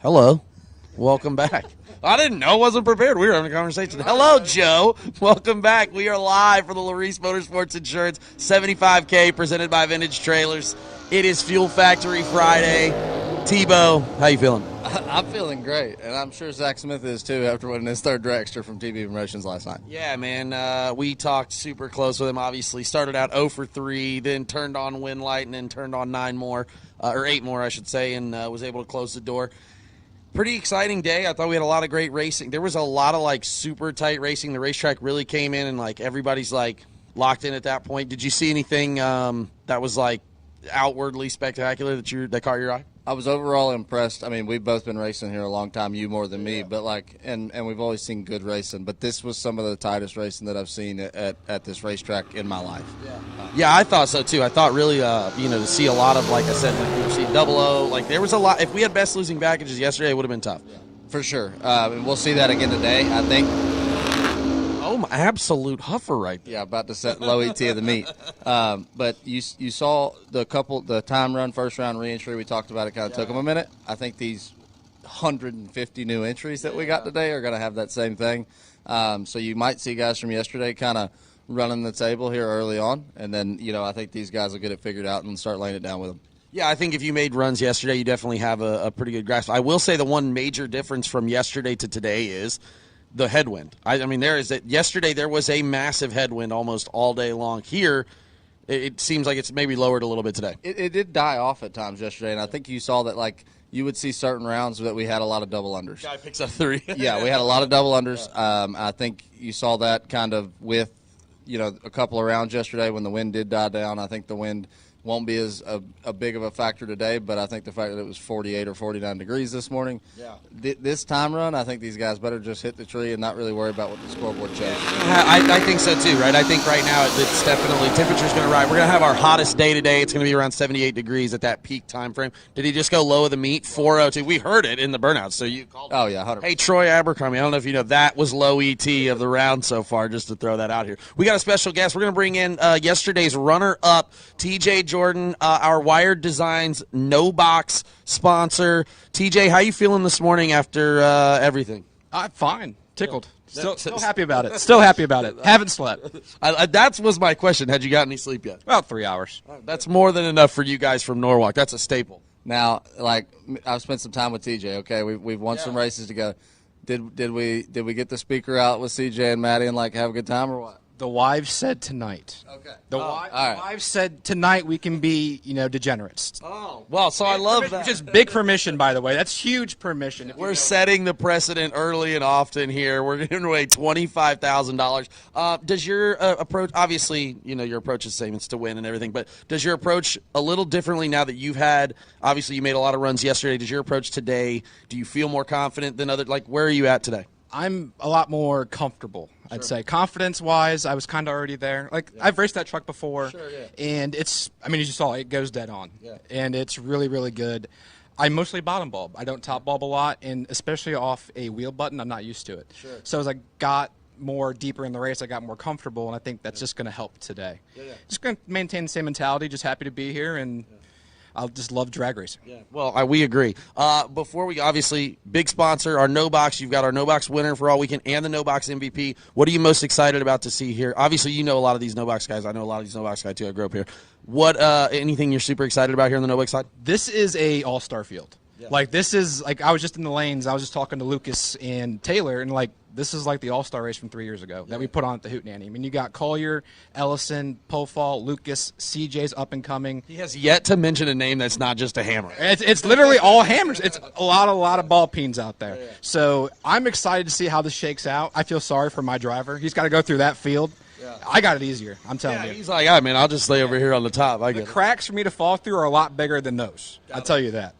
Hello. Welcome back. I didn't know. I wasn't prepared. We were having a conversation. Hello, Joe. Welcome back. We are live for the Laris Motorsports Insurance 75K presented by Vintage Trailers. It is Fuel Factory Friday. Tebow, how you feeling? I'm feeling great, and I'm sure Zach Smith is too after winning his third dragster from TV Promotions last night. Yeah, man. We talked super close with him, obviously. Started out 0 for 3, then turned on win light, and then turned on 9 more, or 8 more, I should say, and was able to close the door. Pretty exciting day. I thought we had a lot of great racing. There was a lot of, super tight racing. The racetrack really came in, and, everybody's, locked in at that point. Did you see anything that was, outwardly spectacular that caught your eye? I was overall impressed. I mean, we've both been racing here a long time, you more than me, but and we've always seen good racing. But this was some of the tightest racing that I've seen at this racetrack in my life. Yeah, I thought so too. I thought really, to see a lot of, like I said, we see 00. There was a lot. If we had best losing packages yesterday, it would have been tough. Yeah. For sure. And we'll see that again today, I think. Oh, my absolute huffer right there. Yeah, about to set low ET of the meet. But you saw the time run, first round re-entry. We talked about it, kind of took them a minute. I think these 150 new entries that we got today are going to have that same thing. So you might see guys from yesterday kind of running the table here early on. And then, I think these guys will get it figured out and start laying it down with them. Yeah, I think if you made runs yesterday, you definitely have a pretty good grasp. I will say the one major difference from yesterday to today is the headwind. I mean, yesterday there was a massive headwind almost all day long. Here, it seems like it's maybe lowered a little bit today. It did die off at times yesterday, and I think you saw that, you would see certain rounds that we had a lot of double unders. Guy picks up 3. Yeah, we had a lot of double unders. I think you saw that kind of with, a couple of rounds yesterday when the wind did die down. I think the wind won't be as a big of a factor today, but I think the fact that it was 48 or 49 degrees this morning, this time run, I think these guys better just hit the tree and not really worry about what the scoreboard shows. I think so too, right? I think right now it's definitely temperature's going to rise. We're going to have our hottest day today. It's going to be around 78 degrees at that peak time frame. Did he just go low of the meet? 402. We heard it in the burnouts, so you called it. Oh, yeah, 100%. Hey, Troy Abercrombie, I don't know if you know, that was low ET of the round so far, just to throw that out here. We got a special guest. We're going to bring in yesterday's runner-up, TJ Jordan, our Wired Designs No Box sponsor. TJ, how you feeling this morning after everything? I'm fine. Tickled. Still happy about it. Still happy about it. Haven't slept. That was my question. Had you got any sleep yet? About 3 hours. That's more than enough for you guys from Norwalk. That's a staple. Now, I've spent some time with TJ. Okay, we've won some races together. Did we get the speaker out with CJ and Maddie and have a good time or what? The wives said tonight. Okay. The wives said tonight we can be, degenerates. Oh, well, so I love that. Which is big permission, by the way. That's huge permission. We're setting the precedent early and often here. We're giving away $25,000. Does your approach, obviously, your approach is the same, it's to win and everything, but does your approach a little differently now that you've had, obviously you made a lot of runs yesterday, does your approach today, do you feel more confident than where are you at today? I'm a lot more comfortable, I'd say. Confidence-wise, I was kind of already there. I've raced that truck before, and it's, as you saw, it goes dead on. Yeah. And it's really, really good. I mostly bottom bulb. I don't top bulb a lot, and especially off a wheel button, I'm not used to it. Sure. So as I got more deeper in the race, I got more comfortable, and I think that's just going to help today. Just going to maintain the same mentality, just happy to be here, and I just love drag racing. Yeah, well, we agree. Before we, obviously, big sponsor, our No Box. You've got our No Box winner for all weekend and the No Box MVP. What are you most excited about to see here? Obviously, you know a lot of these No Box guys. I know a lot of these No Box guys, too. I grew up here. What, anything you're super excited about here on the No Box side? This is a all-star field. Yeah. This is, I was just in the lanes. I was just talking to Lucas and Taylor, and, this is the all-star race from 3 years ago that we put on at the Hootenanny. You got Collier, Ellison, Pofall, Lucas, CJ's up and coming. He has yet to mention a name that's not just a hammer. It's literally all hammers. It's a lot of ball peens out there. Yeah. So I'm excited to see how this shakes out. I feel sorry for my driver. He's got to go through that field. Yeah. I got it easier, I'm telling you. He's like, man, I'll just stay over here on the top. The cracks for me to fall through are a lot bigger than those. I'll tell you that.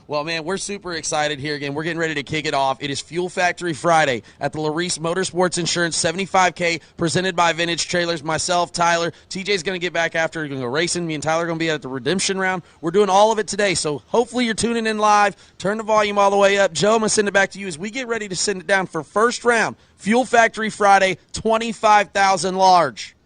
Well, man, we're super excited here again. We're getting ready to kick it off. It is Fuel Factory Friday at the Laris Motorsports Insurance 75K presented by Vintage Trailers. Myself, Tyler. TJ's going to get back after. We're going to go racing. Me and Tyler are going to be at the redemption round. We're doing all of it today, so hopefully you're tuning in live. Turn the volume all the way up. Joe, I'm going to send it back to you as we get ready to send it down for first round. Fuel Factory Friday, 25,000 large.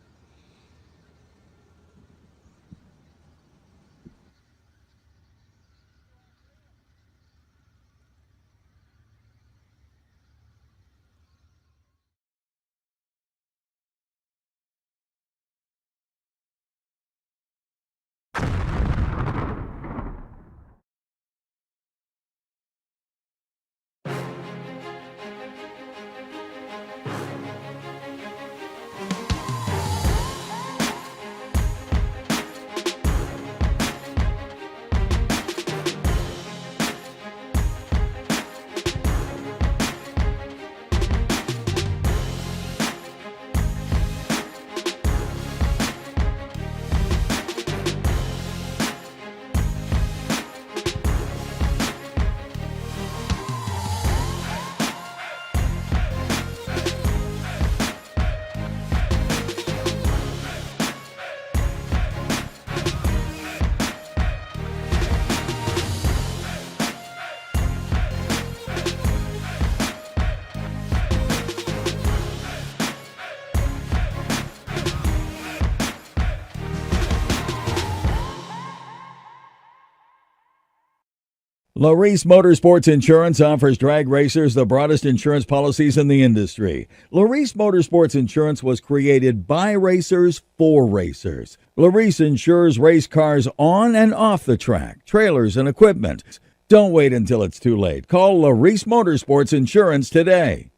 Laris Motorsports Insurance offers drag racers the broadest insurance policies in the industry. Laris Motorsports Insurance was created by racers for racers. Laris insures race cars on and off the track, trailers, and equipment. Don't wait until it's too late. Call Laris Motorsports Insurance today.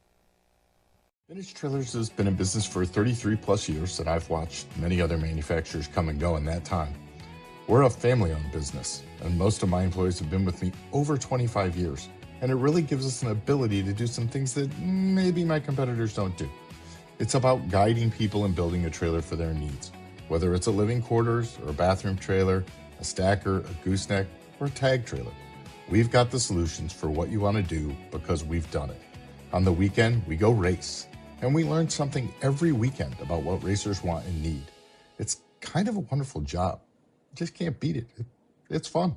Vintage Trailers has been in business for 33 plus years, and I've watched many other manufacturers come and go in that time. We're a family-owned business, and most of my employees have been with me over 25 years, and it really gives us an ability to do some things that maybe my competitors don't do. It's about guiding people and building a trailer for their needs, whether it's a living quarters or a bathroom trailer, a stacker, a gooseneck, or a tag trailer. We've got the solutions for what you want to do because we've done it. On the weekend, we go race, and we learn something every weekend about what racers want and need. It's kind of a wonderful job. Just can't beat it. It's fun.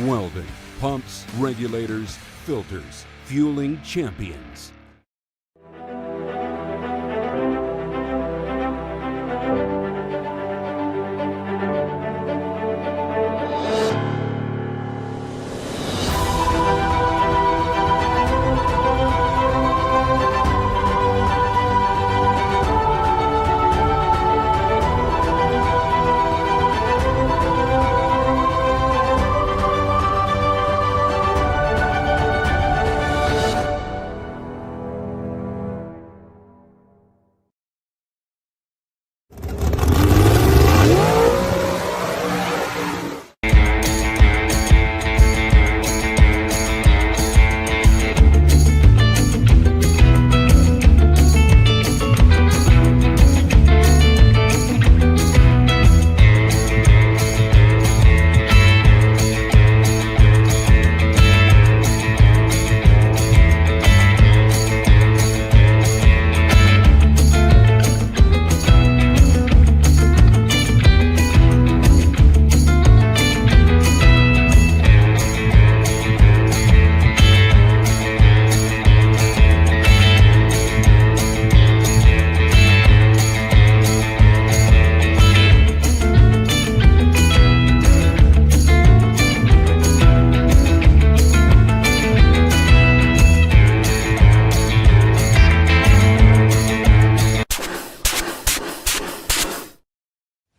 Welding, pumps, regulators, filters, fueling champions.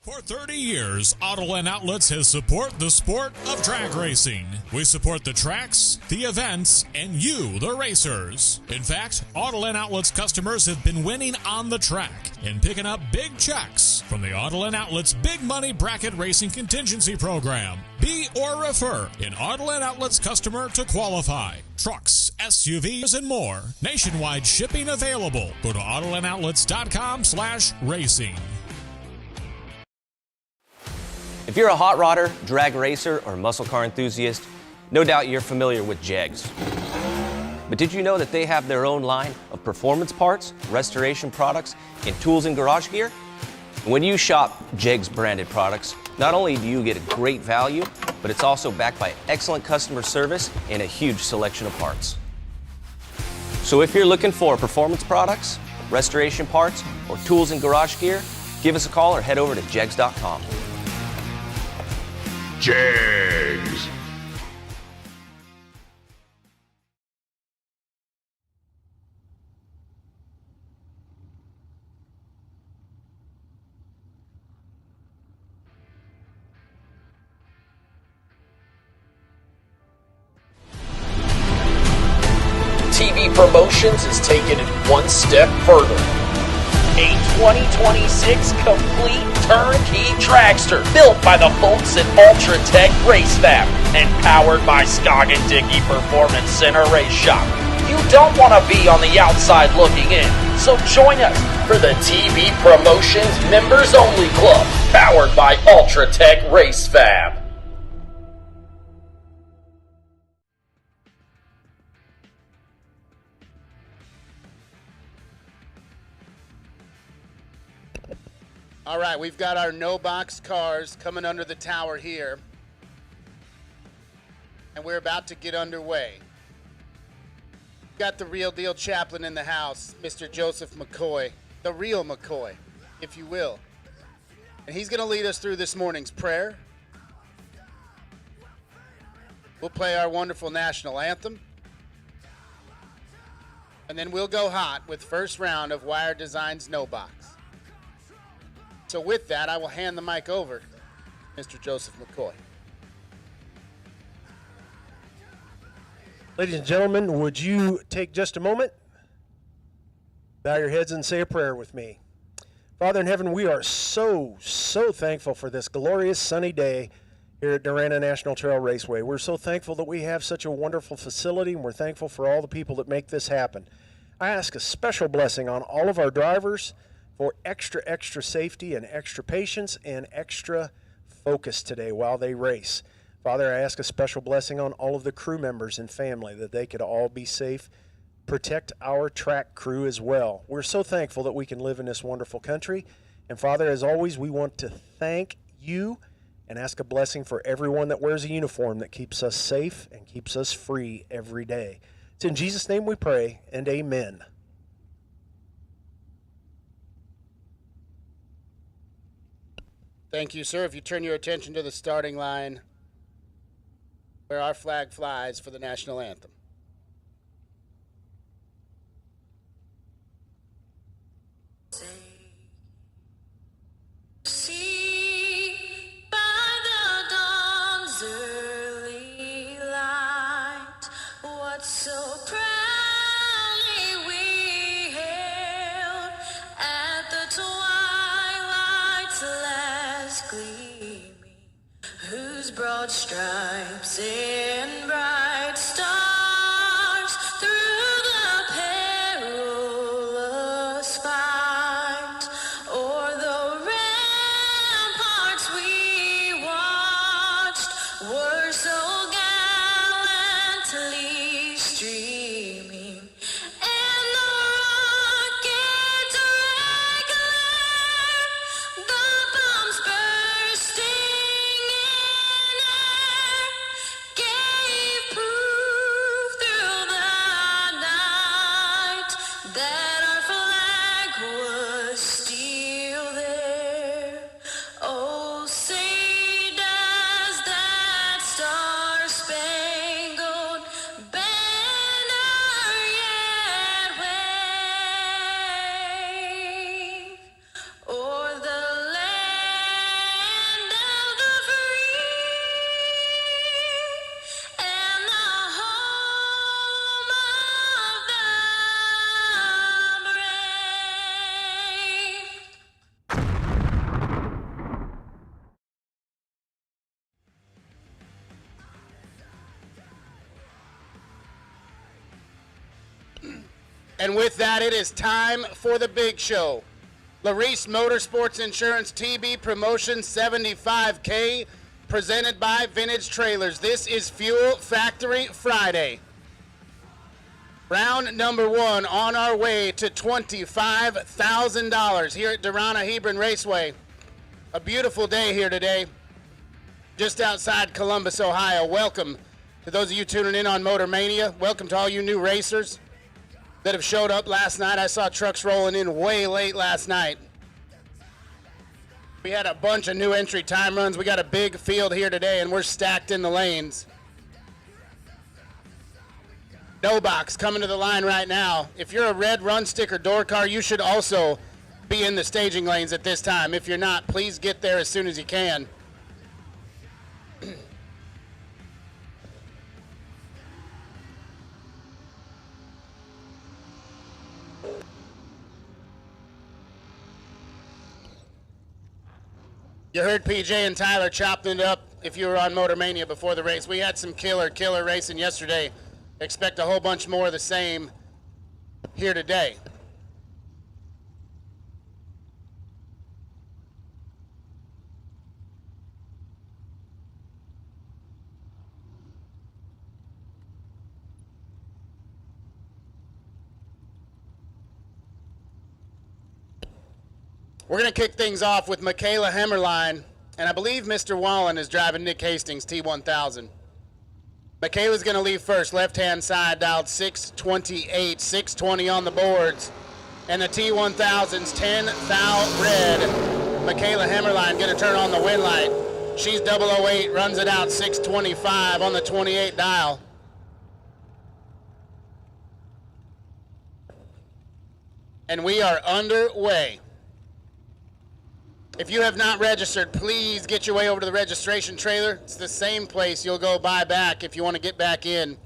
For 30 years, Autoland Outlets has supported the sport of drag racing. We support the tracks, the events, and you, the racers. In fact, Autoland Outlets customers have been winning on the track and picking up big checks from the Autoland Outlets Big Money Bracket Racing Contingency Program. Be or refer an Autoland Outlets customer to qualify. Trucks, SUVs, and more. Nationwide shipping available. Go to AutolandOutlets.com/racing. If you're a hot rodder, drag racer, or muscle car enthusiast, no doubt you're familiar with Jegs. But did you know that they have their own line of performance parts, restoration products, and tools and garage gear? When you shop Jegs branded products, not only do you get a great value, but it's also backed by excellent customer service and a huge selection of parts. So if you're looking for performance products, restoration parts, or tools and garage gear, give us a call or head over to jegs.com. Jegs. TV Promotions is taking it one step further. a 2026 complete turnkey dragster built by the folks at UltraTech Race-Fab and powered by Scoggin Dickey Performance Center Race Shop. You don't want to be on the outside looking in, so join us for the TV Promotions Members Only Club, powered by UltraTech Race-Fab. All right, we've got our no-box cars coming under the tower here, and we're about to get underway. Got the real deal chaplain in the house, Mr. Joseph McCoy, the real McCoy, if you will. And he's going to lead us through this morning's prayer. We'll play our wonderful national anthem. And then we'll go hot with first round of Wire Design's No Box. So with that, I will hand the mic over to Mr. Joseph McCoy. Ladies and gentlemen, would you take just a moment, bow your heads and say a prayer with me. Father in heaven, we are so thankful for this glorious sunny day here at Darana National Trail Raceway. We're so thankful that we have such a wonderful facility, and we're thankful for all the people that make this happen. I ask a special blessing on all of our drivers for extra safety and extra patience and extra focus today while they race. Father, I ask a special blessing on all of the crew members and family, that they could all be safe. Protect our track crew as well. We're so thankful that we can live in this wonderful country. And Father, as always, we want to thank you and ask a blessing for everyone that wears a uniform that keeps us safe and keeps us free every day. It's in Jesus' name we pray, and amen. Thank you, sir. If you turn your attention to the starting line, where our flag flies for the national anthem. See by the dawn's early light what so proudly we hailed at the twilight's last gleaming, whose broad stripes and bright stars through the perilous fight o'er the ramparts we watched were so gallantly streaming, and the rockets regular, the bombs bursting in air, gave proof through the night that our flag was still there. Oh, say does that star-spangled banner yet wave o'er the land of the free and the home of the brave. And with that, it is time for the big show. Laris Motorsports Insurance TB Promotion 75K, presented by Vintage Trailers. This is Fuel Factory Friday. Round number one on our way to $25,000 here at Darana Hebron Raceway. A beautiful day here today, just outside Columbus, Ohio. Welcome to those of you tuning in on MotorMania. Welcome to all you new racers that have showed up last night. I saw trucks rolling in way late last night. We had a bunch of new entry time runs. We got a big field here today, and we're stacked in the lanes. No box coming to the line right now. If you're a red run sticker door car, you should also be in the staging lanes at this time. If you're not, please get there as soon as you can. You heard PJ and Tyler chopping it up if you were on MotorMania before the race. We had some killer racing yesterday. Expect a whole bunch more of the same here today. We're going to kick things off with Michaela Hemmerline, and I believe Mr. Wallen is driving Nick Hastings' T1000. Michaela's going to leave first, left-hand side, dialed 628, 620 on the boards, and the T1000's 10 thou red. Michaela Hemmerline going to turn on the win light. She's 008, runs it out 625 on the 28 dial. And we are underway. If you have not registered, please get your way over to the registration trailer. It's the same place you'll go buy back if you want to get back in,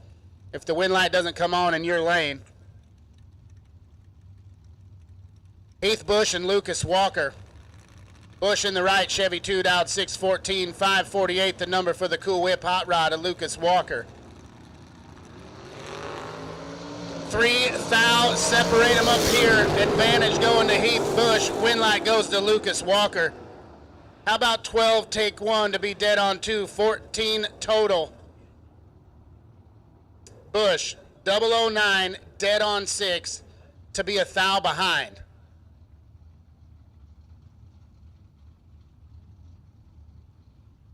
if the win light doesn't come on in your lane. Heath Bush and Lucas Walker. Bush in the right, Chevy 2 dialed 614, 548, the number for the Cool Whip Hot Rod of Lucas Walker. 3 thou, separate them up here. Advantage going to Heath Bush. Win light goes to Lucas Walker. How about 12 take 1 to be dead on 2? 14 total. Bush, 009, dead on 6 to be a thou behind.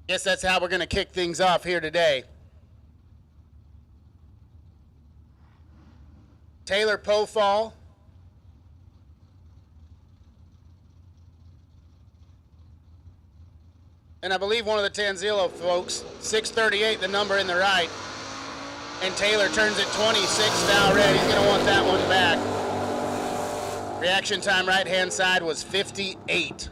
Guess that's how we're going to kick things off here today. Taylor Pofall. And I believe one of the Tanzillo folks, 638, the number in the right. And Taylor turns it 26 thou red. He's going to want that one back. Reaction time right-hand side was 58.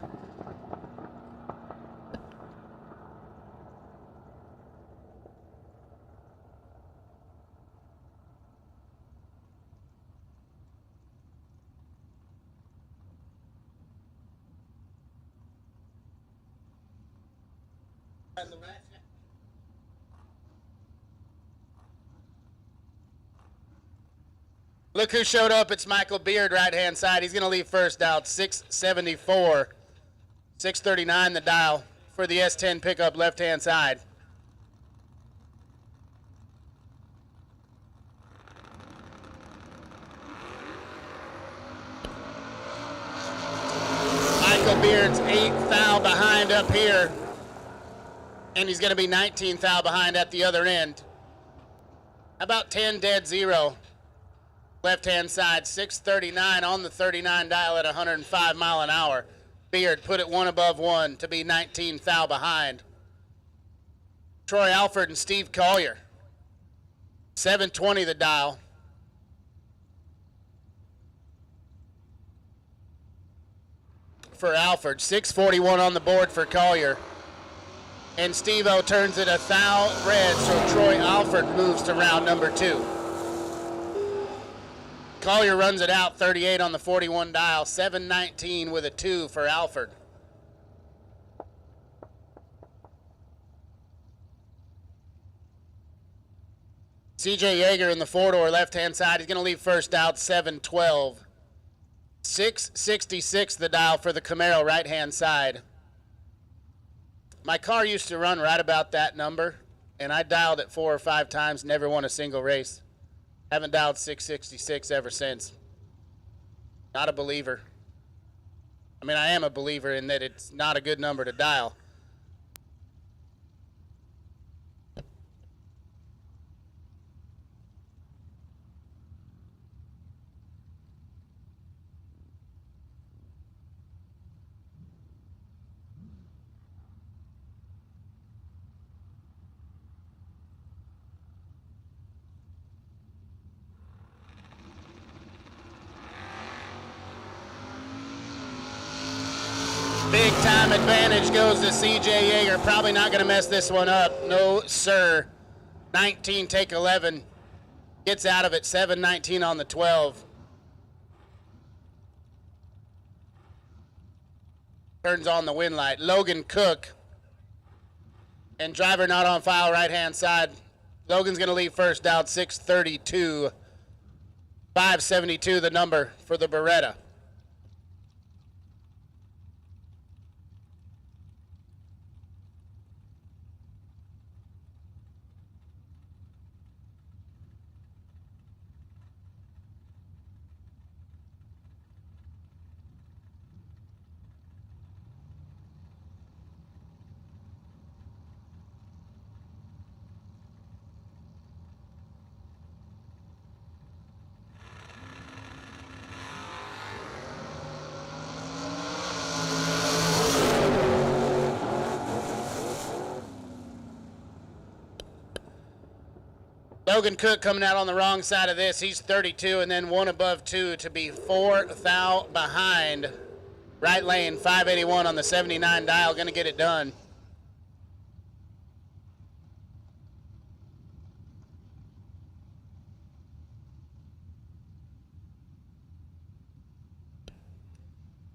Look who showed up. It's Michael Beard, right-hand side. He's going to leave first, dialed 674. 639 the dial for the S10 pickup, left-hand side. Michael Beard's 8 thou behind up here. And he's going to be 19 thou behind at the other end. About 10 dead 0. Left-hand side, 639 on the 39 dial at 105 mile an hour. Beard put it 1 above 1 to be 19 thou behind. Troy Alford and Steve Collier, 720 the dial. For Alford, 641 on the board for Collier. And Steve-O turns it a thou red, so Troy Alford moves to round number 2. Collier runs it out 38 on the 41 dial, 719 with a 2 for Alford. CJ Yeager in the 4-door left-hand side. He's going to leave first out 712. 666 the dial for the Camaro right-hand side. My car used to run right about that number, and I dialed it 4 or 5 times, never won a single race. Haven't dialed 666 ever since. Not a believer. I mean, I am a believer in that it's not a good number to dial. Big time advantage goes to CJ Yeager. Probably not going to mess this one up. No, sir. 19, take 11. Gets out of it, 719 on the 12. turns on the win light. Logan Cook and driver not on file right-hand side. Logan's going to leave first, down 632. 572 the number for the Beretta. Logan Cook coming out on the wrong side of this. He's 32, and then one above two to be 4 thou behind. Right lane, 581 on the 79 dial, going to get it done.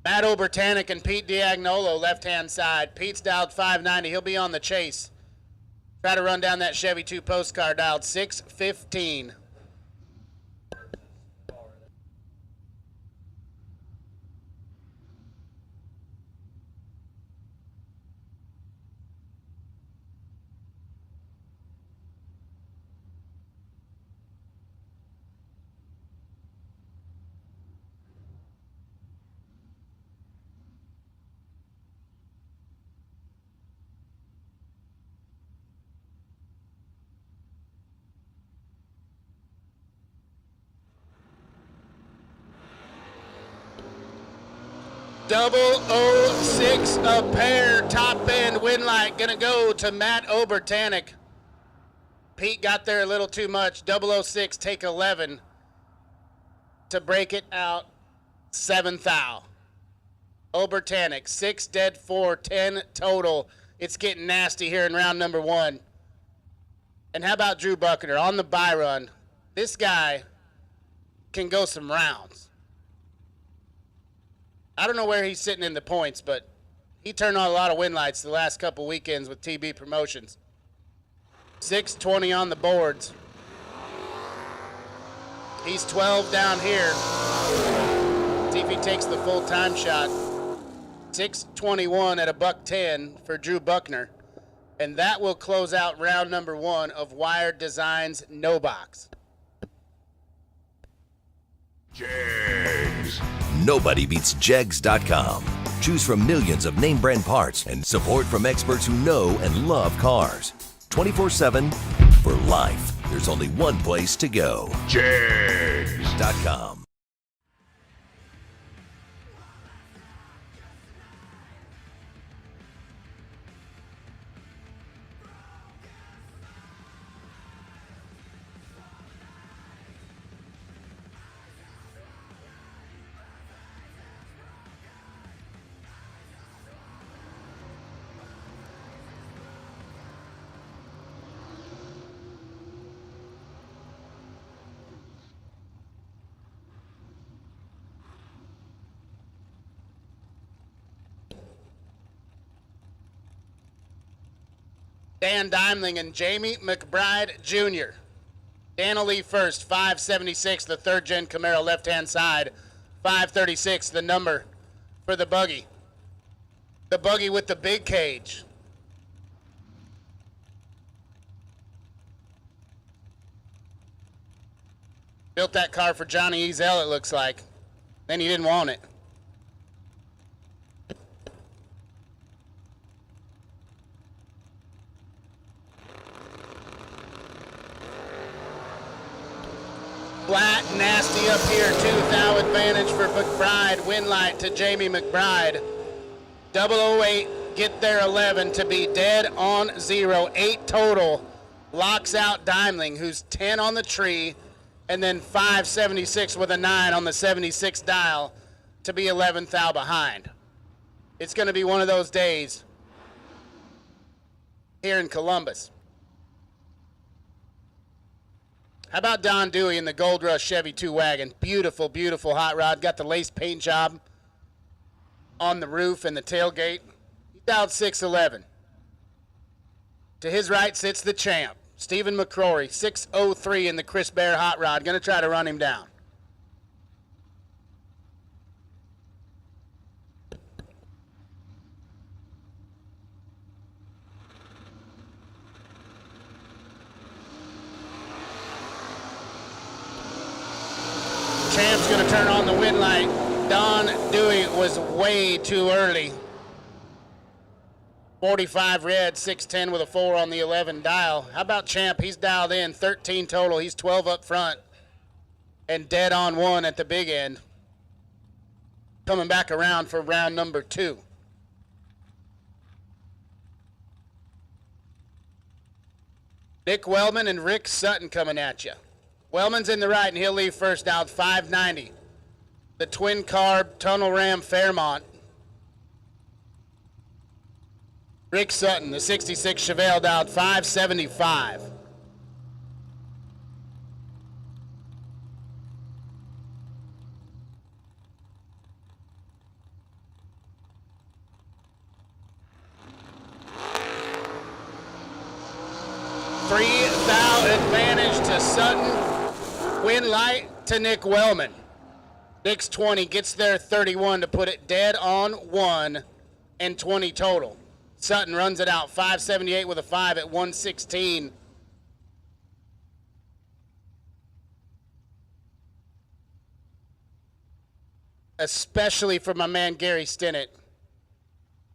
Matt Obertanic and Pete Diagnolo, left-hand side. Pete's dialed 590. He'll be on the chase. Try to run down that Chevy 2 postcard, dialed 615. .006 a pair, top end win light, gonna go to Matt Obertanic. Pete got there a little too much. 006 take 11 to break it out 7 thou. Obertanic 6 dead 4, 10 total. It's getting nasty here in round number 1. And how about Drew Buckner on the bye run? This guy can go some rounds. I don't know where he's sitting in the points, but he turned on a lot of win lights the last couple weekends with TB Promotions. 620 on the boards. He's 12 down here. See if he takes the full time shot. 621 at $110 for Drew Buckner. And that will close out round number 1 of Wired Designs No Box. Jegs. Nobody beats Jegs.com. Choose from millions of name brand parts and support from experts who know and love cars. 24/7 for life. There's only one place to go. Jegs.com. Dan Dimling and Jamie McBride Jr. Dan will leave first, 576, the third-gen Camaro left-hand side. 536, the number for the buggy. The buggy with the big cage. Built that car for Johnny Ezel, it looks like. Then he didn't want it. Flat, nasty up here, 2 thou advantage for McBride. Win light to Jamie McBride. 008, get there 11 to be dead on 0. 8 total. Locks out Dimling, who's 10 on the tree, and then 576 with a 9 on the 76 dial to be 11 thou behind. It's going to be one of those days here in Columbus. How about Don Dewey in the Gold Rush Chevy 2 wagon? Beautiful, beautiful hot rod. Got the lace paint job. on the roof and the tailgate. He dialed 611. To his right sits the champ, Stephen McCrory, 603 in the Chris Bear Hot Rod. Going to try to run him down. Champ's going to turn on the wind light. Don Dewey was way too early. 45 red, 610 with a 4 on the 11 dial. How about Champ? He's dialed in 13 total. He's 12 up front and dead on 1 at the big end. Coming back around for round number 2. Nick Wellman and Rick Sutton coming at you. Wellman's in the right, and he'll leave first, dialed 590. The twin carb tunnel ram Fairmont. Rick Sutton, the 66 Chevelle, dialed 575. $3,000 advantage to Sutton. Win light to Nick Wellman. Nick's 20 gets there 31 to put it dead on 1 and 20 total. Sutton runs it out 578 with a 5 at 116. Especially for my man Gary Stinnett.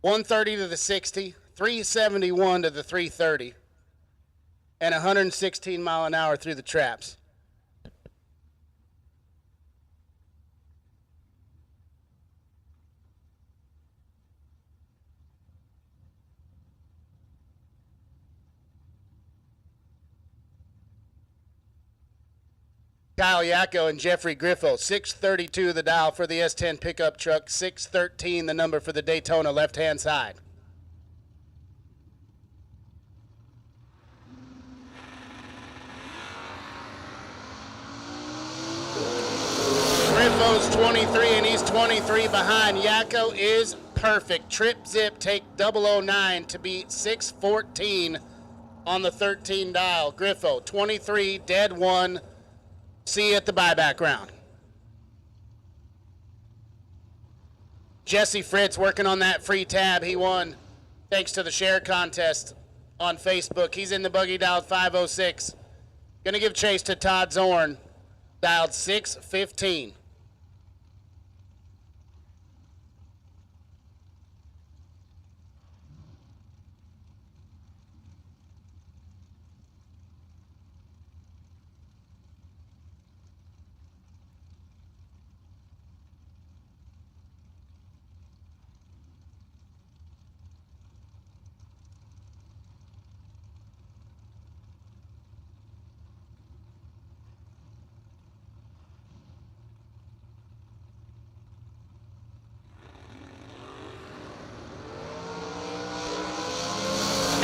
130 to the 60, 371 to the 330, and 116 mile an hour through the traps. Kyle Yacko and Jeffrey Griffo, 632 the dial for the S10 pickup truck, 613 the number for the Daytona left-hand side. Griffo's 23 and he's 23 behind. Yacko is perfect. Trip zip take 009 to beat 614 on the 13 dial. Griffo 23, dead 1. See you at the buyback round. Jesse Fritz working on that free tab. He won thanks to the share contest on Facebook. He's in the buggy, dialed 506. Going to give chase to Todd Zorn, dialed 615.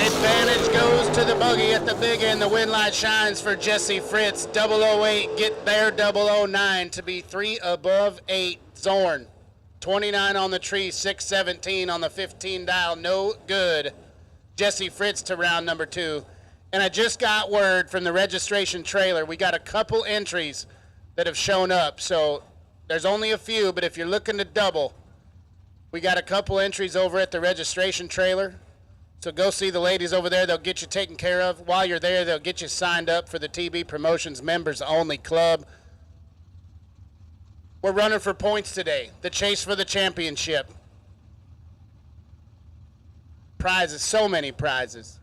Advantage goes to the buggy at the big end. The win light shines for Jesse Fritz. 008, get there, 009 to be 3 above 8. Zorn, 29 on the tree, 617 on the 15 dial. No good. Jesse Fritz to round number 2. And I just got word from the registration trailer. We got a couple entries that have shown up. So there's only a few, but if you're looking to double, we got a couple entries over at the registration trailer. So go see the ladies over there. They'll get you taken care of. While you're there, they'll get you signed up for the TB Promotions Members Only Club. We're running for points today. The chase for the championship. Prizes, so many prizes.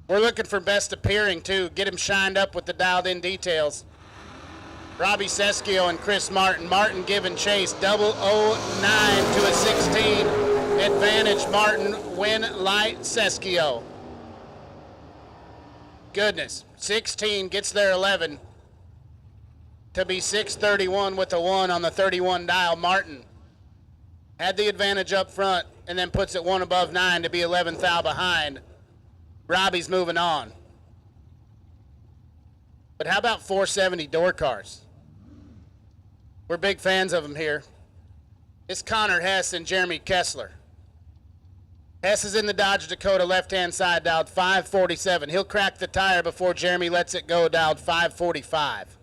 We're looking for best appearing, too. Get him shined up with the dialed-in details. Robbie Seschio and Chris Martin. Martin giving chase, 009 to a 16. Advantage Martin, win light Seschio. Goodness, 16 gets there 11 to be 631 with a 1 on the 31 dial. Martin had the advantage up front and then puts it 1 above 9 to be 11th thou behind. Robbie's moving on. But how about 470 door cars? We're big fans of them here. It's Connor Hess and Jeremy Kessler. Hess is in the Dodge Dakota left-hand side, dialed 547. He'll crack the tire before Jeremy lets it go, dialed 545.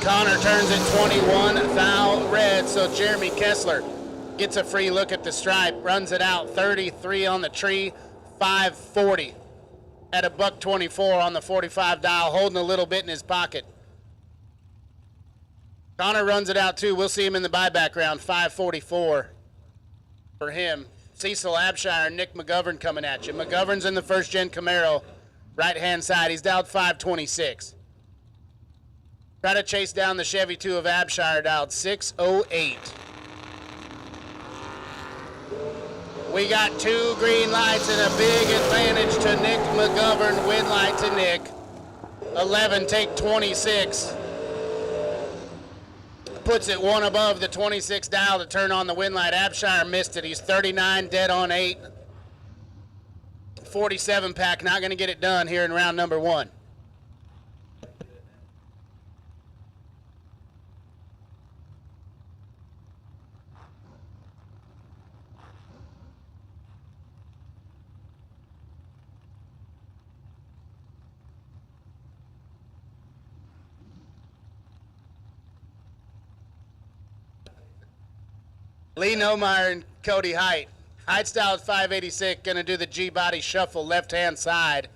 Connor turns at 21, thou red, so Jeremy Kessler gets a free look at the stripe, runs it out 33 on the tree, 540 at a $124 on the 45 dial, holding a little bit in his pocket. Connor runs it out too. We'll see him in the buyback round, 544 for him. Cecil Abshire and Nick McGovern coming at you. McGovern's in the first gen Camaro, right-hand side. He's dialed 526. Try to chase down the Chevy 2 of Abshire, dialed 608. We got 2 green lights and a big advantage to Nick McGovern. Win light to Nick. 11, take 26. Puts it 1 above the 26 dial to turn on the win light. Abshire missed it. He's 39, dead on 8. 47 pack, not going to get it done here in round number 1. Lee Nomeyer and Cody Height. Height style is 586, going to do the G-body shuffle left-hand side.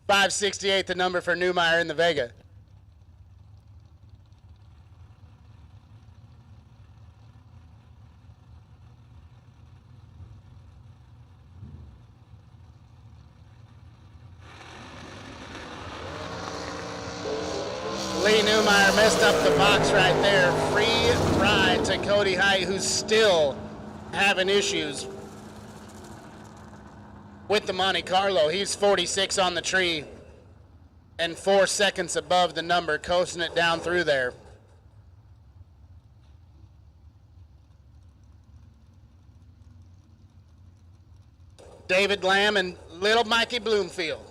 $568, the number for Neumeyer in the Vega. Lee Neumeyer messed up the box right there. Free ride to Cody Height, who's still having issues with the Monte Carlo. He's 46 on the tree and 4 seconds above the number, coasting it down through there. David Lamb and little Mikey Bloomfield.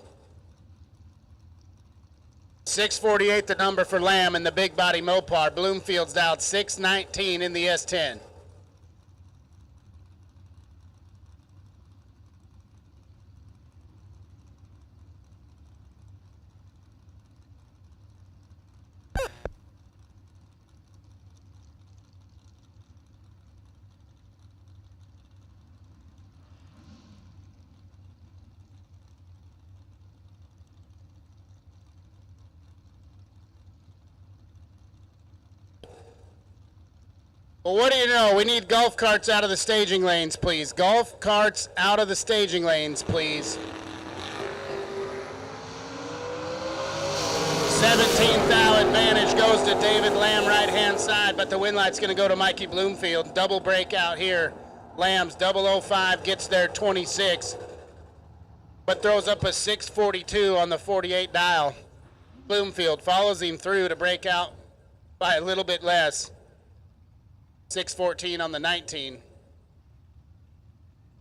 648, the number for Lamb in the big body Mopar. Bloomfield's dialed 619 in the S10. Well, what do you know? We need golf carts out of the staging lanes, please. Golf carts out of the staging lanes, please. 17th thou advantage goes to David Lamb, right-hand side, but the win light's going to go to Mikey Bloomfield. Double breakout here. Lamb's 005 gets there 26, but throws up a 642 on the 48 dial. Bloomfield follows him through to break out by a little bit less. 614 on the 19.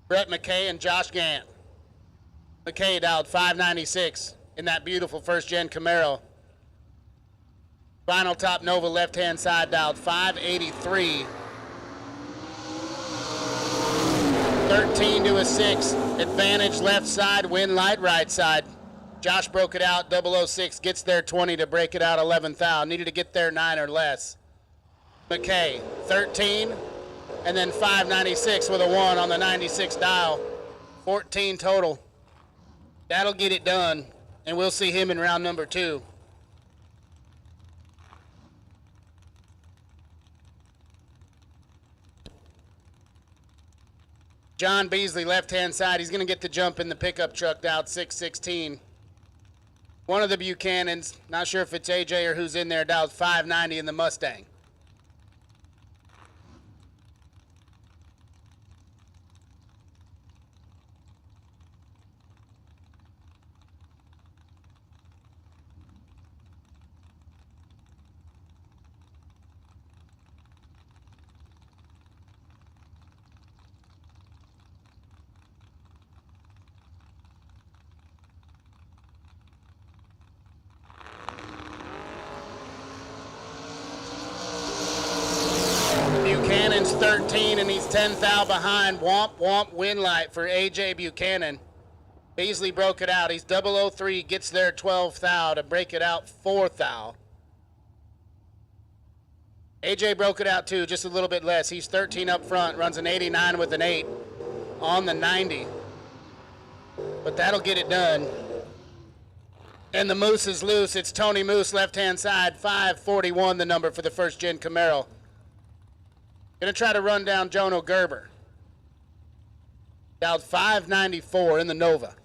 Brett McKay and Josh Gant. McKay dialed 596 in that beautiful first-gen Camaro. Final top Nova left-hand side dialed 583. 13 to a 6. Advantage left side, win light right side. Josh broke it out, 006, gets there 20 to break it out 11th out. Needed to get there 9 or less. McKay, 13, and then 596 with a 1 on the 96 dial. 14 total. That'll get it done, and we'll see him in round number 2. John Beasley, left-hand side. He's going to get the jump in the pickup truck out 616. One of the Buchanans, not sure if it's AJ or who's in there, dialed 590 in the Mustang. Moose 13, and he's 10 thou behind. Womp womp win light for AJ Buchanan. Beasley broke it out. He's 003, gets there 12 thou to break it out 4 thou. AJ broke it out too, just a little bit less. He's 13 up front, runs an 89 with an 8 on the 90. But that'll get it done. And the Moose is loose. It's Tony Moose, left-hand side, 541 the number for the first-gen Camaro. Gonna try to run down Jono Gerber. Down 594 in the Nova.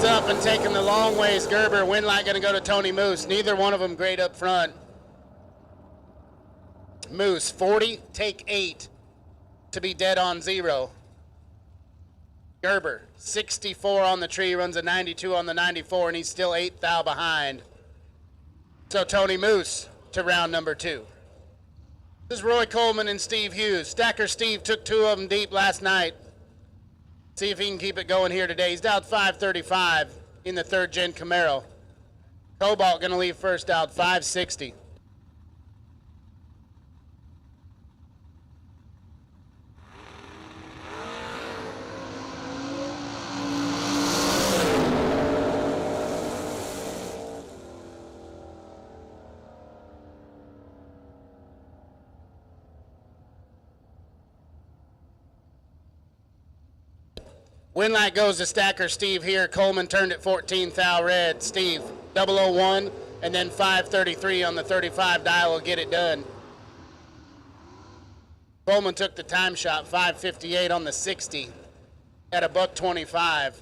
Up and taking the long ways. Gerber, Winlight going to go to Tony Moose. Neither one of them great up front. Moose 40, take 8 to be dead on 0. Gerber 64 on the tree, runs a 92 on the 94, and he's still 8 thou behind. So Tony Moose to round number 2. This is Roy Coleman and Steve Hughes. Stacker Steve took 2 of them deep last night. See if he can keep it going here today. He's down 535 in the third-gen Camaro. Cobalt going to leave first out, 560. Winlight goes to Stacker Steve here. Coleman turned at 14 thou red. Steve 001 and then 533 on the 35 dial will get it done. Coleman took the time shot, 558 on the 60 at a $125.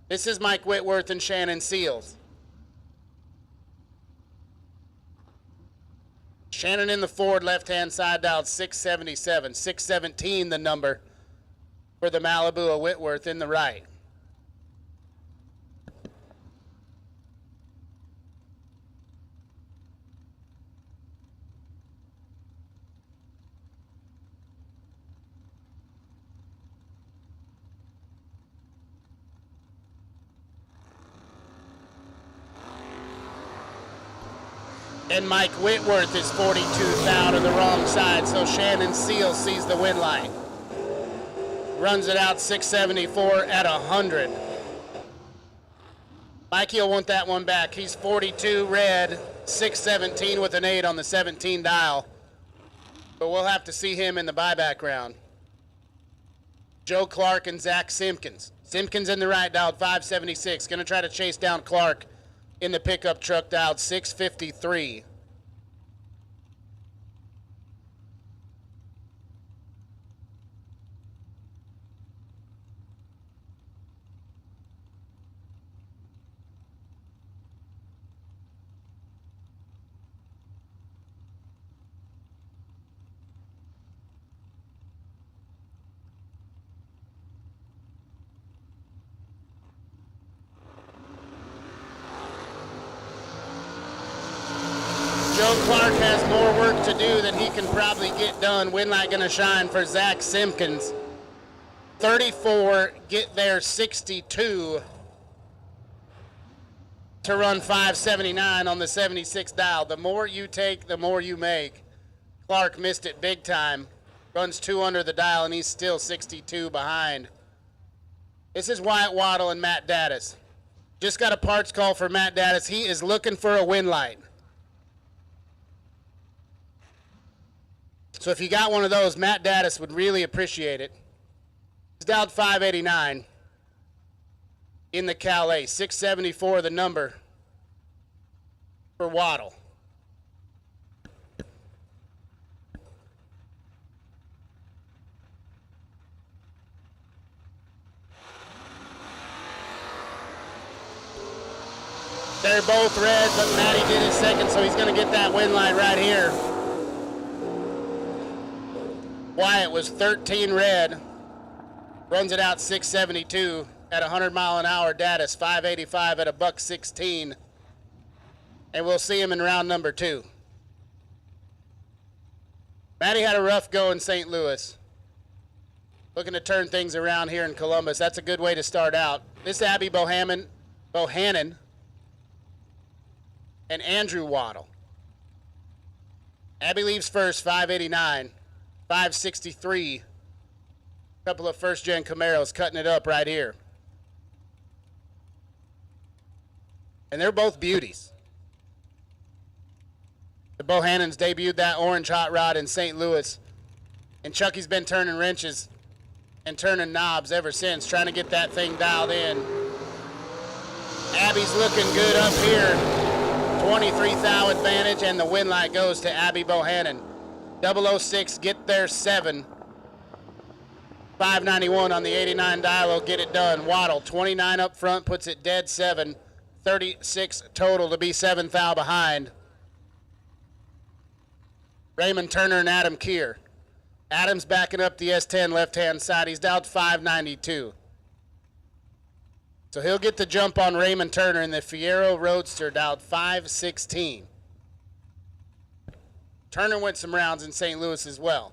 This is Mike Whitworth and Shannon Seals. Shannon in the Ford left-hand side dialed 677. 617 the number for the Malibu of Whitworth in the right. And Mike Whitworth is 42 thou to the wrong side, so Shannon Seal sees the win line. Runs it out 674 at 100. Mikey will want that one back. He's 42 red, 617 with an 8 on the 17 dial. But we'll have to see him in the buyback round. Joe Clark and Zach Simpkins. Simpkins in the right dialed 576. Going to try to chase down Clark in the pickup truck dialed 653. Joe Clark has more work to do than he can probably get done. Winlight going to shine for Zach Simpkins. 34, get there 62 to run 579 on the 76 dial. The more you take, the more you make. Clark missed it big time. Runs 2 under the dial, and he's still 62 behind. This is Wyatt Waddle and Matt Daddis. Just got a parts call for Matt Daddis. He is looking for a Winlight. So if you got one of those, Matt Daddis would really appreciate it. He's dialed 589 in the Calais. 674 the number for Waddle. They're both red, but Matty did his second, so he's going to get that win line right here. Wyatt was 13 red, runs it out 672 at 100 mile an hour. Datus 585 at a $1.16, and we'll see him in round number 2. Matty had a rough go in St. Louis. Looking to turn things around here in Columbus. That's a good way to start out. This is Abby Bohannon and Andrew Waddle. Abby leaves first, 589, 563. Couple of first-gen Camaros cutting it up right here. And they're both beauties. The Bohannons debuted that orange hot rod in St. Louis, and Chucky's been turning wrenches and turning knobs ever since, trying to get that thing dialed in. Abby's looking good up here. 23 thou advantage, and the win light goes to Abby Bohannon. 006 get there 7. 591 on the 89 dial will get it done. Waddle 29 up front puts it dead 7. 36 total to be 7 thou behind. Raymond Turner and Adam Keir. Adam's backing up the S10 left-hand side. He's dialed 592. So he'll get the jump on Raymond Turner in the Fiero Roadster, dialed 516. Turner went some rounds in St. Louis as well.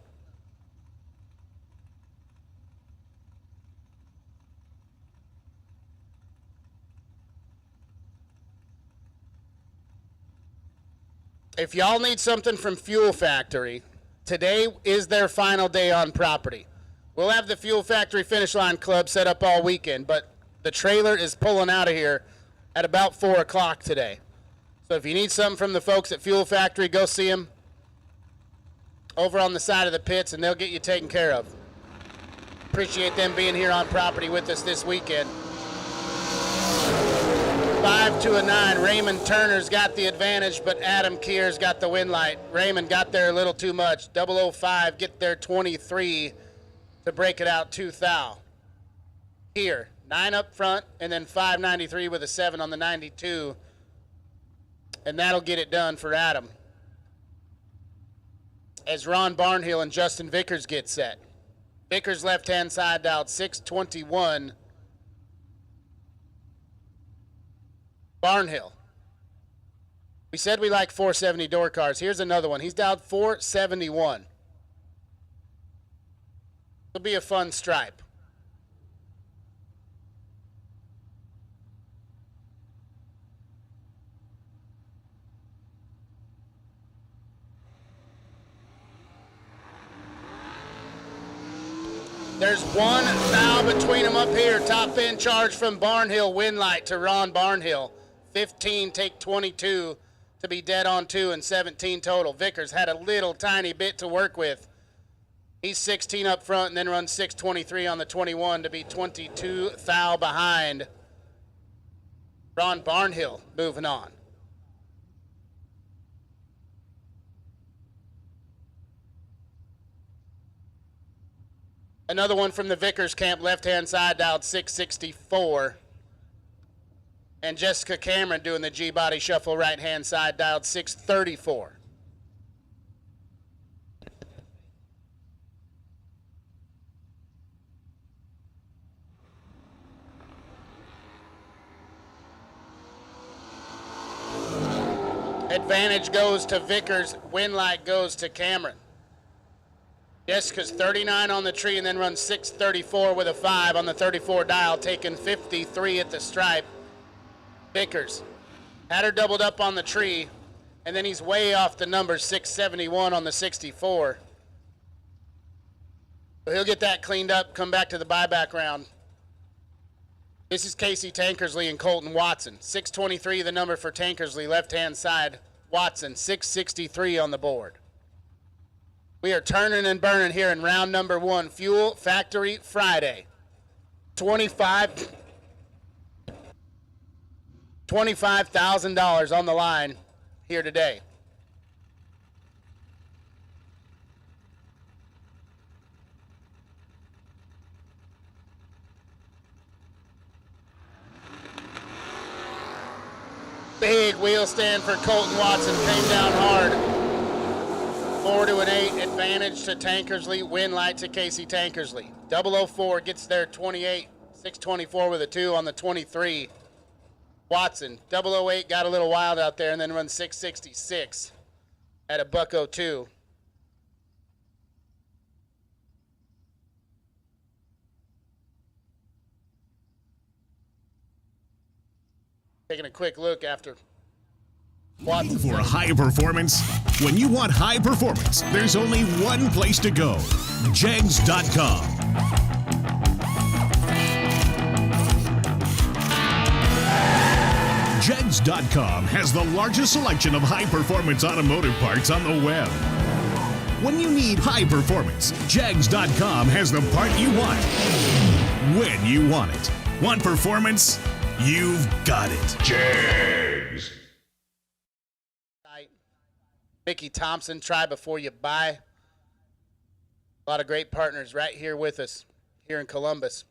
If y'all need something from Fuel Factory, today is their final day on property. We'll have the Fuel Factory Finish Line Club set up all weekend, but the trailer is pulling out of here at about 4 o'clock today. So if you need something from the folks at Fuel Factory, go see them over on the side of the pits, and they'll get you taken care of. Appreciate them being here on property with us this weekend. 5 to a 9. Raymond Turner's got the advantage, but Adam Keir's got the win light. Raymond got there a little too much. 005 get there 23 to break it out 2 thou. Keir 9 up front, and then 593 with a 7 on the 92. And that'll get it done for Adam. As Ron Barnhill and Justin Vickers get set. Vickers left-hand side dialed 621. Barnhill. We said we like 470 door cars. Here's another one. He's dialed 471. It'll be a fun stripe. There's 1 thou between them up here. Top end charge from Barnhill. Win light to Ron Barnhill. 15 take 22 to be dead on 2 and 17 total. Vickers had a little tiny bit to work with. He's 16 up front and then runs 623 on the 21 to be 22 thou behind. Ron Barnhill moving on. Another one from the Vickers camp, left-hand side, dialed 664. And Jessica Cameron doing the G-body shuffle, right-hand side, dialed 634. Advantage goes to Vickers, win light goes to Cameron. Jessica's 39 on the tree and then runs 634 with a 5 on the 34 dial, taking 53 at the stripe. Vickers had her doubled up on the tree, and then he's way off the numbers, 671 on the 64. So he'll get that cleaned up, come back to the buyback round. This is Casey Tankersley and Colton Watson. 623 the number for Tankersley, left-hand side. Watson, 663 on the board. We are turning and burning here in round number 1, Fuel Factory Friday. $25,000 on the line here today. wheel stand for Colton Watson came down hard. 4 to an 8 advantage to Tankersley. Win light to Casey Tankersley. 004 gets there 28. 624 with a 2 on the 23. Watson, 008 got a little wild out there and then runs 666 at a $102. Taking a quick look after Watson. For high performance, when you want high performance, there's only one place to go. Jegs.com. Jegs.com has the largest selection of high-performance automotive parts on the web. When you need high performance, Jegs.com has the part you want, when you want it. Want performance? You've got it. Jegs. Mickey Thompson, try before you buy. A lot of great partners right here with us here in Columbus.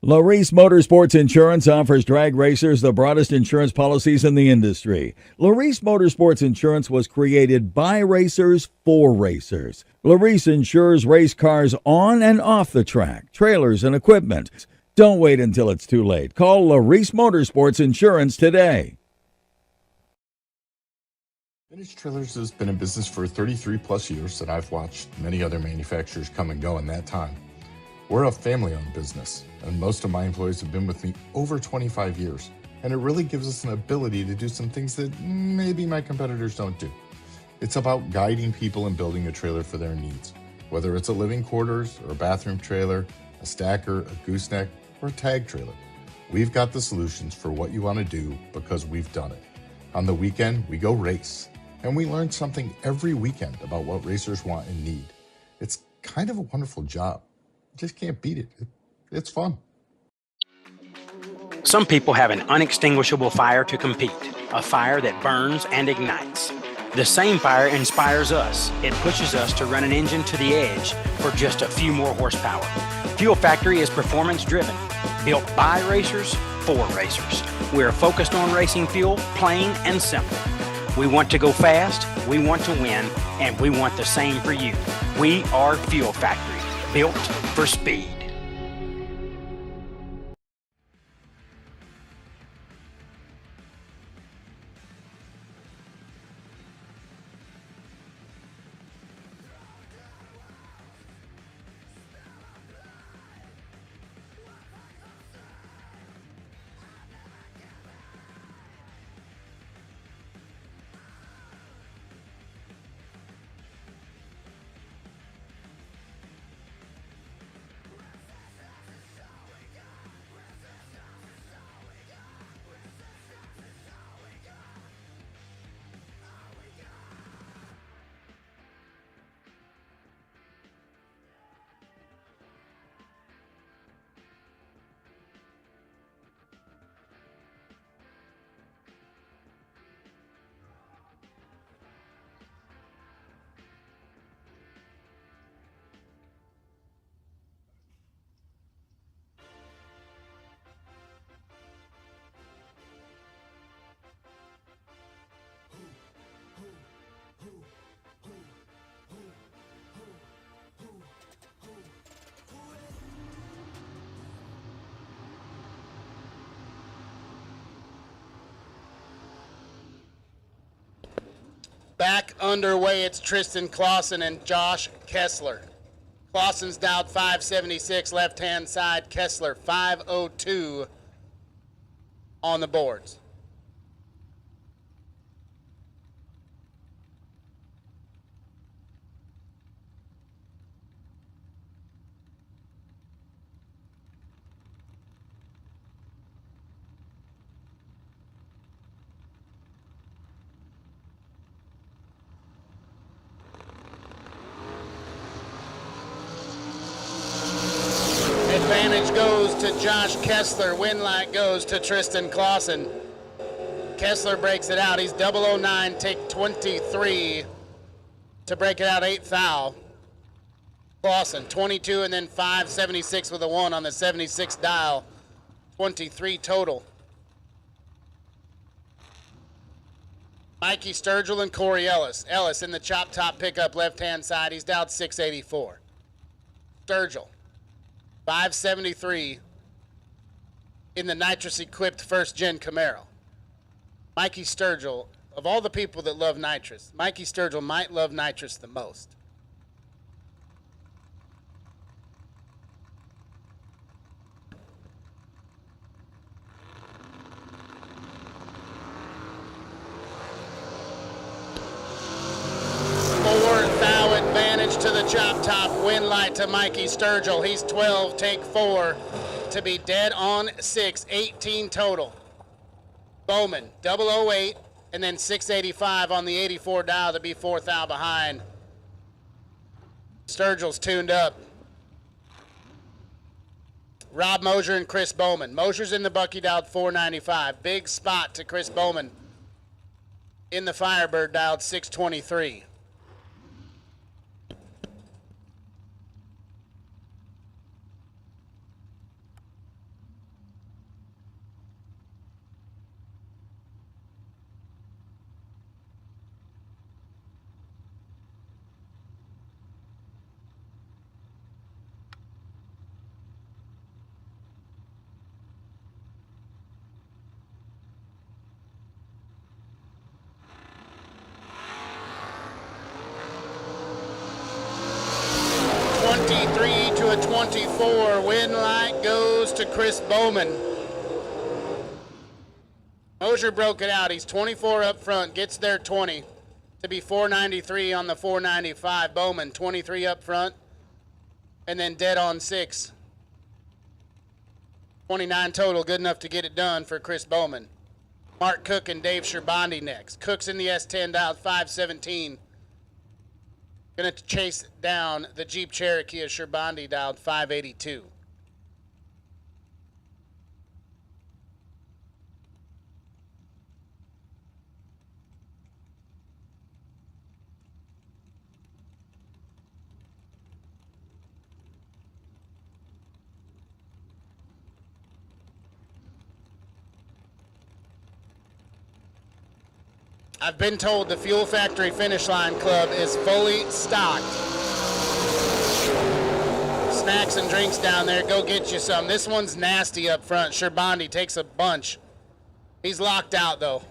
Laris Motorsports Insurance offers drag racers the broadest insurance policies in the industry. Laris Motorsports Insurance was created by racers for racers. Laris insures race cars on and off the track, trailers and equipment. Don't wait until it's too late. Call Laris Motorsports Insurance today. Vintage Trailers has been in business for 33 plus years, and I've watched many other manufacturers come and go in that time. We're a family-owned business, and most of my employees have been with me over 25 years, and it really gives us an ability to do some things that maybe my competitors don't do. It's about guiding people and building a trailer for their needs, whether it's a living quarters or a bathroom trailer, a stacker, a gooseneck, or a tag trailer. We've got the solutions for what you want to do because we've done it. On the weekend, we go race, and we learn something every weekend about what racers want and need. It's kind of a wonderful job. Just can't beat it. It's fun. Some people have an unextinguishable fire to compete, a fire that burns and ignites. The same fire inspires us. It pushes us to run an engine to the edge for just a few more horsepower. Fuel Factory is performance driven, built by racers for racers. We're focused on racing fuel, plain and simple. We want to go fast, we want to win, and we want the same for you. We are Fuel Factory. Built for speed. Back underway, it's Tristan Clausen and Josh Kessler. Clausen's dialed 576, left-hand side. Kessler 502 on the boards. Advantage goes to Josh Kessler. Win light goes to Tristan Clausen. Kessler breaks it out. He's 009, take 23 to break it out, 8th foul. Clausen, 22 and then 576 with a 1 on the 76 dial. 23 total. Mikey Sturgill and Corey Ellis. Ellis in the chop top pickup left-hand side. He's dialed 684. Sturgill, 573 in the nitrous-equipped first-gen Camaro. Mikey Sturgill, of all the people that love nitrous, Mikey Sturgill might love nitrous the most. Advantage to the chop top, win light to Mikey Sturgill. He's 12, take 4 to be dead on 6, 18 total. Bowman, 008, and then 685 on the 84 dial to be 4th out behind. Sturgill's tuned up. Rob Mosier and Chris Bowman. Mosier's in the Bucky dialed 495. Big spot to Chris Bowman in the Firebird dialed 623. To a 24, win light goes to Chris Bowman. Mosier broke it out. He's 24 up front, gets there 20 to be 493 on the 495. Bowman 23 up front, and then dead on 6. 29 total, good enough to get it done for Chris Bowman. Mark Cook and Dave Sherbandi next. Cook's in the S10 dialed 517. Going to chase down the Jeep Cherokee of Sherbandi dialed 582. I've been told the Fuel Factory Finish Line Club is fully stocked. Snacks and drinks down there. Go get you some. This one's nasty up front. Sherbandi takes a bunch. He's locked out, though.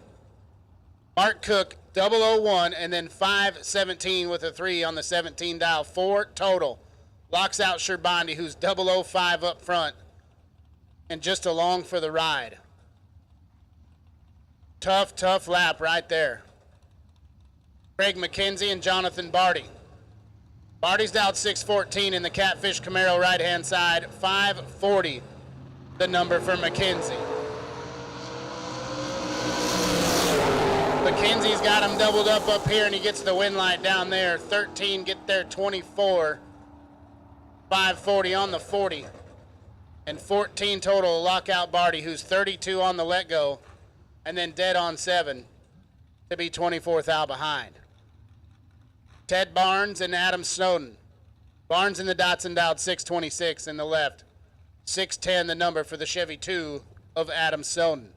Mark Cook, 001, and then 517 with a 3 on the 17 dial. 4 total. Locks out Sherbandi, who's 005 up front and just along for the ride. Tough lap right there. Craig McKenzie and Jonathan Barty. Barty's dialed 614 in the Catfish Camaro right-hand side. 540, the number for McKenzie. McKenzie's got him doubled up here, and he gets the win light down there. 13, get there 24. 540 on the 40. And 14 total lockout Barty, who's 32 on the let-go. And then dead on 7 to be 24th out behind. Ted Barnes and Adam Snowden. Barnes in the Datsun dialed 626 in the left. 610 the number for the Chevy 2 of Adam Snowden.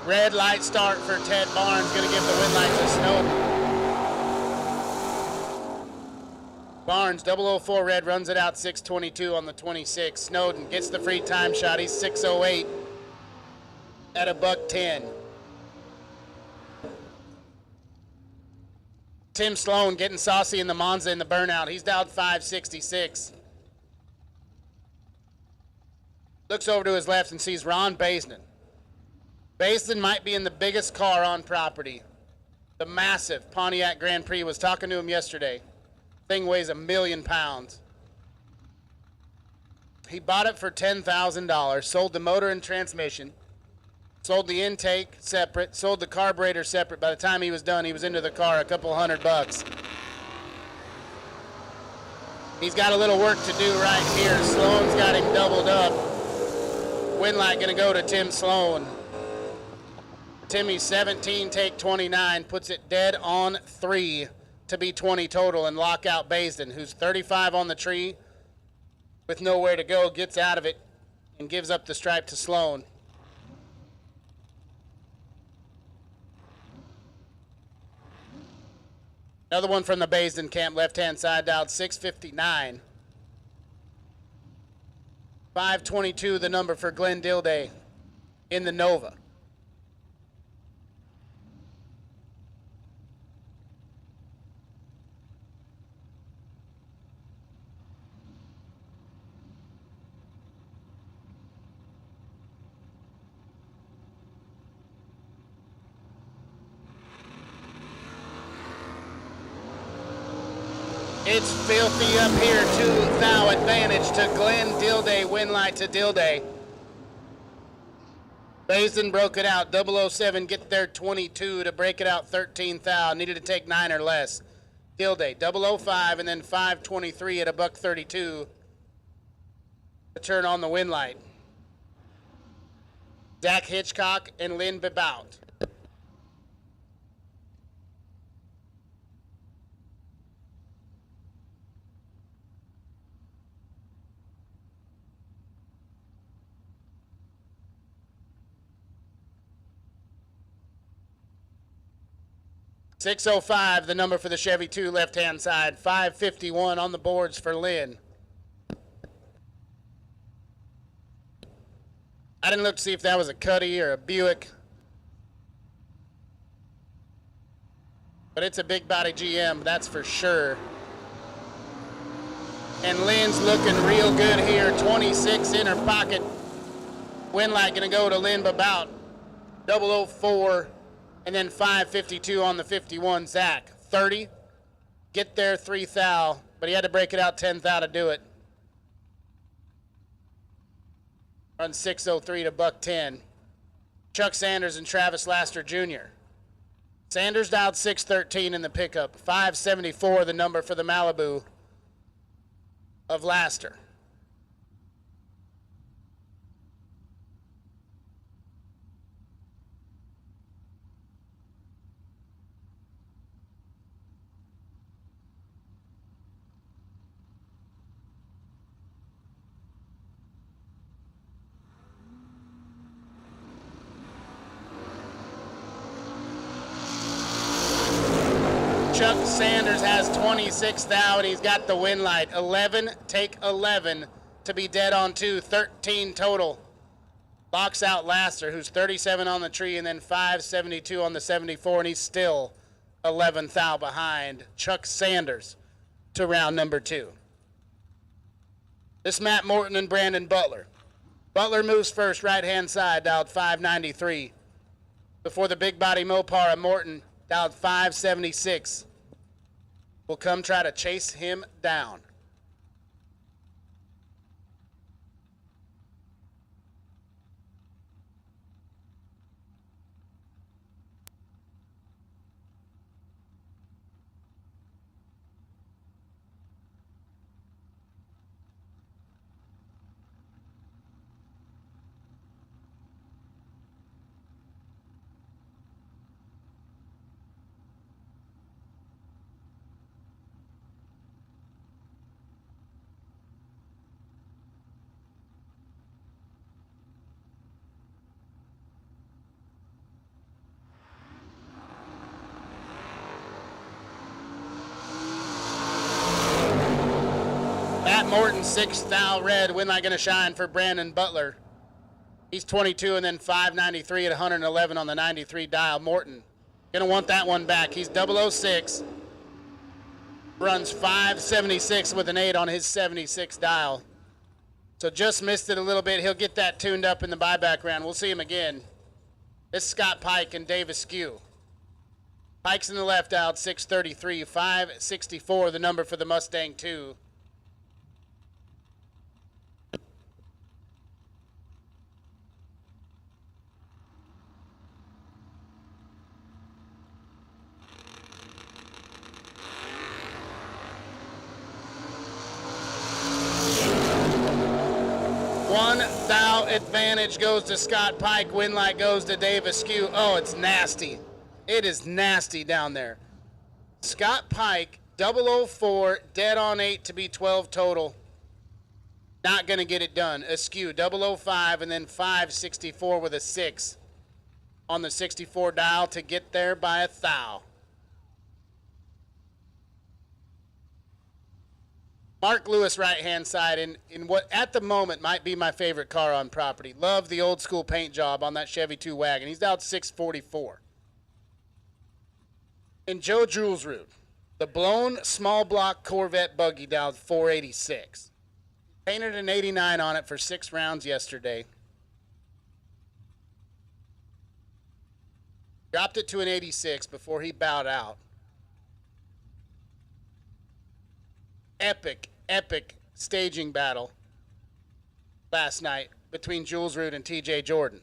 Red light start for Ted Barnes, going to give the win light to Snowden. Barnes, 004 red, runs it out 6:22 on the 26. Snowden gets the free time shot. He's 6:08 at $110. Tim Sloan getting saucy in the Monza in the burnout. He's down 566. Looks over to his left and sees Ron Baisden. Baisden might be in the biggest car on property. The massive Pontiac Grand Prix. Was talking to him yesterday. Thing weighs 1,000,000 pounds. He bought it for $10,000, sold the motor and transmission, sold the intake separate, sold the carburetor separate. By the time he was done, he was into the car a couple $100. He's got a little work to do right here. Sloan's got him doubled up. Winlight going to go to Tim Sloan. Timmy 17, take 29, puts it dead on 3 to be 20 total and lock out Baisden, who's 35 on the tree with nowhere to go, gets out of it and gives up the stripe to Sloan. Another one from the Baisden camp, left-hand side, dialed 659. 522, the number for Glenn Dilday in the Nova. It's filthy up here, 2-thou advantage to Glenn Dilday, Winlight to Dilday. Baisden broke it out, 007 get there 22 to break it out 13-thou, needed to take 9 or less. Dilday, 005 and then 523 at $132 to turn on the Winlight. Zach Hitchcock and Lynn Bebaut. $605, the number for the Chevy 2, left-hand side. $551 on the boards for Lynn. I didn't look to see if that was a Cuddy or a Buick. But it's a big body GM, that's for sure. And Lynn's looking real good here. 26 in her pocket. Winlight going to go to Lynn Bebaut. 004. And then 552 on the 51, Zach. 30, get there 3-thou, but he had to break it out 10-thou to do it. Run 603 to $110. Chuck Sanders and Travis Laster Jr. Sanders dialed 613 in the pickup. 574, the number for the Malibu of Laster. Chuck Sanders has 26-thou, and he's got the Winlight. 11, take 11 to be dead on 2. 13 total. Locks out Laster, who's 37 on the tree, and then 572 on the 74, and he's still 11-thou behind Chuck Sanders to round number 2. This Matt Morton and Brandon Butler. Butler moves first, right-hand side, dialed 593. Before the big body Mopar and Morton, dialed 576. Will come try to chase him down. Morton, 6th thou red. Win light going to shine for Brandon Butler. He's 22 and then 593 at 111 on the 93 dial. Morton going to want that one back. He's 006. Runs 576 with an 8 on his 76 dial. So just missed it a little bit. He'll get that tuned up in the buyback round. We'll see him again. This is Scott Pike and Dave Askew. Pike's in the left out, 633, 564, the number for the Mustang 2. One thou advantage goes to Scott Pike. Win light goes to Dave Askew. Oh, it's nasty. It is nasty down there. Scott Pike, 004, dead on 8 to be 12 total. Not going to get it done. Askew, 005, and then 564 with a 6 on the 64 dial to get there by a thou. Mark Lewis, right-hand side, in what at the moment might be my favorite car on property. Love the old school paint job on that Chevy 2 wagon. He's out 644. And Joe Julesrud, the blown small block Corvette buggy down 486. Painted an 89 on it for 6 rounds yesterday. Dropped it to an 86 before he bowed out. Epic staging battle last night between Julesrud and TJ Jordan.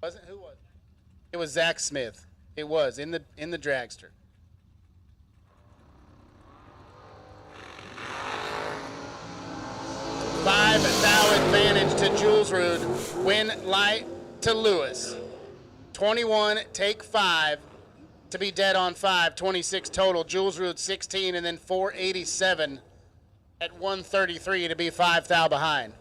Wasn't who was it? It was Zach Smith. It was in the dragster. Five thou advantage to Julesrud. Win light to Lewis. 21, take 5. To be dead on 5, 26 total. Julesrud 16 and then 487 at 133 to be 5 thou behind.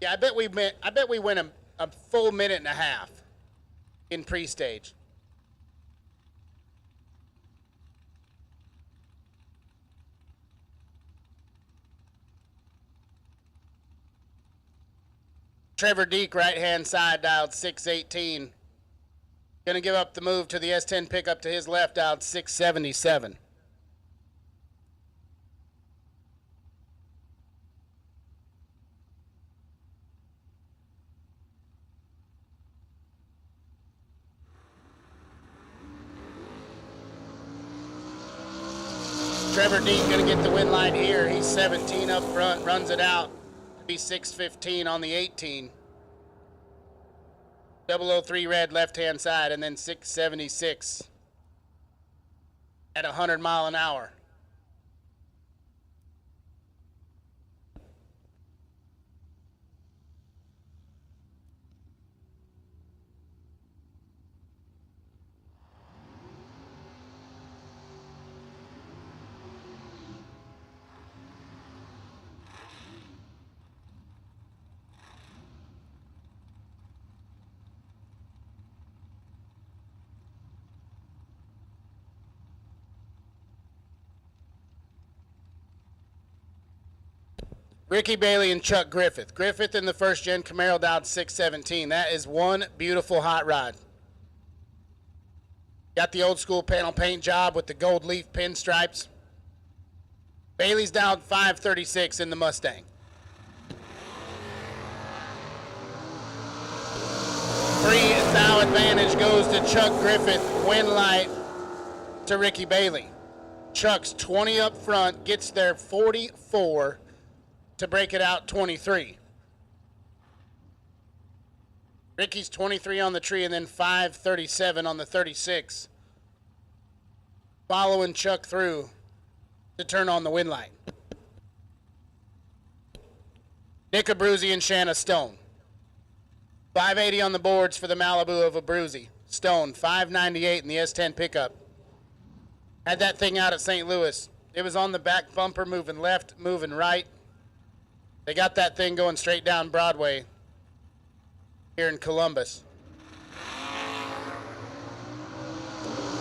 Yeah, I bet we went a full minute and a half in pre-stage. Trevor Deek, right-hand side, dialed 618. Going to give up the move to the S10 pickup to his left, dialed 677. Trevor Deek going to get the win light here. He's 17 up front, runs it out. Be 615 on the 18. 003 red left-hand side, and then 676 at 100 mile an hour. Ricky Bailey and Chuck Griffith. Griffith in the first gen Camaro dialed 617. That is one beautiful hot rod. Got the old school panel paint job with the gold leaf pinstripes. Bailey's dialed 536 in the Mustang. Free thou advantage goes to Chuck Griffith. Win light to Ricky Bailey. Chuck's 20 up front, gets there 44. To break it out 23. Ricky's 23 on the tree and then 537 on the 36. Following Chuck through to turn on the win light. Nick Abruzzi and Shanna Stone. 580 on the boards for the Malibu of Abruzzi. Stone, 598 in the S10 pickup. Had that thing out at St. Louis. It was on the back bumper, moving left, moving right. They got that thing going straight down Broadway here in Columbus.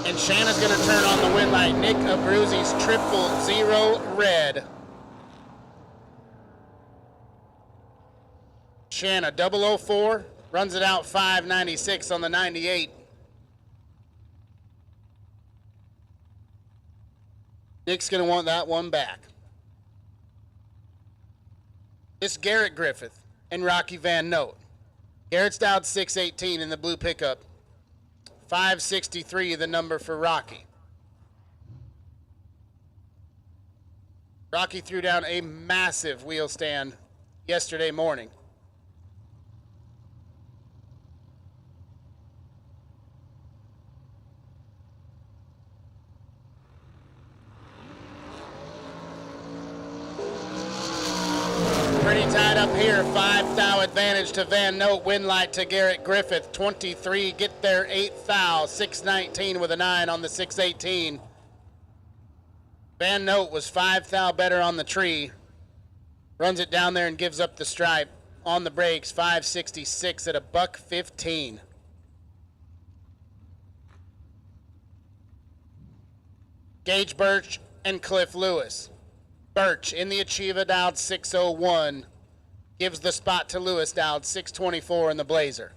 And Shanna's going to turn on the win light. Nick Abruzzi's 000 red. Shanna 004, runs it out 596 on the 98. Nick's going to want that one back. It's Garrett Griffith and Rocky Van Note. Garrett's dialed 618 in the blue pickup. 563 the number for Rocky. Rocky threw down a massive wheel stand yesterday morning. Pretty tied up here. 5 thou advantage to Van Note. Win light to Garrett Griffith. 23 get there. 8 thou. 619 with a 9 on the 618. Van Note was 5 thou better on the tree. Runs it down there and gives up the stripe. On the brakes, 566 at $1.15. Gage Birch and Cliff Lewis. Birch in the Achieva dialed 601. Gives the spot to Lewis dialed 624 in the Blazer.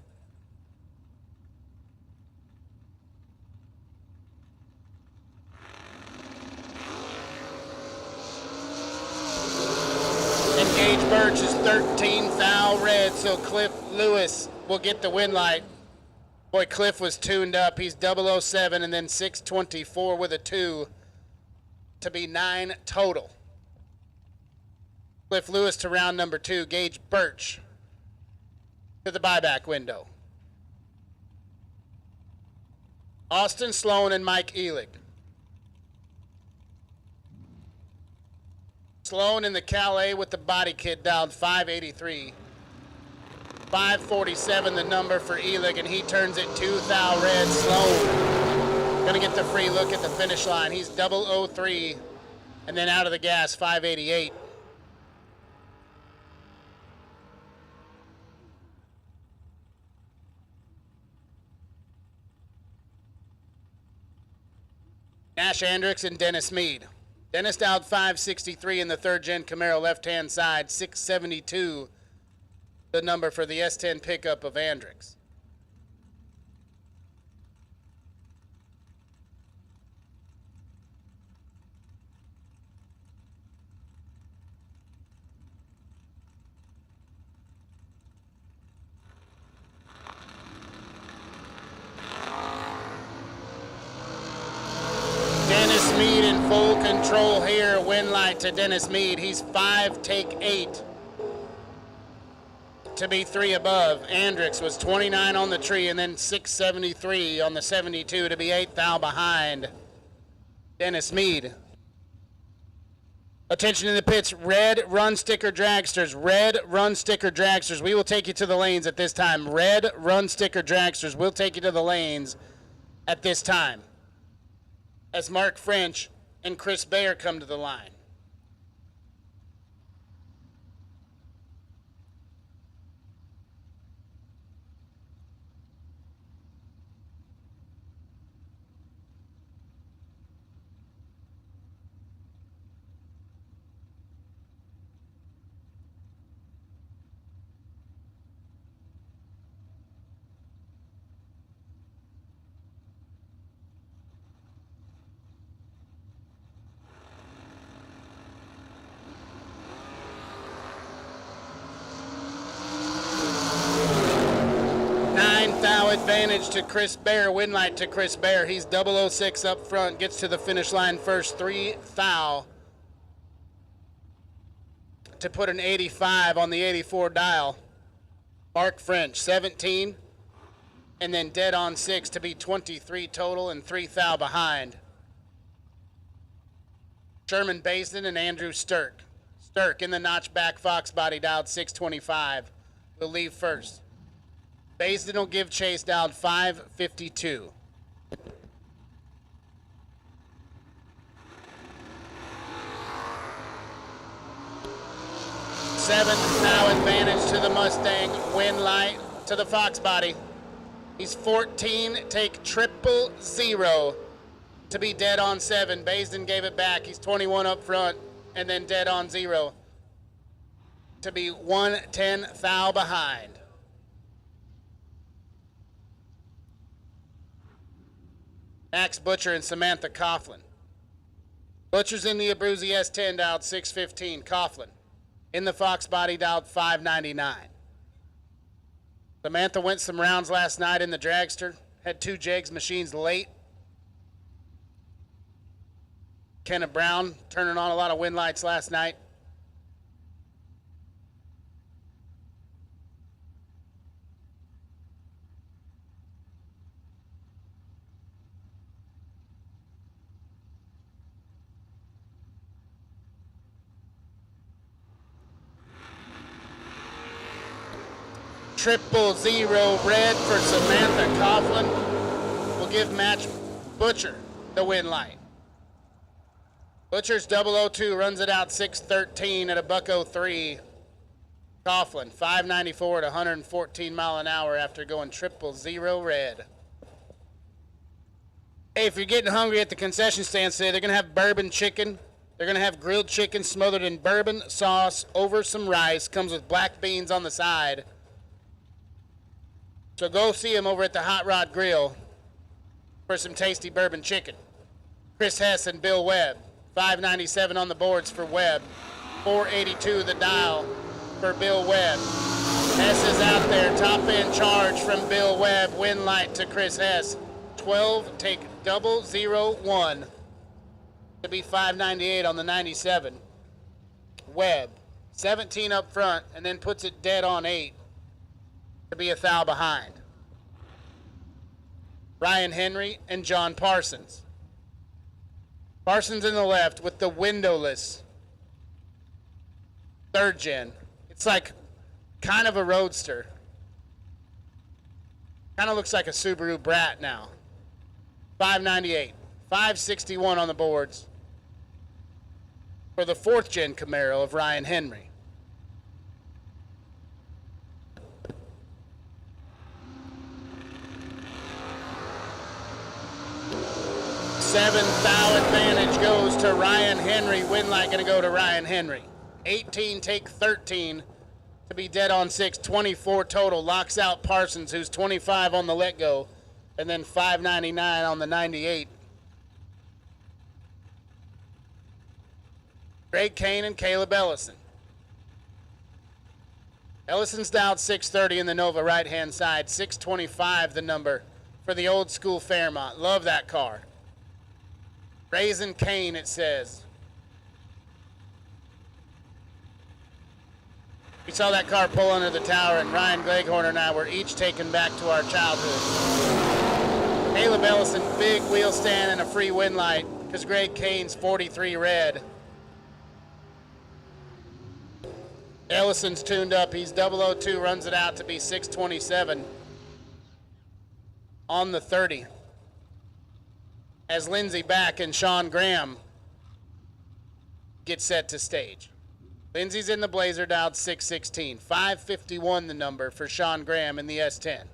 And Gage Birch is 13 thou red, so Cliff Lewis will get the win light. Boy, Cliff was tuned up. He's 007 and then 624 with a 2 to be 9 total. Cliff Lewis to round number 2. Gage Birch to the buyback window. Austin Sloan and Mike Elig. Sloan in the Calais with the body kit dialed 583. 547 the number for Elig, and he turns it 2 thou red. Sloan gonna get the free look at the finish line. He's 003 and then out of the gas 588. Nash Andricks and Dennis Mead. Dennis dialed 563 in the third gen Camaro left-hand side, 672 the number for the S10 pickup of Andricks. Dennis Mead in full control here. Win light to Dennis Mead. He's 5 take 8 to be 3 above. Andricks was 29 on the tree and then 673 on the 72 to be 8 thou behind Dennis Mead. Attention in the pits. Red run sticker dragsters. Red run sticker dragsters. We will take you to the lanes at this time. Red run sticker dragsters. We'll take you to the lanes at this time, as Mark French and Chris Bayer come to the line. Advantage to Chris Baer, win light to Chris Baer. He's 006 up front, gets to the finish line first, 3 thou to put an 85 on the 84 dial. Mark French, 17, and then dead on 6 to be 23 total and 3 thou behind. Sherman Basin and Andrew Sturk. Sturk in the notchback Fox body dialed 625. Will leave first. Basin will give chase dialed 552. Seven thou advantage to the Mustang. Win light to the Fox body. He's 14, take 000 to be dead on 7. Baisden gave it back. He's 21 up front, and then dead on 0 to be 110 thou behind. Max Butcher and Samantha Coughlin. Butcher's in the Abruzzi S10 dialed 615. Coughlin in the Fox body dialed 599. Samantha went some rounds last night in the dragster. Had 2 Jegs machines late. Kenneth Brown turning on a lot of wind lights last night. Triple 0 red for Samantha Coughlin will give Match Butcher the win light. Butcher's 002 runs it out 6:13 at a $103. Coughlin 594 at 114 mile an hour after going 000 red. Hey, if you're getting hungry at the concession stand today, they're going to have bourbon chicken. They're going to have grilled chicken smothered in bourbon sauce over some rice. Comes with black beans on the side. So go see him over at the Hot Rod Grill for some tasty bourbon chicken. Chris Hess and Bill Webb. 597 on the boards for Webb. 482 the dial for Bill Webb. Hess is out there. Top end charge from Bill Webb. Win light to Chris Hess. 12 take 001 to be 598 on the 97. Webb 17 up front and then puts it dead on 8 to be a thou behind. Ryan Henry and John Parsons. Parsons in the left with the windowless 3rd gen. It's like kind of a roadster. Kind of looks like a Subaru Brat now. 598. 561 on the boards for the 4th gen Camaro of Ryan Henry. Seventh thou advantage goes to Ryan Henry. Win light going to go to Ryan Henry. 18 take 13 to be dead on 6. 24 total. Locks out Parsons, who's 25 on the let go, and then 599 on the 98. Greg Kane and Caleb Ellison. Ellison's dialed 630 in the Nova right-hand side. 625 the number for the old school Fairmont. Love that car. Raisin Kane, it says. We saw that car pull under the tower, and Ryan Gleghorn and I were each taken back to our childhood. Caleb Ellison, big wheel stand and a free win light, because Greg Kane's 43 red. Ellison's tuned up. He's 002, runs it out to be 627 on the 30. As Lindsey Back and Sean Graham get set to stage. Lindsey's in the Blazer, dialed 616. 551 the number for Sean Graham in the S10.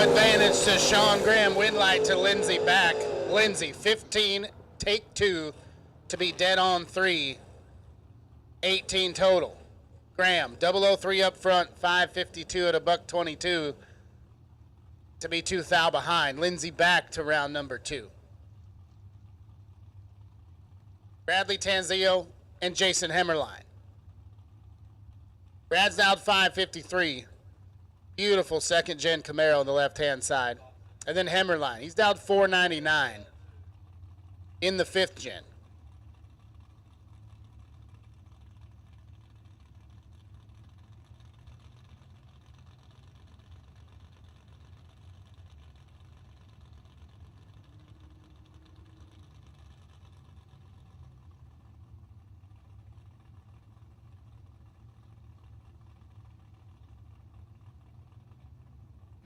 Advantage to Sean Graham, win light to Lindsey Back. Lindsey 15 take 2 to be dead on 3. 18 total. Graham 003 up front, 552 at a $122 to be 2 thou behind. Lindsey Back to round number 2. Bradley Tanzio and Jason Hemmerline. Brad's dialed 553. Beautiful second-gen Camaro on the left-hand side. And then Hemmerline. He's dialed 499 in the 5th gen.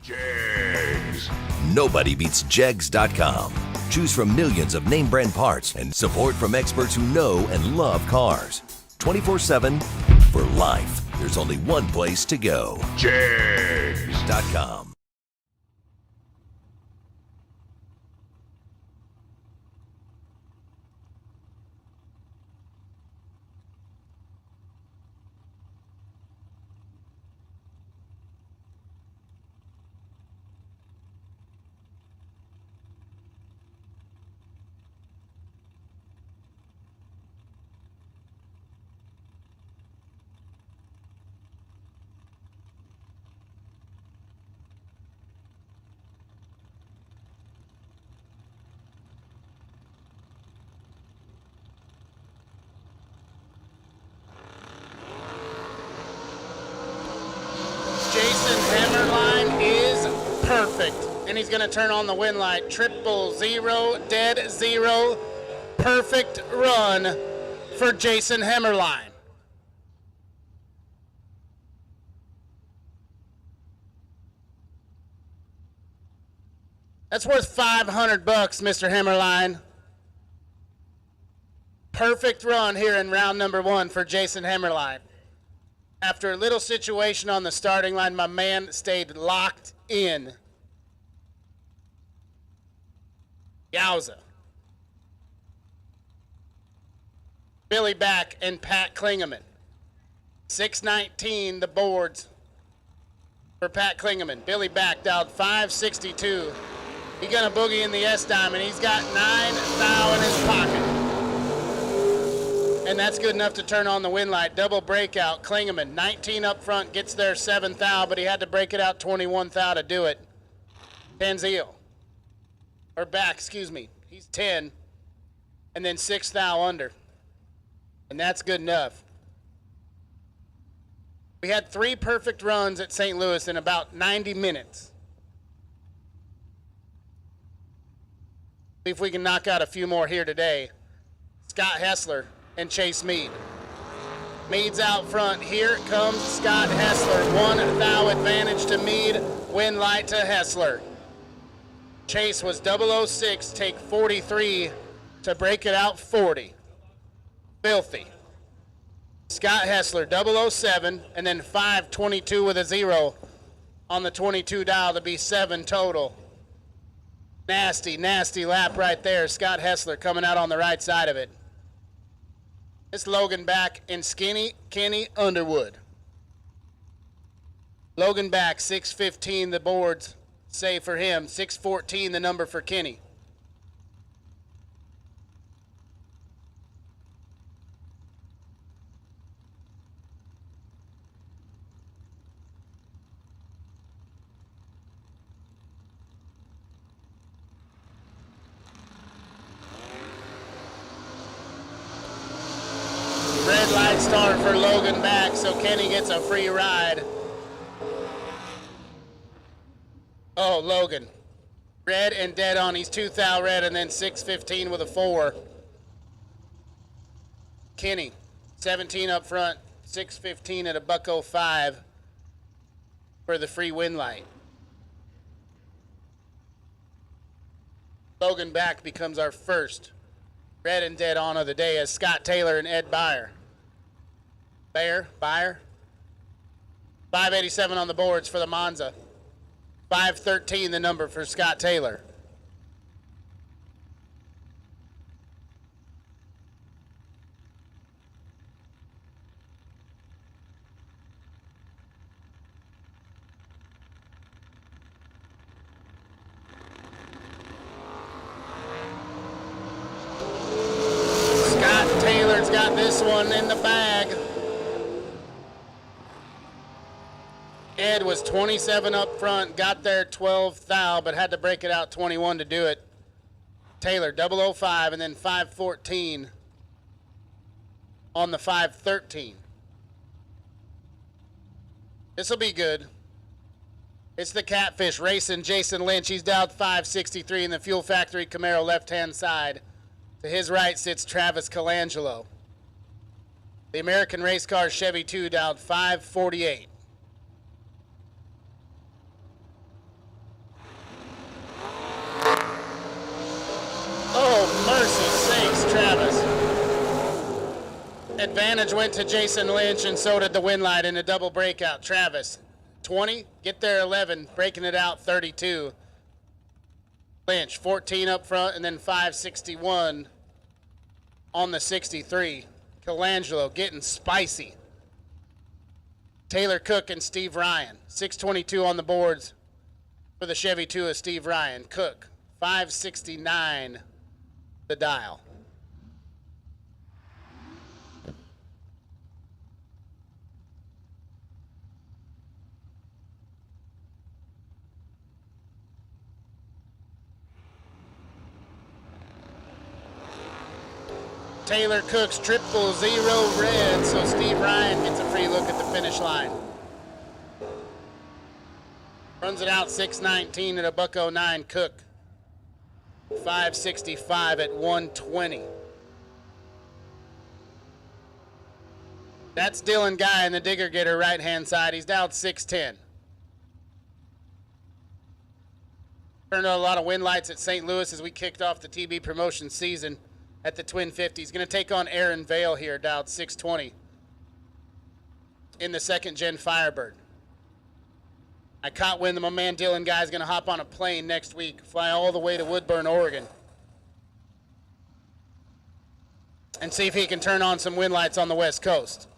Jegs. Nobody beats Jegs.com. Choose from millions of name brand parts and support from experts who know and love cars. 24/7 for life. There's only one place to go. Jegs.com. Jason Hammerline is perfect. And he's going to turn on the win light. 000, dead zero. Perfect run for Jason Hammerline. That's worth $500, Mr. Hammerline. Perfect run here in round number 1 for Jason Hammerline. After a little situation on the starting line, my man stayed locked in. Yowza. Billy Back and Pat Klingeman. 619 the boards for Pat Klingeman. Billy Back dialed 562. He's gonna boogie in the S diamond. He's got 9 thou in his pocket. And that's good enough to turn on the win light. Double breakout. Klingeman, 19 up front, gets there 7 thou, but he had to break it out 21 thou to do it. Tanzio. Or Back, excuse me. He's 10. And then 6 thou under. And that's good enough. We had 3 perfect runs at St. Louis in about 90 minutes. See if we can knock out a few more here today. Scott Hessler and Chase Meade. Meade's out front. Here comes Scott Hessler. 1 thou advantage to Meade. Win light to Hessler. Chase was 006, take 43 to break it out 40. Filthy. Scott Hessler, 007, and then 522 with a 0 on the 22 dial to be 7 total. Nasty, nasty lap right there. Scott Hessler coming out on the right side of it. It's Logan Back and Skinny Kenny Underwood. Logan Back, 615 the boards say for him. 614 the number for Kenny. Red light start for Logan Back, so Kenny gets a free ride. Oh, Logan. Red and dead on. He's 2 thou red and then 615 with a 4. Kenny, 17 up front, 615 at a $105 for the free win light. Logan Back becomes our first red and dead on of the day as Scott Taylor and Ed Beyer. Beyer, 587 on the boards for the Monza. 513 the number for Scott Taylor. Scott Taylor's got this one in the bag. Ed was 27 up front, got there 12 thou, but had to break it out 21 to do it. Taylor, 005, and then 514 on the 513. This will be good. It's the Catfish racing Jason Lynch. He's down 563 in the Fuel Factory Camaro left-hand side. To his right sits Travis Colangelo. The American Race Car Chevy 2 down 548. Oh, mercy sakes, Travis. Advantage went to Jason Lynch, and so did the win light in a double breakout. Travis, 20, get there 11, breaking it out 32. Lynch, 14 up front, and then 561 on the 63. Colangelo getting spicy. Taylor Cook and Steve Ryan, 622 on the boards for the Chevy 2 of Steve Ryan. Cook, 569 the dial. Taylor Cook's 000 red, so Steve Ryan gets a free look at the finish line. Runs it out 619 at a $109. Cook, 565 at 120. That's Dylan Guy in the digger getter right-hand side. He's down 610. Turned on a lot of wind lights at St. Louis as we kicked off the TB promotion season at the Twin 50. He's going to take on Aaron Vale here, dialed 620 in the second-gen Firebird. I caught wind that my man Dylan Guy is going to hop on a plane next week, fly all the way to Woodburn, Oregon, and see if he can turn on some wind lights on the West Coast.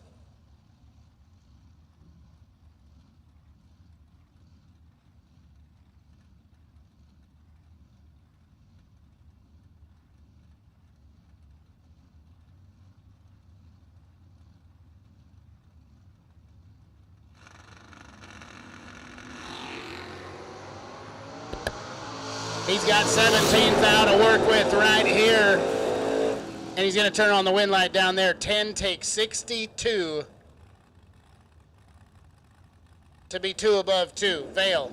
He's got 17 thou to work with right here. And he's going to turn on the wind light down there. 10 takes 62 to be 2 above 2. Vale,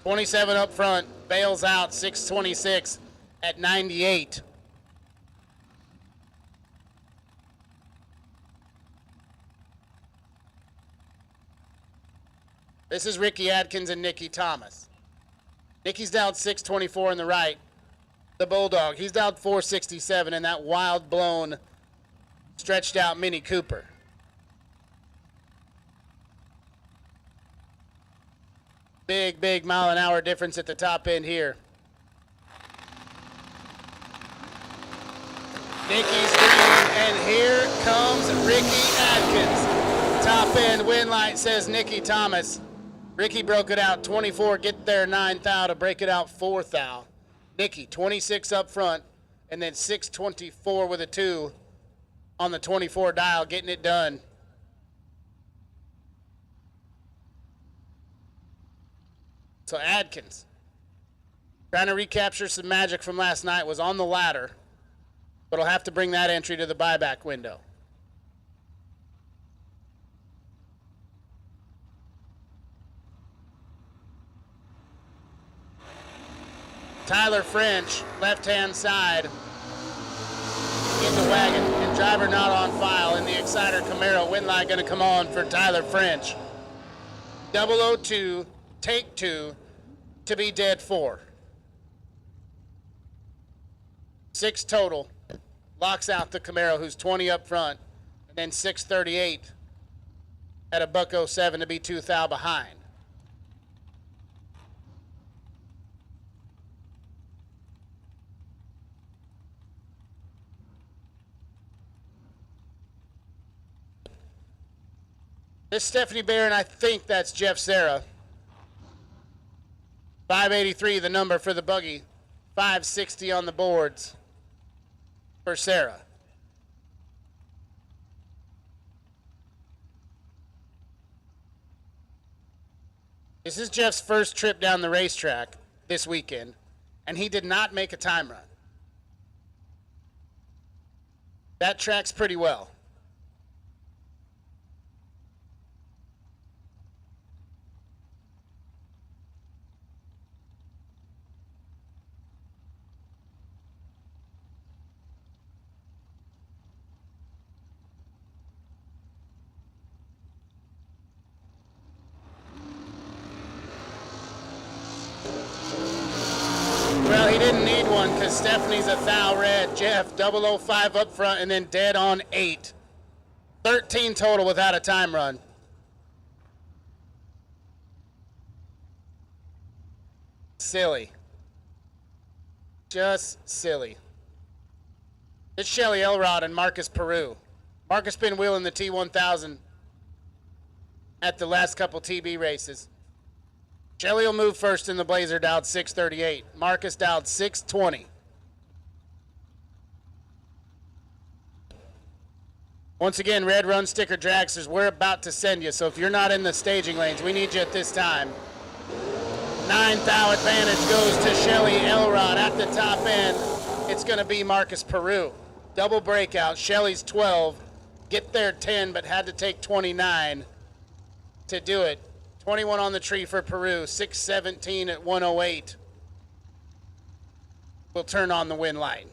27 up front. Vale's out, 626 at 98. This is Ricky Adkins and Nicky Thomas. Nicky's down 624 in the right. The Bulldog, he's down 467 in that wild blown, stretched out Mini Cooper. Big, big mile an hour difference at the top end here. Nicky's green, and here comes Ricky Adkins. Top end wind light says Nicky Thomas. Ricky broke it out 24, get there 9 thou to break it out 4 thou. Nicky, 26 up front, and then 624 with a 2 on the 24 dial, getting it done. So Adkins, trying to recapture some magic from last night, was on the ladder, but he'll have to bring that entry to the buyback window. Tyler French, left-hand side in the wagon, and driver not on file in the Exciter Camaro. Wind light going to come on for Tyler French. 002, take 2, to be dead 4. 6 total. Locks out the Camaro, who's 20 up front, and then 638 at a $107 to be 2 thou behind. This is Stephanie Barron, I think that's Jeff Serra. 583 the number for the buggy. 560 on the boards for Serra. This is Jeff's first trip down the racetrack this weekend, and he did not make a time run. That tracks pretty well. Well, he didn't need one because Stephanie's a thou red. Jeff, 005 up front and then dead on 8. 13 total without a time run. Silly. Just silly. It's Shelly Elrod and Marcus Peru. Marcus been wheeling the T1000 at the last couple TB races. Shelly will move first in the Blazer, dialed 638. Marcus dialed 620. Once again, Red Run Sticker Dragsters, we're about to send you, so if you're not in the staging lanes, we need you at this time. 9 thou advantage goes to Shelly Elrod. At the top end, it's going to be Marcus Peru. Double breakout. Shelly's 12. Get there 10, but had to take 29 to do it. 21 on the tree for Peru. 617 at 108. Will turn on the win light.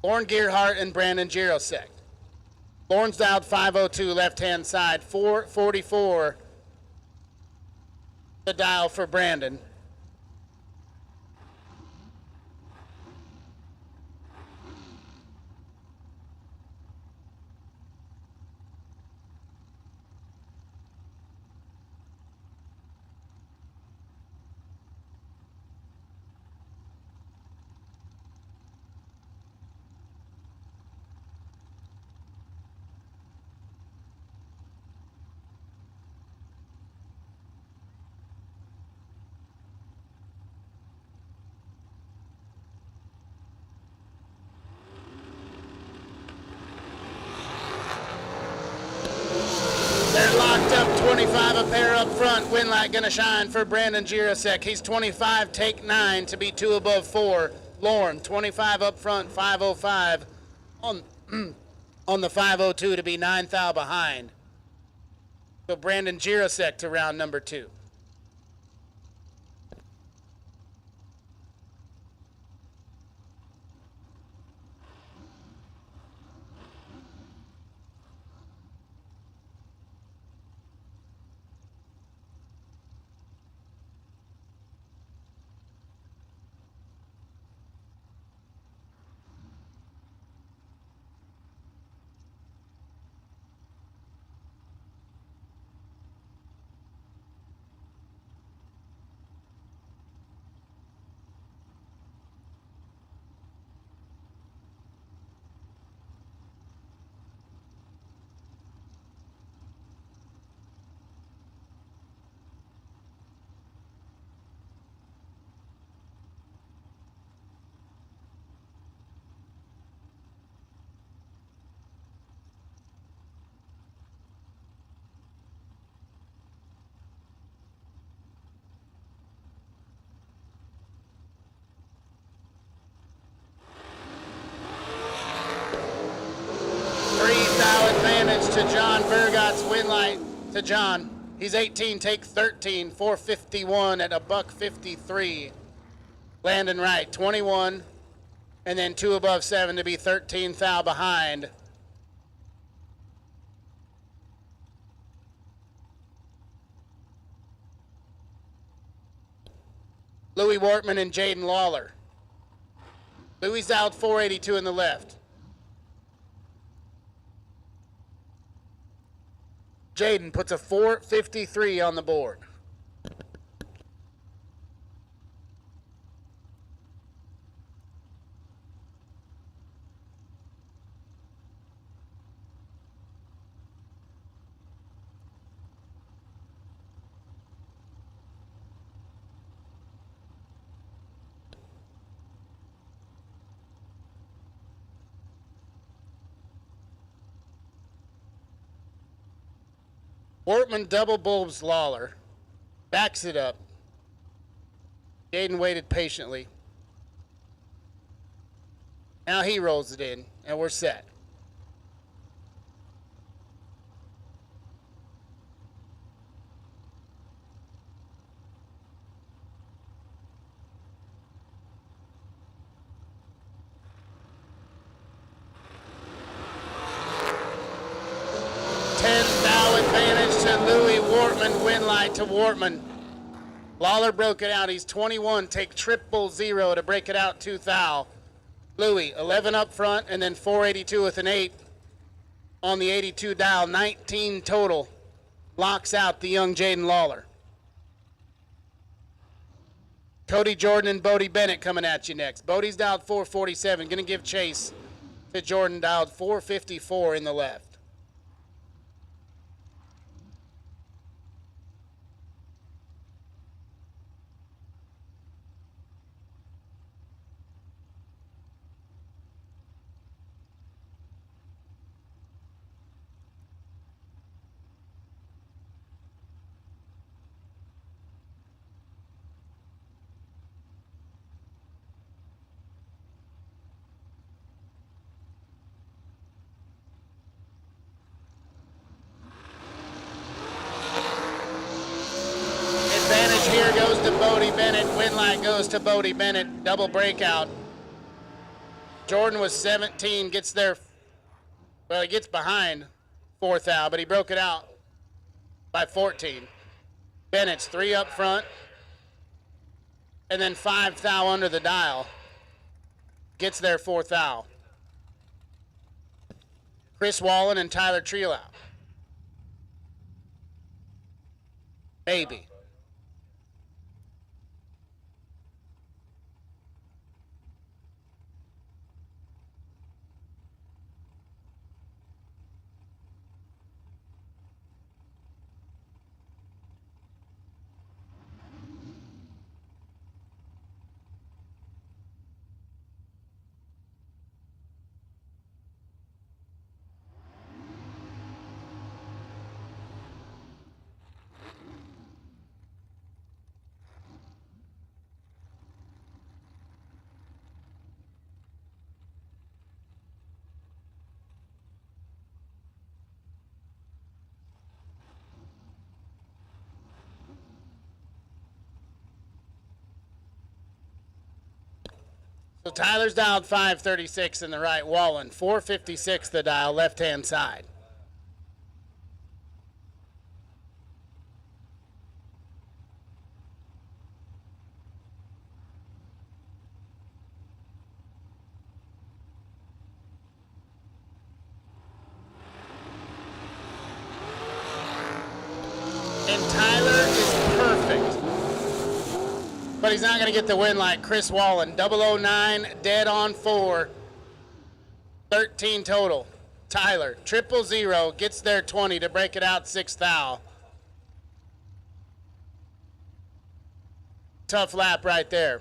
Lauren Gearhart and Brandon Girosek. Lauren's dialed 502 left-hand side. 444 the dial for Brandon. They're locked up, 25 a pair up front. Win light gonna shine for Brandon Girosek. He's 25, take 9 to be 2 above 4. Lauren, 25 up front, 505 on on the 502 to be 9 thou behind. So Brandon Girosek to round number 2. To John Burgott's win light to John. He's 18, take 13, 451 at $1.53. Landon Wright, 21, and then 2 above 7 to be 13 thou behind. Louis Wortman and Jaden Lawler. Louis out 482 in the left. Jaden puts a 453 on the board. Wortman double bulbs Lawler. Backs it up. Jaden waited patiently. Now he rolls it in, and we're set. Win light to Wortman. Lawler broke it out. He's 21. Take 000 to break it out 2 thou. Louis, 11 up front, and then 482 with an 8 on the 82 dial. 19 total. Locks out the young Jaden Lawler. Cody Jordan and Bodie Bennett coming at you next. Bodie's dialed 447. Going to give chase to Jordan, dialed 454 in the left. Win light goes to Bodie Bennett. Double breakout. Jordan was 17, gets there. Well, he gets behind 4 thou, but he broke it out by 14. Bennett's 3 up front, and then 5 thou under the dial. Gets there 4 thou. Chris Wallen and Tyler Treelow. Maybe. So Tyler's dialed 536 in the right. Wallen, 456 the dial, left-hand side. And Tyler is perfect. But he's not going to get the win like Chris Wallen. 009, dead on 4. 13 total. Tyler, 000, gets there 20 to break it out 6 thou. Tough lap right there.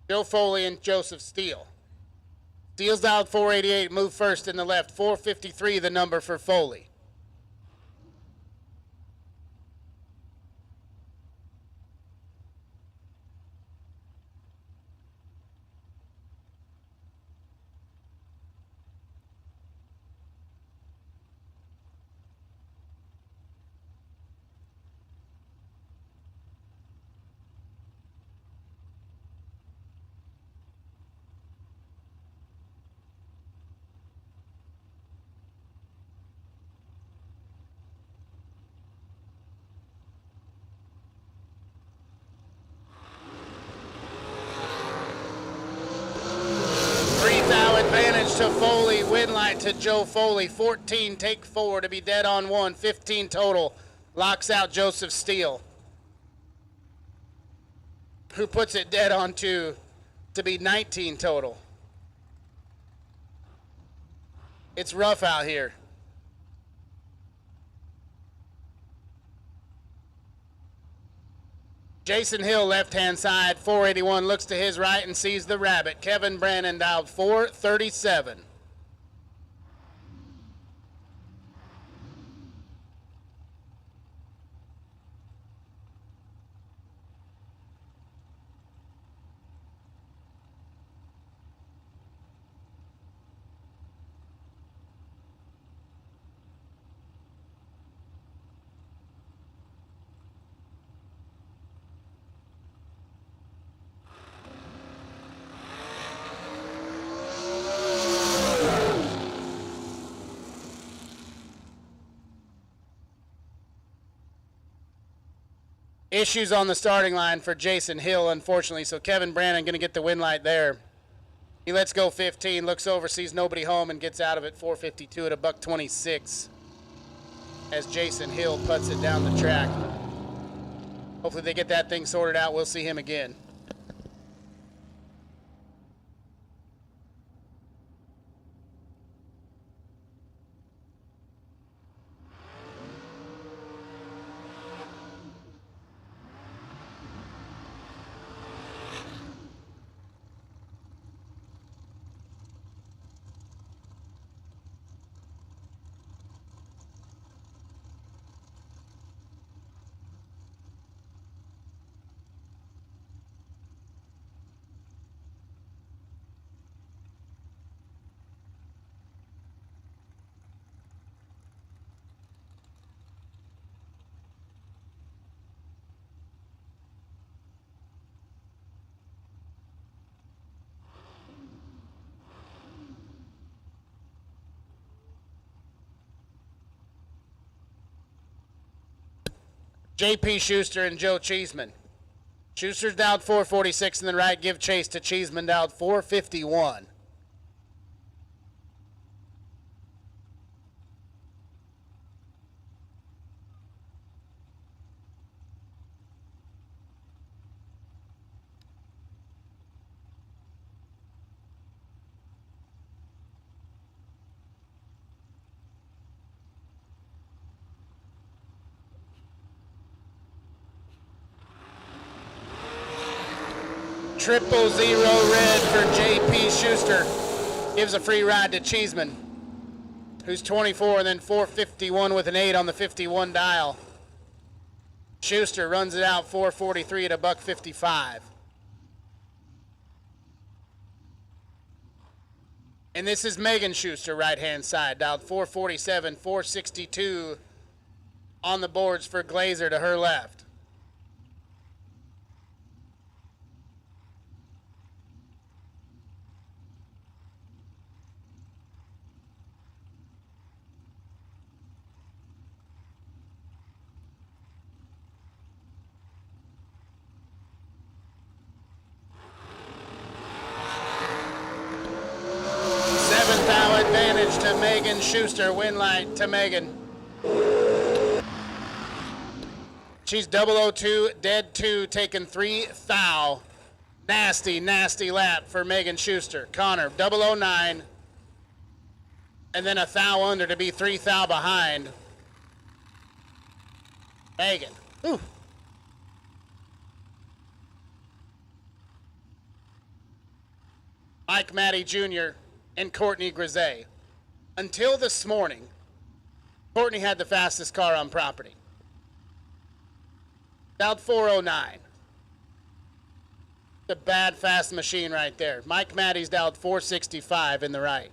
Joe Foley and Joseph Steele. Steele's dialed 488, move first in the left. 453 the number for Foley. To Foley, win light to Joe Foley. 14, take 4 to be dead on 1. 15 total. Locks out Joseph Steele, who puts it dead on 2 to be 19 total. It's rough out here. Jason Hill, left-hand side, 481, looks to his right and sees the rabbit. Kevin Brannon dialed 437. Issues on the starting line for Jason Hill, unfortunately, so Kevin Brannon going to get the win light there. He lets go 15, looks over, sees nobody home, and gets out of it 452 at a $126 as Jason Hill puts it down the track. Hopefully they get that thing sorted out. We'll see him again. J.P. Schuster and Joe Cheeseman. Schuster's down 446 in the right. Give chase to Cheeseman down 451. Triple zero red for J.P. Schuster. Gives a free ride to Cheeseman, who's 24, and then 451 with an 8 on the 51 dial. Schuster runs it out 443 at a $155. And this is Megan Schuster, right-hand side, dialed 447, 462 on the boards for Glazer to her left. Advantage to Megan Schuster. Win light to Megan. She's 002, dead 2, taking 3 thou. Nasty, nasty lap for Megan Schuster. Connor, 009. And then a thou under to be 3 thou behind. Megan. Ooh. Mike Matty Jr. and Courtney Grisey. Until this morning, Courtney had the fastest car on property. Dialed 409. The bad fast machine right there. Mike Matty's dialed 465 in the right.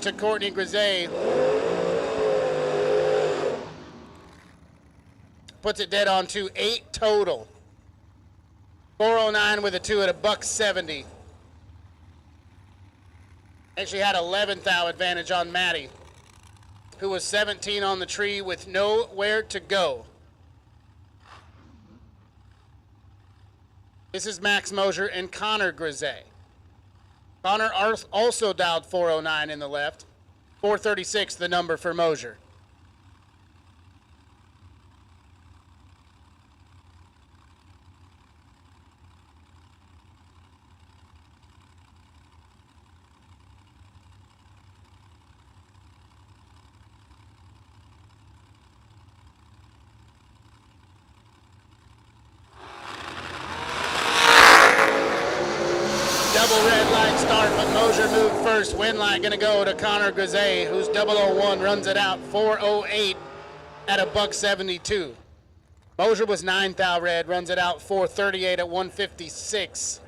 To Courtney Grisey. Puts it dead on to 8 total. 409 with a 2 at a $170. Actually had 11 thou advantage on Matty, who was 17 on the tree with nowhere to go. This is Max Mosier and Connor Grisey. Connor also dialed 409 in the left. 436 the number for Mosier. Double red light start, but Mosier moved first. Win line going to go to Connor Grisey, who's 001, runs it out 408 at a $172. Mosier was 9 thou red, runs it out 438 at 156.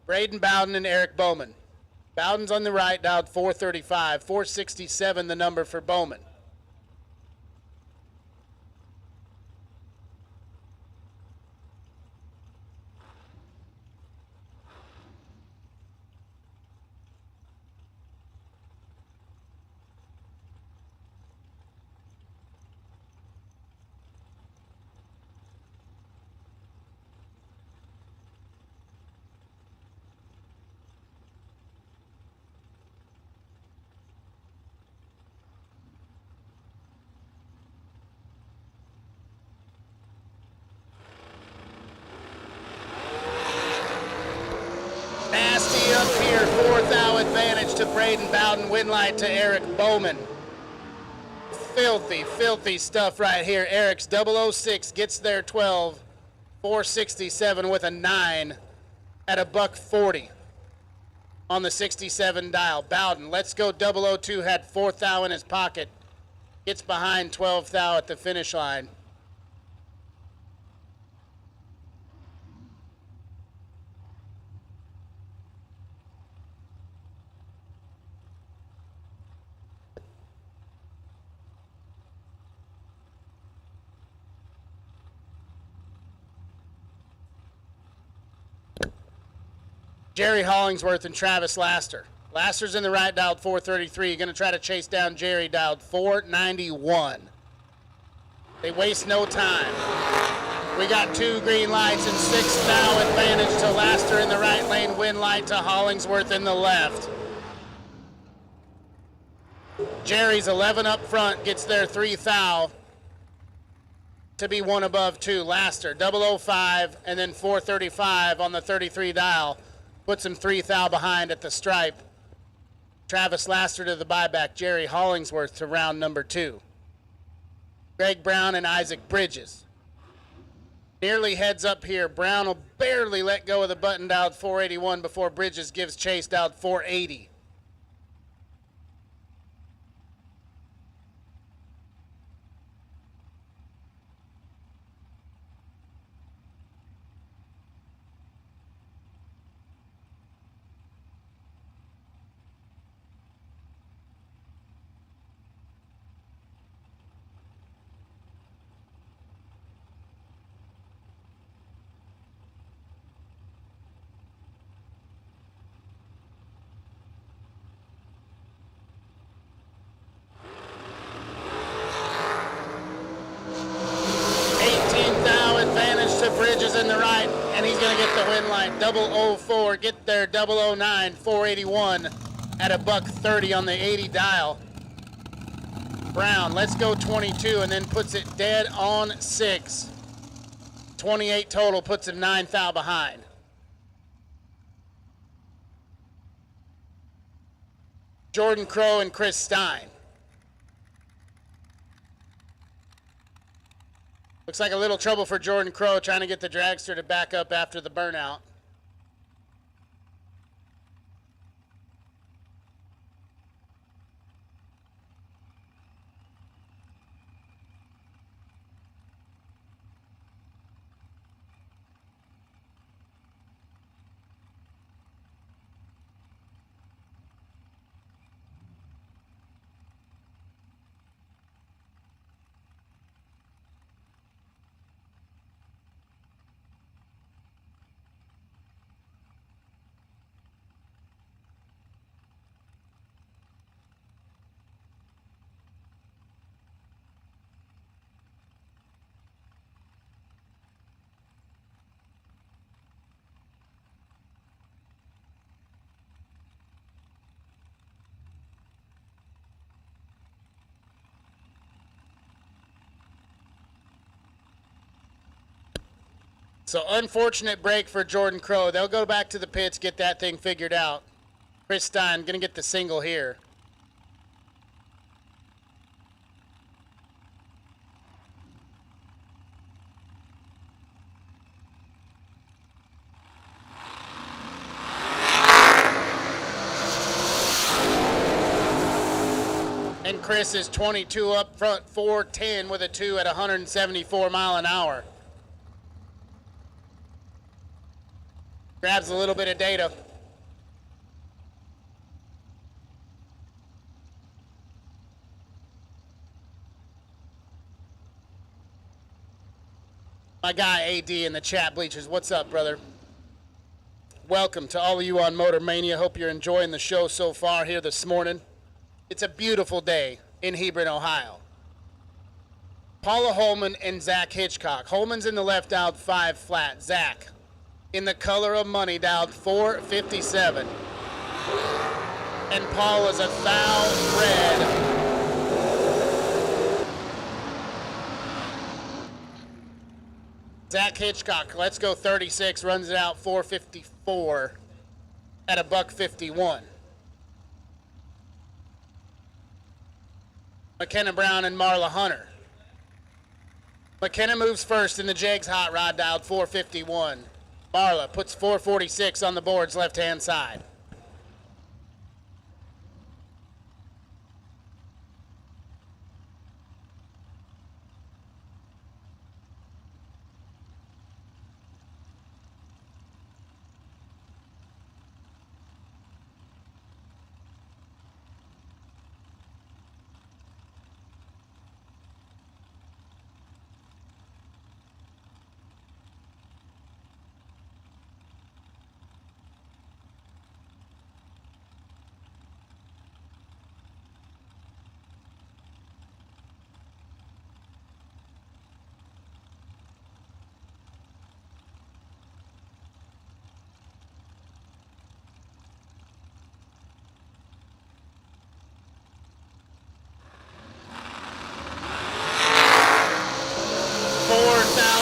Braden Bowden and Eric Bowman. Bowden's on the right, dialed 435. 467 the number for Bowman. Nasty up here, 4 thou advantage to Braden Bowden, win light to Eric Bowman. Filthy, filthy stuff right here. Eric's 006 gets there 12, 467 with a 9 at a $140 on the 67 dial. Bowden, let's go 002, had 4 thou in his pocket. Gets behind 12 thou at the finish line. Jerry Hollingsworth and Travis Laster. Laster's in the right, dialed 433. You're going to try to chase down Jerry, dialed 491. They waste no time. We got 2 green lights and 6 thou advantage to Laster in the right lane, win light to Hollingsworth in the left. Jerry's 11 up front, gets there 3 thou to be 1 above 2. Laster, 005 and then 435 on the 33 dial. Puts him 3 thou behind at the stripe. Travis Laster to the buyback. Jerry Hollingsworth to round number 2. Greg Brown and Isaac Bridges. Nearly heads up here. Brown will barely let go of the button, dialed 481 before Bridges gives chase, dialed 480. Bridges in the right, and he's going to get the win line. 004, get there, 009, 481 at a $130 on the 80 dial. Brown, let's go 22, and then puts it dead on 6. 28 total, puts him 9 thou behind. Jordan Crow and Chris Stein. Looks like a little trouble for Jordan Crow trying to get the dragster to back up after the burnout. So unfortunate break for Jordan Crow. They'll go back to the pits, get that thing figured out. Chris Stein going to get the single here. And Chris is 22 up front, 410 with a 2 at 174 mile an hour. Grabs a little bit of data. My guy AD in the chat bleachers, what's up, brother? Welcome to all of you on MotorMania. Hope you're enjoying the show so far here this morning. It's a beautiful day in Hebron, Ohio. Paula Holman and Zach Hitchcock. Holman's in the left, dialed 5 flat. Zach, in the color of money, dialed 457. And Paula's a thou red. Zach Hitchcock, let's go 36, runs it out 454 at a $151. McKenna Brown and Marla Hunter. McKenna moves first in the Jegs Hot Rod, dialed 451. Marla puts 446 on the boards, left-hand side.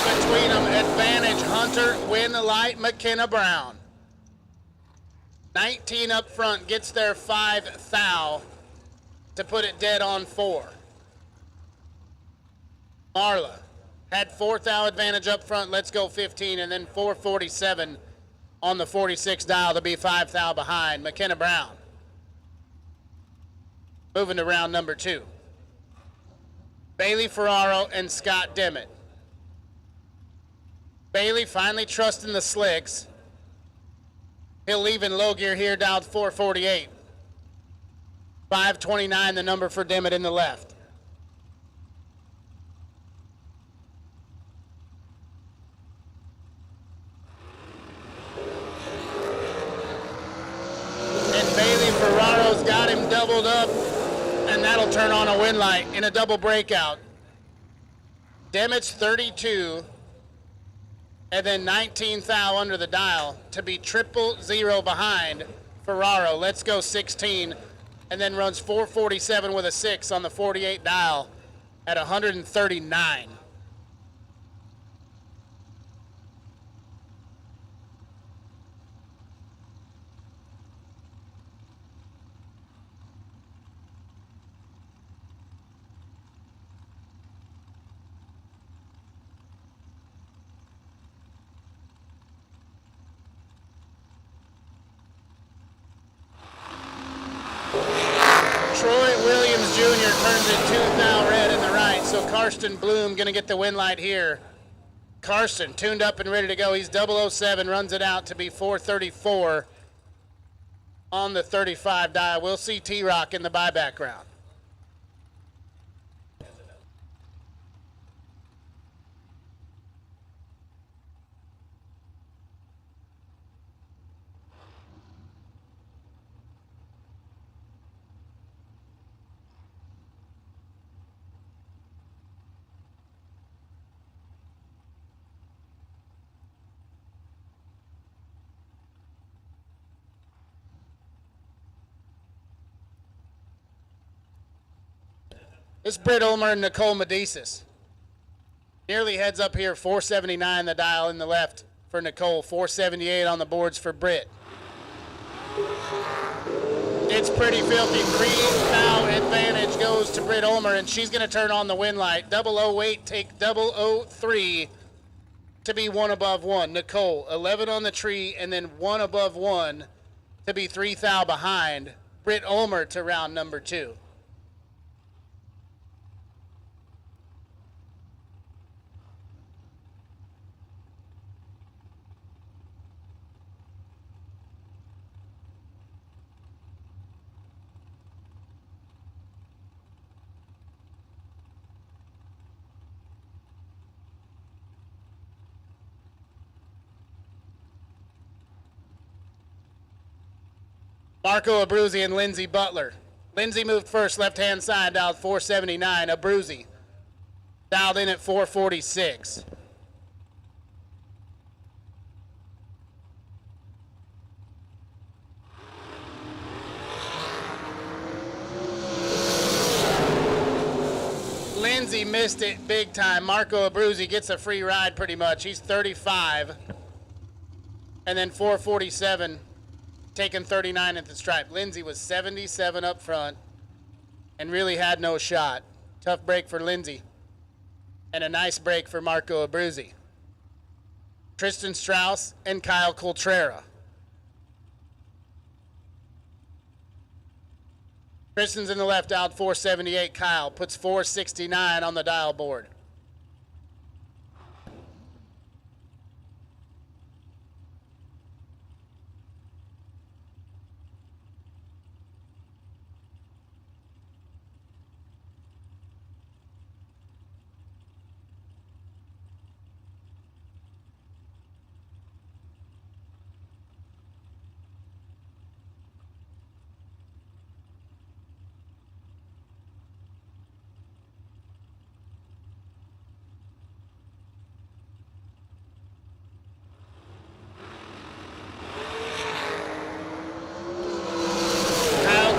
Between them, advantage Hunter, win the light, McKenna Brown. 19 up front, gets their 5 thou to put it dead on 4. Marla had 4 thou advantage up front, let's go 15, and then 447 on the 46 dial to be 5 thou behind. McKenna Brown moving to round number 2. Bailey Ferraro and Scott Dimmitt. Bailey finally trusting the slicks. He'll leave in low gear here, dialed 448. 529, the number for Dimmitt in the left. And Bailey Ferraro's got him doubled up, and that'll turn on a win light in a double breakout. Dimmitt's 32. And then 19 thou under the dial to be 000 behind Ferraro. Let's go 16. And then runs 447 with a 6 on the 48 dial at 139. Troy Williams Jr. turns it 2 thou red in the right, so Karsten Bloom going to get the win light here. Karsten tuned up and ready to go. He's 007, runs it out to be 434 on the 35 dial. We'll see T-Rock in the buyback round. This is Britt Ulmer and Nicole Medicis. Nearly heads up here, 479 the dial in the left for Nicole, 478 on the boards for Britt. It's pretty filthy. 3-foul advantage goes to Britt Ulmer, and she's going to turn on the win light. 008 take 003 to be 1 above 1. Nicole, 11 on the tree, and then 1 above 1 to be 3 thou behind. Britt Ulmer to round number 2. Marco Abruzzi and Lindsey Butler. Lindsey moved first, left-hand side, dialed 479. Abruzzi dialed in at 446. Lindsey missed it big time. Marco Abruzzi gets a free ride pretty much. He's 35. And then 447. Taking 39 at the stripe. Lindsey was 77 up front and really had no shot. Tough break for Lindsey. And a nice break for Marco Abruzzi. Tristan Strauss and Kyle Coltrera. Tristan's in the left, dialed 478. Kyle puts 469 on the dial board.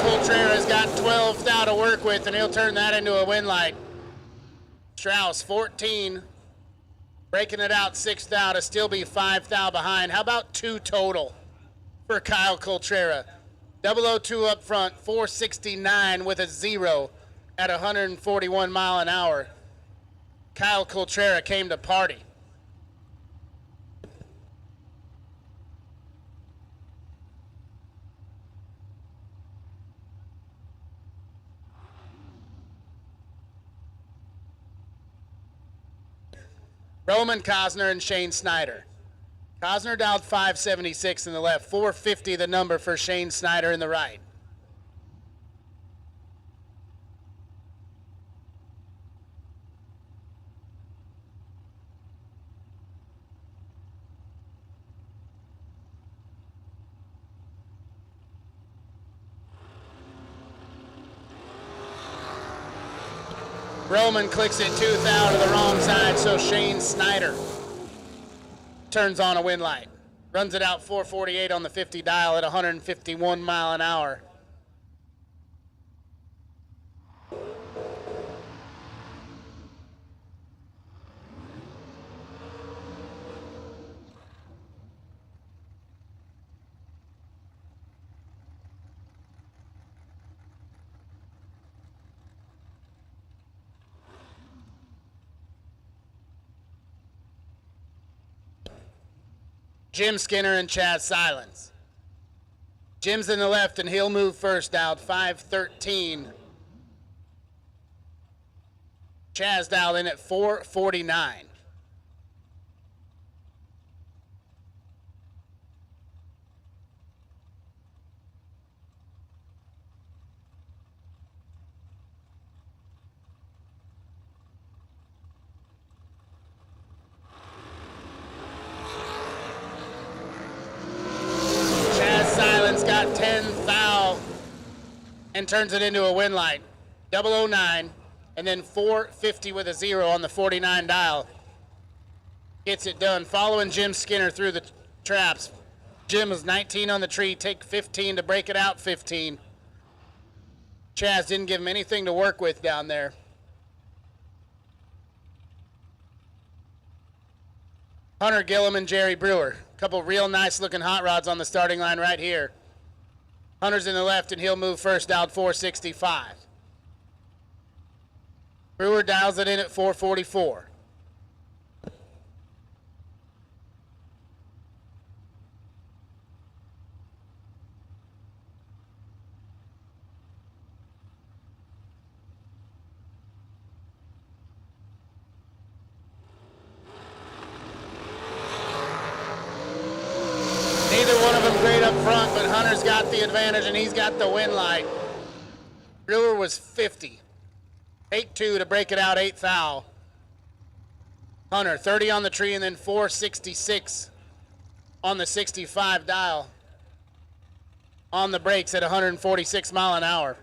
Coltrera's got 12 thou to work with, and he'll turn that into a win light. Strauss, 14. Breaking it out 6 thou to still be 5 thou behind. How about 2 total for Kyle Coltrera? 002 up front, 469 with a 0 at 141 mile an hour. Kyle Coltrera came to party. Roman Cosner and Shane Snyder. Cosner dialed 576 in the left, 450 the number for Shane Snyder in the right. Roman clicks it 2 thou to the wrong side, so Shane Snyder turns on a win light. Runs it out 448 on the 50 dial at 151 mile an hour. Jim Skinner and Chaz Silence. Jim's in the left, and he'll move first, dialed 513. Chaz dialed in at 449. Got 10 thou and turns it into a win light. 009 and then 450 with a 0 on the 49 dial. Gets it done. Following Jim Skinner through the traps. Jim was 19 on the tree, take 15 to break it out 15. Chaz didn't give him anything to work with down there. Hunter Gillum and Jerry Brewer. A couple real nice looking hot rods on the starting line right here. Hunter's in the left, and he'll move first, dialed 465. Brewer dials it in at 444. Neither one of them great up front, but Hunter's got the advantage, and he's got the win light. Brewer was 50. 8-2 to break it out, 8th thou. Hunter, 30 on the tree, and then 466 on the 65 dial. On the brakes at 146 mile an hour.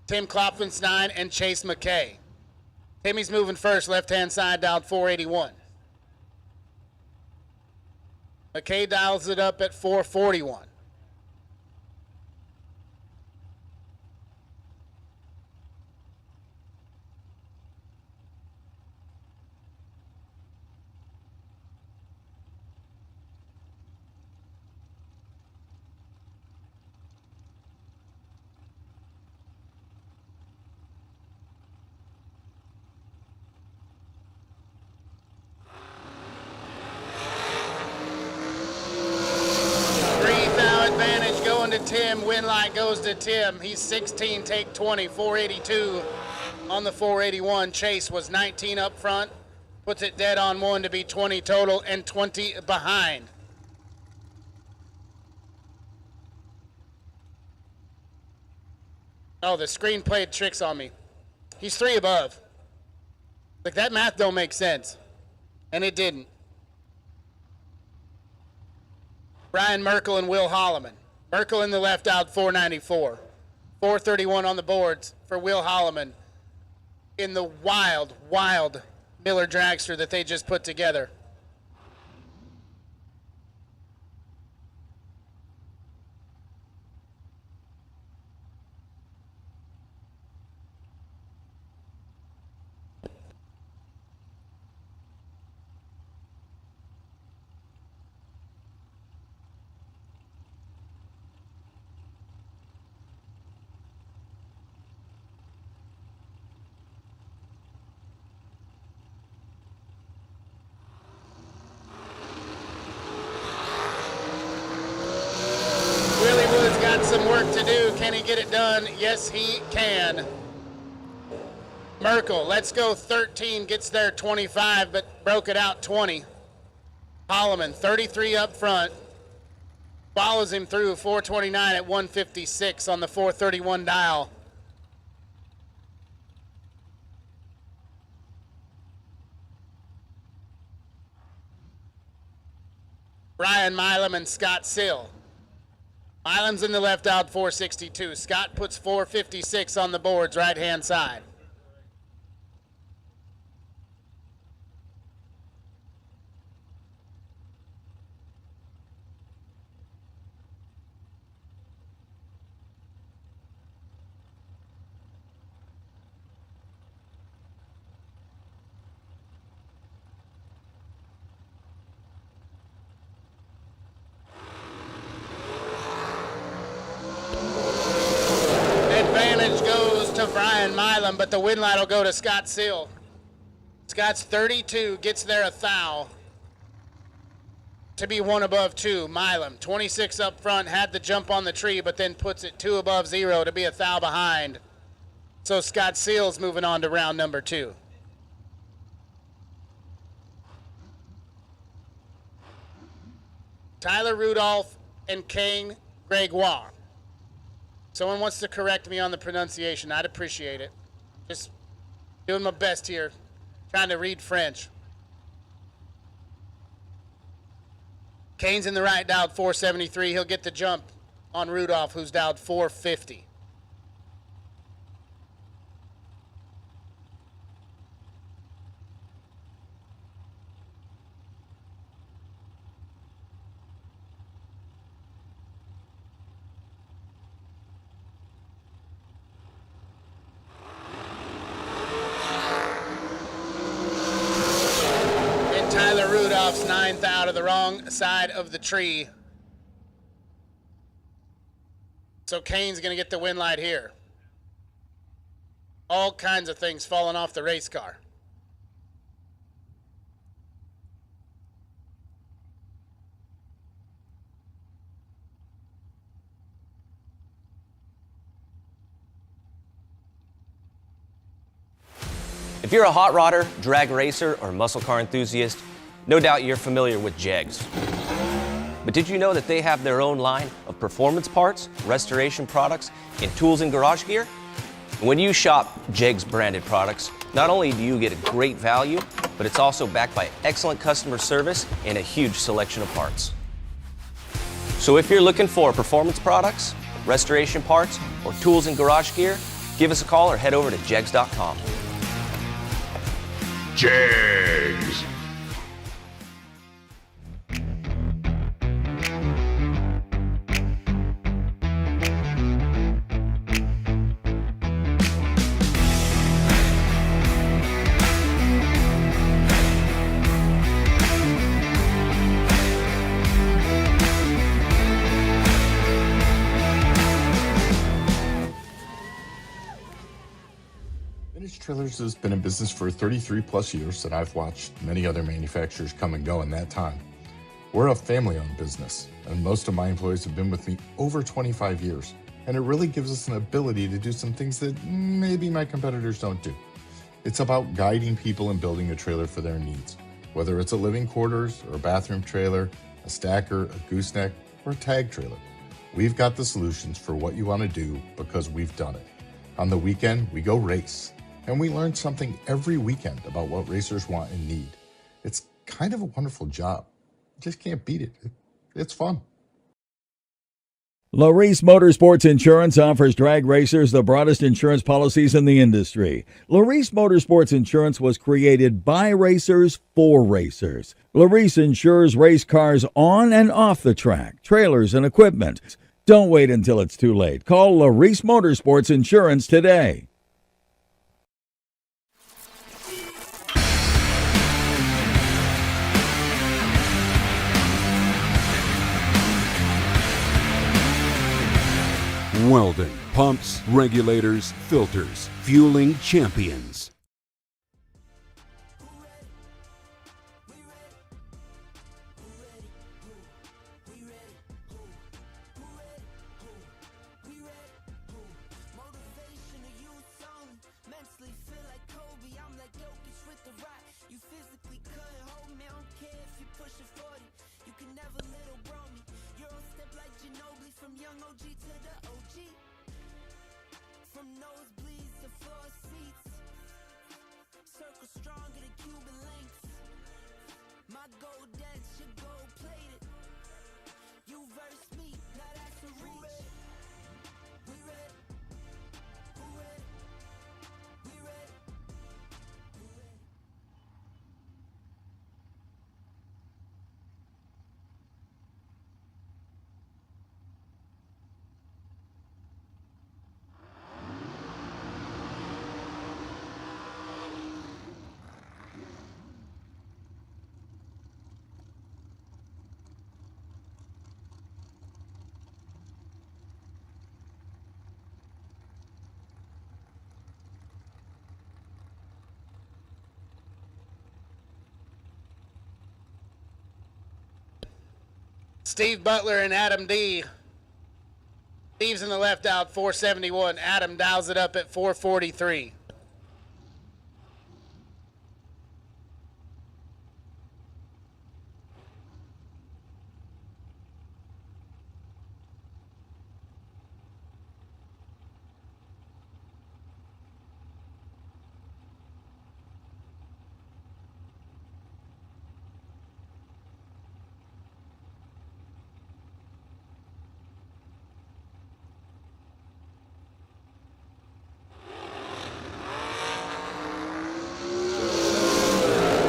Tim Klopfenstein and Chase McKay. Timmy's moving first, left-hand side, dialed 481. McKay dials it up at 441. To Tim, win light goes to Tim. He's 16, take 20, 482 on the 481. Chase was 19 up front, puts it dead on one to be 20 total and 20 behind. Oh, the screen played tricks on me. He's 3 above. Like, that math don't make sense, and it didn't. Brian Merkel and Will Holloman. Merkel in the left out 494. 431 on the boards for Will Holloman in the wild, wild Miller dragster that they just put together. Some work to do. Can he get it done? Yes, he can. Merkel, let's go 13, gets there 25, but broke it out 20. Holloman, 33 up front, follows him through 429 at 156 on the 431 dial. Brian Milam and Scott Sill. Milam's in the left out 462. Scott puts 456 on the boards, right-hand side. Brian Milam, but the win light will go to Scott Sill. Scott's 32, gets there 1 thou to be 1 above 2. Milam, 26 up front, had the jump on the tree, but then puts it 2 above 0 to be 1 thou behind. So Scott Sill's moving on to round number 2. Tyler Rudolph and Kane Gregoire. Someone wants to correct me on the pronunciation. I'd appreciate it. Just doing my best here, trying to read French. Kane's in the right, dialed 473. He'll get the jump on Rudolph, who's dialed 450. Tyler Rudolph's 9th out of the wrong side of the tree. So Kane's going to get the win light here. All kinds of things falling off the race car. If you're a hot rodder, drag racer, or muscle car enthusiast, no doubt you're familiar with Jegs. But did you know that they have their own line of performance parts, restoration products, and tools and garage gear? And when you shop Jegs branded products, not only do you get a great value, but it's also backed by excellent customer service and a huge selection of parts. So if you're looking for performance products, restoration parts, or tools and garage gear, give us a call or head over to jegs.com. Jegs. Vintage Trailers has been in business for 33 plus years, and I've watched many other manufacturers come and go in that time. We're a family-owned business, and most of my employees have been with me over 25 years, and it really gives us an ability to do some things that maybe my competitors don't do. It's about guiding people and building a trailer for their needs, whether it's a living quarters or a bathroom trailer, a stacker, a gooseneck, or a tag trailer. We've got the solutions for what you want to do because we've done it. On the weekend, we go race. And we learn something every weekend about what racers want and need. It's kind of a wonderful job. You just can't beat it. It's fun. Laris Motorsports Insurance offers drag racers the broadest insurance policies in the industry. Laris Motorsports Insurance was created by racers for racers. Laris insures race cars on and off the track, trailers, and equipment. Don't wait until it's too late. Call Laris Motorsports Insurance today. Welding, pumps, regulators, filters, fueling champions. Steve Butler and Adam D. Steve's in the left out, 471. Adam dials it up at 443.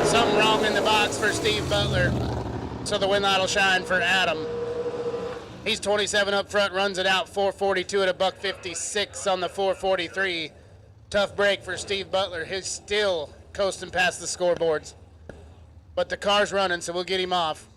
Something wrong in the box for Steve Butler, so the win light will shine for Adam. He's 27 up front, runs it out 442 at a $156 on the 443. Tough break for Steve Butler. He's still coasting past the scoreboards, but the car's running, so we'll get him off.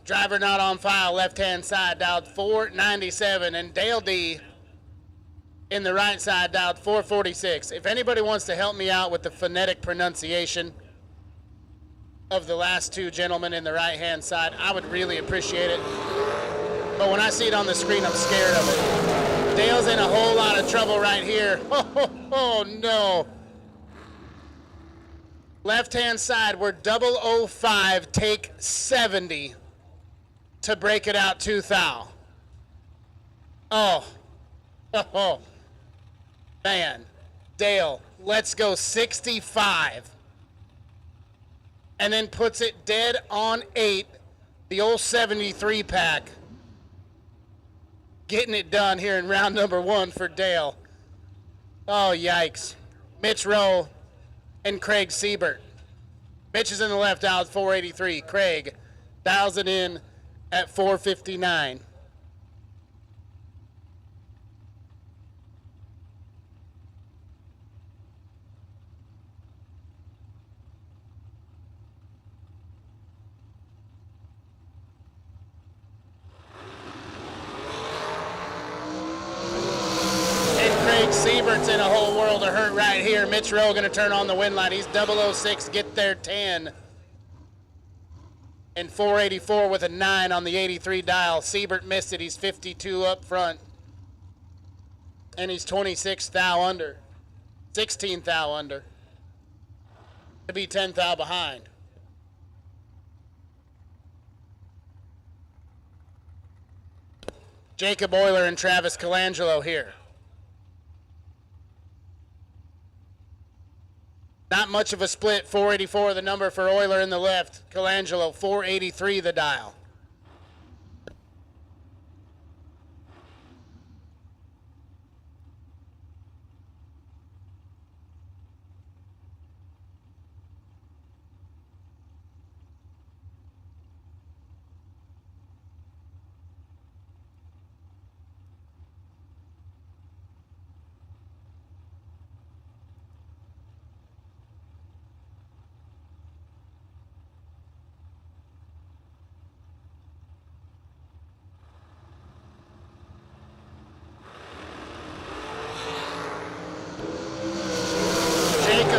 driver not on file, left-hand side, dialed 497. And Dale D in the right side, dialed 446. If anybody wants to help me out with the phonetic pronunciation of the last two gentlemen in the right-hand side, I would really appreciate it. But when I see it on the screen, I'm scared of it. Dale's in a whole lot of trouble right here. Oh no. Left-hand side, we're 005, take 70 to break it out 2 thou. Oh, man. Dale, let's go 65. And then puts it dead on 8, the old 73 pack. Getting it done here in round number 1 for Dale. Oh, yikes. Mitch Rowe and Craig Siebert. Mitch is in the left, dials 483. Craig dials it in at 459. Siebert's in a whole world of hurt right here. Mitch Rowe going to turn on the wind light. He's 006, get there 10. And 484 with a 9 on the 83 dial. Siebert missed it. He's 52 up front. And he's 26 thou under. 16 thou under. To be 10 thou behind. Jacob Euler and Travis Colangelo here. Not much of a split. 484 the number for Euler in the left. Colangelo 483 the dial.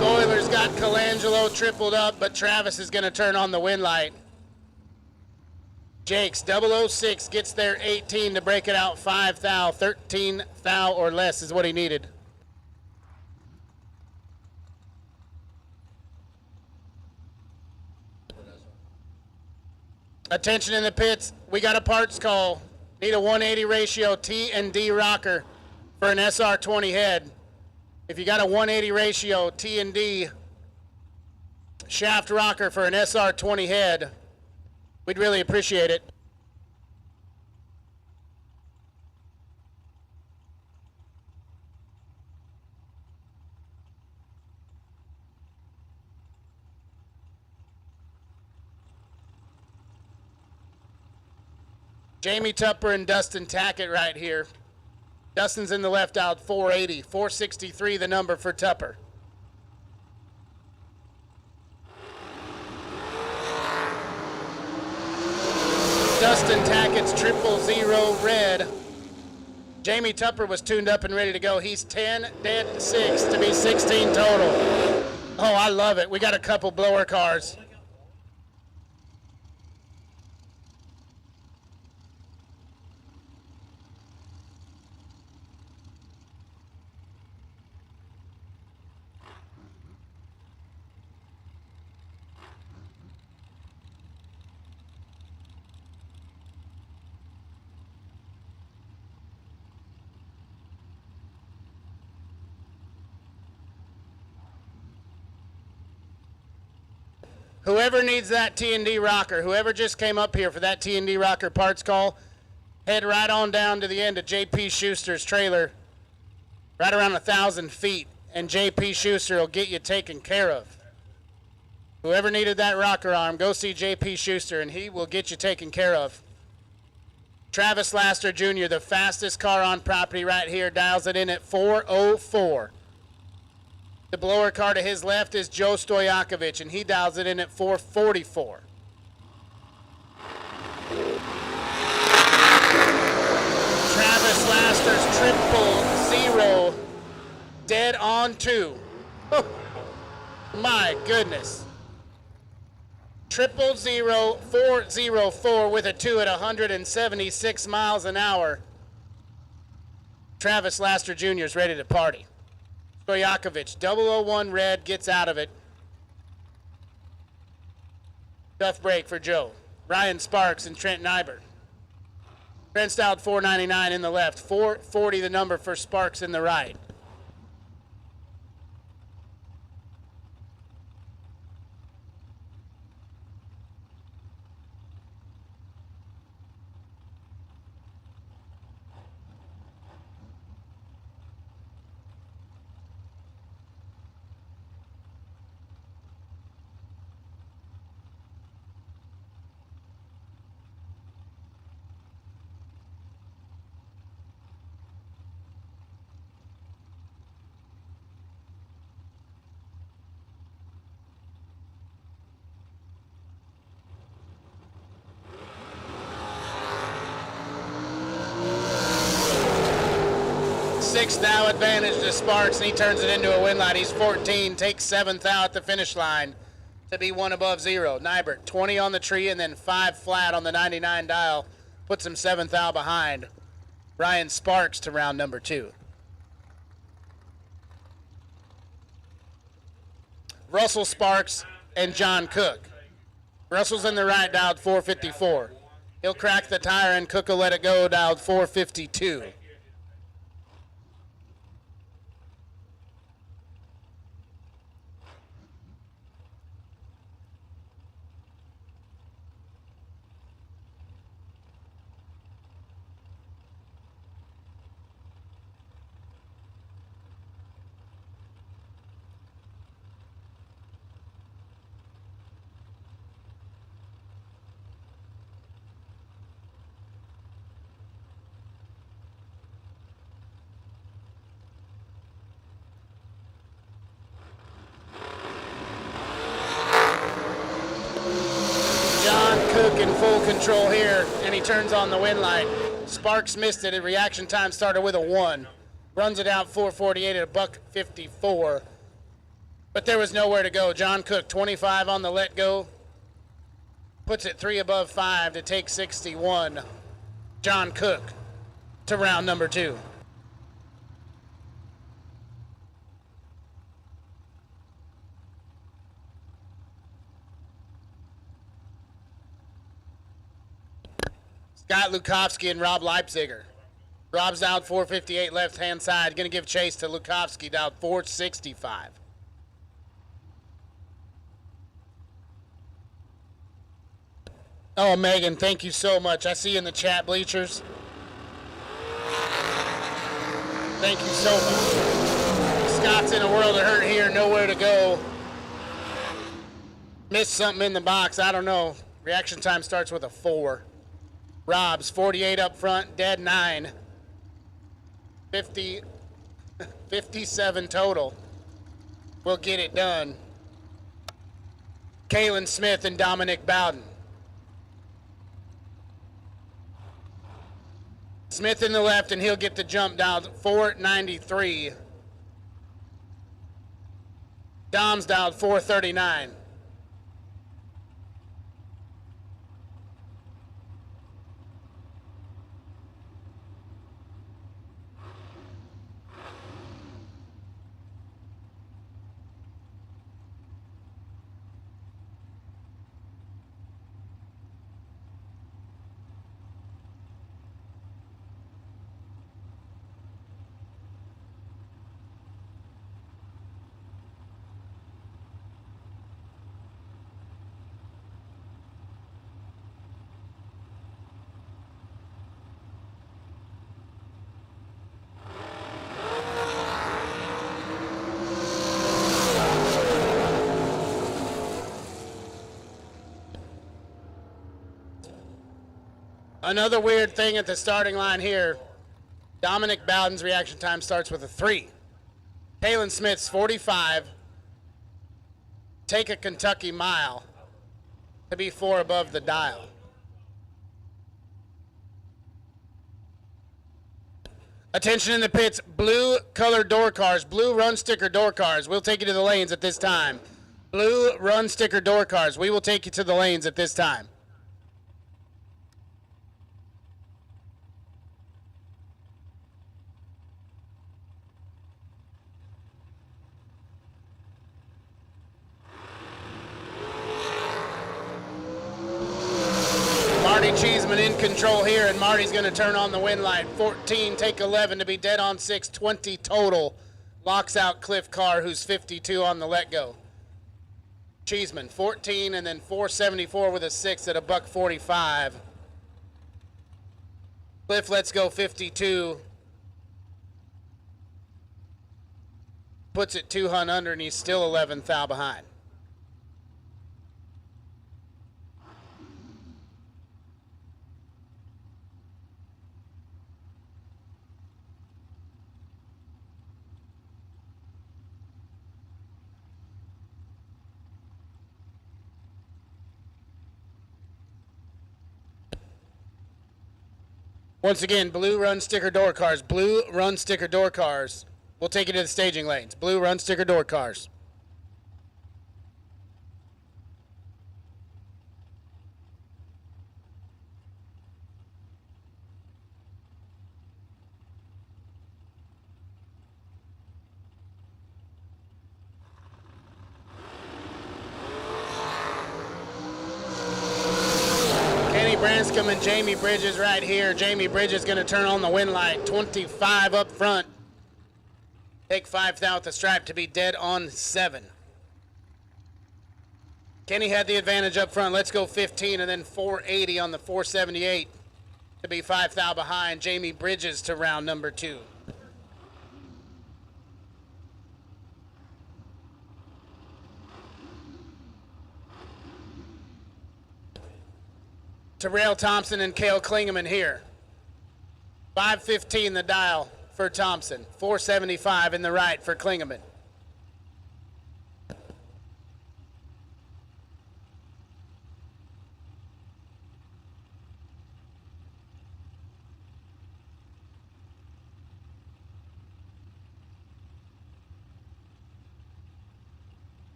Euler's got Colangelo tripled up, but Travis is going to turn on the wind light. Jakes, 006, gets there 18 to break it out 5 thou. 13 thou or less is what he needed. Attention in the pits. We got a parts call. Need a 180 ratio T and D rocker for an SR20 head. If you got a 180 ratio T and D shaft rocker for an SR20 head, we'd really appreciate it. Jamie Tupper and Dustin Tackett right here. Dustin's in the left out, 480. 463 the number for Tupper. Dustin Tackett's 000 red. Jamie Tupper was tuned up and ready to go. He's 10 dead 6 to be 16 total. Oh, I love it. We got a couple blower cars. Whoever needs that T&D rocker, whoever just came up here for that T&D rocker parts call, head right on down to the end of J.P. Schuster's trailer, right around 1,000 feet, and J.P. Schuster will get you taken care of. Whoever needed that rocker arm, go see J.P. Schuster, and he will get you taken care of. Travis Laster Jr., the fastest car on property right here, dials it in at 404. The blower car to his left is Joe Stojakovic, and he dials it in at 444. on 2. Oh, my goodness. 000404 with a 2 at 176 miles an hour. Travis Laster Jr. is ready to party. Stojakovic, 001 red, gets out of it. Tough break for Joe. Ryan Sparks and Trent Nybert. Trent styled 499 in the left, 440 the number for Sparks in the right. Sixth now advantage to Sparks, and he turns it into a win line. He's 14, takes 7th out at the finish line to be 1 above 0. Nybert, 20 on the tree and then 5 flat on the 99 dial, puts him 7th out behind Ryan Sparks to round number 2. Russell Sparks and John Cook. Russell's in the right, dialed 454. He'll crack the tire and Cook will let it go, dialed 452. In full control here, and he turns on the win light. Sparks missed it. Reaction time started with a 1. Runs it out 448 at a $1:54. But there was nowhere to go. John Cook, 25 on the let go. Puts it 3 above 5 to take 61. John Cook to round number 2. Scott Lukowski and Rob Leipziger. Rob's down 458 left-hand side. Going to give chase to Lukowski down 465. Oh, Megan, thank you so much. I see you in the chat bleachers. Thank you so much. Scott's in a world of hurt here. Nowhere to go. Missed something in the box. I don't know. Reaction time starts with a 4. Rob's 48 up front, dead 9. 57 total. We'll get it done. Kalen Smith and Dominic Bowden. Smith in the left, and he'll get the jump down 493. Dom's down 439. Another weird thing at the starting line here. Dominic Bowden's reaction time starts with a 3. Kalen Smith's 45. Take a Kentucky mile to be 4 above the dial. Attention in the pits, blue colored door cars, blue run sticker door cars. We'll take you to the lanes at this time. Blue run sticker door cars. We will take you to the lanes at this time. Marty Cheeseman in control here, and Marty's going to turn on the win light. 14, take 11 to be dead on 6, 20 total. Locks out Cliff Carr, who's 52 on the let-go. Cheeseman, 14, and then 474 with a 6 at $145. Cliff, let's go 52. Puts it 200 under, and he's still 11 thou behind. Once again, blue run sticker door cars. Blue run sticker door cars. We'll take you to the staging lanes. Blue run sticker door cars. Branscombe and Jamie Bridges right here. Jamie Bridges going to turn on the win light. 25 up front. Take 5 thou at the stripe to be dead on 7. Kenny had the advantage up front. Let's go 15 and then 480 on the 478 to be 5 thou behind. Jamie Bridges to round number 2. Terrell Thompson and Cale Klingeman here. 515 the dial for Thompson. 475 in the right for Klingeman.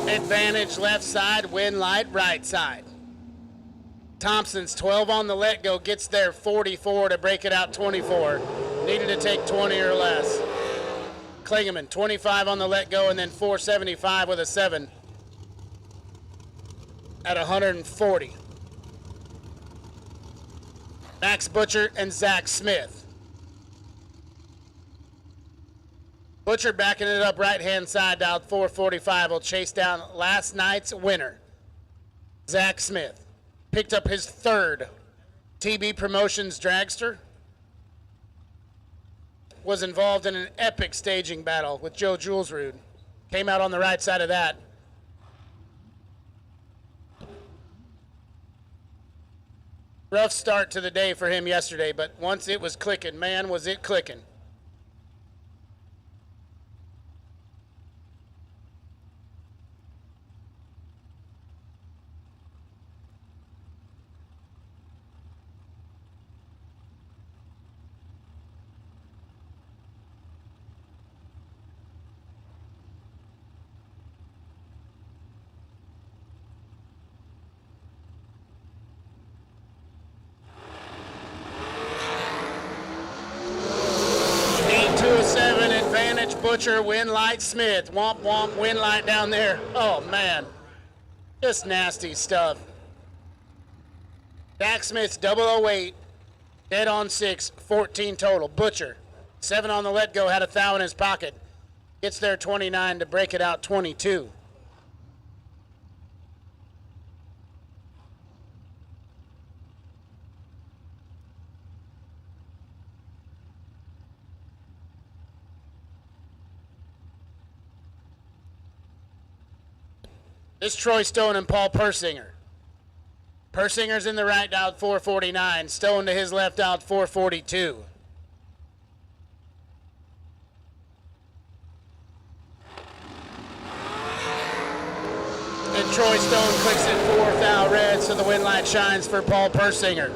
Advantage left side, win light right side. Thompson's 12 on the let go, gets there 44 to break it out 24. Needed to take 20 or less. Klingeman 25 on the let go and then 475 with a 7 at 140. Max Butcher and Zach Smith. Butcher backing it up right-hand side, dialed 445, will chase down last night's winner, Zach Smith. Picked up his 3rd TB Promotions dragster. Was involved in an epic staging battle with Joe Julesrud. Came out on the right side of that. Rough start to the day for him yesterday, but once it was clicking, man, was it clicking. Butcher, win light Smith. Womp womp, win light down there. Oh man, just nasty stuff. Zach Smith's 008, dead on 6, 14 total. Butcher, 7 on the let go, had a thou in his pocket. Gets there 29 to break it out 22. This is Troy Stone and Paul Persinger. Persinger's in the right, dialed 449. Stone to his left, dialed 442. And Troy Stone clicks it 4th out red, so the win light shines for Paul Persinger,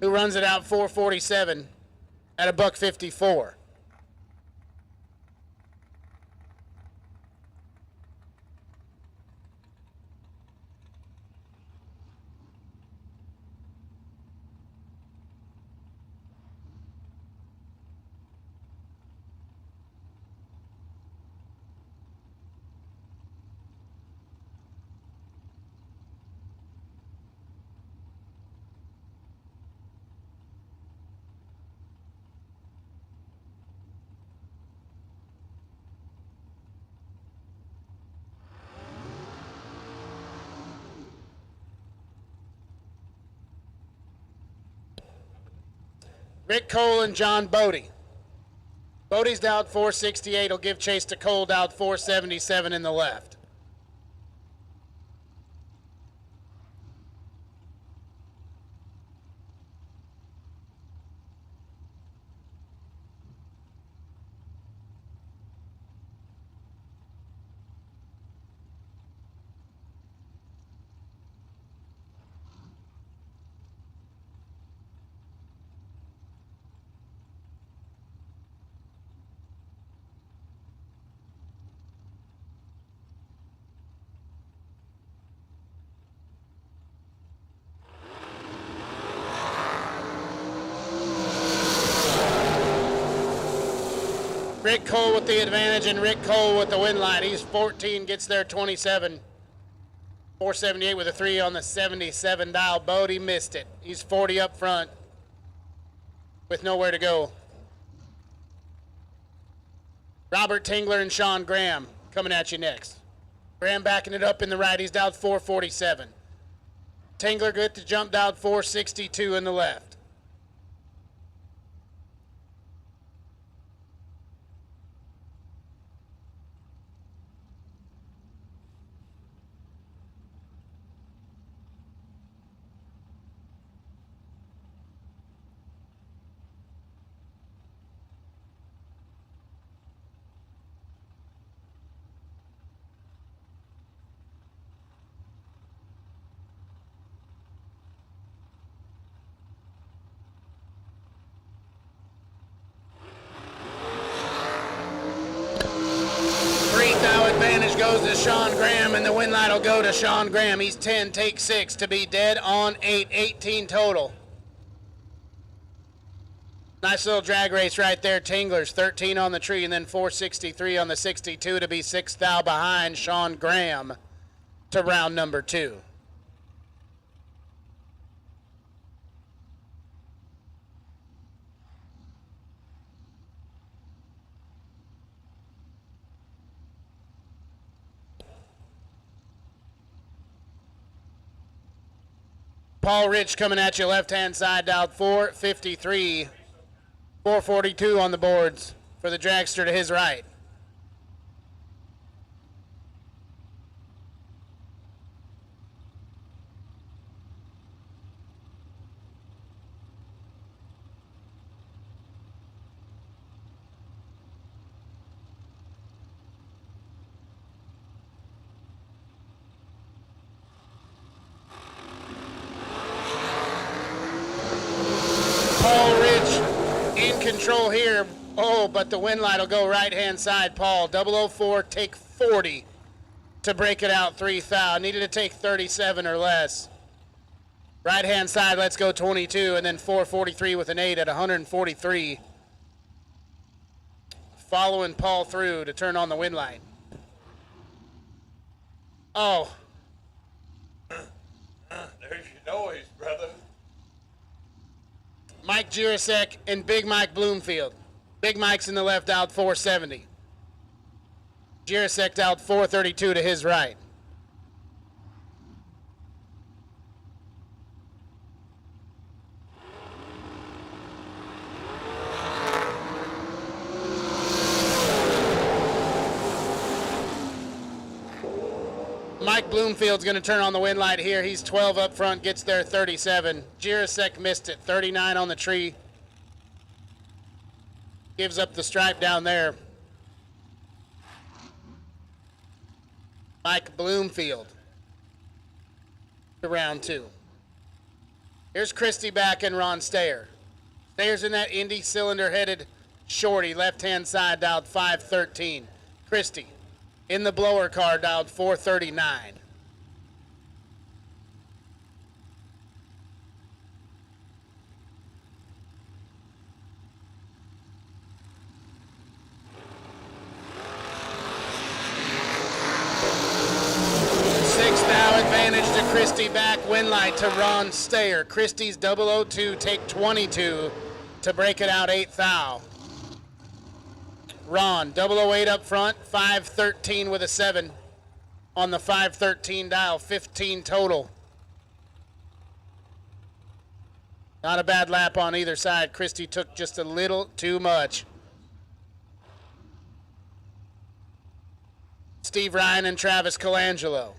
who runs it out 447 at $154. Rick Cole and John Bodie. Bodie's down 468. Will give chase to Cole down 477 in the left. Rick Cole with the advantage and Rick Cole with the win light. He's 14, gets there 27. 478 with a 3 on the 77 dial. Bodie missed it. He's 40 up front with nowhere to go. Robert Tingler and Sean Graham coming at you next. Graham backing it up in the right. He's down 447. Tingler good to jump down 462 in the left. Advantage goes to Sean Graham, and the win light will go to Sean Graham. He's 10, take 6 to be dead on 8, 18 total. Nice little drag race right there. Tingler's 13 on the tree, and then 463 on the 62 to be 6th thou behind Sean Graham to round number 2. Paul Rich coming at you left-hand side, dialed 453. 442 on the boards for the dragster to his right. Control here. Oh, but the win light will go right-hand side. Paul, 004, take 40 to break it out 3th thou. Needed to take 37 or less. Right-hand side, let's go 22, and then 443 with an 8 at 143. Following Paul through to turn on the win light. Oh. There's your noise, brother. Mike Jurasek and Big Mike Bloomfield. Big Mike's in the left, out 470. Jurasek out 432 to his right. Mike Bloomfield's going to turn on the win light here. He's 12 up front, gets there 37. Jurasek missed it, 39 on the tree. Gives up the stripe down there. Mike Bloomfield to round 2. Here's Christie back and Ron Stayer. Stayer's in that Indy cylinder-headed shorty, left-hand side, dialed 513. Christie in the blower car, dialed 439. Advantage to Christie back, win light to Ron Stayer. Christie's 002, take 22 to break it out 8th thou. Ron, 008 up front, 513 with a 7 on the 513 dial, 15 total. Not a bad lap on either side. Christie took just a little too much. Steve Ryan and Travis Colangelo.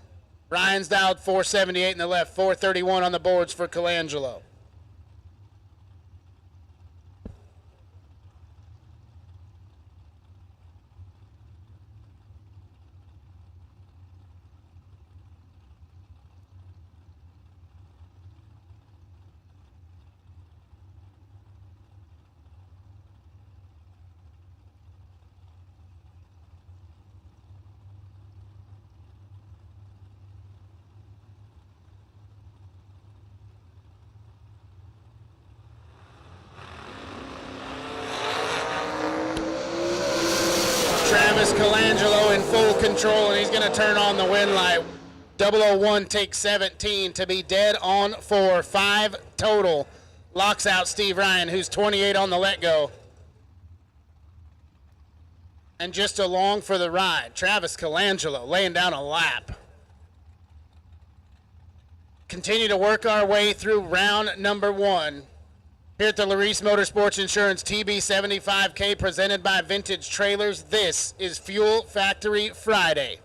Ryan's dialed 478 in the left, 431 on the boards for Colangelo. Travis Colangelo in full control, and he's going to turn on the win light. 001 takes 17 to be dead on 4. 5 total. Locks out Steve Ryan, who's 28 on the let-go. And just along for the ride, Travis Colangelo laying down a lap. Continue to work our way through round number 1. Here at the Laris Motorsports Insurance TB75K presented by Vintage Trailers, this is Fuel Factory Friday.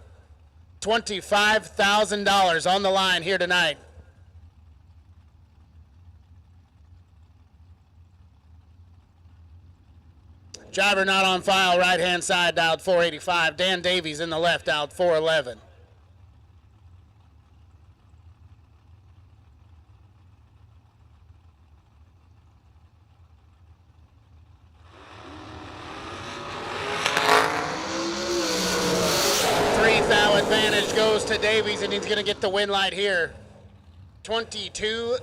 $25,000 on the line here tonight. Driver not on file, right-hand side, dialed 485. Dan Davies in the left, dialed 411. Advantage goes to Davies, and he's going to get the win light here. 22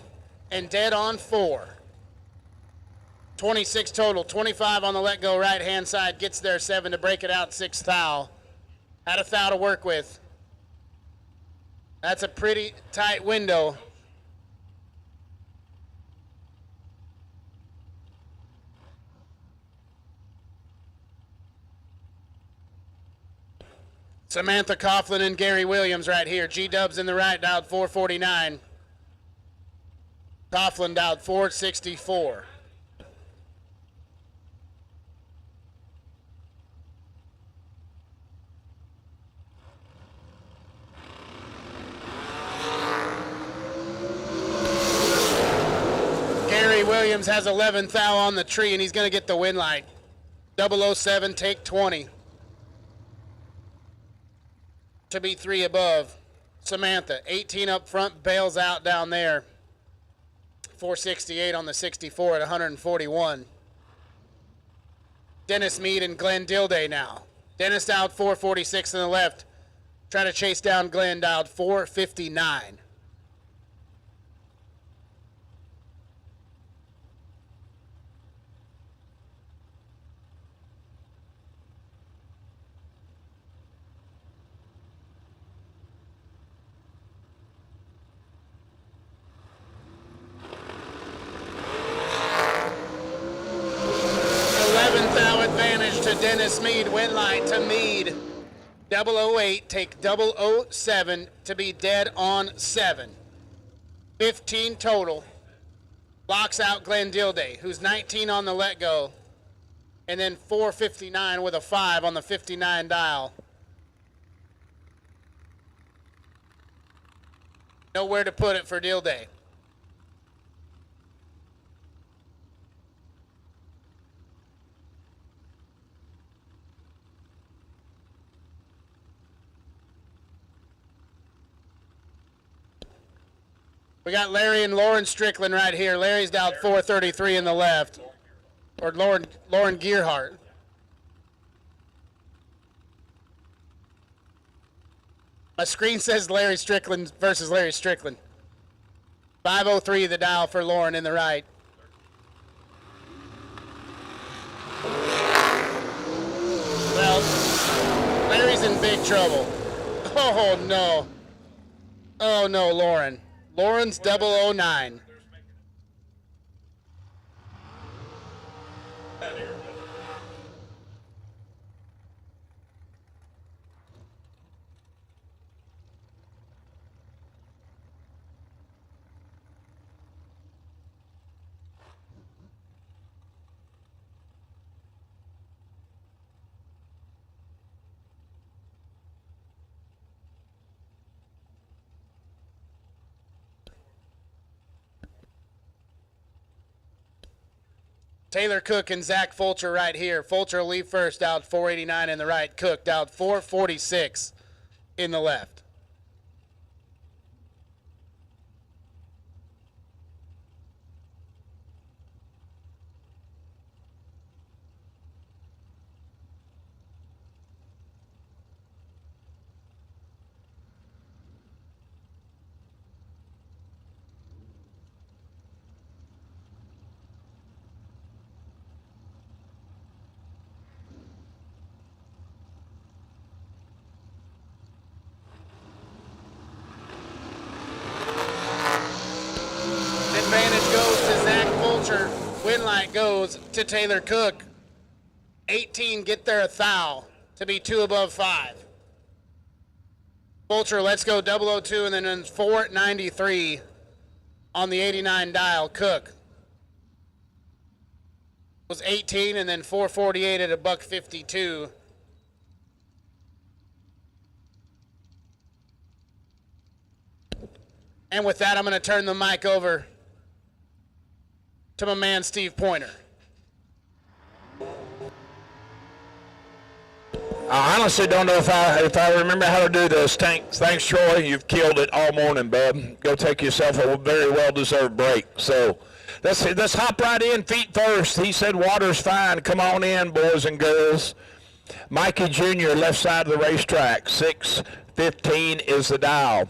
and dead on 4. 26 total, 25 on the let-go right-hand side, gets there 7 to break it out 6th thou. Had a thou to work with. That's a pretty tight window. Samantha Coughlin and Gary Williams right here. G-Dubs in the right, dialed 449. Coughlin dialed 464. Gary Williams has 11th thou on the tree, and he's going to get the win light. 007, take 20. To be 3 above. Samantha, 18 up front, bails out down there. 468 on the 64 at 141. Dennis Mead and Glenn Dilday now. Dennis dialed 446 on the left. Trying to chase down Glenn, dialed 459. Dennis Mead, win light to Mead. 008, take 007 to be dead on 7. 15 total. Locks out Glenn Dilday, who's 19 on the let-go. And then 459 with a 5 on the 59 dial. Nowhere to put it for Dilday. We got Larry and Lauren Strickland right here. Larry's down 433 in the left. Or Lauren Gearhart. My screen says Larry Strickland versus Larry Strickland. 503 the dial for Lauren in the right. Well, Larry's in big trouble. Oh, no. Oh, no, Lauren. Lauren's 009. Taylor Cook and Zach Fulcher right here. Fulcher will leave first, out 489 in the right. Cook out 446 in the left. Advantage goes to Zach Fulcher. Win light goes to Taylor Cook. 18 get there a thou to be 2 above 5. Fulcher, let's go 002 and then 493 on the 89 dial. Cook was 18 and then 448 at a $152. And with that, I'm going to turn the mic over to my man, Steve Pointer. I honestly don't know if I remember how to do this. Thanks, Troy. You've killed it all morning, bub. Go take yourself a very well-deserved break. So let's hop right in, feet first. He said water's fine. Come on in, boys and girls. Mikey Jr., left side of the racetrack. 615 is the dial.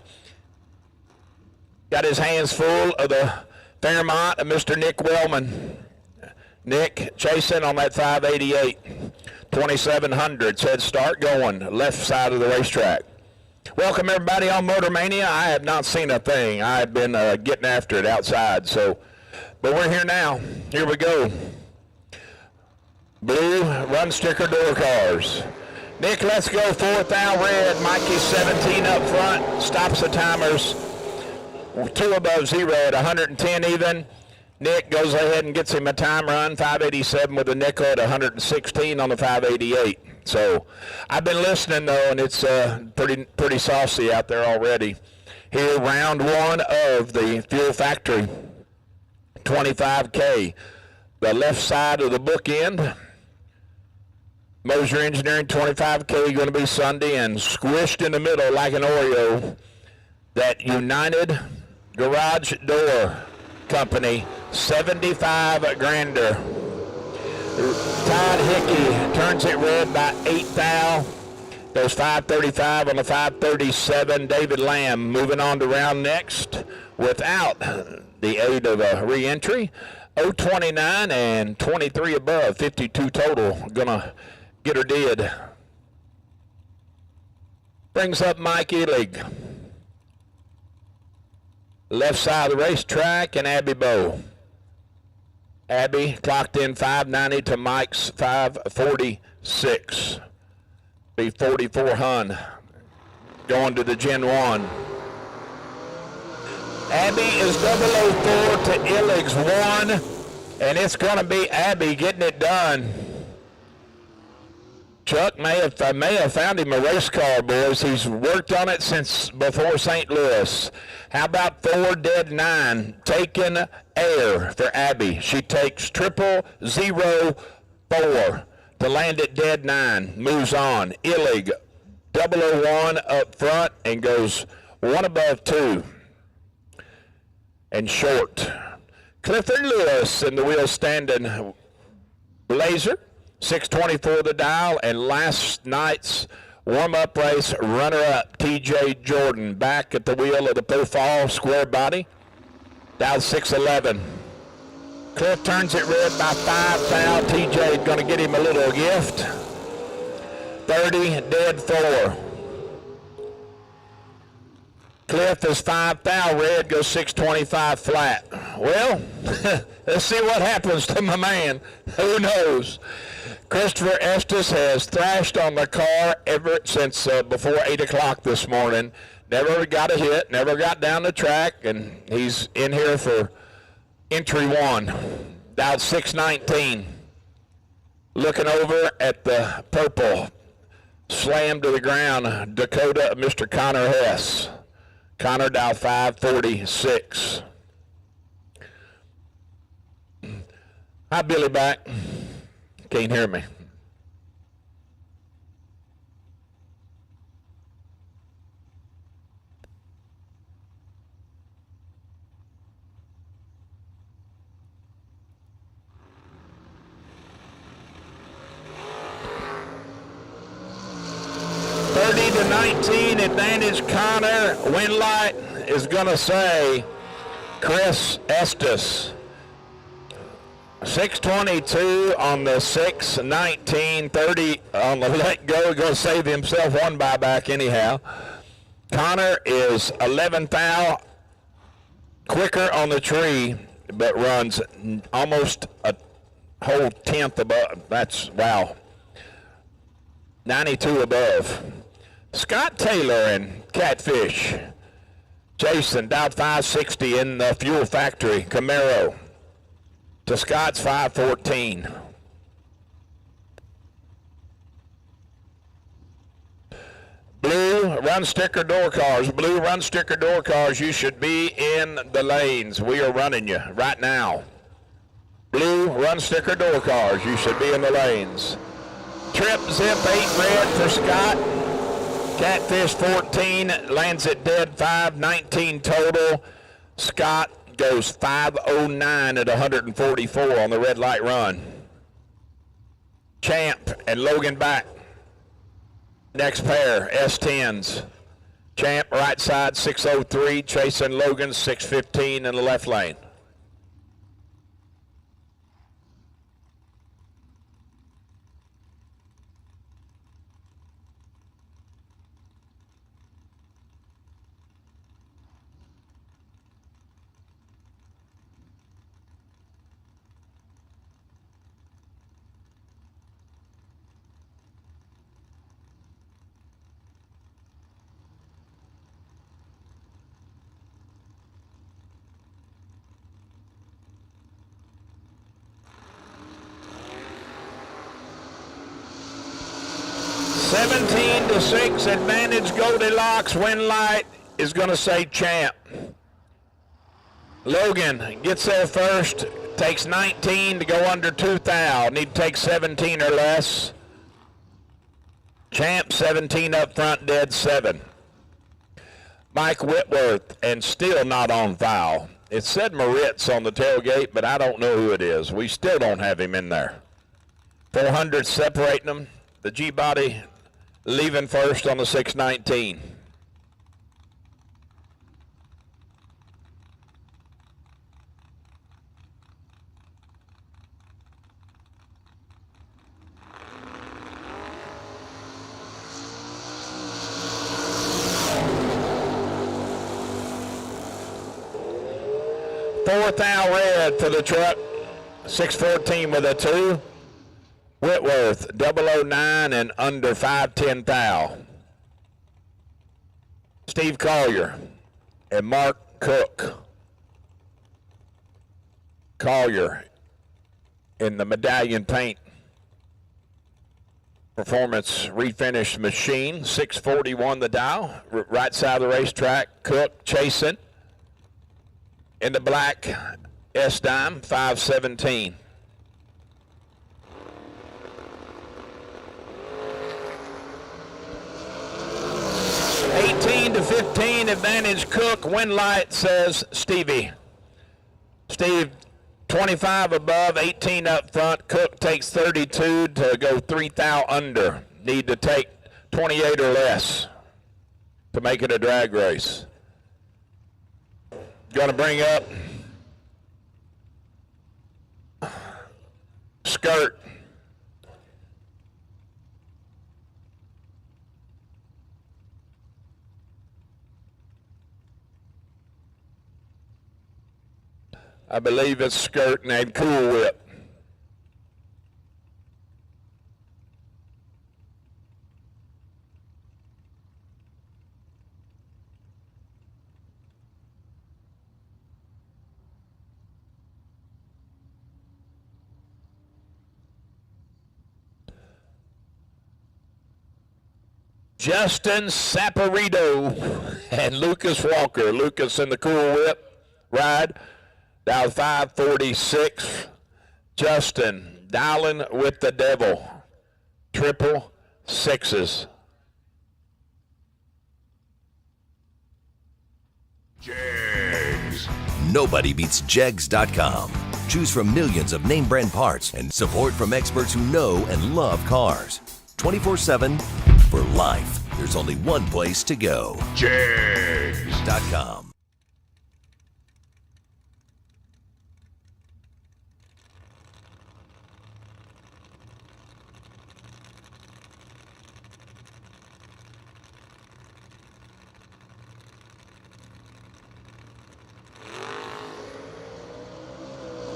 Got his hands full of the Fairmont of Mr. Nick Wellman. Nick chasing on that 588. 2700s. Head start going. Left side of the racetrack. Welcome everybody on MotorMania. I have not seen a thing. I've been getting after it outside. But we're here now. Here we go. Blue run sticker door cars. Nick, let's go. 4th out red. Mikey 17 up front. Stops the timers. 2 above 0 at 110 even. Nick goes ahead and gets him a time run, 587 with a nickel at 116 on the 588. So I've been listening though, and it's pretty saucy out there already. Here, round 1 of the Fuel Factory 25K. The left side of the bookend. Moser Engineering 25K going to be Sunday, and squished in the middle like an Oreo, that United Garage Door Company 75 grander. Todd Hickey turns it red by 8 thou. Goes 535 on the 537. David Lamb moving on to round next without the aid of a re-entry. 029 and 23 above, 52 total. Gonna get her did. Brings up Mike Elig. Left side of the racetrack, and Abby Bowe. Abby clocked in 590 to Mike's 546. Be 44 Hun going to the Gen 1. Abby is 004 to Illig's 1, and it's going to be Abby getting it done. Chuck may have found him a race car, boys. He's worked on it since before St. Louis. How about 4 dead 9? Taking air for Abby. She takes 004 to land at dead 9. Moves on. Illig 001 up front and goes 1 above 2. and short. Clifford Lewis in the wheel standing Blazer, 624 the dial, and last night's warm-up race runner-up TJ Jordan back at the wheel of the profile square body, dial 611. Cliff turns it red by 5 thou. TJ is going to get him a little gift. 30 dead 4. Cliff is 5 thou red, goes 625 flat. Well, let's see what happens to my man. Who knows? Christopher Estes has thrashed on the car ever since before 8 o'clock this morning. Never got a hit, never got down the track, and he's in here for entry 1. Dialed 619. Looking over at the purple. Slammed to the ground, Dakota, Mr. Connor Hess. Connor dial 546. Hi, Billy back. Can't hear me. To 19, advantage Connor. Win light is going to say Chris Estes. 622 on the 619, 30 on the let go. Going to save himself one buyback anyhow. Connor is 11 thou quicker on the tree, but runs almost a whole tenth above. That's, wow. 92 above. Scott Taylor and Catfish. Jason, dial 560 in the Fuel Factory, Camaro. To Scott's 514. Blue run sticker door cars. Blue run sticker door cars, you should be in the lanes. We are running you right now. Blue run sticker door cars, you should be in the lanes. Trip Zip 8 red for Scott. Catfish 14, lands at dead 5, 19 total. Scott goes 509 at 144 on the red light run. Champ and Logan back. Next pair, S10s. Champ right side 603, chasing Logan 615 in the left lane. To 6, advantage Goldilocks. Win light is going to say Champ. Logan gets there first, takes 19 to go under 2 thou. Need to take 17 or less. Champ 17 up front, dead 7. Mike Whitworth, and still not on foul. It said Moritz on the tailgate, but I don't know who it is. We still don't have him in there. 400 separating them. The G-body leaving first on the 619. Fourth thou red for the truck. 614 with a 2. Whitworth, 009 and under 510 thou. Steve Collier and Mark Cook. Collier in the medallion paint performance refinish machine, 641 the dial, right side of the racetrack. Cook chasing in the black S-Dime, 517. To 15, advantage Cook. Win light says Stevie. Steve, 25 above, 18 up front. Cook takes 32 to go 3 thou under. Need to take 28 or less to make it a drag race. Going to bring up Skirt. I believe it's Skirt and Cool Whip. Justin Saporito and Lucas Walker. Lucas in the Cool Whip ride. Dial 546. Justin dialing with the devil. 666s. Jegs. Nobody beats Jegs.com. Choose from millions of name brand parts and support from experts who know and love cars. 24/7 for life. There's only one place to go. Jegs.com.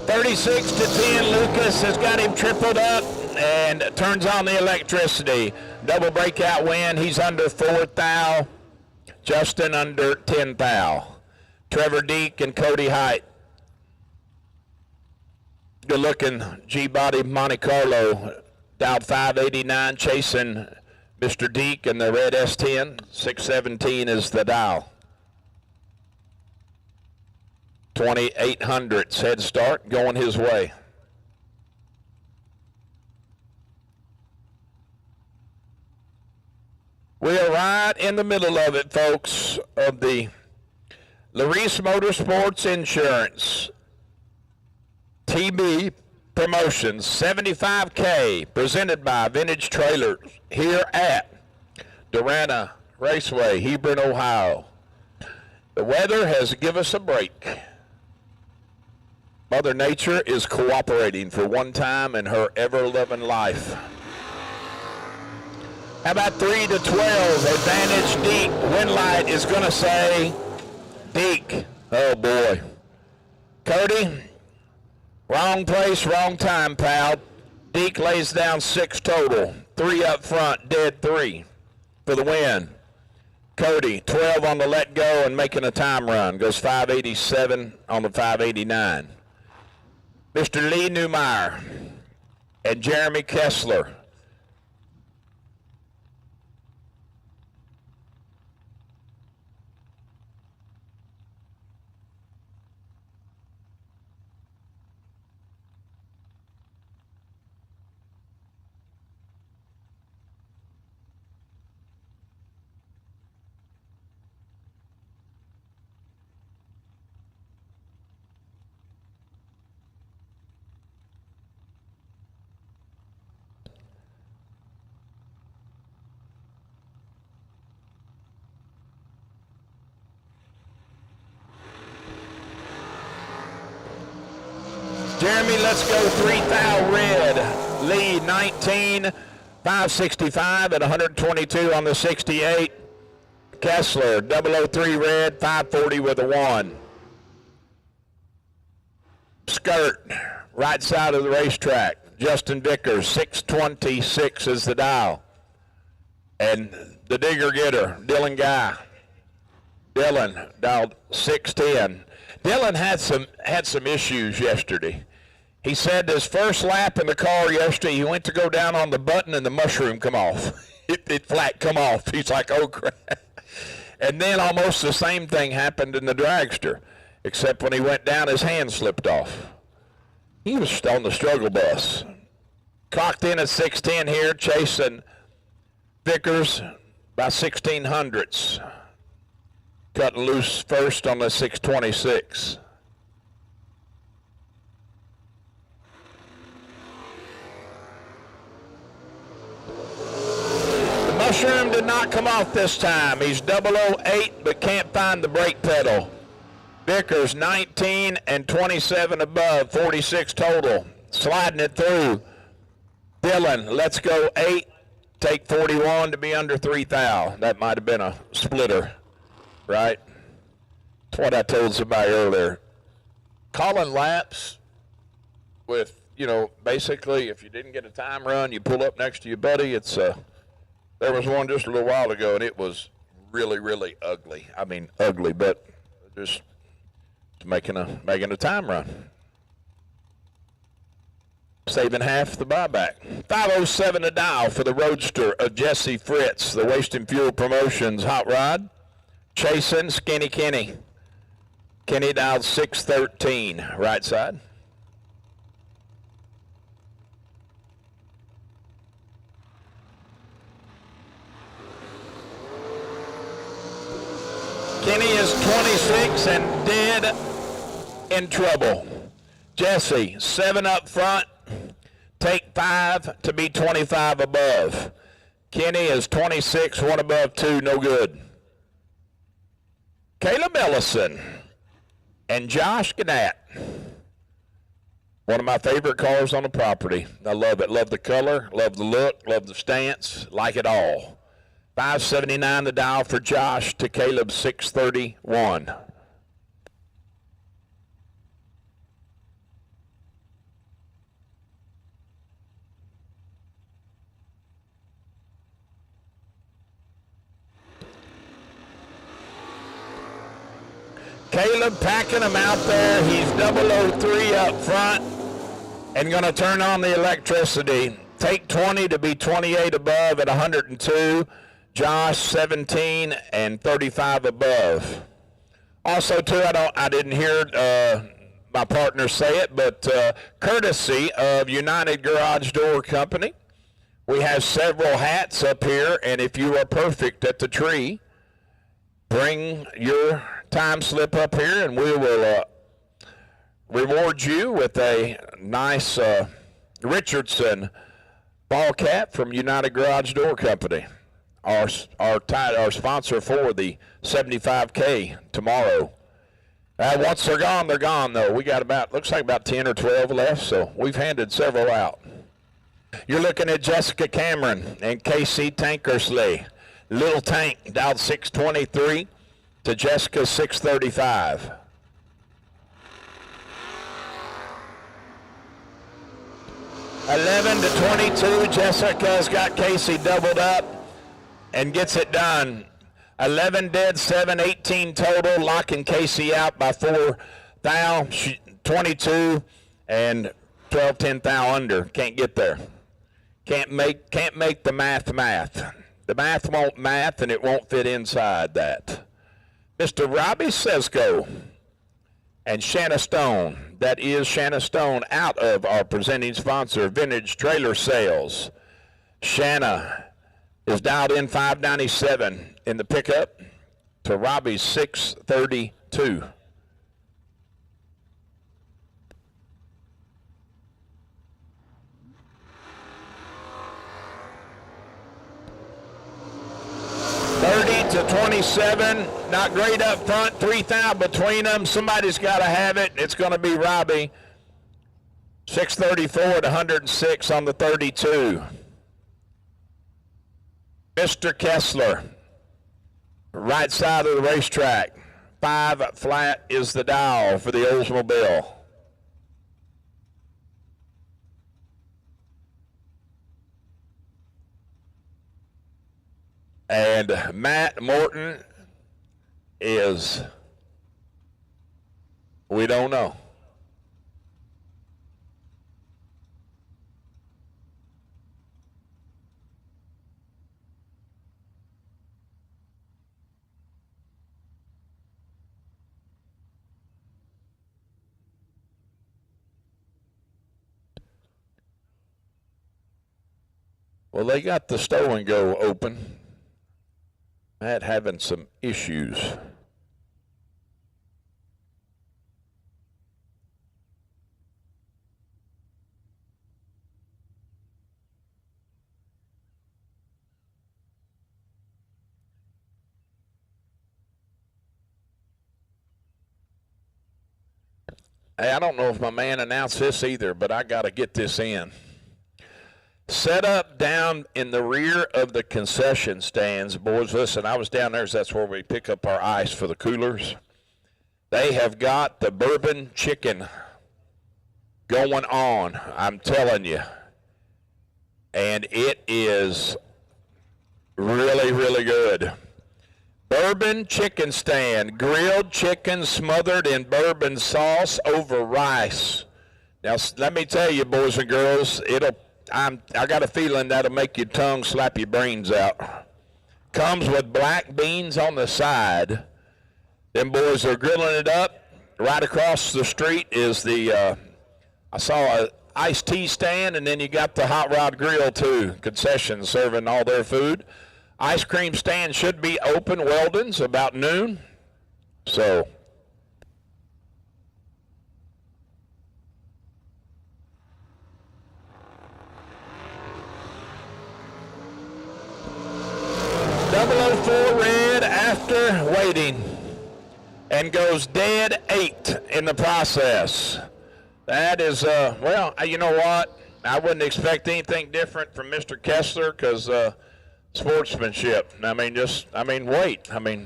Thirty-six to 10. Lucas has got him tripled up and turns on the electricity. Double breakout win. He's under 4 thou. Justin under 10 thou. Trevor Deek and Cody Height. Good looking G-body Monte Carlo. Dialed 589 chasing Mr. Deek in the red S10. 617 is the dial. 2800s head start going his way. We are right in the middle of it, folks, of the Laris Motorsports Insurance TB Promotions 75K presented by Vintage Trailers here at Darana Raceway, Hebron, Ohio. The weather has given us a break. Mother Nature is cooperating for one time in her ever-loving life. How about 3 to 12? Advantage Deke. Wind light is going to say Deke. Oh, boy. Cody, wrong place, wrong time, pal. Deke lays down 6 total. 3 up front, dead 3 for the win. Cody, 12 on the let go and making a time run. Goes 587 on the 589. Mr. Lee Newmeyer and Jeremy Kessler. Jeremy, let's go 3 thou red. Lead 19, 565 at 122 on the 68. Kessler, 003 red, 540 with a 1. Skirt, right side of the racetrack. Justin Vickers, 626 is the dial. And the digger getter, Dylan Guy. Dylan dialed 610. Dylan had some issues yesterday. He said his first lap in the car yesterday, he went to go down on the button and the mushroom come off. It flat come off. He's like, oh crap. And then almost the same thing happened in the dragster, except when he went down, his hand slipped off. He was on the struggle bus. Clocked in at 610 here, chasing Vickers by 1600ths. Cutting loose first on the 626. mushroom did not come off this time. He's 008, but can't find the brake pedal. Vickers 19 and 27 above, 46 total. Sliding it through. Dylan, let's go 8, take 41 to be under 3,000. That might have been a splitter, right? That's what I told somebody earlier. Calling laps with, you know, basically if you didn't get a time run, you pull up next to your buddy. It's there was one just a little while ago, and it was really, really ugly. I mean, ugly, but just making a time run. Saving half the buyback. 507 a dial for the Roadster of Jesse Fritz, the Waste and Fuel Promotions Hot Rod. Chasing Skinny Kenny. Kenny dialed 613, right side. Kenny is 26 and dead in trouble. Jesse, 7 up front, take 5 to be 25 above. Kenny is 26, 1 above 2, no good. Caleb Ellison and Josh Gannett. One of my favorite cars on the property. I love it. Love the color, love the look, love the stance, like it all. 579 the dial for Josh to Caleb 631. Caleb packing him out there. He's 003 up front and going to turn on the electricity. Take 20 to be 28 above at 102. Josh 17 and 35 above. Also, too, I didn't hear my partner say it, but courtesy of United Garage Door Company, we have several hats up here, and if you are perfect at the tree, bring your time slip up here, and we will reward you with a nice Richardson ball cap from United Garage Door Company, our sponsor for the 75K tomorrow. Once they're gone, though. We got looks like about 10 or 12 left, so we've handed several out. You're looking at Jessica Cameron and Casey Tankersley. Little Tank dialed 623 to Jessica 635. $11 to 22. Jessica's got Casey doubled up and gets it done. 11 dead, 7, 18 total, locking Casey out by 4 thou, 22 and 12, 10 thou under. Can't get there. Can't make the math. The math won't math, and it won't fit inside that. Mr. Robbie Sesko and Shanna Stone. That is Shanna Stone out of our presenting sponsor, Vintage Trailer Sales. Shanna is dialed in 597 in the pickup to Robbie's 632. To 27, not great up front, 3,000 between them. Somebody's got to have it. It's going to be Robbie. 634 at 106 on the 32. Mr. Kessler, right side of the racetrack. 5 flat is the dial for the Oldsmobile. And Matt Morton is, we don't know. Well, they got the stow and go open. Matt having some issues. Hey, I don't know if my man announced this either, but I got to get this in. Set up down in the rear of the concession stands, boys. Listen, I was down there, so that's where we pick up our ice for the coolers. They have got the bourbon chicken going on, I'm telling you. And it is really, really good. Bourbon chicken stand, grilled chicken smothered in bourbon sauce over rice. Now, let me tell you, boys and girls, I got a feeling that'll make your tongue slap your brains out. Comes with black beans on the side. Them boys are grilling it up. Right across the street is the, I saw a iced tea stand, and then you got the hot rod grill too, concessions serving all their food. Ice cream stand should be open, Weldon's, about noon. So, .004 red after waiting and goes dead 8 in the process. That is, well, you know what? I wouldn't expect anything different from Mr. Kessler because sportsmanship. I mean, wait. I mean,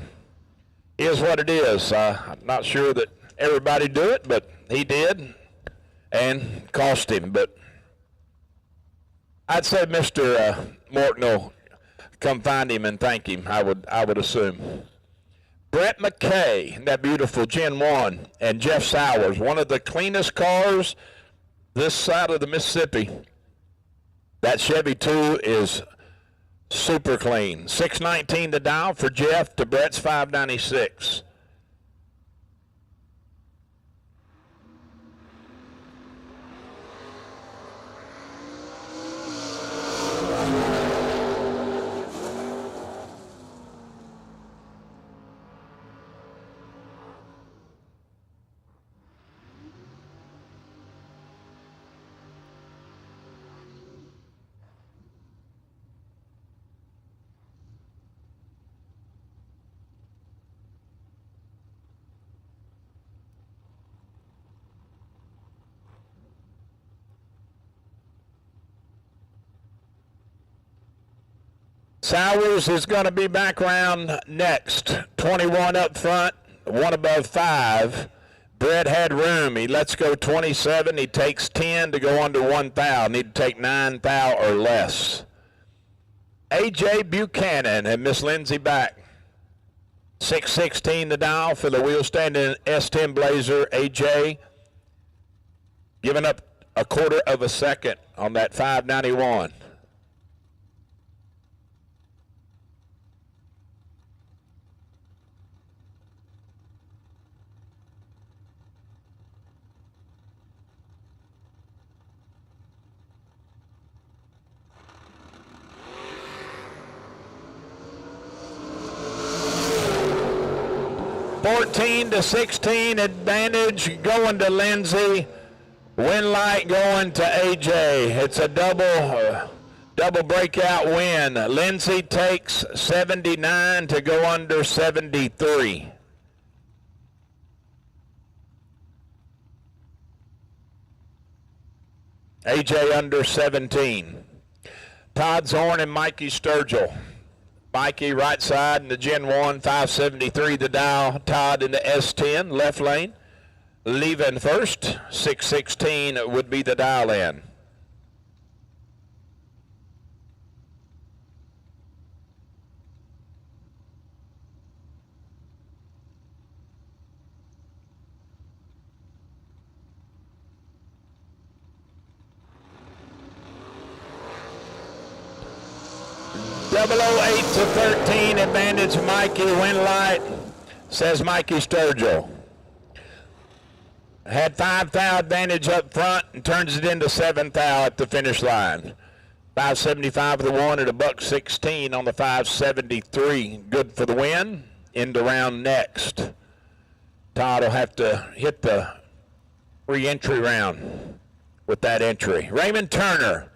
is what it is. I'm not sure that everybody do it, but he did and cost him. But I'd say Mr. Morton will come find him and thank him, I would assume. Brett McKay, that beautiful Gen 1, and Jeff Sowers, one of the cleanest cars this side of the Mississippi. That Chevy 2 is super clean. $619 the dial for Jeff to Brett's $596. Sowers is going to be back around next. 21 up front, 1 above 5. Brett had room. He lets go 27. He takes 10 to go under 1 thou. Need to take 9 thou or less. A.J. Buchanan and Miss Lindsay back. 616 the dial for the wheel standing S10 Blazer. A.J. giving up a quarter of a second on that 591. To 16 advantage going to Lindsay. Win light going to AJ. It's a double breakout win. Lindsay takes 79 to go under 73. AJ under 17. Todd Zorn and Mikey Sturgill. Mikey right side in the Gen 1, 573 the dial. Todd in the S10, left lane. Leaving first, 616 would be the dial in. .008 to 13, advantage Mikey, win light, says Mikey Sturgill. Had 5 thou advantage up front and turns it into 7 thou at the finish line. 575 for the 1 at $1.16 on the 573. Good for the win. Into round next. Todd will have to hit the re-entry round with that entry. Raymond Turner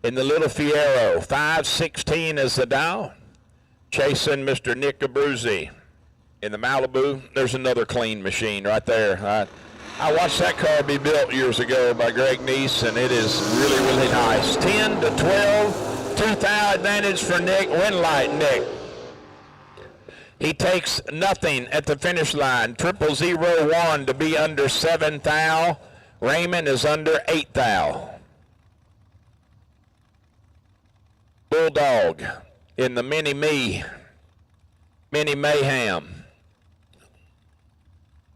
in the Little Fiero, 516 is the dial. Chasing Mr. Nick Abruzzi in the Malibu. There's another clean machine right there. I watched that car be built years ago by Greg Neese, and it is really, really nice. 10 to 12, 2 thou advantage for Nick Winlight. Nick. He takes nothing at the finish line. 0001 to be under 7 thou. Raymond is under 8 thou. Bulldog in the Mini Mayhem.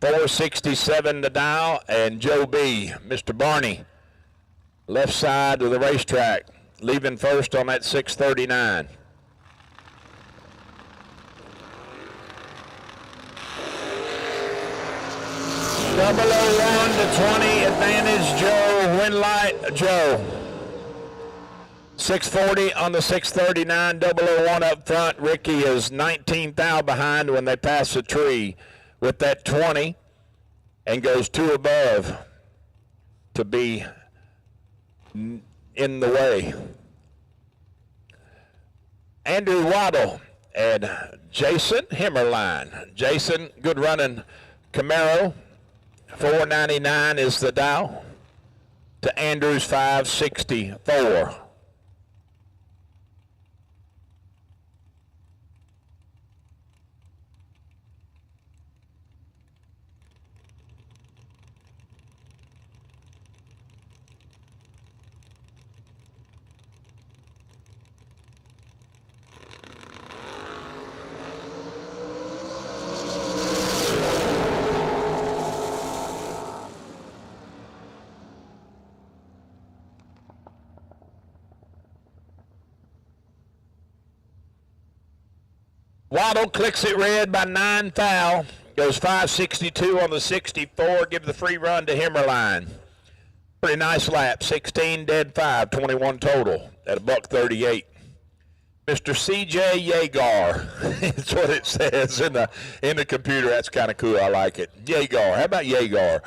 467 to dial, and Joe B, Mr. Barney, left side of the racetrack, leaving first on that 639. Double 01 to 20 advantage, Joe Winlight, Joe. 640 on the 639, 001 up front. Ricky is 19 thou behind when they pass the tree with that 20 and goes 2 above to be in the way. Andrew Waddle and Jason Himmerline. Jason, good running Camaro. 499 is the dial to Andrew's 564. Waddle clicks it red by 9 thou. Goes 562 on the 64. Give the free run to Himmerline. Pretty nice lap. 16 dead 5. 21 total at a $138. Mr. C.J. Yeagar. That's what it says in the computer. That's kind of cool. I like it. Yeagar. How about Yeagar?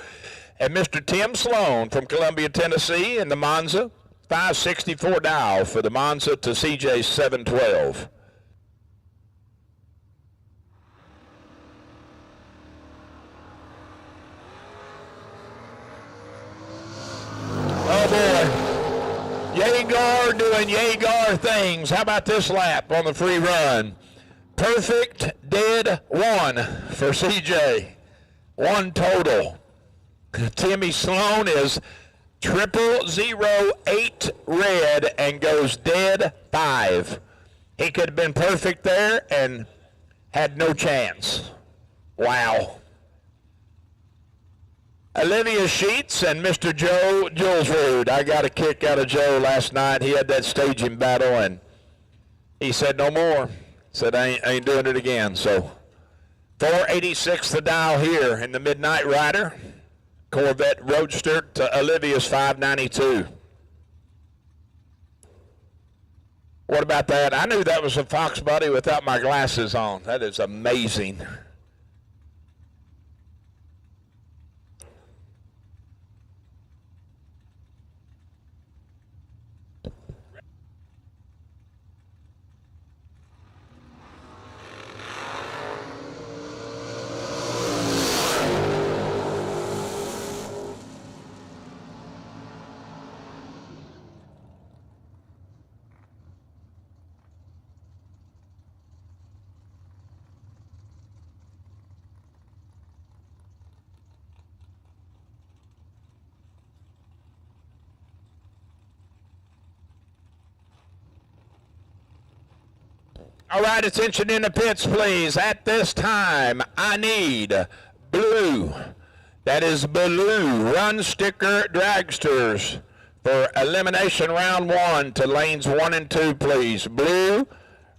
And Mr. Tim Sloan from Columbia, Tennessee in the Monza. 564 dial for the Monza to C.J.'s 712. Oh boy, Yeagar doing Yeagar things. How about this lap on the free run? Perfect dead 1 for CJ. 1 total. Timmy Sloan is 0008 red and goes dead 5. He could have been perfect there and had no chance. Wow. Olivia Sheets and Mr. Joe Julesrud. I got a kick out of Joe last night. He had that staging battle, and he said no more. Said, I ain't doing it again. So 486 the dial here in the Midnight Rider. Corvette Roadster to Olivia's 592. What about that? I knew that was a Fox Buddy without my glasses on. That is amazing. All right, attention in the pits, please. At this time, I need blue. That is blue run sticker dragsters for elimination round 1 to lanes 1 and 2, please. Blue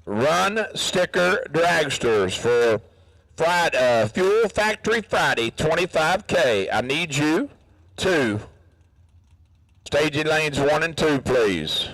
run sticker dragsters for Friday, Fuel Factory Friday, 25K. I need you to staging lanes 1 and 2, please.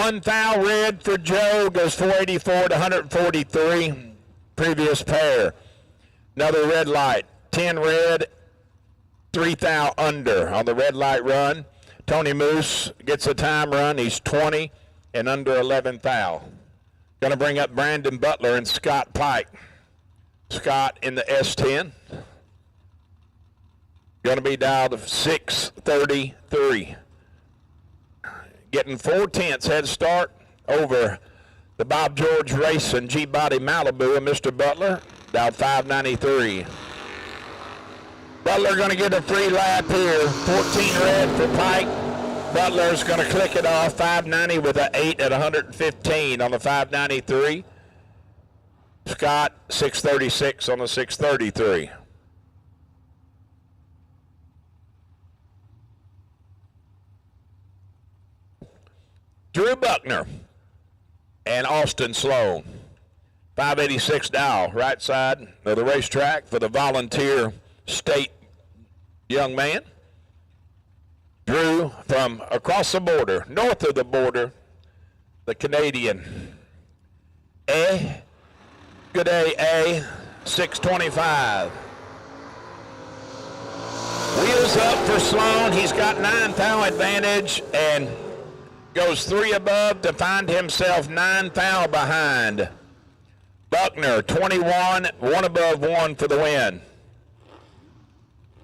1 thou red for Joe, goes 484 to 143. Previous pair. Another red light. 10 red, 3 thou under on the red light run. Tony Moose gets a time run. He's 20 and under 11 thou. Going to bring up Brandon Butler and Scott Pike. Scott in the S10. Going to be dialed of 633. Getting 4/10 head start over the Bob George Racing G-Body Malibu and Mr. Butler, dialed 593. Butler going to get a free lap here. 14 red for Pike. Butler's going to click it off. 590 with an 8 at 115 on the 593. Scott 636 on the 633. Drew Buckner and Austin Sloan. 586 dial, right side of the racetrack for the Volunteer State young man. Drew from across the border, north of the border, the Canadian. Good day, A, 625. Wheels up for Sloan. He's got 9 thou advantage and goes 3 above to find himself 9 thou behind. Buckner, 21, 1 above 1 for the win.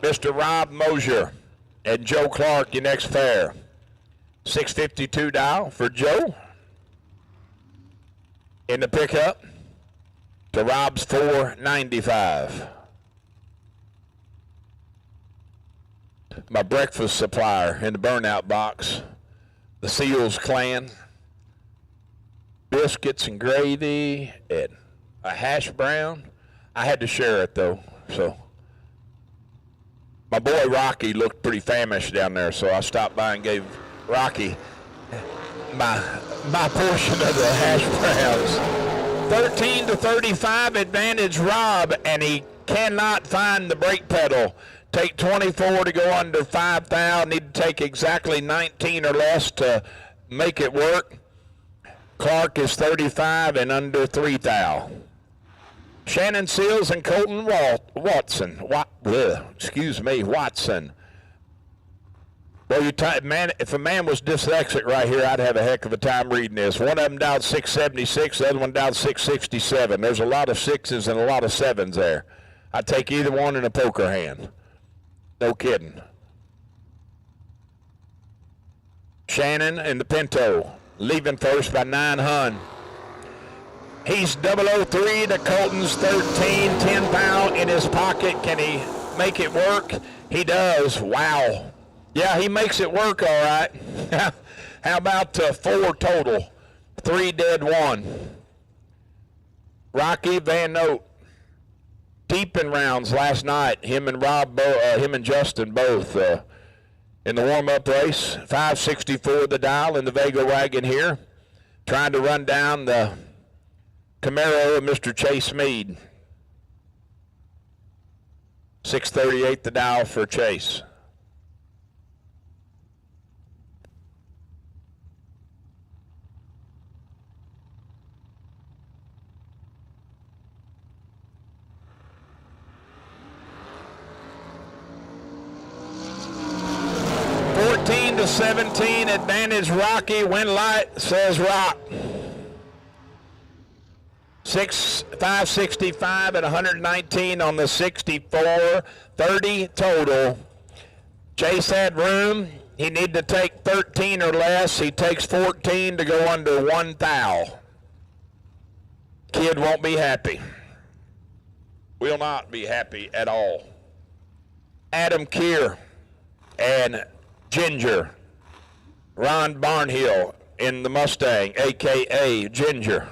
Mr. Rob Mosier and Joe Clark, your next pair. 652 dial for Joe. In the pickup to Rob's 495. My breakfast supplier in the burnout box. The Seals clan. Biscuits and gravy and a hash brown. I had to share it though, so. My boy Rocky looked pretty famished down there, so I stopped by and gave Rocky my portion of the hash browns. 13 to 35 advantage Rob, and he cannot find the brake pedal. Take 24 to go under 5 thou. Need to take exactly 19 or less to make it work. Clark is 35 and under 3 thou. Shannon Seals and Colton Watson. Watson. Well, man, if a man was dyslexic right here, I'd have a heck of a time reading this. One of them dialed 676, the other one dialed 667. There's a lot of 6s and a lot of 7s there. I'd take either one in a poker hand. No kidding. Shannon and the Pinto leaving first by 9 hun. He's 003 to Colton's 13, 10 thou in his pocket. Can he make it work? He does. Wow. Yeah, he makes it work all right. How about 4 total? 3 dead, 1. Rocky Van Note. Deep in rounds last night. Him and Justin both in the warm-up race. 564 the dial in the Vega wagon here. Trying to run down the Camaro of Mr. Chase Meade. 638 the dial for Chase. To 17 advantage Rocky. Win light says Rock. 565 at 119 on the 64. 30 total. Chase had room. He need to take 13 or less. He takes 14 to go under 1 thou. Kid won't be happy. Will not be happy at all. Adam Keir and Ginger. Ron Barnhill in the Mustang, a.k.a. Ginger.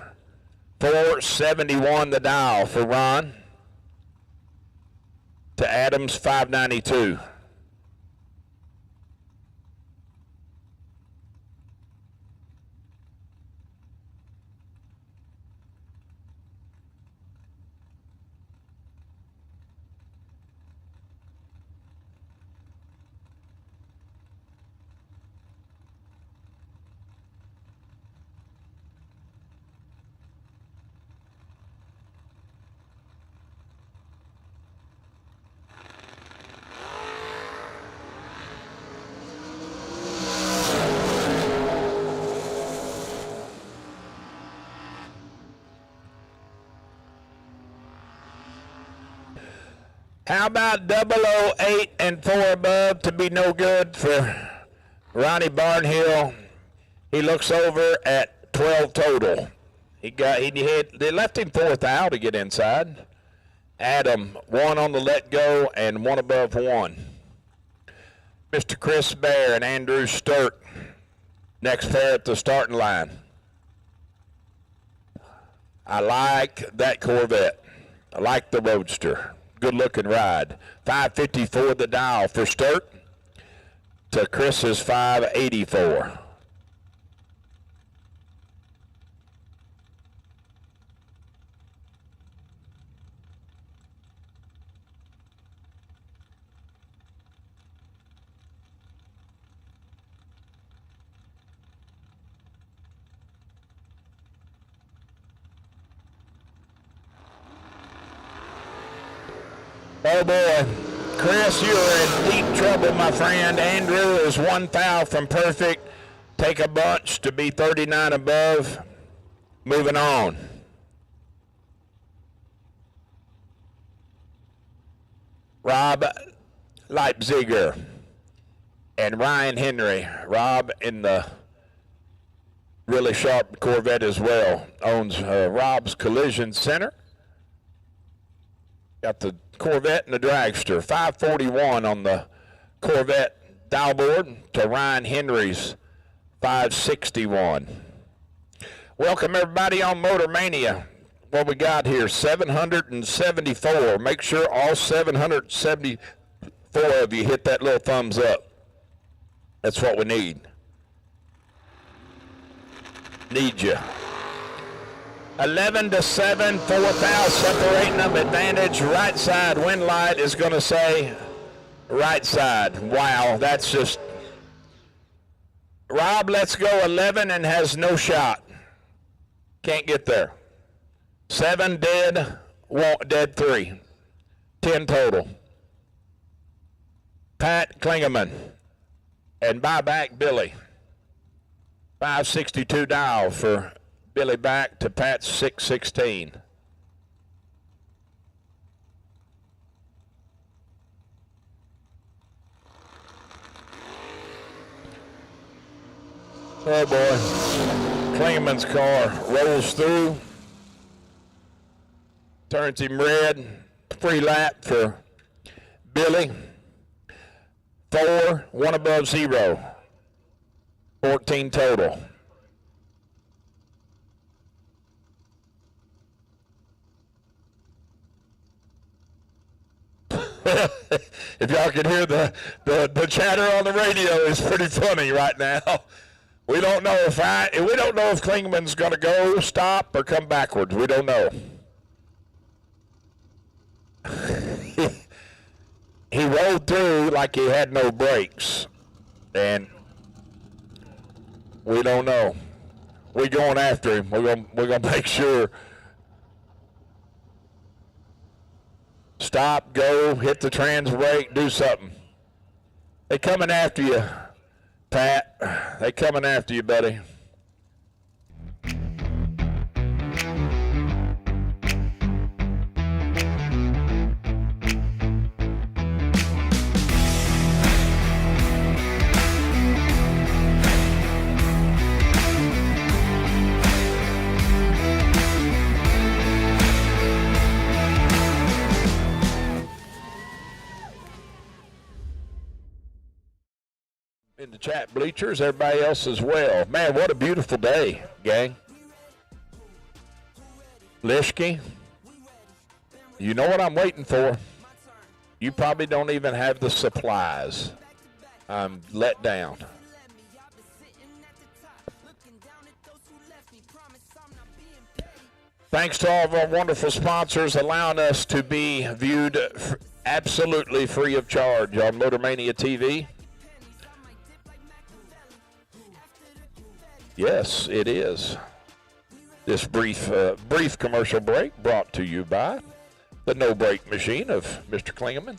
471 the dial for Ron. To Adams, 592. How about 008 and 4 above to be no good for Ronnie Barnhill? He looks over at 12 total. They left him 4th out to get inside. Adam, 1 on the let go and 1 above 1. Mr. Chris Bear and Andrew Sturk, next pair at the starting line. I like that Corvette. I like the Roadster. Good looking ride. 554 the dial for Sturk to Chris's 584. Oh boy, Chris, you are in deep trouble, my friend. Andrew is 1 foul from perfect. Take a bunch to be 39 above. Moving on. Rob Leipziger and Ryan Henry. Rob in the really sharp Corvette as well. Owns Rob's Collision Center. Got the Corvette and the dragster. 541 on the Corvette dial board to Ryan Henry's 561. Welcome everybody on MotorMania. What we got here, 774. Make sure all 774 of you hit that little thumbs up. That's what we need. Need you. 11 to 7, 4th out, separating them. Advantage, right side. Wind light is going to say right side. Wow, that's just. Rob lets go 11 and has no shot. Can't get there. 7 dead, dead 3. 10 total. Pat Klingerman and buyback Billy. 562 dial for Billy back to Pat's 616. Oh boy. Klingerman's car rolls through. Turns him red. Free lap for Billy. 4, 1 above 0. 14 total. If y'all can hear the chatter on the radio, is pretty funny right now. We don't know if Klingerman's going to go, stop, or come backwards. We don't know. He rolled through like he had no brakes, and we don't know. We're going after him. We're gonna make sure. Stop, go, hit the trans brake, do something. They coming after you, Pat. They coming after you, buddy. In the chat bleachers, everybody else as well. Man, what a beautiful day, gang. Lishke, you know what I'm waiting for. You probably don't even have the supplies. I'm let down. Thanks to all of our wonderful sponsors allowing us to be viewed absolutely free of charge on MotorMania TV. Yes, it is. This brief commercial break brought to you by the no-brake machine of Mr. Klingerman.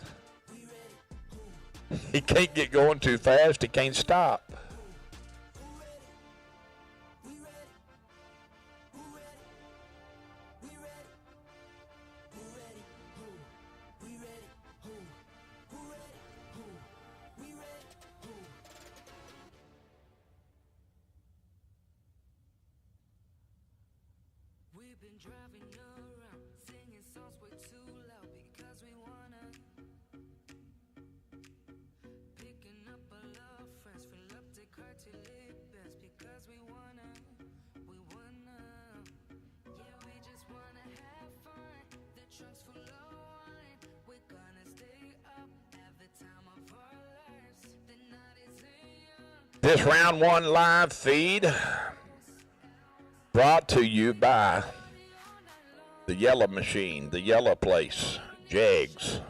He can't get going too fast. He can't stop. This round one live feed brought to you by the Yellow Machine, the Yellow Place, Jags.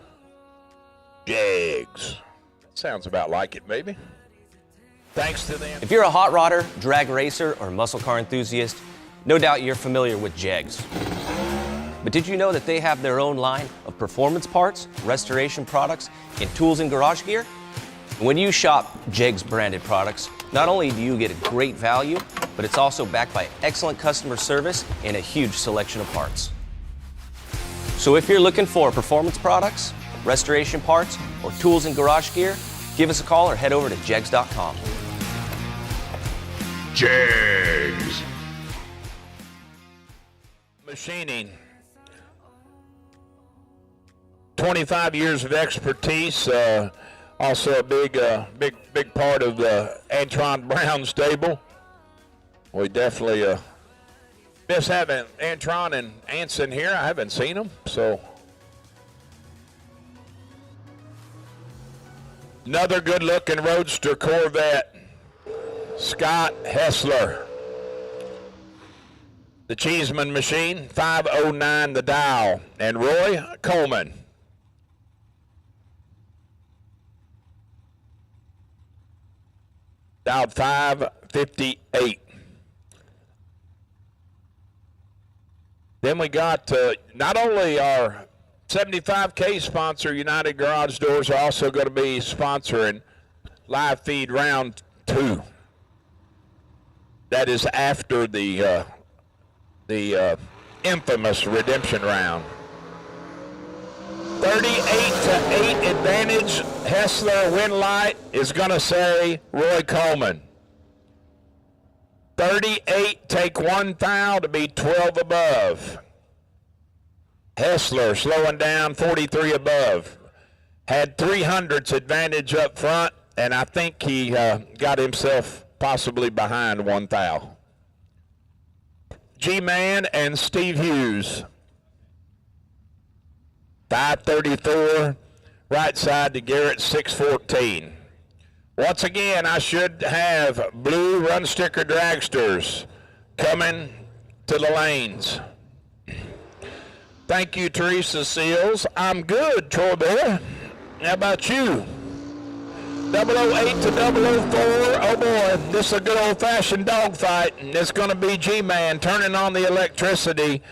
Jags. Sounds about like it, maybe. Thanks to them. If you're a hot rodder, drag racer, or muscle car enthusiast, no doubt you're familiar with Jags. But did you know that they have their own line of performance parts, restoration products, and tools and garage gear? When you shop Jegs branded products, not only do you get a great value, but it's also backed by excellent customer service and a huge selection of parts. So if you're looking for performance products, restoration parts, or tools and garage gear, give us a call or head over to jegs.com. Jags. Machining. 25 years of expertise. Also a big part of the Antron Brown stable. We definitely miss having Antron and Anson here. I haven't seen them, so. Another good-looking Roadster Corvette, Scott Hessler. The Cheeseman Machine, 509 the dial, and Roy Coleman. Dialed 558. Then we got not only our 75K sponsor, United Garage Doors, are also going to be sponsoring live feed round 2. That is after the infamous redemption round. 38-8 advantage. Hessler win light is going to say Roy Coleman. 38 take 1 thou to be 12 above. Hessler slowing down 43 above. Had 300s advantage up front, and I think he got himself possibly behind 1 thou. G-Man and Steve Hughes. 534, right side to Garrett, 614. Once again, I should have blue run sticker dragsters coming to the lanes. Thank you, Teresa Seals. I'm good, Troy Bear. How about you? 008 to 004. Oh boy, this is a good old-fashioned dogfight, and it's going to be G-Man turning on the electricity.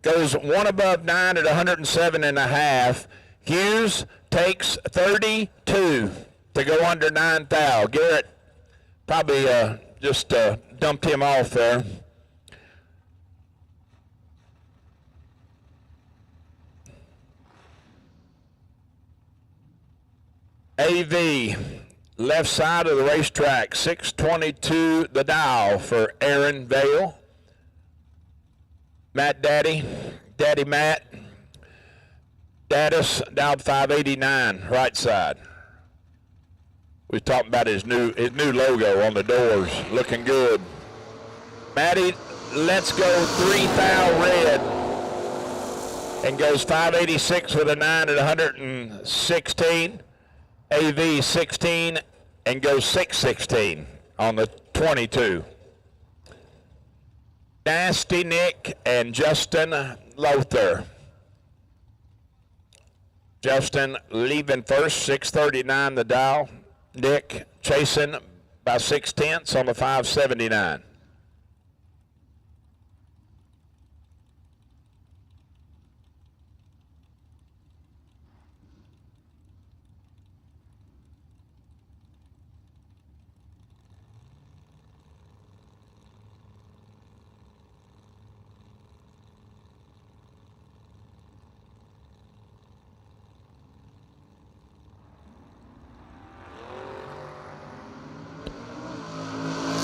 Goes 1 above 9 at 107.5. Hughes takes 32 to go under 9 thou. Garrett probably just dumped him off there. AV, left side of the racetrack, 622 the dial for Aaron Vale. Matt Daddy Matt. Daddis, dialed 589, right side. We was talking about his new logo on the doors, looking good. Matty, let's go 3 thou red, and goes 586 with a 9 at 116. AV 16 and goes 616 on the 22. Nasty Nick and Justin Lothar. Justin leaving first, 639 the dial. Nick chasing by 6/10 on the 579.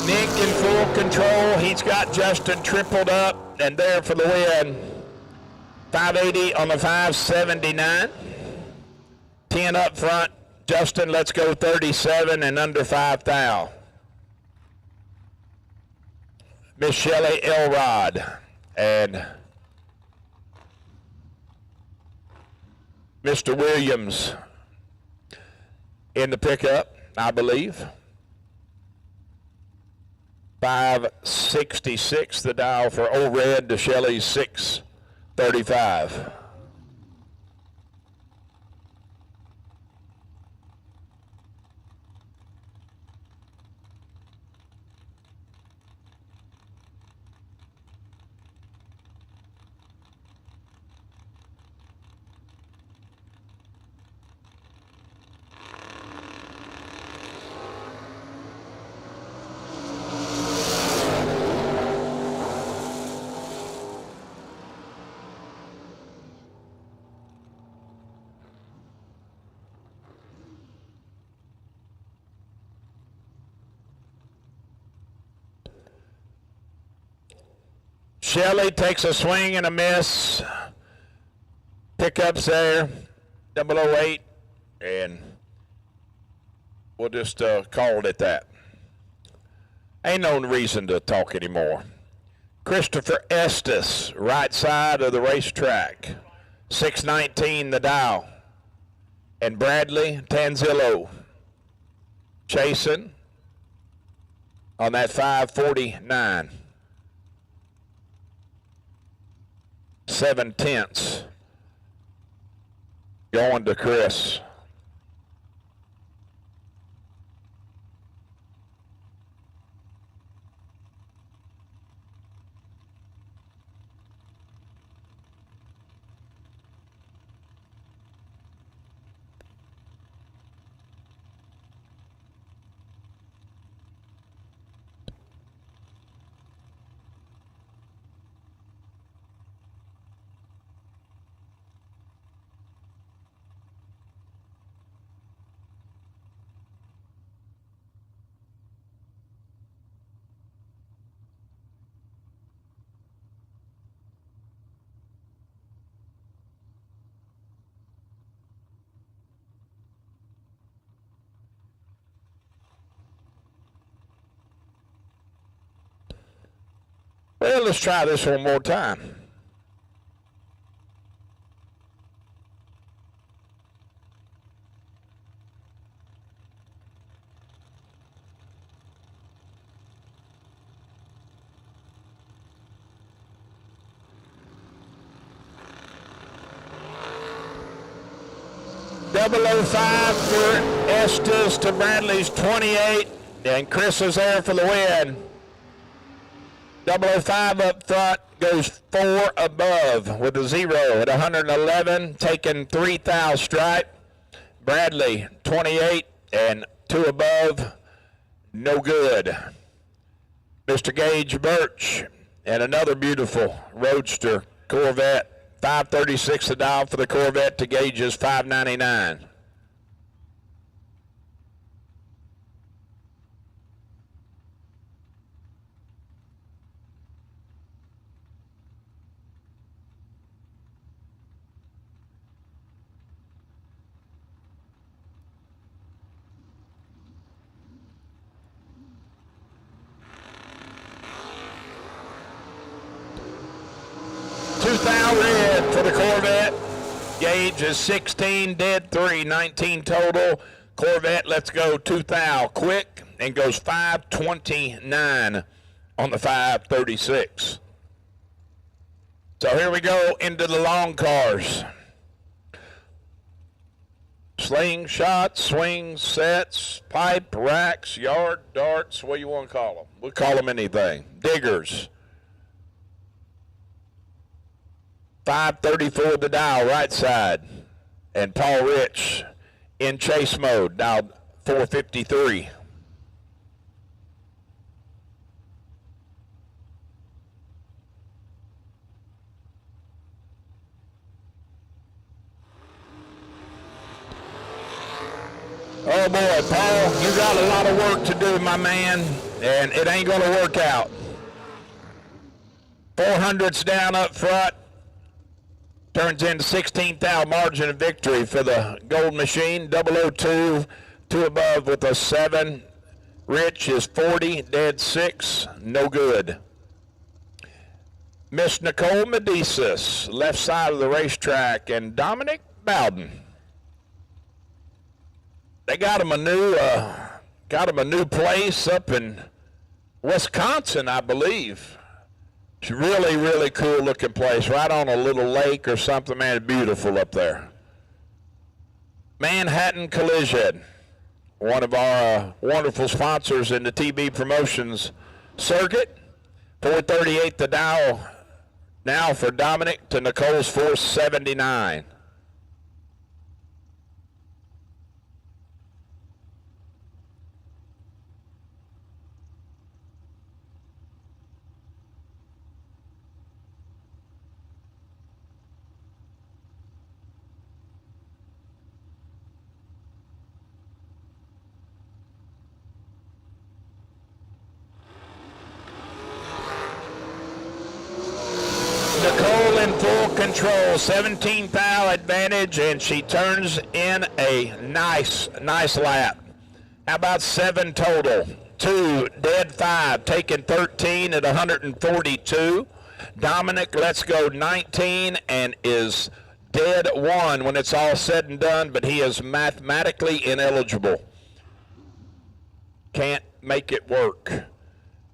Nick in full control. He's got Justin tripled up and there for the win. 580 on the 579. 10 up front. Justin, let's go 37 and under 5 thou. Miss Shelley Elrod and Mr. Williams in the pickup, I believe. 566 the dial for Old Red to Shelley's 635. Shelley takes a swing and a miss. Pickups there, 008, and we'll just call it at that. Ain't no reason to talk anymore. Christopher Estes, right side of the racetrack, 619 the dial. And Bradley Tanzillo chasing on that 549. 7/10 going to Chris. Well, let's try this one more time. .005 for Estes to Bradley's 28, and Chris is there for the win. 005 up front goes 4 above with a 0 at 111, taking 3 thou stripe. Bradley 28 and 2 above, no good. Mr. Gage Birch and another beautiful Roadster Corvette. 536 a dial for the Corvette to Gage's 599. Red for the Corvette. Gage is 16, dead 3, 19 total. Corvette, let's go 2 thou quick and goes 529 on the 536. So here we go into the long cars. Slingshots, swings, sets, pipe, racks, yard, darts, what do you want to call them? We'll call them anything. Diggers. 534 the dial, right side. And Paul Rich in chase mode, dial 453. Oh boy, Paul, you got a lot of work to do, my man. and it ain't going to work out. 400's down up front. Turns into 16th margin of victory for the Gold Machine. 002, 2 above with a 7. Rich is 40, dead 6, no good. Miss Nicole Medicis, left side of the racetrack, and Dominic Bowden. They got him a new place up in Wisconsin, I believe. It's a really, really cool looking place, right on a little lake or something. Man, it's beautiful up there. Manhattan Collision, one of our wonderful sponsors in the TB Promotions circuit. 438 the Dow now for Dominic to Nicole's 479. Nicole in full control, 17 thou advantage, and she turns in a nice lap. How about 7 total? 2, dead 5, taking 13 at 142. Dominic lets go 19 and is dead 1 when it's all said and done, but he is mathematically ineligible. Can't make it work.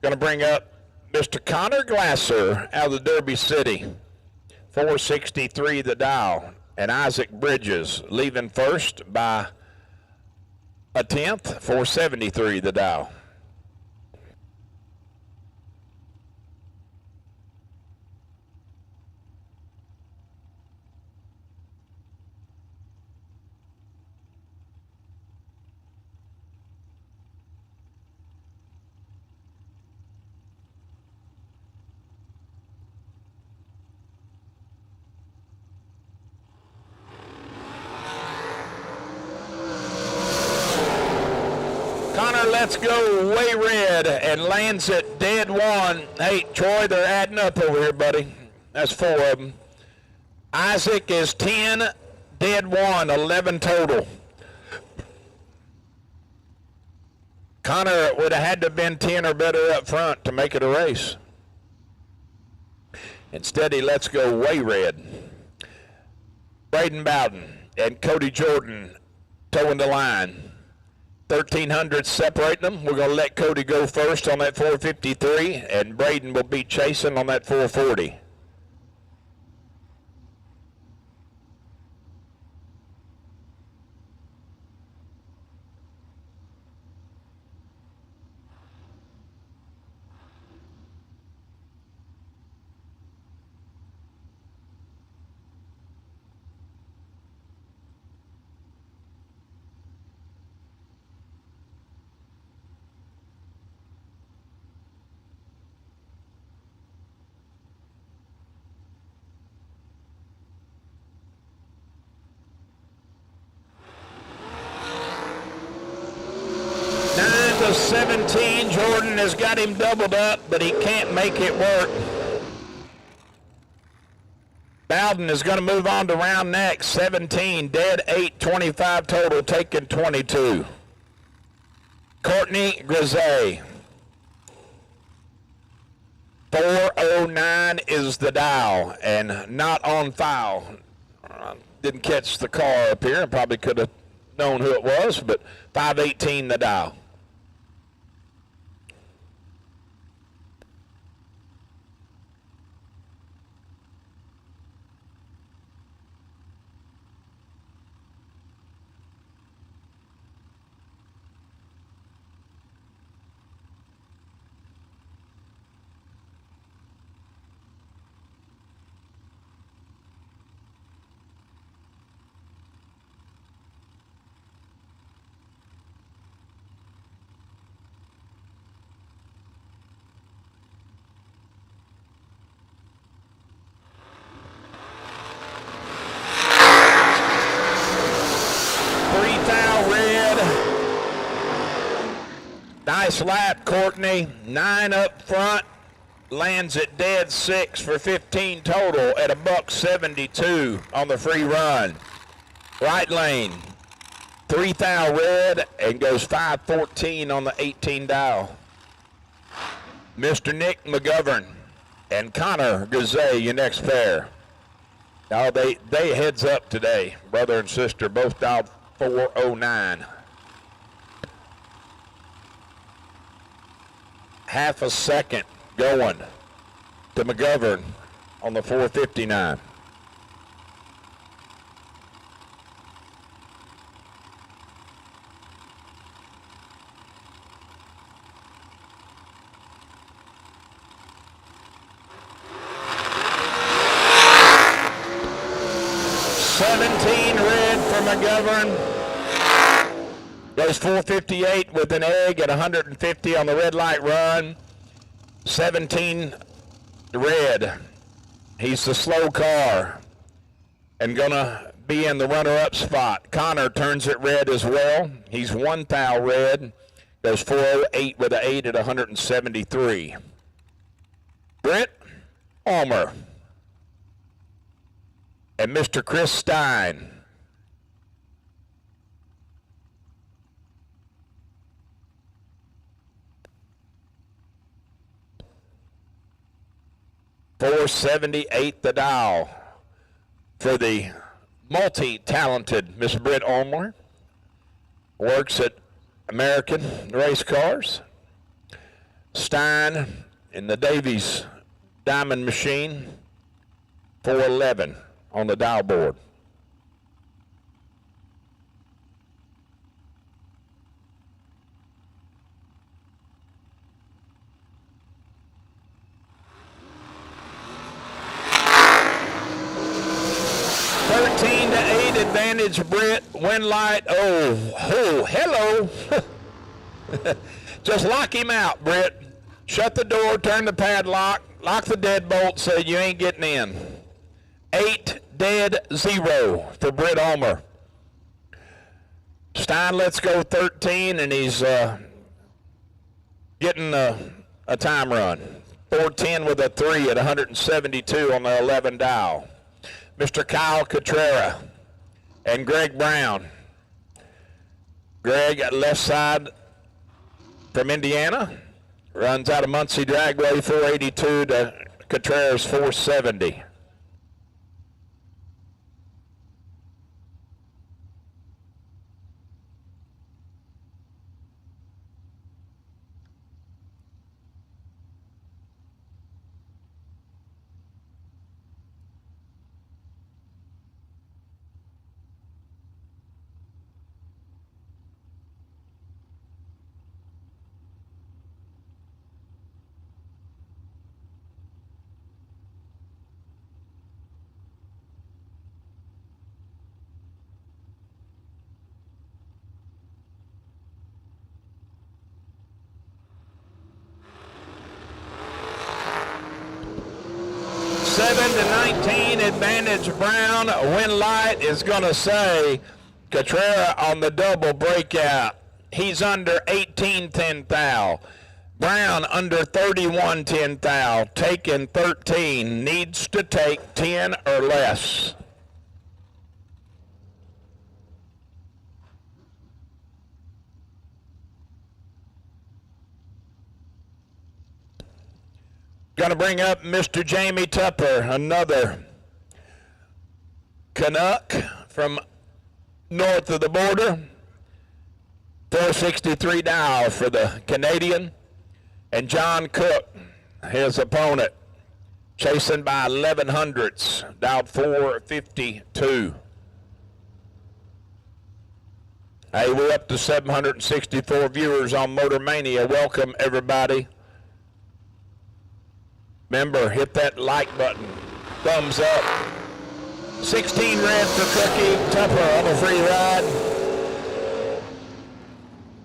Going to bring up Mr. Connor Glasser out of the Derby City, 463 the Dow, and Isaac Bridges leaving first by a 10th, 473 the Dow. Connor lets go way red and lands it dead 1. Hey, Troy, they're adding up over here, buddy. That's 4 of them. Isaac is 10, dead 1, 11 total. Connor would have had to have been 10 or better up front to make it a race. Instead, he lets go way red. Braden Bowden and Cody Jordan towing the line. 1,300 separating them. We're going to let Cody go first on that 453, and Braden will be chasing on that 440. To 17, Jordan has got him doubled up, but he can't make it work. Bowden is going to move on to round next. 17, dead 8, 25 total, taking 22. Courtney Grisey. 409 is the Dow, and not on foul. Didn't catch the car up here. Probably could have known who it was, but 518 the Dow. Nice lap, Courtney. 9 up front. Lands at dead 6 for 15 total at $1.72 on the free run. Right lane, 3 thou red and goes 5.14 on the 18 dial. Mr. Nick McGovern and Connor Gazay, your next pair. Now they heads up today. Brother and sister both dialed 409. Half a second going to McGovern on the 459. McGovern goes 458 with an egg at 150 on the red light run. 17 red. He's the slow car and gonna be in the runner-up spot. Connor turns it red as well. He's 1 thou red. Goes 408 with an 8 at 173. Brent Ulmer and Mr. Chris Stein. $478 the dial for the multi-talented Miss Britt Ulmer. Works at American Race Cars. Stein in the Davies Diamond Machine. 411 on the dial board. Advantage, Britt. Wind light. Oh, hello. Just lock him out, Britt. Shut the door, turn the padlock, lock the deadbolt so you ain't getting in. 8 dead 0 for Britt Ulmer. Stein lets go 13, and he's getting a time run. 410 with a 3 at 172 on the 11 dial. Mr. Kyle Cotrera and Greg Brown. Greg at left side from Indiana. Runs out of Muncie Dragway 482 to Cotrera's 470. Advantage Brown. Wind light is going to say Cotrera on the double breakout. He's under 18-10 thou. Brown under 31-10 thou. Taking 13. Needs to take 10 or less. Going to bring up Mr. Jamie Tupper, another Canuck from north of the border. 463 dial for the Canadian. And John Cook, his opponent, chasing by 11 hundredths, dialed 452. Hey, we're up to 764 viewers on MotorMania. Welcome, everybody. Remember, hit that like button. Thumbs up. 16 red for Cookie Tupper on a free ride.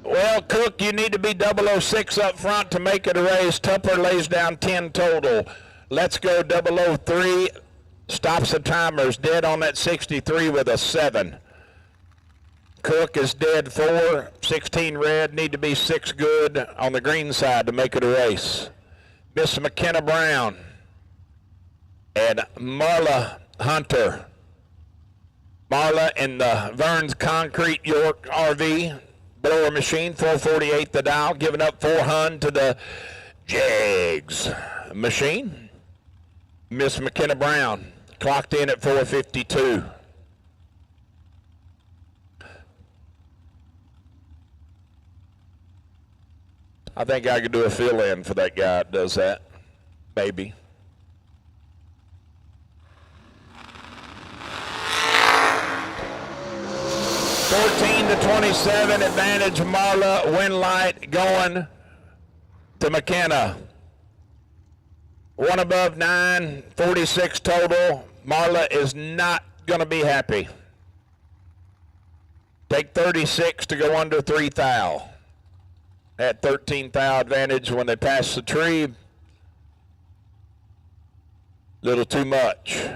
Well, Cook, you need to be 006 up front to make it a race. Tupper lays down 10 total. Let's go 003. Stops the timers dead on that 63 with a 7. Cook is dead 4. 16 red, need to be 6 good on the green side to make it a race. Miss McKenna Brown and Marla Hunter. Marla in the Vern's Concrete York RV blower machine, 448 the dial, giving up 400 to the Jags machine. Miss McKenna Brown clocked in at 452. I think I could do a fill-in for that guy that does that. Maybe. To 27 advantage. Marla Winlight going to McKenna. 1 above 9, 46 total. Marla is not going to be happy. Take 36 to go under 3 thou. At 13 thou advantage when they pass the tree. Little too much.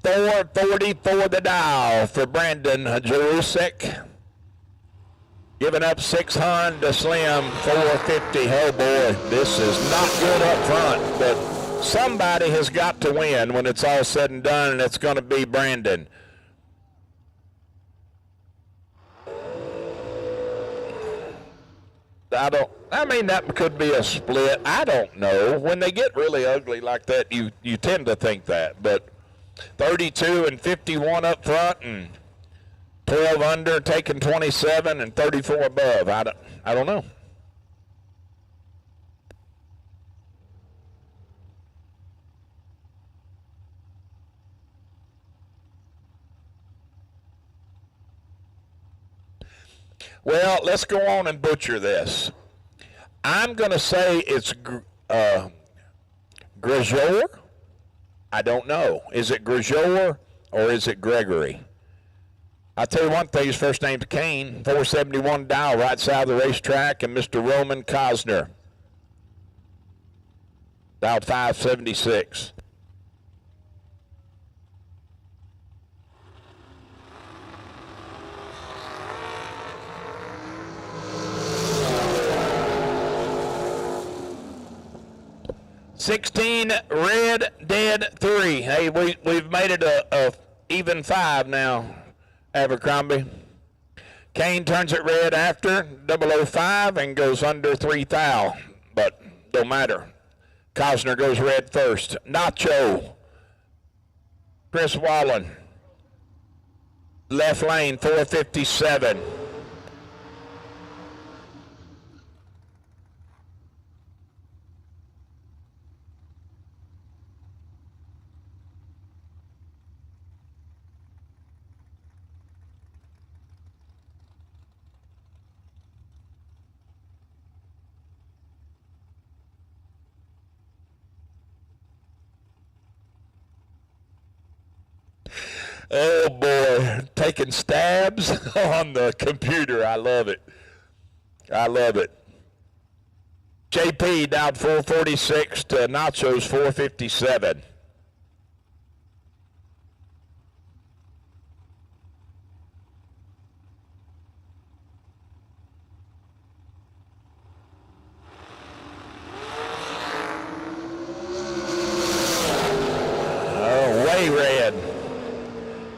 $4.40 for the dial for Brandon Jarusek. Giving up 600 to Slim, 450. Oh boy, this is not good up front, but somebody has got to win when it's all said and done, and it's going to be Brandon. I mean, that could be a split. I don't know. When they get really ugly like that, you tend to think that, but 32 and 51 up front and 12 under, taking 27 and 34 above. I don't know. Well, let's go on and butcher this. I'm going to say it's Grejor. I don't know. Is it Grejor or is it Gregory? I'll tell you one thing, his first name's Kane, 471 dial, right side of the racetrack, and Mr. Roman Cosner, dial 576. $16 red, dead 3. Hey, we've made it a even 5 now, Abercrombie. Kane turns it red after 005 and goes under 3 thou, but don't matter. Cosner goes red first. Nacho, Chris Wallen, left lane 457. Oh boy, taking stabs on the computer. I love it. I love it. JP down 446 to Nacho's 457. Oh, way red.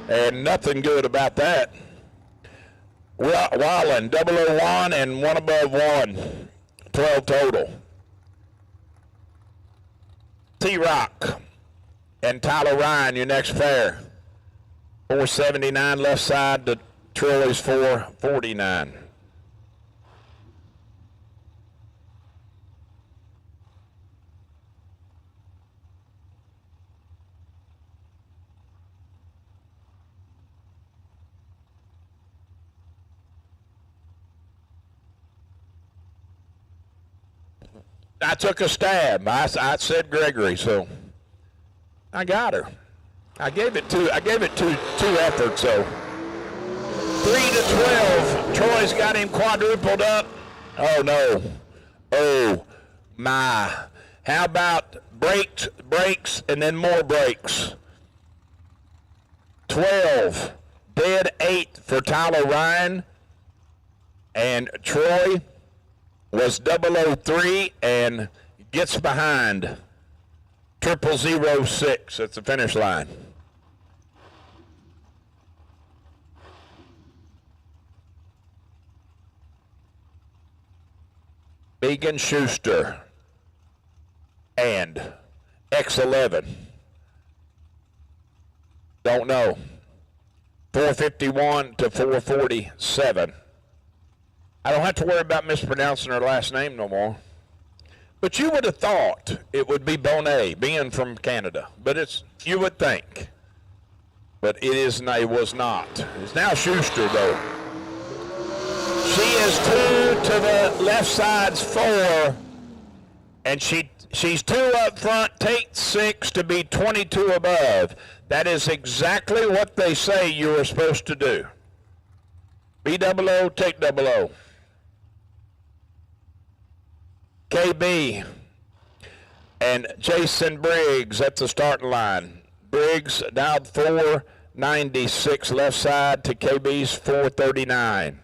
And nothing good about that. Wallen, 001 and 1 above 1. 12 total. T-Rock and Tyler Ryan, your next pair. 479 left side to Troy's 449. I took a stab. I said Gregory, so I got her. I gave it two efforts, so 3-12. Troy's got him quadrupled up. Oh no. Oh my. How about breaks, and then more breaks? 12. Dead 8 for Tyler Ryan. And Troy was 003 and gets behind 0006 at the finish line. Megan Schuster and X11. Don't know. 451 to 447. I don't have to worry about mispronouncing her last name no more. But you would have thought it would be Bonet, being from Canada. But you would think. But it was not. It's now Schuster, though. She is 2 to the left side's 4. And she's 2 up front, takes 6 to be 22 above. That is exactly what they say you were supposed to do. Be 00, take 00. KB and Jason Briggs at the starting line. Briggs dialed 496 left side to KB's 439.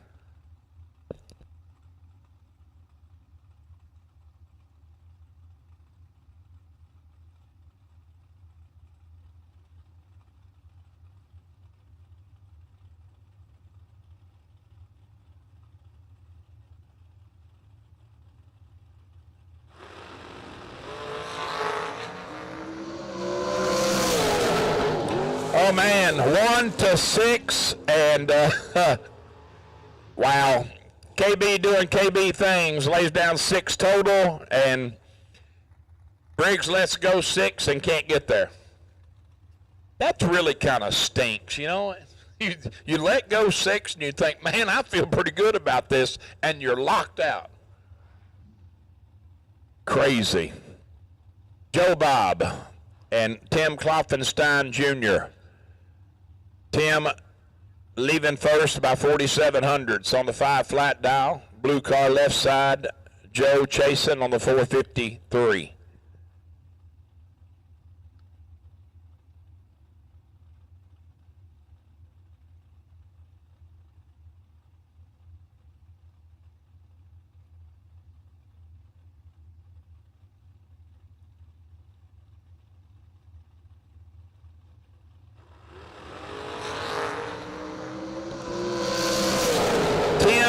Oh man, 1 to 6, and wow, KB doing KB things, lays down 6 total, and Briggs lets go 6 and can't get there. That really kind of stinks, you know. You let go 6 and you think, man, I feel pretty good about this, and you're locked out. Crazy. Joe Bob and Tim Klopfenstein Jr. Tim leaving first by 47 hundredths on the 5 flat dial. Blue car left side. Joe chasing on the 453.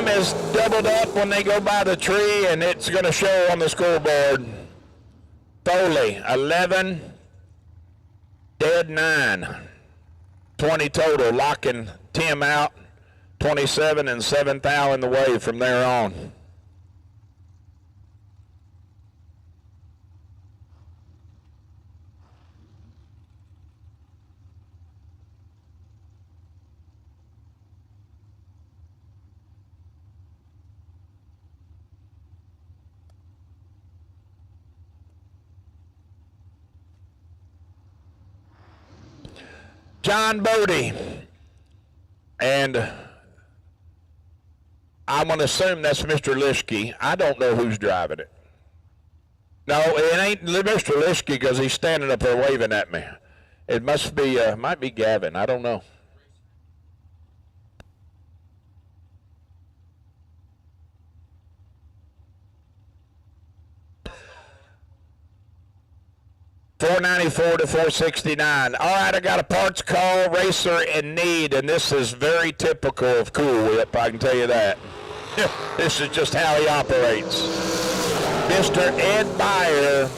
Is doubled up when they go by the tree, and it's going to show on the scoreboard. Foley 11, dead 9, 20 total, locking Tim out. 27 and 7th thou in the way from there on. John Bodie, and I'm going to assume that's Mr. Lischke. I don't know who's driving it. No, it ain't Mr. Lischke because he's standing up there waving at me. It must be, might be Gavin. I don't know. $494 to $469. All right, I got a parts call, racer in need, and this is very typical of Cool Whip, I can tell you that. This is just how he operates. Mr. Ed Beyer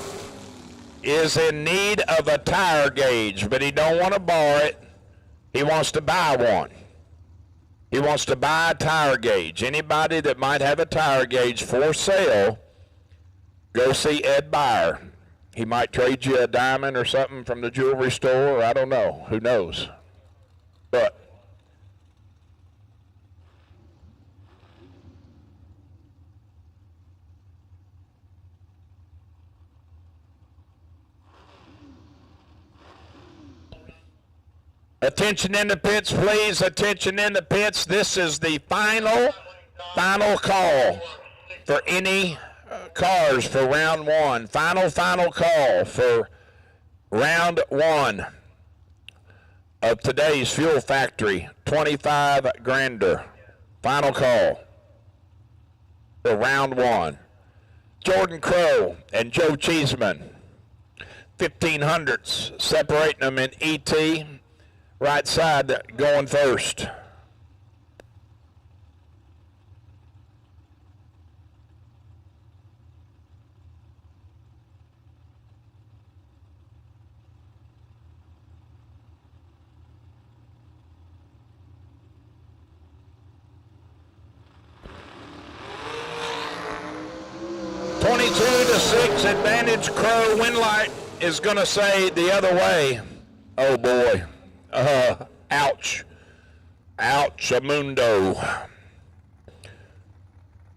is in need of a tire gauge, but he don't want to borrow it. He wants to buy one. He wants to buy a tire gauge. Anybody that might have a tire gauge for sale, go see Ed Beyer. He might trade you a diamond or something from the jewelry store, or I don't know. Who knows? But Attention in the pits, please. Attention in the pits. This is the final call for any cars for round one. Final call for round one of today's Fuel Factory 25 Grander. Final call for round one. Jordan Crow and Joe Cheeseman. 1500s separating them in ET. Right side going first. .22-6 advantage. Crow. Winlight is going to say the other way. Oh boy. Ouch. Ouch, Amundo.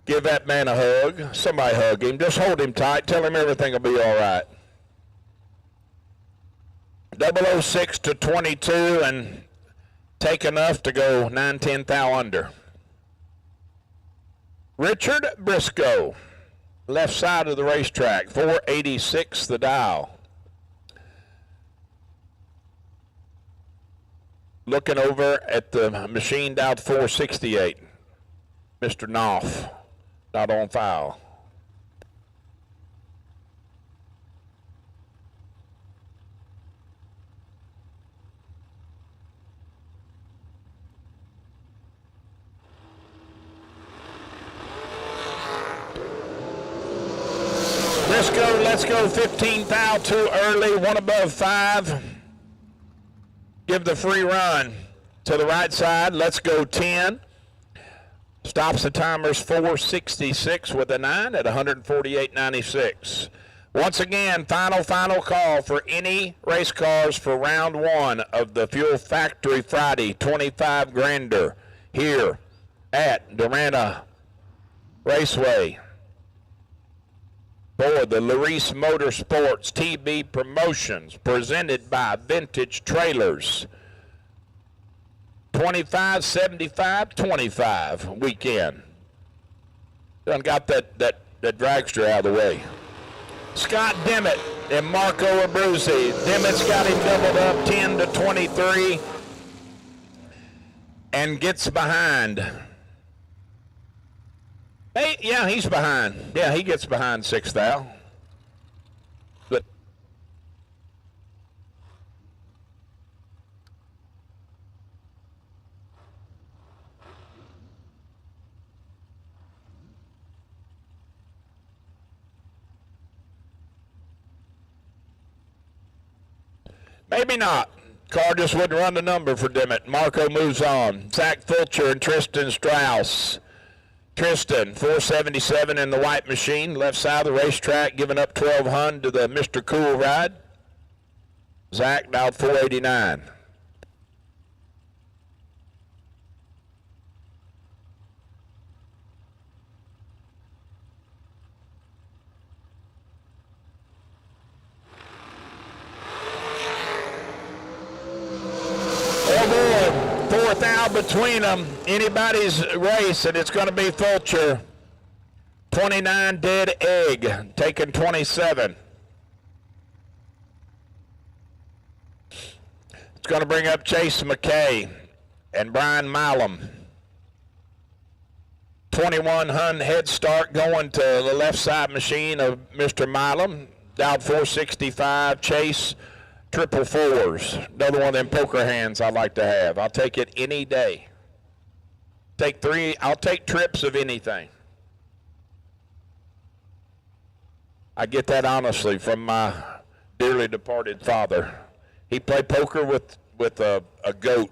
Give that man a hug. Somebody hug him. Just hold him tight. Tell him everything will be all right. 006 to 22 and take enough to go 9-10 thou under. Richard Briscoe, left side of the racetrack, 486 the dial. Looking over at the machine dialed 468. Mr. Knopf, not on file. Let's go 15 thou too early, one above 5. Give the free run to the right side. Let's go 10. Stops the timers 466 with a 9 at 148.96. Once again, final call for any race cars for round one of the Fuel Factory Friday 25 Grander here at Darana Raceway. For the Laris Motorsports TV promotions presented by Vintage Trailers. 25-75-25 weekend. Done got that dragster out of the way. Scott Dimmitt and Marco Abruzzi. Dimmitt's got him doubled up 10 to 23 and gets behind. Hey, yeah, he's behind. Yeah, he gets behind 6 thou. But maybe not. Car just wouldn't run the number for Dimmitt. Marco moves on. Zach Fulcher and Tristan Strauss. Tristan, 477 in the white machine, left side of the racetrack, giving up 1,200 to the Mr. Cool ride. Zach dialed 489. Fourth out between them, anybody's race, and it's going to be Fulcher. 29 Dead Egg, taking 27. It's going to bring up Chase McKay and Brian Milam. 21 Hun head start going to the left side machine of Mr. Milam. Dialed 465, Chase. 444s. Another one of them poker hands I like to have. I'll take it any day. Take 3. I'll take trips of anything. I get that honestly from my dearly departed father. He played poker with a goat,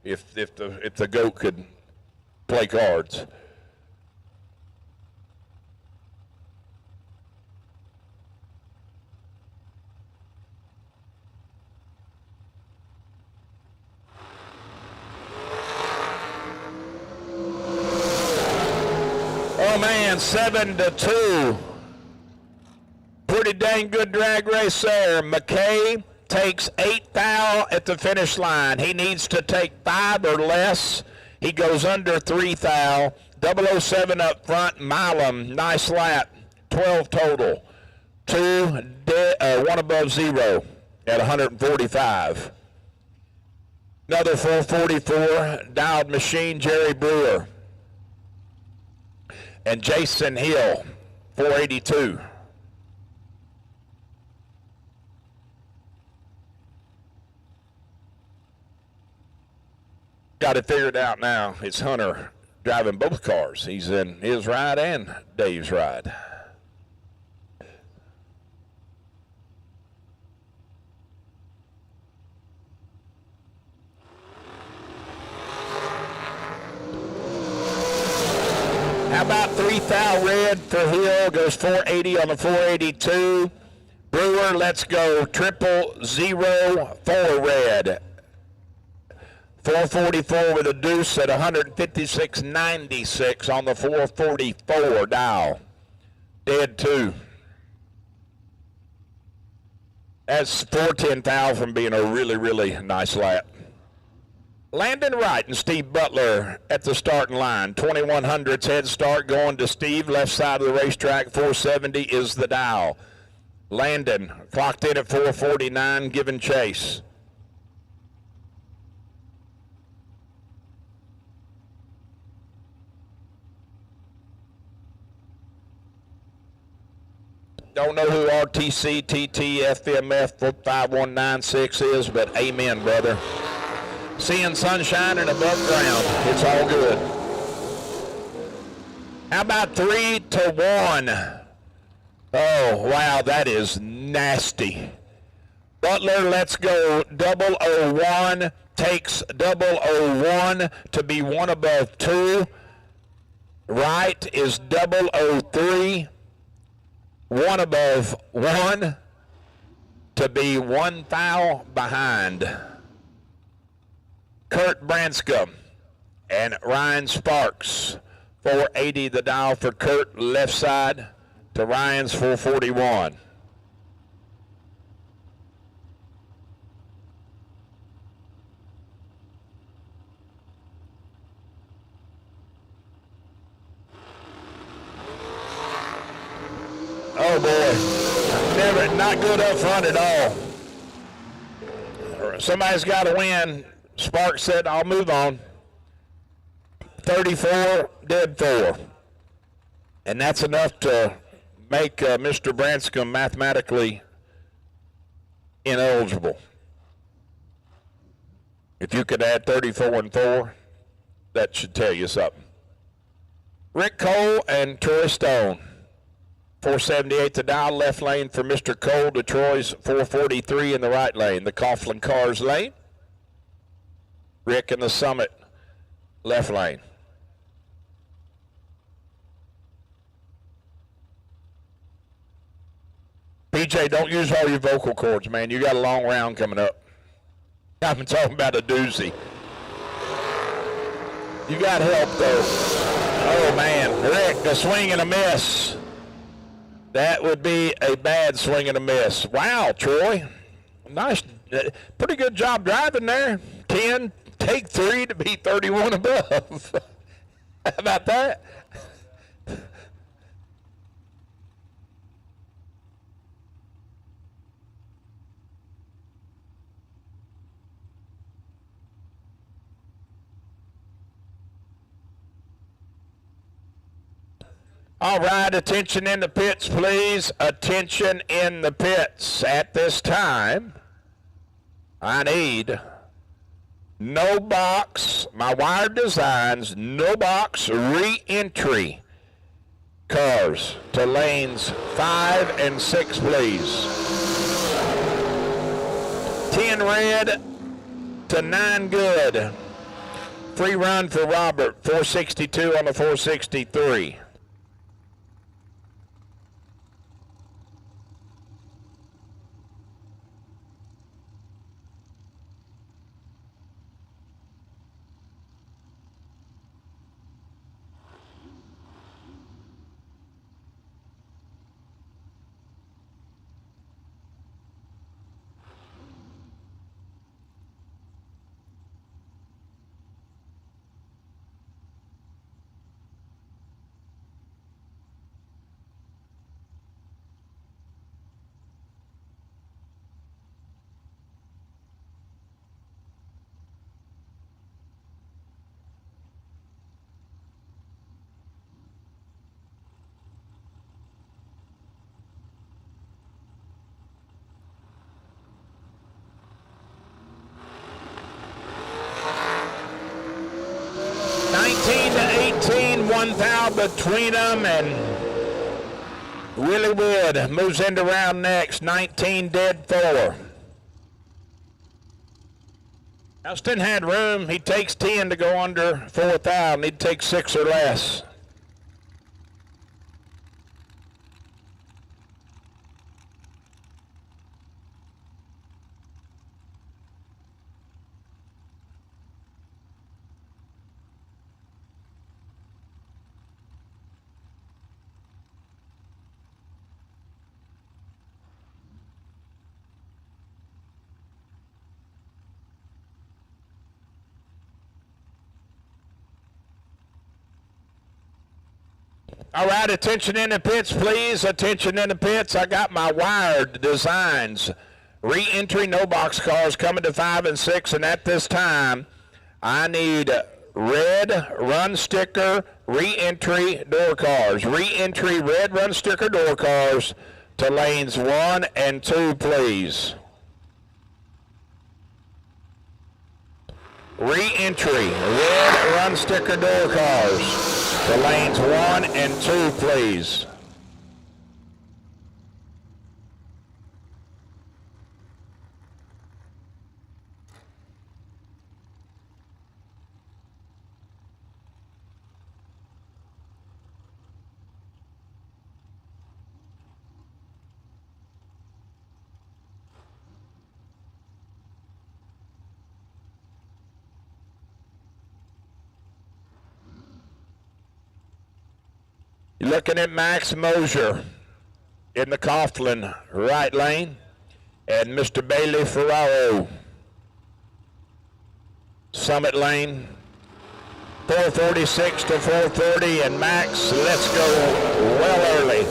if the goat could play cards. Oh man, 7-2. Pretty dang good drag race there. McKay takes 8 thou at the finish line. He needs to take 5 or less. He goes under 3 thou. 007 up front, Milam, nice lap. 12 total. 1 above 0 at 145. Another 444, dialed machine, Jerry Brewer. And Jason Hill, 482. Got it figured out now. It's Hunter driving both cars. He's in his ride and Dave's ride. How about 3 thou red for Hill? Goes 480 on the 482. Brewer, let's go 000 4 red. 444 with a deuce at 156.96 on the 444 dial. Dead 2. That's 410 thou from being a really, really nice lap. Landon Wright and Steve Butler at the starting line. 2100's head start going to Steve. Left side of the racetrack, 470 is the dial. Landon clocked in at 449, giving chase. Don't know who RTC, TT, FMF 5196 is, but amen, brother. Seeing sunshine and above ground. It's all good. How about 3 to 1? Oh, wow, that is nasty. Butler, let's go 001. Takes 001 to be 1 above 2. Right is 003. 1 above 1 to be 1 thou behind. Kurt Branscombe and Ryan Sparks. 480 the dial for Kurt, left side to Ryan's 441. Oh boy, not good up front at all. Somebody's got to win. Sparks said, I'll move on. 34, dead 4. And that's enough to make Mr. Branscombe mathematically ineligible. If you could add 34 and 4, that should tell you something. Rick Cole and Troy Stone. 478 the dial, left lane for Mr. Cole to Troy's 443 in the right lane. The Coughlin Cars lane. Rick in the Summit, left lane. PJ, don't use all your vocal cords, man. You got a long round coming up. I've been talking about a doozy. You got help, though. Oh, man. Rick, a swing and a miss. That would be a bad swing and a miss. Wow, Troy. Nice. Pretty good job driving there. 10, take 3 to be 31 above. How about that? All right, attention in the pits, please. Attention in the pits. At this time, I need no box, my wire designs, no box re-entry cars to lanes 5 and 6, please. 10 red to 9 good. Free run for Robert, 462 on the 463. 1 thou between them, and Willie Wood moves into round next, 19 dead 4. Houston had room. He takes 10 to go under 4 thou. Need to take 6 or less. All right, attention in the pits, please. Attention in the pits. I got my wired designs. Re-entry, no box cars coming to 5 and 6, and at this time, I need red run sticker re-entry door cars. Re-entry red run sticker door cars to lanes 1 and 2, please. Re-entry red run sticker door cars to lanes 1 and 2, please. You're looking at Max Mosier in the Coughlin right lane, and Mr. Bailey Ferraro, Summit lane, 446 to 430, and Max, let's go well early.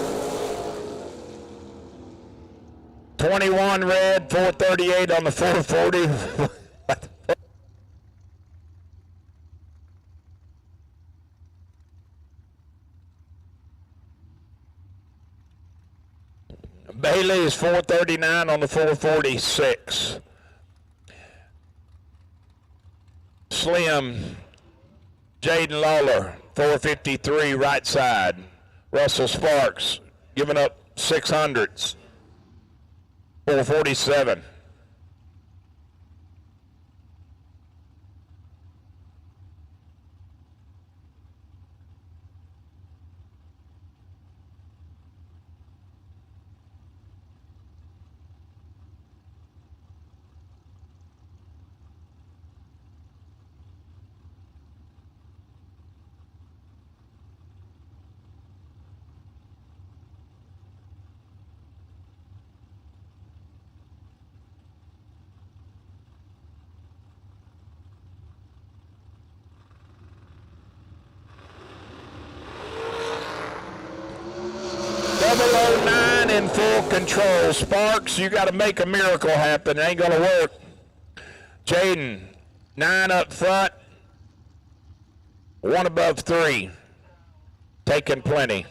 21 red, 438 on the 440. Bailey is 439 on the 446. Slim, Jaden Lawler, 453 right side. Russell Sparks giving up 600s, 447. In full control. Sparks, you got to make a miracle happen. It ain't going to work. Jaden, 9 up front, 1 above 3. Taking plenty.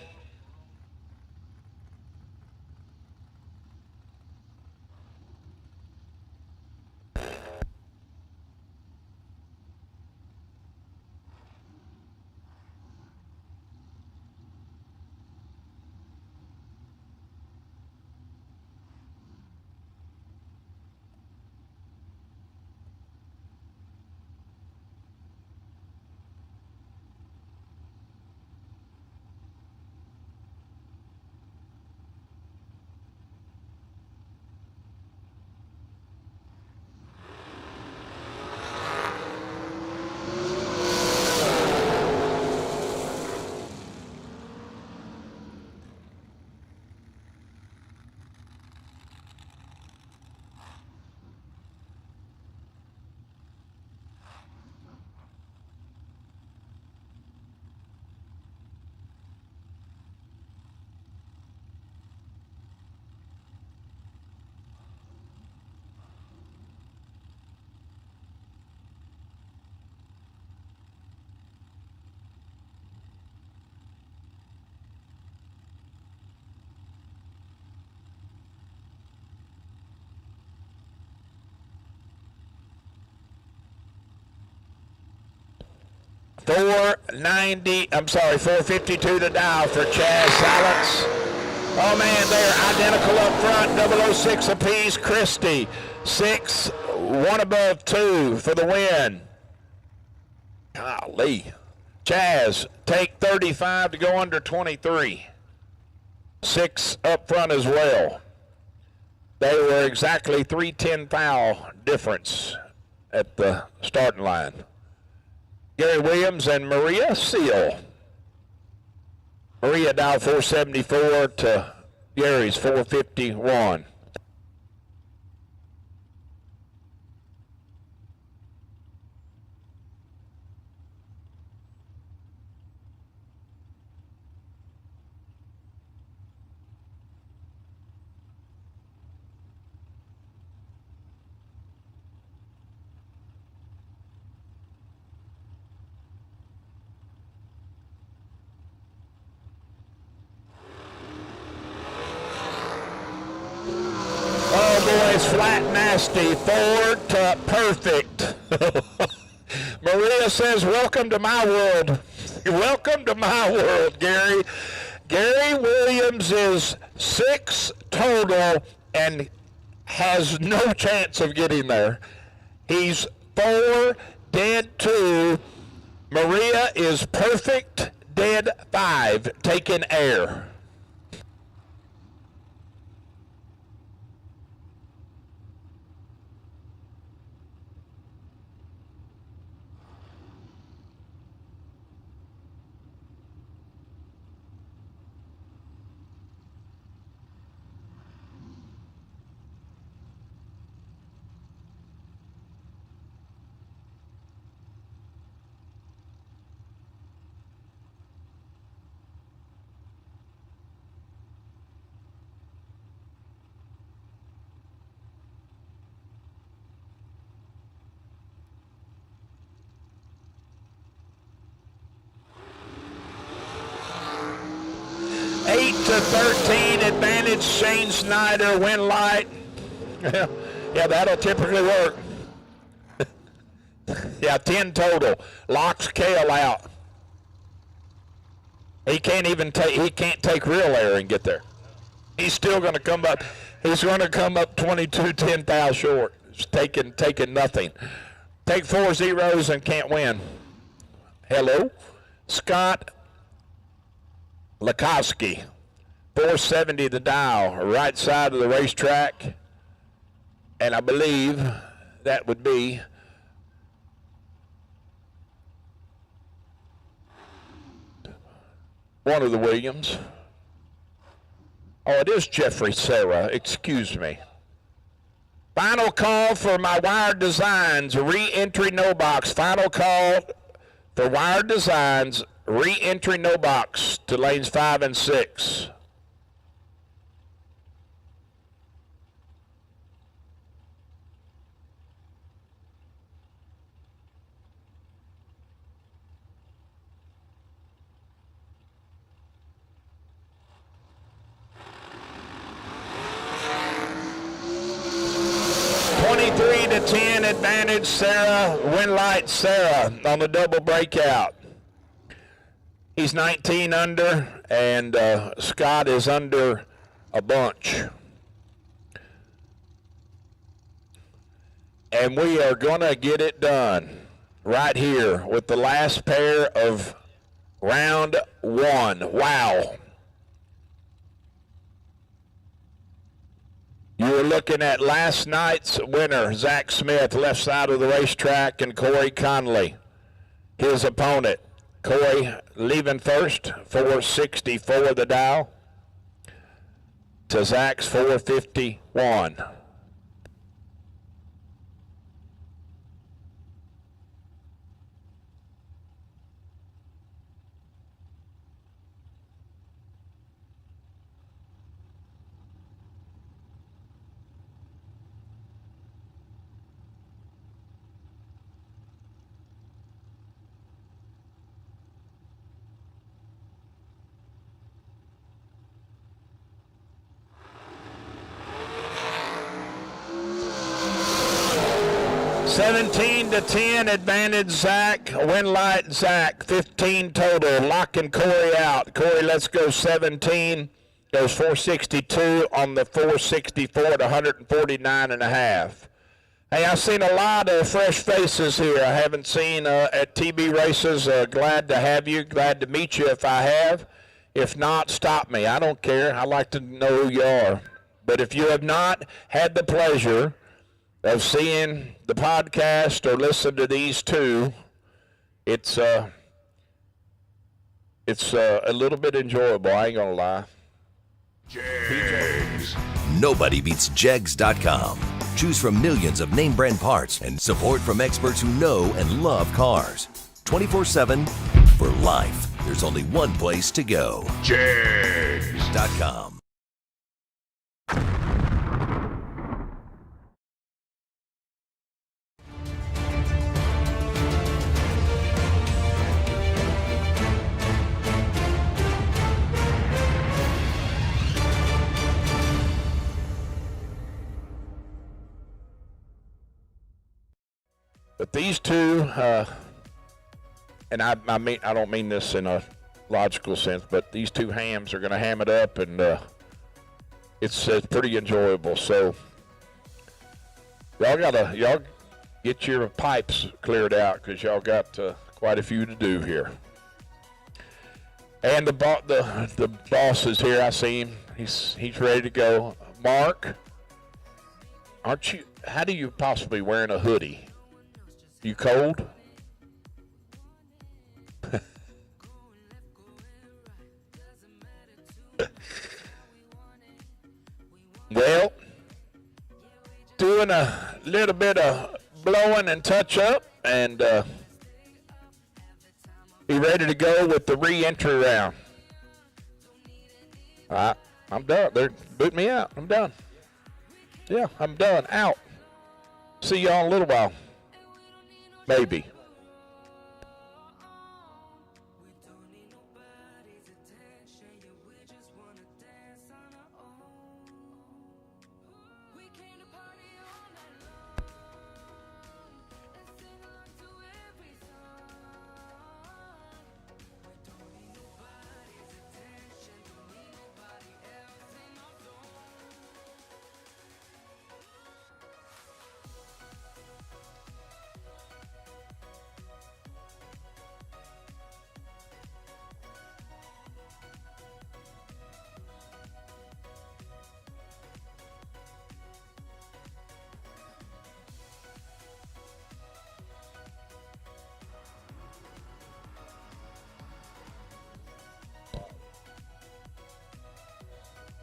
452 to dial for Chaz Silence. Oh man, they're identical up front, 006 apiece. Christie, 6, 1 above 2 for the win. Golly. Chaz, take 35 to go under 23. 6 up front as well. They were exactly 3/10 foul difference at the starting line. Gary Williams and Maria Seal. Maria dialed 474 to Gary's 451. It's flat nasty, 4 to perfect. Maria says, welcome to my world. Welcome to my world, Gary. Gary Williams is 6 total and has no chance of getting there. He's 4, dead 2. Maria is perfect, dead 5, taking air. To 13 advantage, Shane Snyder, win light. Yeah, that'll typically work. Yeah, 10 total. Locks Kale out. He can't take real air and get there. He's still going to come up. He's going to come up 22 10 thou short. It's taking nothing. Take 4 zeros and can't win. Hello, Scott Lakowski. 470 the dial, right side of the racetrack. And I believe that would be one of the Williams. Oh, it is Jeffrey Serra, excuse me. Final call for my Wired Designs, re-entry no box. Final call for Wired Designs, re-entry no box to lanes 5 and 6. To 10 advantage, Sarah, win light Sarah on the double breakout. He's 19 under, and Scott is under a bunch. And we are going to get it done right here with the last pair of round 1. Wow. You were looking at last night's winner, Zach Smith, left side of the racetrack, and Corey Conley, his opponent. Corey leaving first, 464 the dial, to Zach's 451. 17-10 advantage Zach. Win light Zach. 15 total. Locking Corey out. Corey, let's go 17. Goes 462 on the 464 at 149.5. Hey, I've seen a lot of fresh faces here. I haven't seen at TB races. Glad to have you. Glad to meet you if I have. If not, stop me. I don't care. I like to know who you are. But if you have not had the pleasure of seeing the podcast or listen to these two, it's a little bit enjoyable. I ain't gonna lie. Jegs. Nobody beats Jegs.com. Choose from millions of name brand parts and support from experts who know and love cars. 24/7 for life. There's only one place to go. Jegs.com. But these two, and I don't mean this in a logical sense, but these two hams are going to ham it up, and it's pretty enjoyable. So y'all get your pipes cleared out because y'all got quite a few to do here. And the boss is here. I see him. He's ready to go. Mark, aren't you? How do you possibly wearing a hoodie? You cold? Well, doing a little bit of blowing and touch up, and be ready to go with the re-entry round. All right, I'm done. They're booting me out. I'm done. Yeah, I'm done. Out. See y'all in a little while. Maybe.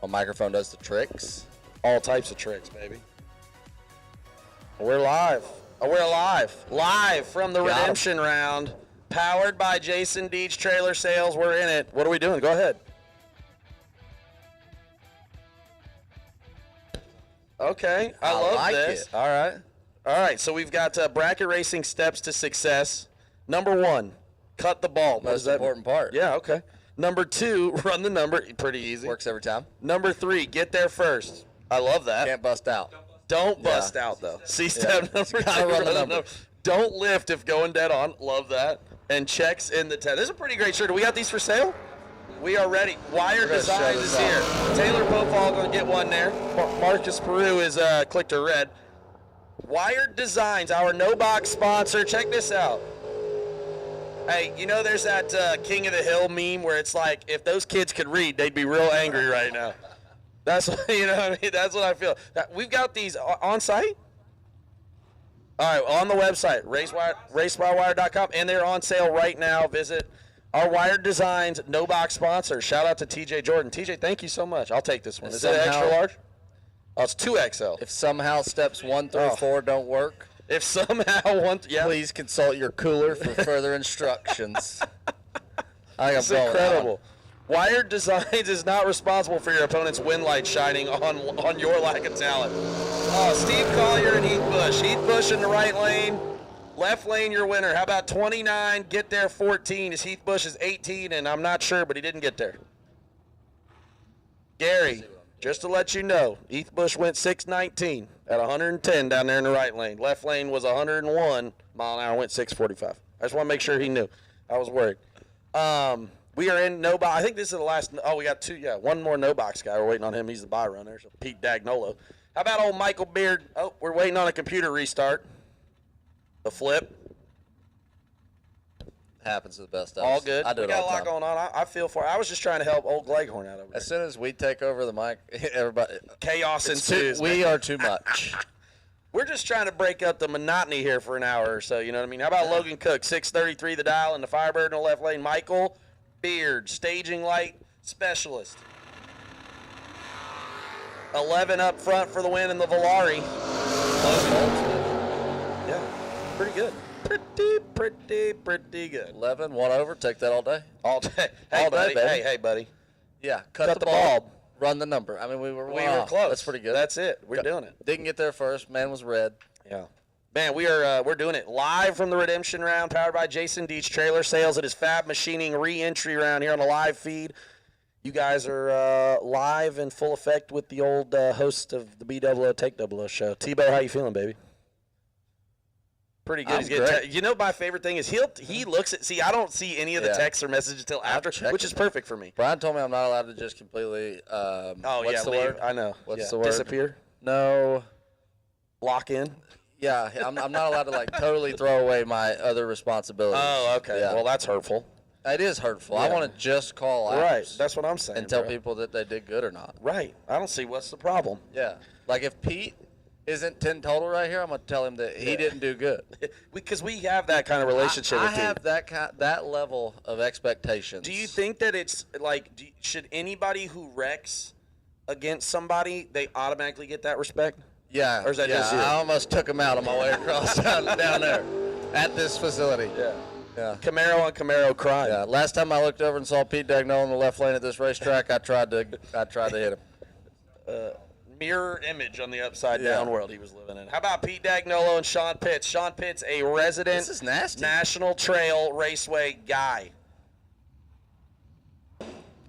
My microphone does the tricks. All types of tricks, baby. We're live. Oh, we're live. Live from the redemption round. Powered by Jason Deach Trailer Sales. We're in it. What are we doing? Go ahead. Okay. I love like this. it. All right. All right. So we've got bracket racing steps to success. Number 1, cut the ball. Most important part. Yeah, okay. Number 2, run the number. Pretty easy. Works every time. Number 3, get there first. I love that. Can't bust out. Don't bust out, though. See step number 2, run the number. Don't lift if going dead on. Love that. And checks in the 10. This is a pretty great shirt. Do we got these for sale? We are ready. Wire Designs is here. Taylor Popal going to get one there. Marcus Peru is clicked her red. Wired Designs, our no-box sponsor. Check this out. Hey, you know there's that King of the Hill meme where it's like, if those kids could read, they'd be real angry right now. That's what, you know what I mean? That's what I feel. We've got these on site. All right, on the website, racewire.com, and they're on sale right now. Visit our Wired Designs no-box sponsor. Shout out to TJ Jordan. TJ, thank you so much. I'll take this one. Is it extra large? Oh, it's 2XL. If somehow steps 1 through 4 don't work, if somehow please consult your cooler for further instructions. It's incredible. Wired Designs is not responsible for your opponent's win light shining on your lack of talent. Oh, Steve Collier and Heath Bush. Heath Bush in the right lane. Left lane, your winner. How about 29, get there 14? Is Heath Bush is 18, and I'm not sure, but he didn't get there. Gary, Just to let you know, Heath Bush went 619 at 110 down there in the right lane. Left lane was 101 mile an hour, went 645. I just want to make sure he knew. I was worried. We are in no box. I think this is the last. Oh, we got two. Yeah, one more no box guy. We're waiting on him. He's the buy runner. So Pete Dagnolo. How about old Michael Beard? Oh, we're waiting on a computer restart. The flip. Happens to the best of us. All good. I do We it got all a the lot time. going on. I feel for it. I was just trying to help old Gleghorn out over there. As soon as we take over the mic, everybody. Chaos ensues. We are too much. We're just trying to break up the monotony here for an hour or so. You know what I mean? How about Logan Cook, 633 the dial in the Firebird in the left lane. Michael Beard, staging light specialist. 11 up front for the win in the Volare. Yeah, pretty good. Pretty good. 11, 1 over. Take that all day. All day. Hey, All day, buddy. baby. Hey, buddy. Yeah, cut the bulb. Run the number. I mean, we were close. That's pretty good. That's it. We're doing it. Didn't get there first. Man was red. Yeah. Man, we're doing it live from the Redemption Round, powered by Jason Deach Trailer Sales. It is Fab Machining re-entry round here on the live feed. You guys are live in full effect with the old host of the B00 Take 00 show. Tebow, how you feeling, baby? Pretty good. I'm He's getting great. you know, my favorite thing is he looks at. See, I don't see any of the Yeah. texts or messages until after, which is perfect for me. Brian told me I'm not allowed to just completely. What's the leave. word? I know. What's Yeah. the word? Disappear. No. Lock in. Yeah, I'm not allowed to like totally throw away my other responsibilities. Oh, okay. Yeah. Well, that's hurtful. It is hurtful. I Yeah. want to just call out. Right. That's what I'm saying. And tell bro. people that they did good or not. Right. I don't see what's the problem. Yeah. Like if Pete isn't 10 total right here, I'm going to tell him that he didn't do good. Because we have that kind of relationship I with Pete. have that level of expectations. Do you think that it's like, should anybody who wrecks against somebody, they automatically get that respect? Yeah. Or is that just you? I almost took him out on my way across down there at this facility. Yeah. Yeah. Camaro on Camaro crime. Yeah. Last time I looked over and saw Pete Dagnolo in the left lane at this racetrack, I tried to hit him. Mirror image on the upside down world he was living in. How about Pete Dagnolo and Sean Pitts? Sean Pitts, a resident This is nasty. National Trail Raceway guy.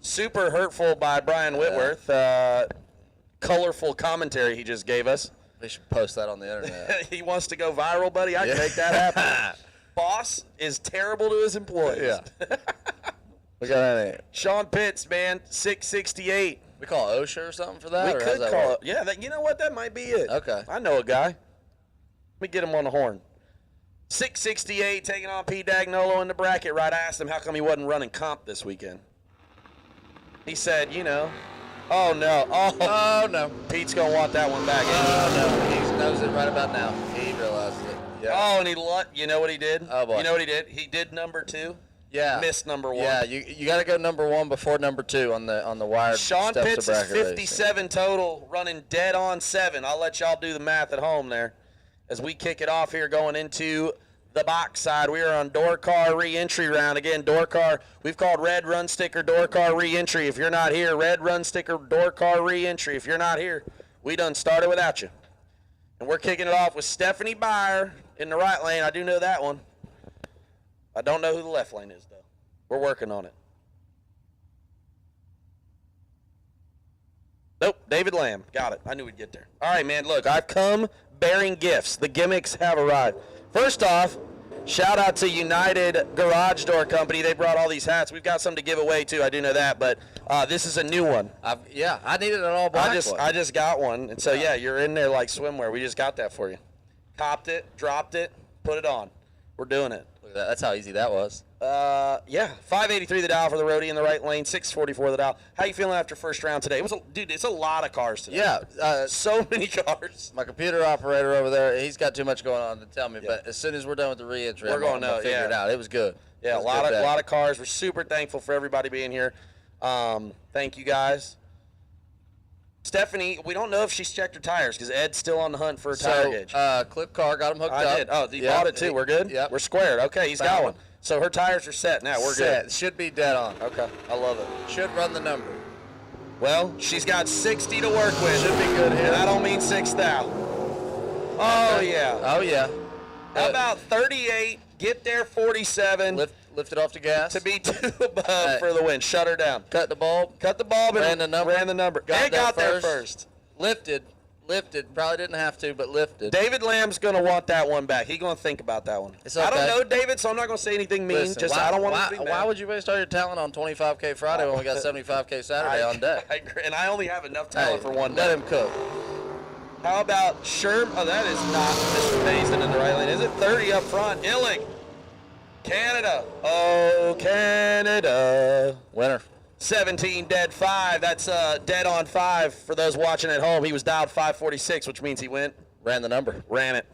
Super hurtful by Brian Whitworth. Colorful commentary he just gave us. They should post that on the internet. He wants to go viral, buddy. I can make that happen. Boss is terrible to his employees. Yeah. We got any? Sean Pitts, man, 668. We call OSHA or something for that? We or how's could that call work? it. Yeah, you know what? That might be it. Okay. I know a guy. Let me get him on the horn. 668 taking on Pete Dagnolo in the bracket. Right, I asked him how come he wasn't running comp this weekend. He said, oh no, Oh, no. Pete's gonna want that one back. Oh, no. He knows it right about now. He realized it. Yeah. Oh, and you know what he did? Oh, boy. You know what he did? He did number 2. Yeah. Missed number 1. Yeah, you got to go number 1 before number 2 on the wired Sean steps Pitts of is bracket 57 total, running dead on 7. I'll let y'all do the math at home there. As we kick it off here going into the box side, we are on door car re-entry round. Again, door car, we've called red run sticker door car re-entry. If you're not here, red run sticker door car re-entry. If you're not here, we done started without you. And we're kicking it off with Stephanie Byer in the right lane. I do know that one. I don't know who the left lane is, though. We're working on it. Nope, David Lamb. Got it. I knew we'd get there. All right, man, look, I've come bearing gifts. The gimmicks have arrived. First off, shout out to United Garage Door Company. They brought all these hats. We've got some to give away, too. I do know that, but this is a new one. I needed an all black one. I just got one, and so, yeah, you're in there like swimwear. We just got that for you. Copped it, dropped it, put it on. We're doing it. Look at that. That's how easy that was. Yeah, 583 the dial for the roadie in the right lane, 644 the dial. How you feeling after first round today? Dude, it's a lot of cars today. Yeah. So many cars. My computer operator over there, he's got too much going on to tell me, but as soon as we're done with the re-entry, I'm going to figure it out. It was good. Yeah, a lot of cars. We're super thankful for everybody being here. Thank you guys. Stephanie, we don't know if she's checked her tires because Ed's still on the hunt for a tire gauge. Clip car, got them hooked up. I did. Oh, you bought it too. We're good? Yep. We're squared. Okay, he's got one. So her tires are set now. We're good. Should be dead on. Okay, I love it. Should run the number. Well, she's got 60 to work with. Should be good here. And I don't mean 6,000. Oh, yeah. Oh, yeah. How about 38, get there 47, lifted off the gas. To be 2 above for the win. Shut her down. Cut the bulb. And ran the number. Got there first. Lifted. Probably didn't have to, but lifted. David Lamb's going to want that one back. He's going to think about that one. It's okay. I don't know David, so I'm not going to say anything mean. Listen, I don't want to be mad. Why would you waste all your talent on 25K Friday when we got 75K Saturday on deck? I agree, and I only have enough talent for one day. Let him cook. How about Sherm? Oh, that is not Mr. Mason in the right lane. Is it 30 up front? Illig. Canada. Oh, Canada. Winner. 17 dead 5. That's dead on 5 for those watching at home. He was dialed 546, which means he went. Ran the number. Ran it.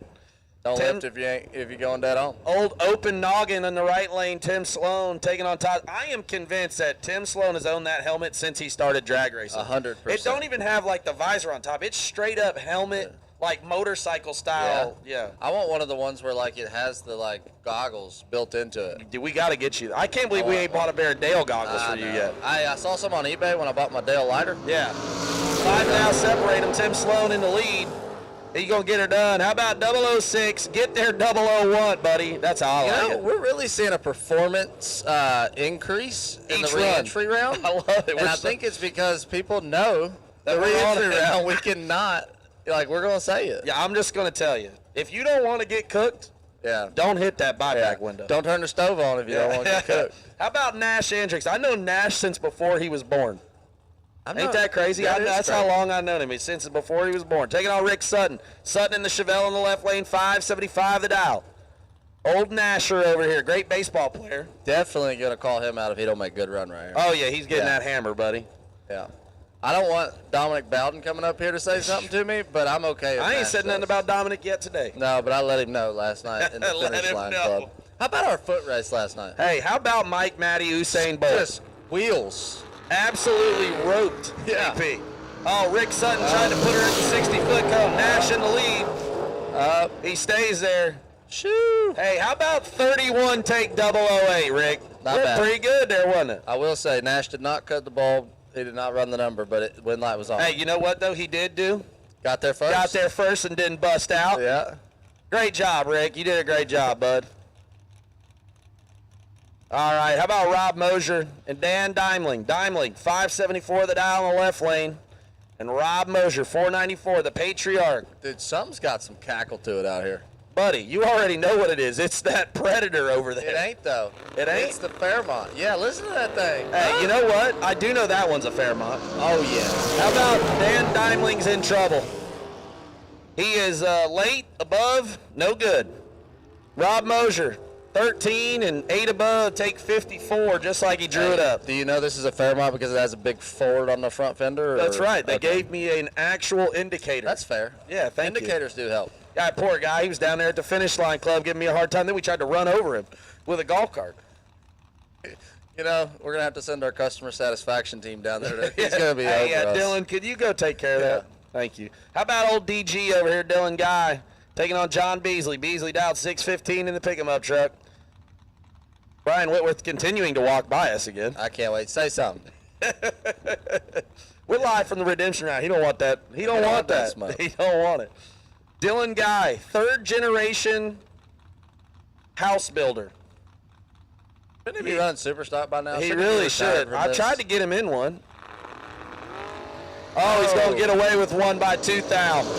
Don't lift if you're going dead on. Old open noggin in the right lane. Tim Sloan taking on Todd. I am convinced that Tim Sloan has owned that helmet since he started drag racing. 100%. It don't even have like the visor on top. It's straight up helmet, like motorcycle style. Yeah. I want one of the ones where like it has the like goggles built into it. Dude, we got to get you. I can't believe we ain't bought a pair of Dale goggles for you yet. I saw some on eBay when I bought my Dale lighter. Yeah. 5 now separate them. Tim Sloan in the lead. He's going to get her done. How about 006? Get there 001, buddy. That's how I like it. We're really seeing a performance increase in the Each run. re-entry round. I love it. And I think it's because people know the re-entry round we cannot, like, we're going to say it. Yeah, I'm just going to tell you. If you don't want to get cooked, don't hit that buyback window. Don't turn the stove on if you don't want to get cooked. How about Nash Hendricks? I know Nash since before he was born. Ain't that crazy? That's how long I've known him. Since before he was born. Taking on Rick Sutton. Sutton in the Chevelle in the left lane, 575 the dial. Old Nasher over here. Great baseball player. Definitely going to call him out if he don't make a good run right here. Oh, yeah, he's getting that hammer, buddy. Yeah. I don't want Dominic Bowden coming up here to say something to me, but I'm okay. I ain't said nothing about Dominic yet today. No, but I let him know last night in the Finish Line Club. How about our foot race last night? Hey, how about Mike Matty, Usain Bolt? Just wheels. Absolutely roped. AP. Oh, Rick Sutton trying to put her at the 60-foot cone. Nash in the lead. He stays there. Shoo. Hey, how about 31 take 008, Rick? Not bad. Pretty good there, wasn't it? I will say, Nash did not cut the bulb. He did not run the number, but when light was on. Hey, you know what, though, he did do? Got there first? Got there first and didn't bust out. Yeah. Great job, Rick. You did a great job, bud. All right, how about Rob Mosier and Dan Daimling? Daimling, 574 the dial in the left lane. And Rob Mosier, 494, the Patriarch. Dude, something's got some cackle to it out here. Buddy, you already know what it is. It's that Predator over there. It ain't, though. It ain't? It's the Fairmont. Yeah, listen to that thing. Hey, you know what? I do know that one's a Fairmont. Oh, yeah. How about Dan Daimling's in trouble? He is late, above, no good. Rob Mosier, 13 and 8 above, take 54, just like he drew it up. Do you know this is a Fairmont because it has a big Ford on the front fender? That's right. They gave me an actual indicator. That's fair. Yeah, thank you. Indicators do help. Yeah, poor guy. He was down there at the Finish Line Club giving me a hard time. Then we tried to run over him with a golf cart. You know, we're going to have to send our customer satisfaction team down there. He's going to be over us. Dylan, could you go take care of that? Thank you. How about old DG over here, Dylan Guy, taking on John Beasley. Beasley dialed 615 in the pick-em-up truck. Brian Whitworth continuing to walk by us again. I can't wait. Say something. We're live from the redemption round. He don't want that. He don't want that. He don't want it. Dylan Guy, third generation house builder. Shouldn't he be running Superstock by now? He really should. I tried to get him in one. Oh, he's going to get away with one by 2,000.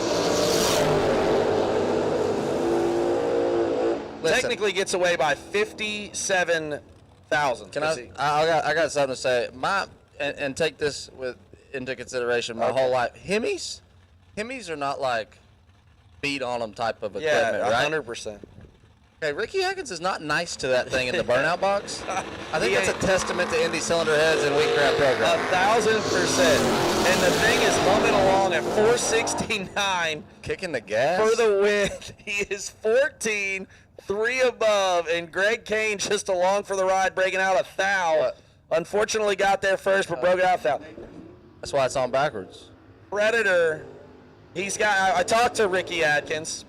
Technically gets away by 57,000. Can I got something to say. And take this into consideration. My whole life, Hemis are not like beat on them type of equipment, right? 100%. Okay, Ricky Atkins is not nice to that thing in the burnout box. I think that's a testament to Indy cylinder heads and weak grab program. 1,000%. And the thing is humming along at 469. Kicking the gas. For the win. He is 14, 3 above, and Greg Kane just along for the ride, breaking out a thou. Unfortunately got there first, but broke out a thou. That's why it's on backwards. Predator. I talked to Ricky Atkins.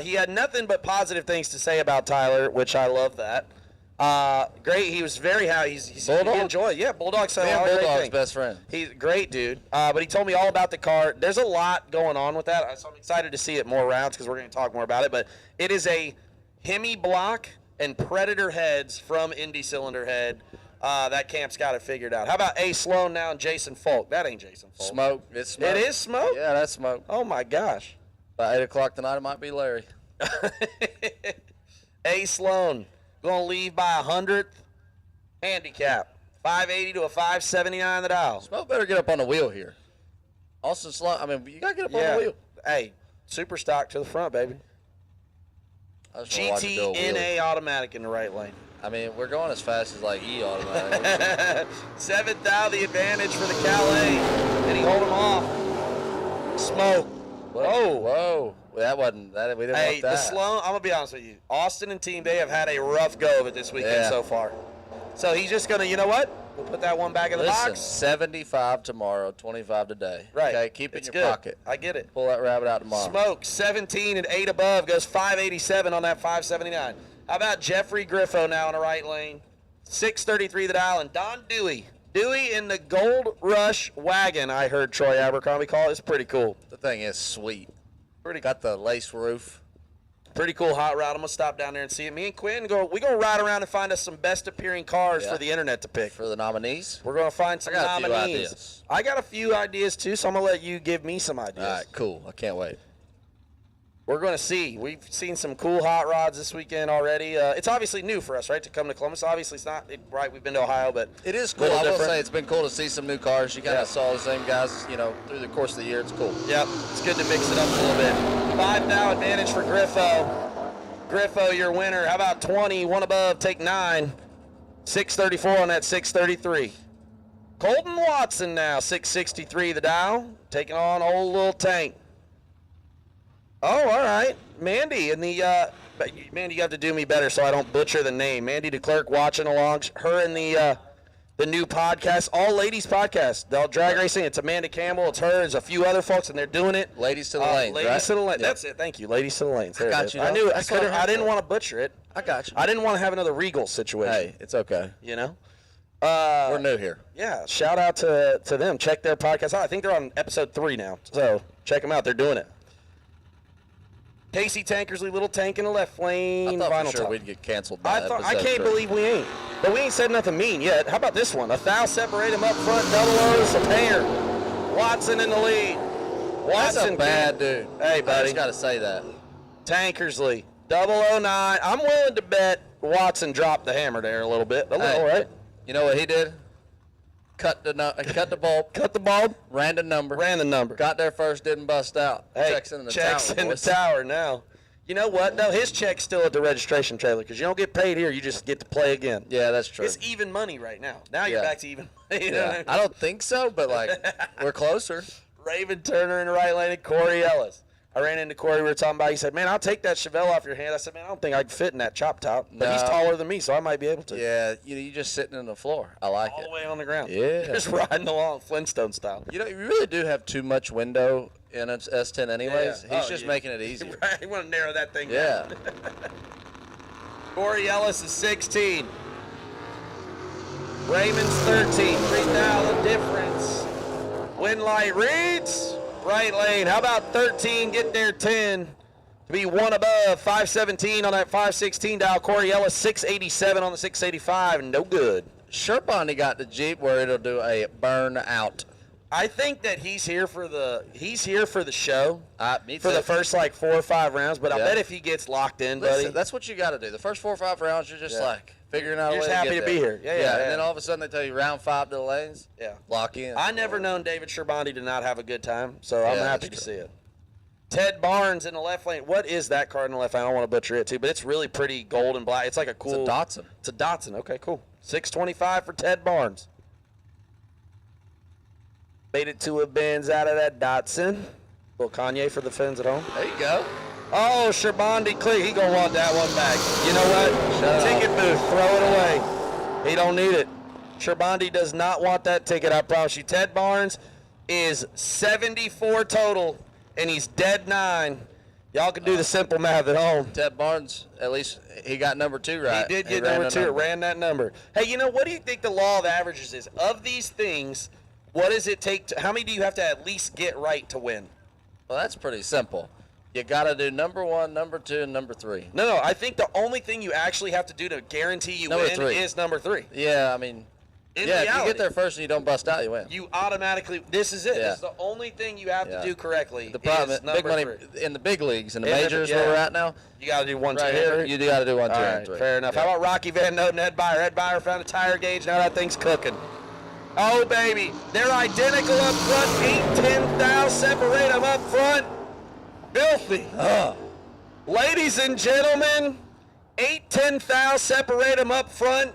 He had nothing but positive things to say about Tyler, which I love that. Great. He was very happy. He enjoyed it. Yeah, Bulldog's Bulldog's best friend. He's a great dude. But he told me all about the car. There's a lot going on with that, so I'm excited to see it more rounds because we're going to talk more about it. But it is a Hemi block and Predator heads from Indy Cylinder Head. That camp's got it figured out. How about A. Sloan now and Jason Folk? That ain't Jason Folk. Smoke. It's Smoke. It is Smoke? Yeah, that's Smoke. Oh, my gosh. By 8 o'clock tonight, it might be Larry. A. Sloan going to leave by 100th. Handicap. 580 to a 579 the dial. Smoke better get up on the wheel here. Austin Sloan, I mean, you got to get up on the wheel. Hey, super stock to the front, baby. GT-NA automatic in the right lane. I mean, we're going as fast as like E automatic. 7th out, the advantage for the Calais. And he hold him off. Smoke. Whoa. That wasn't that. We didn't want that. The Sloan, I'm going to be honest with you. Austin and Team Day have had a rough go of it this weekend so far. So he's just going to, you know what? We'll put that one back in the box. 75 tomorrow, 25 today. Right. Okay, keep it in your pocket. I get it. Pull that rabbit out tomorrow. Smoke, 17 and 8 above, goes 587 on that 579. How about Jeffrey Griffo now in the right lane? 633 the dial, and Don Dewey. Dewey in the Gold Rush wagon, I heard Troy Abercrombie call it. It's pretty cool. The thing is sweet. Got the lace roof. Pretty cool hot rod. I'm going to stop down there and see it. Me and Quinn, we go ride around and find us some best appearing cars for the internet to pick. For the nominees? We're going to find some nominees. A few ideas. I got a few ideas, too, so I'm going to let you give me some ideas. All right, cool. I can't wait. We're going to see. We've seen some cool hot rods this weekend already. It's obviously new for us, right, to come to Columbus. Obviously, it's not right. We've been to Ohio, but it is cool. I will say it's been cool to see some new cars. You kind of saw the same guys, through the course of the year. It's cool. Yep, it's good to mix it up a little bit. 5 now advantage for Griffo. Griffo, your winner. How about 20? One above, take 9. 634 on that 633. Colton Watson now, 663 the dial, taking on old little Tank. Oh, all right. Mandy in the Mandy, you have to do me better so I don't butcher the name. Mandy DeClerc watching along. Her in the new podcast, all ladies podcast. They'll drag racing. It's Amanda Campbell. It's her. There's a few other folks, and they're doing it. Ladies to the lanes. Ladies right? to the lanes. Yep. That's it. Thank you. Ladies to the lanes. There I got it is. you. I knew it. I didn't want to butcher it. I got you. I didn't want to have another Regal situation. Hey, it's okay. We're new here. Yeah. Shout out to them. Check their podcast out. I think they're on episode 3 now. So check them out. They're doing it. Casey Tankersley, little tank in the left lane. I thought vinyl for sure top. we'd get canceled by I can't believe we ain't. But we ain't said nothing mean yet. How about this one? A foul separate him up front. Double O's, a pair. Watson in the lead. That's Watson, a bad dude. Hey, buddy. I just got to say that. Tankersley, 009. I'm willing to bet Watson dropped the hammer there a little bit. A little, right? You know what he did? Cut the bulb. Cut the bulb. Ran the number. Got there first, didn't bust out. Hey, checks in the checks tower. in the tower now. You know what? No, his check's still at the registration trailer because you don't get paid here. You just get to play again. Yeah, that's true. It's even money right now. Now you're back to even money. You know what I mean? I don't think so, but we're closer. Raven Turner in the right lane and Corey Ellis. I ran into Corey. We were talking about. He said, "Man, I'll take that Chevelle off your hand." I said, "Man, I don't think I can fit in that chop top." But he's taller than me, so I might be able to. Yeah, you just sitting on the floor. I like it. All the way on the ground. Yeah, just riding along Flintstone style. You really do have too much window in an S10, anyways. Yeah. He's just making it easier. Right. You want to narrow that thing down. Yeah. Corey Ellis is 16. Raymond's 13. 3,000 difference. Wind light reads. Right lane. How about 13? Get there 10. To be one above. 517 on that 516 dial. Corey Ellis 687 on the 685. No good. Sherpani got the Jeep where it'll do a burn out. I think that he's here for the show. Me for too. the first 4 or 5 rounds. But I bet if he gets locked in, buddy. That's what you got to do. The first 4 or 5 rounds, you're just figuring out a way to You're just happy get to there. be here. Yeah. And then all of a sudden they tell you round 5 to the lanes. Yeah. Lock in. I never known David Sherbondi to not have a good time, so I'm happy to see it. Ted Barnes in the left lane. What is that car in the left lane? I don't want to butcher it too, but it's really pretty gold and black. It's like a cool. It's a Datsun. It's a Datsun. Okay, cool. 625 for Ted Barnes. Made it to a Benz out of that Datsun. Little Kanye for the fans at home. There you go. Oh, Sherbondi Clear. He gonna want that one back. You know what? Ticket booth. Throw it away. He don't need it. Sherbondi does not want that ticket, I promise you. Ted Barnes is 74 total, and he's dead 9. Y'all can do the simple math at home. Ted Barnes, at least he got number 2 right. He did get number 2. Ran that number. Hey, you know, what do you think the law of averages is? Of these things, what does it take how many do you have to at least get right to win? Well, that's pretty simple. You got to do number 1, number 2, and number 3. No, I think the only thing you actually have to do to guarantee you Number win 3. is number 3. Yeah, I mean, In if reality, you get there first and you don't bust out, you win. you automatically. This is it. Yeah. This is the only thing you have to do correctly. The problem is is number big money 3. in the big leagues, in the In the- majors yeah. where we're at now. You got to do 1, 2, Right and here, 3. you do got to do 1, 2, All and right, 3. fair enough. Yeah. How about Rocky Van Noten, Ed Byer? Ed Byer found a tire gauge. Now that thing's cooking. Oh, baby. They're identical up front. 8, 10 thou. Separate them up front. Filthy. Ladies and gentlemen, 8, 10 thou. Separate them up front.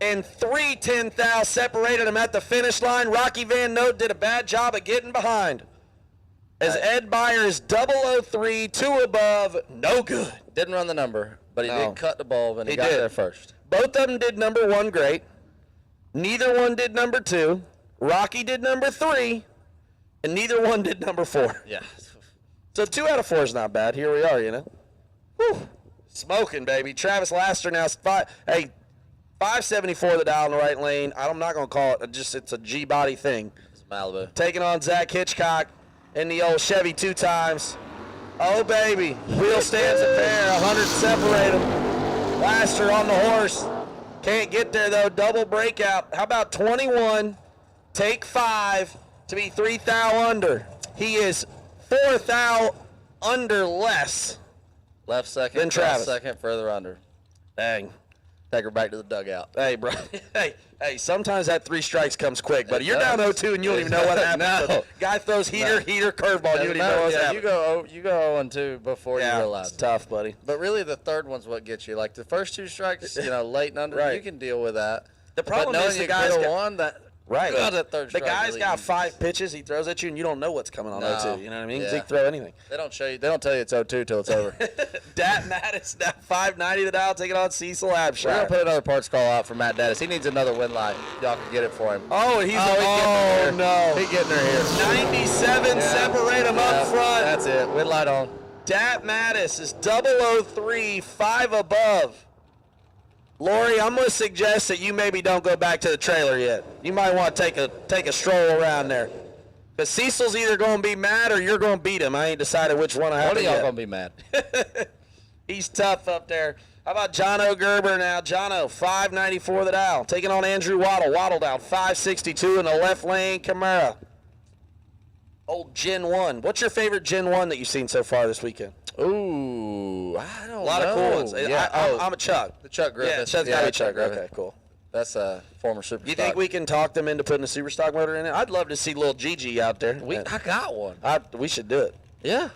And 3, 10 thou. Separated them at the finish line. Rocky Van Noten did a bad job of getting behind. As Ed Byers 003, 2 above, no good. Didn't run the number, but he did cut the bulb, and he got did. there first. Both of them did number 1 great. Neither one did number 2. Rocky did number 3. And neither one did number 4. Yeah. So 2 out of 4 is not bad. Here we are, you know. Whew. Smoking, baby. Travis Laster now, 574 the dial in the right lane. I'm not going to call it it's a G-body thing. It's Malibu. Taking on Zach Hitchcock in the old Chevy 2 times. Oh, baby. Wheel stands a pair. 100 separate them. Laster on the horse. Can't get there, though. Double breakout. How about 21? Take 5 to be 3 thou under. He is 4 thou under less. Left second, Then Travis. second, further under. Dang. Take her back to the dugout. Hey, bro. Hey, sometimes that 3 strikes comes quick, buddy. You're does. down 0-2 and you don't even know what happened. No. Guy throws heater, curveball. You don't even know what's happening. You go 0-2 before you realize it's it. tough, buddy. But really, the third one's what gets you. Like the first 2 strikes, late and under, Right. you can deal with that. The problem but is the guy's got got one that right. that third The strike guy's really got easy. 5 pitches he throws at you, and you don't know what's coming on 0-2. You know what I mean? 'Cause he Yeah. can throw anything. They don't show you. They don't tell you it's 0-2 till it's over. Dat Mattis now 590 the dial, taking on Cecil We're gonna Abshire. put another parts call out for Matt Dattis. He needs another win light. Y'all can get it for him. Oh, and he's getting her no. here. He's getting her here. 97, separate him up front. That's it. Win light on. Dat Mattis is 003, 5 above. Lori, I'm going to suggest that you maybe don't go back to the trailer yet. You might want to take a stroll around there. Because Cecil's either going to be mad or you're going to beat him. I ain't decided which one I have One to of y'all get. gonna be mad. He's tough up there. How about Jono Gerber now? Jono, 594 the dial. Taking on Andrew Waddle. Waddle down 562 in the left lane. Camara. Old Gen 1. What's your favorite Gen 1 that you've seen so far this weekend? Ooh, I don't know. A lot of cool ones. Yeah. I'm a Chuck. The Chuck Griffith. Yeah, Chuck's got to be Chuck. Griffith. Okay, cool. That's a former super. You think we can talk them into putting a super stock motor in it? I'd love to see little Gigi out there. I got one. We should do it. Yeah.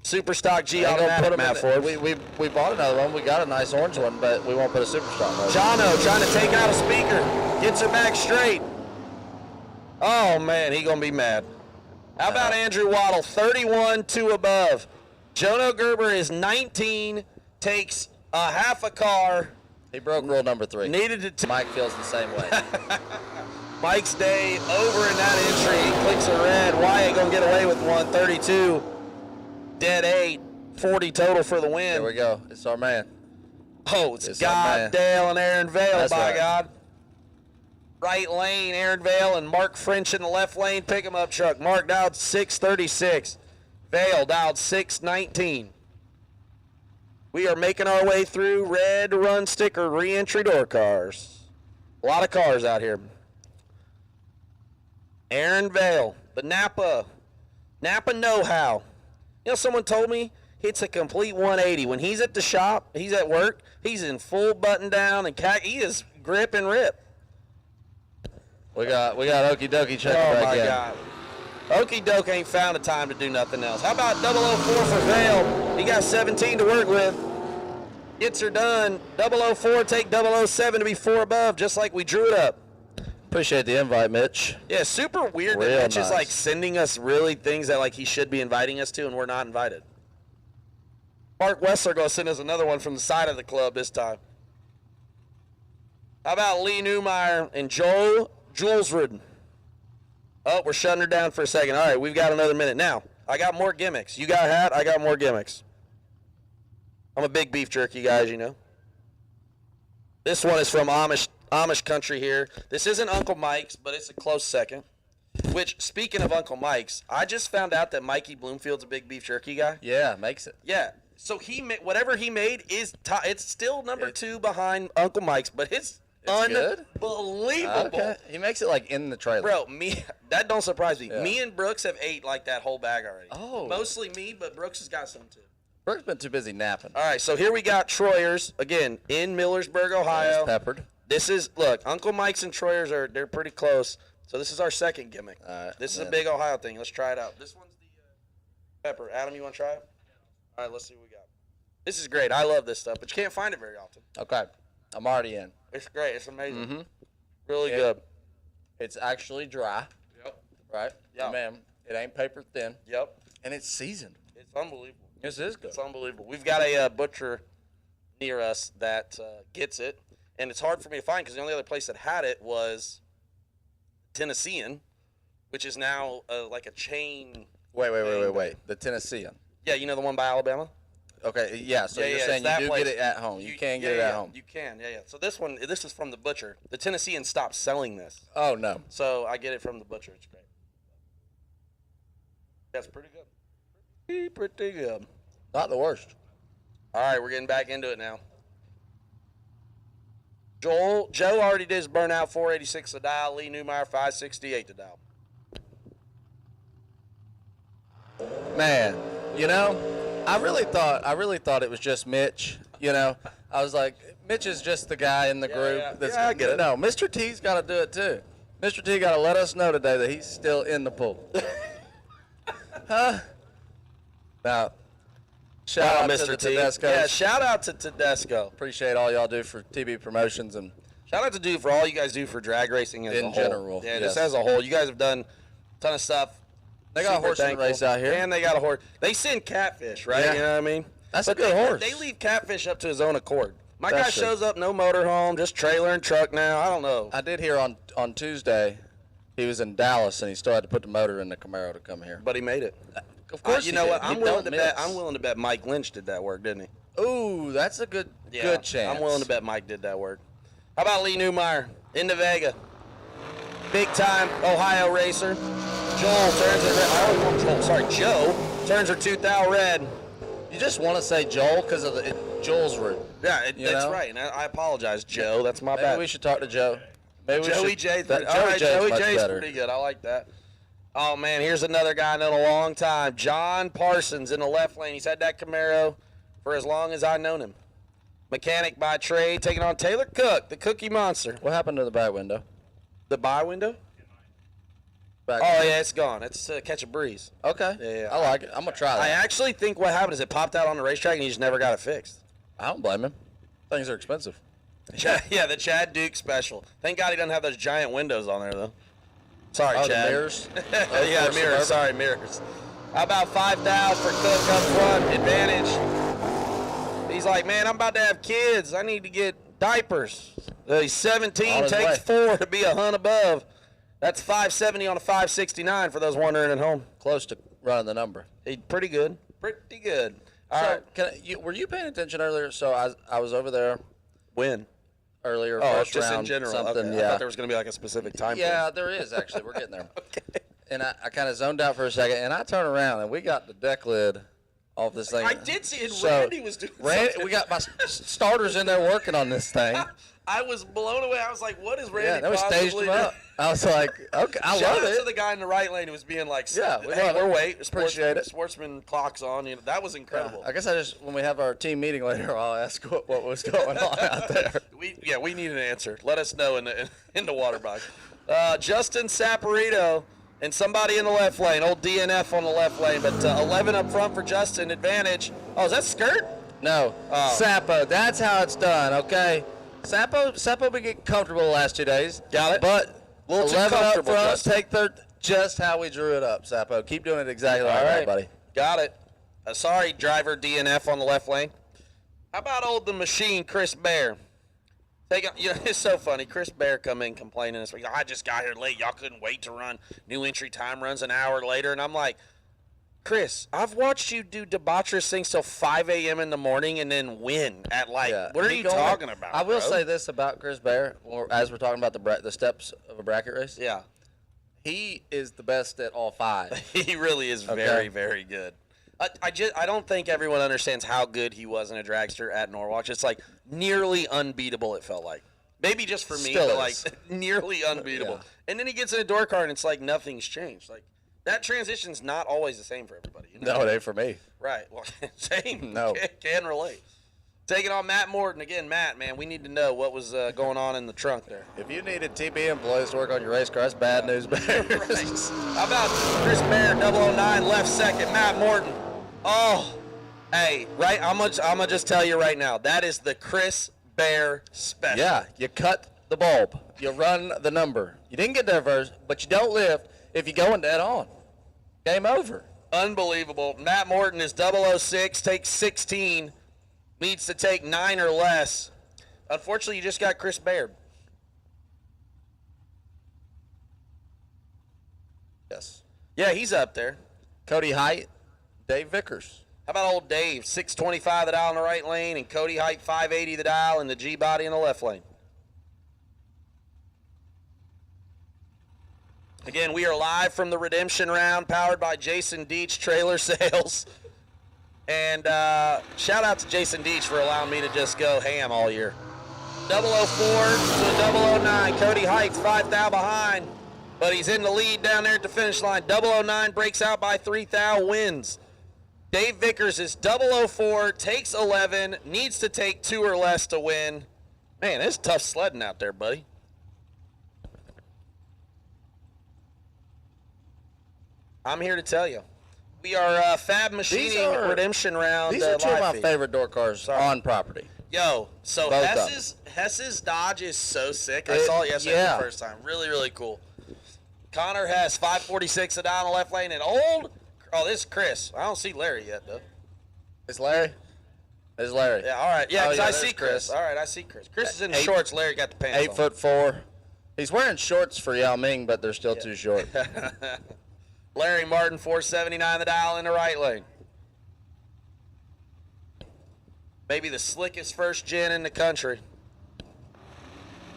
Super stock G Ain't gonna automatic put 'em Matt in Ford. We bought another one. We got a nice orange one, but we won't put a super stock motor. Jono trying to take out a speaker. Gets her back straight. Oh, man, he going to be mad. How about Andrew Waddle, 31, 2 above. Jono Gerber is 19, takes a half a car. He broke rule number 3. Needed to. Mike feels the same way. Mike's day over in that entry. He clicks a red. Wyatt going to get away with one. 32. Dead 8. 40 total for the win. Here we go. It's our man. Oh, it's our God, man. Dale, and Aaron Vale, That's by right. God. Right lane, Aaron Vale and Mark French in the left lane. Pick him up truck. Mark dialed 636. Vale dialed 619. We are making our way through red run sticker re-entry door cars. A lot of cars out here. Aaron Vale, the Napa know-how. You know, someone told me it's a complete 180. When he's at the shop, he's at work, he's in full button down and he is grip and rip. We got Okie Dokie checking Oh, back my in. God. Okie Doke ain't found a time to do nothing else. How about 004 for Vale? He got 17 to work with. Gets her done. 004, take 007 to be 4 above, just like we drew it up. Appreciate the invite, Mitch. Yeah, super weird that Real Mitch is nice. like sending us really things that like he should be inviting us to, and we're not invited. Mark Wessler going to send us another one from the side of the club this time. How about Lee Newmeyer and Joel Julesrud? Oh, we're shutting her down for a second. All right, we've got another minute. Now, I got more gimmicks. You got a hat, I got more gimmicks. I'm a big beef jerky, guys, you know. This one is from Amish country here. This isn't Uncle Mike's, but it's a close second. Which, speaking of Uncle Mike's, I just found out that Mikey Bloomfield's a big beef jerky guy. Yeah, makes it. Yeah. So whatever he made is it's still number 2 behind Uncle Mike's, but it's good? unbelievable. Okay. He makes it like in the trailer. Bro, that don't surprise me. Yeah. Me and Brooks have ate like that whole bag already. Oh. Mostly me, but Brooks has got some too. Brooks been too busy napping. All right, so here we got Troyer's again in Millersburg, Ohio. Peppered. Look, Uncle Mike's and Troyer's they're pretty close. So this is our second gimmick. This is a big Ohio thing. Let's try it out. This one's the pepper. Adam, you want to try it? All right, let's see what we got. This is great. I love this stuff, but you can't find it very often. Okay. I'm already in. It's great. It's amazing. Mm-hmm. Really good. It's actually dry. Yep. Right? Yeah. Man, it ain't paper thin. Yep. And it's seasoned. It's unbelievable. This is good. It's unbelievable. We've got a butcher near us that gets it, and it's hard for me to find because the only other place that had it was Tennessean, which is now like a chain. Wait. The Tennessean. Yeah, you know the one by Alabama? Okay, yeah, so you're saying you do get it at home. You can get it at home. You can, yeah. So this is from the butcher. The Tennessean stopped selling this. Oh, no. So I get it from the butcher. It's great. That's pretty good. Pretty good. Not the worst. All right, we're getting back into it now. Joe already did his burnout 486 a dial. Lee Newmeyer 568 to dial. Man, you know, I really thought it was just Mitch. You know, I was like, Mitch is just the guy in the group. I get it. No, Mr. T's got to do it too. Mr. T got to let us know today that he's still in the pool. Huh? Now, shout out Mr. to the T. Tedescos. Yeah, shout out to Tedesco. Appreciate all y'all do for TB Promotions and shout out for all you guys do for drag racing as a whole. In general, Yeah, yes. just as a whole. You guys have done a ton of stuff. They got a horse in the race out here. And they got a horse. They send Catfish, right? Yeah. You know what I mean? That's a good horse. They leave Catfish up to his own accord. My That's guy true. shows up, no motorhome, just trailer and truck now. I don't know. I did hear on Tuesday he was in Dallas and he still had to put the motor in the Camaro to come here. But he made it. Of course, you he know did. what? He I'm willing don't to bet. miss. I'm willing to bet Mike Lynch did that work, didn't he? Ooh, that's a good chance. I'm willing to bet Mike did that work. How about Lee Newmeyer into Vega? Big time Ohio racer. Joe turns her 2000 red. You just want to say Joel because of Joel's rude. Yeah, that's right. And I apologize, Joe. That's my Maybe bad. we should talk to Joe. Maybe we Joey should, J. that, All right, Joey much J's better. pretty good. I like that. Oh, man, here's another guy I known a long time. John Parsons in the left lane. He's had that Camaro for as long as I've known him. Mechanic by trade, taking on Taylor Cook, the Cookie Monster. What happened to the buy window? The buy window? Yeah, it's gone. It's Catch a Breeze. Okay. Yeah. I like it. I'm going to try that. I actually think what happened is it popped out on the racetrack and he just never got it fixed. I don't blame him. Things are expensive. Yeah, the Chad Duke special. Thank God he doesn't have those giant windows on there, though. Sorry, Oh, Chad. the mirrors? Yeah, mirrors. Sorry, mirrors. How about 5,000 for Cook up front? Advantage. He's like, man, I'm about to have kids. I need to get diapers. He's 17, On his takes way. 4 to be a hunt above. That's 570 on a 569 for those wondering at home. Close to running the number. Pretty good. Pretty good. All right. Were you paying attention earlier? So I was over there. When? Earlier, Oh, first just round, in general. something. Okay. Yeah. I thought there was going to be like a specific time Yeah, frame. there is actually. We're getting there. Okay. And I kind of zoned out for a second, and I turn around, and we got the deck lid off this thing. I did see it. So, Randy was doing something. We got my starters in there working on this thing. I was blown away. I was like, what is Randy Yeah, then we staged possibly them up. I was like, okay, I Shout love out it. to the guy in the right lane who was being like, Yeah, we hey, love it. we're waiting. Appreciate it. Sportsman clocks on. You know, that was incredible. I guess when we have our team meeting later, I'll ask what was going on out there. We need an answer. Let us know in the water box. Justin Saporito and somebody in the left lane. Old DNF on the left lane, but 11 up front for Justin. Advantage. Oh, is that skirt? No, Sapo. That's how it's done. Okay, Sapo been getting comfortable the last 2 days. Got it. But A little too 11 up comfortable, front, Justin. take third. Just how we drew it up, Sapo. Keep doing it exactly like All that, right, buddy. Got it. Sorry, driver DNF on the left lane. How about the machine, Chris Bear? It's so funny. Chris Bear come in complaining this week. I just got here late. Y'all couldn't wait to run new entry time runs an hour later. And I'm like, Chris, I've watched you do debaucherous things till 5 a.m. in the morning and then win at what are you talking about? I will bro? say this about Chris Bear, as we're talking about the steps of a bracket race. Yeah. He is the best at all 5. He really is very, very good. I don't think everyone understands how good he was in a dragster at Norwalk. Just like nearly unbeatable, it felt like. Maybe just for me, but like nearly unbeatable. Yeah. And then he gets in a door car and it's like nothing's changed. Like that transition's not always the same for everybody. You know? No, it ain't for me. Right. Well, same. No. Can relate. Taking on Matt Morton again. Matt, man, we need to know what was going on in the trunk there. If you needed TB employees to work on your race car, that's bad news, Bears. Right. How about Chris Bear, 009, left second, Matt Morton. Oh, hey, right, I'm gonna just tell you right now, that is the Chris Bear special. Yeah, you cut the bulb. You run the number. You didn't get there first, but you don't lift if you're going dead on. Game over. Unbelievable. Matt Morton is 006, takes 16, needs to take 9 or less. Unfortunately, you just got Chris Baird. Yes. Yeah, he's up there. Cody Height, Dave Vickers. How about old Dave, 625 the dial in the right lane, and Cody Height, 580 the dial, and the G-body in the left lane. Again, we are live from the redemption round, powered by Jason Deach Trailer Sales. And shout out to Jason Deach for allowing me to just go ham all year. 004 to 009. Cody Heights 5 thou behind, but he's in the lead down there at the finish line. 009 breaks out by 3 thou, wins. Dave Vickers is 004, takes 11, needs to take 2 or less to win. Man, it's tough sledding out there, buddy. I'm here to tell you. We are Fab machining redemption round. These are 2 of my feed. favorite door cars on property. Yo, so Hess's Dodge is so sick. I saw it yesterday for the first time. Really, really cool. Connor has 546 down the left lane, and this is Chris. I don't see Larry yet, though. It's Larry? It's Larry. Yeah, all right. Yeah, because I see Chris. Chris. All right, I see Chris. Chris is in the shorts. Larry got the pants 8'4". He's wearing shorts for Yao Ming, but they're still too short. Larry Martin, 479 the dial in the right lane. Maybe the slickest first gen in the country.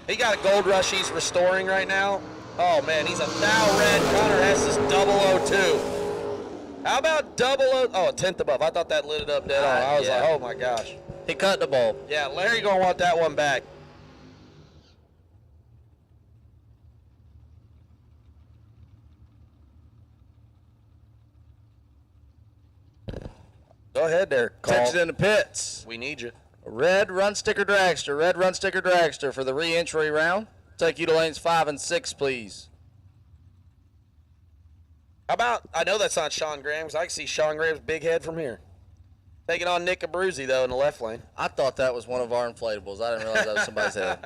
He got a gold rush he's restoring right now. Oh, man, he's a thou red. Connor Hess is 002. How about 00? Oh, a tenth above. I thought that lit it up dead on. I was like, oh, my gosh. He cut the bulb. Yeah, Larry going to want that one back. Go ahead there, Carl. Attention in the pits. We need you. Red run sticker dragster for the re-entry round. Take you to lanes 5 and 6, please. How about, I know that's not Sean Graham, because I can see Sean Graham's big head from here. Taking on Nick Abruzzi, though, in the left lane. I thought that was one of our inflatables. I didn't realize that was somebody's head.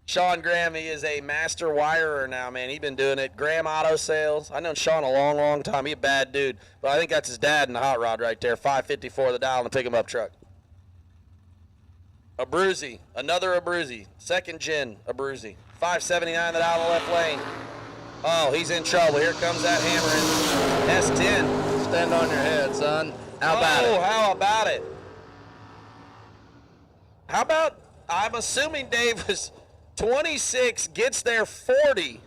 Sean Graham, he is a master wirer now, man. He's been doing it. Graham Auto Sales. I've known Sean a long, long time. He's a bad dude. But I think that's his dad in the hot rod right there. 554 the dial in the pick-him-up truck. Abruzzi, another Abruzzi. Second gen Abruzzi. 579 the dial in the left lane. Oh, he's in trouble. Here comes that hammer in. S10. Stand on your head, son. How about it? How about it? How about, I'm assuming Dave was 26, gets there 40,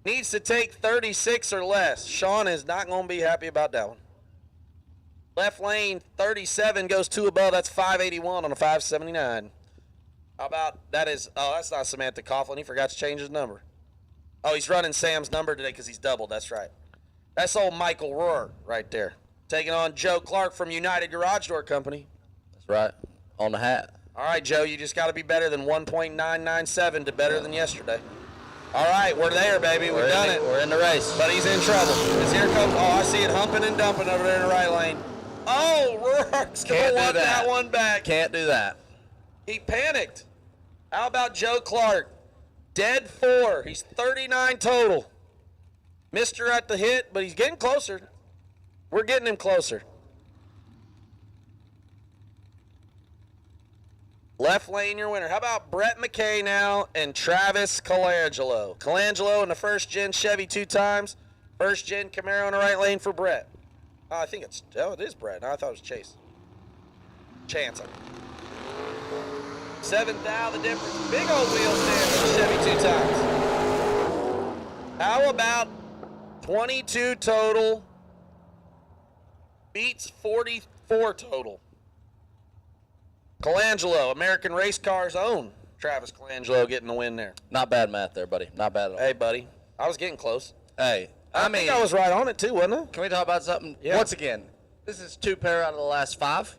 needs to take 36 or less. Sean is not going to be happy about that one. Left lane, 37, goes 2 above. That's 581 on a 579. How about, that's not Samantha Coughlin. He forgot to change his number. Oh, he's running Sam's number today because he's doubled. That's right. That's old Michael Rohr right there. Taking on Joe Clark from United Garage Door Company. That's right. On the hat. All right, Joe, you just got to be better than 1.997 to better than yesterday. All right, we're there, baby. We've done it. We're in the race. But he's in trouble. Because here comes, I see it humping and dumping over there in the right lane. Oh, Rourke's going to want that one back. Can't do that. He panicked. How about Joe Clark? Dead 4. He's 39 total. Missed her at the hit, but he's getting closer. We're getting him closer. Left lane, your winner. How about Brett McKay now and Travis Colangelo? Colangelo in the first gen Chevy 2 times. First gen Camaro in the right lane for Brett. Oh, I think it is Brett. No, I thought it was Chase. Chance. 7th thou, the difference. Big old wheel stand for the Chevy 2 times. How about 22 total beats 44 total? Colangelo, American Race Cars' own Travis Colangelo getting the win there. Not bad math there, buddy. Not bad at all. Hey, buddy. I was getting close. Hey, I think I was right on it, too, wasn't I? Can we talk about something? Yeah. Once again, this is 2 pair out of the last 5.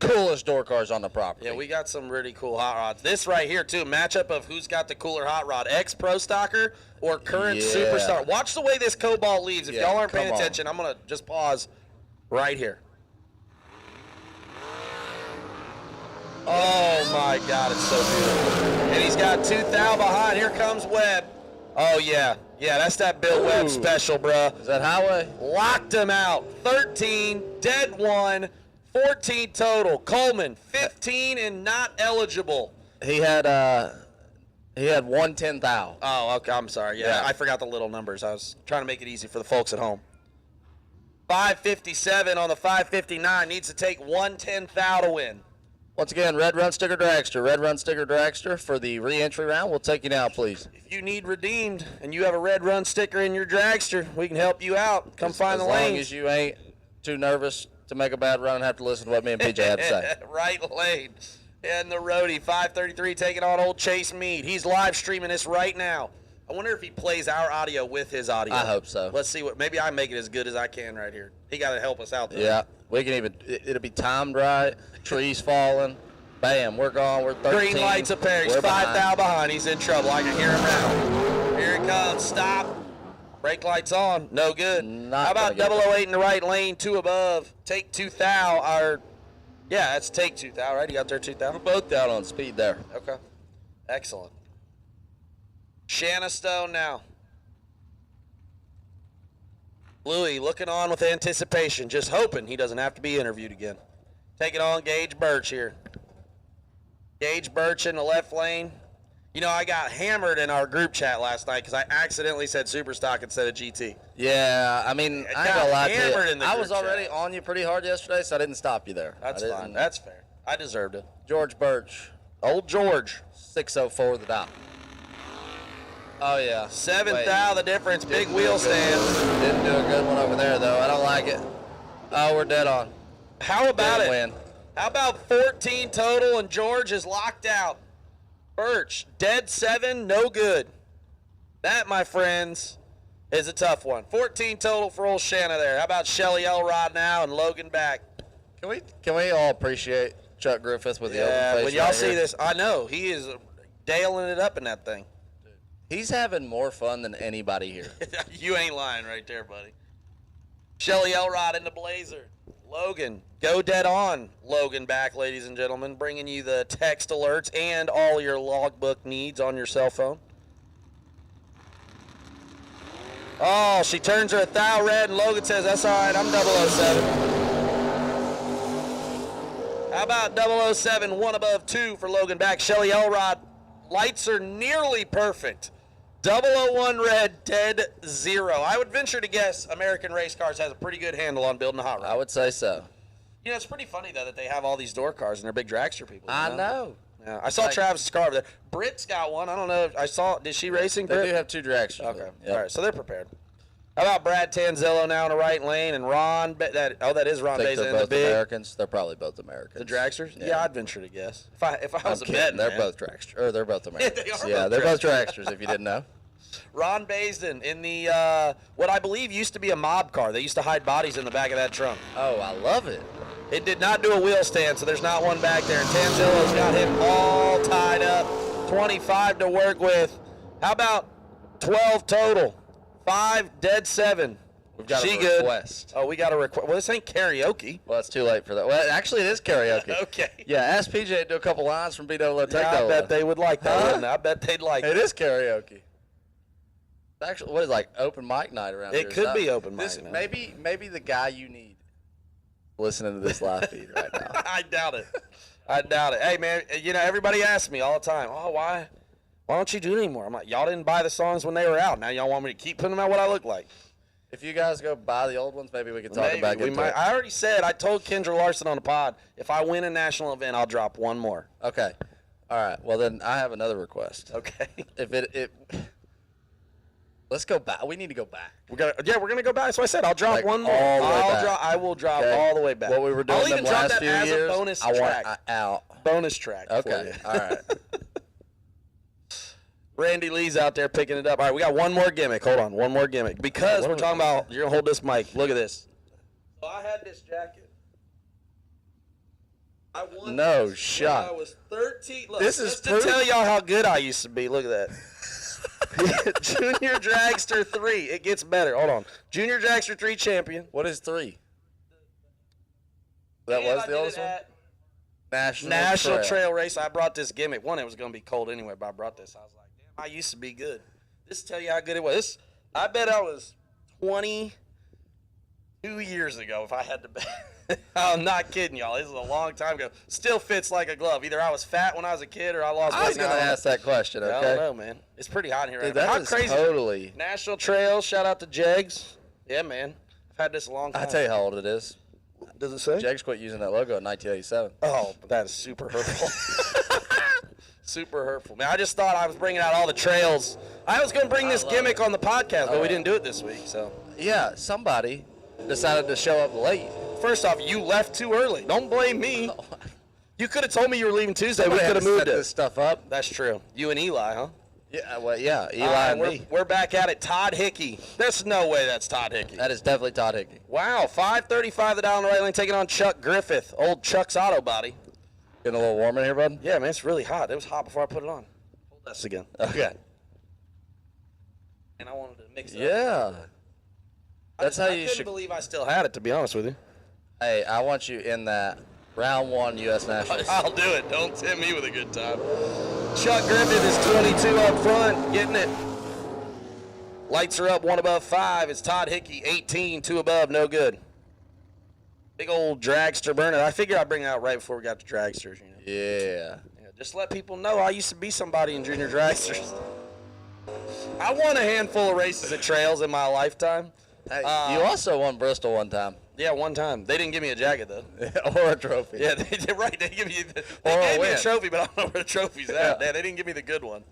Coolest door cars on the property. Yeah, we got some really cool hot rods. This right here, too, matchup of who's got the cooler hot rod, ex-pro stocker or current superstar. Watch the way this Cobalt leaves. If y'all aren't paying attention, I'm going to just pause right here. Oh, my God, it's so beautiful. And he's got 2 thou behind. Here comes Webb. Oh, yeah. Yeah, that's that Bill Webb special, bruh. Is that highway? Locked him out. 13, dead 1, 14 total. Coleman, 15 and not eligible. He had 110 thou. Oh, okay. I'm sorry. Yeah, I forgot the little numbers. I was trying to make it easy for the folks at home. 557 on the 559. Needs to take 110 thou to win. Once again, Red Run Sticker Dragster. Red Run Sticker Dragster for the re-entry round. We'll take you now, please. If you need redeemed and you have a Red Run sticker in your dragster, we can help you out. Come find the lane. As long as you ain't too nervous to make a bad run and have to listen to what me and PJ had to say. Right lane. And the roadie, 533, taking on old Chase Meade. He's live streaming this right now. I wonder if he plays our audio with his audio. I hope so. Let's see what. Maybe I make it as good as I can right here. He got to help us out, though. Yeah, we can even. It'll be timed right. Trees falling. Bam, we're gone. We're 13. Green lights a pair. He's 5 thou behind. He's in trouble. I can hear him now. Here it comes. Stop. Brake lights on. No good. How about 008 in the right lane, 2 above? Take 2 thou. Yeah, that's take 2 thou, right? You got there 2 thou? We're both down on speed there. Okay. Excellent. Shanna Stone now. Louie looking on with anticipation, just hoping he doesn't have to be interviewed again. Taking on Gage Birch here. Gage Birch in the left lane. You know, I got hammered in our group chat last night because I accidentally said Superstock instead of GT. Yeah, I mean, I ain't gonna lie to you. I was group already chat. on you pretty hard yesterday, so I didn't stop you there. That's fine. That's fair. I deserved it. George Birch. Old George. 604 the dot. Oh, yeah. 7 thou the difference. Big wheel stand. Didn't do a good one over there, though. I don't like it. Oh, we're dead on. How about it? Win. How about 14 total and George is locked out? Birch, dead 7, no good. That, my friends, is a tough one. 14 total for old Shanna there. How about Shelly Elrod now and Logan back? Can we all appreciate Chuck Griffith with the open face? When y'all right see here? this, I know he is dailing it up in that thing. He's having more fun than anybody here. You ain't lying right there, buddy. Shelly Elrod in the Blazer. Logan, go dead on. Logan back, ladies and gentlemen, bringing you the text alerts and all your logbook needs on your cell phone. Oh, she turns her 1,000 red, and Logan says, that's all right, I'm 007. How about 007, 1 above 2 for Logan back. Shelly Elrod, lights are nearly perfect. 001 red, dead 0. I would venture to guess American Race Cars has a pretty good handle on building a hot rod. I would say so. You know, it's pretty funny, though, that they have all these door cars and they're big dragster people. I know. Yeah, I saw Travis's car over there. Britt's got one. I don't know. I saw. Did she racing? They Britt? do have 2 dragsters. Okay. Yep. All right. So they're prepared. How about Brad Tanzillo now in the right lane and Ron? That is Ron I think Beza they're in the both big. Americans. They're probably both Americans. The dragsters? Yeah, I'd venture to guess. If I was a kidding. betting They're man. both dragsters. Or they're both Americans. They are yeah, both they're both dragsters. dragsters. If you didn't know. Ron Baisden in the what I believe used to be a mob car. They used to hide bodies in the back of that trunk. Oh, I love it. It did not do a wheel stand, so there's not one back there. And Tanzillo's got him all tied up. 25 to work with. How about 12 total? 5, dead 7. We've got she a request. Good. Oh, we got a request. Well, this ain't karaoke. Well, it's too late for that. Well, actually, it is karaoke. Okay. Yeah, ask PJ to do a couple lines from B-Double Take Yeah, I bet they would like that, wouldn't they? I bet they'd like it. It is karaoke. Actually, what is like open mic night around here? It could be open mic night. Maybe the guy you need listening to this live feed right now. I doubt it. I doubt it. Hey, man, you know, everybody asks me all the time, oh, why don't you do anymore? I'm like, y'all didn't buy the songs when they were out. Now y'all want me to keep putting them out what I look like. If you guys go buy the old ones, maybe we can talk about it. I already said, I told Kendra Larson on the pod, if I win a national event, I'll drop one more. Okay. All right. Well, then I have another request. Okay. If it Let's go back. We need to go back. We're gonna go back. So I said I'll drop Like one more. all the way back. I will drop Okay. all the way back. What we were doing I'll even them drop last that few as years, a bonus I track. want out. Bonus track. Okay. For you. All right. Randy Lee's out there picking it up. All right, we got one more gimmick. Hold on, one more gimmick. Because we're talking about, you're going to hold this mic. Look at this. So I had this jacket. I won No this shot. when I was 13. Look, This is just to proof. tell y'all how good I used to be. Look at that. Junior Dragster 3. It gets better. Hold on. Junior Dragster 3 champion. What is 3? That And was I the did oldest it one? at National Trail Race. I brought this gimmick. One, it was going to be cold anyway, but I brought this. I was like, damn, I used to be good. This will tell you how good it was. I bet I was 22 years ago if I had to bet. I'm not kidding, y'all. This is a long time ago. Still fits like a glove. Either I was fat when I was a kid or I lost weight. I was going to ask that question, okay? I don't know, man. It's pretty hot in here. Dude, right now. that How is crazy. totally... National Trail. Shout out to Jegs. Yeah, man. I've had this a long time. I tell you how old it is. Does it say? Jags quit using that logo in 1987. Oh, that is super hurtful. Super hurtful. Man, I just thought I was bringing out all the trails. I was going to bring this gimmick on the podcast, but we didn't do it this week. So Yeah, somebody decided to show up late. First off, you left too early. Don't blame me. You could have told me you were leaving Tuesday. We could have moved this stuff up. That's true. You and Eli, huh? Yeah, well, yeah, Eli All right, and me. we're back at it. Todd Hickey. There's no way that's Todd Hickey. That is definitely Todd Hickey. Wow, 5:35 the down the right lane, taking on Chuck Griffith, old Chuck's auto body. Getting a little warm in here, bud? Yeah, man, it's really hot. It was hot before I put it on. Hold this again. Okay. And I wanted to mix it up. Yeah. That's how I you couldn't should. believe I still had it, to be honest with you. Hey, I want you in that round 1 U.S. Nationals. I'll do it. Don't tempt me with a good time. Chuck Griffith is 22 up front, getting it. Lights are up, 1 above 5. It's Todd Hickey, 18, 2 above, no good. Big old dragster burner. I figured I'd bring it out right before we got to dragsters. You know? Yeah. Just let people know I used to be somebody in junior dragsters. I won a handful of races at trails in my lifetime. Hey, you also won Bristol one time. Yeah, one time. They didn't give me a jacket, though. Or a trophy. Yeah, they did. Right. They gave me they Or a gave me a win. trophy, but I don't know where the trophy's at. Yeah. They didn't give me the good one.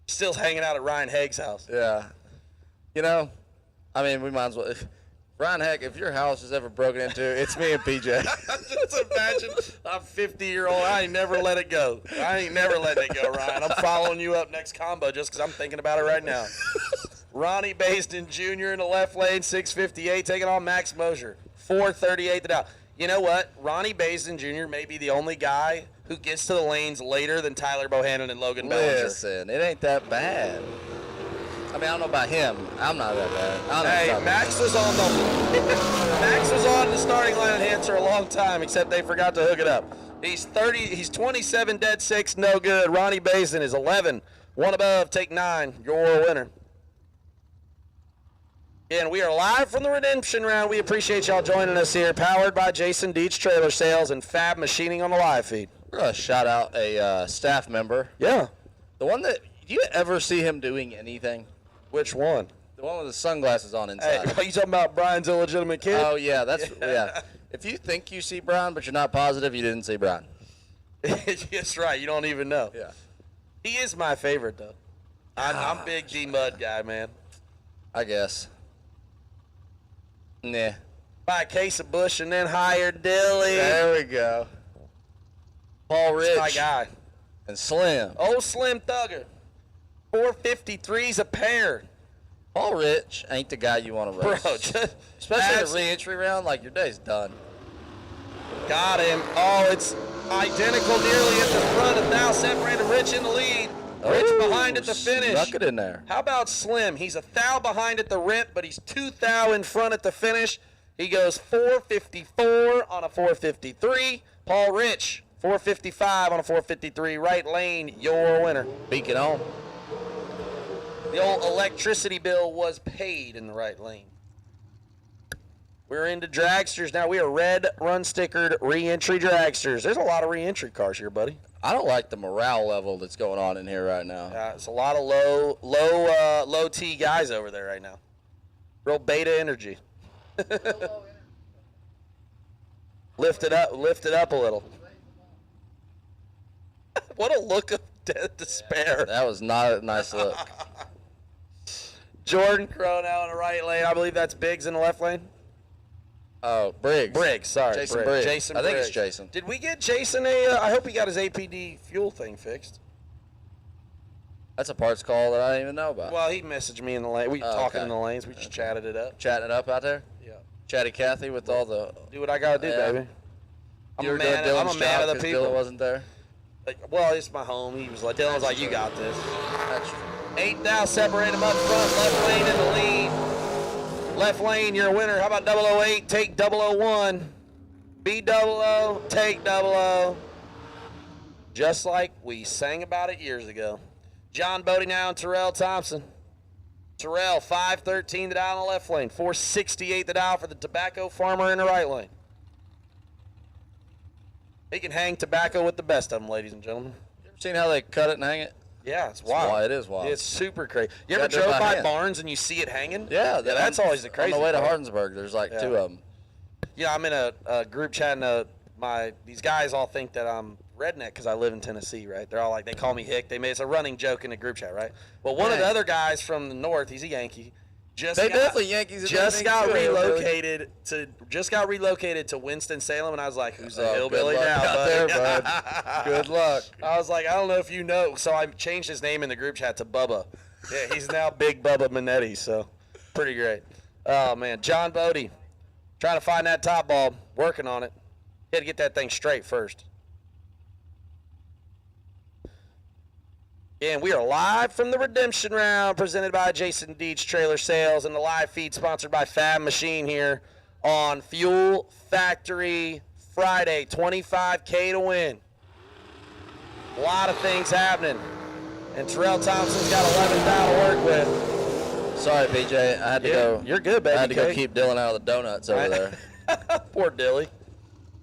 Still hanging out at Ryan Haig's house. Yeah. You know, I mean, we might as well. If Ryan Heck, if your house is ever broken into, it's me and PJ. Just imagine I'm 50-year-old. I ain't never let it go. I ain't never letting it go, Ryan. I'm following you up next combo just because I'm thinking about it right now. Ronnie Baston Jr. in the left lane, 658, taking on Max Mosier, 438 to down. You know what? Ronnie Baston Jr. may be the only guy who gets to the lanes later than Tyler Bohannon and Logan Bellinger. Listen, it ain't that bad. I mean, I don't know about him. I'm not that bad. I don't know Hey, about Max was on the Max was on the starting line at Hanser a long time, except they forgot to hook it up. He's 27 dead 6, no good. Ronnie Baston is 11, 1 above, take 9. Your winner. And we are live from the redemption round. We appreciate y'all joining us here, powered by Jason Dietz Trailer Sales and Fab Machining on the live feed. We're going to shout out a staff member. Yeah. The one that, do you ever see him doing anything? Which one? The one with the sunglasses on inside. Hey, are you talking about Brian's illegitimate kid? Oh, yeah, that's, yeah. If you think you see Brian, but you're not positive, you didn't see Brian. That's right. You don't even know. Yeah. He is my favorite, though. I'm big D-Mud guy, man. I guess. Nah. Buy a case of Bush and then hire Dilly. There we go. Paul Rich. That's my guy. And Slim. Old Slim Thugger. 453s a pair. Paul Rich ain't the guy you want to race. Bro, just especially the re-entry round, like your day's done. Got him. Oh, it's identical nearly at the front. 1,000 separated Rich in the lead. Rich behind at the finish. Snuck it in there. How about Slim? He's 1,000 behind at the rip, but he's 2,000 in front at the finish. He goes 454 on a 453. Paul Rich, 455 on a 453. Right lane, your winner. Beacon on. The old electricity bill was paid in the right lane. We're into dragsters now. We are red run stickered re-entry dragsters. There's a lot of re-entry cars here, buddy. I don't like the morale level that's going on in here right now. It's a lot of low T guys over there right now. Real beta energy. Lift it up a little. What a look of despair. That was not a nice look. Jordan Cronow in the right lane. I believe that's Biggs in the left lane. Oh, Briggs. Briggs, sorry. Jason Briggs. Jason I think Briggs. it's Jason. Did we get Jason I hope he got his APD fuel thing fixed. That's a parts call that I didn't even know about. Well, he messaged me in the lane. We were talking okay. in the lanes. We just chatted it up. Chatting it up out there? Yeah. Chatty Cathy with all the... Do what I got to do, baby. I'm You're a doing man Dylan's of job the 'cause people. Dylan wasn't there? Like, well, it's my home. He was like, Dylan's like, you got this. That's true. 8 now, separate them up front. Left lane in the lead. Left lane, you're a winner. How about 008? Take 001. Be 00, take 00. Just like we sang about it years ago. John Bodie now and Terrell Thompson. Terrell, 513 the dial in the left lane. 468 the dial for the tobacco farmer in the right lane. He can hang tobacco with the best of them, ladies and gentlemen. You ever seen how they cut it and hang it? Yeah, it's wild. It is wild. It's super crazy. You ever Gotta do it drove by by hand. Barnes and you see it hanging? Yeah, that's always the crazy On the way to part. Hardinsburg, there's like Yeah. 2 of them. Yeah, I'm in a group chat, and these guys all think that I'm redneck because I live in Tennessee, right? They're all like, they call me Hick. It's a running joke in the group chat, right? Well, one of the Dang. other guys from the north, he's a Yankee. Definitely Yankees. in Just that got thing, too, relocated to Winston-Salem, and I was like, "Who's the Oh, hillbilly good luck now, out buddy?" there, bud. Good luck. I was like, "I don't know if you know," so I changed his name in the group chat to Bubba. Yeah, he's now Big Bubba Minetti, so pretty great. Oh man, John Bodie, trying to find that top bulb, working on it. He had to get that thing straight first. And we are live from the redemption round presented by Jason Deeds Trailer Sales and the live feed sponsored by Fab Machine here on Fuel Factory Friday. 25K to win. A lot of things happening. And Terrell Thompson's got 11 down to work with. Sorry, PJ. I had to go. You're good, baby. I had to go K. keep Dylan out of the donuts over there. Poor Dilly.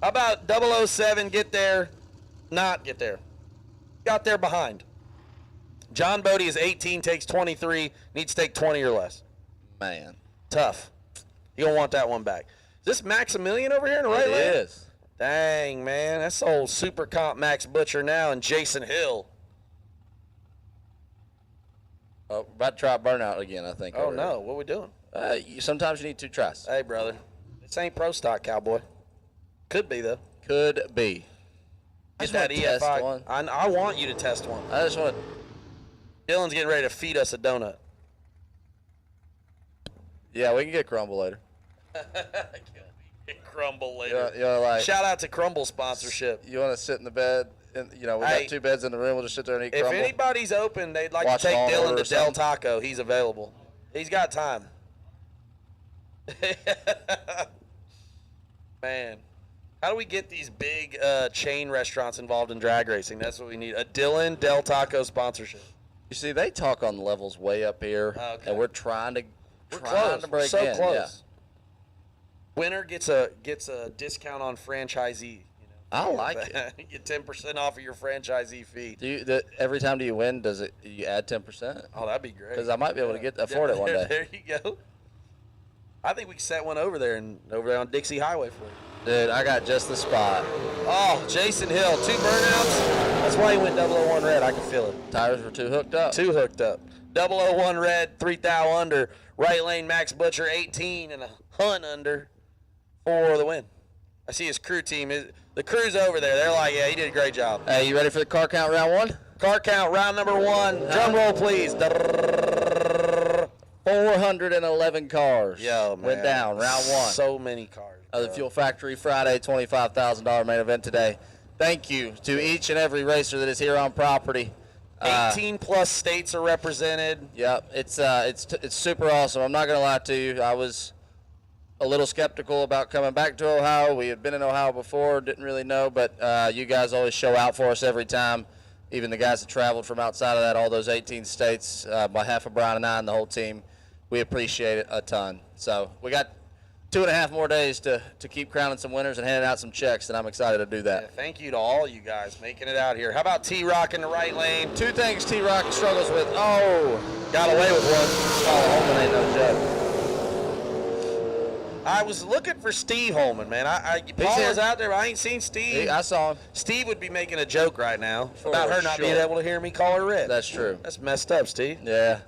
How about 007 get there, not get there? Got there behind. John Bodie is 18, takes 23, needs to take 20 or less. Man. Tough. You don't want that one back. Is this Maximilian over here in the right lane? It is. Dang, man. That's old Super Comp Max Butcher now and Jason Hill. Oh, about to try burnout again, I think. Oh, no. What are we doing? Sometimes you need 2 tries. Hey, brother. This ain't pro stock, cowboy. Could be, though. Could be. Get just that wanna test EFI. one. I want you to test one. I just want to. Dylan's getting ready to feed us a donut. Yeah, we can get crumble later. Crumble later. You know, like, Shout out to Crumble sponsorship. You want to sit in the bed, and we Hey, got 2 beds in the room. We'll just sit there and eat If crumble. anybody's open, they'd like Watch to take Law and Dylan Order to or Del something. Taco. He's available. He's got time. Man, how do we get these big chain restaurants involved in drag racing? That's what we need. A Dylan Del Taco sponsorship. You see, they talk on levels way up here, and we're trying to Close. break We're so in. close. Yeah. Winner gets a discount on franchisee. I like it. You get 10% off of your franchisee fee. Every time do you win, you add 10%? Oh, that'd be great. Because I might be able to afford it one day. There you go. I think we can set one over there on Dixie Highway for you. Dude, I got just the spot. Oh, Jason Hill, 2 burnouts. That's why he went 001 red. I can feel it. Tires were 2 hooked up. 2 hooked up. 001 red, 3 thou under. Right lane, Max Butcher, 18 and a hunt under for the win. I see his crew team. The crew's over there. They're like, yeah, he did a great job. Hey, you ready for the car count round 1? Car count round number 1. Drum roll, please. 411 cars. Yo, man. Went down round 1. So many cars. Of the Fuel Factory Friday $25,000 main event today. Thank you to each and every racer that is here on property. 18 plus states are represented. Yep, it's super awesome. I'm not gonna lie to you. I was a little skeptical about coming back to Ohio. We had been in Ohio before, didn't really know, but you guys always show out for us every time. Even the guys that traveled from outside of that, all those 18 states, by half of Brian and I and the whole team, we appreciate it a ton. So we got 2.5 more days to keep crowning some winners and handing out some checks, and I'm excited to do that. Yeah, thank you to all you guys making it out here. How about T-Rock in the right lane? 2 things T-Rock struggles with. Oh, got away with one. Oh, Holman ain't no joke. I was looking for Steve Holman, man. Paul here. was out there, but I ain't seen Steve. I saw him. Steve would be making a joke right now For about her not sure. being able to hear me call her red. That's true. That's messed up, Steve. Yeah.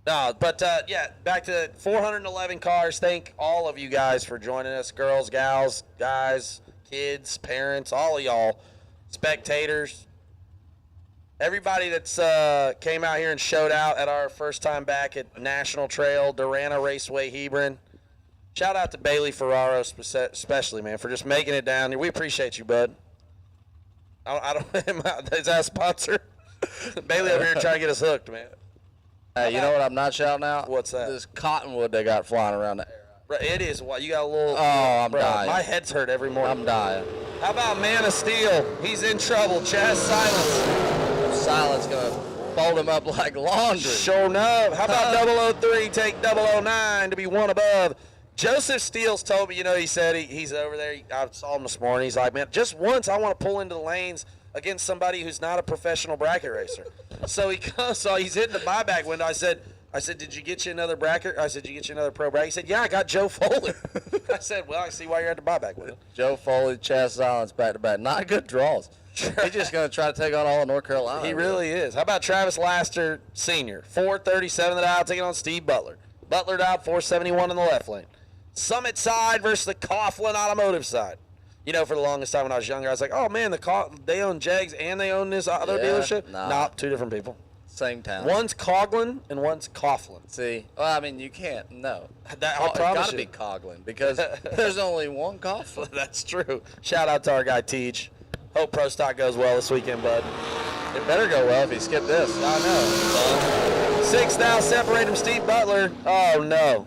No, but yeah, back to 411 cars. Thank all of you guys for joining us, girls, gals, guys, kids, parents, all of y'all, spectators, everybody that's came out here and showed out at our first time back at National Trail, Darana Raceway, Hebron. Shout out to Bailey Ferraro especially, man, for just making it down here. We appreciate you, bud. I don't is that a sponsor? Bailey over here trying to get us hooked, man. Hey, you know what I'm not shouting out? What's that? This cottonwood they got flying around the air. Bro, it is. What you got a little? Oh, I'm bro, dying. My head's hurt every morning. I'm dying. How about Man of Steel? He's in trouble. Chaz Silence. Silence gonna fold him up like laundry. Sure enough. How about 003 take 009 to be one above? Joseph Steele's told me, he said he's over there. I saw him this morning. He's like, man, just once I want to pull into the lanes against somebody who's not a professional bracket racer. So he comes, so he's hitting the buyback window. I said, did you get you another bracket? I said, did you get you another pro bracket? He said, yeah, I got Joe Foley. I said, well, I see why you're at the buyback window. Joe Foley, Chaz Silence back to back. Not good draws. He's just going to try to take on all of North Carolina. He really is. How about Travis Laster Sr.? 437 to the aisle, taking on Steve Butler. Butler out 471 in the left lane. Summit side versus the Coughlin Automotive side. For the longest time when I was younger, I was like, oh, man, they own Jegs and they own this other dealership? Nah. Nope, two different people. Same town. One's Coughlin and one's Coughlin. See, well, I mean, you can't. No, I it's promise got to you. be Coughlin because there's only one Coughlin. That's true. Shout out to our guy Teach. Hope Pro Stock goes well this weekend, bud. It better go well if he skipped this. I know. 6 now separate him, Steve Butler. Oh no.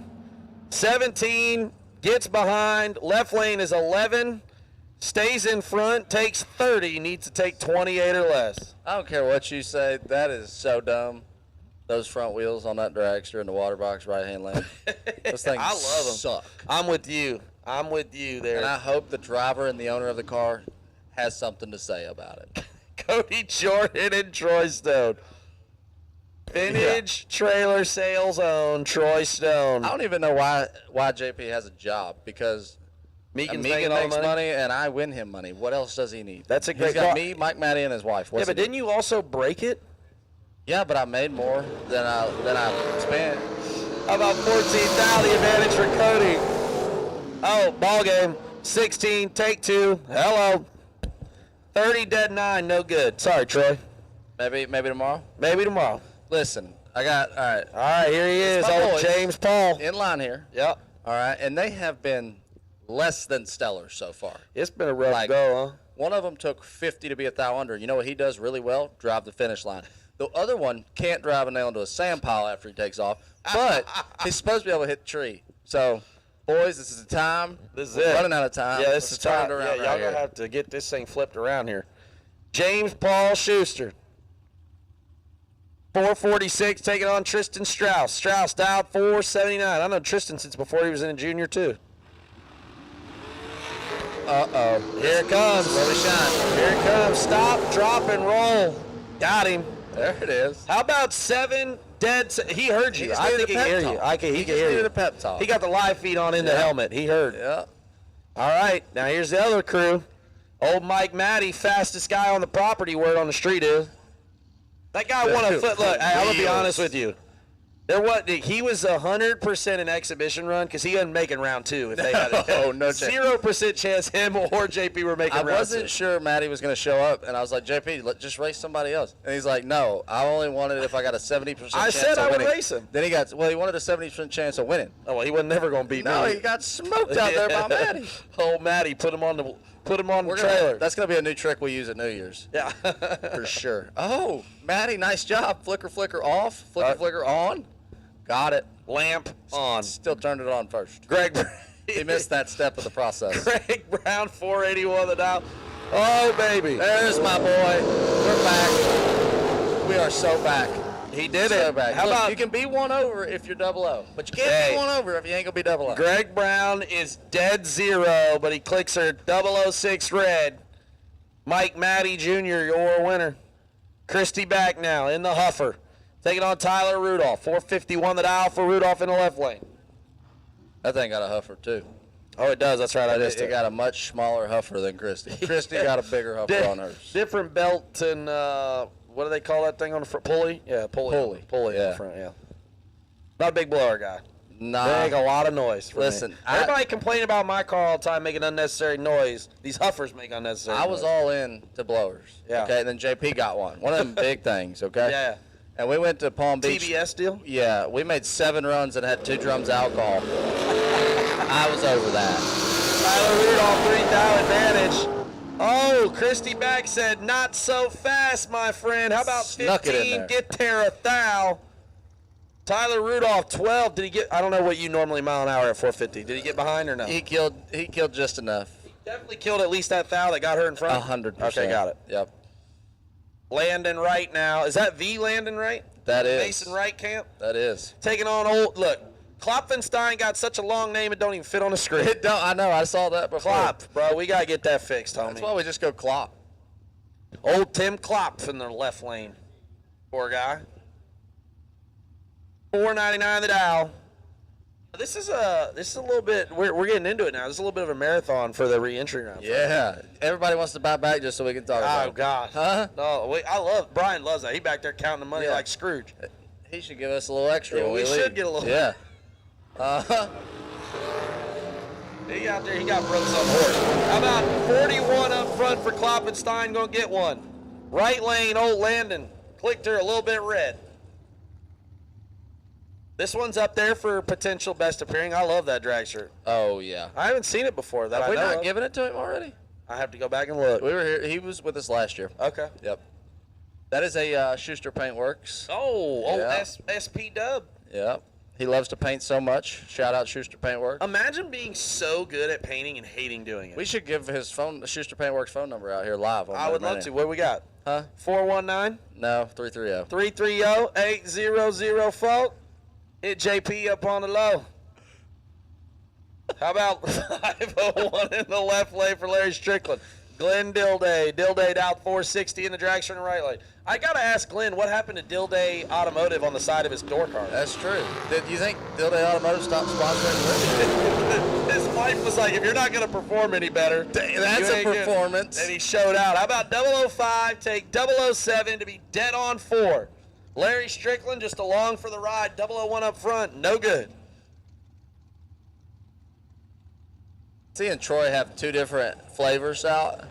17 gets behind. Left lane is 11. Stays in front, takes 30, needs to take 28 or less. I don't care what you say. That is so dumb. Those front wheels on that dragster in the water box right-hand lane. Those things I love them. suck. I'm with you. I'm with you there. And I hope the driver and the owner of the car has something to say about it. Cody Jordan and Troy Stone. Vintage trailer sales own Troy Stone. I don't even know why JP has a job because Megan makes money and I win him money. What else does he need? That's a great He's got car. me, Mike Matty, and his wife. Yeah, but didn't you also break it? Yeah, but I made more than I spent. How about 14 now, the advantage for Cody? Oh, ball game. 16, take 2. Hello. 30, dead 9, no good. Sorry, Troy. Maybe tomorrow? Maybe tomorrow. Listen, all right. All right, here he is, old boys James Paul. In line here. Yep. All right, and they have been less than stellar so far. It's been a rough go, huh? One of them took 50 to be 1,000 under. You know what he does really well? Drive the finish line. The other one can't drive a nail into a sand pile after he takes off, but he's supposed to be able to hit the tree. So, boys, this is the time. This is We're it. running out of time. Yeah, this is time. Turn it Yeah, around y'all right gonna here. have to get this thing flipped around here. James Paul Schuster. 446 taking on Tristan Strauss. Strauss dialed 479. I know Tristan since before he was in a junior too. Uh-oh. Here it comes. Let me shine. Here it comes. Stop, drop, and roll. Got him. There it is. How about 7 dead? He heard you. just I needed think he a can pep hear you. talk. He He can just hear needed you. a pep talk. He got the live feed on in the helmet. He heard. Yeah. All right. Now here's the other crew. Old Mike Matty, fastest guy on the property. Word on the street is. That guy won a foot. Look, hey, I'm gonna be honest with you. He was 100% an exhibition run because he wasn't making round 2. If they had it. Oh, no chance. 0% chance him or JP were making I round 2. wasn't sure Matty was going to show up, and I was like, JP, just race somebody else. And he's like, no, I only wanted it if I got a 70% chance I said of I would winning. race him. Then he wanted a 70% chance of winning. Oh, well, he was never going to beat me. No, he got smoked out there by Matty. Old Matty put him on the trailer. That's going to be a new trick we use at New Year's. Yeah. For sure. Oh, Matty, nice job. Flicker, flicker off. Flicker, flicker on. Got it. Lamp on. Still turned it on first. Greg. He missed that step of the process. Greg Brown, 481 the dial. Oh, baby. There's my boy. We're back. We are so back. He did So it. back. How Look, about you can be 1 over if you're 00, but you can't be 1 over if you ain't gonna be 00. Greg Brown is dead 0, but he clicks her 006 red. Mike Matty Jr., your winner. Christy back now in the Huffer. Taking on Tyler Rudolph. 451 the dial for Rudolph in the left lane. That thing got a huffer too. Oh, it does. That's right. I missed It got a much smaller huffer than Christy. Christy got a bigger huffer on hers. Different belt and what do they call that thing on the front? Pulley? Yeah, pulley. Pulley in yeah. the front, yeah. Not a big blower guy. Nah. They make a lot of noise. For Listen, me. Everybody complain about my car all the time, making unnecessary noise. These huffers make unnecessary noise. I was all in to blowers. Yeah. Okay, and then JP got one. One of them big things, okay? Yeah. And we went to Palm Beach. TBS deal? Yeah, we made 7 runs and had 2 drums of alcohol. I was over that. Tyler Rudolph, 3,000 advantage. Oh, Christy Back said, not so fast, my friend. How about Snuck it in 15? there. Get there 1,000. Tyler Rudolph, 12. Did he get? I don't know what you normally mile an hour at 450. Did he get behind or no? He killed just enough. Definitely killed at least that 1,000 that got her in front. 100%. Okay, got it. Yep. Landon Wright now. Is that the Landon Wright? That is. Mason Wright camp? That is. Taking on old, look, Klopfenstein got such a long name it don't even fit on the script. It don't, I know, I saw that before. Klopp, bro, we got to get that fixed, homie. That's why we just go Klopp. Old Tim Klopp in the left lane. Poor guy. $4.99 the Dow. This is a little bit, we're getting into it now. This is a little bit of a marathon for the re-entry round. Yeah. Everybody wants to buy back just so we can talk about it. Oh, God. Huh? No, Brian loves that. He back there counting the money like Scrooge. He should give us a little extra. Yeah, when we leave. should get a little. Yeah. Uh-huh. He out there, he got Brooks on horse. How about 41 up front for Klopfenstein, gonna get one. Right lane, old Landon. Clicked her a little bit red. This one's up there for potential best appearing. I love that drag shirt. Oh, yeah. I haven't seen it before. That Have I we know not of. given it to him already? I have to go back and look. We were here. He was with us last year. Okay. Yep. That is a Schuster Paint Works. Oh, old Yeah. SP Dub. Yep. He loves to paint so much. Shout out Schuster Paint Works. Imagine being so good at painting and hating doing it. We should give his Schuster Paint Works phone number out here live. I would love to. What do we got? Huh? 419? No, 330. 330-800-FOLK. Hit JP up on the low. How about 501 in the left lane for Larry Strickland? Glenn Dilday. Dilday out 460 in the drag straight in the right lane. I got to ask Glenn, what happened to Dilday Automotive on the side of his door car? That's true. Did you think Dilday Automotive stopped sponsoring? His wife was like, if you're not going to perform any better, That's you a ain't good. performance. And he showed out. How about 005 take 007 to be dead on 4? Larry Strickland just along for the ride. 001 up front. No good. Seeing Troy have 2 different flavors out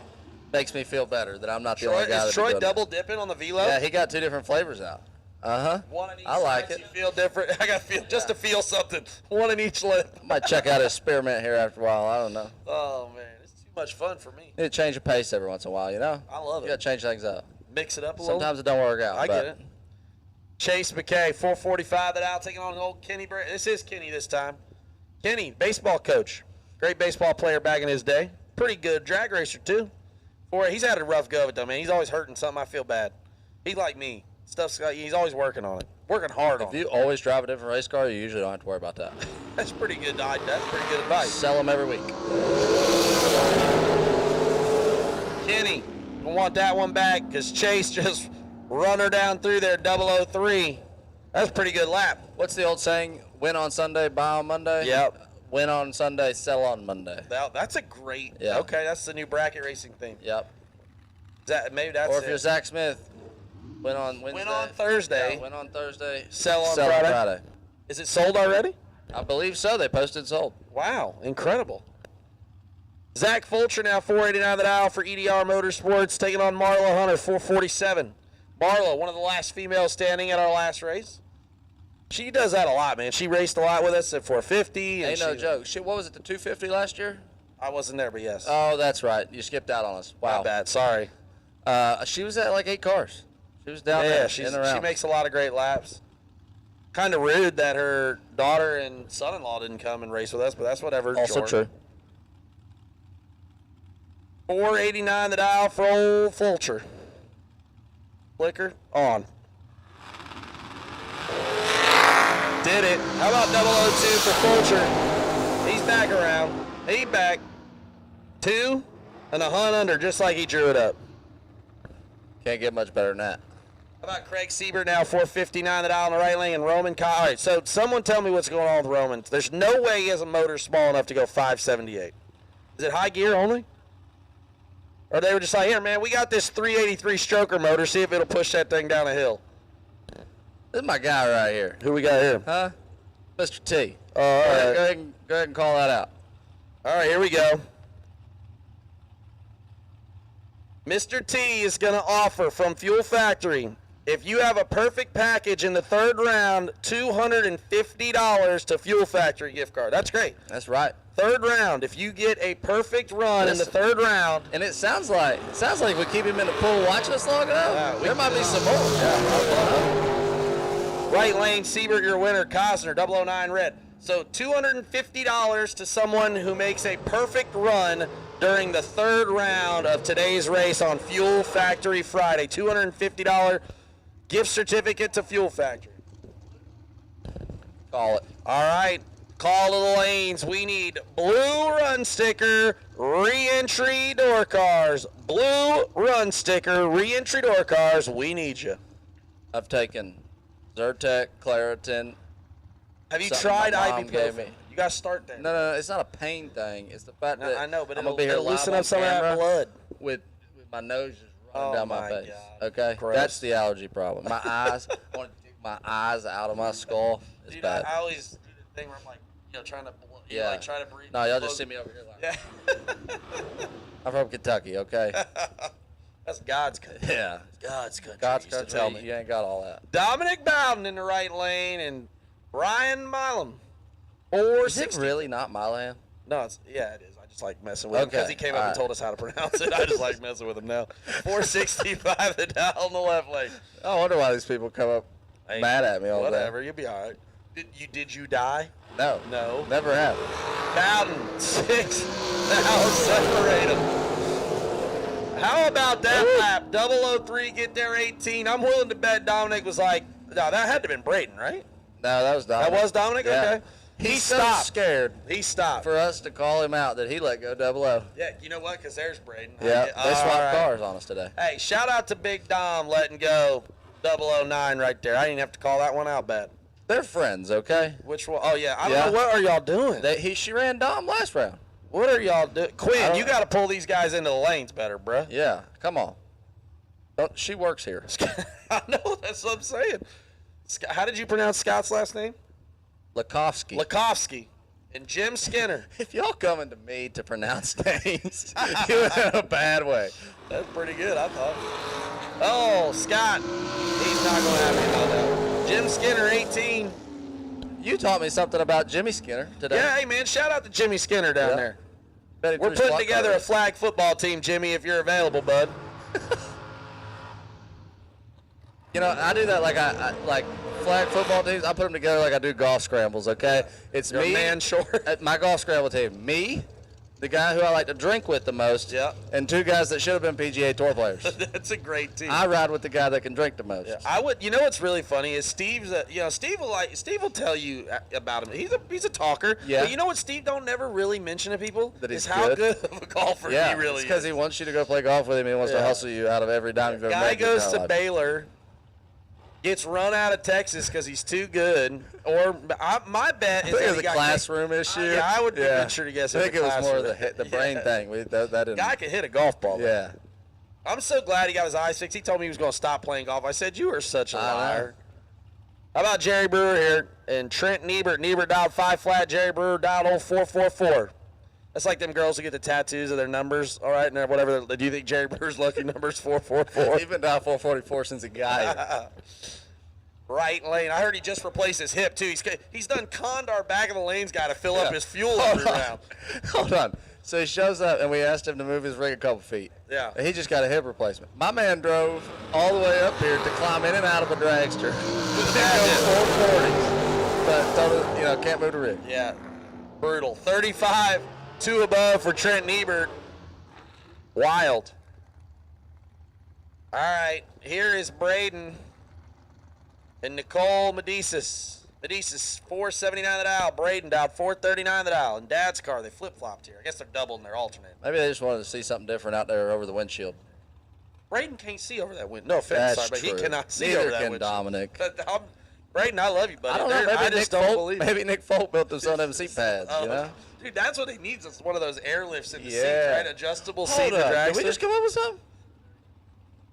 makes me feel better that I'm not the only guy that's Is Troy doing double dipping on the velo? Yeah, he got 2 different flavors out. Uh-huh. One in each I like side, it. so you feel different. I got to feel just to feel something. One in each lip. Might check out his spearmint here after a while. I don't know. Oh man, it's too much fun for me. Need to change the pace every once in a while, you know? I love You it. got to change things up. Mix it up a little. Sometimes it don't work out. I but get it. Chase McKay, 445 that out, taking on old Kenny. This is Kenny this time. Kenny, baseball coach. Great baseball player back in his day. Pretty good drag racer, too. He's had a rough go of it, though, man. He's always hurting something. I feel bad. He's like me. He's always working on it. Working hard on it. If you always drive a different race car, you usually don't have to worry about that. That's pretty good. That's pretty good advice. Sell them every week. Kenny, I want that one back because Chase just run her down through there, 003. That's a pretty good lap. What's the old saying? Win on Sunday, buy on Monday? Yep. Win on Sunday, sell on Monday. That's a great. Yeah. Okay, that's the new bracket racing thing. Yep. Maybe that's Or if it. you're Zach Smith, win on Wednesday. Win on Thursday. Yeah, win on Thursday. Sell on Friday. Is it sold already? I believe so. They posted sold. Wow, incredible. Zach Fulcher now 489 the aisle for EDR Motorsports, taking on Marla Hunter 447. Marla, one of the last females standing at our last race. She does that a lot, man. She raced a lot with us at 450. Ain't no joke. What was it, the 250 last year? I wasn't there, but yes. Oh, that's right. You skipped out on us. Wow. My bad. Sorry. She was at like 8 cars. She was down there. She in and around. makes a lot of great laps. Kind of rude that her daughter and son-in-law didn't come and race with us, but that's whatever. Also Jordan. true. 489 the dial for old Fulcher. Flicker on. Did it. How about 002 for Fulcher? He's back around. He back. 2 and a hunt under, just like he drew it up. Can't get much better than that. How about Craig Siebert now, 459 the dial on the right lane, and Roman Kyle. All right, so someone tell me what's going on with Roman. There's no way he has a motor small enough to go 578. Is it high gear only? Or they were just like, here, man, we got this 383 stroker motor. See if it'll push that thing down a hill. This is my guy right here. Who we got here? Huh? Mr. T. All right. Go ahead and call that out. All right, here we go. Mr. T is going to offer from Fuel Factory, if you have a perfect package in the third round, $250 to Fuel Factory gift card. That's great. That's right. Third round, if you get a perfect run in the third round. And it sounds like we keep him in the pool watching us long enough. There might be some more. Right lane, Seabird, your winner. Cosner, 009 red. So $250 to someone who makes a perfect run during the third round of today's race on Fuel Factory Friday. $250 gift certificate to Fuel Factory. Call it. All right. Call of the lanes. We need blue run sticker, re-entry door cars. Blue run sticker, re-entry door cars. We need you. I've taken Zyrtec, Claritin. Have you something tried my mom gave ibuprofen? me. You got to start there. No, it's not a pain thing. It's the fact that I know, but I'm gonna it'll, be here it'll live loosen on up some of that camera blood. with my nose just running down my face. God. Okay, Gross. that's the allergy problem. My eyes, I want to take my eyes out of my skull. It's Dude, bad. I always do the thing where I'm like, trying to blow, Yeah. like try to breathe. No, y'all just see me over here like. I'm from Kentucky, okay? That's God's country. Yeah. God's country. God's used to country. tell me. You ain't got all that. Dominic Bowden in the right lane and Brian Milam. Is it really not Milam? No, it is. I just like messing with him because he came up and told us how to pronounce it. I just like messing with him now. 465 the dial on the left lane. I wonder why these people come up mad at me all the Whatever, time. you'll be all right. Did you die? No. No. Never have. Bowden, 6. Now separate them. How about that lap? 003, get there 18. I'm willing to bet Dominic was like, no, that had to have been Braden, right? No, that was Dominic. That was Dominic? Yeah. Okay. He stopped. so scared. He stopped. For us to call him out that he let go 00. Yeah, you know what? Because there's Braden. Yeah, they swapped All right. cars on us today. Hey, shout out to Big Dom letting go 009 right there. I didn't have to call that one out bad. They're friends, okay? Which one? Oh, yeah. I don't know. What are y'all doing? She ran Dom last round. What are y'all doing? Quinn, you got to pull these guys into the lanes better, bruh. Yeah, come on. She works here. I know. That's what I'm saying. How did you pronounce Scott's last name? Lakovsky. Lakovsky. And Jim Skinner. If y'all coming to me to pronounce names, you're in a bad way. That's pretty good, I thought. Oh, Scott. He's not going to have me about that. Jim Skinner, 18. You taught me something about Jimmy Skinner today. Yeah, hey, man, shout out to Jimmy Skinner down there. We're We're putting together a flag football team, Jimmy, if you're available, bud. You know, I do that like I like flag football teams. I put them together like I do golf scrambles. Okay, it's You're me, a man short. My golf scramble team. Me, the guy who I like to drink with the most. Yeah. And 2 guys that should have been PGA Tour players. That's a great team. I ride with the guy that can drink the most. Yeah, I would. You know what's really funny is Steve's. Steve will tell you about him. He's a talker. Yeah. But you know what Steve don't never really mention to people That he's is how good. good of a golfer Yeah, he really it's because is. he wants you to go play golf with him. And he wants to hustle you out of every dime you've ever Guy made. in your goes entire to life. Baylor, gets run out of Texas because he's too good. Or my bet I is think that it he was a got classroom issue. Yeah, I would venture to guess. I think it was more classroom. the brain thing. That didn't. Guy can hit a golf ball. man. Yeah. I'm so glad he got his eyes fixed. He told me he was going to stop playing golf. I said, you are such a liar. How about Jerry Brewer here and Trent Niebert? Niebert dialed 5 flat. Jerry Brewer dialed old 444. That's like them girls who get the tattoos of their numbers, all right, and whatever. Do you think Jerry Brewer's lucky number's 444? He's been dialed 444 since he got here. Right lane. I heard he just replaced his hip, too. He's done conned our back of the lanes guy to fill up his fuel every round. Hold on. So he shows up, and we asked him to move his rig a couple feet. Yeah. And he just got a hip replacement. My man drove all the way up here to climb in and out of a dragster. With a 440s. But told us, can't move the rig. Yeah. Brutal. 35, 2 above for Trent Niebert. Wild. All right. Here is Braden and Nicole Medicis. Medicis, 479 the dial. Braden dialed 439 the dial. In Dad's car, they flip-flopped here. I guess they're doubling their alternate. Maybe they just wanted to see something different out there over the windshield. Braden can't see over that window. No offense, That's sorry, but true. he cannot see Neither over that can window. Dominic. Braden, I love you, buddy. I don't know. Maybe I just don't believe it. Maybe Nick Folk built some of them seat pads, you know? Dude, that's what he needs. Is one of those airlifts in the seat, Yeah. right? Adjustable Hold seat. up. The Did we just come up with something?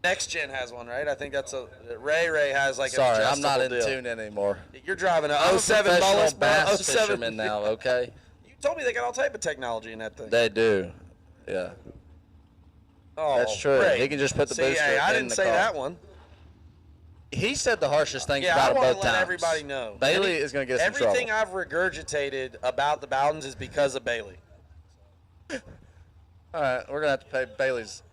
Next Gen has one, right? I think that's Ray has like Sorry, an I'm not in adjustable tune anymore. You're driving a I'm a 07 professional Mullis, bass 07 fisherman now, okay? You told me they got all type of technology in that thing. They do. Yeah. Oh, That's true. great. He can just put the See, booster hey, I in didn't the say car. that one. He said the harshest things Yeah, about I it want both to let times. everybody know. Bailey is going to get us in trouble. Everything I've regurgitated about the Bowdens is because of Bailey. All right, we're going to have to pay Bailey's.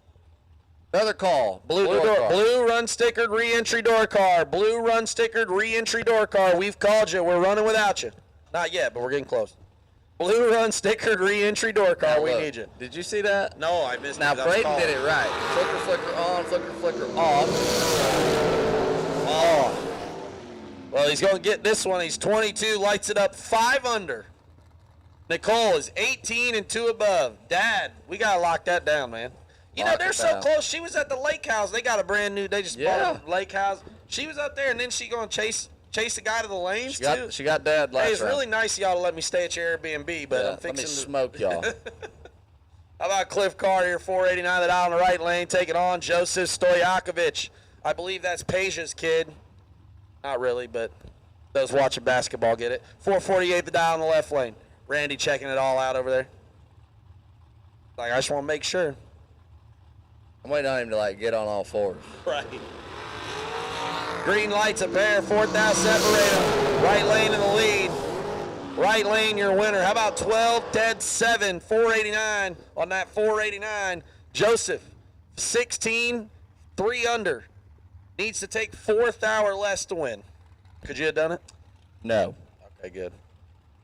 Another call. Blue door car. Blue run stickered re-entry door car. Blue run stickered re-entry door car. We've called you. We're running without you. Not yet, but we're getting close. Blue run stickered re-entry door car. Now We look, need you. Did you see that? No, I missed Now, it. 'cause I was Brayden calling. did it right. Flicker on, flicker off. Oh. Well, he's going to get this one. He's 22, lights it up 5 under. Nicole is 18 and 2 above. Dad, we got to lock that down, man. You know, Lock they're it so down. close. She was at the lake house. They got a brand new, they just bought a lake house. She was up there, and then she going to chase the guy to the lanes, too. She got Dad last Hey, it's round. really nice of y'all to let me stay at your Airbnb, but Yeah, I'm fixing let me to smoke y'all. How about Cliff Carr here, 489 the dial in the right lane, taking on Joseph Stojakovic. I believe that's Peja's kid. Not really, but those watching basketball get it. 448 the dial in the left lane. Randy checking it all out over there. Like, I just want to make sure. I'm waiting on him to, like, get on all fours. Right. Green lights a pair, fourth out separator. Right lane in the lead. Right lane, your winner. How about 12, dead 7, 489 on that 489. Joseph, 16, 3 under. Needs to take 4th hour less to win. Could you have done it? No. Okay, good.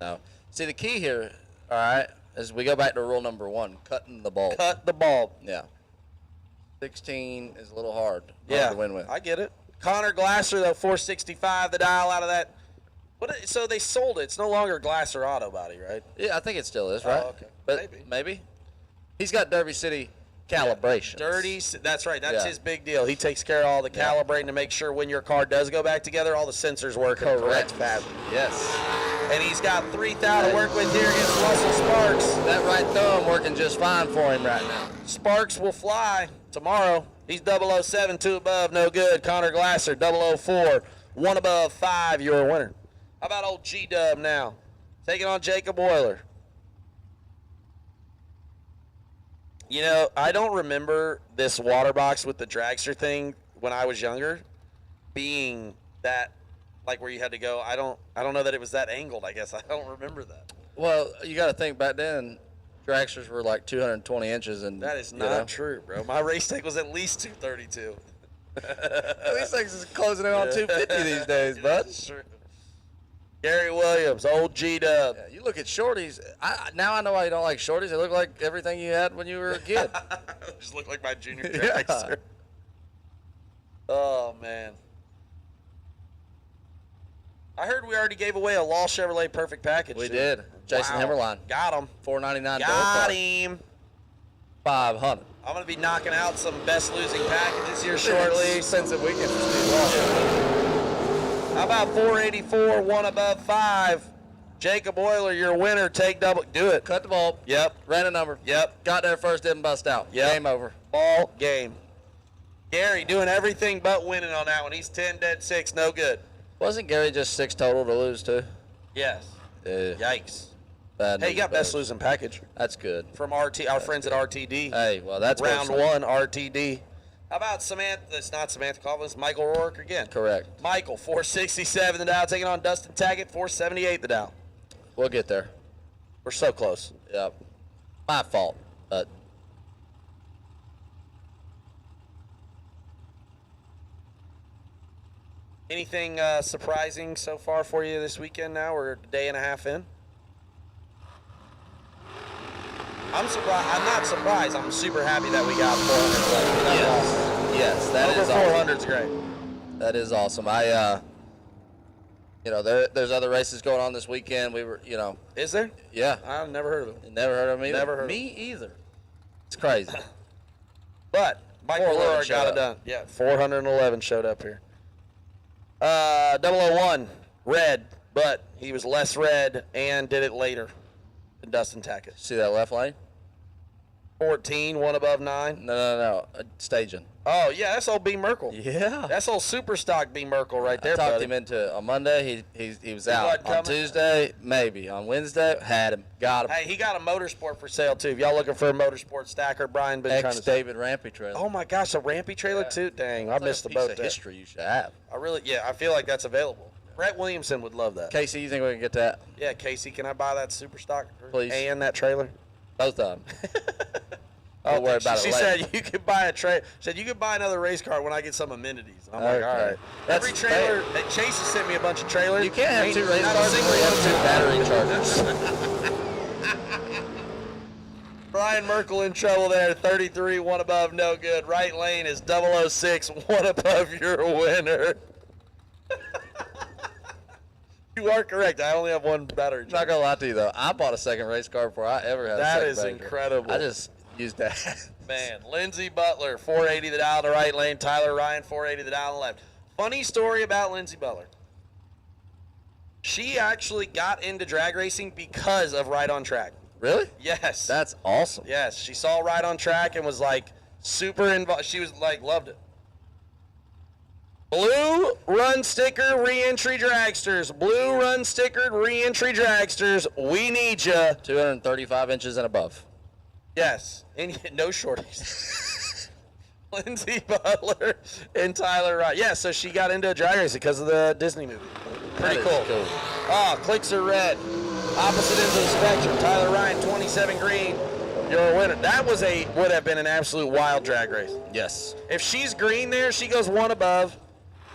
No. See, the key here, all right, is we go back to rule number 1, cutting the bulb. Cut the bulb. Yeah. 16 is a little hard Yeah, to win with. I get it. Connor Glasser, though, 465 the dial out of that. So they sold it. It's no longer Glasser Auto Body, right? Yeah, I think it still is, right? Oh, okay. But maybe. He's got Derby City calibration. Dirty, that's right. That's Yeah. his big deal. He takes care of all the calibrating to make sure when your car does go back together, all the sensors work in the correct fashion. Yes. And he's got 3,000 to work with here against Russell Sparks. That right thumb working just fine for him right now. Sparks will fly tomorrow. He's 007, 2 above, no good. Connor Glasser, 004, 1 above, 5, you're a winner. How about old G-Dub now? Taking on Jacob Euler. You know, I don't remember this water box with the dragster thing when I was younger being that, like where you had to go. I don't know that it was that angled, I guess. I don't remember that. Well, you got to think back then, dragsters were like 220 inches. And That is not true, bro. My race tank was at least 232. These things is closing in on 250 these days, bud. That's true. Gary Williams, old G-Dub. Yeah, you look at shorties. Now I know why you don't like shorties. They look like everything you had when you were a kid. Just look like my junior dragster. Oh, man. I heard we already gave away a Law Chevrolet Perfect Package. We did. Jason Hemmerline. Got him. $499. Got him. 500. I'm going to be knocking out some best losing packages here shortly. Expensive weekend. How about 484, 1 above 5? Jacob Euler, your winner. Take double. Do it. Cut the bulb. Yep. Ran a number. Yep. Got there first, didn't bust out. Yep. Game over. All game. Gary doing everything but winning on that one. He's 10, dead 6, no good. Wasn't Gary just 6 total to lose to? Yes. Bad Yikes. Hey, news you got bears. best losing package That's good. from our friends at RTD. Hey, well, that's round worth 1 RTD. How about Samantha? It's not Samantha Coughlin. It's Michael Rourke again. Correct. Michael, 467 the dial, taking on Dustin Taggett, 478 the dial. We'll get there. We're so close. Yep. My fault. But Anything surprising so far for you this weekend now? We're a day and a half in. I'm surprised. I'm not surprised. I'm super happy that we got 400. yes, that Over is 400 is great. That is awesome. There's other races going on this weekend. We were, Is there? Yeah. I've never heard of them. Never heard of them either. Never heard of Me either. It's crazy. But Michael 411 Rourke got showed it done. Yeah, 411 showed up here. 001, red, but he was less red and did it later than Dustin Tackett. See that left lane? 14, one above 9. No. Staging. Oh, yeah, that's old B. Merkel. Yeah. That's old super stock B. Merkel right there, I talked buddy. him into it. On Monday, he was out. wasn't On coming? Tuesday, maybe. On Wednesday, had him. Got him. Hey, he got a motorsport for sale, too. If y'all looking for a motorsport stacker, Brian been trying to... David Rampy trailer. Oh, my gosh, a Rampy trailer, too? Dang, I missed the piece boat of there. history you should have. I feel like that's available. Brett Williamson would love that. Casey, you think we can get that? Yeah, Casey, can I buy that super stock? Please. And that trailer? Both of them. Don't worry about she it later. said you could buy a said you could buy another race car when I get some amenities. I'm like, Okay. all right. That's Every trailer, Chase has sent me a bunch of trailers. You can't have Ain't 2 race not a cars single before you have 2 one. battery chargers. Brian Merkel in trouble there. 33, one above, no good. Right lane is 006, one above your winner. You are correct. I only have 1 battery charger. Not gonna lie to you though, I bought a second race car before I ever had a That second is battery. incredible. I just used that. Man, Lindsey Butler, 480 the dial in the right lane. Tyler Ryan, 480 the dial in the left. Funny story about Lindsey Butler. She actually got into drag racing because of Right on Track. Really? Yes. That's awesome. Yes, she saw Right on Track and was like super involved. She was like, loved it. Blue run sticker re-entry dragsters. Blue run stickered re-entry dragsters. We need ya. 235 inches and above. Yes, and no shorties. Lindsey Butler and Tyler Wright. Yeah, so she got into drag racing because of the Disney movie. Pretty cool. Oh, clicks are red. Opposite ends of the spectrum. Tyler Ryan, 27 green. You're a winner. That would have been an absolute wild drag race. Yes. If she's green there, she goes 1 above.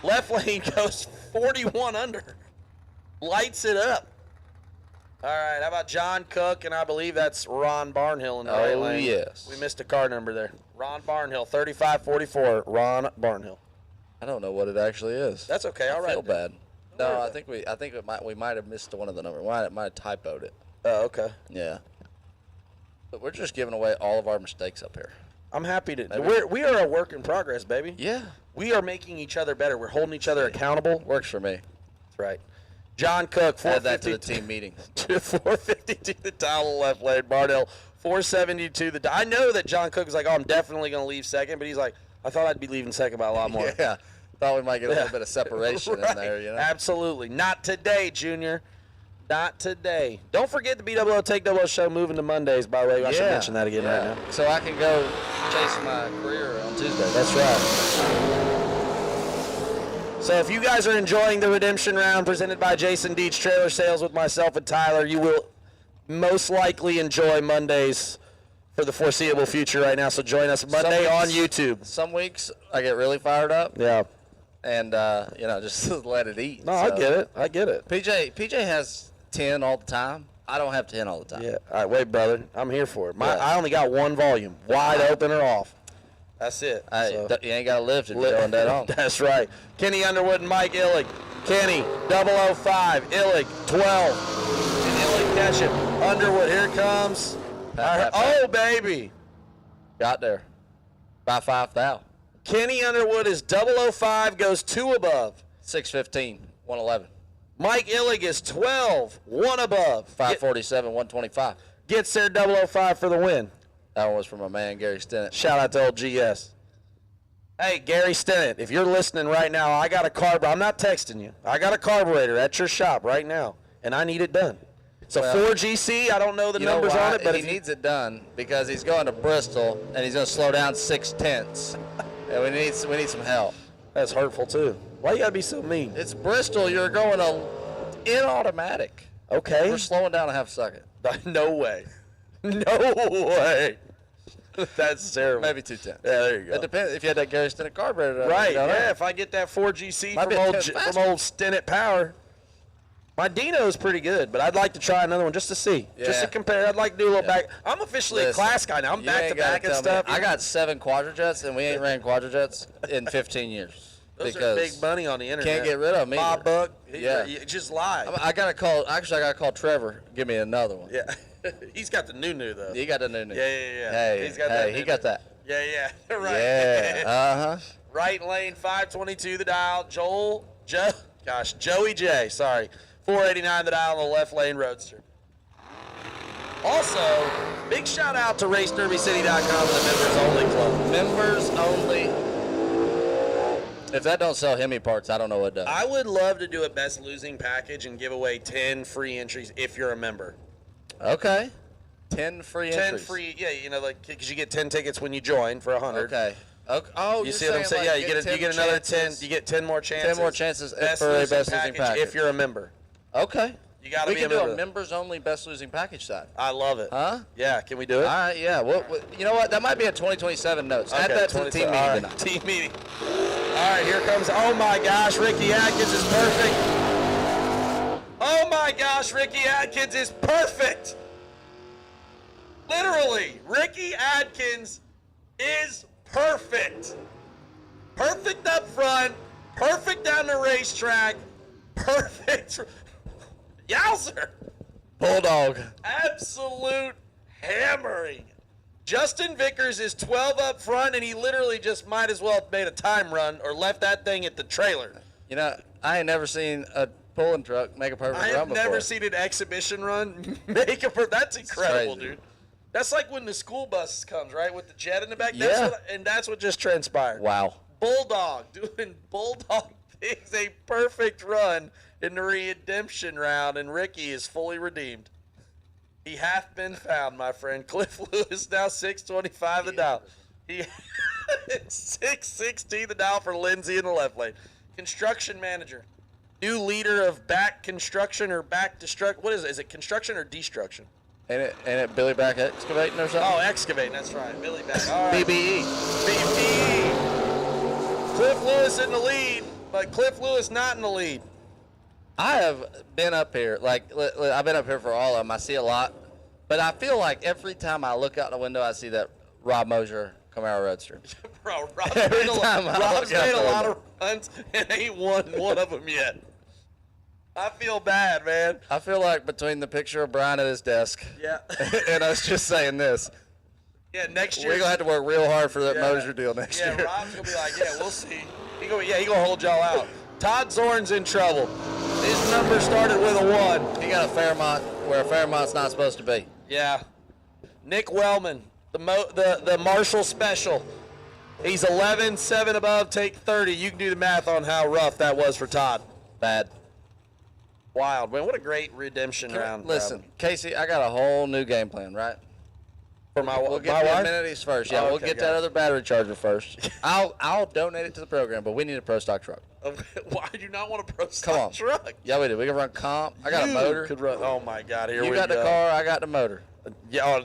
Left lane goes 41 under. Lights it up. All right, how about John Cook, and I believe that's Ron Barnhill in the right lane. Yes. We missed a car number there. Ron Barnhill, 3544, Ron Barnhill. I don't know what it actually is. That's okay. All I right. feel bad. No, I think we might have missed one of the numbers. Might have typoed it. Oh, okay. Yeah. But we're just giving away all of our mistakes up here. I'm happy to. We are a work in progress, baby. Yeah. We are making each other better. We're holding each other accountable. Works for me. That's right. John Cook, 450 Add that to the team meeting. 452 the dial left lane. Barnhill, 472 the dial. I know that John Cook is like, oh, I'm definitely going to leave second, but he's like, I thought I'd be leaving second by a lot more. Yeah. Thought we might get a little bit of separation Right. in there, you know? Absolutely. Not today, Junior. Not today. Don't forget the BWO Take Double show moving to Mondays, by the way. I should mention that again right now. So I can go chase my career on Tuesday. That's right. So if you guys are enjoying the redemption round presented by Jason Deach Trailer Sales with myself and Tyler, you will most likely enjoy Mondays for the foreseeable future right now. So join us Monday on YouTube. Some weeks I get really fired up. Yeah. And, just let it eat. No, I get it. I get it. PJ has 10 all the time. I don't have 10 all the time. Yeah. All right, wait, brother. I'm here for it. I only got one volume, wide open or off. That's it. Hey, you ain't got to lift if you're going dead on. That's right. Kenny Underwood and Mike Illig. Kenny, 005. Illig, 12. And Illig catch him. Underwood, here it comes. Oh, baby. Got there. By 5,000. Kenny Underwood is 005, goes 2 above. 615, 111. Mike Illig is 12, 1 above. 547, 125. Gets there 005 for the win. That one was from my man, Gary Stennett. Shout out to old GS. Hey, Gary Stennett, if you're listening right now, I got a carburetor. I'm not texting you. I got a carburetor at your shop right now, and I need it done. It's a 4GC. I don't know the numbers on it, but he needs it done because he's going to Bristol, and he's going to slow down 6/10. And we need some help. That's hurtful, too. Why you got to be so mean? It's Bristol. You're going in automatic. Okay. We're slowing down a half second. No way. No way. That's terrible. Maybe 210. Yeah, there you go. It depends if you had that Gary Stennett carburetor. Right, yeah. If I get that 4GC from old Stennett Power, my Dino's pretty good, but I'd like to try another one just to see, just to compare. I'd like to do a little back. I'm officially a class guy now. I'm back to back and stuff. I got 7 quadrojets, and we ain't ran quadrojets in 15 years. Those are big money on the internet. Can't get rid of them. Bob Buck, Yeah. just lie. I gotta call Trevor. Give me another one. Yeah. He's got the new though. He got the new. Yeah. Hey, he's got that. he got that. Yeah. Right. Yeah. Right lane, 522 the dial. Joey J. Sorry, 489 the dial on the left lane roadster. Also, big shout out to RaceDerbyCity.com and the members only club. Members only. If that don't sell Hemi parts, I don't know what does. I would love to do a best losing package and give away 10 free entries if you're a member. Okay. 10 free entries. 10 free, yeah, you know, like, because you get 10 tickets when you join for 100. Okay. Oh, you see what I'm saying? Like yeah, you get another 10. You get 10 more chances. 10 more chances best for a losing best losing package if you're a member. Okay. You got to we be can a member. do a members only best losing package side. I love it. Huh? Yeah, can we do it? All right, yeah. Well, you know what? That might be a 2027 notes. Add Okay, that to the team meeting all right, tonight. team meeting. All right, here comes. Oh my gosh, Ricky Atkins is perfect. Oh my gosh, Ricky Atkins is perfect. Literally, Ricky Atkins is perfect. Perfect up front, perfect down the racetrack, perfect. Yowzer. Bulldog. Absolute hammering. Justin Vickers is 12 up front, and he literally just might as well have made a time run or left that thing at the trailer. You know, I ain't never seen a pulling truck make a perfect I run have before. never seen an exhibition run make a That's incredible, crazy. dude. That's like when the school bus comes, right, with the jet in the back. Yeah. That's what just transpired. Wow. Bulldog doing Bulldog things, a perfect run in the redemption round, and Ricky is fully redeemed. He hath been found, my friend. Cliff Lewis now 625 the dial. He 616 the dial for Lindsay in the left lane. Construction manager, new leader of back construction or back destruct. What is it? Is it construction or destruction? Ain't it Billy back excavating or something? Oh, excavating. That's right. Billy back. All right. BBE. BBE. Cliff Lewis in the lead, but Cliff Lewis not in the lead. I have been up here, I've been up here for all of them. I see a lot, but I feel like every time I look out the window, I see that Rob Mosier Camaro Roadster. Bro, Rob's Every made time I Rob's look out made a the lot window. of runs and ain't won one of them yet. I feel bad, man. I feel like between the picture of Brian at his desk Yeah. and us just saying this, Yeah, next year. we're going to have to work real hard for that Yeah. Mosier deal next Yeah, year. Rob's going to be like, yeah, we'll see. He gonna hold y'all out. Todd Zorn's in trouble. His number started with a 1. He got a Fairmont where a Fairmont's not supposed to be. Yeah. Nick Wellman, the Marshall Special. He's 11, 7 above, take 30. You can do the math on how rough that was for Todd. Bad. Wild, man. What a great redemption round. Listen, Casey, I got a whole new game plan, right? For my We'll get my the wife? amenities first. Yeah, Oh, we'll okay, get got that it. other battery charger first. I'll donate it to the program, but we need a pro stock truck. Why do you not want a pro Come stock on. truck? Yeah, we do. We can run comp. I got a You motor. Could run. Oh my God! Here You we got go. the car. I got the motor. Yeah.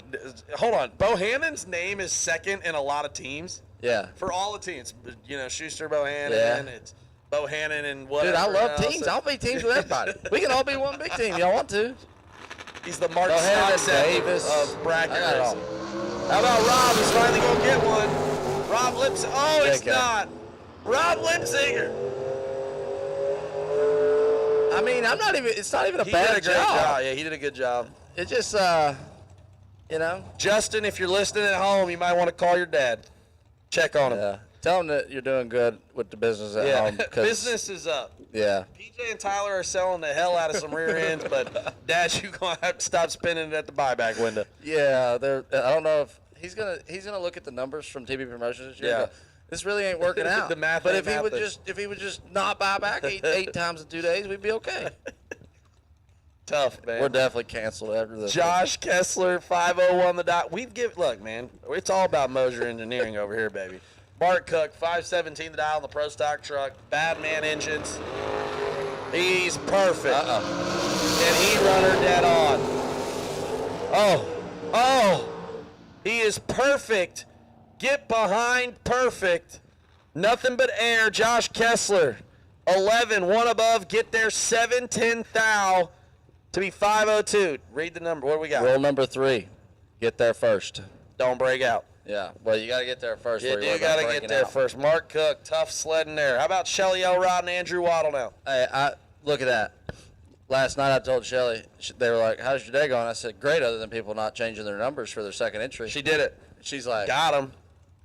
Hold on. Bohannon's name is second in a lot of teams. Yeah. For all the teams, you know, Schuster Bohannon. Yeah. It's Bohannon and whatever. Dude, I love else. teams. I'll be teams with everybody. We can all be one big team. Y'all want to? He's the Mark Bohannon, Stockset Davis. of bracket I got it all. racing. How about Rob? He's finally gonna get one. Rob Lipsinger. Oh, it's Okay. not. Rob Lipsinger. I mean, I'm not even. It's not even a He bad did a great job. job. Yeah, he did a good job. It just, you know. Justin, if you're listening at home, you might want to call your dad. Check on him. Yeah. Tell them that you're doing good with the business at Yeah, home. 'cause- business is up. Yeah. PJ and Tyler are selling the hell out of some rear ends, but Dad, you gonna have to stop spinning it at the buyback window. Yeah. I don't know if he's gonna look at the numbers from TB Promotions this year. Yeah. But this really ain't working out. The math But ain't if he would just not buy back eight times in 2 days, we'd be okay. Tough, man. We're definitely canceled after this. Josh Kessler, 501 the dot. Look, man, it's all about Mosier Engineering over here, baby. Mark Cook, 517 the dial on the Pro Stock truck. Badman engines. He's perfect. And he runner dead on. Oh, he is perfect. Get behind perfect. Nothing but air. Josh Kessler, 11, 1 above. Get there, 710 thou to be 502. Read the number. What do we got? Rule number 3: get there first. Don't break out. Yeah. Well, you got to get there first. You do got to get there first. Mark Cook, tough sledding there. How about Shelly Elrod and Andrew Waddle now? Hey, look at that. Last night I told Shelly, they were like, how's your day going? I said, great, other than people not changing their numbers for their second entry. She did it. She's like, Got him.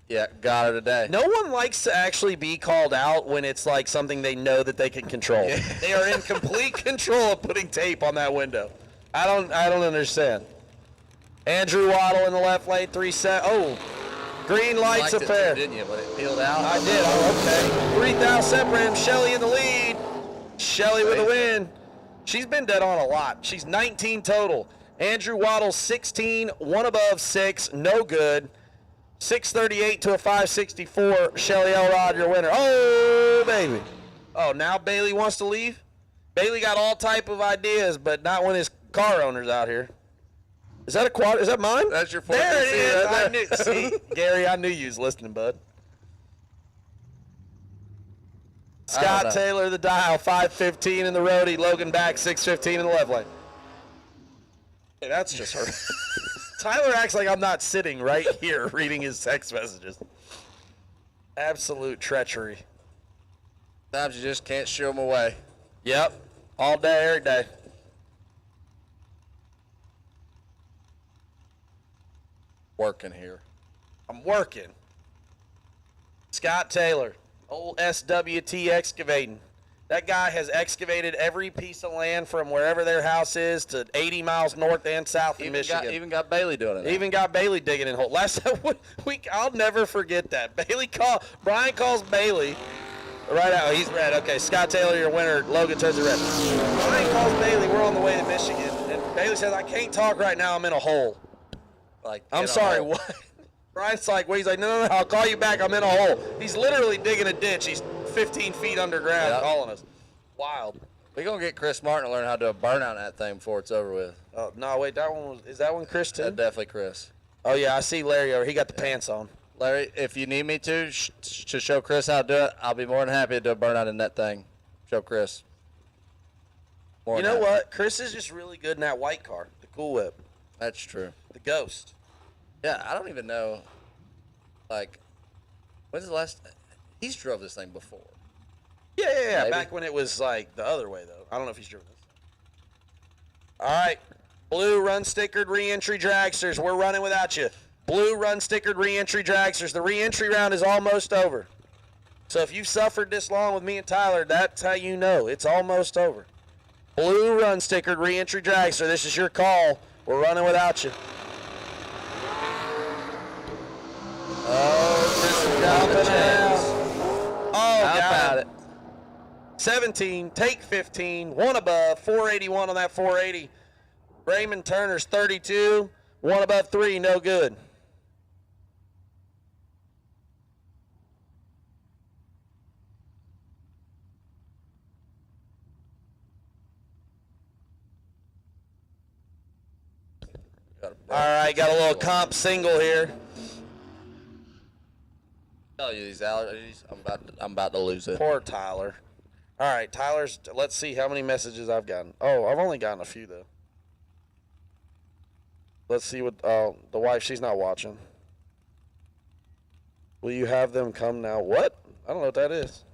Yeah, got her today. No one likes to actually be called out when it's like something they know that they can control. They are in complete control of putting tape on that window. I don't understand. Andrew Waddle in the left lane, 3-7. Oh, green lights Liked up there. it too, didn't you? But it peeled out. I did. Oh, okay. 3,000 separate him. Shelly in the lead. Shelly with the win. She's been dead on a lot. She's 19 total. Andrew Waddle 16, one above 6, no good. 638 to a 564. Shelly Elrod, your winner. Oh, baby. Oh, now Bailey wants to leave? Bailey got all type of ideas, but not when his car owner's out here. Is that a quad? Is that mine? That's your 450C There it is. right I there. knew, see, Gary, I knew you was listening, bud. Scott Taylor, the dial, 515 in the roadie. Logan back, 615 in the left lane. Hey, that's just her. Tyler acts like I'm not sitting right here reading his text messages. Absolute treachery. Sometimes you just can't shoo them away. Yep. All day, every day. Working here. I'm working. Scott Taylor, old SWT excavating. That guy has excavated every piece of land from wherever their house is to 80 miles north and south of Michigan. Even got Bailey doing it. Even got Bailey digging in hole. Last week, I'll never forget that. Brian calls Bailey. Right out. He's red. Okay, Scott Taylor, your winner. Logan turns it red. Brian calls Bailey. We're on the way to Michigan. And Bailey says, I can't talk right now. I'm in a hole. Like, I'm sorry, what? Brian's like, well, he's like, no, I'll call you back. I'm in a hole. He's literally digging a ditch. He's 15 feet underground calling us. Wild. We're going to get Chris Martin to learn how to do a burnout on that thing before it's over with. Oh, no, wait, is that one Chris too? That's definitely Chris. Oh, yeah, I see Larry over. He got the pants on. Larry, if you need me to show Chris how to do it, I'll be more than happy to do a burnout in that thing. Show Chris. You know what? Chris is just really good in that white car, the Cool Whip. That's true. The Ghost. Yeah, I don't even know. Like, when's the last? He's drove this thing before. Yeah. Maybe. Back when it was like the other way, though. I don't know if he's driven this. All right. Blue run stickered re-entry dragsters. We're running without you. Blue run stickered re-entry dragsters. The re-entry round is almost over. So if you've suffered this long with me and Tyler, that's how you know it's almost over. Blue run stickered re-entry dragster. This is your call. We're running without you. Oh, Chris is jumping out. Oh, How about it? 17, take 15, one above, 481 on that 480. Raymond Turner's 32, one above 3, no good. All right, got a little comp single here. Tell you these allergies, I'm about to lose it. Poor Tyler. All right, Tyler's. Let's see how many messages I've gotten. Oh, I've only gotten a few though. Let's see what. Oh, the wife. She's not watching. Will you have them come now? What? I don't know what that is.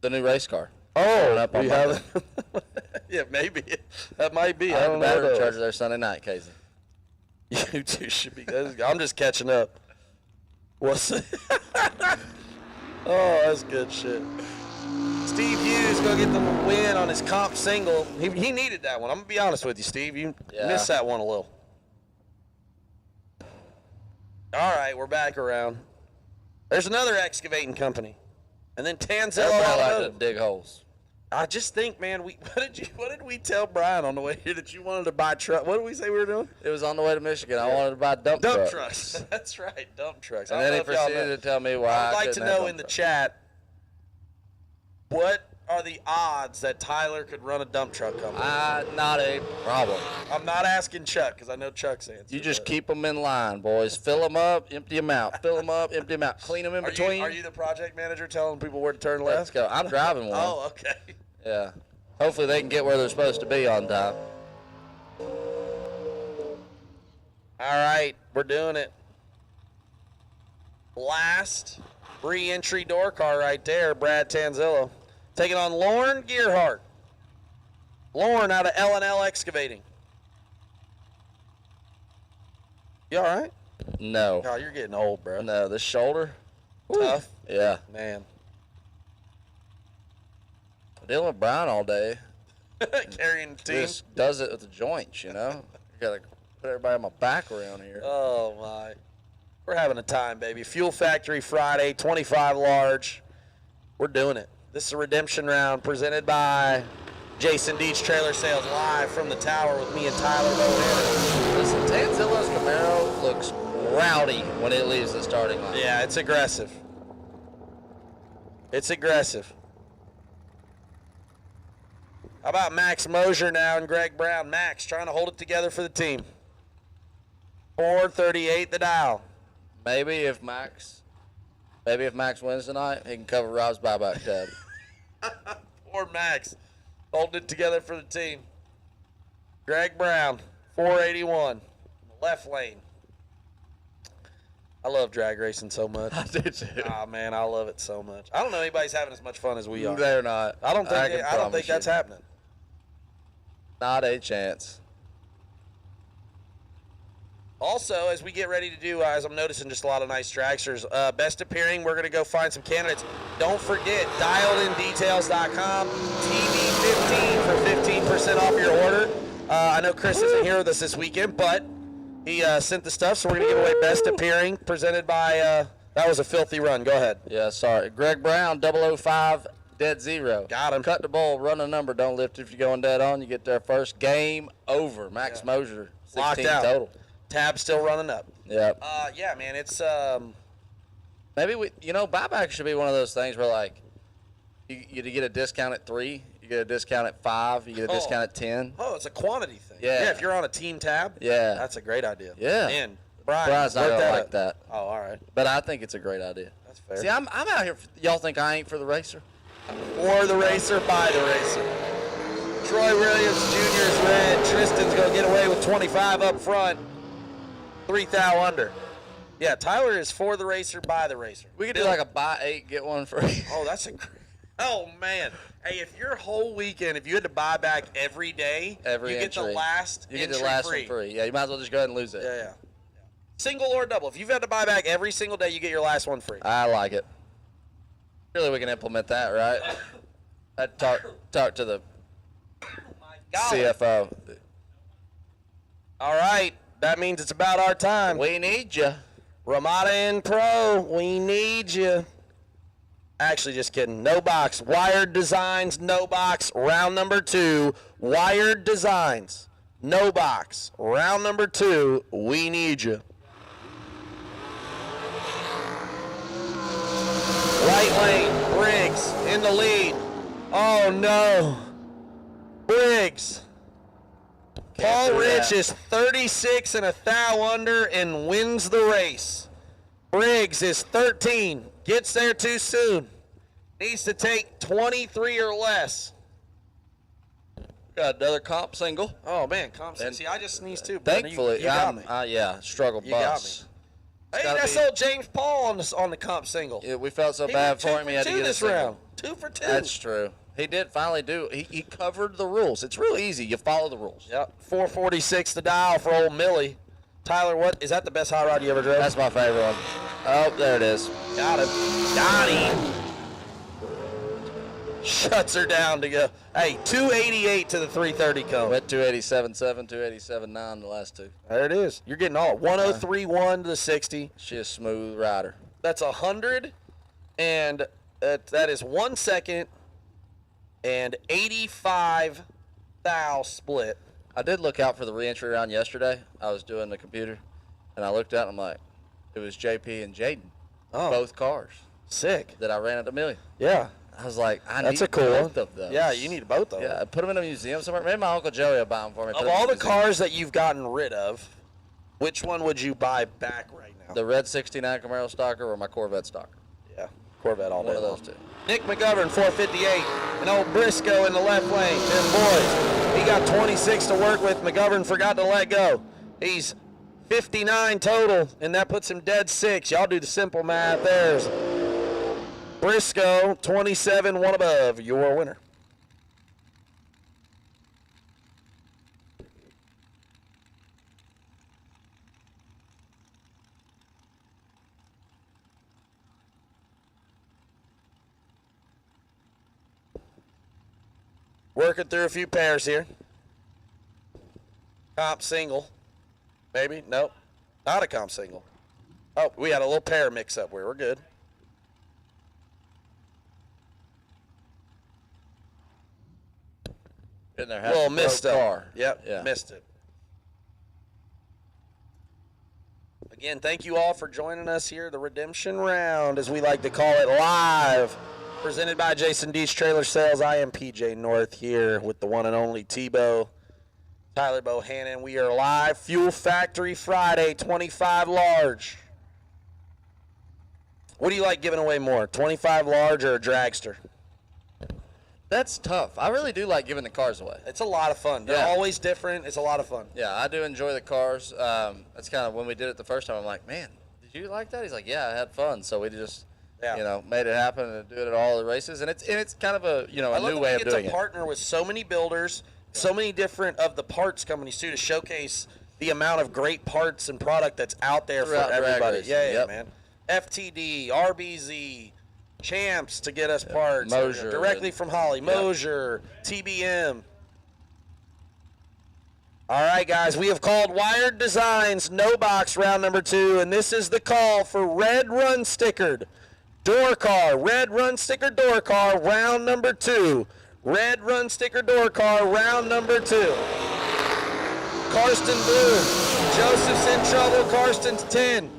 The new race car. Oh, we have. Yeah, maybe that might be. I don't know. Battery what charger there Sunday night, Casey. You two should be. I'm just catching up. What's it? Oh, that's good shit. Steve Hughes gonna get the win on his comp single. He needed that one. I'm gonna be honest with you, Steve. You missed that one a little. All right, we're back around. There's another excavating company, and then Tanzilla. I like to dig holes. I just think, man, what did we tell Brian on the way here that you wanted to buy truck? What did we say we were doing? It was on the way to Michigan. I wanted to buy dump trucks. That's right, dump trucks. And then he proceeded to tell me why I would I like to couldn't have know dump in the trucks. chat, what are the odds that Tyler could run a dump truck company? Not a problem. I'm not asking Chuck because I know Chuck's answer. You just keep them in line, boys. Fill them up, empty them out. Fill them up, empty them out. Clean them in between. Are you the project manager telling people where to turn left? Let's go. I'm driving one. Oh, okay. Yeah. Hopefully they can get where they're supposed to be on time. All right, we're doing it. Last re-entry door car right there, Brad Tanzillo. Taking on Lauren Gearhart. Lauren out of L&L Excavating. You all right? No. Oh, you're getting old, bro. No, this shoulder. Tough. Yeah. Man. Dealing with Brian all day. Carrying the team. Just does it with the joints, you know? You gotta Put everybody on my back around here. Oh, my. We're having a time, baby. Fuel Factory Friday, 25 large. We're doing it. This is a redemption round presented by Jason Deach Trailer Sales live from the tower with me and Tyler Bohannon. Listen, Tanzilla's Camaro looks rowdy when it leaves the starting line. Yeah, it's aggressive. It's aggressive. How about Max Mosier now and Greg Brown? Max trying to hold it together for the team. 438 the dial. Maybe if Max wins tonight, he can cover Rob's buyback tab. Poor Max holding it together for the team. Greg Brown, 481, left lane. I love drag racing so much. I do too. Oh man, I love it so much. I don't know anybody's having as much fun as we are. They're not. I don't think can promise that's you. happening. Not a chance. Also, as we get ready to do, as I'm noticing just a lot of nice dragsters, best appearing, we're going to go find some candidates. Don't forget, dialedindetails.com, TV15 for 15% off your order. I know Chris isn't here with us this weekend, but he sent the stuff, so we're going to give away best appearing, presented by, that was a filthy run. Go ahead. Yeah, sorry. Greg Brown, 005, dead zero. Got him. Cut the ball, run a number, don't lift if you're going dead on. You get there first. Game over. Max Mosier, 16 Locked out. total. Tab still running up. Yep. Yeah, man, it's maybe buyback should be one of those things where like you get a discount at 3, you get a discount at 5, you get a discount at 10. Oh, it's a quantity thing. Yeah. If you're on a team tab. Yeah. That's a great idea. Yeah. Man, Brian, Brian's not work gonna that like up. that. Oh, all right. But I think it's a great idea. That's fair. See, I'm out here. Y'all think I ain't for the racer? For the racer, by the racer. Troy Williams Jr. is red. Tristan's going to get away with 25 up front. 3 thou under. Yeah, Tyler is for the racer, by the racer. We could do like a buy 8, get 1 free. Oh, that's a. Oh man. Hey, if your whole weekend, if you had to buy back every day, Every you get the entry. last You get entry the last free. one free. Yeah, you might as well just go ahead and lose it. Yeah. Single or double. If you've had to buy back every single day, you get your last one free. I like it. Really, we can implement that, right? I'd talk to the CFO. All right. That means it's about our time. We need you. Ramada and Pro, we need you. Actually, just kidding. No box. Wired Designs, no box. Round number 2. Wired Designs, no box. Round number 2. We need you. Right lane. Briggs in the lead. Oh, no. Briggs. Paul Rich is 36 and a thou under and wins the race. Briggs is 13. Gets there too soon. Needs to take 23 or less. Got another comp single. Oh, man. Comp single. See, I just sneezed too. Thankfully, you got me. struggle You got bus. me. Hey, that's old James Paul on the comp single. Yeah, we felt so He bad went for him. He had to 2 get this a single. round. 2 for 2. That's true. He did finally do. He covered the rules. It's real easy. You follow the rules. Yep. 446 the dial for old Millie. Tyler, what is that? The best hot rod you ever drove? That's my favorite one. Oh, there it is. Got him. Got him. Shuts her down to go. Hey, 288 to the 330 cone. Went 287.7, 287.9 the last 2. There it is. You're getting all 103.1 to the 60. She is a smooth rider. That's 100, and that is 1 second and 85 thou split. I did look out for the reentry round yesterday. I was doing the computer, and I looked out, and I'm like, it was JP and Jaden. Oh. Both cars. Sick. That I ran at the million. Yeah. I was like, I That's need a cool both one. of those. Yeah, you need both of them. Yeah, put them in a museum somewhere. Maybe my Uncle Joey will buy them for me. Of all the cars that you've gotten rid of, which one would you buy back right now? The red 69 Camaro Stalker or my Corvette Stalker. Yeah, Corvette all day One of long. those two. Nick McGovern, 458. And old Briscoe in the left lane. Them boys. He got 26 to work with. McGovern forgot to let go. He's 59 total, and that puts him dead 6. Y'all do the simple math. There's Briscoe, 27, one above. Your winner. Working through a few pairs here. Comp single. Maybe? Nope. Not a comp single. Oh, we had a little pair mix up where we're good. In there, Well, missed it. car. Yep, Yeah. missed it. Again, thank you all for joining us here, the Redemption Round, as we like to call it, live, presented by Jason Deach Trailer Sales. I am PJ North here with the one and only Tebow, Tyler Bohannon. We are live, Fuel Factory Friday, 25 large. What do you like giving away more, 25 large or a dragster? That's tough. I really do like giving the cars away. It's a lot of fun. They're always different. It's a lot of fun. Yeah, I do enjoy the cars. That's kind of when we did it the first time. I'm like, man, did you like that? He's like, yeah, I had fun. So we just, made it happen and do it at all the races. And it's kind of a a new way of doing it. I love that we get to partner with so many builders, so many different of the parts companies too, to showcase the amount of great parts and product that's out there Throughout for everybody. drag Yeah, racing. man. FTD, RBZ, Champs to get us parts Mosier. directly from Holly. Mosier, TBM. All right, guys, we have called Wired Designs No Box round number 2, and this is the call for Red Run Stickered Door Car. Red Run Sticker Door Car round number 2. Red Run Sticker Door Car round number 2. Karsten Blue. Joseph's in trouble. Karsten's 10.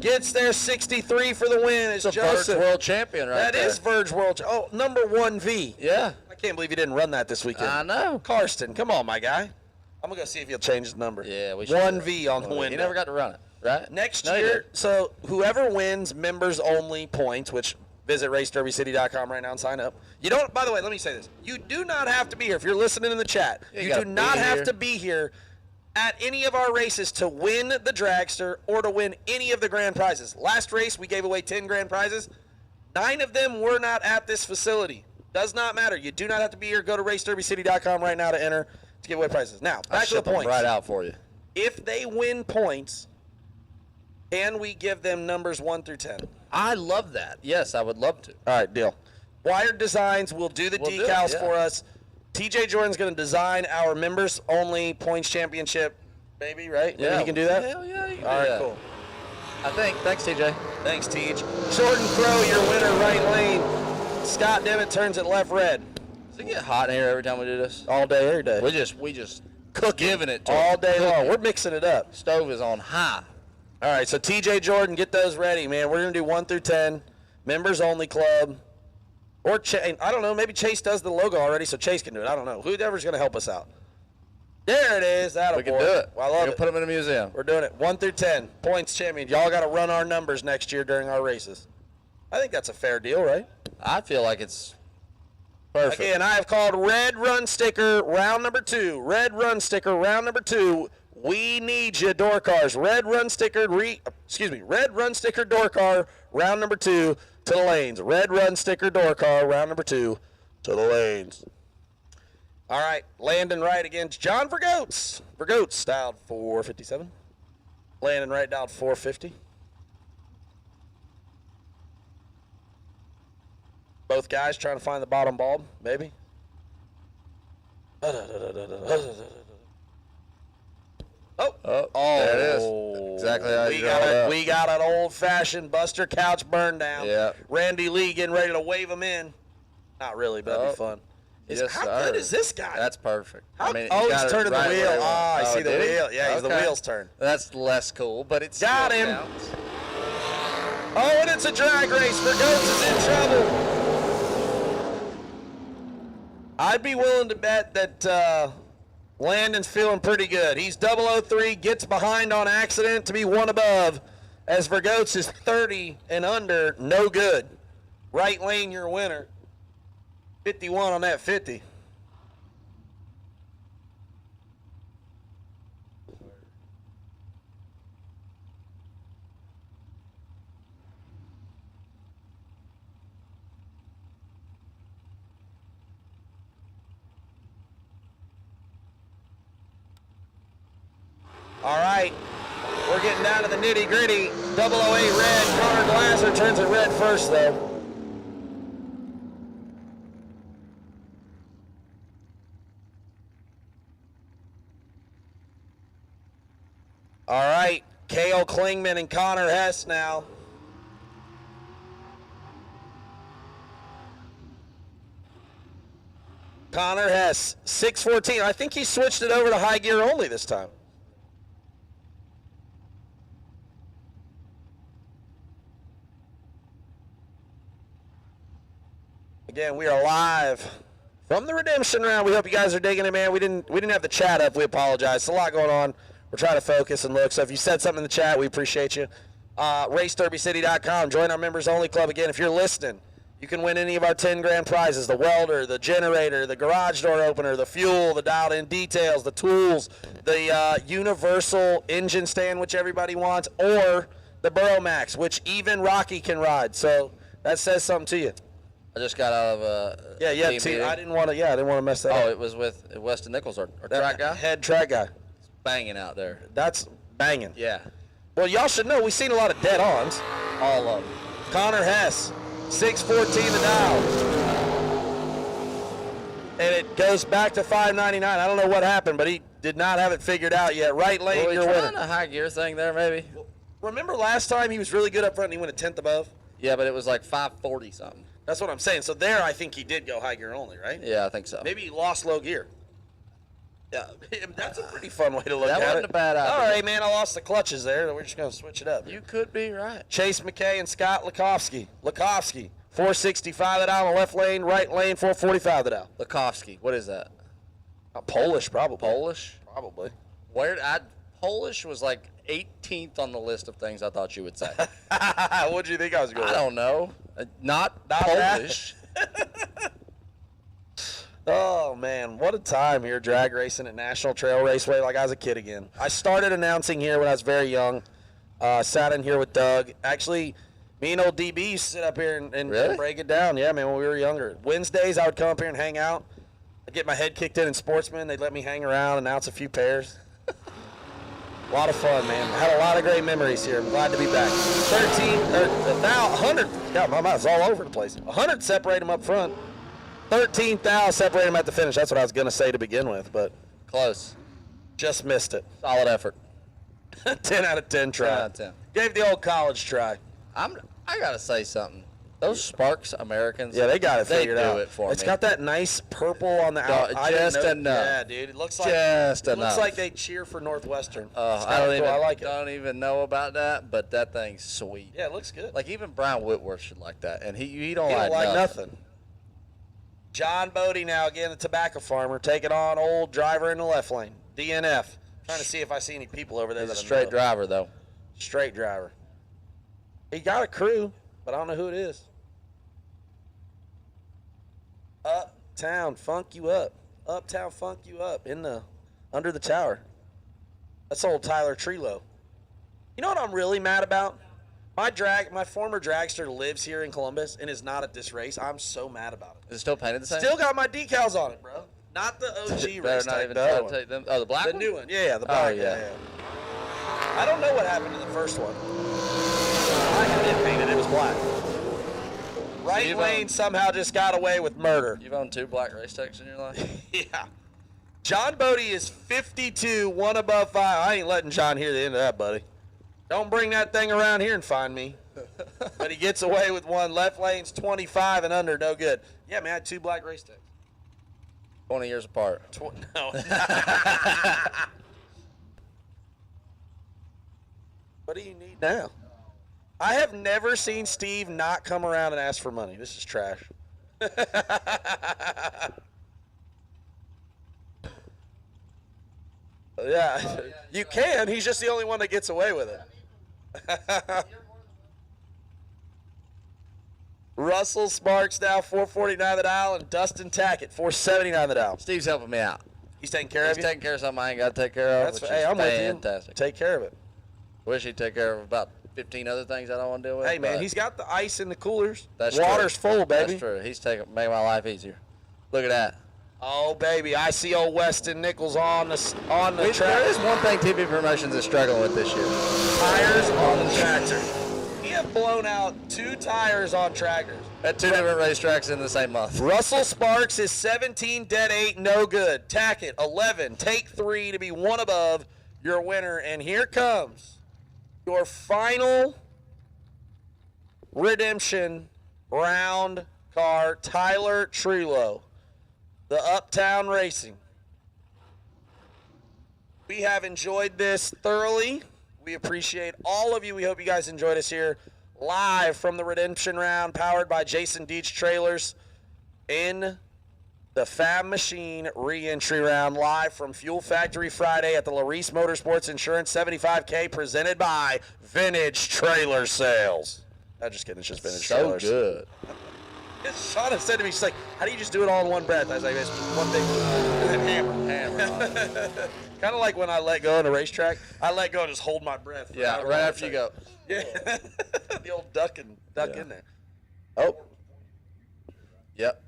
Gets there 63 for the win. It's Joseph. Verge World Champion right That there. is Verge World. Oh, number 1V. Yeah. I can't believe you didn't run that this weekend. I know. Karsten, come on, my guy. I'm going to go see if he'll change his number. Yeah, we should. 1V on the window. He never got to run it, right? Next No, he year, did. so whoever wins members only points, which visit racederbycity.com right now and sign up. You don't, by the way, let me say this. You do not have to be here. If you're listening in the chat, You you gotta do not be have here. to be here at any of our races to win the dragster or to win any of the grand prizes. Last race, we gave away 10 grand prizes. 9 of them were not at this facility. Does not matter. You do not have to be here. Go to racederbycity.com right now to enter to give away prizes. Now, I'll back to the ship them points. right out for you. If they win points, can we give them numbers 1 through 10? I love that. Yes, I would love to. All right, deal. Wired Designs will do the We'll do it, decals yeah. for us. TJ Jordan's going to design our members only points championship, baby, right? Maybe he can do that? Hell yeah, you can All do right, that. cool. I think. Thanks, TJ. Thanks, Tej. Jordan Crow, your winner, right lane. Scott Devitt turns it left red. Does it get hot in here every time we do this? All day, every day. We just giving it to all him. day long. We're mixing it up. Stove is on high. All right, so TJ Jordan, get those ready, man. We're going to do 1 through 10. Members only club. Or, I don't know, maybe Chase does the logo already, so Chase can do it. I don't know. Whoever's going to help us out. There it is. That'll We can do it. I love We'll it. put them in a museum. We're doing it. 1 through 10. Points champion. Y'all got to run our numbers next year during our races. I think that's a fair deal, right? I feel like it's perfect. Again, I have called Red Run Sticker round number 2. Red Run Sticker round number 2. We need you, door cars. Red Run Sticker, Red Run Sticker door car round number 2 to the lanes. Red Run Sticker door car round number 2 to the lanes. All right, Landon Wright against John Vergoats. Vergoats dialed 457. Landon Wright dialed 450. Both guys trying to find the bottom bulb, maybe. Oh, there it is. Exactly how you draw it up. We got an old-fashioned Buster Couch burn down. Yeah. Randy Lee getting ready to wave him in. Not really, but that'd be fun. How good is this guy? That's perfect. He's turning the wheel. I see the wheel. Yeah, the wheel's turned. That's less cool, but it's got him. Counts. Oh, and it's a drag race. Vergoats is in trouble. I'd be willing to bet that Landon's feeling pretty good. He's 003, gets behind on accident to be one above, as Vergoats is 30 and under, no good. Right lane, your winner. 51 on that 50. All right, we're getting down to the nitty gritty. 008 red. Connor Glasser turns it red first, though. All right, Cale Klingman and Connor Hess now. Connor Hess, 614. I think he switched it over to high gear only this time. Again, we are live from the redemption round. We hope you guys are digging it, man. We didn't have the chat up. We apologize. It's a lot going on. We're trying to focus and look. So if you said something in the chat, we appreciate you. RaceDerbyCity.com. Join our members only club. Again, if you're listening, you can win any of our 10 grand prizes: the welder, the generator, the garage door opener, the fuel, the dialed in details, the tools, the universal engine stand, which everybody wants, or the Burrow Max, which even Rocky can ride. So that says something to you. I just got out of team meeting. I didn't want to mess that up. Oh, it was with Weston Nichols, our track guy? Head track guy. It's banging out there. That's banging. Yeah. Well, y'all should know we've seen a lot of dead-ons. All of them. Connor Hess, 614 the dial. And it goes back to 599. I don't know what happened, but he did not have it figured out yet. Right lane, you're winning. A high gear thing there, maybe? Remember last time he was really good up front and he went a tenth above? Yeah, but it was like 540 something. That's what I'm saying. So there, I think he did go high gear only, right? Yeah, I think so. Maybe he lost low gear. Yeah, that's a pretty fun way to look at it. That wasn't a bad idea. All right, man, I lost the clutches there. We're just going to switch it up. You could be right. Chase McKay and Scott Lakovsky. Lakovsky, 465 the down the left lane, right lane, 445 the down. Lakovsky, what is that? Polish, probably. Polish? Probably. Polish was like 18th on the list of things I thought you would say. What do you think I was going to I don't know. Not Polish. Oh, man, what a time here drag racing at National Trail Raceway like I was a kid again. I started announcing here when I was very young. Sat in here with Doug. Actually, me and old DB used to sit up here and Really? break it down. Yeah, man, when we were younger. Wednesdays, I would come up here and hang out. I'd get my head kicked in Sportsman. They'd let me hang around, announce a few pairs. A lot of fun, man. Had a lot of great memories here. I'm glad to be back. 100. God, my mouth's all over the place. 100 separate them up front. 13,000 separate them at the finish. That's what I was going to say to begin with, but close. Just missed it. Solid effort. 10 out of 10 try. 10 out of 10. Gave the old college try. I got to say something. Those Sparks Americans. Yeah, they got it figured out. They do it for me. It's got that nice purple on the outside. Just enough. Yeah, dude. It looks like just it enough. looks like they cheer for Northwestern. I like it. don't even know about that, but that thing's sweet. Yeah, it looks good. Like even Brian Whitworth should like that, and he don't He like nothing. John Bodie now again, the tobacco farmer, taking on old driver in the left lane. DNF. Trying to see if I see any people over there. He's a that I straight know. driver though. Straight driver. He got a crew, but I don't know who it is. Uptown funk you up. Uptown funk you up under the tower. That's old Tyler Trelo. You know what I'm really mad about? My former dragster lives here in Columbus and is not at this race. I'm so mad about it. Is it still painted the same? Still got my decals on it, bro. Not the OG race. Not even try to take them. Oh, the black The one? new one. Yeah, the black. Oh, yeah. I don't know what happened to the first one. I had it painted. It was black. Right lane somehow just got away with murder. You've owned 2 black race techs in your life? Yeah. John Bodie is 52, 1 above 5. I ain't letting John hear the end of that, buddy. Don't bring that thing around here and find me. But he gets away with one. Left lane's 25 and under, no good. Yeah, man, I had 2 black race techs. 20 years apart. No. What do you need now? I have never seen Steve not come around and ask for money. This is trash. Yeah, you can. He's just the only one that gets away with it. Russell Sparks now 449 the dial, and Dustin Tackett 479 the dial. Steve's helping me out. He's taking care of you? He's taking care of something I ain't got to take care of. Hey, I'm with you. Fantastic. Take care of it. Wish he'd take care of about 15 other things I don't want to deal with. Hey, man, he's got the ice in the coolers. That's Water's true. full, baby. That's true. He's making my life easier. Look at that. Oh, baby, I see old Weston Nichols on the track. There is one thing TV Promotions is struggling with this year. Tires on the tractor. He have blown out 2 tires on tractors. At 2 different racetracks in the same month. Russell Sparks is 17, dead 8, no good. Tackett, 11, take 3 to be 1 above. your winner. And here comes your final redemption round car, Tyler Trullo, the Uptown Racing. We have enjoyed this thoroughly. We appreciate all of you. We hope you guys enjoyed us here live from the redemption round, powered by Jason Deach Trailers in the Fab Machine re-entry round, live from Fuel Factory Friday at the Laris Motorsports Insurance 75K, presented by Vintage Trailer Sales. I'm just kidding. It's just Vintage Trailers. So good. Shauna said to me, she's like, how do you just do it all in one breath? I was like, it's just one big hammer. Kind of like when I let go on a racetrack. I let go and just hold my breath. Yeah, right after you go. Yeah. The old duck in there. Oh. Yep.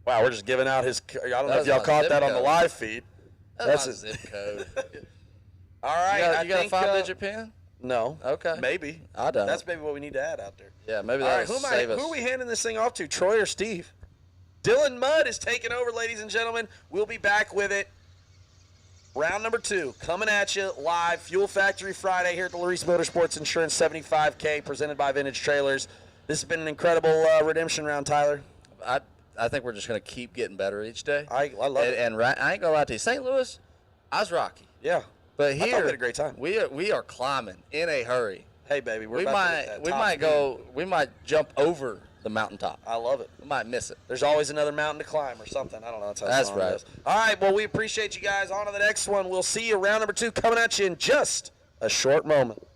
Wow, we're just giving out his. I don't know if y'all caught that on the live feed. That's a zip code. All right. You got a 5-digit pin? No. Okay. Maybe. I don't. That's maybe what we need to add out there. Yeah, maybe All that'll right, save us. who are we handing this thing off to, Troy or Steve? Dylan Mudd is taking over, ladies and gentlemen. We'll be back with it. Round number 2 coming at you live, Fuel Factory Friday here at the Laris Motorsports Insurance 75K, presented by Vintage Trailers. This has been an incredible redemption round, Tyler. I think we're just going to keep getting better each day. I love it. And I ain't going to lie to you. St. Louis, I was rocky. Yeah. But I thought here, we had a great time. We are climbing in a hurry. Hey, baby, we might jump over the mountaintop. I love it. We might miss it. There's always another mountain to climb or something. I don't know. That's right. Is. All right, well, we appreciate you guys. On to the next one. We'll see you round number 2 coming at you in just a short moment.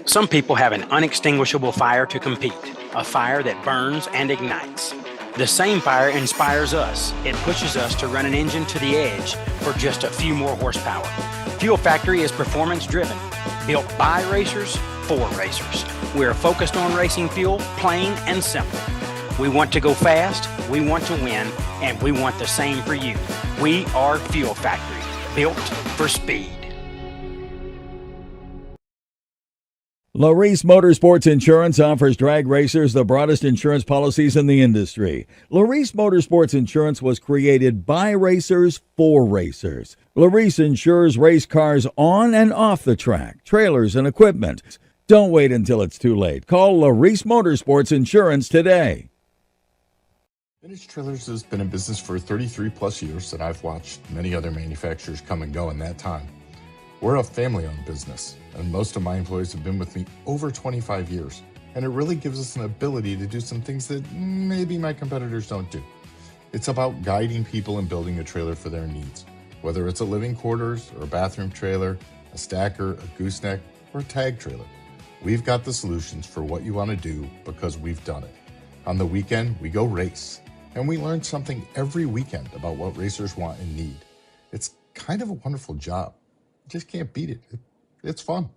Some people have an unextinguishable fire to compete, a fire that burns and ignites. The same fire inspires us. It pushes us to run an engine to the edge for just a few more horsepower. Fuel Factory is performance driven, built by racers for racers. We are focused on racing fuel, plain and simple. We want to go fast, we want to win, and we want the same for you. We are Fuel Factory, built for speed. Laris Motorsports Insurance offers drag racers the broadest insurance policies in the industry. Laris Motorsports Insurance was created by racers for racers. Laris insures race cars on and off the track, trailers, and equipment. Don't wait until it's too late. Call Laris Motorsports Insurance today. Vintage Trailers has been in business for 33 plus years, and I've watched many other manufacturers come and go in that time. We're a family-owned business, and most of my employees have been with me over 25 years, and it really gives us an ability to do some things that maybe my competitors don't do. It's about guiding people and building a trailer for their needs, whether it's a living quarters or a bathroom trailer, a stacker, a gooseneck, or a tag trailer. We've got the solutions for what you want to do because we've done it. On the weekend, we go race, and we learn something every weekend about what racers want and need. It's kind of a wonderful job. Just can't beat it. It's fun.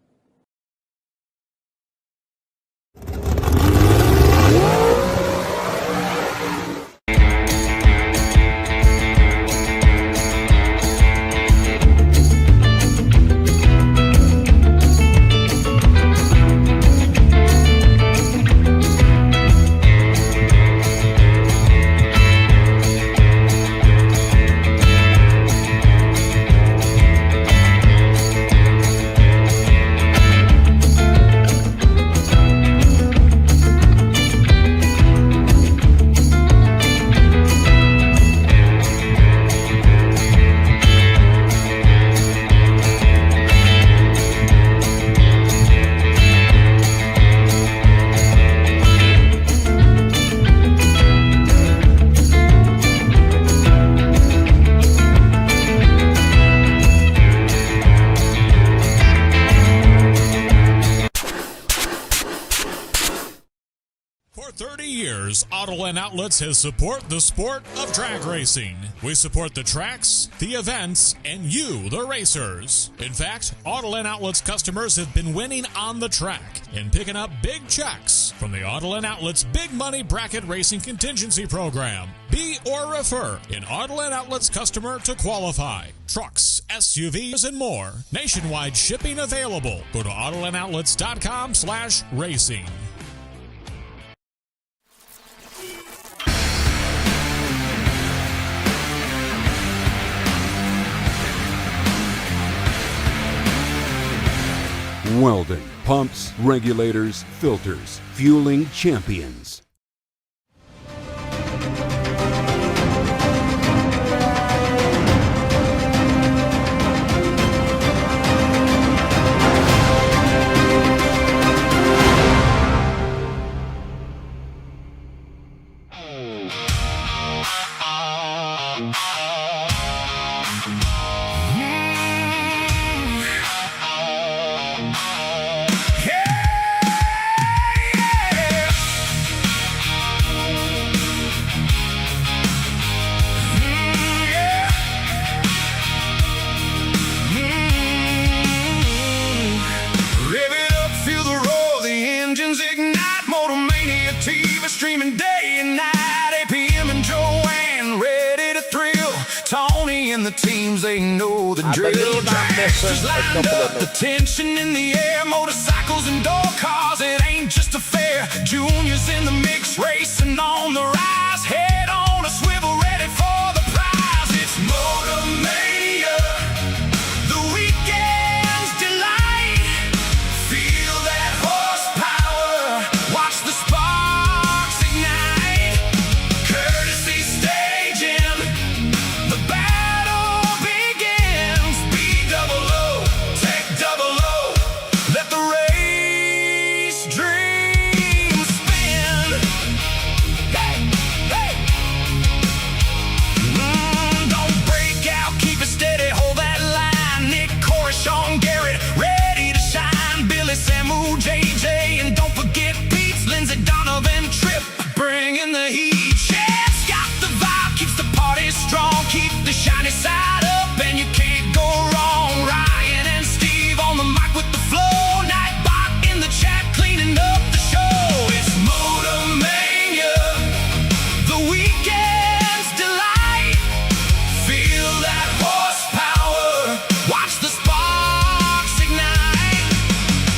Autoland Outlets has support the sport of drag racing. We support the tracks, the events, and you, the racers. In fact, Autoland Outlets customers have been winning on the track and picking up big checks from the Autoland Outlets Big Money Bracket Racing Contingency Program. Be or refer an Autoland Outlets customer to qualify. Trucks, SUVs, and more. Nationwide shipping available. Go to AutolandOutlets.com/racing. Weldon, pumps, regulators, filters, fueling champions. MotorMania TV streaming day and night. APM and Joanne ready to thrill. Tony and the teams, they know the drill. Drivers lined up, the tension in the air. Motorcycles and door cars, it ain't just a fair. Juniors in the mix, racing on the rise. Head on a swivel, ready for the prize. It's MotorMania, the weekend's delight. Feel that horsepower, watch the sparks ignite. Courtesy staging, the battle begins. B-double-O, take double-O, let the race dream spin. Hey, hey. Don't break out, keep it steady, hold that line. Nick, Corey, Sean, Garrett, ready to shine. Billy, Samu, JJ, and don't forget Pete's, Lindsay, Donovan, Tripp, bringing the heat. Chad's got the vibe, keeps the party strong. Keep the shiny side up, and you can't go wrong. Ryan and Steve on the mic with the flow. Nightbot in the chat, cleaning up the show. It's MotorMania, the weekend's delight. Feel that horsepower, watch the sparks ignite.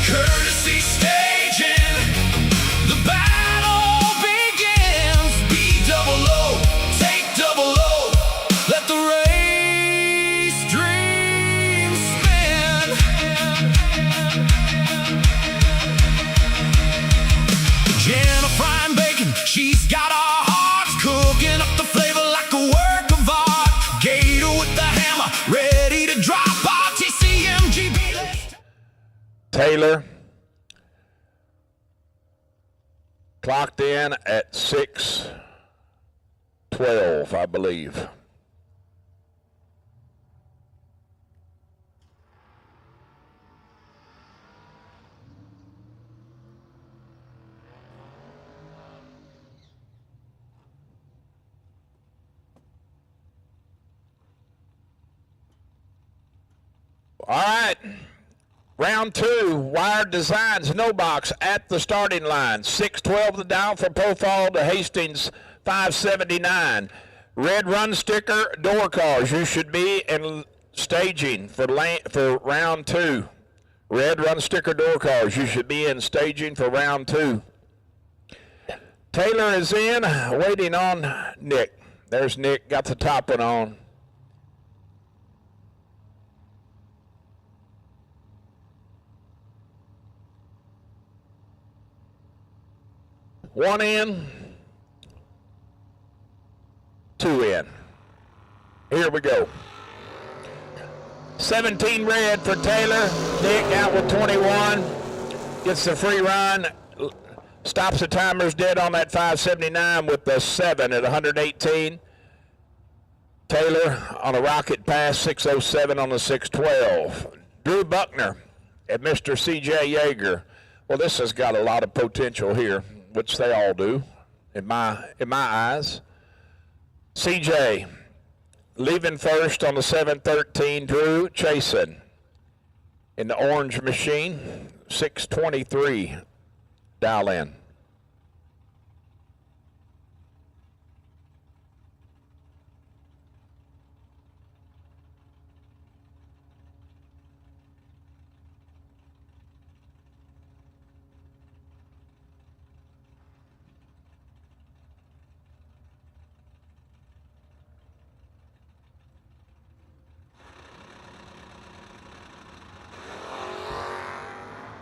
Courtesy staging, the battle begins. B-double-O, take double-O, let the race dream spin. Jenna frying bacon, she's got our hearts. Cooking up the flavor like a work of art. Gator with the hammer, ready to drop. RTCMGB. Taylor clocked in at 6:12, I believe. All right. Round two, Wired Designs, no box at the starting line. 612 the down from Pofall to Hastings, 579. Red run sticker, door cars. You should be in staging for round two. Red run sticker, door cars. You should be in staging for round two. Taylor is in, waiting on Nick. There's Nick, got the top one on. One in, two in. Here we go. 17 red for Taylor. Nick out with 21. Gets the free run. Stops the timers dead on that 579 with the 7 at 118. Taylor on a rocket pass, 607 on the 612. Drew Buckner at Mr. C.J. Yeager. Well, this has got a lot of potential here, which they all do. in my eyes. CJ leaving first on the 713. Drew chasing in the orange machine. 623 dial in.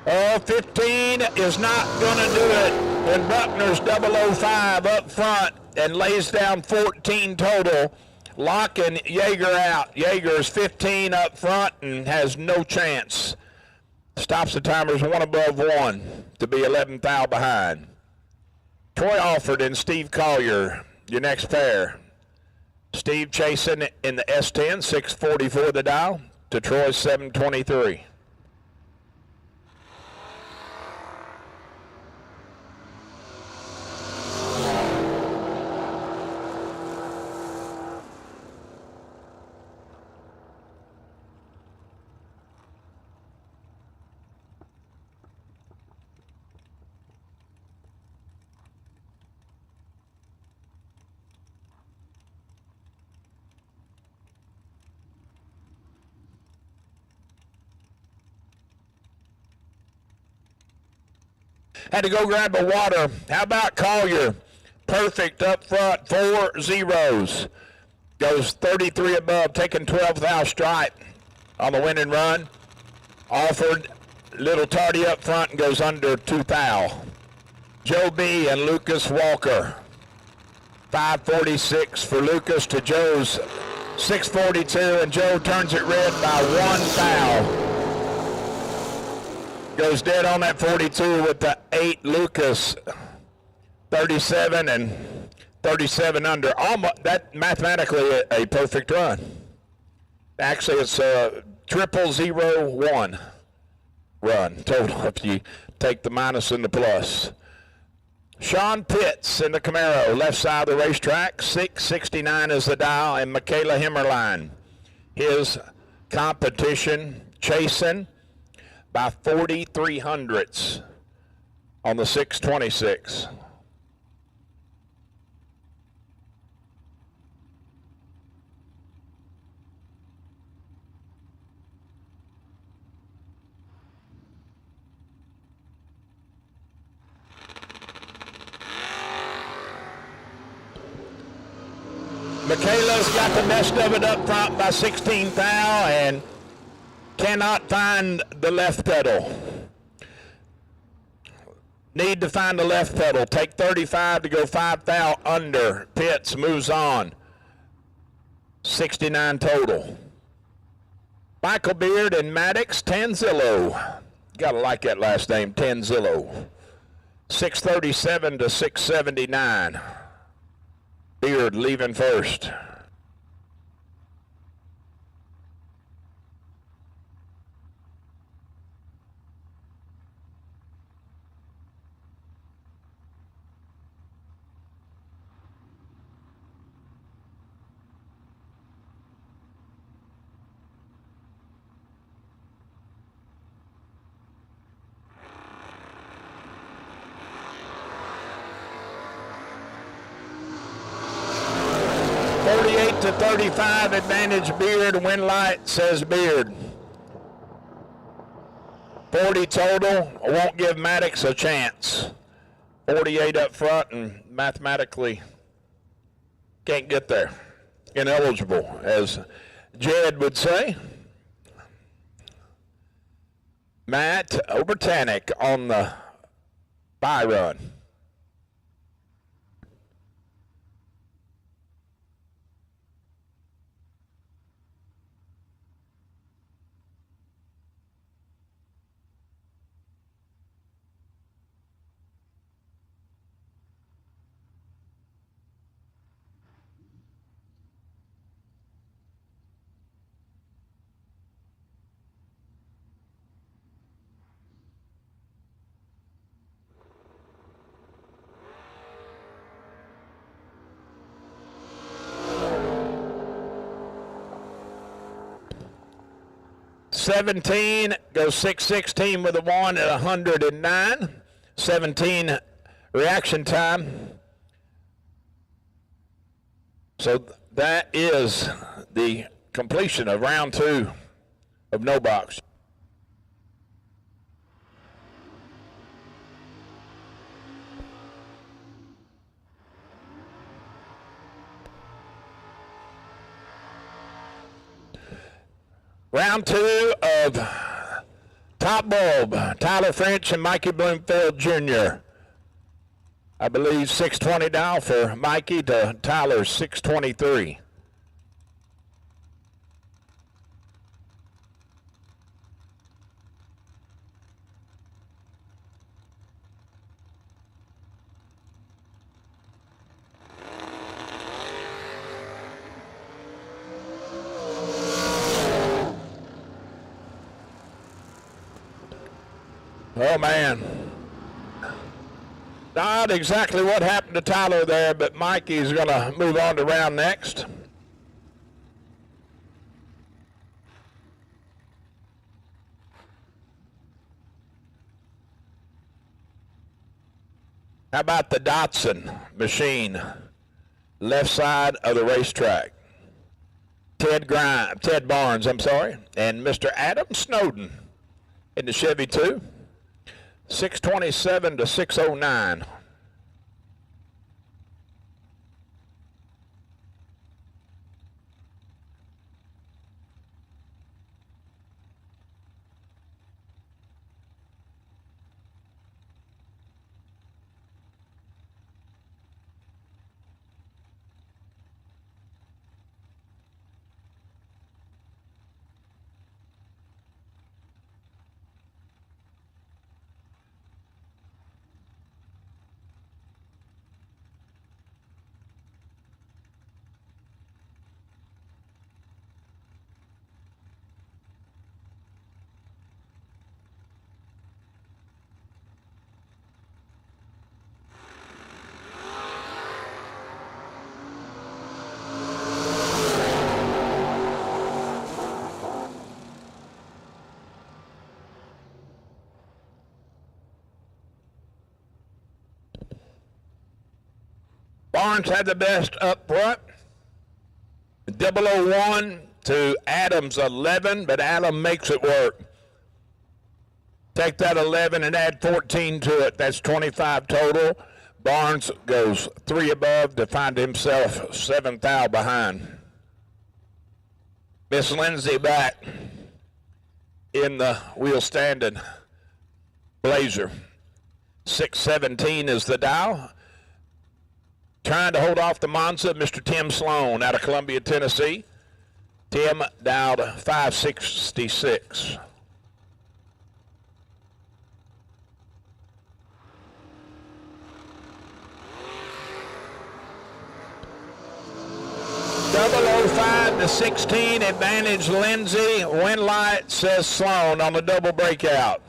Oh, 15 is not going to do it when Buckner's 005 up front and lays down 14 total, locking Yeager out. Yeager's 15 up front and has no chance. Stops the timers 1 above 1 to be 11th thou behind. Troy Alford and Steve Collier, your next pair. Steve chasing in the S10, 644 the dial, to Troy's 723. Had to go grab the water. How about Collier? Perfect up front, 4 zeros. Goes 33 above, taking 12th thou stripe on the winning run. Alford, little tardy up front and goes under 2 thou. Joe B. and Lucas Walker. 546 for Lucas to Joe's 642, and Joe turns it red by 1 thou. Goes dead on that 42 with the 8 Lucas, 37 and 37 under. Almost, that mathematically a perfect run. Actually, it's a 0-0-0-1 run total if you take the minus and the plus. Sean Pitts in the Camaro, left side of the racetrack, 669 is the dial, and Michaela Himmerline, his competition, chasing by 43 hundredths on the 626. Michaela's got the best of it up front by 16 thou and cannot find the left pedal. Need to find the left pedal. Take 35 to go 5 thou under. Pitts moves on. 69 total. Michael Beard and Maddox Tanzillo. Gotta like that last name, Tanzillo. 637 to 679. Beard leaving first. To 35 advantage Beard. Win light says Beard. 40 total. I won't give Maddox a chance. 48 up front and mathematically can't get there. Ineligible, as Jed would say. Matt Obertanic on the bye run. 17 goes 6:16 with a 1 at 109. 17 reaction time. So that is the completion of round 2 of no box. Round 2 of Top Bulb, Tyler French and Mikey Bloomfield Jr. I believe 620 now for Mikey to Tyler's 623. Oh, man. Not exactly what happened to Tyler there, but Mikey's going to move on to round next. How about the Datsun machine, left side of the racetrack? Ted Barnes, and Mr. Adam Snowden in the Chevy 2. 627 to 609. Barnes had the best up front. 001 to Adams 11, but Adam makes it work. Take that 11 and add 14 to it. That's 25 total. Barnes goes 3 above to find himself 7th thou behind. Miss Lindsay back in the wheel standing Blazer. 617 is the dial. Trying to hold off the Monza, Mr. Tim Sloan out of Columbia, Tennessee. Tim dialed 566. .005 to 16, advantage Lindsay. Win light says Sloan on the double breakout.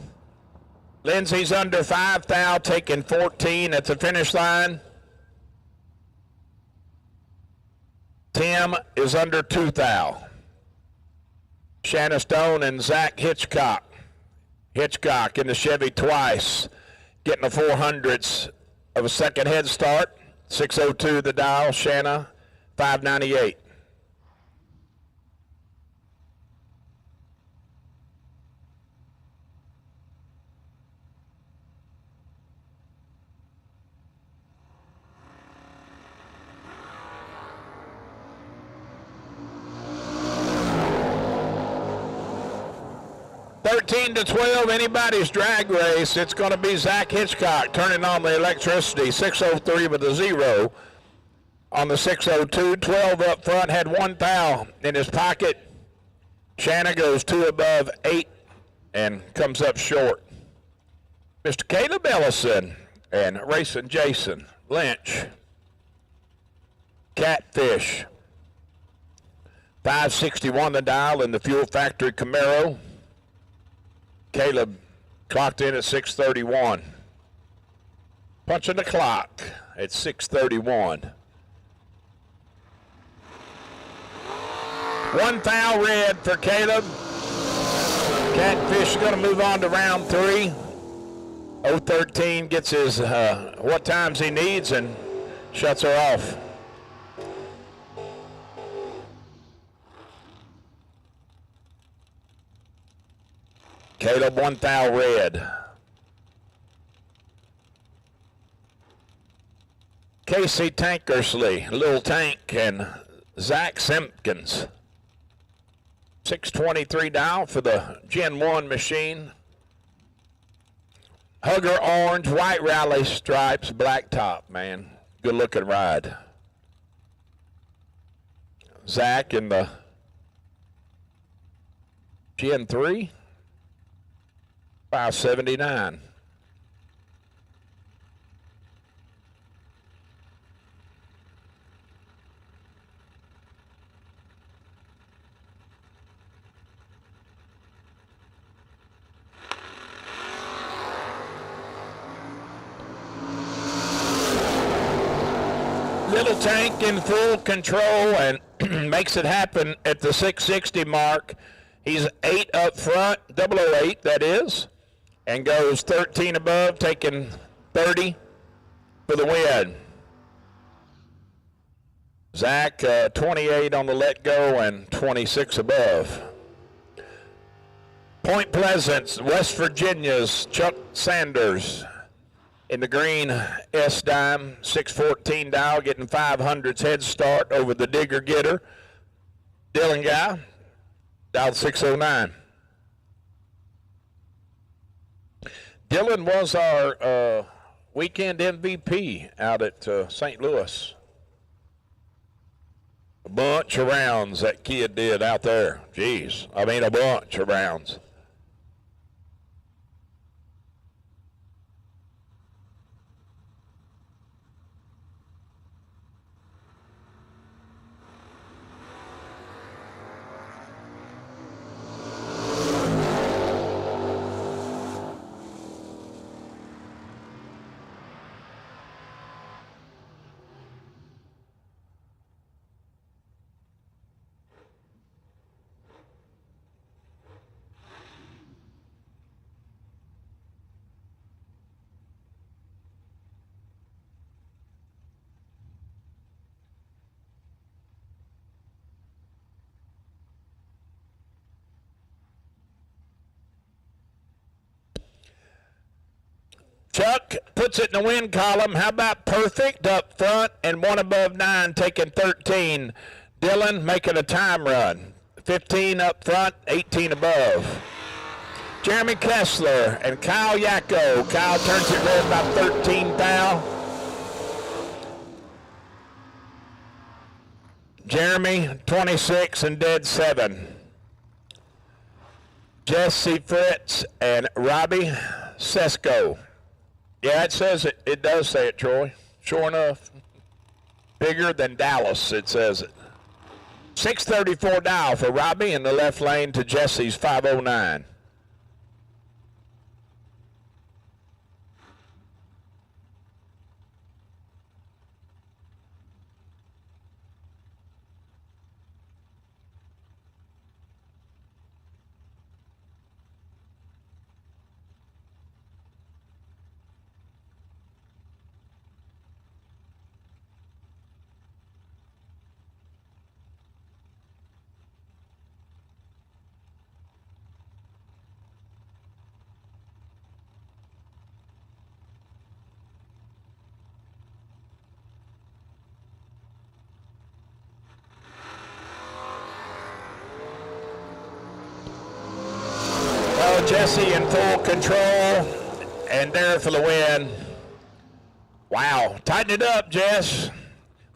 Lindsay's under 5 thou, taking 14 at the finish line. Tim is under 2 thou. Shanna Stone and Zach Hitchcock. Hitchcock in the Chevy twice, getting the 400ths of a second head start. 602 the dial, Shanna, 598. To 12, anybody's drag race. It's going to be Zach Hitchcock turning on the electricity. 603 with a 0 on the 602. 12 up front, had 1 thou in his pocket. Shanna goes 2 above 8 and comes up short. Mr. Caleb Ellison and Racing Jason Lynch. Catfish. 561 the dial in the Fuel Factory Camaro. Caleb clocked in at 631. Punching the clock at 631. 1 thou red for Caleb. Catfish is going to move on to round 3. 013 gets his what times he needs and shuts her off. Caleb 1,000 red. Casey Tankersley, Little Tank, and Zach Simpkins. 623 dial for the Gen 1 machine. Hugger orange, white rally stripes, black top, man. Good looking ride. Zach in the Gen 3, 579. Little Tank in full control and makes it happen at the 660 mark. He's 8 up front, 008 that is, and goes 13 above, taking 30 for the win. Zach, 28 on the let go and 26 above. Point Pleasant, West Virginia's Chuck Sanders. In the green S-Dime, 614 dial, getting 500's head start over the Digger Getter. Dylan guy, dial 609. Dylan was our weekend MVP out at St. Louis. A bunch of rounds that kid did out there. Jeez, I mean a bunch of rounds. Chuck puts it in the win column. How about Perfect up front and 1 above 9, taking 13. Dylan making a time run. 15 up front, 18 above. Jeremy Kessler and Kyle Yacko. Kyle turns it red by 13 thou. Jeremy, 26 and dead 7. Jesse Fritz and Robbie Sesko. Yeah, it says it. It does say it, Troy. Sure enough. Bigger than Dallas, it says it. 634 dial for Robbie in the left lane to Jesse's 509. Jesse in full control, and there for the win. Wow, tighten it up, Jess.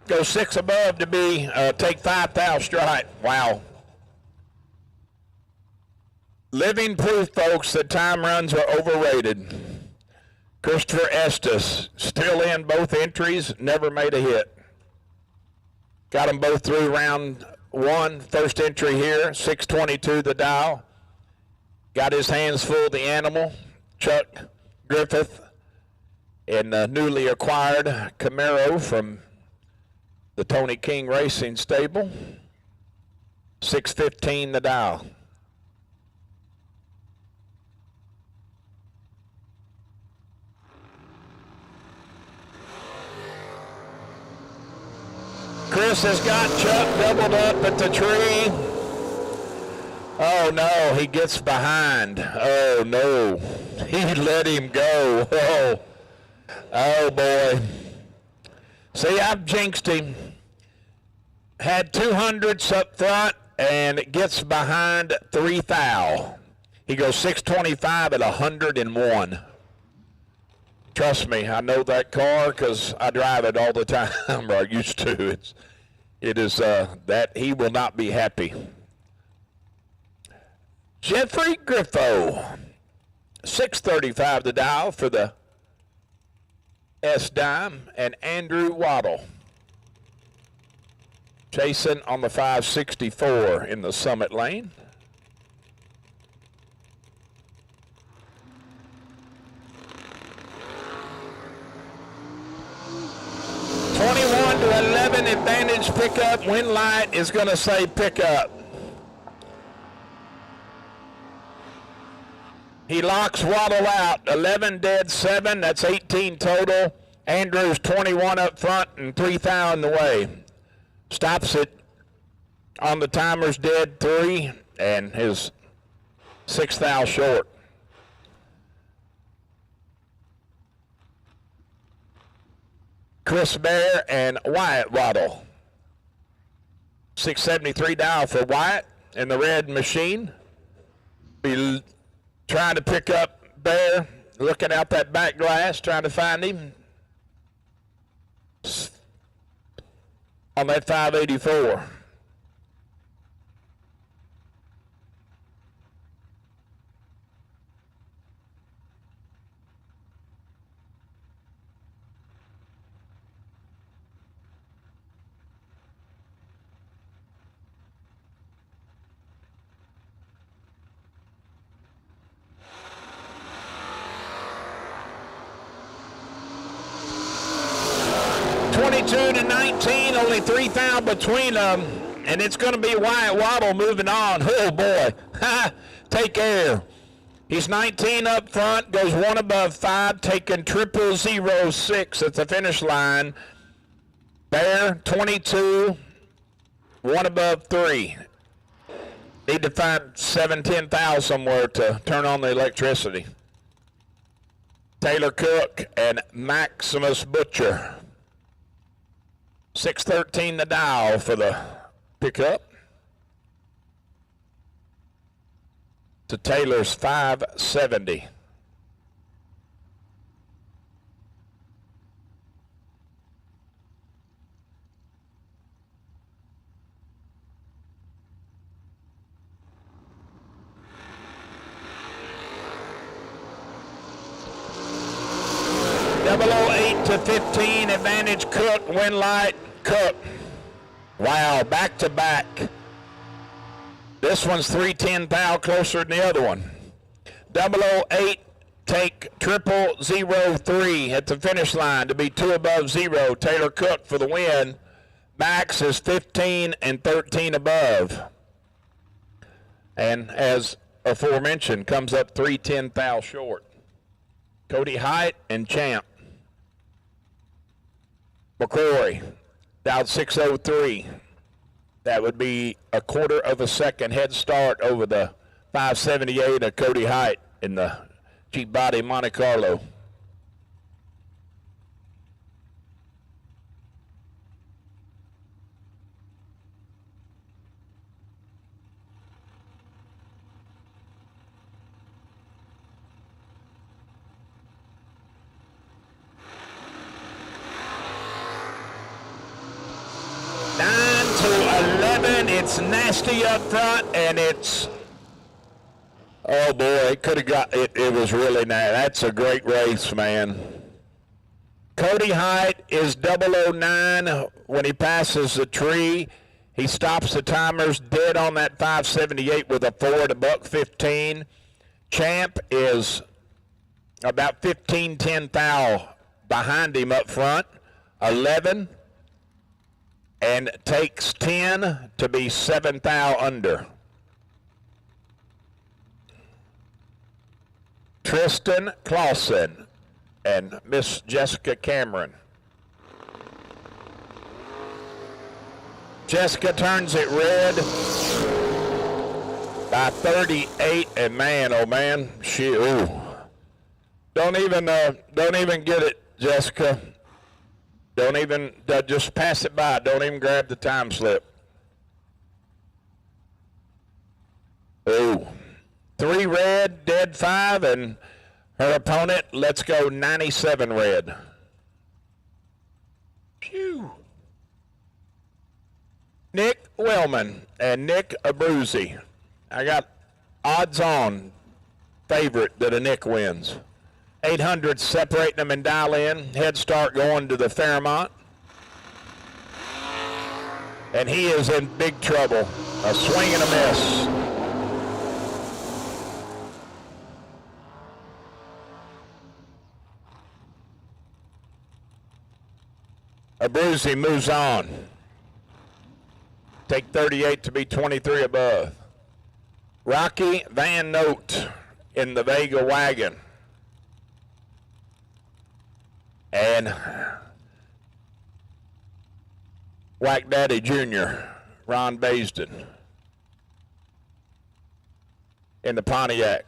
Go 6 above to be, take 5 thou strike. Wow. Living proof, folks, that time runs are overrated. Christopher Estes, still in both entries, never made a hit. Got them both through round 1, first entry here, 622 the dial. Got his hands full, the animal, Chuck Griffith, and newly acquired Camaro from the Tony King Racing stable. 615 the dial. Chris has got Chuck doubled up at the tree. Oh no, he gets behind. Oh no, he let him go. Oh boy. See, I've jinxed him. Had 200s up front and gets behind 3 thou. He goes 625 at 101. Trust me, I know that car because I drive it all the time, or I used to. It is that he will not be happy. Jeffrey Griffo, 635 the dial for the S-Dime, and Andrew Waddle chasing on the 564 in the Summit lane. (21 to 11) advantage pickup. Wind light is going to say pickup. He locks Waddle out. 11 dead, 7. That's 18 total. Andrews 21 up front and 3 thou in the way. Stops it on the timer's dead 3 and his 6 thou short. Chris Bear and Wyatt Waddle. 673 dial for Wyatt in the red machine. Be trying to pick up Bear, looking out that back glass, trying to find him on that 584. To 19, only 3 thou between them, and it's going to be Wyatt Waddle moving on. Oh boy, take care. He's 19 up front, goes 1 above 5, taking 0006 at the finish line. Bear 22, 1 above 3. Need to find 7-10 thou somewhere to turn on the electricity. Taylor Cook and Maximus Butcher. 613 the dial for the pickup. To Taylor's 570. .008 to 15, advantage Cook, win light. Cook. Wow, back to back. This one's 310 thou closer than the other one. 008 take 0003 at the finish line to be 2 above 0. Taylor Cook for the win. Max is 15 and 13 above. And as aforementioned, comes up 310 thou short. Cody Height and Champ. McCrory. Down 603. That would be a 1/4 of a second head start over the 578 of Cody Height in the Jeep Body Monte Carlo. It's nasty up front, and it's, oh boy, it could have got, it was really nasty. That's a great race, man. Cody Height is 009 when he passes the tree. He stops the timers dead on that 578 with a 4 at $1.15. Champ is about 15-10 thou behind him up front, 11. And takes 10 to be 7 thou under. Tristan Clausen and Miss Jessica Cameron. Jessica turns it red by 38, and man, oh man, don't even get it, Jessica. Don't even, just pass it by. Don't even grab the time slip. Ooh. 3 red, dead 5, and her opponent, let's go 97 red. Phew. Nick Wellman and Nick Abruzzi. I got odds on favorite that a Nick wins. 800 separating them and dial in. Head start going to the Fairmont. And he is in big trouble. A swing and a miss. Abruzzi moves on. Take 38 to be 23 above. Rocky Van Note in the Vega wagon. And Whack Daddy Jr., Ron Baisden in the Pontiac.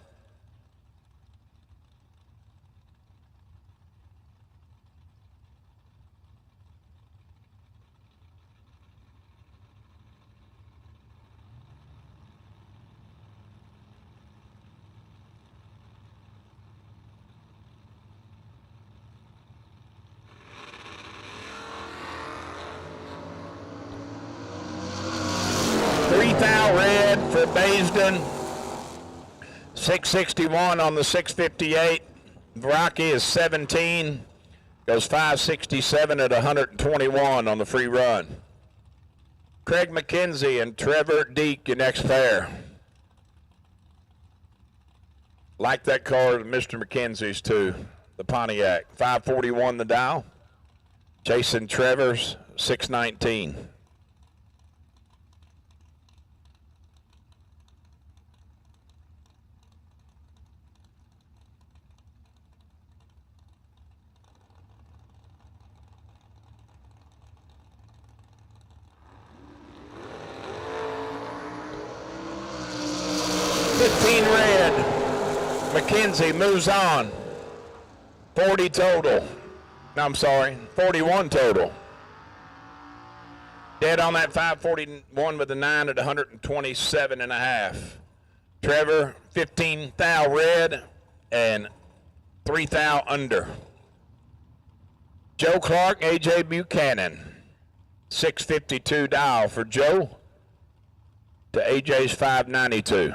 Red for Baisden, 661 on the 658. Rocky is 17, goes 567 at 121 on the free run. Craig McKenzie and Trevor Deek in next pair. Like that car, Mr. McKenzie's too, the Pontiac. 541 the dial. Jason Trevor's 619. McKenzie moves on. 40 total. No, I'm sorry, 41 total. Dead on that 541 with a 9 at 127.5. Trevor, 15 thou red and 3 thou under. Joe Clark, AJ Buchanan. 652 dial for Joe to AJ's 592.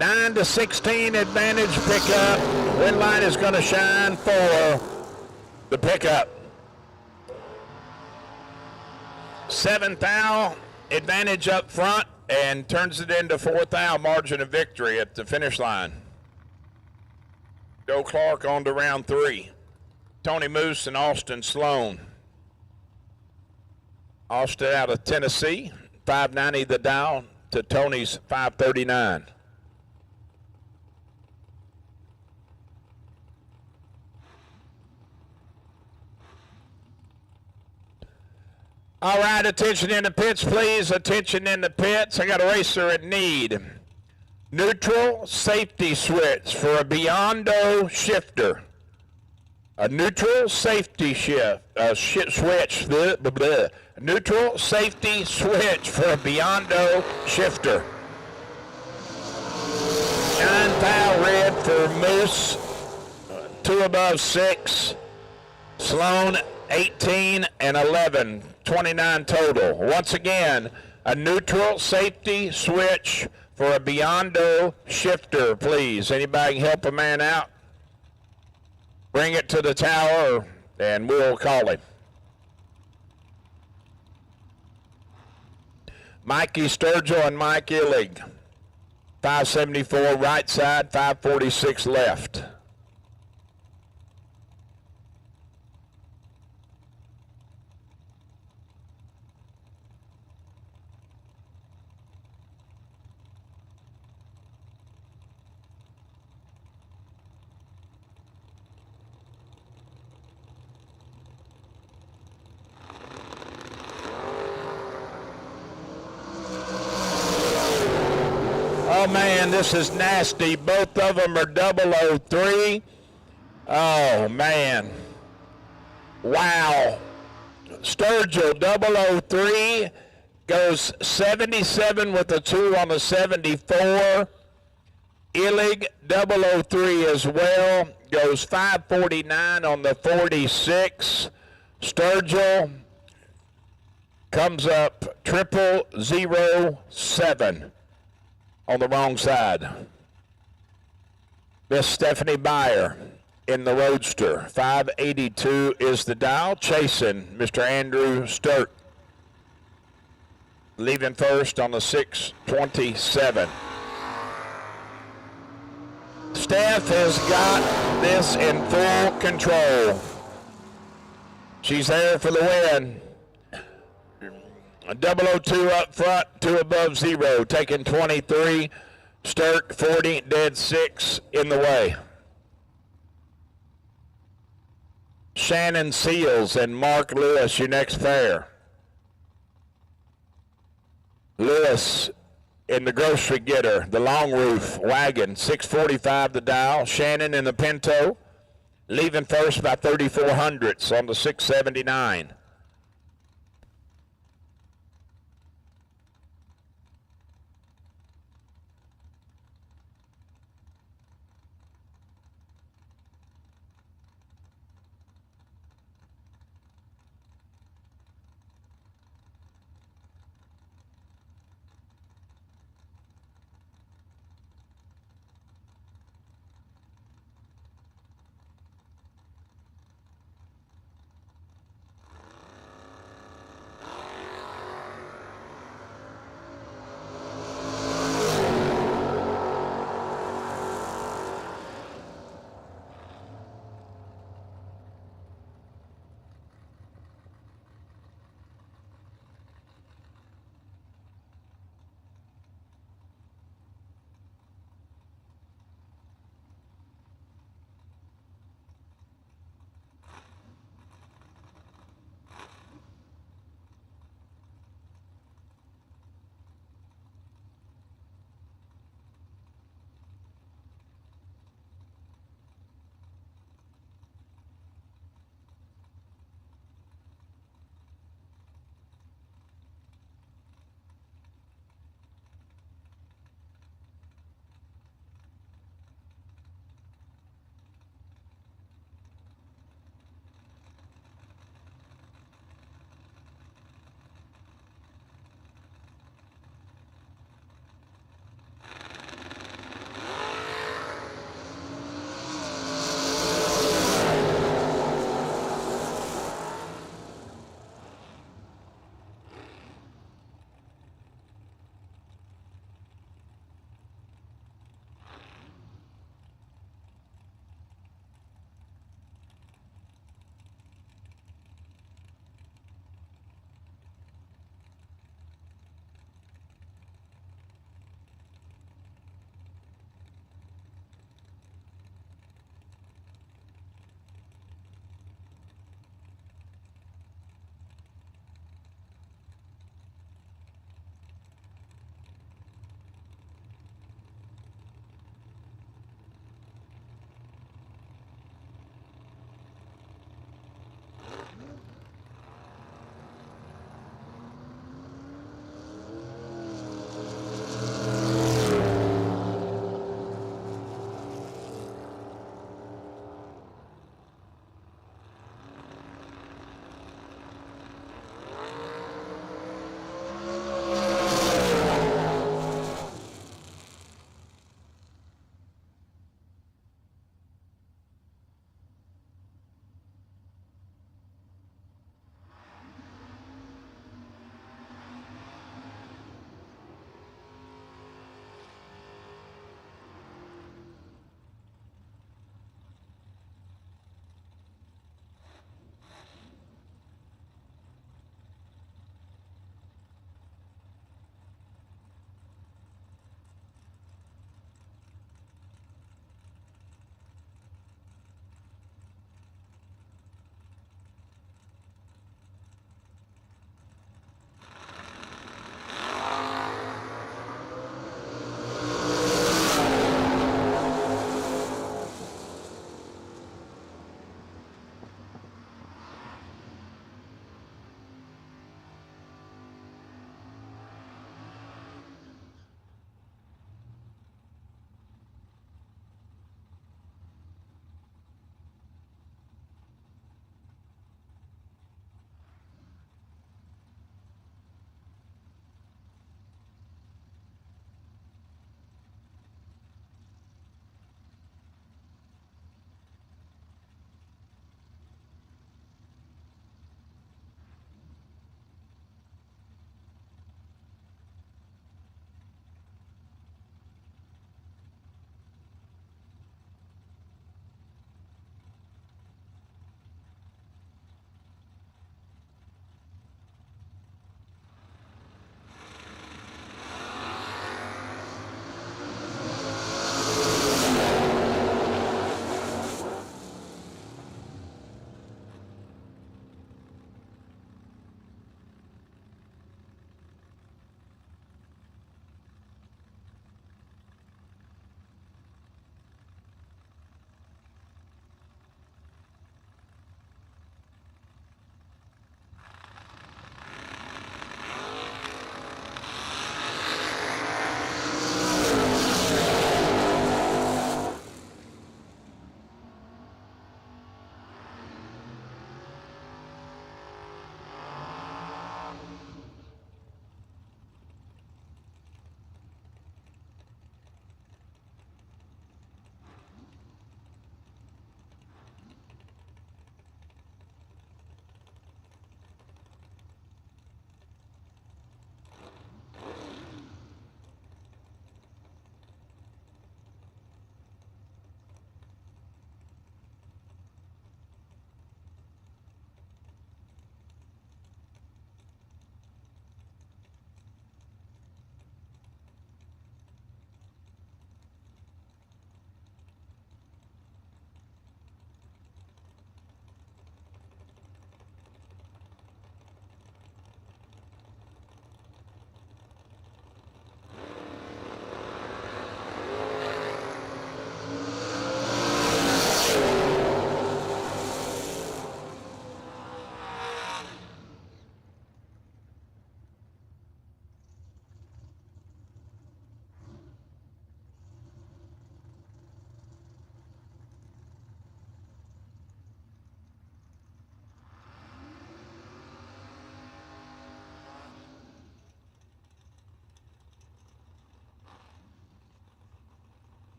Nine to 16 advantage pickup. Red light is going to shine for the pickup. 7 thou advantage up front and turns it into 4 thou margin of victory at the finish line. Joe Clark on to round 3. Tony Moose and Austin Sloan. Austin out of Tennessee, 590 the dial to Tony's 539. All right, attention in the pits, please. Attention in the pits. I got a racer in need. Neutral safety switch for a Biondo shifter. A neutral safety switch. Neutral safety switch for a Biondo shifter. 9 thou red for Moose. 2 above 6. Sloan 18 and 11. 29 total. Once again, a neutral safety switch for a Biondo shifter, please. Anybody can help a man out? Bring it to the tower and we'll call him. Mikey Sturgill and Mike Illig. 574 right side, 546 left. Oh, man, this is nasty. Both of them are 003. Oh, man. Wow. Sturgill, 003, goes 77 with a 2 on the 74. Illig, 003 as well, goes 549 on the 46. Sturgill comes up 0007. On the wrong side. Miss Stephanie Beyer in the Roadster. 582 is the dial. Chasing Mr. Andrew Sturt. Leaving first on the 627. Steph has got this in full control. She's there for the win. A 002 up front, 2 above 0, taking 23. Sturk 40, dead 6 in the way. Shannon Seals and Mark Lewis, your next pair. Lewis in the grocery getter, the long roof wagon, 645 the dial. Shannon in the Pinto, leaving first by 3,400ths on the 679.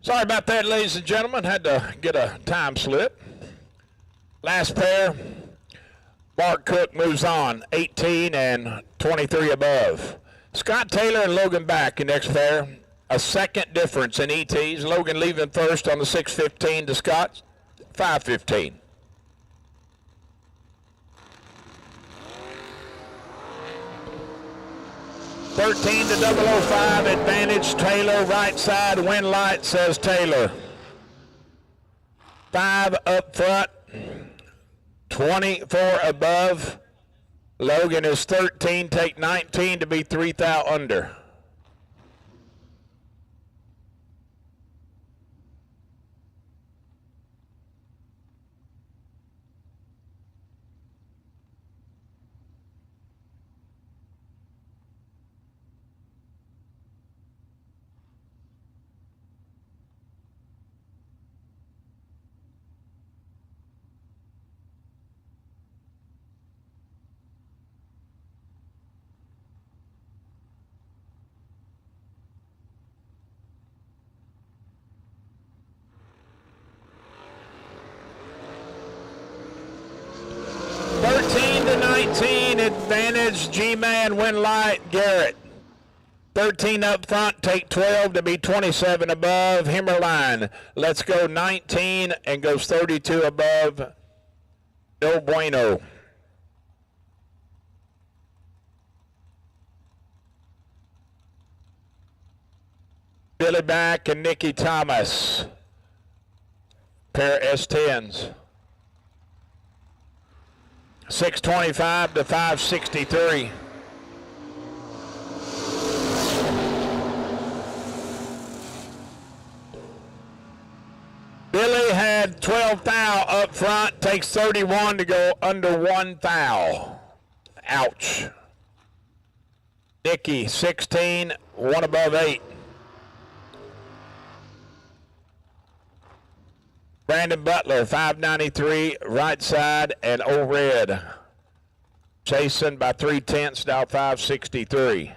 Sorry about that, ladies and gentlemen. Had to get a time slip. Last pair. Mark Cook moves on, 18 and 23 above. Scott Taylor and Logan back in next pair. A second difference in ETs. Logan leaving first on the 6:15 to Scott 5:15. $13 to 005 advantage. Taylor right side. Win light says Taylor. 5 up front. 24 above. Logan is 13. Take 19 to be 3,000 under. Advantage, G-Man, win light, Garrett. 13 up front, take 12 to be 27 above. Himmerline, let's go 19 and goes 32 above. No bueno. Billy Back and Nikki Thomas. Pair S10s. 625 to 563. Billy had 12 thou up front, takes 31 to go under 1 thou. Ouch. Nikki, 16, 1 above 8. Brandon Butler, 593, right side, and Old Red. Chasing by 3/10, now 563.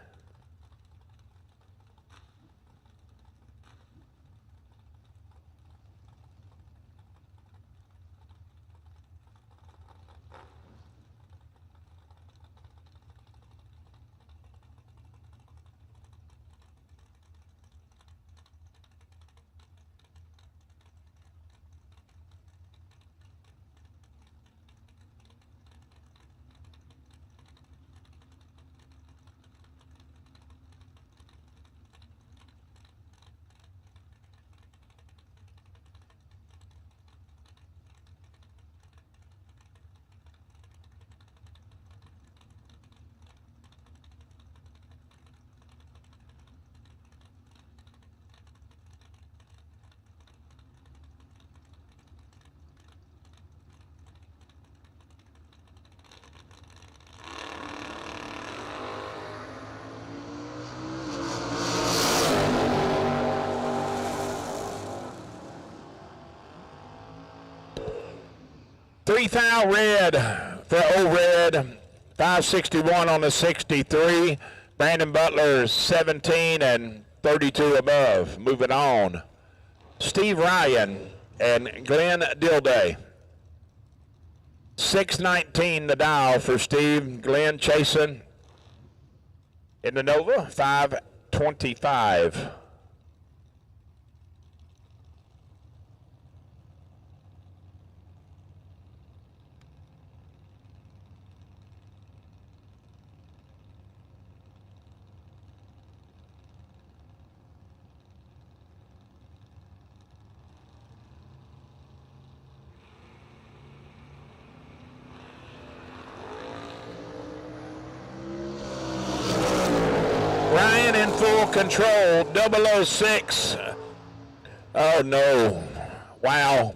$3,000 red for Old Red, 561 on the 63. Brandon Butler 17 and 32 above. Moving on. Steve Ryan and Glenn Dilday. 619 the dial for Steve. Glenn chasing in the Nova, 525. Ryan in full control, 006. Oh no, wow.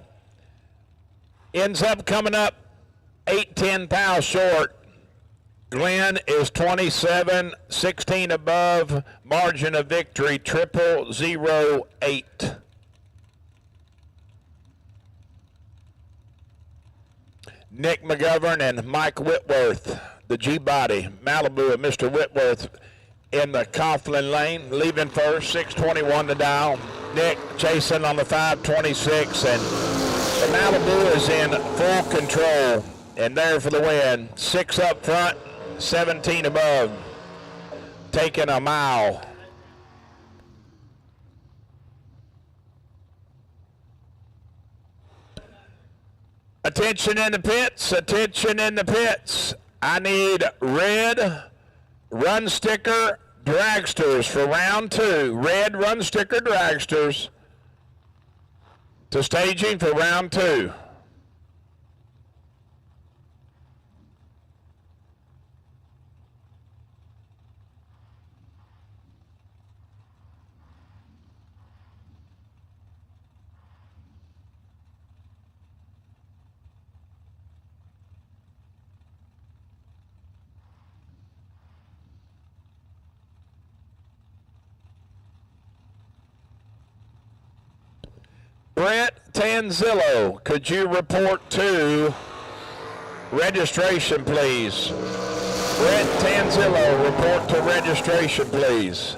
Ends up coming up 8/10 thou short. Glenn is 27, 16 above, margin of victory, 0008. Nick McGovern and Mike Whitworth, the G-Body, Malibu of Mr. Whitworth in the Coughlin lane, leaving first, 621 to dial. Nick chasing on the 526, and the Malibu is in full control, and there for the win. 6 up front, 17 above, taking a mile. Attention in the pits, attention in the pits. I need red run sticker dragsters for round 2. Red run sticker dragsters to staging for round 2. Brett Tanzillo, could you report to registration, please? Brett Tanzillo, report to registration, please.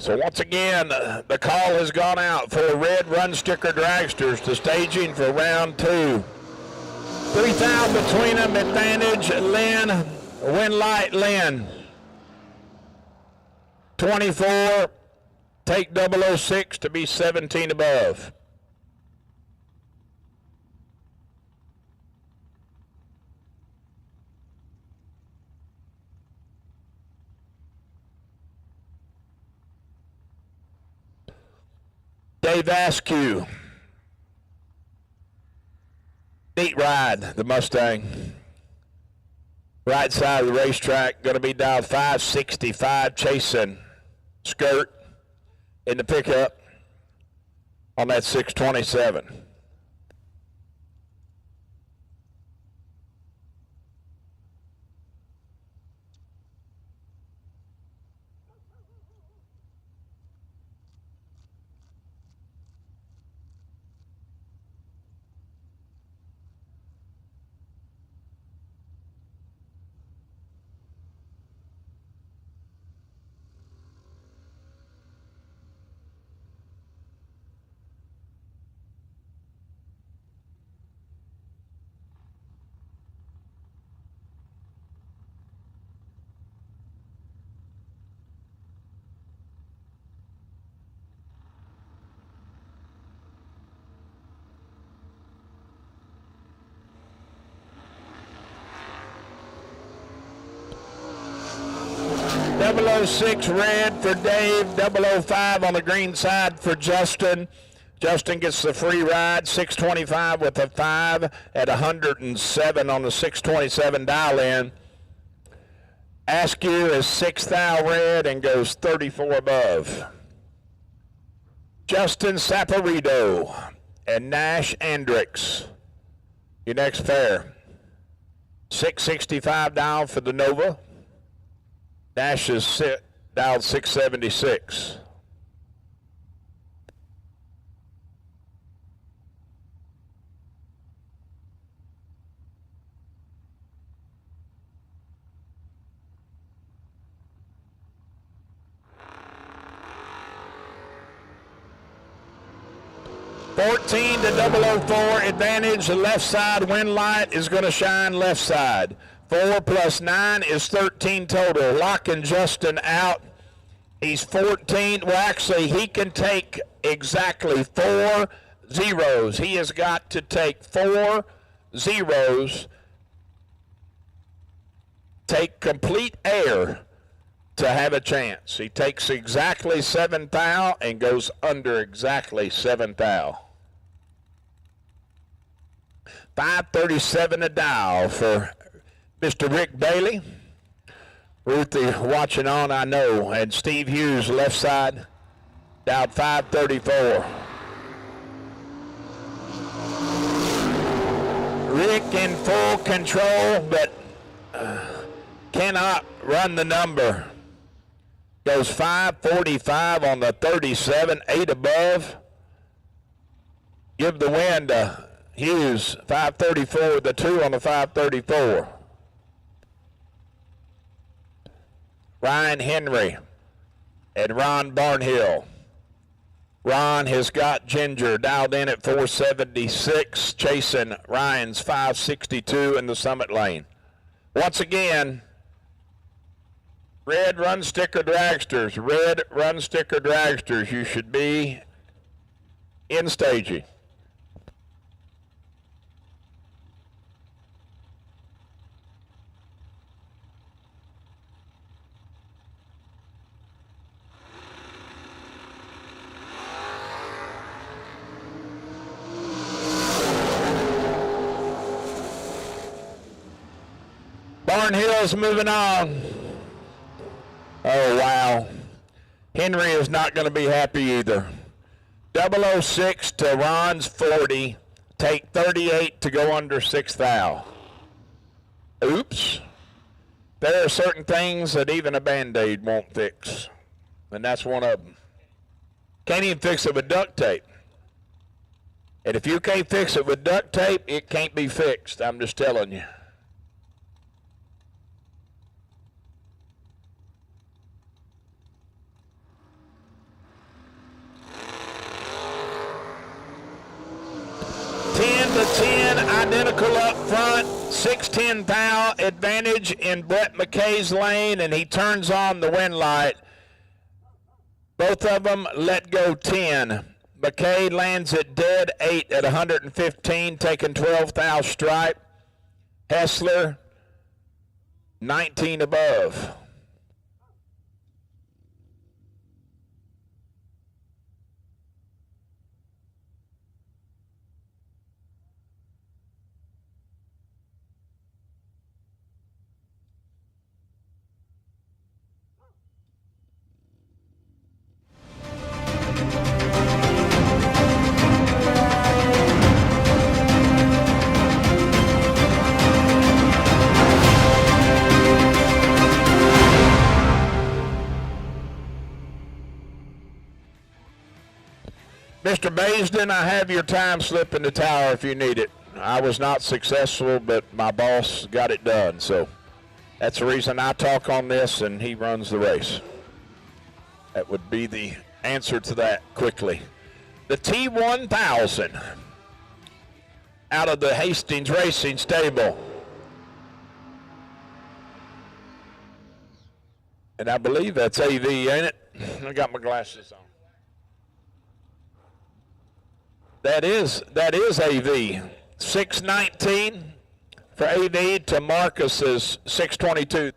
So once again, the call has gone out for red run sticker dragsters to staging for round 2. 3,000 between them, advantage Lynn, win light Lynn. 24, take 006 to be 17 above. Dave Askew. Neat ride, the Mustang. Right side of the racetrack, going to be dialed 565, chasing skirt in the pickup on that 627. .006 red for Dave, 005 on the green side for Justin. Justin gets the free ride, 625 with a 5 at 107 on the 627 dial-in. Askew is 6,000 red and goes 34 above. Justin Saporito and Nash Andrix, your next pair. 665 dial for the Nova. Nash is dialed 676. $14 to 004 advantage. The left side wind light is going to shine left side. 4 plus 9 is 13 total. Locking Justin out. He's 14. Well, actually, he can take exactly 4 zeros. He has got to take 4 zeros, take complete air to have a chance. He takes exactly 7 thou and goes under exactly 7 thou. 5:37 a dial for Mr. Rick Bailey. Ruthie watching on, I know. And Steve Hughes, left side, dialed 5:34. Rick in full control, but cannot run the number. Goes 5:45 on the 37, 8 above. Give the win to Hughes, 5:34 with the 2 on the 5:34. Ryan Henry and Ron Barnhill. Ron has got Ginger dialed in at 476, chasing Ryan's 562 in the Summit Lane. Once again, red run sticker dragsters, red run sticker dragsters, you should be in staging. Barnhill's moving on. Oh, wow. Henry is not going to be happy either. 006 to Ron's 40. Take 38 to go under 6 thou. Oops. There are certain things that even a Band-Aid won't fix. And that's one of them. Can't even fix it with duct tape. And if you can't fix it with duct tape, it can't be fixed. I'm just telling you. To 10, identical up front, 6-10 thou advantage in Brett McKay's lane, and he turns on the wind light. Both of them let go 10. McKay lands at dead 8 at 115, taking 12 thou stripe. Hessler, 19 above. Mr. Baisden, I have your time slip in the tower if you need it. I was not successful, but my boss got it done. So that's the reason I talk on this, and he runs the race. That would be the answer to that quickly. The T1000 out of the Hastings Racing stable. And I believe that's AV, ain't it? I got my glasses on. That is AV. 619 for AV to Marcus's 622.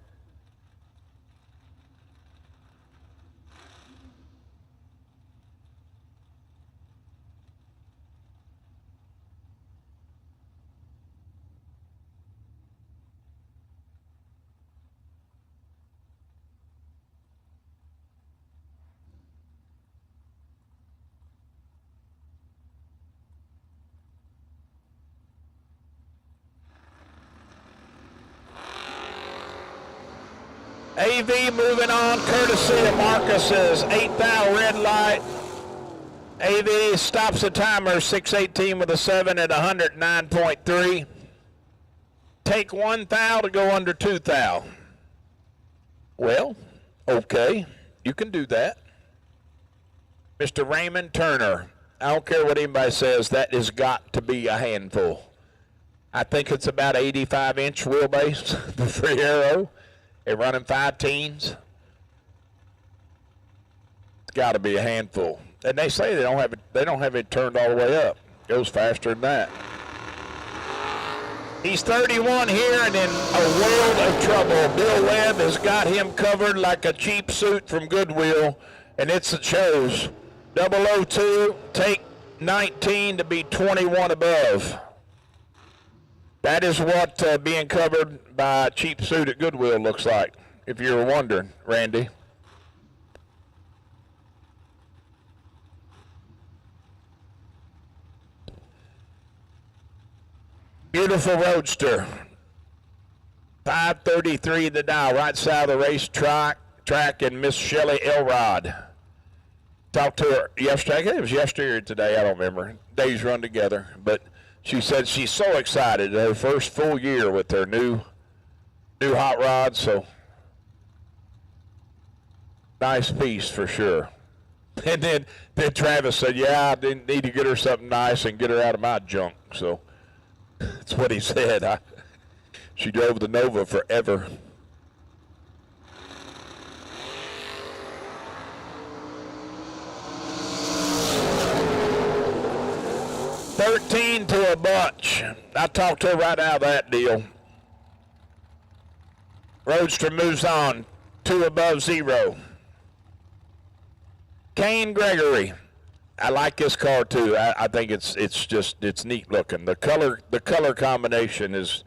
AV moving on, courtesy of Marcus's 8 thou red light. AV stops the timer, 6:18 with a 7 at 109.3. Take 1 thou to go under 2 thou. Well, okay, you can do that. Mr. Raymond Turner, I don't care what anybody says, that has got to be a handful. I think it's about 85-inch wheelbase, the free arrow. They're running 5 teens. It's got to be a handful. And they say they don't have it turned all the way up. It goes faster than that. He's 31 here and in a world of trouble. Bill Webb has got him covered like a cheap suit from Goodwill, and it shows. 002, take 19 to be 21 above. That is what being covered by a cheap suit at Goodwill looks like, if you were wondering, Randy. Beautiful roadster. 533 the dial, right side of the racetrack, and Miss Shelley Elrod. Talked to her yesterday. I think it was yesterday or today. I don't remember. Days run together. But she said she's so excited. Her first full year with her new hot rod. So nice piece for sure. And then Travis said, yeah, I didn't need to get her something nice and get her out of my junk. So that's what he said. She drove the Nova forever. $13 to a bunch. I talked to her right out of that deal. Roadster moves on. 2 above 0. Kane Gregory. I like this car too. I think it's neat looking. The color combination has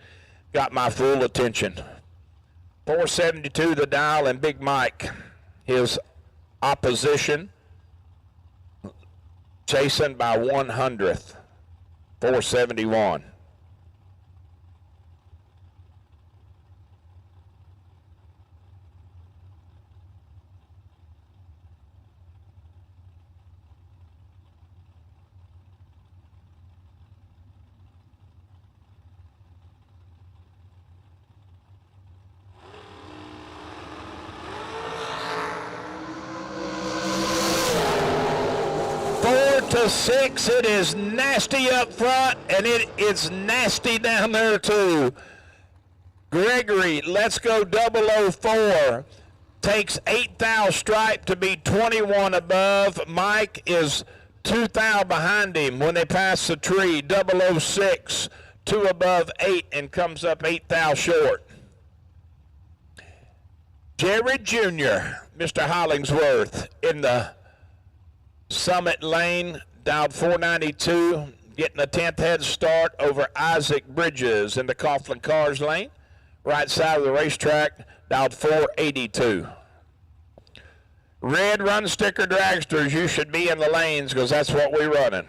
got my full attention. 472 the dial, and Big Mike, his opposition, chasing by 100th. 471. To 6, it is nasty up front, and it's nasty down there too. Gregory, let's go 004, takes 8 thou stripe to be 21 above. Mike is 2 thou behind him when they pass the tree. 006, 2 above 8, and comes up 8 thou short. Jared Jr., Mr. Hollingsworth, in the Summit Lane, dialed 492, getting a 10th head start over Isaac Bridges in the Coughlin Cars Lane. Right side of the racetrack, dialed 482. Red run sticker dragsters, you should be in the lanes because that's what we're running.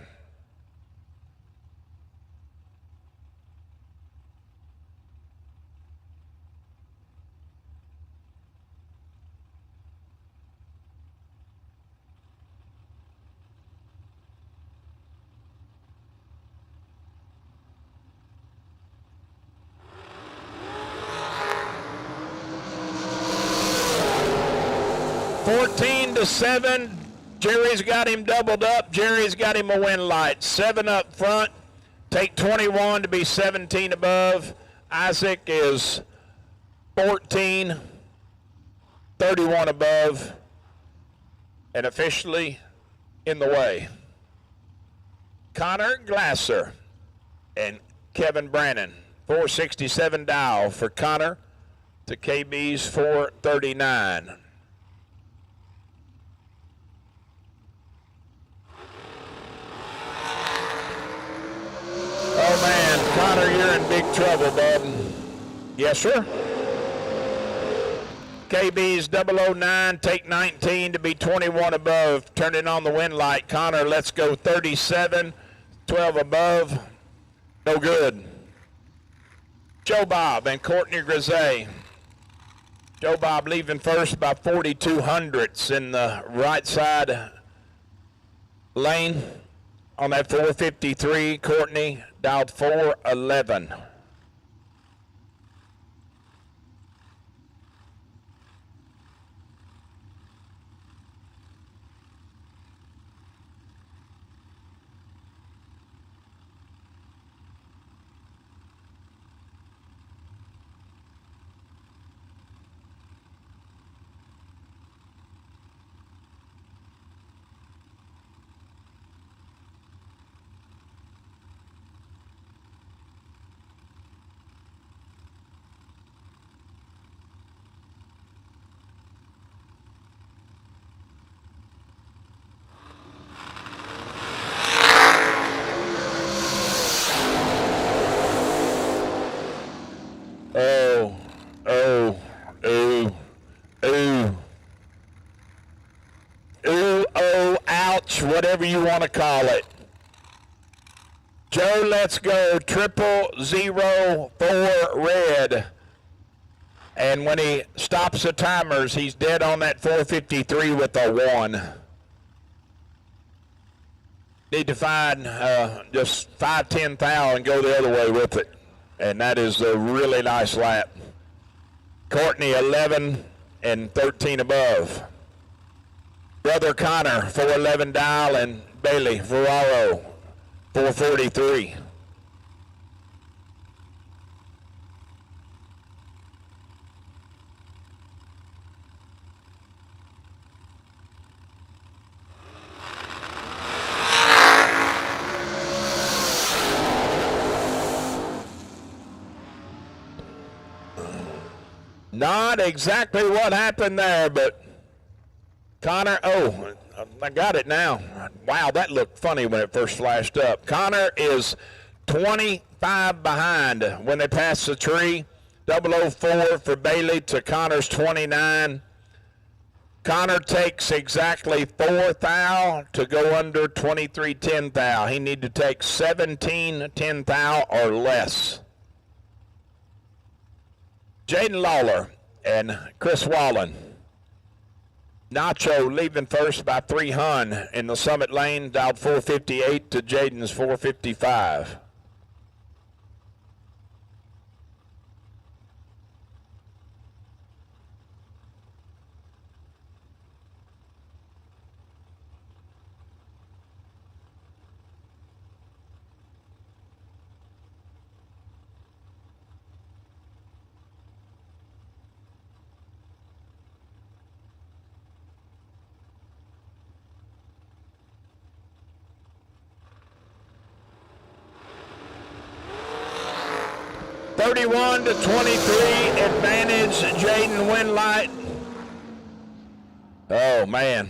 To 7, Jerry's got him doubled up. Jerry's got him a win light. 7 up front. Take 21 to be 17 above. Isaac is 14, 31 above, and officially in the way. Connor Glasser and Kevin Brannon. 467 dial for Connor to KB's 439. Oh, man, Connor, you're in big trouble, bud. Yes, sir. KB's 009, take 19 to be 21 above. Turning on the wind light. Connor, let's go 37, 12 above. No good. Joe Bob and Courtney Grisey. Joe Bob leaving first by 42 hundredths in the right side lane. On that 453, Courtney dialed 411. whatever you want to call it. Joe, let's go 000 4 red. And when he stops the timers, he's dead on that 453 with a 1. Need to find just 5/10 thou and go the other way with it. And that is a really nice lap. Courtney 11 and 13 above. Brother Connor 411 dial and Bailey Ferraro 443. Not exactly what happened there, but Connor, oh, I got it now. Wow, that looked funny when it first flashed up. Connor is 25 behind when they pass the tree. 004 for Bailey to Connor's 29. Connor takes exactly 4 thou to go under 23.10 thou. He need to take 17.10 thou or less. Jaden Lawler and Chris Wallen. Nacho leaving first by 3 hun in the Summit lane, dialed 458 to Jaden's 455. (31 to 23) advantage, Jaden Winlight. Oh man,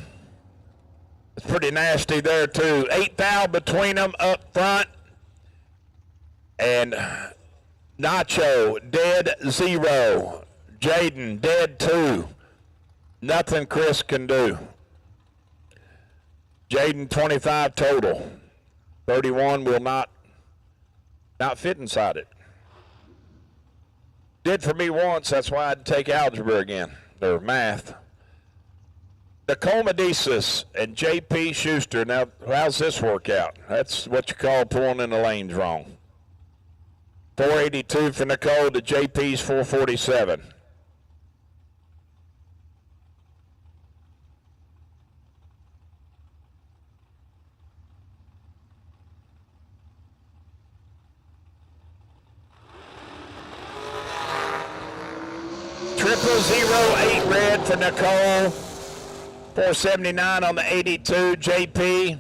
it's pretty nasty there too. 8 thou between them up front, and Nacho dead 0, Jaden dead 2. Nothing Chris can do. Jaden 25 total. 31 will not fit inside it. Did for me once, that's why I had to take algebra again, or math. Nicole Medicis and J.P. Schuster. Now, how's this work out? That's what you call pulling in the lanes wrong. 482 for Nicole to J.P.'s 447. Triple 08 red for Nicole. 479 on the 82. JP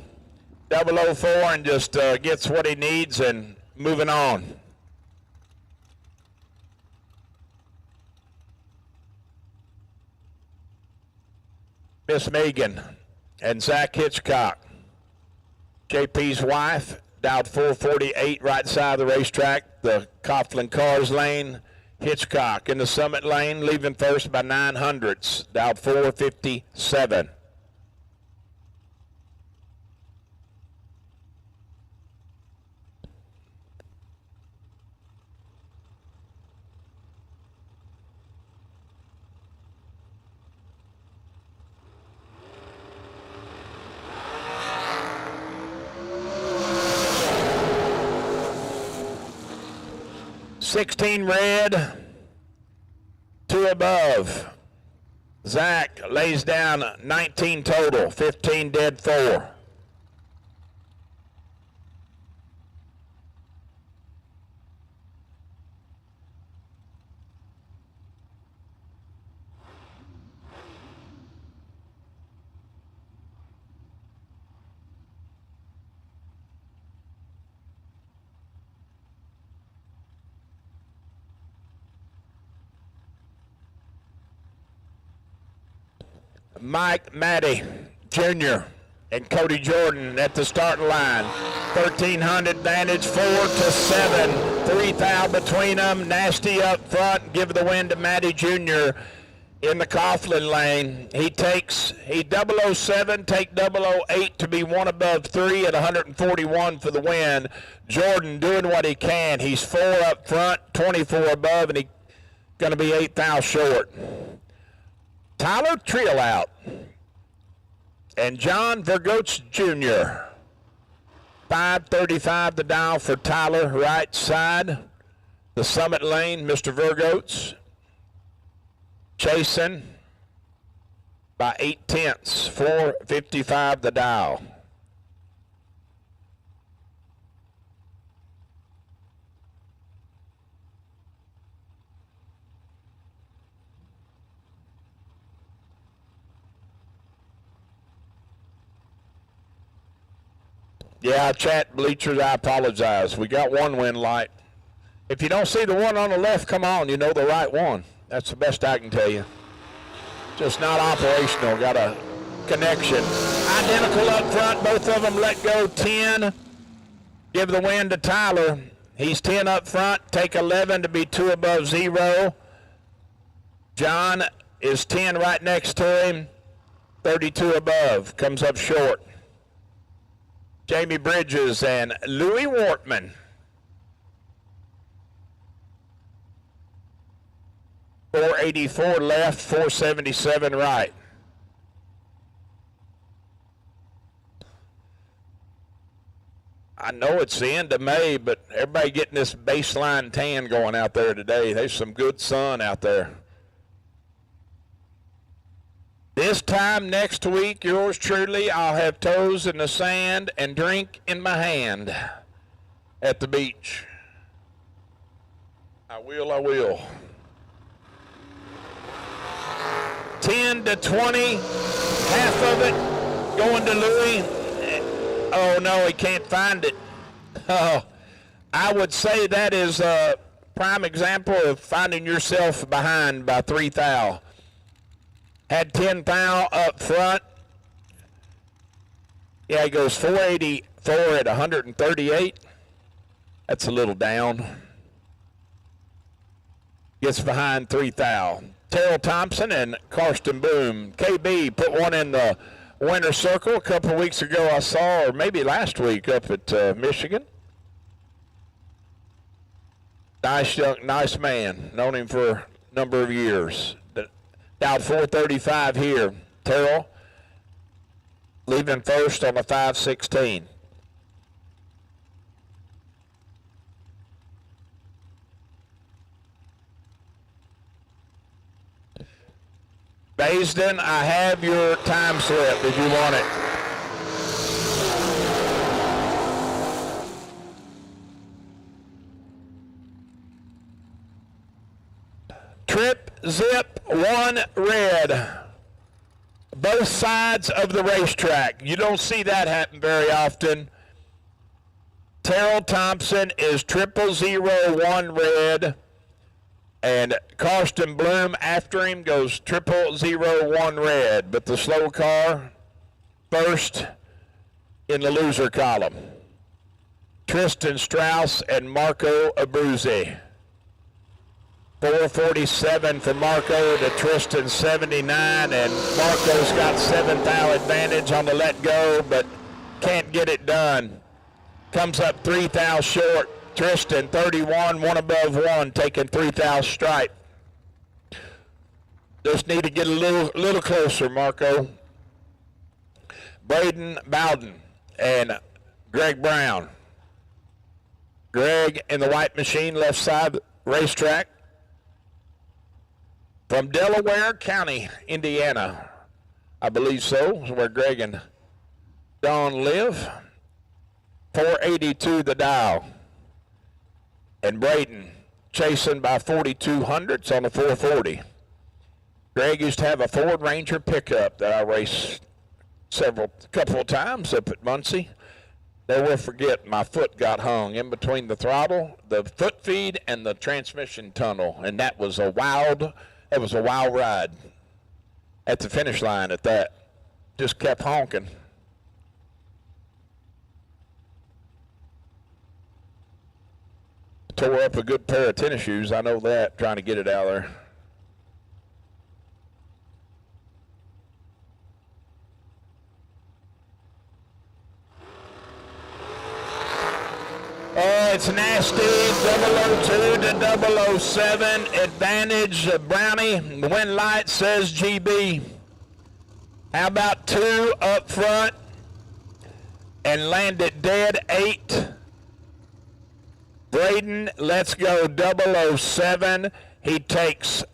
004 and just gets what he needs and moving on. Miss Megan and Zach Hitchcock. JP's wife, dialed 448 right side of the racetrack, the Coughlin Cars lane. Hitchcock in the Summit lane, leaving first by 900ths, dialed 457. $16 red, 2 above. Zach lays down 19 total, 15 dead 4. Mike Matty Jr. and Cody Jordan at the starting line. 1,300 advantage, 4 to 7. 3 thou between them. Nasty up front. Give the win to Matty Jr. in the Coughlin lane. He 007, take 008 to be one above 3 at 141 for the win. Jordan doing what he can. He's 4 up front, 24 above, and he's going to be 8 thou short. Tyler Trill out. And John Vergotes Jr. 5:35 the dial for Tyler, right side. The Summit lane, Mr. Vergotes. Chasing by 0.8, 4:55 the dial. Yeah, chat bleachers, I apologize. We got one win light. If you don't see the one on the left, come on, you know the right one. That's the best I can tell you. Just not operational. Got a connection. Identical up front. Both of them let go 10. Give the win to Tyler. He's 10 up front. Take 11 to be 2 above 0. John is 10 right next to him. 32 above. Comes up short. Jamie Bridges and Louis Wortman. 484 left, 477 right. I know it's the end of May, but everybody getting this baseline tan going out there today. There's some good sun out there. This time next week, yours truly, I'll have toes in the sand and drink in my hand at the beach. I will. 10 to 20, half of it going to Louis. Oh no, he can't find it. Oh, I would say that is a prime example of finding yourself behind by 3 thou. Had 10 thou up front. Yeah, he goes 484 at 138. That's a little down. Gets behind 3 thou. Terrell Thompson and Karsten Boom. KB put one in the winner circle a couple of weeks ago I saw, or maybe last week up at Michigan. Nice man. Known him for a number of years. Down 435 here. Terrell leaving first on the 5:16. Baisden, I have your time slip if you want it. Trip, zip, 1 red. Both sides of the racetrack. You don't see that happen very often. Terrell Thompson is 00001 red. And Karsten Bloom after him goes 00001 red. But the slow car first in the loser column. Tristan Strauss and Marco Abruzzi. 447 for Marco to Tristan 79, and Marco's got 7 thou advantage on the let go, but can't get it done. Comes up 3 thou short. Tristan 31, 1 above 1, taking 3 thou stripe. Just need to get a little closer, Marco. Braden Bowden and Greg Brown. Greg in the white machine, left side racetrack. From Delaware County, Indiana. I believe so, is where Greg and Don live. 482 the dial. And Braden chasing by 4,200s on the 440. Greg used to have a Ford Ranger pickup that I raced couple of times up at Muncie. Never forget, my foot got hung in between the throttle, the foot feed, and the transmission tunnel, and that was a wild ride at the finish line at that. Just kept honking. Tore up a good pair of tennis shoes, I know that, trying to get it out of there. It's nasty. 002 to 007. Advantage Brownie. Win light says GB. How about 2 up front and land it dead 8? Braden, let's go 007. He takes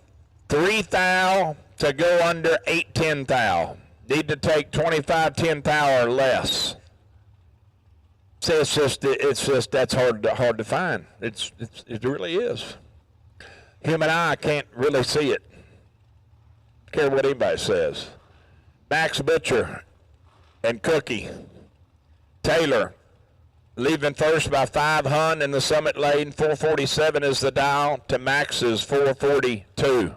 3 thou to go under 8-10 thou. Need to take 25-10 thou or less. See, it's just that's hard to find. It really is. Human eye can't really see it. Don't care what anybody says. Max Butcher and Cookie. Taylor leaving first by 5 hun in the summit lane. 447 is the dial to Max's 442.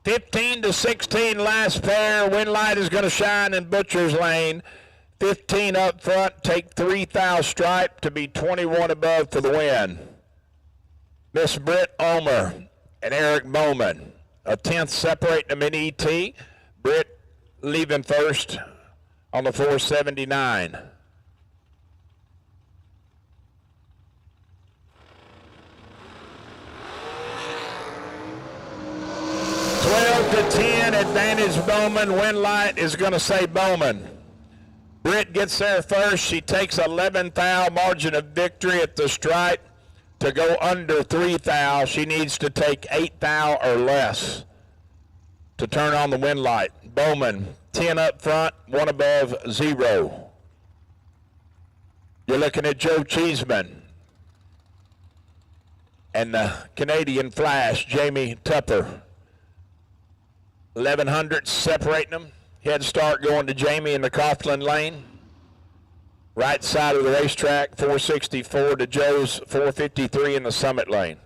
$15 to $16 last pair. Win light is going to shine in Butcher's lane. 15 up front. Take 3 thou stripe to be 21 above for the win. Miss Britt Omer and Eric Bowman. A 10th separating them in ET. Britt leaving first on the 479. To 10, advantage Bowman. Win light is going to say Bowman. Britt gets there first. She takes 11 thou, margin of victory at the stripe to go under 3 thou. She needs to take 8 thou or less to turn on the win light. Bowman, 10 up front, 1 above, 0. You're looking at Joe Cheeseman and the Canadian Flash, Jamie Tupper. 1100 separating them. Head start going to Jamie in the Coughlin lane. Right side of the racetrack, 464 to Joe's 453 in the Summit lane.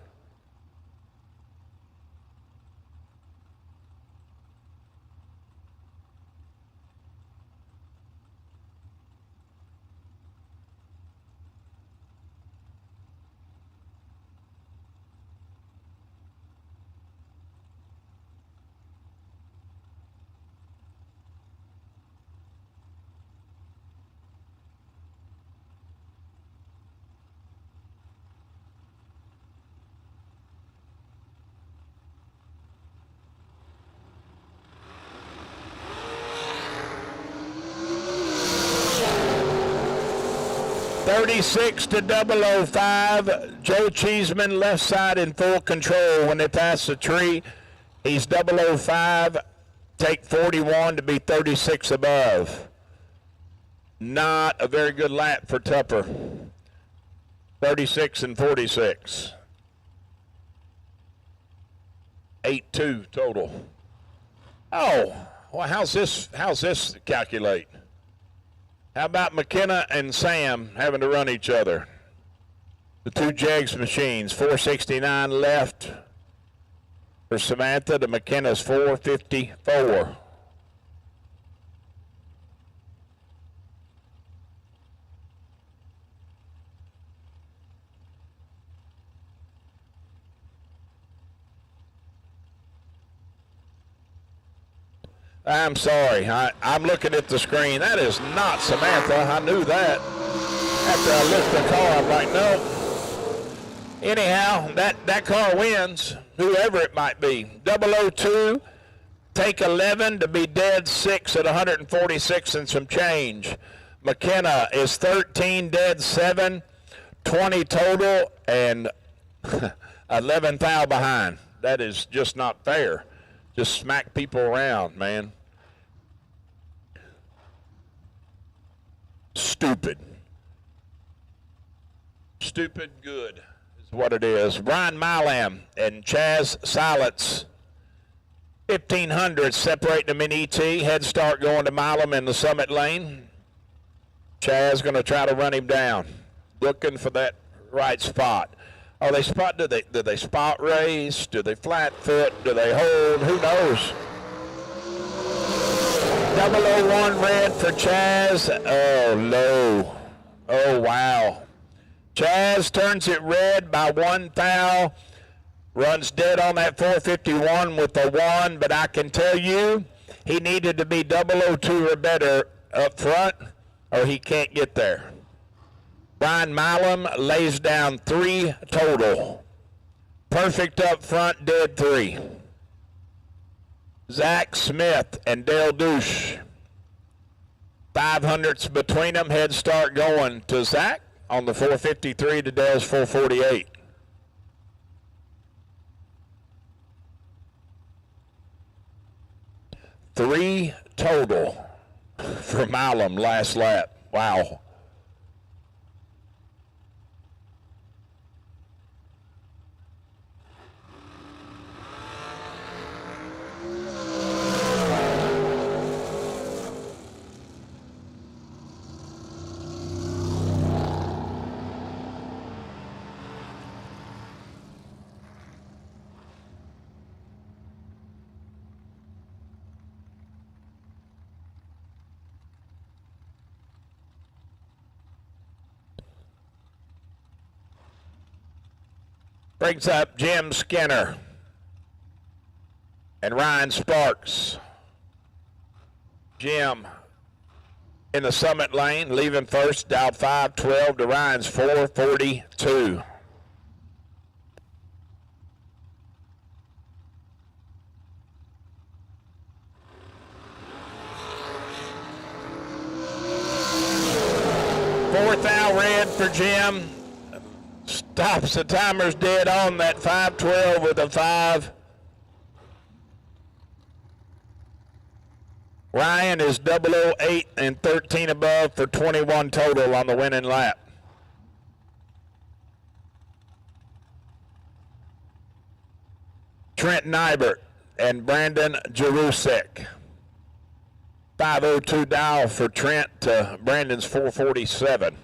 $36 to 005. Joe Cheeseman left side in full control when they pass the tree. He's 005. Take 41 to be 36 above. Not a very good lap for Tupper. 36 and 46. 8-2 total. Oh, well, how's this calculate? How about McKenna and Sam having to run each other? The two Jegs machines, 469 left for Samantha to McKenna's 454. I'm sorry. I'm looking at the screen. That is not Samantha. I knew that. After I looked at the car, I'm like, no. Anyhow, that car wins, whoever it might be. 002, take 11 to be dead 6 at 146 and some change. McKenna is 13, dead 7, 20 total, and 11 thou behind. That is just not fair. Just smack people around, man. stupid. Stupid good is what it is. Brian Milam and Chaz Silence, 1,500 separating them in ET. Head start going to Milam in the summit lane. Chaz going to try to run him down, looking for that right spot. Oh, they spot? Do they spot race? Do they flat foot? Do they hold? Who knows? 001 red for Chaz. Oh, low. Oh, wow. Chaz turns it red by 1 thou. Runs dead on that 451 with the 1, but I can tell you he needed to be 002 or better up front, or he can't get there. Brian Milam lays down 3 total. Perfect up front, dead 3. Zach Smith and Dale Douche. 500ths between them. Head start going to Zach on the 453 to Dale's 448. Three total for Milam last lap. Wow. Brings up Jim Skinner and Ryan Sparks. Jim in the summit lane, leaving first, dialed 512 to Ryan's 442. Fourth thou red for Jim. Stops the timers dead on that 512 with a 5. Ryan is 008 and 13 above for 21 total on the winning lap. Trent Nybert and Brandon Jerusek. 502 dial for Trent to Brandon's 447.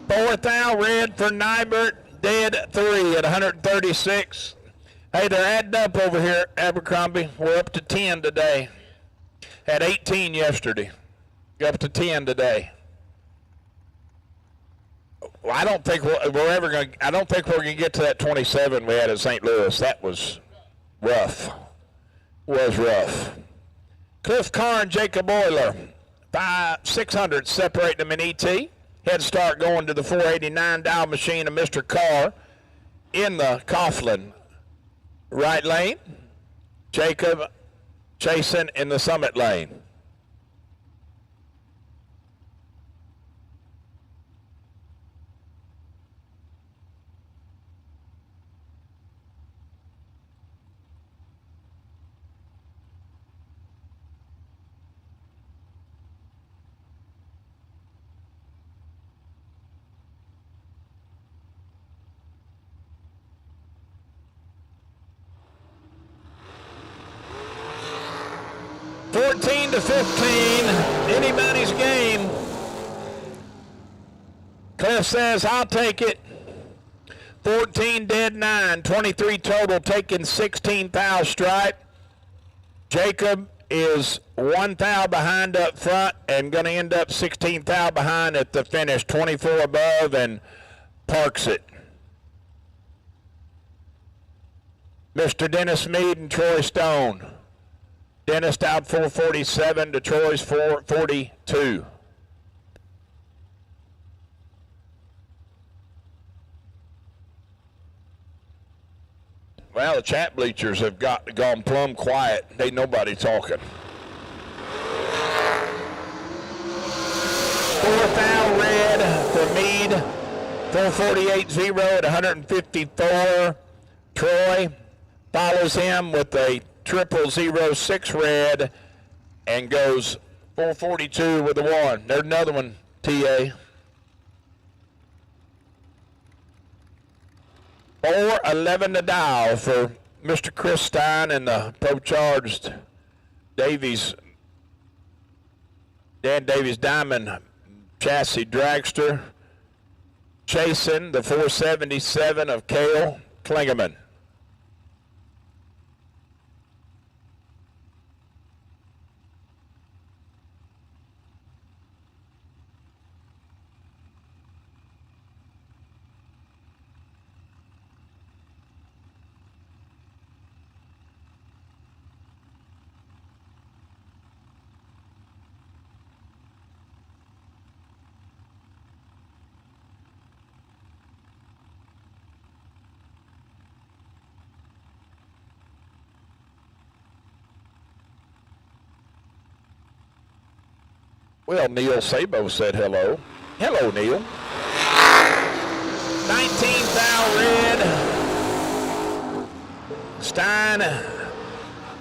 Fourth thou red for Nybert, dead 3 at 136. Hey, they're adding up over here at Abercrombie. We're up to 10 today. Had 18 yesterday. Up to 10 today. Well, I don't think we're ever going. I don't think we're going to get to that 27 we had at St. Louis. That was rough. Was rough. Cliff Carr and Jacob Euler, 600 separating them in ET. Head start going to the 489 dial machine of Mr. Carr in the Coughlin right lane. Jacob chasing in the summit lane. To 15, anybody's game. Cliff says, I'll take it. 14 dead 9, 23 total, taking 16 thou stripe. Jacob is 1 thou behind up front and going to end up 16 thou behind at the finish, 24 above and parks it. Mr. Dennis Mead and Troy Stone. Dennis out 447 to Troy's 442. Well, the chat bleachers have gone plumb quiet. Ain't nobody talking. Fourth out red for Mead. 448-0 at 154. Troy follows him with a 0006 red and goes 442 with the 1. There's another one, TA. 411 to dial for Mr. Chris Stein and the pro-charged Davies, Dan Davies Diamond chassis dragster, chasing the 477 of Cale Klingerman. Well, Neil Sabo said hello. Hello, Neil. 19th out red. Stein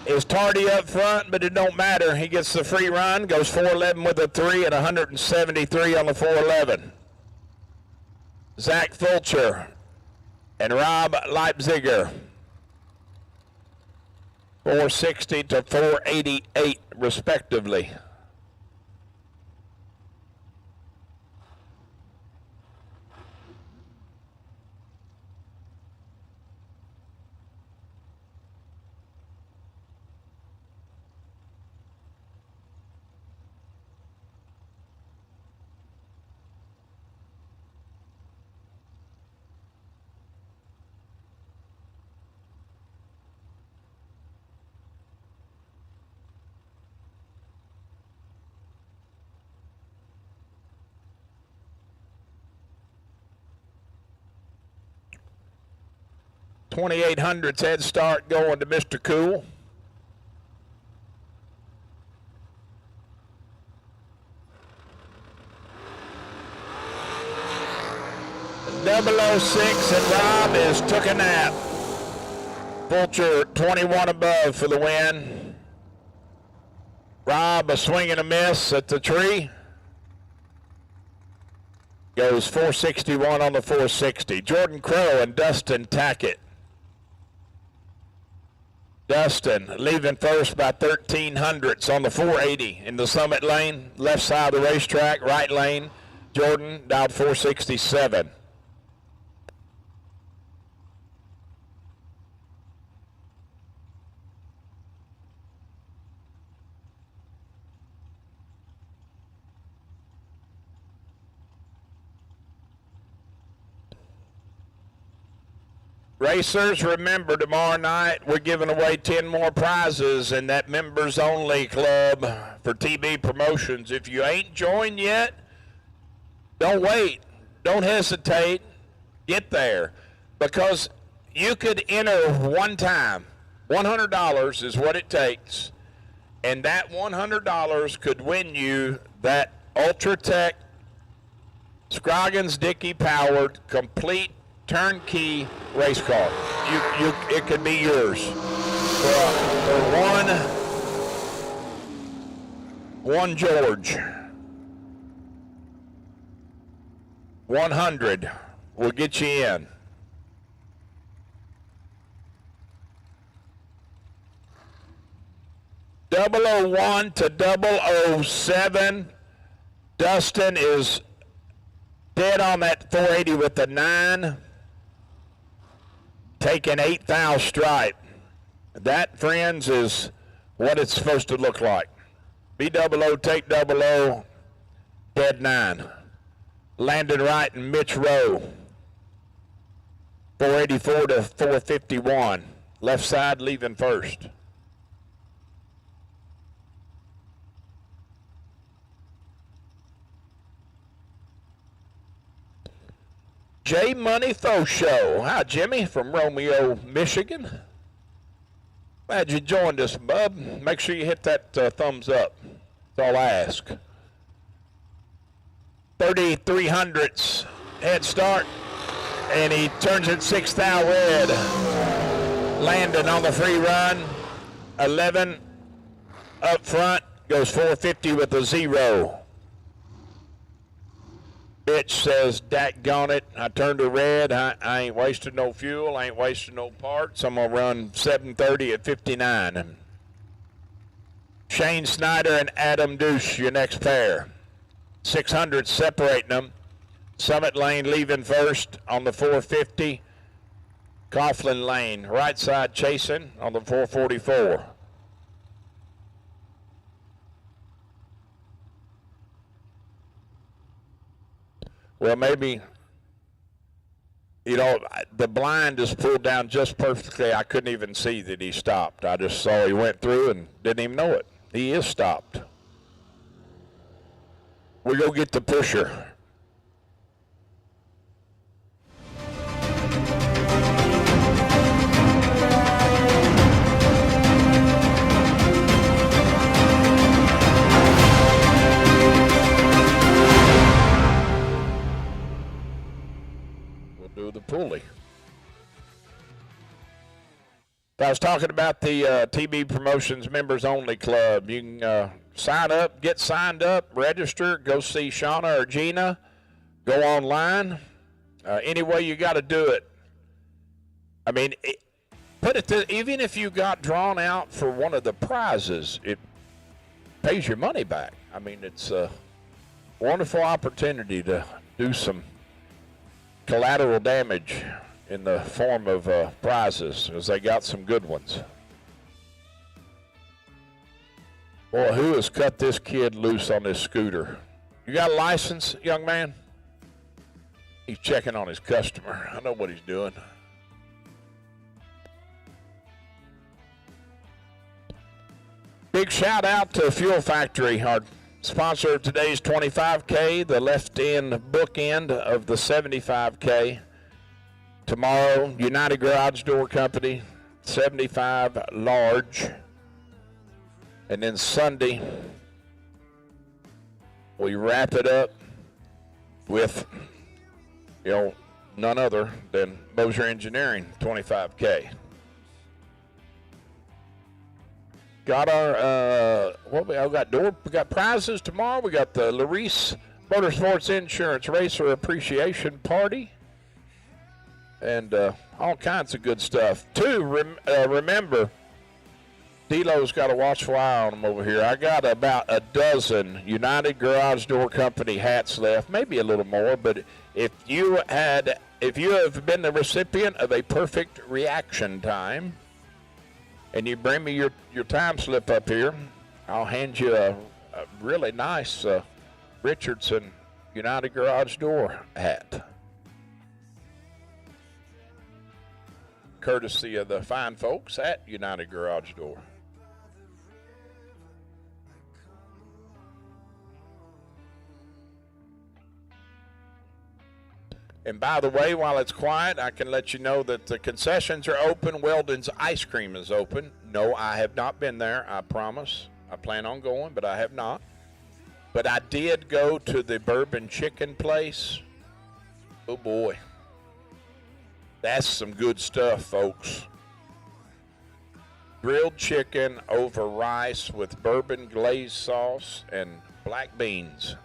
is tardy up front, but it don't matter. He gets the free run, goes 411 with a 3 at 173 on the 411. Zach Fulcher and Rob Leipziger. 460 to 488, respectively. $2,800's head start going to Mr. Cool. .006 and Rob is took a nap. Fulcher 21 above for the win. Rob a swing and a miss at the tree. Goes 461 on the 460. Jordan Crow and Dustin Tackett. Dustin leaving first by 1,300ths on the 480 in the summit lane, left side of the racetrack, right lane. Jordan dialed 467. Racers, remember tomorrow night we're giving away 10 more prizes in that members only club for TB Promotions. If you ain't joined yet, don't wait. Don't hesitate. Get there. Because you could enter one time. $100 is what it takes. And that $100 could win you that UltraTech Scroggins Dickey powered complete turnkey race car. It could be yours for one George. 100 will get you in. .001 to 007. Dustin is dead on that 480 with the 9. Taking 8th thou stripe. That, friends, is what it's supposed to look like. B00, take 00, head 9. Landon Wright and Mitch Rowe. 484 to 451. Left side leaving first. J Money Faux Show. Hi, Jimmy from Romeo, Michigan. Glad you joined us, bub. Make sure you hit that thumbs up. That's all I ask. 3,300ths head start, and he turns it 6th thou red. Landon on the free run. 11 up front, goes 450 with a 0. Bitch says, "Daggone it, I turned to red. I ain't wasting no fuel. I ain't wasting no parts. I'm going to run 730 at 59. Shane Snyder and Adam Douche, your next pair. 600 separating them. Summit Lane leaving first on the 450. Coughlin Lane, right side chasing on the 444. Well, maybe, you know, the blind is pulled down just perfectly. I couldn't even see that he stopped. I just saw he went through and didn't even know it. He is stopped. We go get the pusher. We'll do the pulley. I was talking about the TB Promotions Members Only Club. You can sign up, get signed up, register, go see Shauna or Gina, go online. Any way you got to do it. I mean, even if you got drawn out for one of the prizes, it pays your money back. I mean, it's a wonderful opportunity to do some collateral damage in the form of prizes, because they got some good ones. Boy, who has cut this kid loose on this scooter? You got a license, young man? He's checking on his customer. I know what he's doing. Big shout out to Fuel Factory, our sponsor of today's 25K, the left end bookend of the 75K. Tomorrow, United Garage Door Company, 75 large. And then Sunday, we wrap it up with, you know, none other than Moser Engineering, 25K. Got our, we got prizes tomorrow. We got the Laris Motorsports Insurance Racer Appreciation Party. And all kinds of good stuff. Remember, D-Lo's got a watchful eye on them over here. I got about a dozen United Garage Door Company hats left, maybe a little more. But if you have been the recipient of a perfect reaction time, and you bring me your time slip up here, I'll hand you a really nice Richardson United Garage Door hat. Courtesy of the fine folks at United Garage Door. And by the way, while it's quiet, I can let you know that the concessions are open. Weldon's Ice Cream is open. No, I have not been there, I promise. I plan on going, but I have not. But I did go to the Bourbon Chicken place. Oh, boy. That's some good stuff, folks. Grilled chicken over rice with bourbon glazed sauce and black beans.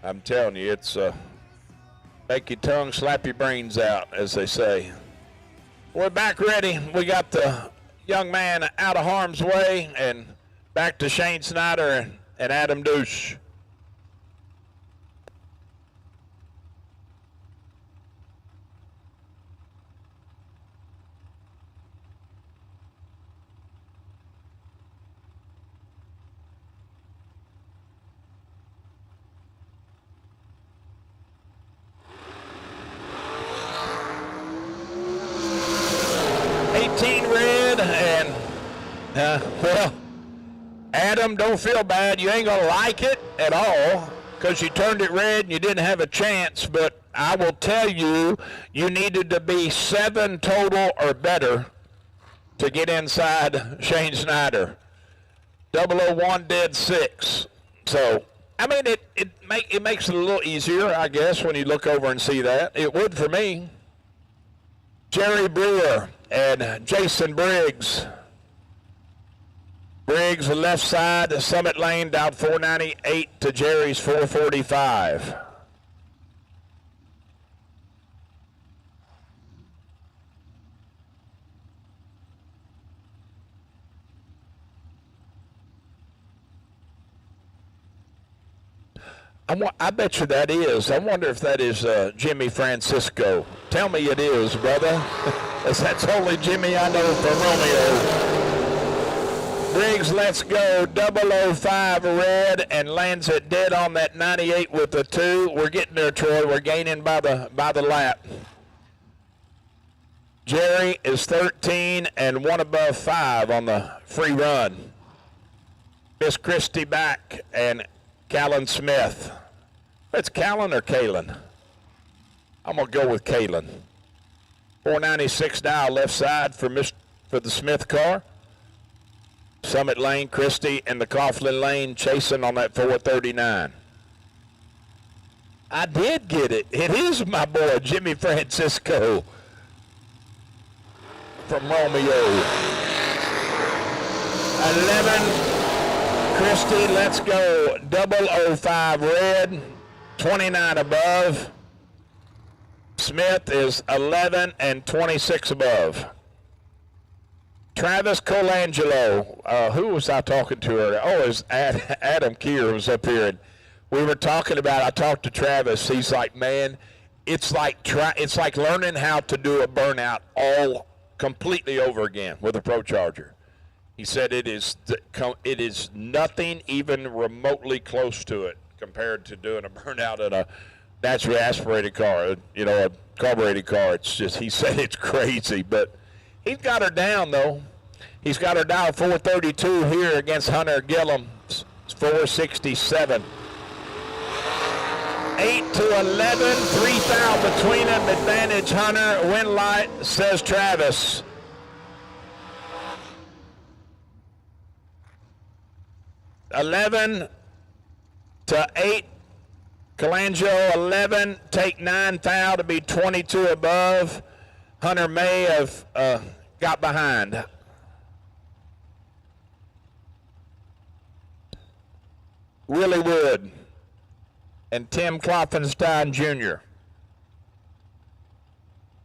I'm telling you, it's make your tongue slap your brains out, as they say. We're back ready. We got the young man out of harm's way, and back to Shane Snyder and Adam Douche. 18 red, and, well, Adam, don't feel bad. You ain't going to like it at all because you turned it red and you didn't have a chance, but I will tell you, you needed to be 7 total or better to get inside Shane Snyder. 001 did 6. So, I mean, it makes it a little easier, I guess, when you look over and see that. It would for me. Jerry Brewer and Jason Briggs. Briggs, the left side, Summit Lane, down 498 to Jerry's 445. I bet you that is. I wonder if that is Jimmy Francisco. Tell me it is, brother. That's only Jimmy I know from Romeo. Briggs, let's go. 005 red and lands it dead on that 98 with the 2. We're getting there, Troy. We're gaining by the lap. Jerry is 13 and 1 above 5 on the free run. Miss Christie back and Callan Smith. It's Callan or Kalen? I'm going to go with Kalen. 496 dial left side for the Smith car. Summit Lane, Christie, and the Coughlin Lane chasing on that 439. I did get it. It is my boy, Jimmy Francisco from Romeo. 11, Christie, let's go. 005 red, 29 above. Smith is 11 and 26 above. Travis Colangelo, who was I talking to earlier? Oh, it was Adam Keir was up here, and we were talking about, I talked to Travis. He's like, man, it's like learning how to do a burnout all completely over again with a Pro Charger. He said it is nothing even remotely close to it compared to doing a burnout in a naturally aspirated car, you know, a carbureted car. It's just, he said it's crazy, but he's got her down, though. He's got her down 432 here against Hunter Gillum, 467. 8 to 11, 3 foul between them. Advantage Hunter. Win light, says Travis. $11 to 8. Colangelo 11, take 9 foul to be 22 above. Hunter may have got behind. Willie Wood and Tim Klopfenstein Jr.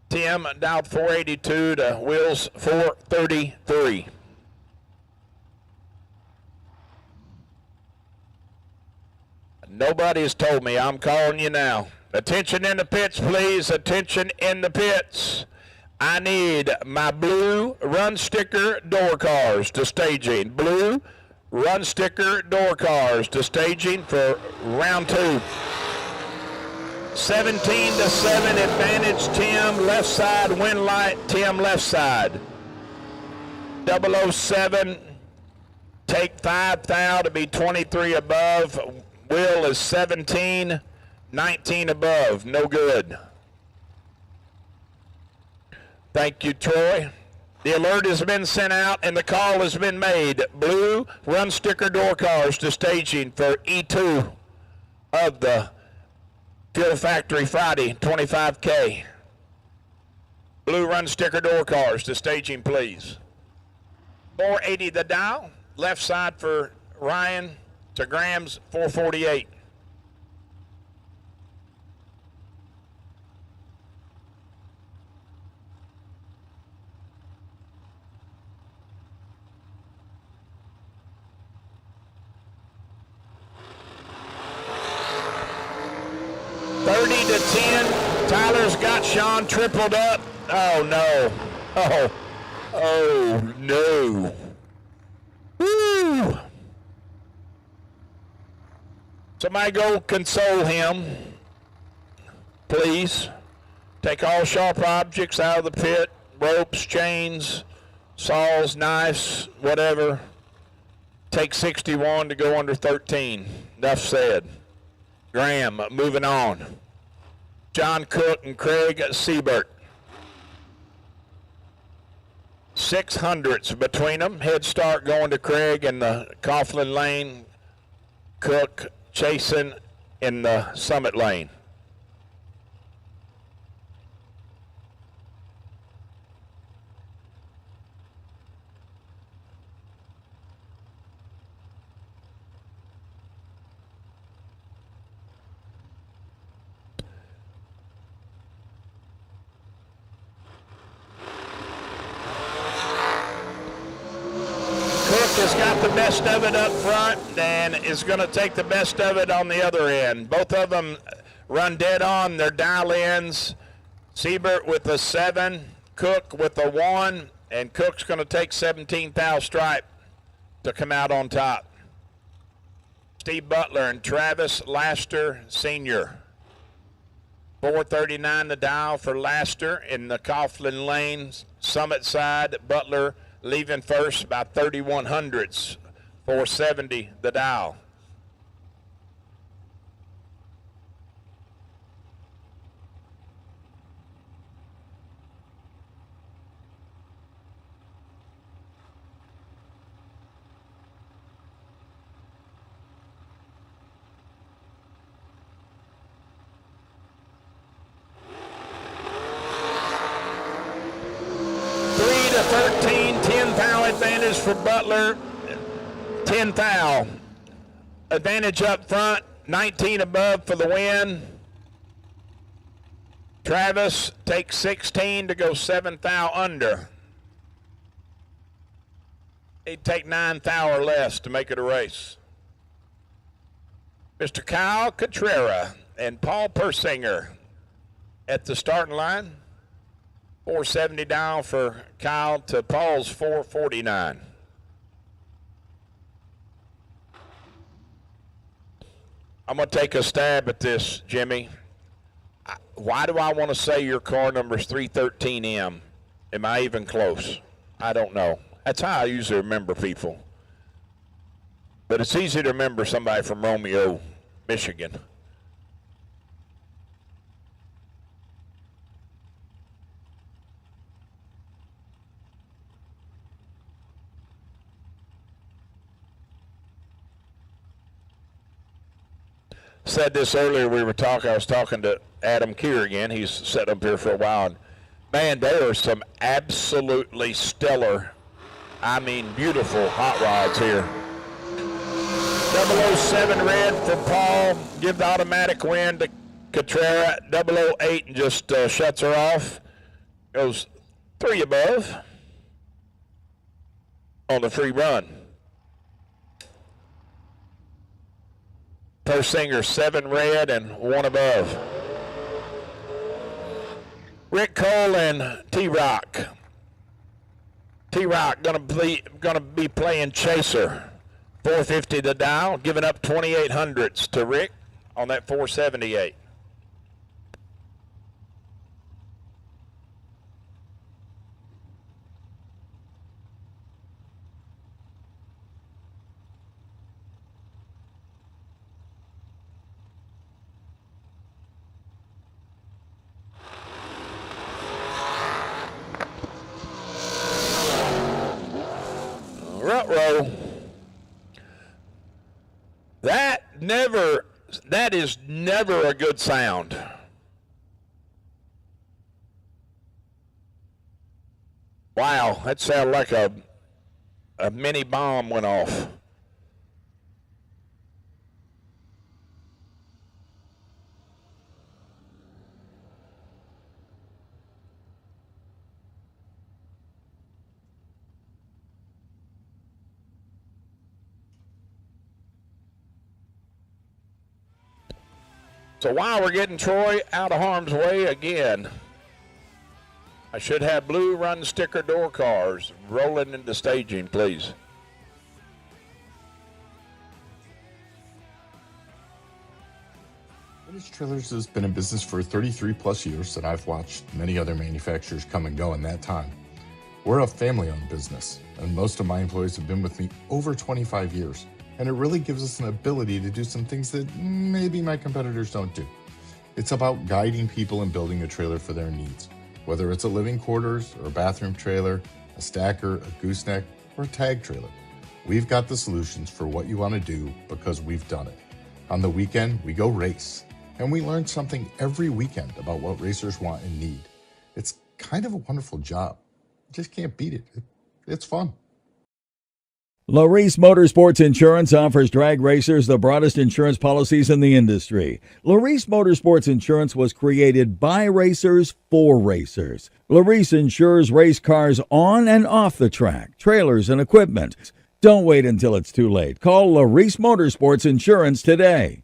Tim down 482 to Will's 433. Nobody has told me. I'm calling you now. Attention in the pits, please. Attention in the pits. I need my blue run sticker door cars to staging. Blue run sticker door cars to staging for round 2. 17 to 7 advantage Tim left side, win light Tim left side. 007 take 5 foul to be 23 above. Will is 17, 19 above, no good. Thank you, Troy. The alert has been sent out and the call has been made. Blue run sticker door cars to staging for E2 of the Fuel Factory Friday 25K. Blue run sticker door cars to staging, please. 480 the dial, left side for Ryan to Graham's 448. To 10. Tyler's got Sean tripled up. Oh no. Oh no. Woo! Somebody go console him, please. Take all sharp objects out of the pit, ropes, chains, saws, knives, whatever. Take 61 to go under 13. Enough said. Graham, moving on. John Cook and Craig Siebert. 600s between them. Head start going to Craig in the Coughlin lane. Cook chasing in the Summit lane. Has got the best of it up front and is going to take the best of it on the other end. Both of them run dead on their dial ends. Siebert with a 7, Cook with a 1, and Cook's going to take 17 thou stripe to come out on top. Steve Butler and Travis Laster Sr. 439 the dial for Laster in the Coughlin lane, Summit side. Butler leaving first by 3100ths, 470 the dial. Advantage for Butler, 10 thou. Advantage up front, 19 above for the win. Travis takes 16 to go 7 thou under. He'd take 9 thou or less to make it a race. Mr. Kyle Cotrera and Paul Persinger at the starting line. 470 down for Kyle to Paul's 449. I'm going to take a stab at this, Jimmy. Why do I want to say your car number is 313M? Am I even close? I don't know. That's how I usually remember people. But it's easy to remember somebody from Romeo, Michigan. Said this earlier, I was talking to Adam Keir again. He's sat up here for a while. And man, there are some absolutely stellar, I mean beautiful hot rods here. 007 red for Paul. Give the automatic win to Cotrera. 008 and just shuts her off. Goes 3 above on the free run. Persinger 7 red and 1 above. Rick Cole and T-Rock. T-Rock gonna be playing chaser. 450 the dial, giving up 2800ths to Rick on that 478. Rut-row. That is never a good sound. Wow, that sounded like a mini bomb went off. So while we're getting Troy out of harm's way again, I should have blue run sticker door cars rolling into staging, please. Vintage Trailers has been in business for 33 plus years, and I've watched many other manufacturers come and go in that time. We're a family-owned business, and most of my employees have been with me over 25 years, and it really gives us an ability to do some things that maybe my competitors don't do. It's about guiding people and building a trailer for their needs, whether it's a living quarters or a bathroom trailer, a stacker, a gooseneck, or a tag trailer. We've got the solutions for what you want to do because we've done it. On the weekend, we go race, and we learn something every weekend about what racers want and need. It's kind of a wonderful job. You just can't beat it. It's fun. Laris Motorsports Insurance offers drag racers the broadest insurance policies in the industry. Laris Motorsports Insurance was created by racers for racers. Laris insures race cars on and off the track, trailers, and equipment. Don't wait until it's too late. Call Laris Motorsports Insurance today.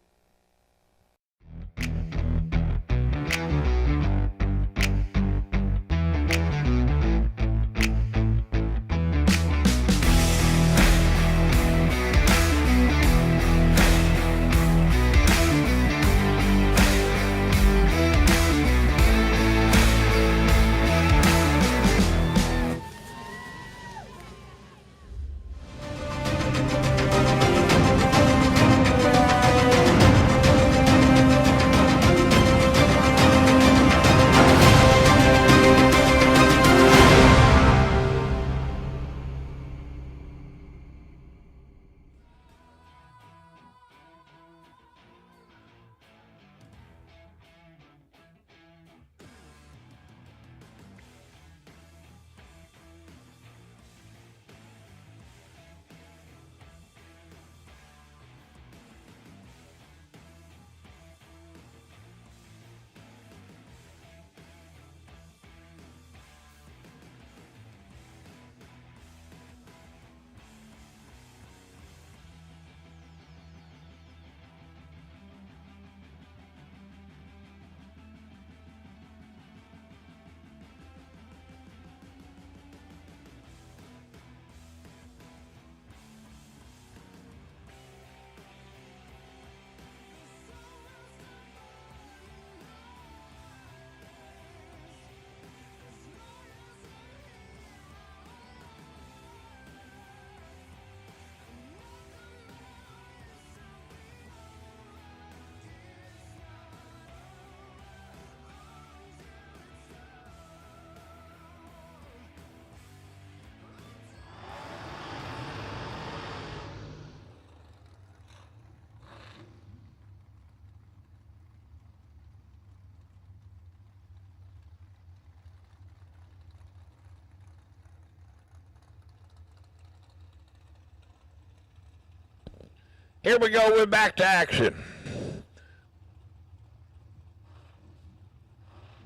Here we go, we're back to action.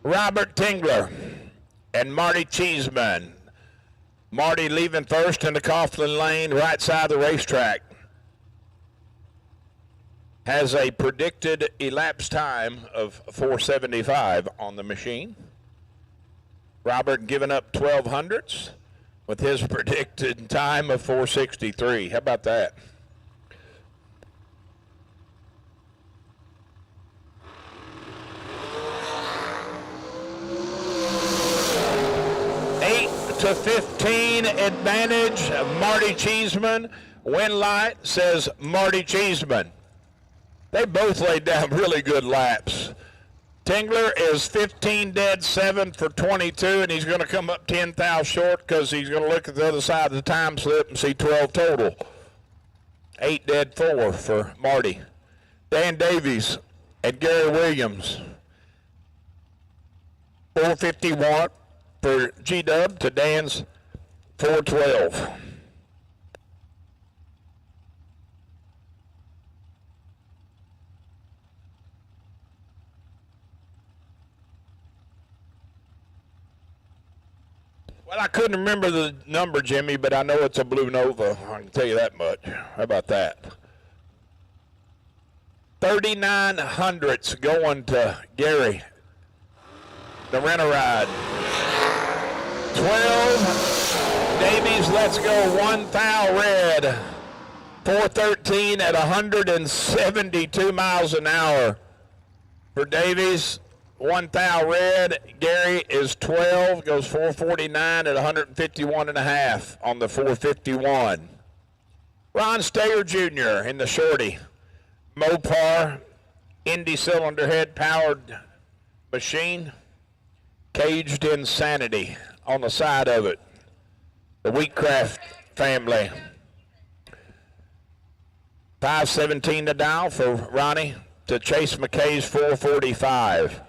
Robert Tingler and Marty Cheeseman. Marty leaving first in the Coughlin lane, right side of the racetrack. Has a predicted elapsed time of 4:75 on the machine. Robert giving up 1200ths with his predicted time of 4:63. How about that? To 15 advantage of Marty Cheeseman. Win light says Marty Cheeseman. They both laid down really good laps. Tingler is 15 dead, 7 for 22, and he's going to come up 10 thou short because he's going to look at the other side of the time slip and see 12 total. 8 dead, 4 for Marty. Dan Davies and Gary Williams. 451 for G-Dub to Dan's 412. Well, I couldn't remember the number, Jimmy, but I know it's a Blue Nova. I can tell you that much. How about that? 3,900ths going to Gary. The rent-a-ride. 12. Davies, let's go. 1 thou red. 413 at 172 miles an hour for Davies. 1 thou red, Gary is 12, goes 449 at 151.5 on the 451. Ron Stayer Jr. in the shorty. Mopar, Indy cylinder head powered machine. Caged Insanity on the side of it. The Wheatcraft family. 517 to dial for Ronnie to Chase McKay's 445.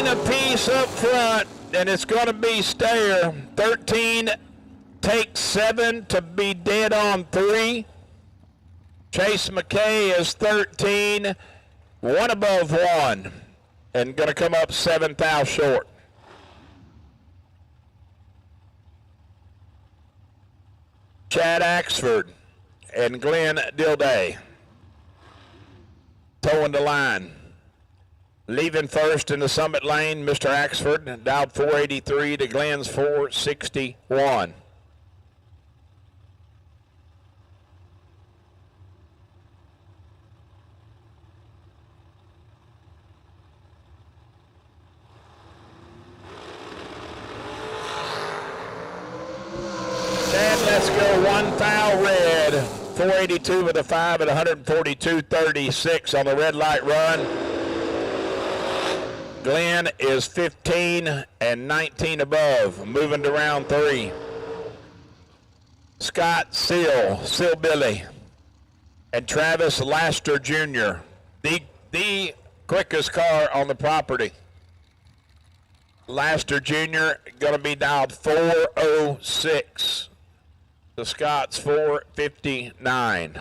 Apiece up front, and it's going to be Stayer. 13 takes 7 to be dead on 3. Chase McKay is 13, 1 above 1, and going to come up 7 thou short. Chad Axford and Glenn Dilday towing the line. Leaving first in the Summit lane, Mr. Axford, dialed 483 to Glenn's 461. And let's go 1 thou red, 482 with a 5 at 142.36 on the red light run. Glenn is 15 and 19 above, moving to round 3. Scott Seal Billy, and Travis Laster Jr., the quickest car on the property. Laster Jr. going to be dialed 406. The Scott's 459.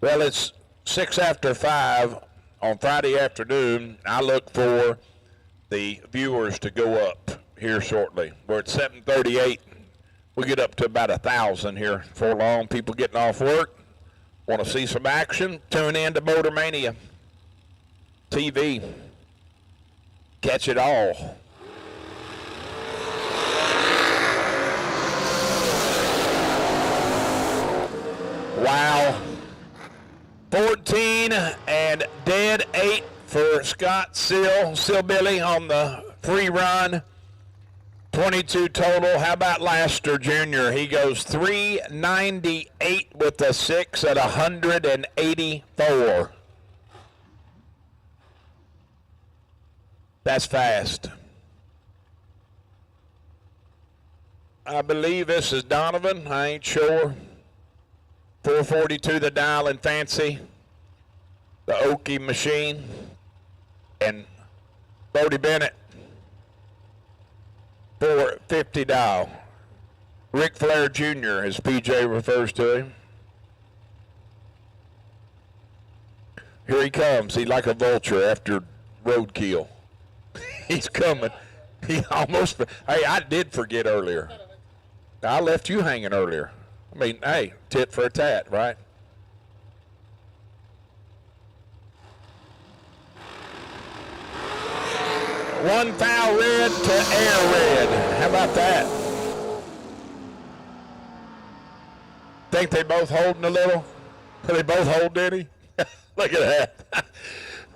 Well, it's 6 after 5 on Friday afternoon. I look for the viewers to go up here shortly. We're at 7:38. We get up to about 1,000 here before long. People getting off work, want to see some action, tune in to MotorMania TV. Catch it all. Wow. 14 and dead 8 for Scott Seal Billy on the free run. 22 total. How about Laster Jr.? He goes 398 with a 6 at 184. That's fast. I believe this is Donovan. I ain't sure. 442 the dial in Fancy, the Okie machine, and Bodie Bennett, 450 dial. Ric Flair Jr., as PJ refers to him. Here he comes. He's like a vulture after roadkill. He's coming. He almost, hey, I did forget earlier. I left you hanging earlier. I mean, hey, tit for a tat, right? One thou red to air red. How about that? Think they both holding a little? Are they both hold, Denny? Look at that.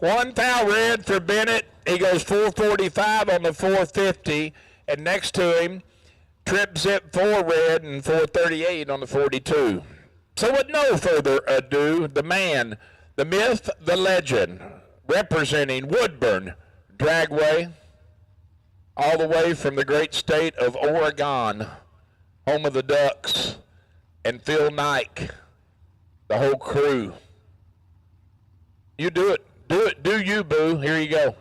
One thou red for Bennett. He goes 445 on the 450. And next to him, Trip Zip 4 red and 438 on the 42. So with no further ado, the man, the myth, the legend, representing Woodburn Dragway, all the way from the great state of Oregon, home of the Ducks, and Phil Nike, the whole crew. You do it. Do it. Do you, boo. Here you go.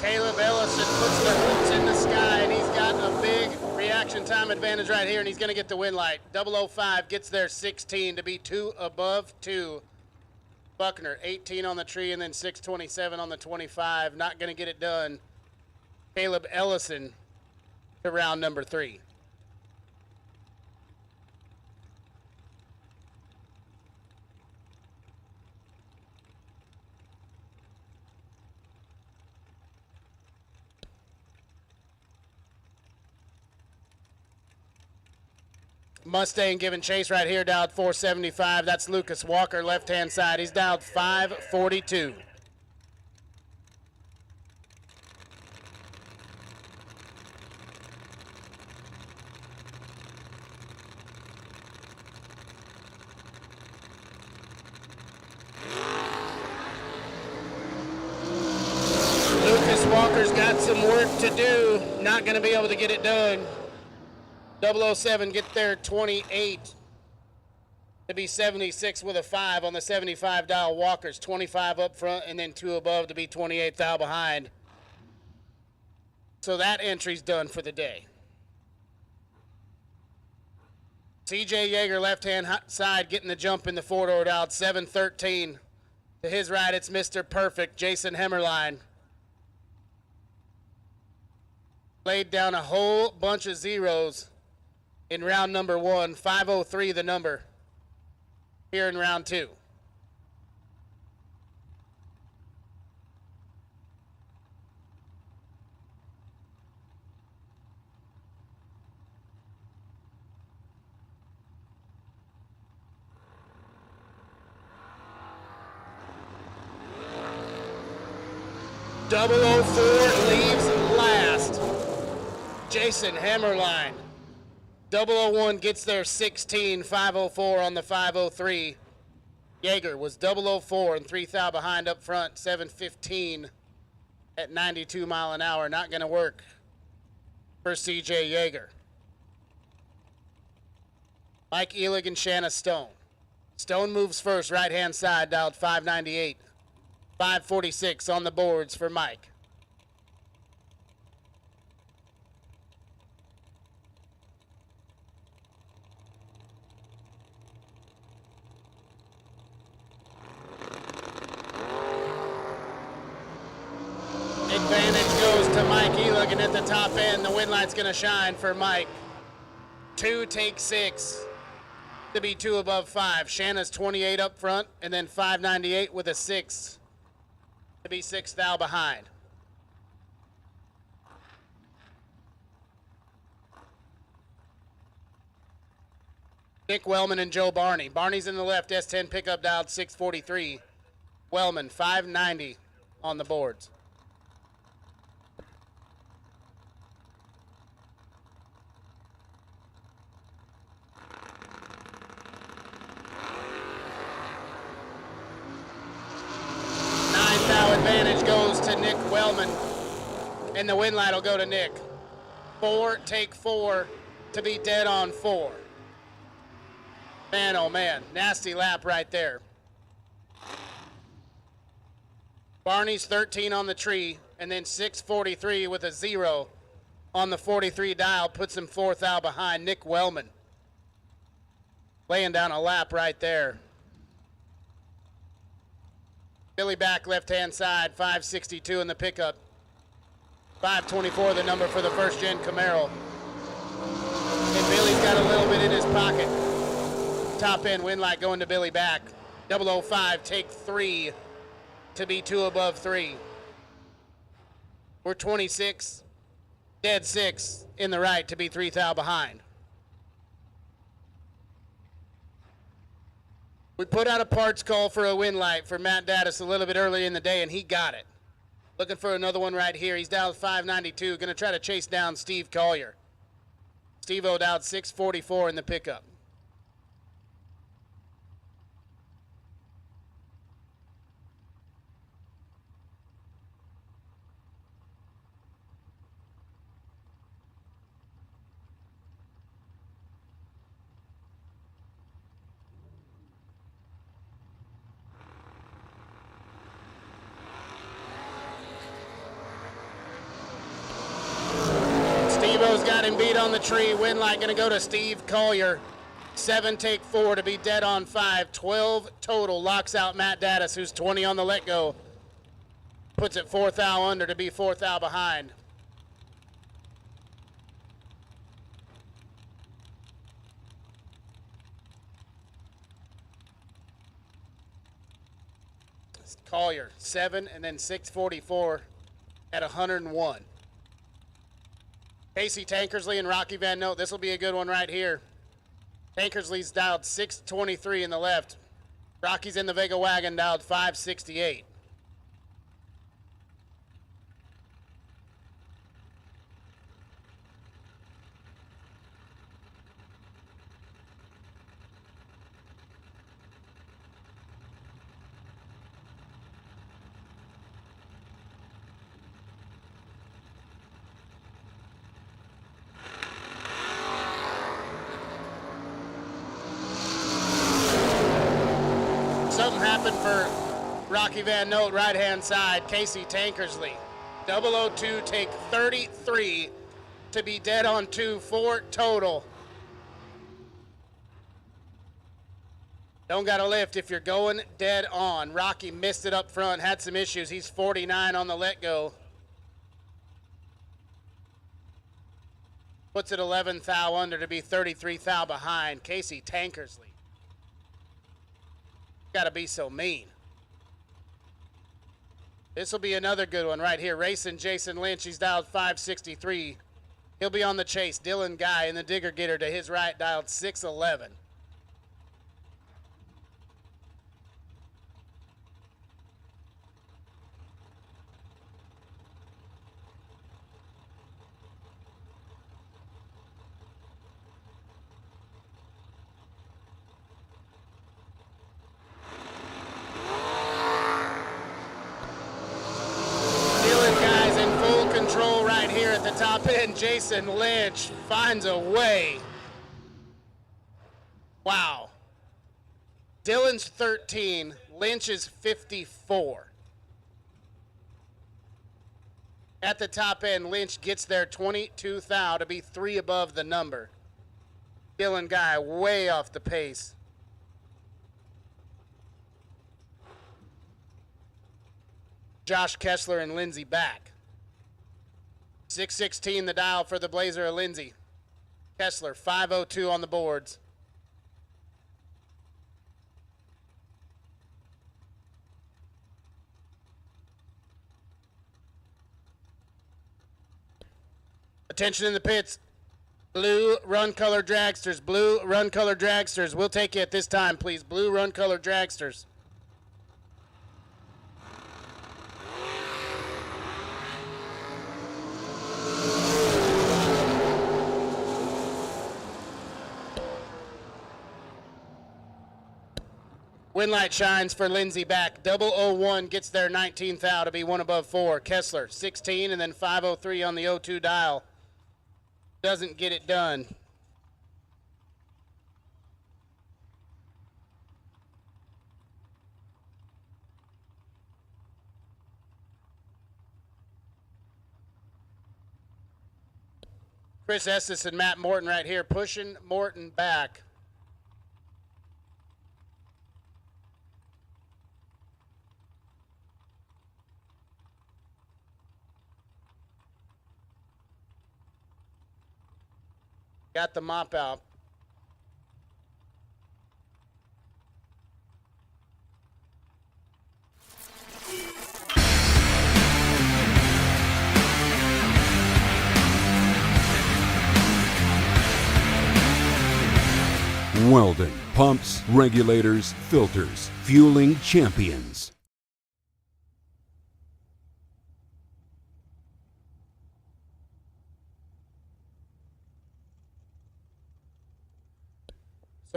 Caleb Ellison puts the hoops in the sky, and he's got a big reaction time advantage right here, and he's going to get the win light. 005 gets there 16 to be 2 above 2. Buckner, 18 on the tree, and then 627 on the 25. Not going to get it done. Caleb Ellison to round number 3. Mustang giving chase right here, dialed 475. That's Lucas Walker, left-hand side. He's dialed 542. Lucas Walker's got some work to do. Not going to be able to get it done. 007 get there 28 to be 76 with a 5 on the 75 dial. Walker's 25 up front and then 2 above to be 28 thou behind. So that entry's done for the day. CJ Yeager left-hand side getting the jump in the 4-door dial. 713 to his right. It's Mr. Perfect, Jason Hemmerline. Laid down a whole bunch of zeros in round number 1, 503 the number here in round 2. Double 04 leaves last. Jason Hammerline. 001 gets there 16, 504 on the 503. Yeager was 004 and 3 thou behind up front, 715 at 92 mile an hour. Not going to work for CJ Yeager. Mike Elig and Shanna Stone. Stone moves first, right-hand side, dialed 598. 546 on the boards for Mike. Advantage goes to Mike Elig, and at the top end, the win light's going to shine for Mike. 2 take 6 to be 2 above 5. Shanna's 28 up front, and then 598 with a 6 to be 6 thou behind. Nick Wellman and Joe Barney. Barney's in the left, S10 pickup dialed 643. Wellman, 590 on the boards. Advantage goes to Nick Wellman, and the win light will go to Nick. 4 take 4 to be dead on 4. Man, oh man, nasty lap right there. Barney's 13 on the tree, and then 643 with a 0 on the 43 dial puts him 4 thou behind. Nick Wellman laying down a lap right there. Billy back left-hand side, 562 in the pickup. 524 the number for the first-gen Camaro. And Billy's got a little bit in his pocket. Top end win light going to Billy back. 005 take 3 to be 2 above 3. We're 26, dead 6 in the right to be 3 thou behind. We put out a parts call for a win light for Matt Dattis a little bit earlier in the day, and he got it. Looking for another one right here. He's dialed 592, going to try to chase down Steve Collier. Steve-O dialed 644 in the pickup. Rocio's got him beat on the tree. Win light going to go to Steve Collier. 7 take 4 to be dead on 5. 12 total. Locks out Matt Dattis, who's 20 on the let go. Puts it 4th thou under to be 4th thou behind. Collier, 7 and then 644 at 101. Casey Tankersley and Rocky Van Note. This will be a good one right here. Tankersley's dialed 623 in the left. Rocky's in the Vega wagon, dialed 568. Something happened for Rocky Van Note, right-hand side. Casey Tankersley, 002, take 33 to be dead on 2, 4 total. Don't got to lift if you're going dead on. Rocky missed it up front, had some issues. He's 49 on the let go. Puts it 11 thou under to be 33 thou behind. Casey Tankersley. Gotta be so mean. This will be another good one right here. Racing Jason Lynch. He's dialed 563. He'll be on the chase. Dylan Guy in the digger getter to his right, dialed 611. At the top end, Jason Lynch finds a way. Wow. Dylan's 13, Lynch is 54. At the top end, Lynch gets there 22 thou to be 3 above the number. Dylan Guy way off the pace. Josh Kessler and Lindsey back. 616 the dial for the Blazer of Lindsay. Kessler, 502 on the boards. Attention in the pits. Blue run color dragsters. Blue run color dragsters. We'll take you at this time, please. Blue run color dragsters. Win light shines for Lindsay back. 001 gets there 19th thou to be 1 above 4. Kessler 16 and then 503 on the 02 dial. Doesn't get it done. Chris Estes and Matt Morton right here pushing Morton back. Got the mop out. Weldon, pumps, regulators, filters, fueling champions.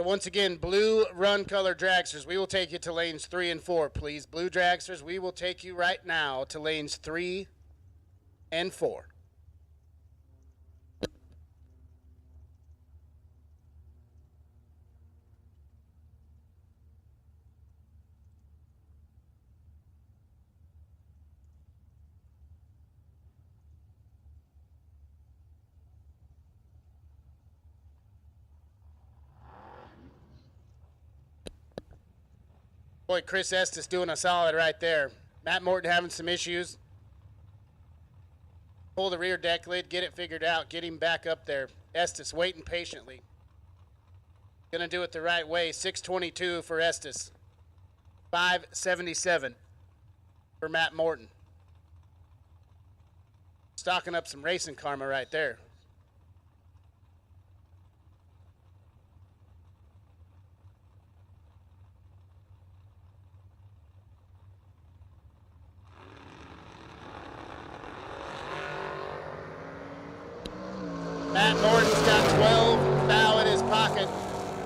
So once again, blue run color dragsters, we will take you to lanes 3 and 4, please. Blue dragsters, we will take you right now to lanes 3 and 4. Boy, Chris Estes doing a solid right there. Matt Morton having some issues. Pull the rear deck lid, get it figured out, get him back up there. Estes waiting patiently. Gonna do it the right way. 622 for Estes. 577 for Matt Morton. Stocking up some racing karma right there. Matt Morton's got 12 thou in his pocket,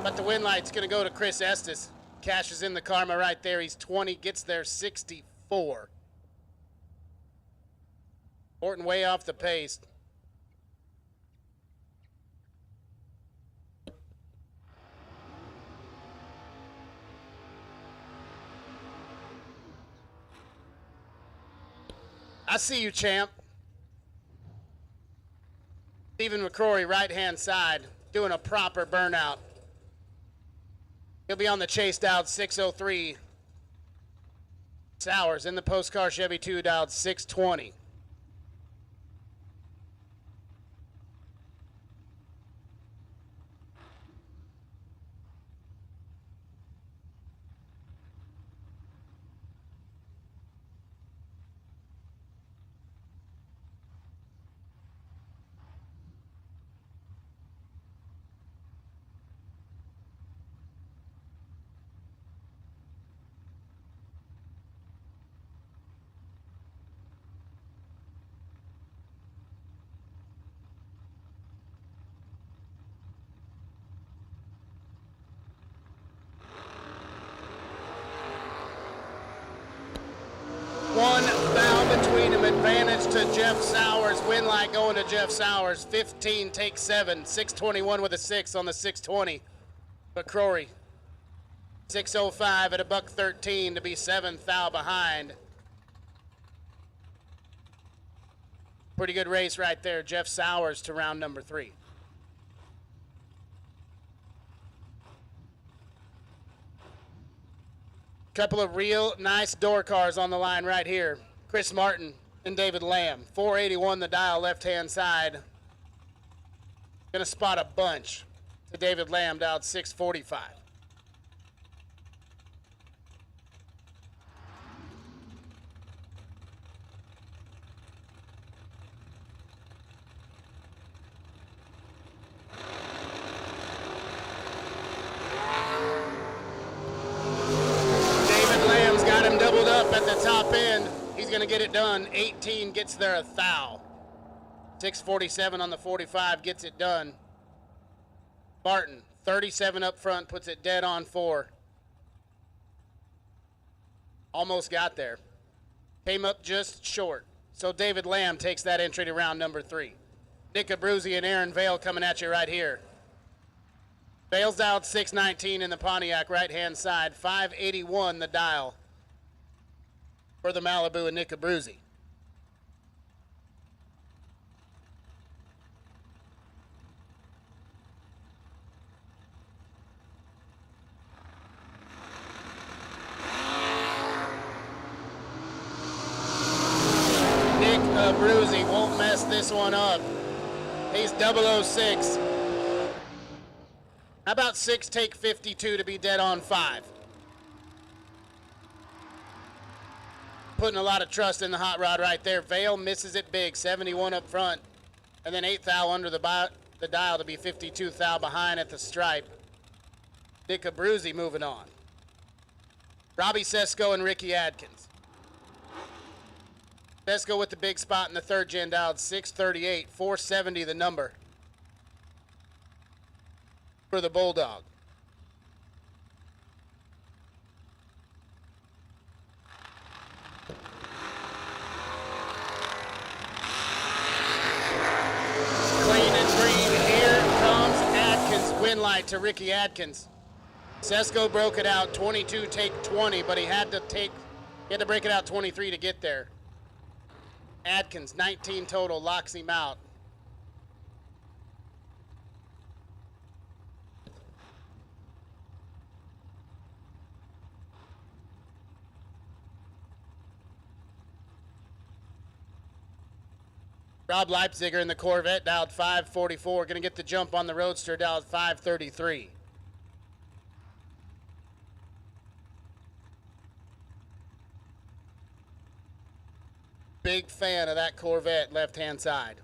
but the win light's going to go to Chris Estes. Cashes in the karma right there. He's 20, gets there 64. Morton way off the pace. I see you, champ. Stephen McCrory, right-hand side, doing a proper burnout. He'll be on the chase dialed 603. Sowers in the Postcar Chevy 2 dialed 620. One foul between them. Advantage to Jeff Sowers. Win light going to Jeff Sowers. 15 takes 7. 621 with a 6 on the 620. McCrory. 605 at a $113 to be 7th thou behind. Pretty good race right there. Jeff Sowers to round number 3. Couple of real nice door cars on the line right here. Chris Martin and David Lamb. 481 the dial, left-hand side. Gonna spot a bunch to David Lamb, dialed 645. At the top end, he's going to get it done. 18 gets there a thou. 647 on the 45 gets it done. Martin, 37 up front, puts it dead on 4. Almost got there. Came up just short. So David Lamb takes that entry to round number 3. Nick Abruzzi and Aaron Vale coming at you right here. Vale's dialed 619 in the Pontiac right-hand side. 581 the dial for the Malibu and Nick Abruzzi. Nick Abruzzi won't mess this one up. He's 006. How about 6 take 52 to be dead on 5? Putting a lot of trust in the hot rod right there. Vale misses it big, 71 up front. And then 8th thou under the dial to be 52th thou behind at the stripe. Nick Abruzzi moving on. Robbie Sesko and Ricky Adkins. Sesko with the big spot in the 3rd gen, dialed 638, 470 the number for the Bulldog. Win light to Ricky Adkins. Sesko broke it out 22 take 20, but he had to break it out 23 to get there. Adkins 19 total locks him out. Rob Leipziger in the Corvette, dialed 544. Going to get the jump on the Roadster, dialed 533. Big fan of that Corvette, left-hand side.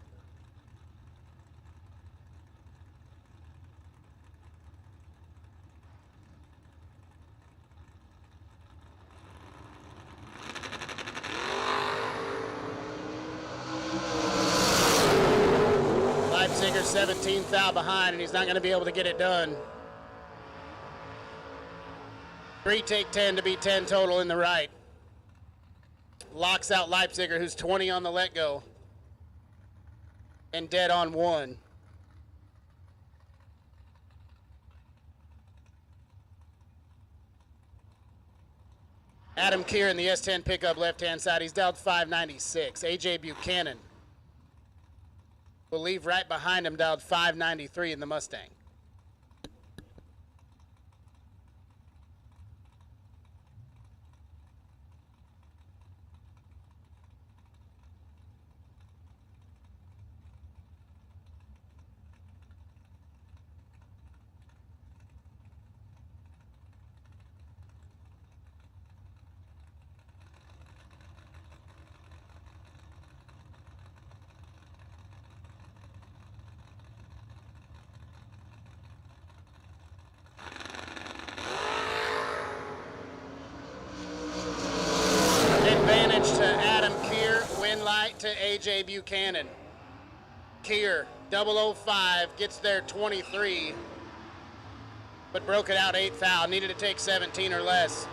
Leipziger 17th out behind, and he's not going to be able to get it done. 3 take 10 to be 10 total in the right. Locks out Leipziger, who's 20 on the let go. And dead on 1. Adam Keir in the S10 pickup left-hand side. He's dialed 596. AJ Buchanan will leave right behind him, dialed 593 in the Mustang. To Adam Keir, win light to AJ Buchanan. Keir, 005, gets there 23, but broke it out 8th foul. Needed to take 17 or less.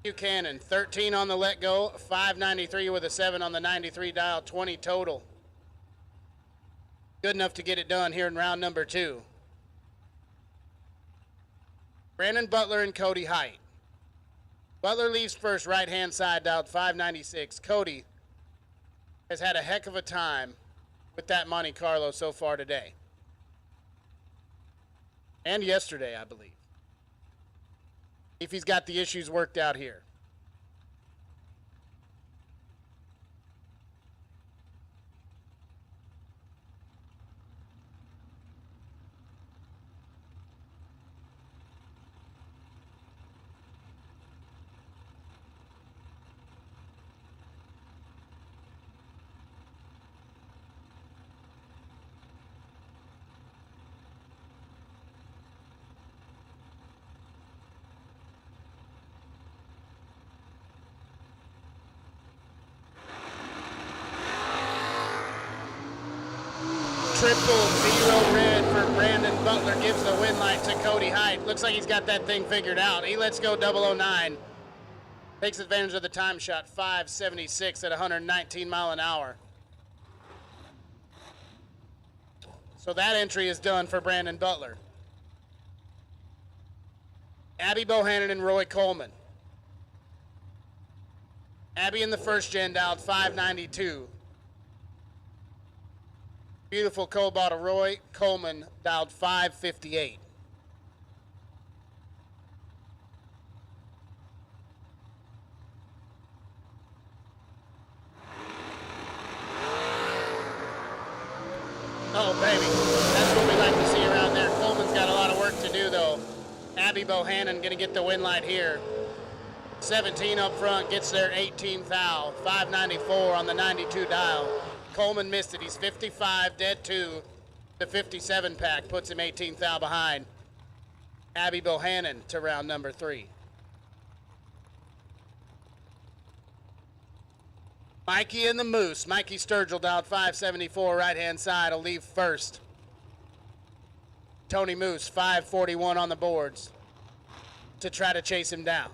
Buchanan, 13 on the let go, 593 with a 7 on the 93 dial, 20 total. Good enough to get it done here in round number 2. Brandon Butler and Cody Height. Butler leaves first, right-hand side, dialed 596. Cody has had a heck of a time with that Monte Carlo so far today. And yesterday, I believe. If he's got the issues worked out here. Triple zero red for Brandon Butler gives the win light to Cody Height. Looks like he's got that thing figured out. He lets go 009. Takes advantage of the time shot, 576 at 119 mile an hour. So that entry is done for Brandon Butler. Abby Bohannon and Roy Coleman. Abby in the first gen dialed 592. Beautiful cobalt of Roy Coleman dialed 558. Oh, baby. That's what we like to see around there. Coleman's got a lot of work to do, though. Abby Bohannon going to get the win light here. 17 up front, gets there 18 foul. 594 on the 92 dial. Coleman missed it. He's 55, dead 2. The 57 pack puts him 18 foul behind. Abby Bohannon to round number 3. Mikey and the Moose. Mikey Sturgill dialed 574, right-hand side, will leave first. Tony Moose, 541 on the boards to try to chase him down.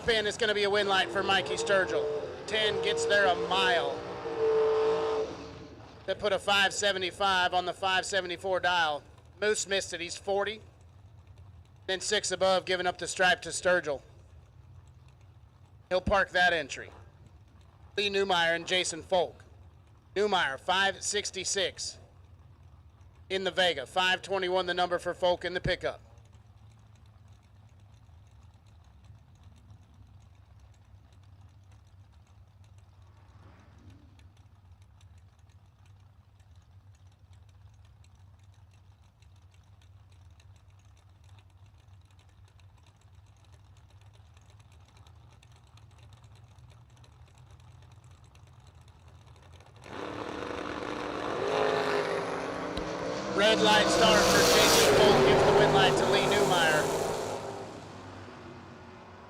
top end, it's going to be a win light for Mikey Sturgill. 10 gets there a mile. They put a 575 on the 574 dial. Moose missed it. He's 40. Then 6 above, giving up the stripe to Sturgill. He'll park that entry. Lee Newmeyer and Jason Folk. Newmeyer, 566 in the Vega. 521 the number for Folk in the pickup. Red light start for Jason Folk, gives the win light to Lee Newmeyer.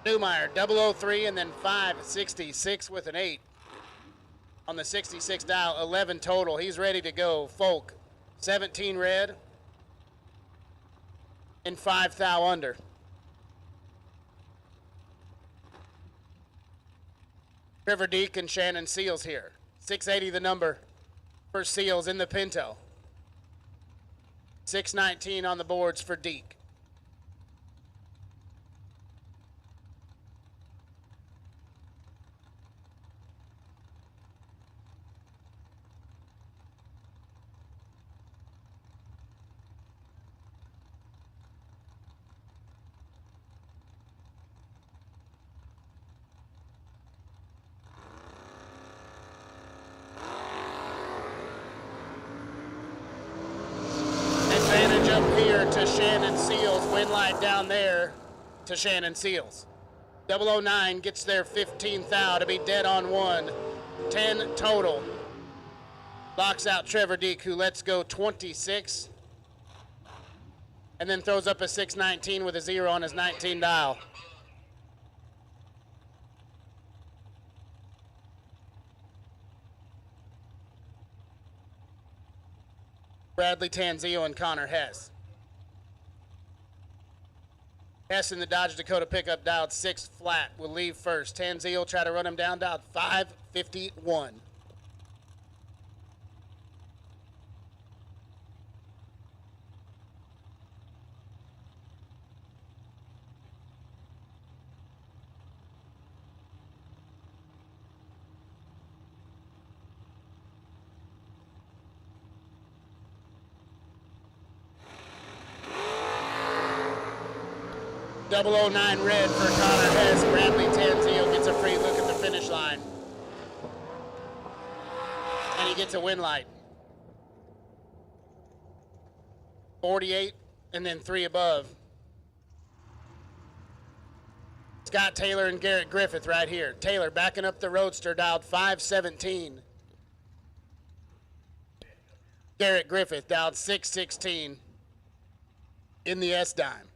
Newmeyer, 003 and then 566 with an 8. On the 66 dial, 11 total. He's ready to go. Folk, 17 red and 5 thou under. Trevor Deek and Shannon Seals here. 680 the number for Seals in the Pinto. 619 on the boards for Deek. To Shannon Seals, win light down there to Shannon Seals. 009 gets there 15 thou to be dead on 1. 10 total. Locks out Trevor Deek, who lets go 26. And then throws up a 619 with a 0 on his 19 dial. Bradley Tanzio and Connor Hess. Hess in the Dodge Dakota pickup dialed 6 flat. Will leave first. Tanzio try to run him down, dialed 551. .009 red for Connor Hess. Bradley Tanzio gets a free look at the finish line. And he gets a win light. 48 and then 3 above. Scott Taylor and Garrett Griffith right here. Taylor backing up the Roadster, dialed 517. Garrett Griffith dialed 616 in the S-Dime.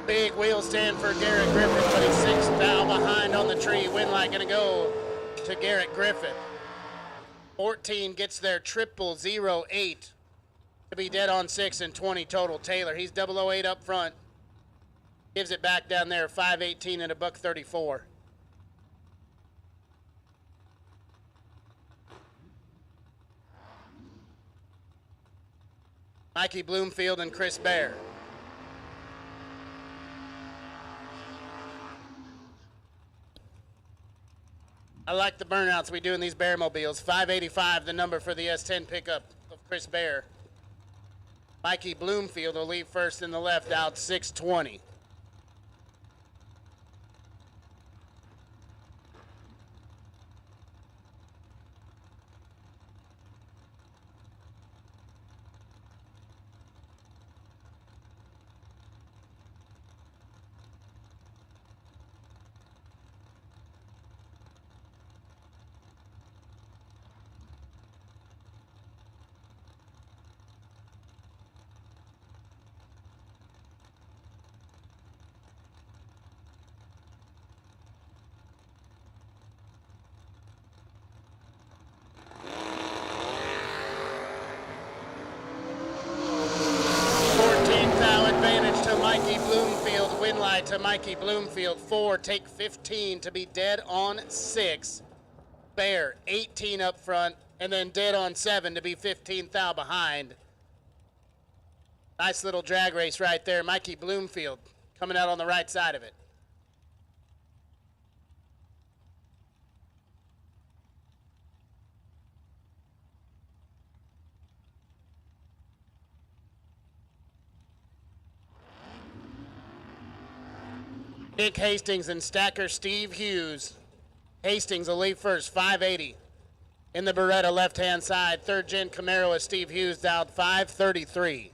Big wheel stand for Garrett Griffith, but he's 6 thou behind on the tree. Win light gonna go to Garrett Griffith. 14 gets there 0008 to be dead on 6 and 20 total. Taylor, he's 008 up front. Gives it back down there, 518 and a $134. Mikey Bloomfield and Chris Bear. I like the burnouts we do in these Bear mobiles. 585, the number for the S10 pickup of Chris Bear. Mikey Bloomfield will leave first in the left, out 620. right to Mikey Bloomfield. 4, take 15 to be dead on 6. Bear, 18 up front, and then dead on 7 to be 15th thou behind. Nice little drag race right there. Mikey Bloomfield coming out on the right side of it. Nick Hastings and stacker Steve Hughes. Hastings will leave first, 580. In the Beretta left-hand side, third gen Camaro is Steve Hughes down 533.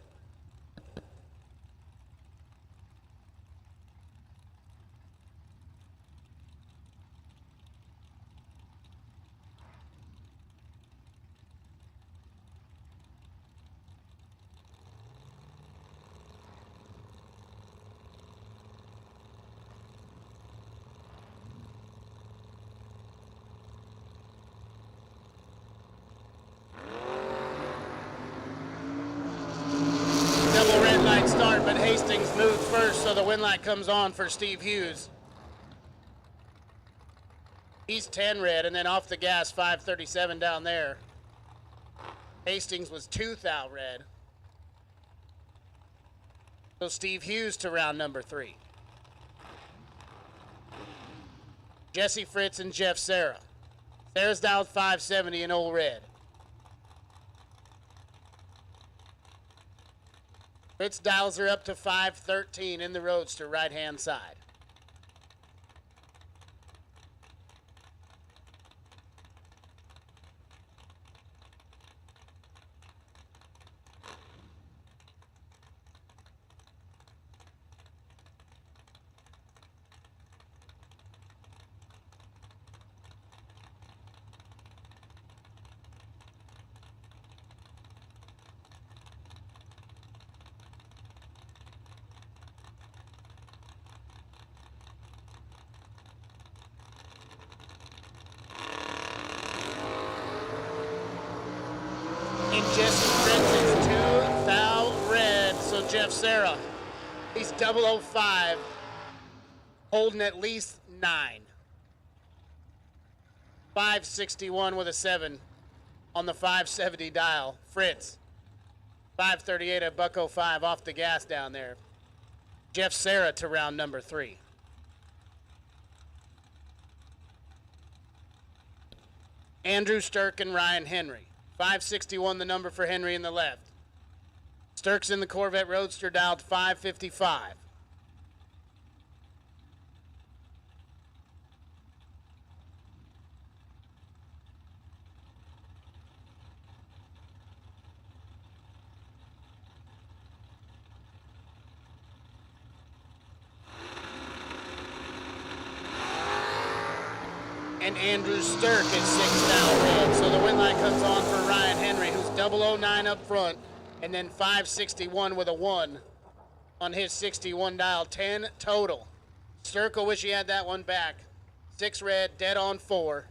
Double red light start, but Hastings moved first, so the win light comes on for Steve Hughes. He's 10 red, and then off the gas, 537 down there. Hastings was 2 thou red. So Steve Hughes to round number 3. Jesse Fritz and Jeff Serra. Sarah's down 570 in old red. Fritz dials her up to 513 in the Roadster right-hand side. And Jesse Fritz is 2 thou red, so Jeff Serra, he's 005, holding at least 9. 561 with a 7 on the 570 dial. Fritz, 538 at $105 off the gas down there. Jeff Serra to round number 3. Andrew Stirk and Ryan Henry. 561 the number for Henry in the left. Stirk's in the Corvette Roadster dialed 555. And Andrew Stirk is 6 thou red. So the win light comes on for Ryan Henry, who's 009 up front, and then 561 with a 1 on his 61 dial. 10 total. Stirk will wish he had that one back. 6 red, dead on 4.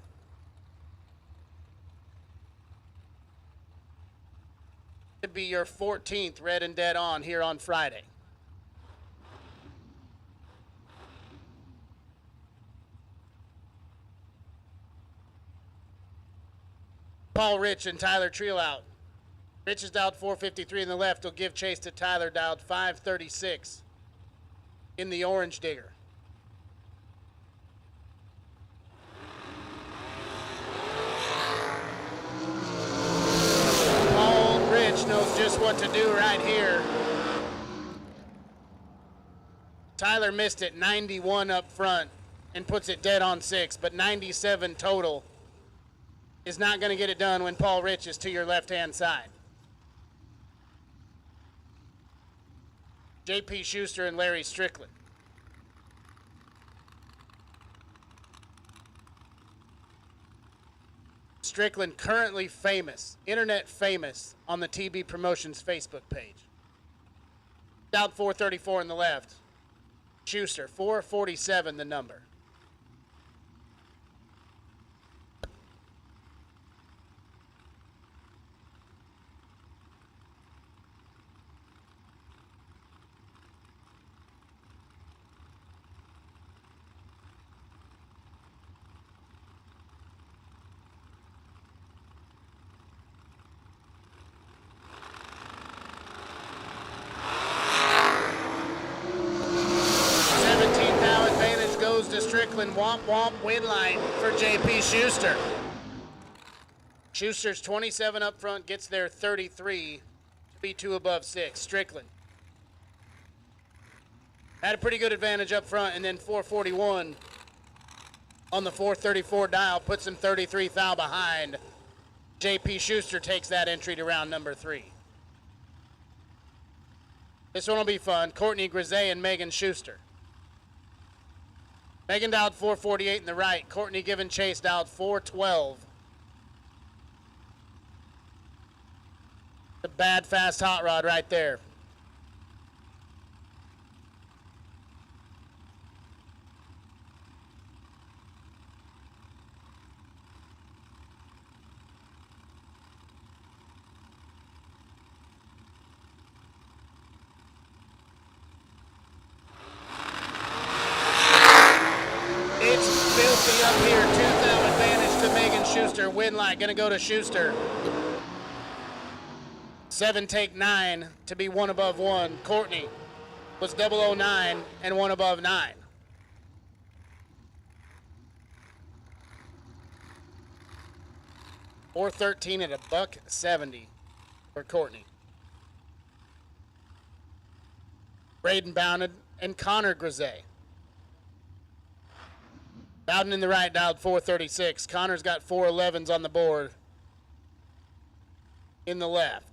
It'd be your 14th red and dead on here on Friday. Paul Rich and Tyler Treel out. Rich is dialed 453 in the left. Will give chase to Tyler, dialed 536 in the orange digger. Paul Rich knows just what to do right here. Tyler missed it, 91 up front, and puts it dead on 6, but 97 total is not going to get it done when Paul Rich is to your left-hand side. J.P. Schuster and Larry Strickland. Strickland currently famous, internet famous, on the TB Promotions Facebook page. Dialed 434 in the left. Schuster, 447 the number. Strickland womp womp win line for JP Schuster. Schuster's 27 up front, gets there 33 to be 2 above 6. Strickland had a pretty good advantage up front, and then 441 on the 434 dial puts him 33 thou behind. JP Schuster takes that entry to round number 3. This one will be fun. Courtney Grisey and Megan Schuster. Megan dialed 448 in the right. Courtney giving chase dialed 412. The bad fast hot rod right there. Up here, 2 thou advantage to Megan Schuster. Win light gonna go to Schuster. 7 take 9 to be 1 above 1. Courtney was 009 and 1 above 9. $413 at $170 for Courtney. Braden Bounded and Connor Grisey. Bowden in the right dialed 436. Connor's got 411s on the board in the left.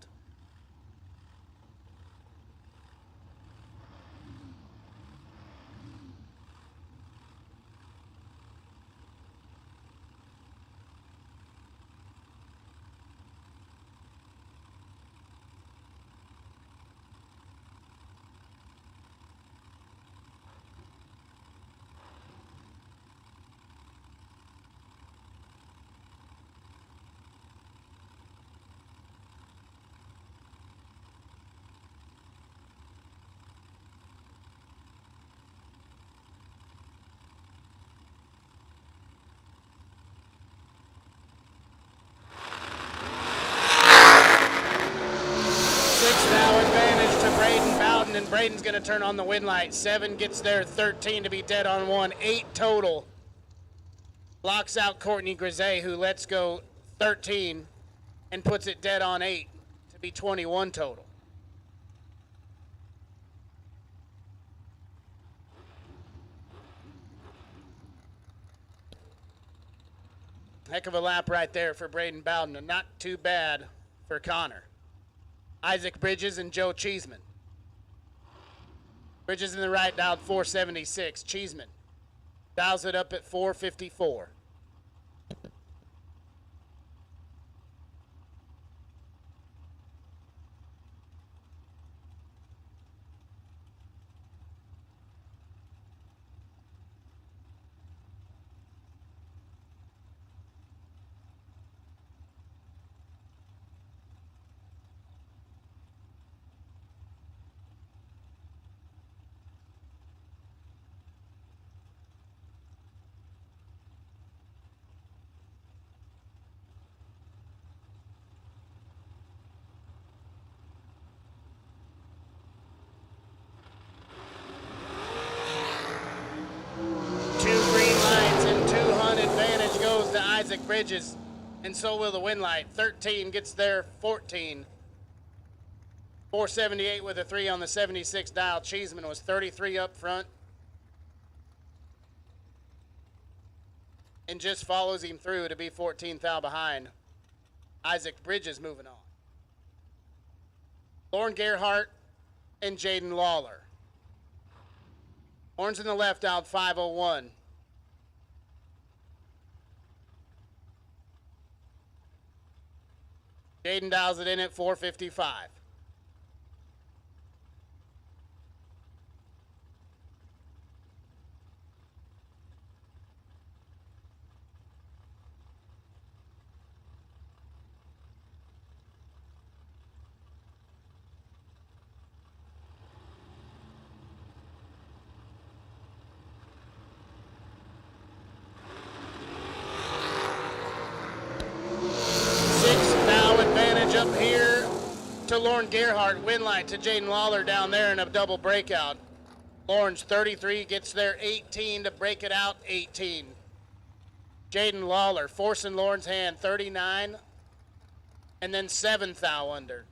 And Braden's going to turn on the win light. 7 gets there, 13 to be dead on 1. 8 total. Locks out Courtney Grisey, who lets go 13 and puts it dead on 8 to be 21 total. Heck of a lap right there for Braden Bowden, and not too bad for Connor. Isaac Bridges and Joe Cheeseman. Bridges in the right dialed 476. Cheeseman dials it up at 454. Isaac Bridges, and so will the win light. 13 gets there, 14. 478 with a 3 on the 76 dial. Cheeseman was 33 up front and just follows him through to be 14 thou behind. Isaac Bridges moving on. Lauren Gerhardt and Jaden Lawler. Horns in the left out 501. Jaden dials it in at 455. Up here to Lauren Gerhardt, win light to Jaden Lawler down there in a double breakout. Lawrence 33 gets there 18 to break it out 18. Jaden Lawler forcing Lawrence's hand 39 and then 7th thou under.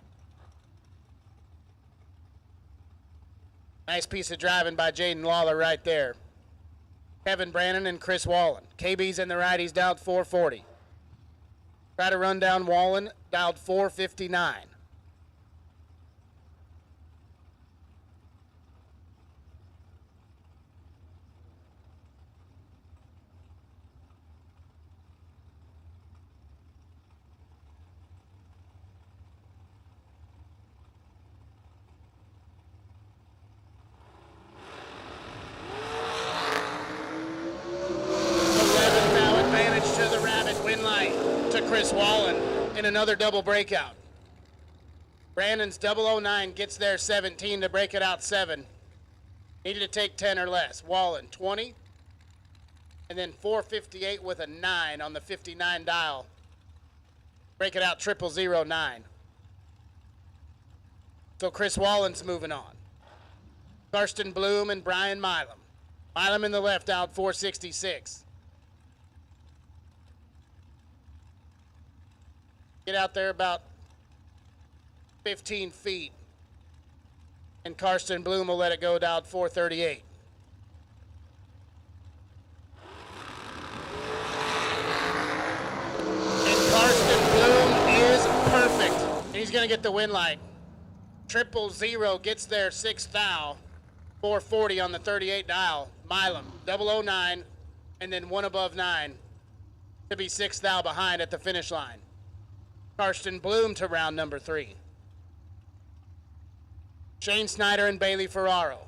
Nice piece of driving by Jaden Lawler right there. Kevin Brannon and Chris Wallen. KB's in the right, he's dialed 440. Try to run down Wallen, dialed 459. Chris Wallen in another double breakout. Brandon's 009 gets there 17 to break it out 7. Needed to take 10 or less. Wallen 20. And then 458 with a 9 on the 59 dial. Break it out 0009. So Chris Wallen's moving on. Karsten Bloom and Brian Milam. Milam in the left out 466. Get out there about 15 feet. And Karsten Bloom will let it go down 438. And Karsten Bloom is perfect. He's going to get the win light. 000 gets there 6th thou. 440 on the 38 dial. Milam, 009, and then 1 above 9 to be 6th thou behind at the finish line. Karsten Bloom to round number 3. Shane Snyder and Bailey Ferraro.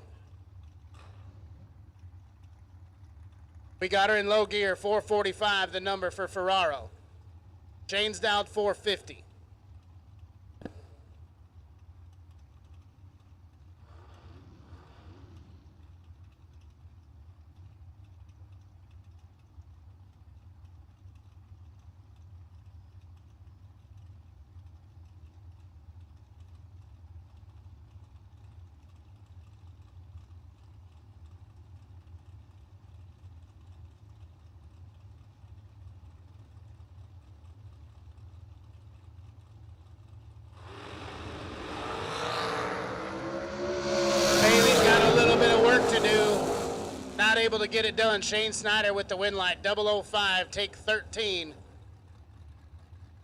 We got her in low gear, 445, the number for Ferraro. Shane's dialed 450. Not able to get it done. Shane Snyder with the win light. 005, take 13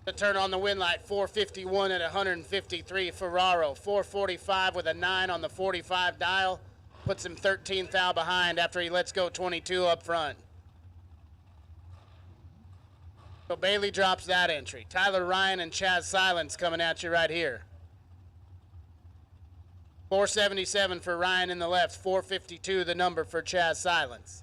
to turn on the win light. 451 at 153. Ferraro, 445 with a 9 on the 45 dial. Puts him 13th thou behind after he lets go 22 up front. So Bailey drops that entry. Tyler Ryan and Chaz Silence coming at you right here. 477 for Ryan in the left, 452 the number for Chaz Silence.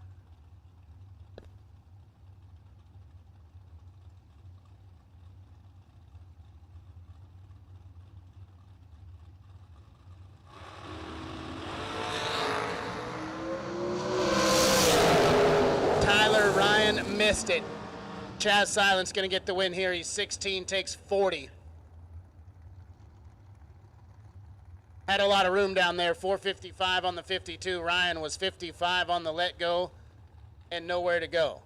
Tyler Ryan missed it. Chaz Silence going to get the win here. He's 16, takes 40. Had a lot of room down there, 455 on the 52. Ryan was 55 on the let go and nowhere to go.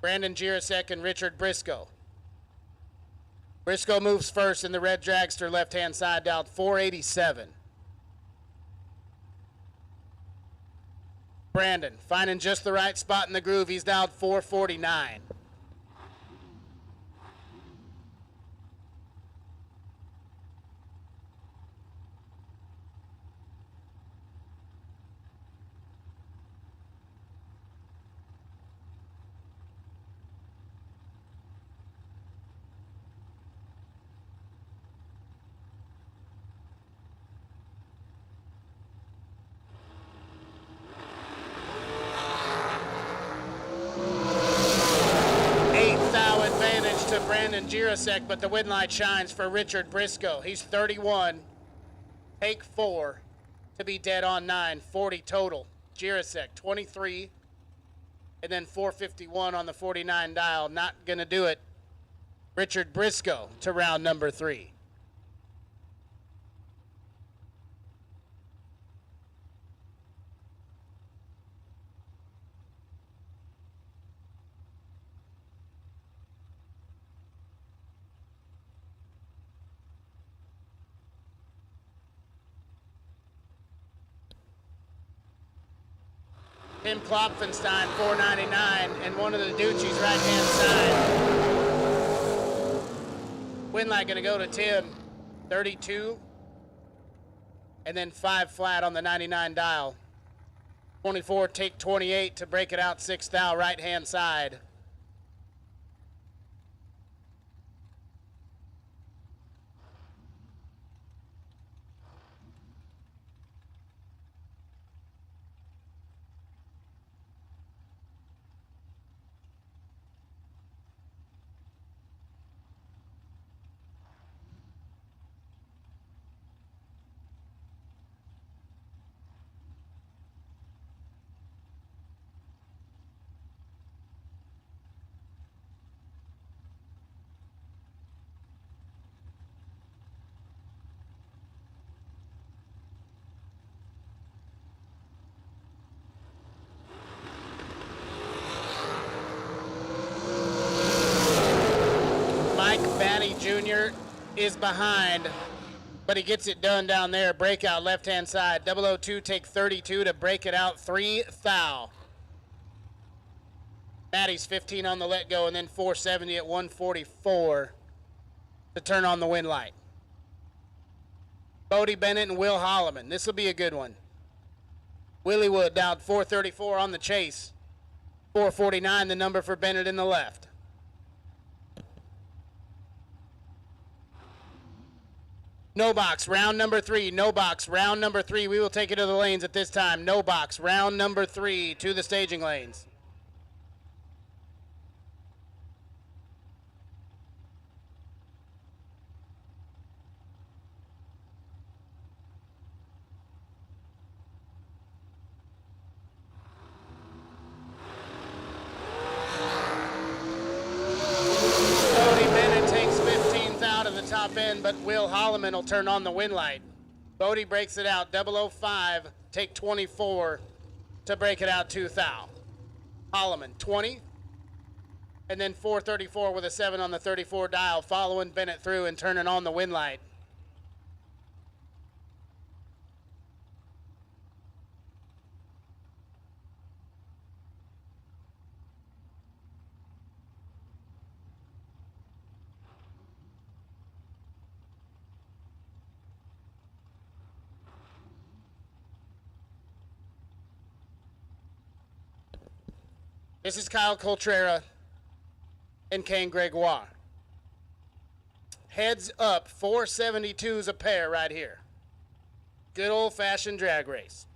Brandon Jirasek and Richard Briscoe. Briscoe moves first in the red dragster left-hand side, down 487. Brandon finding just the right spot in the groove. He's down 449. Brandon Jirasek, but the win light shines for Richard Briscoe. He's 31, take 4 to be dead on 9, 40 total. Jirasek, 23, and then 451 on the 49 dial. Not going to do it. Richard Briscoe to round number 3. Tim Klopfenstein, $4.99, and one of the Ducci's right-hand side. Win light gonna go to Tim, 32, and then 5 flat on the 99 dial. 24, take 28 to break it out 6 thou, right-hand side. Jr. is behind, but he gets it done down there. Breakout left-hand side. 002 take 32 to break it out 3 thou. Matty's 15 on the let go, and then 470 at 144 to turn on the win light. Bodie Bennett and Will Holloman. This will be a good one. Willie Wood down 434 on the chase. 449 the number for Bennett in the left. No box, round number 3. No box, round number 3. We will take it to the lanes at this time. No box, round number 3 to the staging lanes. But Will Holloman will turn on the win light. Bodie breaks it out. 005, take 24 to break it out 2 thou. Holloman, 20. And then 434 with a 7 on the 34 dial, following Bennett through and turning on the win light. This is Kyle Coltrera and Kane Gregoire. Heads up, 472s a pair right here. Good old-fashioned drag race.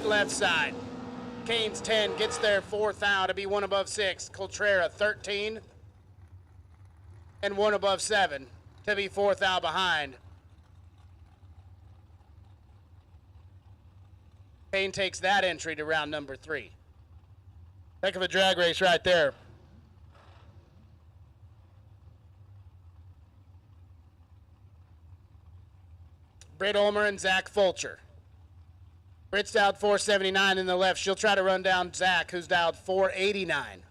Left side. Kane's 10 gets there 4 thou to be 1 above 6. Coltrera 13 and 1 above 7 to be 4 thou behind. Kane takes that entry to round number 3. Heck of a drag race right there. Britt Ulmer and Zach Fulcher. Britt's dialed 479 in the left. She'll try to run down Zach, who's dialed 489.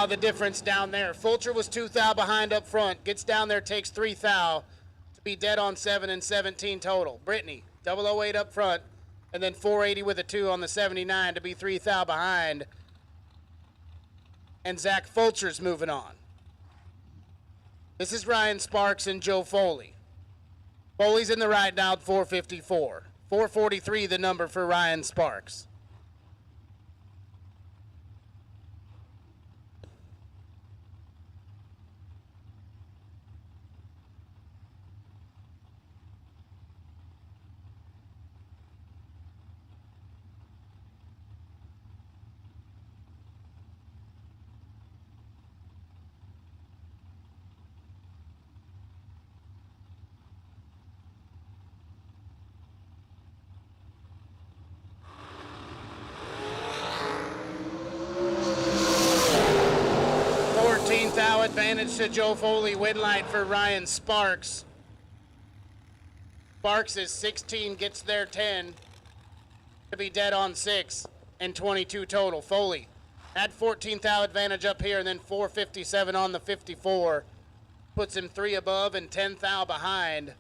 The difference down there. Fulcher was 2 thou behind up front. Gets down there, takes 3 thou to be dead on 7 and 17 total. Brittany, 008 up front. And then 480 with a 2 on the 79 to be 3 thou behind. And Zach Fulcher's moving on. This is Ryan Sparks and Joe Foley. Foley's in the right now at 454. 443 the number for Ryan Sparks. Thou advantage to Joe Foley, win light for Ryan Sparks. Sparks is 16, gets there 10 to be dead on 6 and 22 total. Foley had 14 thou advantage up here and then 457 on the 54. Puts him 3 above and 10 thou behind.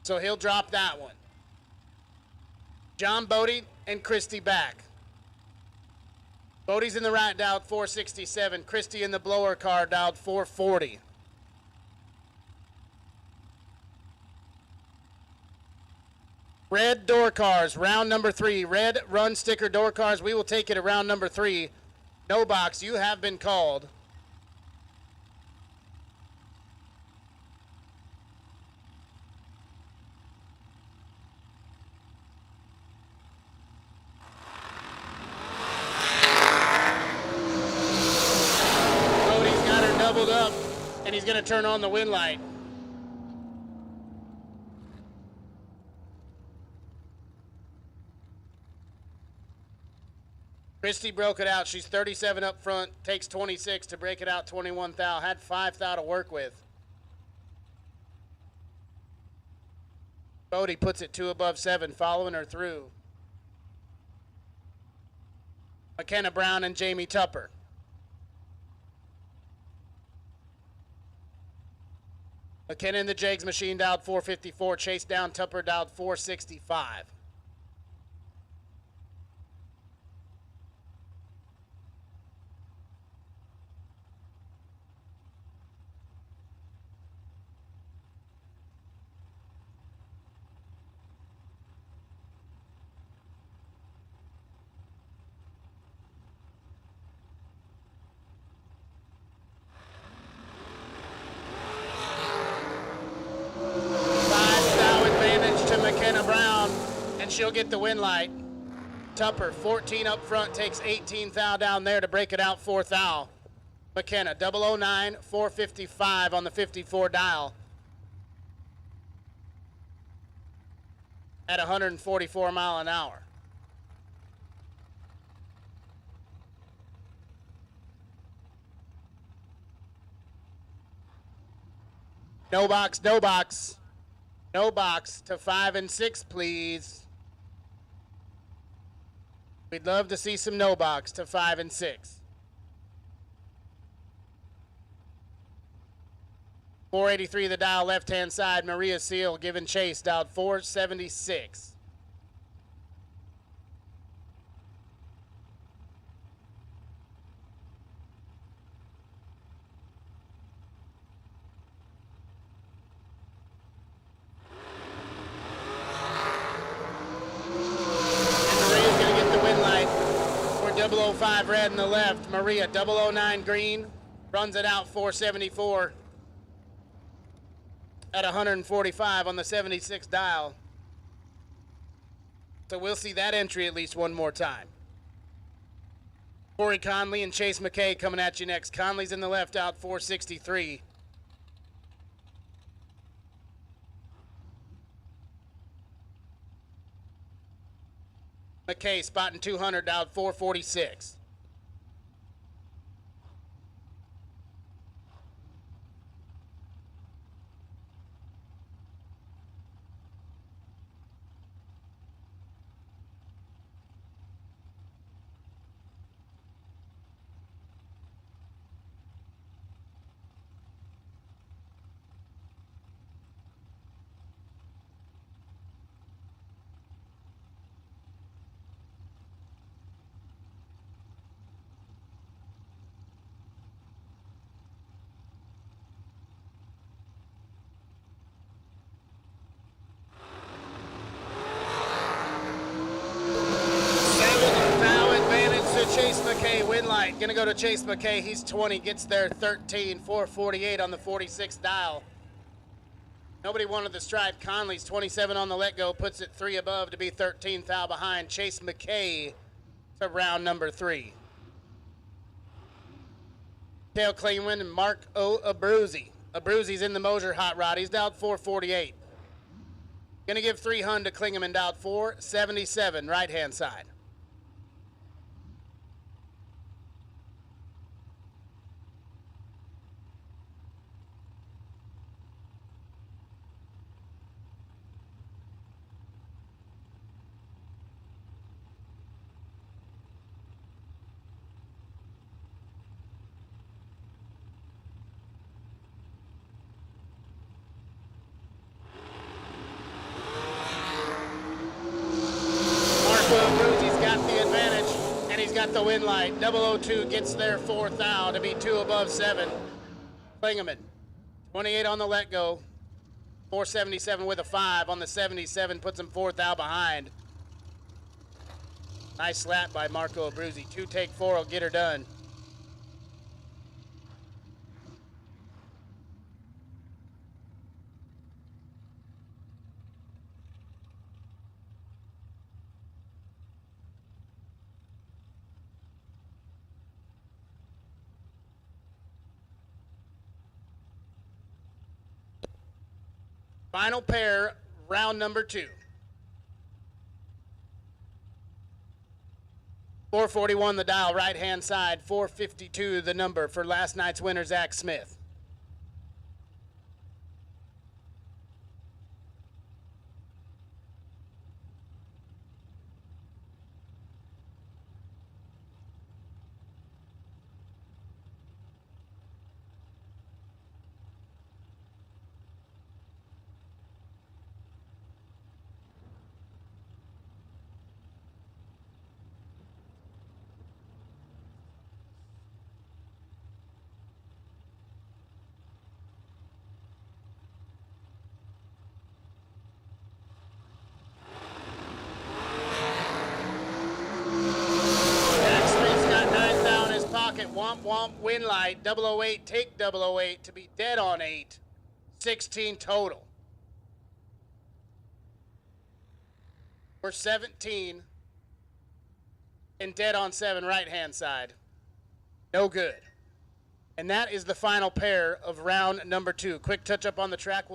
So he'll drop that one. John Bodie and Christie back. Bodie's in the right dialed 467. Christie in the blower car dialed 440. Red door cars, round number 3. Red run sticker door cars. We will take it at round number 3. No box, you have been called. Up, and he's going to turn on the win light. Christie broke it out. She's 37 up front, takes 26 to break it out 21 thou. Had 5 thou to work with. Bodie puts it 2 above 7, following her through. McKenna Brown and Jamie Tupper. McKenna in the Jegs machine dialed 454. Chase down Tupper dialed 465. She'll get the win light. Tupper, 14 up front, takes 18 thou down there to break it out 4 thou. McKenna, 009, 455 on the 54 dial. At 144 mile an hour. No box, no box. No box to 5 and 6, please. We'd love to see some no box to 5 and 6. 483 the dial left-hand side. Maria Seal giving chase, dialed 476. And Maria's going to get the win light for 005 red in the left. Maria, 009 green, runs it out 474. At 145 on the 76 dial. So we'll see that entry at least one more time. Corey Conley and Chase McKay coming at you next. Conley's in the left out 463. McKay spotting 200 out 446. light. Going to go to Chase McKay. He's 20, gets there 13, 448 on the 46th dial. Nobody wanted the stripe. Conley's 27 on the let-go, puts it 3 above to be 13th thou behind. Chase McKay to round number 3. Tail clean win and Mark O. Abruzzi. Abruzzi's in the Mosier hot rod. He's dialed 448. Going to give 300 to Klingeman, dialed 477, right-hand side. Got the win light. 002 gets there 4th thou to be 2 above 7. Klingeman, 28 on the let go. 477 with a 5 on the 77, puts him 4th thou behind. Nice slap by Marco Abruzzi. 2 take 4 will get her done. Final pair, round number 2. 441 the dial, right-hand side. 452 the number for last night's winner, Zach Smith. Womp womp win light. 008 take 008 to be dead on 8. 16 total. We're 17 and dead on 7 right hand side. No good. And that is the final pair of round number 2. Quick touch up on the track.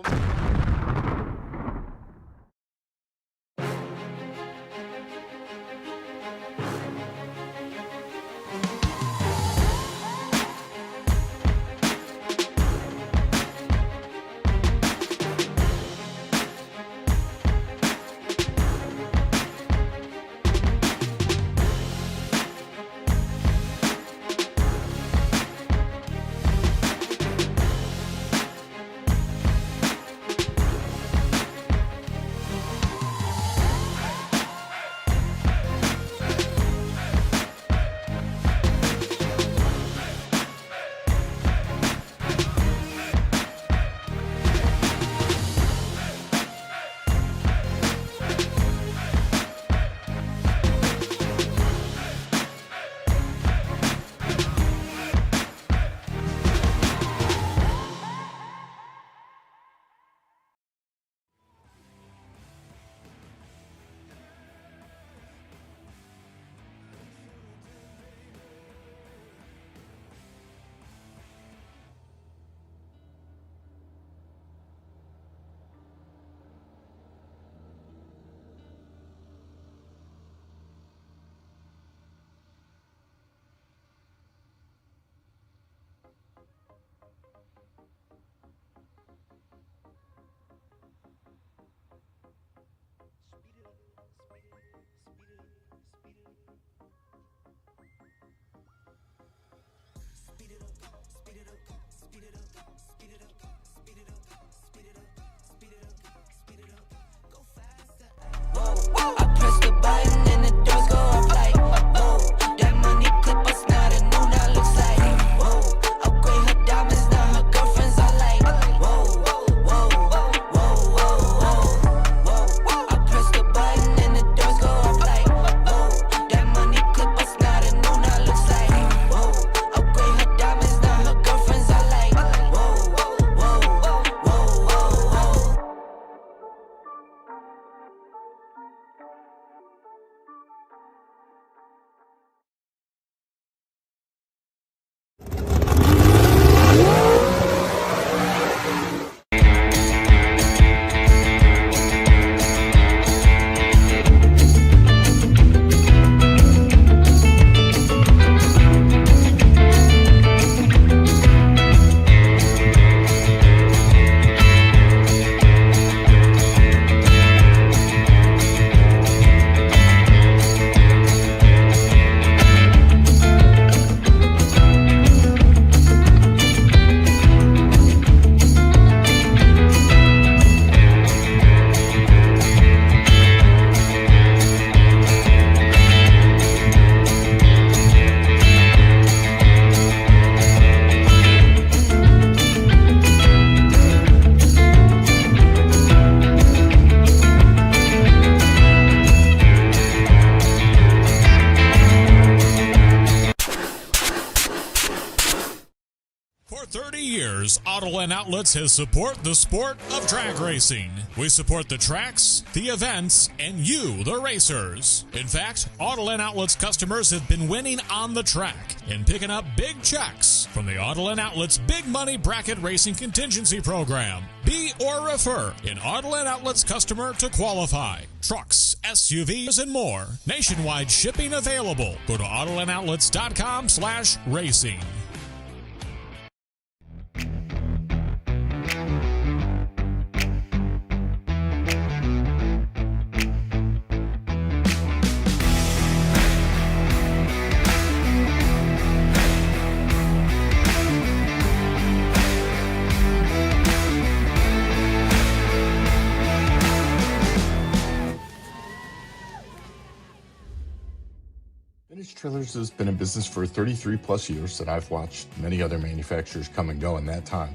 years, Autoland Outlets has supported the sport of drag racing. We support the tracks, the events, and you, the racers. In fact, Autoland Outlets customers have been winning on the track and picking up big checks from the Autoland Outlets Big Money Bracket Racing Contingency Program. Be or refer an Autoland Outlets customer to qualify. Trucks, SUVs, and more. Nationwide shipping available. Go to AutolandOutlets.com/racing. Vintage Trailers has been in business for 33 plus years, and I've watched many other manufacturers come and go in that time.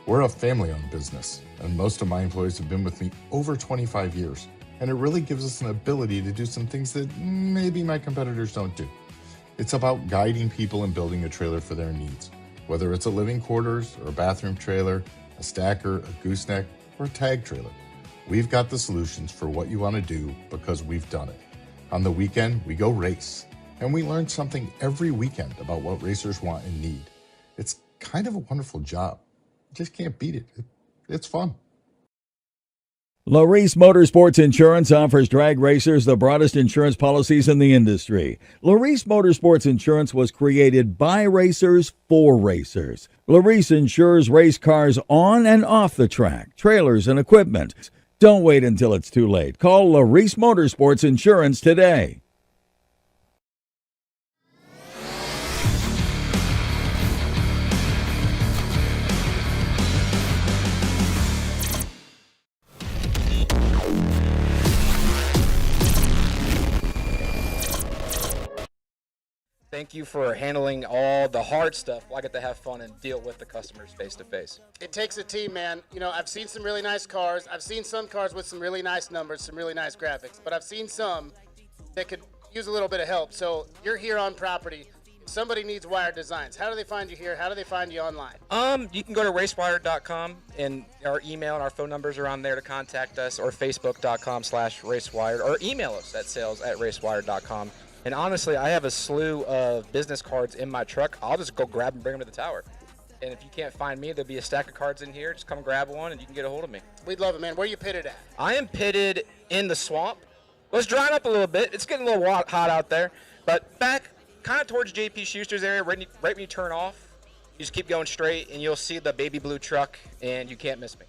We're a family-owned business, and most of my employees have been with me over 25 years, and it really gives us an ability to do some things that maybe my competitors don't do. It's about guiding people and building a trailer for their needs, whether it's a living quarters or a bathroom trailer, a stacker, a gooseneck, or a tag trailer. We've got the solutions for what you want to do because we've done it. On the weekend, we go race. And we learn something every weekend about what racers want and need. It's kind of a wonderful job. You just can't beat it. It's fun. Laris Motorsports Insurance offers drag racers the broadest insurance policies in the industry. Laris Motorsports Insurance was created by racers for racers. Laris insures race cars on and off the track, trailers, and equipment. Don't wait until it's too late. Call Laris Motorsports Insurance today. Thank you for handling all the hard stuff. I get to have fun and deal with the customers face to face. It takes a team, man. You know, I've seen some really nice cars. I've seen some cars with some really nice numbers, some really nice graphics, but I've seen some that could use a little bit of help. So you're here on property. If somebody needs wire designs, how do they find you here? How do they find you online? You can go to racewired.com, and our email and our phone numbers are on there to contact us, or facebook.com/racewired, or email us at sales@racewired.com. And honestly, I have a slew of business cards in my truck. I'll just go grab and bring them to the tower. And if you can't find me, there'll be a stack of cards in here. Just come grab one, and you can get a hold of me. We'd love it, man. Where are you pitted at? I am pitted in the swamp. Well, it's drying up a little bit. It's getting a little hot out there. But back kind of towards JP Schuster's area, right when you turn off, you just keep going straight, and you'll see the baby blue truck, and you can't miss me.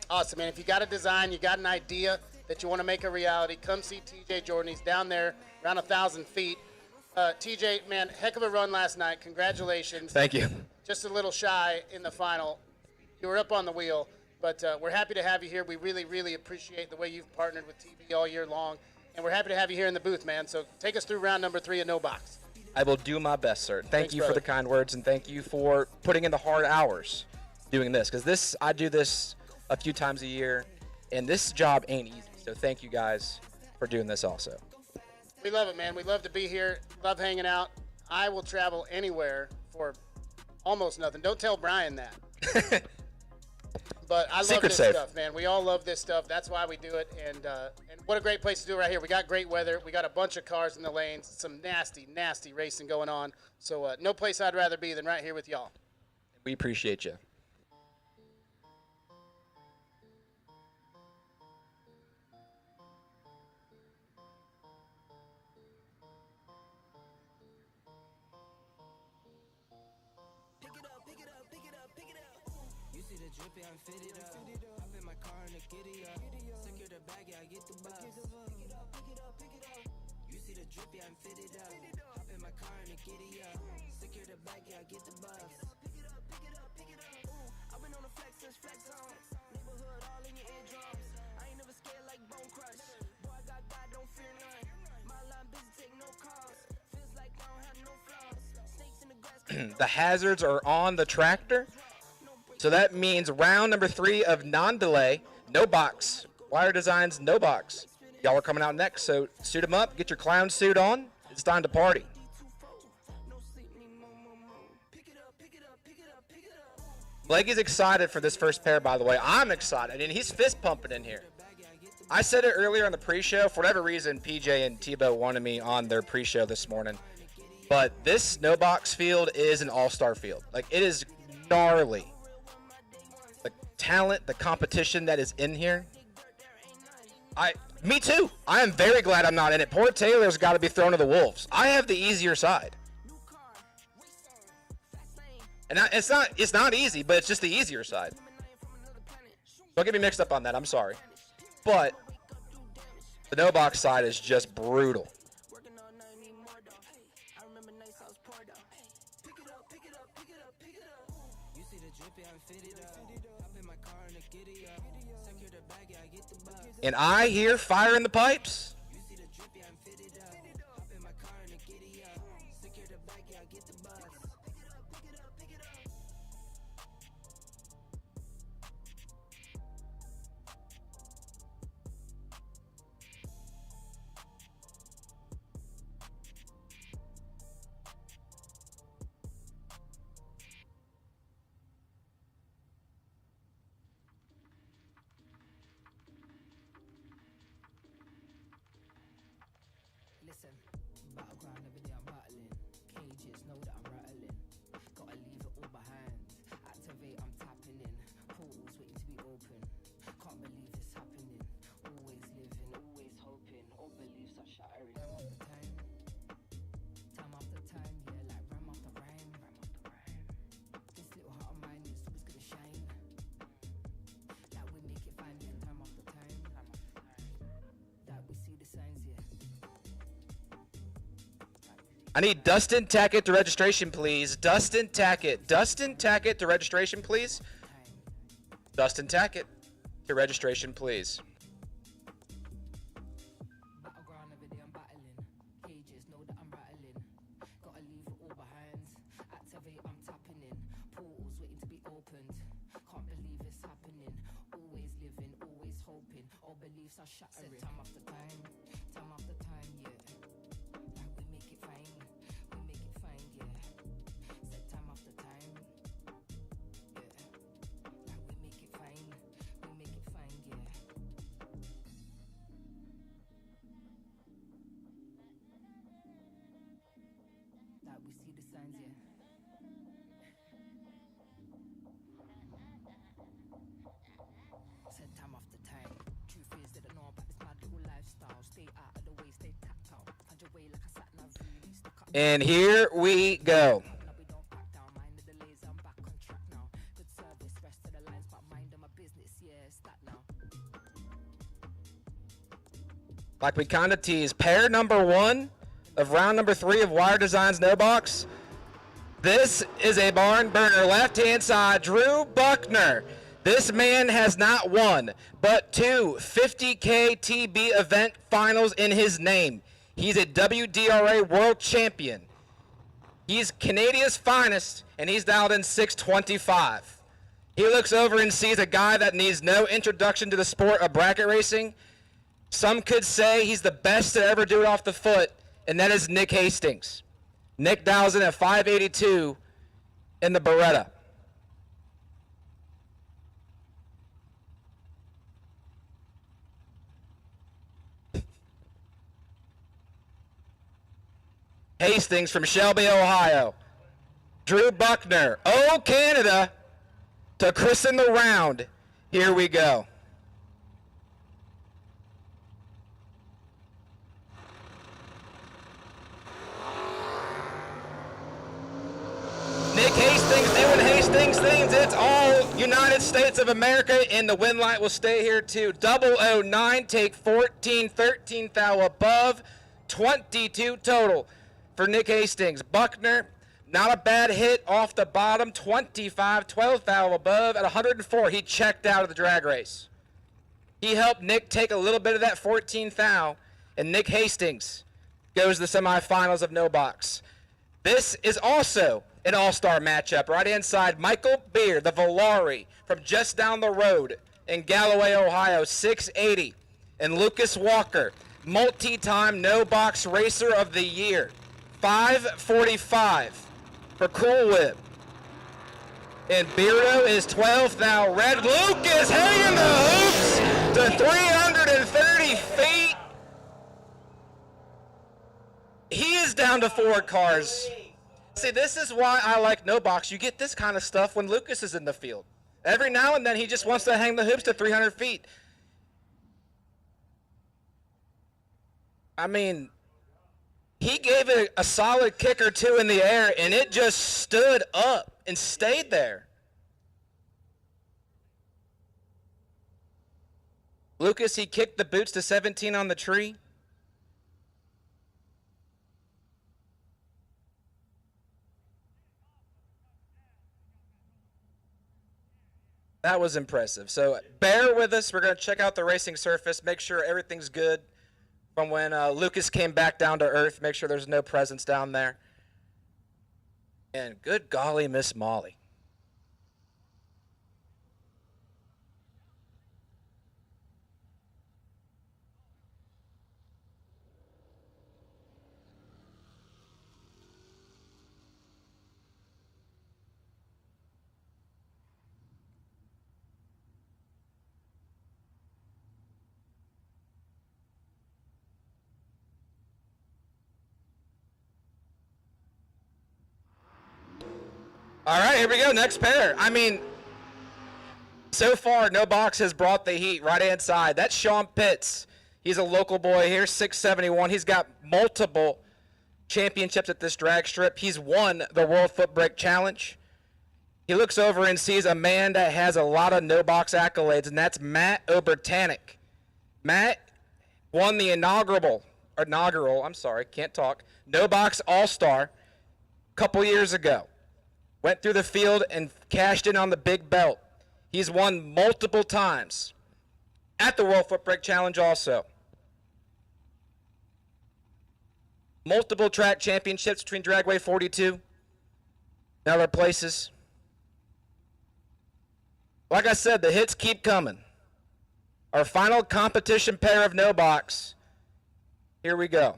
Awesome, man. If you got a design, you got an idea that you want to make a reality, come see TJ Jordan. He's down there around 1,000 feet. TJ, man, heck of a run last night. Congratulations. Thank you. Just a little shy in the final. You were up on the wheel, but we're happy to have you here. We really, really appreciate the way you've partnered with TV all year long, and we're happy to have you here in the booth, man. So take us through round number 3 of No Box. I will do my best, sir. Thanks, you brother. for the kind words, and thank you for putting in the hard hours doing this, because I do this a few times a year, and this job ain't easy. So thank you guys for doing this also. We love it, man. We love to be here. Love hanging out. I will travel anywhere for almost nothing. Don't tell Brian that. But I love this stuff, man. We all love this stuff. That's why we do it. And what a great place to do it right here. We got great weather. We got a bunch of cars in the lanes. Some nasty, nasty racing going on. So no place I'd rather be than right here with y'all. We appreciate you. I'm fitted up. Hop in my car and a giddy up. Secure the bag, yeah, I get the bus. Pick it up, pick it up, pick it up. You see the drip, yeah, I'm fitted up. Hop in my car and a giddy up. Secure the bag, yeah, I get the bus. Pick it up, pick it up, pick it up. Ooh, I've been on the flex since flex on. Neighborhood all in your eardrums. I ain't never scared like Bone Crush. Boy, I got God, don't fear none. My line busy, take no calls. Feels like I don't have no flaws. Snakes in the grass. The hazards are on the tractor. So that means round number 3 of non-delay, no box. Wire designs, no box. Y'all are coming out next, so suit them up, get your clown suit on. It's time to party. You Blakey's excited for this first pair, by the way. I'm excited, and he's fist pumping in here. I said it earlier on the pre-show. For whatever reason, PJ and Tebow wanted me on their pre-show this morning. But this no-box field is an all-star field. Like, it is gnarly. The talent, the competition that is in here. Me too. I am very glad I'm not in it. Poor Taylor's got to be thrown to the wolves. I have the easier side. And it's not easy, but it's just the easier side. Don't get me mixed up on that. I'm sorry. But the no-box side is just brutal. And I hear fire in the pipes. Listen, battleground every day I'm battling. Cages know that I'm rattling. Gotta leave it all behind. Activate, I'm tapping in. Portals waiting to be open. Can't believe it's happening. Always living, always hoping. All beliefs are shattering. Time after time, yeah, like rhyme after rhyme. This little heart of mine is always gonna shine. Like we make it fine, yeah, time after time. That we see the signs, yeah. I need Dustin Tackett to registration, please. Dustin Tackett. Dustin Tackett to registration, please. Dustin Tackett to registration, please. Battleground every day I'm battling. Cages know that I'm rattling. Gotta leave it all behind. Activate, I'm tapping in. Portals waiting to be opened. Can't believe it's happening. Always living, always hoping. All beliefs are shattering. Time after time, yeah. Like we make it fine. We make it fine, yeah. Said time after time, yeah. Like we make it fine. We make it fine, yeah. Like we see the signs, yeah. Said time after time. Truth is they don't know about this mad little lifestyle. Stay out of the way, stay tapped out. Find your way like a sat nav really stuck up. And here we go. Good service, rest of the lines, but mind on my business, yeah, stat now. Like we kind of teased, pair number 1 of round number 3 of Wire Designs No Box. This is a barn burner, left-hand side, Drew Buckner. This man has not one, but 2 50K TB event finals in his name. He's a WDRA world champion. He's Canada's finest, and he's dialed in 625. He looks over and sees a guy that needs no introduction to the sport of bracket racing. Some could say he's the best to ever do it off the foot, and that is Nick Hastings. Nick dials in at 582 in the Beretta. Hastings from Shelby, Ohio. Drew Buckner, oh Canada, to christen the round. Here we go. Nick Hastings doing Hastings things. It's all United States of America, and the win light will stay here too. 009, take 14, 13 thou above, 22 total for Nick Hastings. Buckner, not a bad hit off the bottom, 25, 12 thou above at 104. He checked out of the drag race. He helped Nick take a little bit of that 14 thou, and Nick Hastings goes to the semifinals of No Box. This is also an all-star matchup. Right-hand side, Michael Beer, the Volare from just down the road in Galloway, Ohio, 680. And Lucas Walker, multi-time no-box racer of the year, 545 for Cool Whip. And Beardo is 12th now. Red Lucas hanging the hoops to 330 feet. He is down to 4 cars. See, this is why I like no box. You get this kind of stuff when Lucas is in the field. Every now and then he just wants to hang the hoops to 300 feet. I mean, he gave it a solid kick or two in the air, and it just stood up and stayed there. Lucas, he kicked the boots to 17 on the tree. That was impressive. So bear with us. We're going to check out the racing surface, make sure everything's good from when Lucas came back down to earth, make sure there's no presence down there. And good golly, Miss Molly. All right, here we go, next pair. I mean, so far, no box has brought the heat right-hand side. That's Sean Pitts. He's a local boy here, 671. He's got multiple championships at this drag strip. He's won the World Foot Brake Challenge. He looks over and sees a man that has a lot of no box accolades, and that's Matt Obertanic. Matt won the inaugural, no box all-star a couple years ago. Went through the field and cashed in on the big belt. He's won multiple times at the World Foot Brake Challenge also. Multiple track championships between Dragway 42 and other places. Like I said, the hits keep coming. Our final competition pair of no box. Here we go.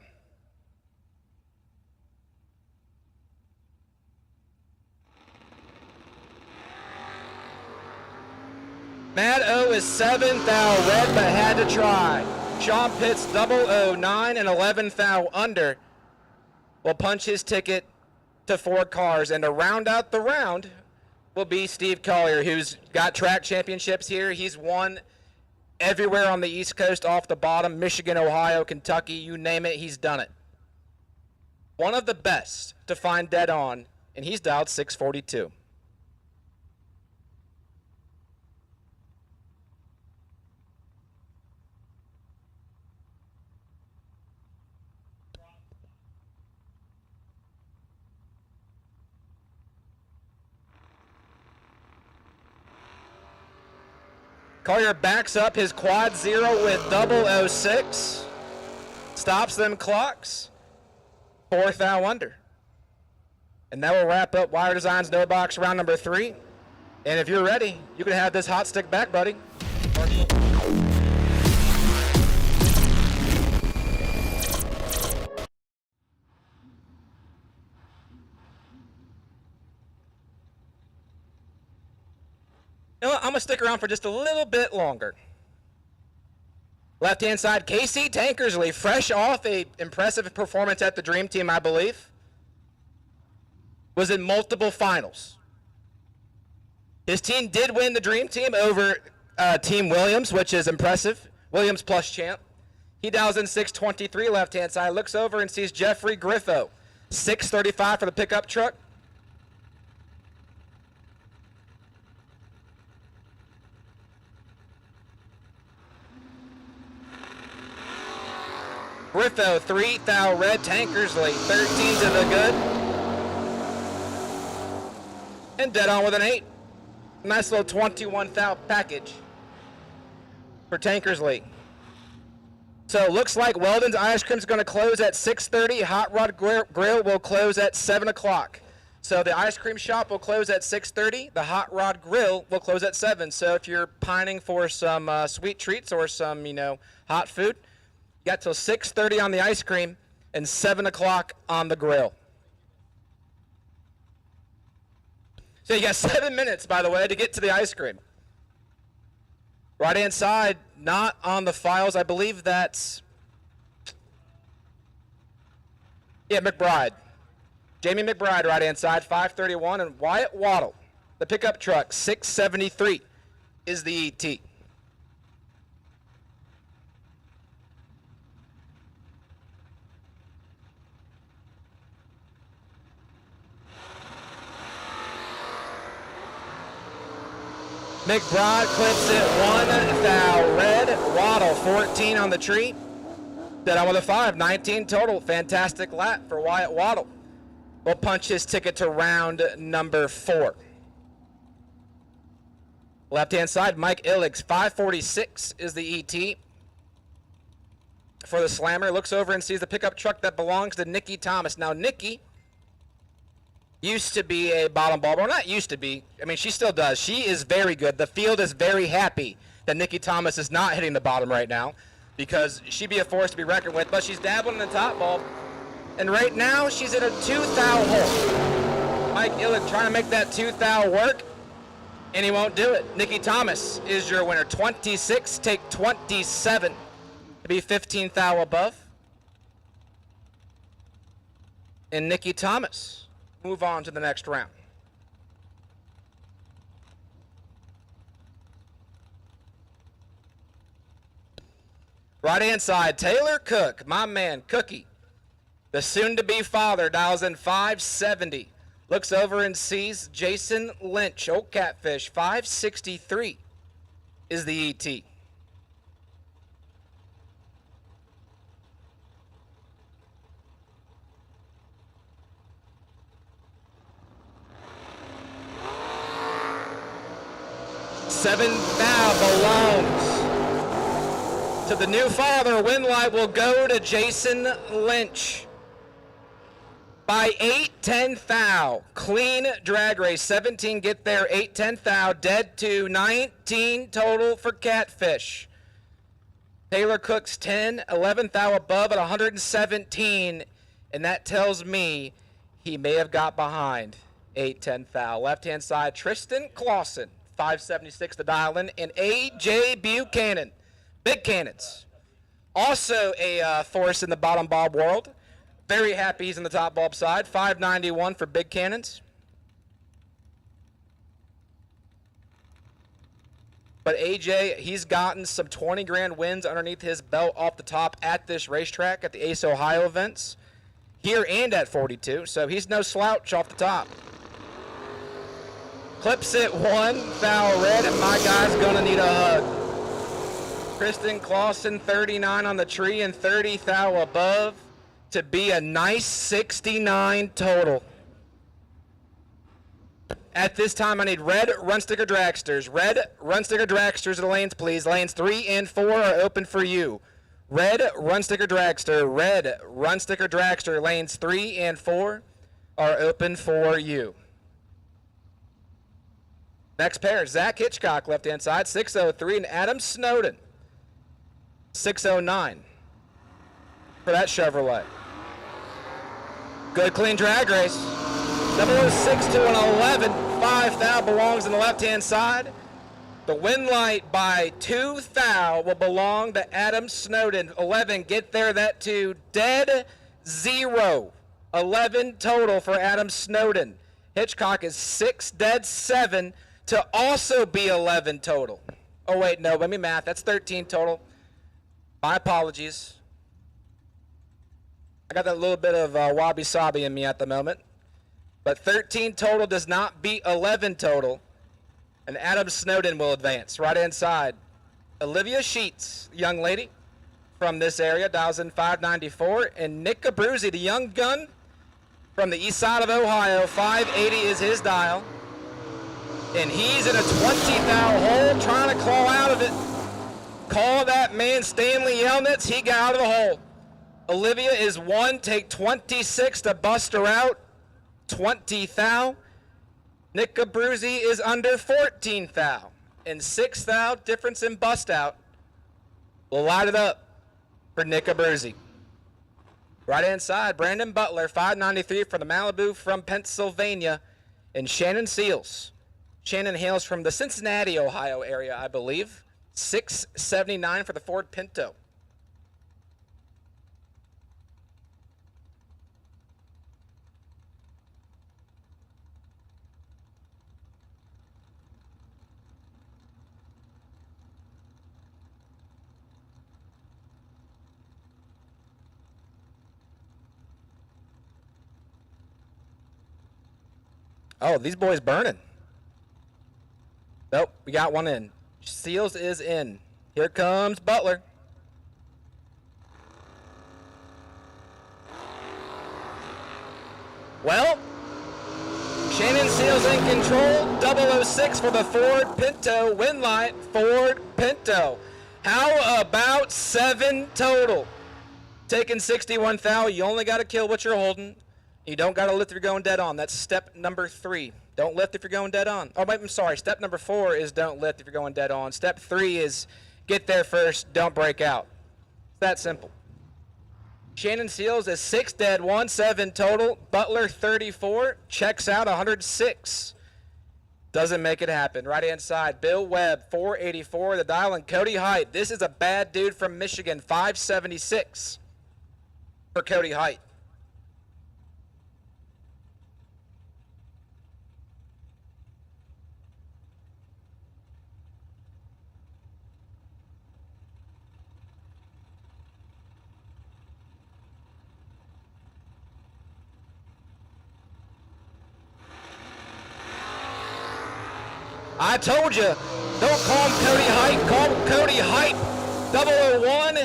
Matt O is 7th thou red, but had to try. Sean Pitts 009 and 11th thou under will punch his ticket to 4 cars. And to round out the round will be Steve Collier, who's got track championships here. He's won everywhere on the East Coast off the bottom, Michigan, Ohio, Kentucky, you name it, he's done it. One of the best to find dead on, and he's dialed 642. Collier backs up his quad 0 with 006. Stops them clocks. 4th thou under. And that will wrap up Wire Designs No Box round number 3. And if you're ready, you can have this hot stick back, buddy. You know what? I'm going to stick around for just a little bit longer. Left-hand side, Casey Tankersley, fresh off a impressive performance at the Dream Team, I believe. Was in multiple finals. His team did win the Dream Team over Team Williams, which is impressive. Williams plus champ. He dials in 623 left-hand side, looks over and sees Jeffrey Griffo, 635 for the pickup truck. Griffo, 3 thou red, Tankersley, 13 to the good. And dead on with an 8. Nice little 21 thou package for Tankersley. So looks like Weldon's Ice Cream is going to close at 6:30. Hot Rod Grill will close at 7 o'clock. So the ice cream shop will close at 6:30. The Hot Rod Grill will close at 7. So if you're pining for some sweet treats or some, hot food, you got till 6:30 on the ice cream and 7 o'clock on the grill. So you got 7 minutes, by the way, to get to the ice cream. Right-hand side, not on the files. I believe that's, McBride. Jamie McBride, right-hand side, 531. And Wyatt Waddle, the pickup truck, 673, is the ET. McBride clips it 1 thou red. Waddle 14 on the tree. Dead on with a 5, 19 total. Fantastic lap for Wyatt Waddle. Will punch his ticket to round number 4. Left-hand side, Mike Illigs, 546 is the ET. For the Slammer, looks over and sees the pickup truck that belongs to Nikki Thomas. Now, Nikki used to be a bottom bulb, or not used to be. I mean, she still does. She is very good. The field is very happy that Nikki Thomas is not hitting the bottom right now because she'd be a force to be reckoned with, but she's dabbling in the top bulb. And right now, she's in a 2 thou hole. Mike Illick trying to make that 2 thou work, and he won't do it. Nikki Thomas is your winner. 26, take 27 to be 15 thou above. And Nikki Thomas move on to the next round. Right-hand side, Taylor Cook, my man, Cookie. The soon-to-be father dials in 570. Looks over and sees Jason Lynch, Old Catfish, 563 is the ET. Seven thou belongs to the new father. Win light will go to Jason Lynch by 8-10 thou. Clean drag race. 17 get there. 8-10 thou. Dead to 19 total for Catfish. Taylor Cook's 10, 11 thou above at 117, and that tells me he may have got behind 8-10 thou. Left-hand side, Tristan Clausen, 576 to dial in, and A.J. Buchanan, Big Cannons. Also a force in the bottom bulb world. Very happy he's in the top bulb side. 591 for Big Cannons. But AJ, he's gotten some 20 grand wins underneath his belt off the top at this racetrack, at the Ace Ohio events, here and at 42. So he's no slouch off the top. Clips it 1 thou red, and my guy's gonna need a hug. Kristen Clausen, 39 on the tree and 30 thou above to be a nice 69 total. At this time, I need red run sticker dragsters. Red run sticker dragsters to the lanes, please. Lanes 3 and 4 are open for you. Red run sticker dragster. Red run sticker dragster. Lanes 3 and 4 are open for you. Next pair, Zach Hitchcock, left-hand side, 603, and Adam Snowden, 609 for that Chevrolet. Good clean drag race. 006 to an 11. 5 thou belongs on the left-hand side. The win light by 2 thou will belong to Adam Snowden. 11, get there, that 2. Dead 0. 11 total for Adam Snowden. Hitchcock is 6, dead 7 to also be 11 total. Oh, wait, no, let me math. That's 13 total. My apologies. I got that little bit of wabi-sabi in me at the moment. But 13 total does not beat 11 total. And Adam Snowden will advance. Right-hand side, Olivia Sheets, young lady from this area, dials in 594. And Nick Abruzzi, the young gun from the east side of Ohio, 580 is his dial. And he's in a 20 thou hole trying to claw out of it. Call that man Stanley Yelnats. He got out of the hole. Olivia is 1, take 26 to bust her out. 20 thou. Nick Abruzzi is under 14 thou. And 6 thou difference in bust out will light it up for Nick Abruzzi. Right hand side, Brandon Butler, 593 for the Malibu from Pennsylvania. And Shannon Seals. Shannon hails from the Cincinnati, Ohio area, I believe. $679 for the Ford Pinto. Oh, these boys burning. Nope, we got one in. Seals is in. Here comes Butler. Well, Shannon Seals in control. 006 for the Ford Pinto. Win light, Ford Pinto. How about 7 total? Taking 61 thou. You only got to kill what you're holding. You don't got to lift if you're going dead on. That's step number 3. Don't lift if you're going dead on. Oh, I'm sorry. Step number 4 is don't lift if you're going dead on. Step 3 is get there first, don't break out. It's that simple. Shannon Seals is 6 dead, 7 total. Butler 34, checks out 106. Doesn't make it happen. Right-hand side, Bill Webb 484. The dial and Cody Height. This is a bad dude from Michigan, 576 for Cody Height. I told you, don't call him Cody Height, call him Cody Hype. 001,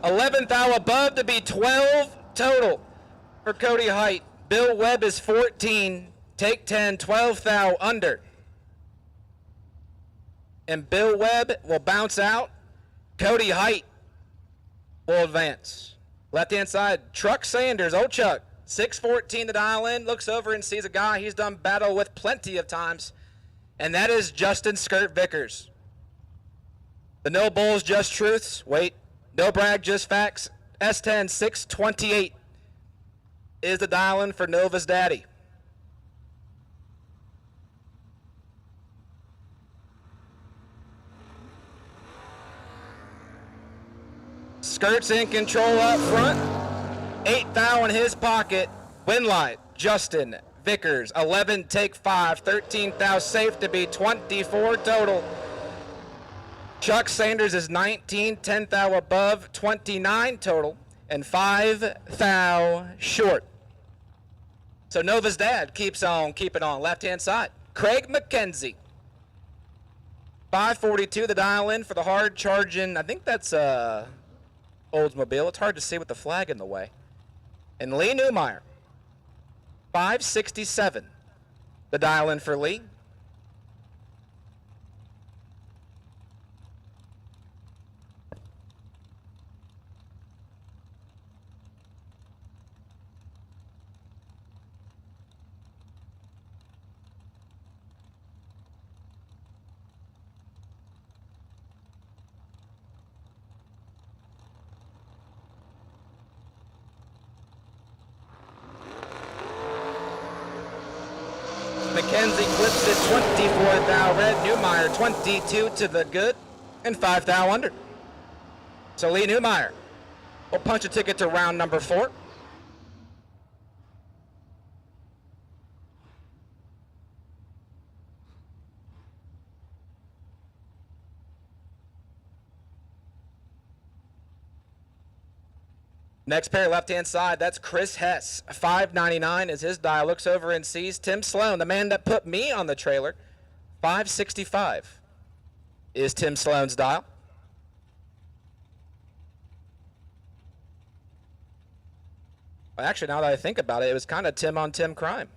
11th thou above to be 12 total for Cody Height. Bill Webb is 14, take 10, 12 thou under. And Bill Webb will bounce out. Cody Height will advance. Left-hand side, Truck Sanders, old Chuck, 614 to dial in, looks over and sees a guy he's done battle with plenty of times. And that is Justin Skirt Vickers. The no bulls, just truths. Wait, no brag, just facts. S10 628 is the dial-in for Nova's daddy. Skirt's in control up front. 8 thou in his pocket. Win light, Justin Vickers, 11, take 5, 13 thou safe to be 24 total. Chuck Sanders is 19, 10 thou above, 29 total, and 5 thou short. So Nova's dad keeps on keeping on. Left-hand side, Craig McKenzie. 542 the dial-in for the hard-charging, I think that's Oldsmobile. It's hard to see with the flag in the way. And Lee Newmeyer. 567, the dial-in for Lee. McKenzie clips it 24 thou red. Newmeyer 22 to the good and 5 thou under. So Lee Newmeyer will punch a ticket to round number 4. Next pair, left-hand side, that's Chris Hess. 599 is his dial. Looks over and sees Tim Sloan, the man that put me on the trailer. 565 is Tim Sloan's dial. Well, actually, now that I think about it, it was kind of Tim on Tim crime.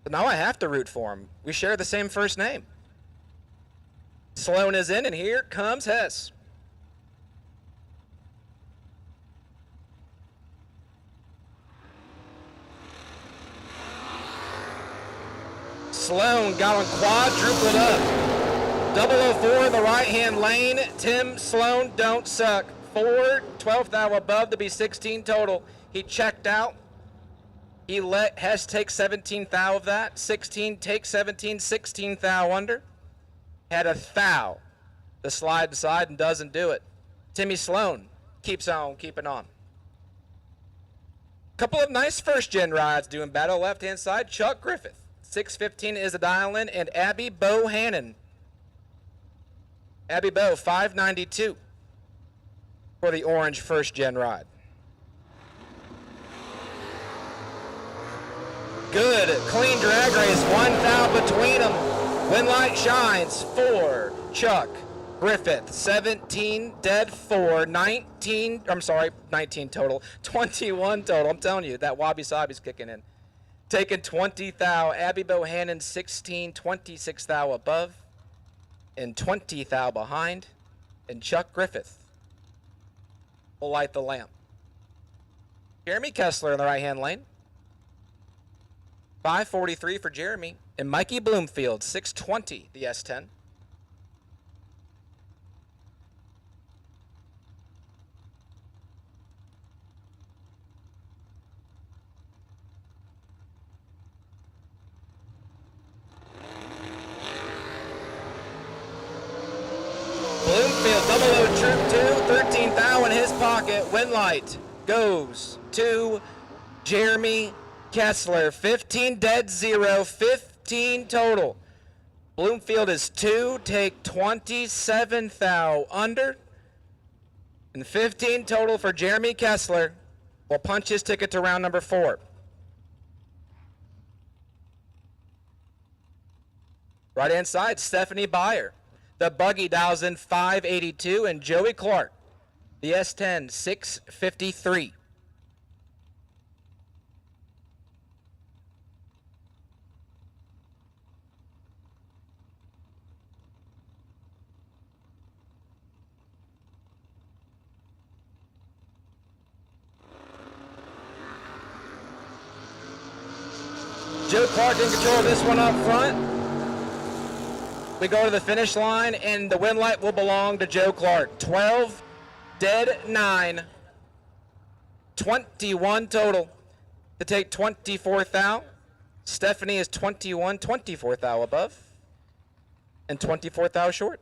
But now I have to root for him. We share the same first name. Sloan is in, and here comes Hess. Sloan got him quadrupled up. 004 in the right-hand lane. Tim Sloan don't suck. 4, 12 thou above to be 16 total. He checked out. He let Hess take 17 thou of that. 16 take 17, 16 thou under. Had a thou to slide inside and doesn't do it. Timmy Sloan keeps on keeping on. Couple of nice first-gen rides doing battle left-hand side. Chuck Griffith. 615 is the dial-in, and Abby Bohannon. Abby Bo, 592 for the orange first-gen ride. Good, clean drag race, 1 thou between them. Win light shines for Chuck Griffith, 17 dead 4, 19 total, 21 total. I'm telling you, that wabi-sabi's kicking in. Taking 20 thou, Abby Bohannon 16, 26 thou above, and 20 thou behind, and Chuck Griffith will light the lamp. Jeremy Kessler in the right-hand lane. 543 for Jeremy, and Mikey Bloomfield, 620, the S10. Bloomfield, double O Troop 2, 13 thou in his pocket. Win light goes to Jeremy Kessler, 15 dead 0, 15 total. Bloomfield is 2, take 27 thou under, and 15 total for Jeremy Kessler. Will punch his ticket to round number 4. Right hand side, Stephanie Byer. The buggy dials in 582, and Joey Clark, the S10, 653. Joe Clark in control of this one up front. We go to the finish line, and the win light will belong to Joe Clark. 12, dead 9, 21 total to take 24 thou. Stephanie is 21, 24 thou above, and 24 thou short.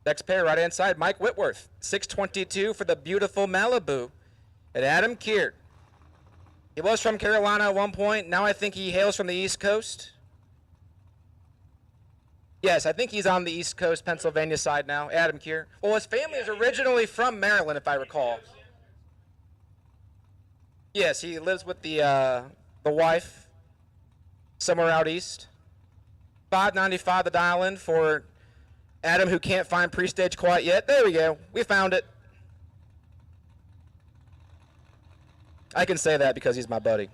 Next pair, right hand side, Mike Whitworth, 622 for the beautiful Malibu, and Adam Keir. He was from Carolina at one point. Now I think he hails from the East Coast. Yes, I think he's on the East Coast, Pennsylvania side now, Adam Keir. Well, his family is originally from Maryland, if I recall. Yes, he lives with the wife somewhere out east. 595 the dial-in for Adam, who can't find pre-stage quite yet. There we go. We found it. I can say that because he's my buddy.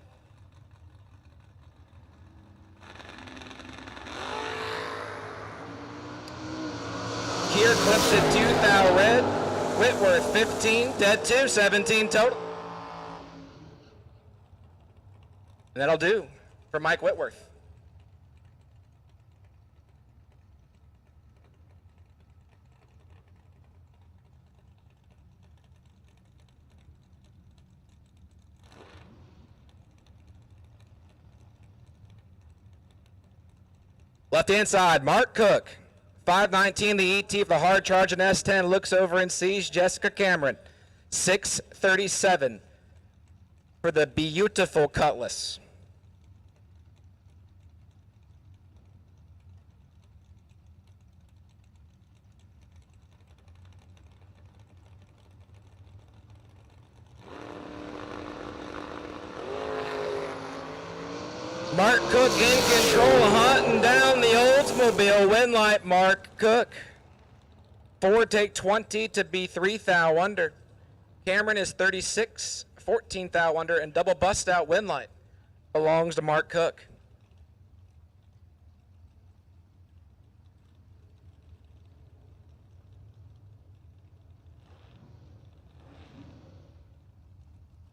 Keir clips it 2 thou red. Whitworth 15, dead 2, 17 total. And that'll do for Mike Whitworth. Left-hand side, Mark Cook, 519, the ET of the hard charge in S10, looks over and sees Jessica Cameron, 637 for the beautiful Cutlass. Mark Cook in control, hunting down the Oldsmobile. Win light, Mark Cook. 4 take 20 to be 3 thou under. Cameron is 36, 14 thou under, and double bust out win light belongs to Mark Cook.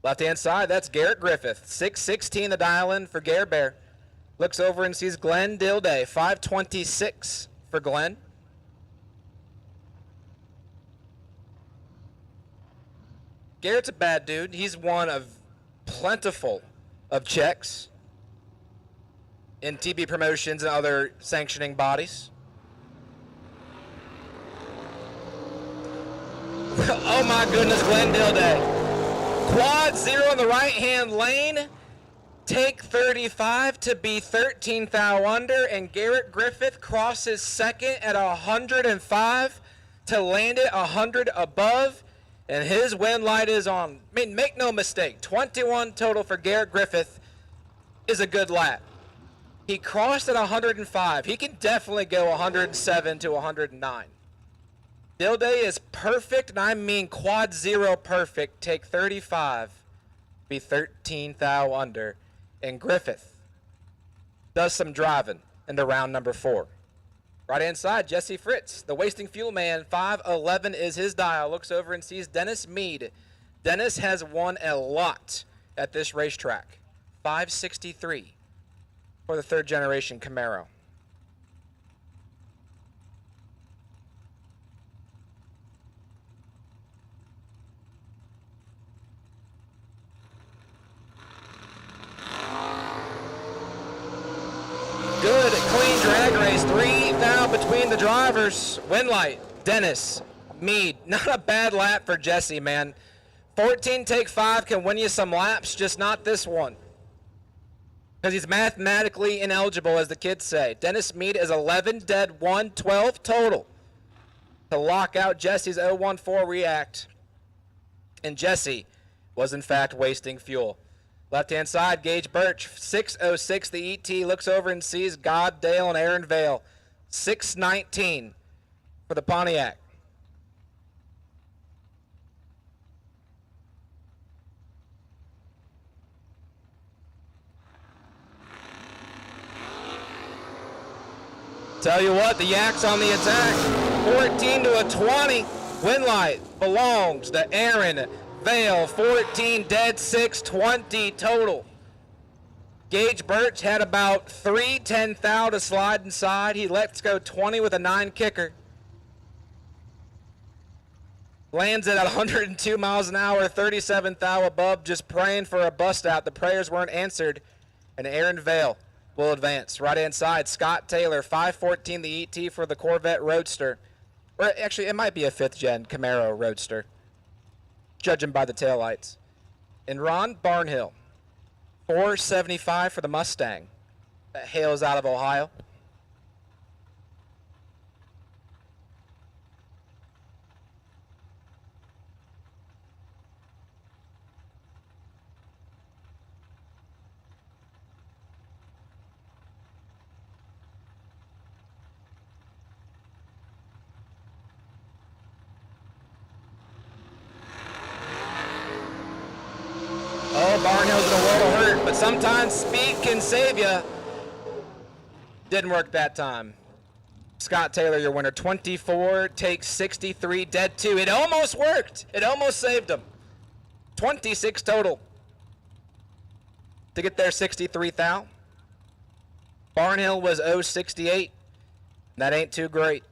Left-hand side, that's Garrett Griffith. 616 the dial-in for Gare Bear. Looks over and sees Glenn Dilday. 526 for Glenn. Garrett's a bad dude. He's one of plentiful of checks in TB promotions and other sanctioning bodies. Oh my goodness, Glendale Day. Quad 0 in the right-hand lane. Take 35 to be 13th thou under, and Garrett Griffith crosses second at 105 to land it 100 above, and his win light is on. I mean, make no mistake, 21 total for Garrett Griffith is a good lap. He crossed at 105. He can definitely go 107 to 109. Dilday is perfect, and I mean quad 0 perfect. Take 35, be 13th thou under. And Griffith does some driving into round number 4. Right-hand side, Jesse Fritz, the wasting fuel man, 511 is his dial. Looks over and sees Dennis Mead. Dennis has won a lot at this racetrack. 563 for the third generation Camaro. Good, clean drag race. 3 thou between the drivers. Win light, Dennis Mead. Not a bad lap for Jesse, man. 14 take 5 can win you some laps, just not this one. Because he's mathematically ineligible, as the kids say. Dennis Mead is 11 dead, 1, 12 total to lock out Jesse's 014 react. And Jesse was, in fact, wasting fuel. Left-hand side, Gage Birch, 606, the ET, looks over and sees God Dale and Aaron Vale. 619 for the Pontiac. Tell you what, the Yak's on the attack. 14 to a 20. Win light belongs to Aaron Vale. 14 dead, 620 total. Gage Birch had about 3 thou to slide inside. He lets go 20 with a 9 kicker. Lands it at 102 miles an hour, 37 thou above, just praying for a bust out. The prayers weren't answered, and Aaron Vale will advance. Right-hand side, Scott Taylor, 514 the ET for the Corvette Roadster. Or actually, it might be a 5th-gen Camaro Roadster, judging by the taillights. And Ron Barnhill, 475 for the Mustang that hails out of Ohio. Oh, Barnhill's in a world of hurt, but sometimes speed can save you. Didn't work that time. Scott Taylor, your winner, 24, takes 63, dead 2. It almost worked. It almost saved him. 26 total to get there, 63 thou. Barnhill was 068. That ain't too great.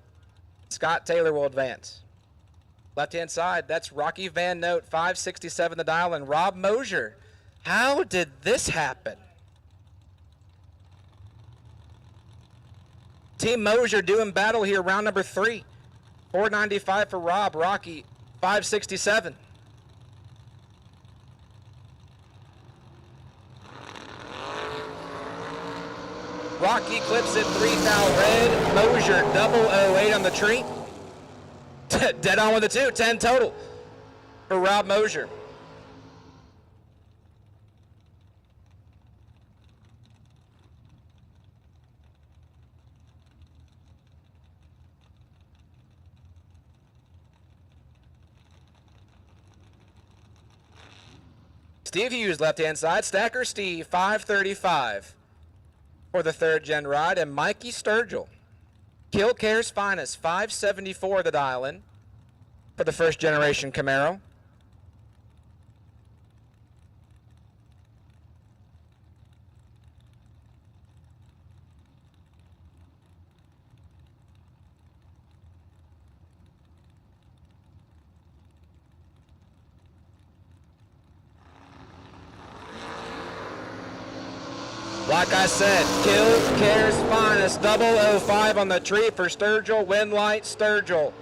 Scott Taylor will advance. Left-hand side, that's Rocky Van Note, 567 the dial, and Rob Mosier. How did this happen? Team Mosier doing battle here, round number 3. 495 for Rob, Rocky, 567. Rocky clips it 3 thou red, Mosier 008 on the tree. Dead on with the 2, 10 total for Rob Mosier. Steve Hughes, left-hand side. Stacker Steve, 535 for the 3rd-gen ride. And Mikey Sturgill, Killcare's finest, 574 the dial-in for the 1st-generation Camaro. Like I said, Kill Care's finest, 005 on the tree for Sturgill, Winlight, Sturgill.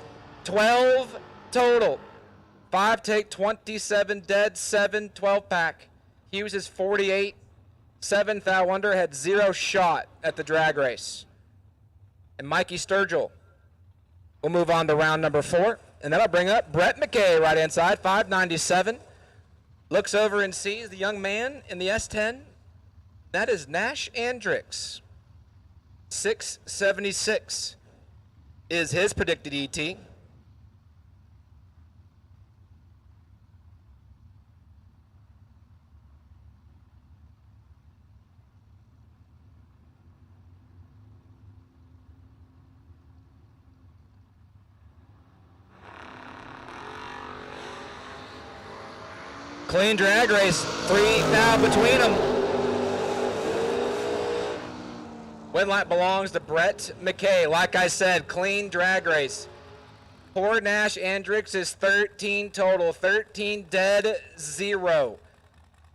12 total. 5 take 27 dead, 7 12-pack. Hughes is 48. 7 thou under, had 0 shot at the drag race. And Mikey Sturgill will move on to round number 4. And that'll bring up Brett McKay right inside, 597. Looks over and sees the young man in the S10. That is Nash Andrix. 676 is his predicted ET. Clean drag race, 3 thou between them. Winlight belongs to Brett McKay. Like I said, clean drag race. Poor Nash Andrix is 13 total, 13 dead, 0.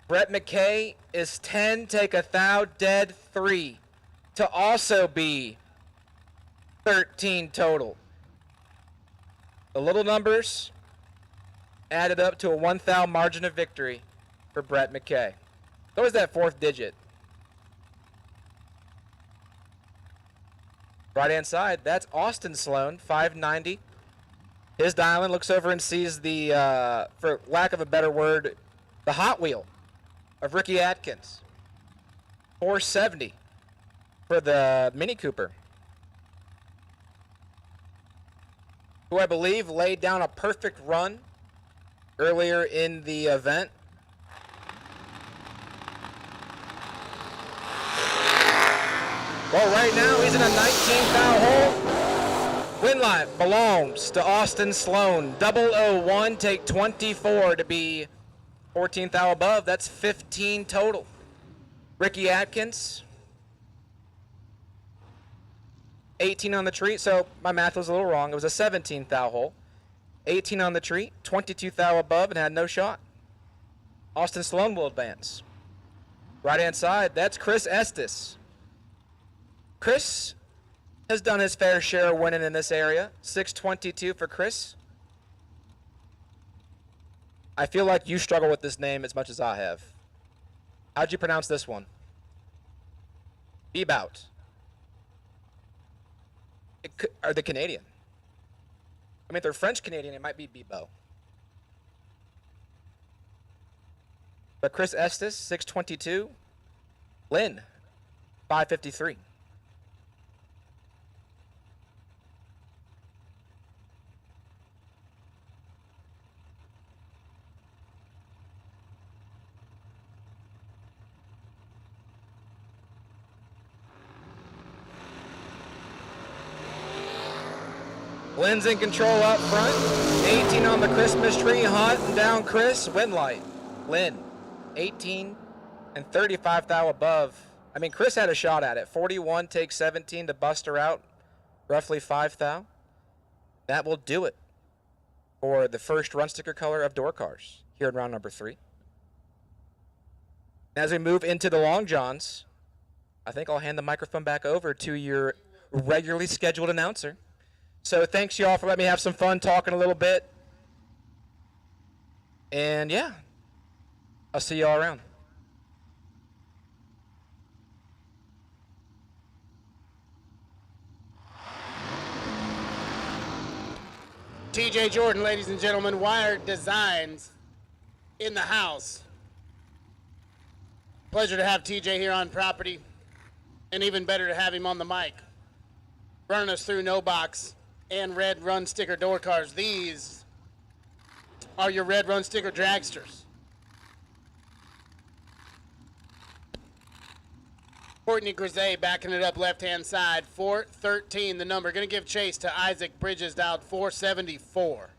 Brett McKay is 10, take a thou, dead, 3. To also be 13 total. The little numbers added up to a 1 thou margin of victory for Brett McKay. What was that 4th digit? Right-hand side, that's Austin Sloan, 590. His dial-in looks over and sees the, for lack of a better word, the Hot Wheel of Ricky Atkins. 470 for the Mini Cooper, who I believe laid down a perfect run earlier in the event. Well, right now he's in a 19th thou hole. Winlight belongs to Austin Sloan. 001, take 24 to be 14th thou above. That's 15 total. Ricky Atkins, 18 on the tree. So my math was a little wrong. It was a 17th thou hole. 18 on the tree, 22 thou above, and had no shot. Austin Sloan will advance. Right-hand side, that's Chris Estes. Chris has done his fair share of winning in this area. 622 for Chris. I feel like you struggle with this name as much as I have. How'd you pronounce this one? Bebout. Are they Canadian? I mean, if they're French-Canadian, it might be Bebo. But Chris Estes, 622. Lynn, 553. Lynn's in control up front. 18 on the Christmas tree, hunting down Chris. Winlight. Lynn, 18 and 35 thou above. I mean, Chris had a shot at it. 41, take 17 to bust her out. Roughly 5 thou. That will do it for the first run sticker color of door cars here in round number 3. As we move into the Long Johns, I think I'll hand the microphone back over to your regularly scheduled announcer. So thanks, y'all, for letting me have some fun talking a little bit. And, yeah, I'll see y'all around. TJ Jordan, ladies and gentlemen, Wired Designs in the house. Pleasure to have TJ here on property, and even better to have him on the mic, running us through no box and red run sticker door cars. These are your red run sticker dragsters. Courtney Grisey backing it up left-hand side. 413 the number. Going to give chase to Isaac Bridges down 474.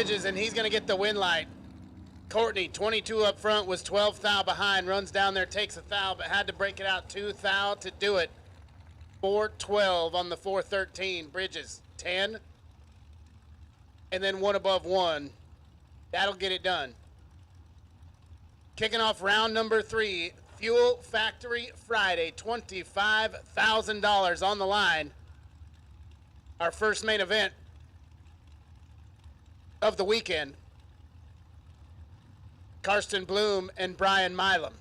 Bridges, and he's going to get the win light. Courtney, 22 up front, was 12 thou behind, runs down there, takes a thou, but had to break it out 2 thou to do it. 412 on the 413. Bridges, 10. And then 1 above 1. That'll get it done. Kicking off round number 3, Fuel Factory Friday, $25,000 on the line. Our first main event of the weekend. Karsten Bloom and Brian Milam.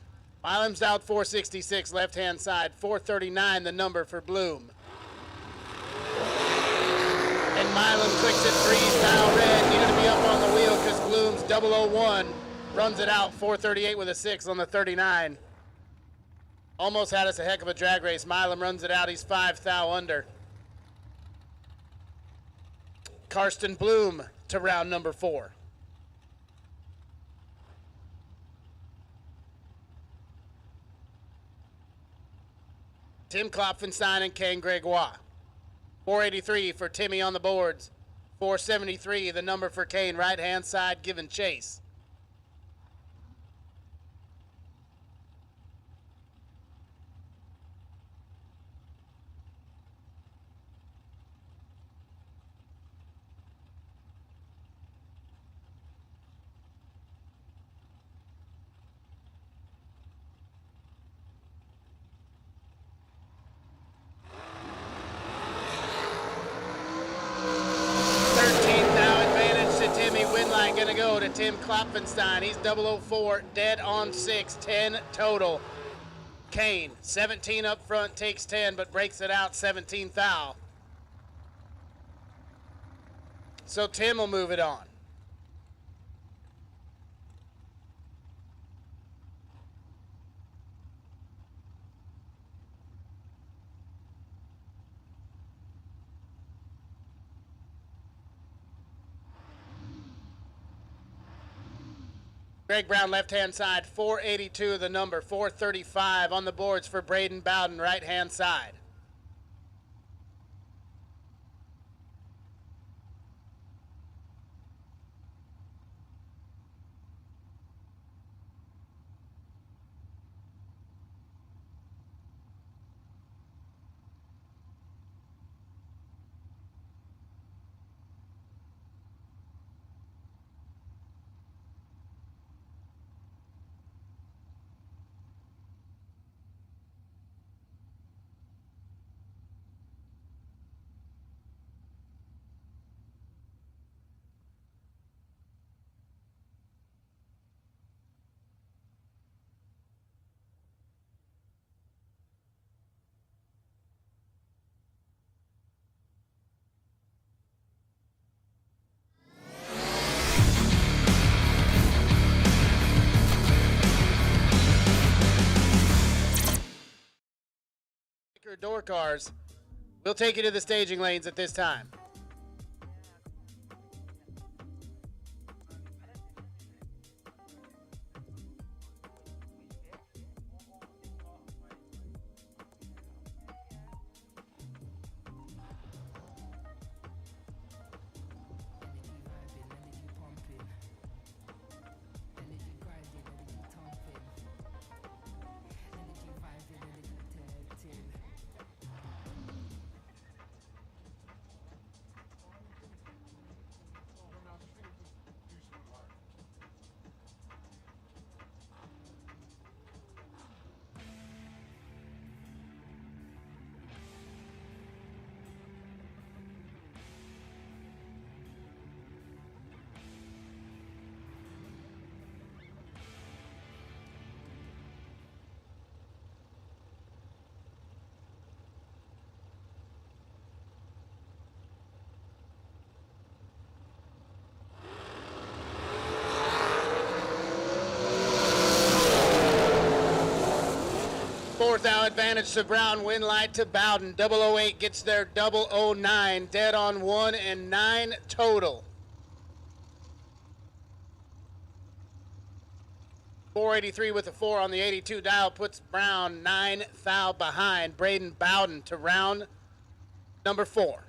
Milam's out 466, left-hand side. 439, the number for Bloom. And Milam clicks it 3 thou red. Needed to be up on the wheel because Bloom's 001 runs it out. 438 with a 6 on the 39. Almost had us a heck of a drag race. Milam runs it out. He's 5 thou under. Karsten Bloom to round number 4. Tim Klopfenstein and Kane Gregoire. 483 for Timmy on the boards. 473, the number for Kane, right-hand side, giving chase. Gonna go to Tim Klopfenstein. He's 004, dead on 6, 10 total. Kane, 17 up front, takes 10, but breaks it out 17 thou. So Tim will move it on. Greg Brown, left-hand side, 482, the number, 435 on the boards for Braden Bowden, right-hand side. Door cars. We'll take you to the staging lanes at this time. Fourth thou advantage to Brown, win light to Bowden. 008 gets there, 009, dead on 1 and 9 total. 483 with a 4 on the 82 dial puts Brown 9 thou behind. Braden Bowden to round number 4.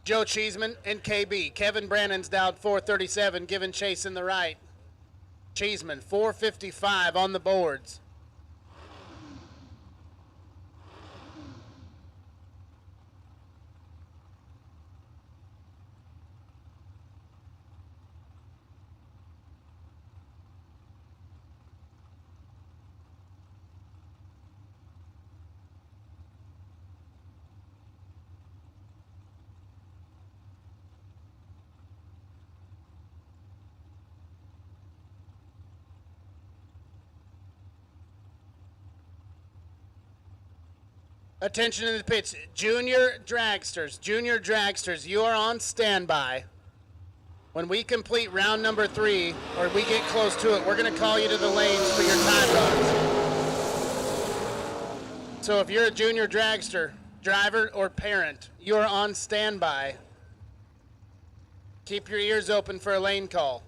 Joe Cheeseman and KB. Kevin Brannon's down 437, giving chase in the right. Cheeseman, 455 on the boards. Attention in the pits. Junior dragsters, you are on standby. When we complete round number 3, or we get close to it, we're going to call you to the lanes for your time runs. So if you're a junior dragster, driver or parent, you are on standby. Keep your ears open for a lane call.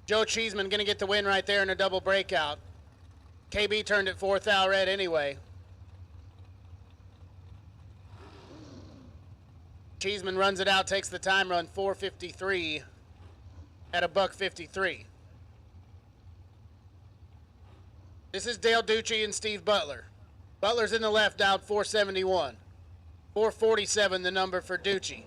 Joe Cheeseman going to get the win right there in a double breakout. KB turned it 4th thou red anyway. Cheeseman runs it out, takes the time run, 4:53 at a $1:53. This is Dale Ducey and Steve Butler. Butler's in the left, down 471. 447 the number for Ducey.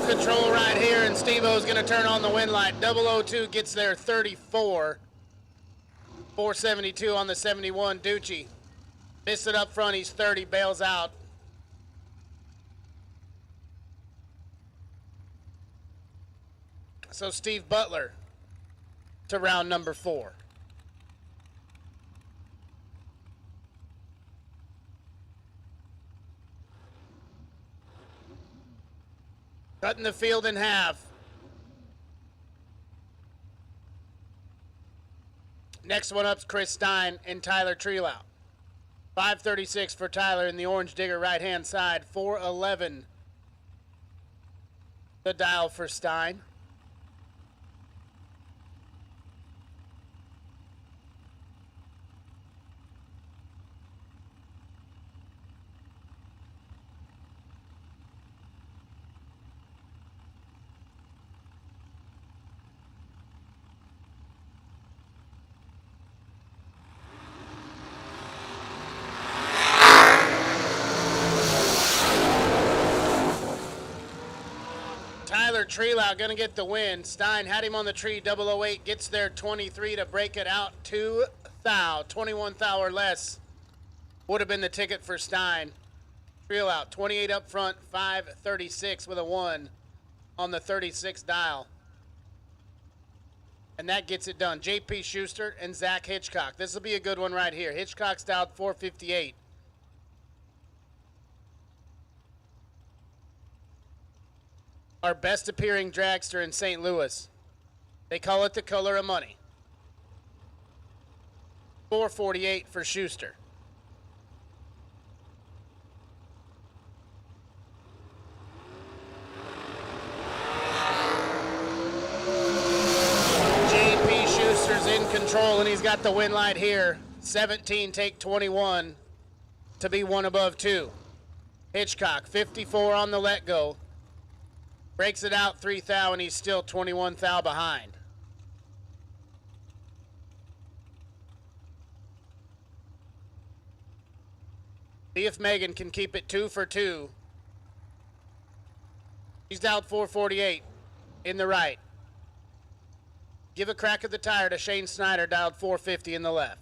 Control right here, and Steve-O's going to turn on the win light. 002 gets there 34. 472 on the 71. Ducey missed it up front. He's 30, bails out. So Steve Butler to round number 4. Cutting the field in half. Next one up's Chris Stein and Tyler Treelout. 536 for Tyler in the orange digger right-hand side. 411 the dial for Stein. Tyler Treelout going to get the win. Stein had him on the tree. 008 gets there 23 to break it out. 2 thou. 21 thou or less would have been the ticket for Stein. Treelout 28 up front. 536 with a 1 on the 36 dial. And that gets it done. J.P. Schuster and Zach Hitchcock. This will be a good one right here. Hitchcock's dialed 458. Our best appearing dragster in St. Louis. They call it the color of money. 448 for Schuster. JP Schuster's in control, and he's got the win light here. 17 take 21 to be 1 above 2. Hitchcock 54 on the let go. Breaks it out 3 thou, and he's still 21 thou behind. See if Megan can keep it 2 for 2. She's dialed 448 in the right. Give a crack at the tire to Shane Snyder, dialed 450 in the left.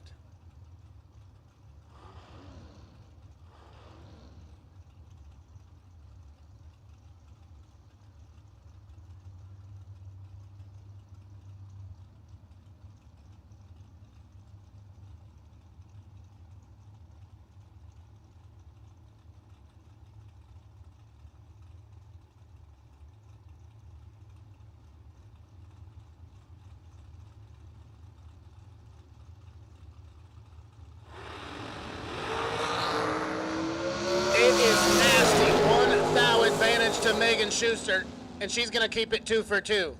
Megan Schuster, and she's going to keep it 2 for 2.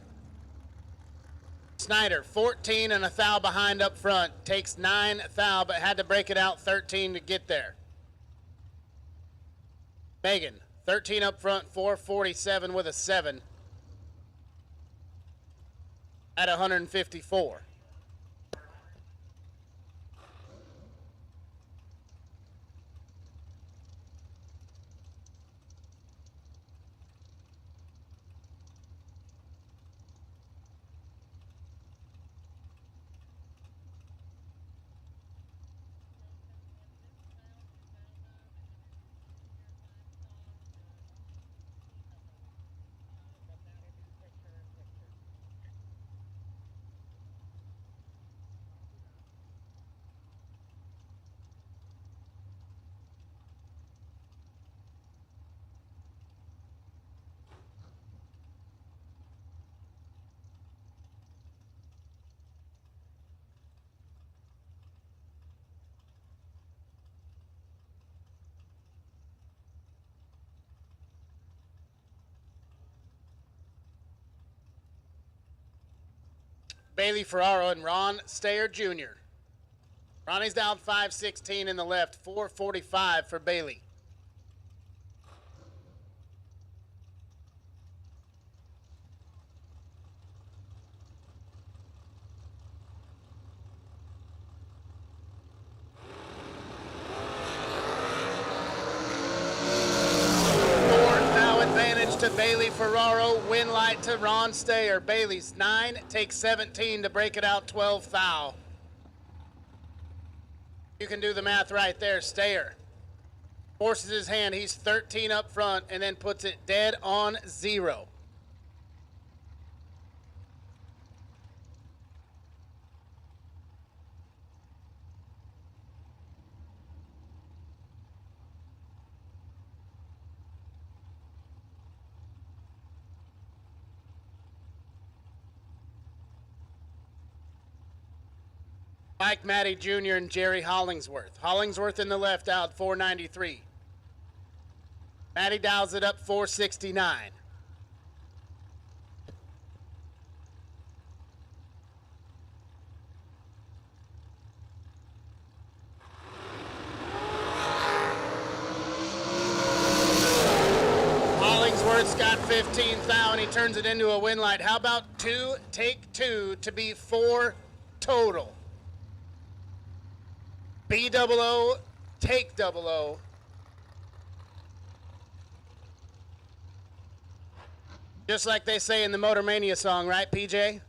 Snyder, 14 and a thou behind up front. Takes 9 thou, but had to break it out 13 to get there. Megan, 13 up front, 447 with a 7 at 154. Bailey Ferraro and Ron Stayer Jr. Ronnie's down 5:16 in the left, 4:45 for Bailey. To Bailey Ferraro, win light to Ron Stayer. Bailey's 9, takes 17 to break it out 12 foul. You can do the math right there. Stayer forces his hand. He's 13 up front and then puts it dead on 0. Mike Matty Jr. and Jerry Hollingsworth. Hollingsworth in the left out, 493. Matty dials it up, 469. Hollingsworth's got 15 thou, and he turns it into a win light. How about 2, take 2 to be 4 total? B-double-O, take double-O. Just like they say in the MotorMania song, right, PJ?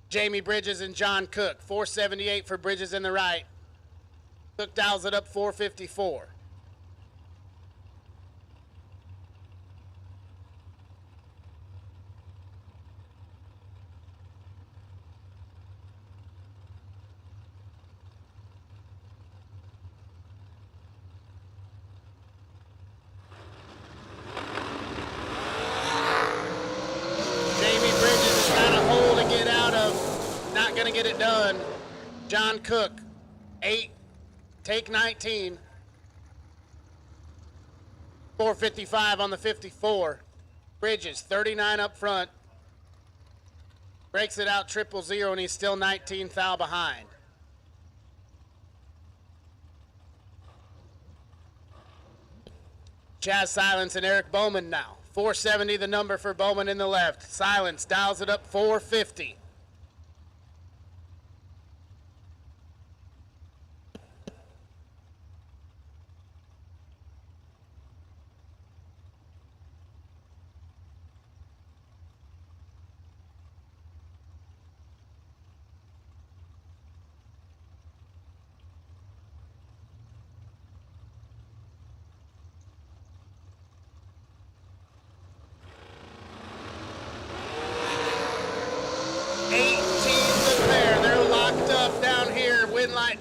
Jamie Bridges and John Cook, 478 for Bridges in the right. Cook dials it up, 454. Going to get it done. John Cook, 8, take 19. 455 on the 54. Bridges, 39 up front. Breaks it out 000, and he's still 19 thou behind. Chaz Silence and Eric Bowman now. 470 the number for Bowman in the left. Silence dials it up, 450.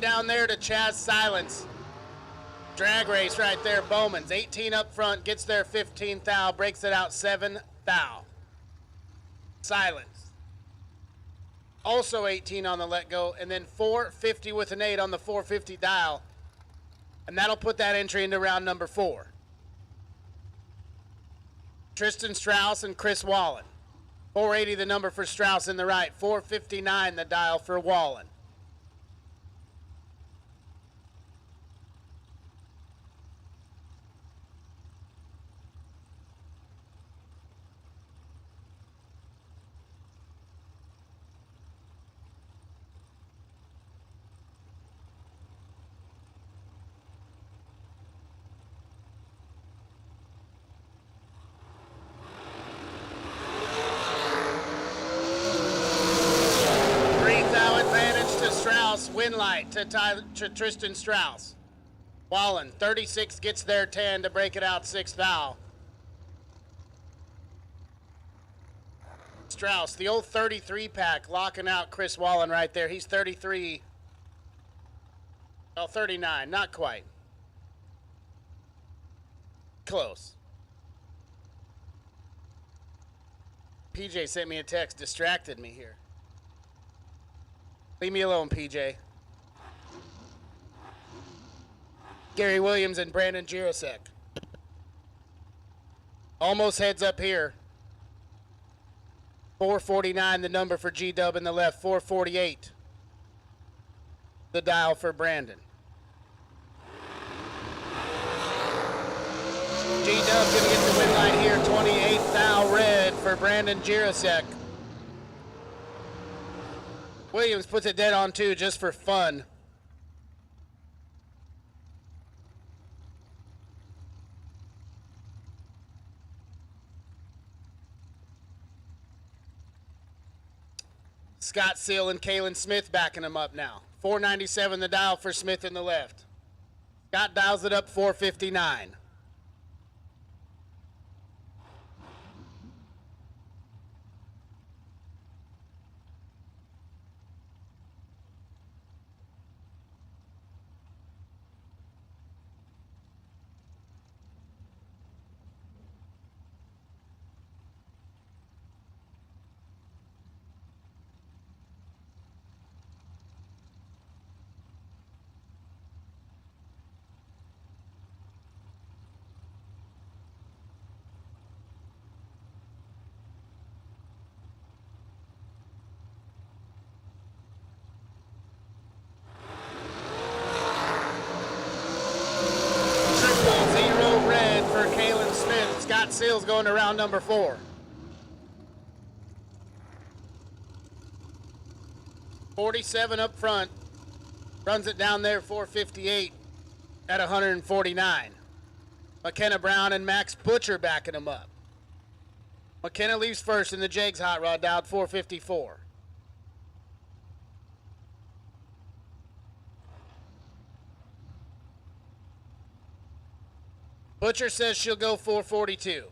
Down there to Chaz Silence. Drag race right there. Bowman's 18 up front, gets there 15 thou, breaks it out 7 thou. Silence. Also 18 on the let go, and then 450 with an 8 on the 450 dial. And that'll put that entry into round number 4. Tristan Strauss and Chris Wallen. 480 the number for Strauss in the right. 459 the dial for Wallen. Win light to Tristan Strauss. Wallen, 36 gets there 10 to break it out 6th thou. Strauss, the old 33 pack, locking out Chris Wallen right there. He's 33. Well, 39, not quite. Close. PJ sent me a text, distracted me here. Leave me alone, PJ. Gary Williams and Brandon Jirosek. Almost heads up here. 449 the number for G-Dub in the left. 448 the dial for Brandon. G-Dub gonna get the win line here. 28th thou red for Brandon Jirosek. Williams puts it dead on 2 just for fun. Scott Seal and Kalen Smith backing him up now. 497 the dial for Smith in the left. Scott dials it up 459. Seals going to round number 4. 47 up front. Runs it down there 458 at 149. McKenna Brown and Max Butcher backing him up. McKenna leaves first in the Jegs hot rod down 454. Butcher says she'll go 442.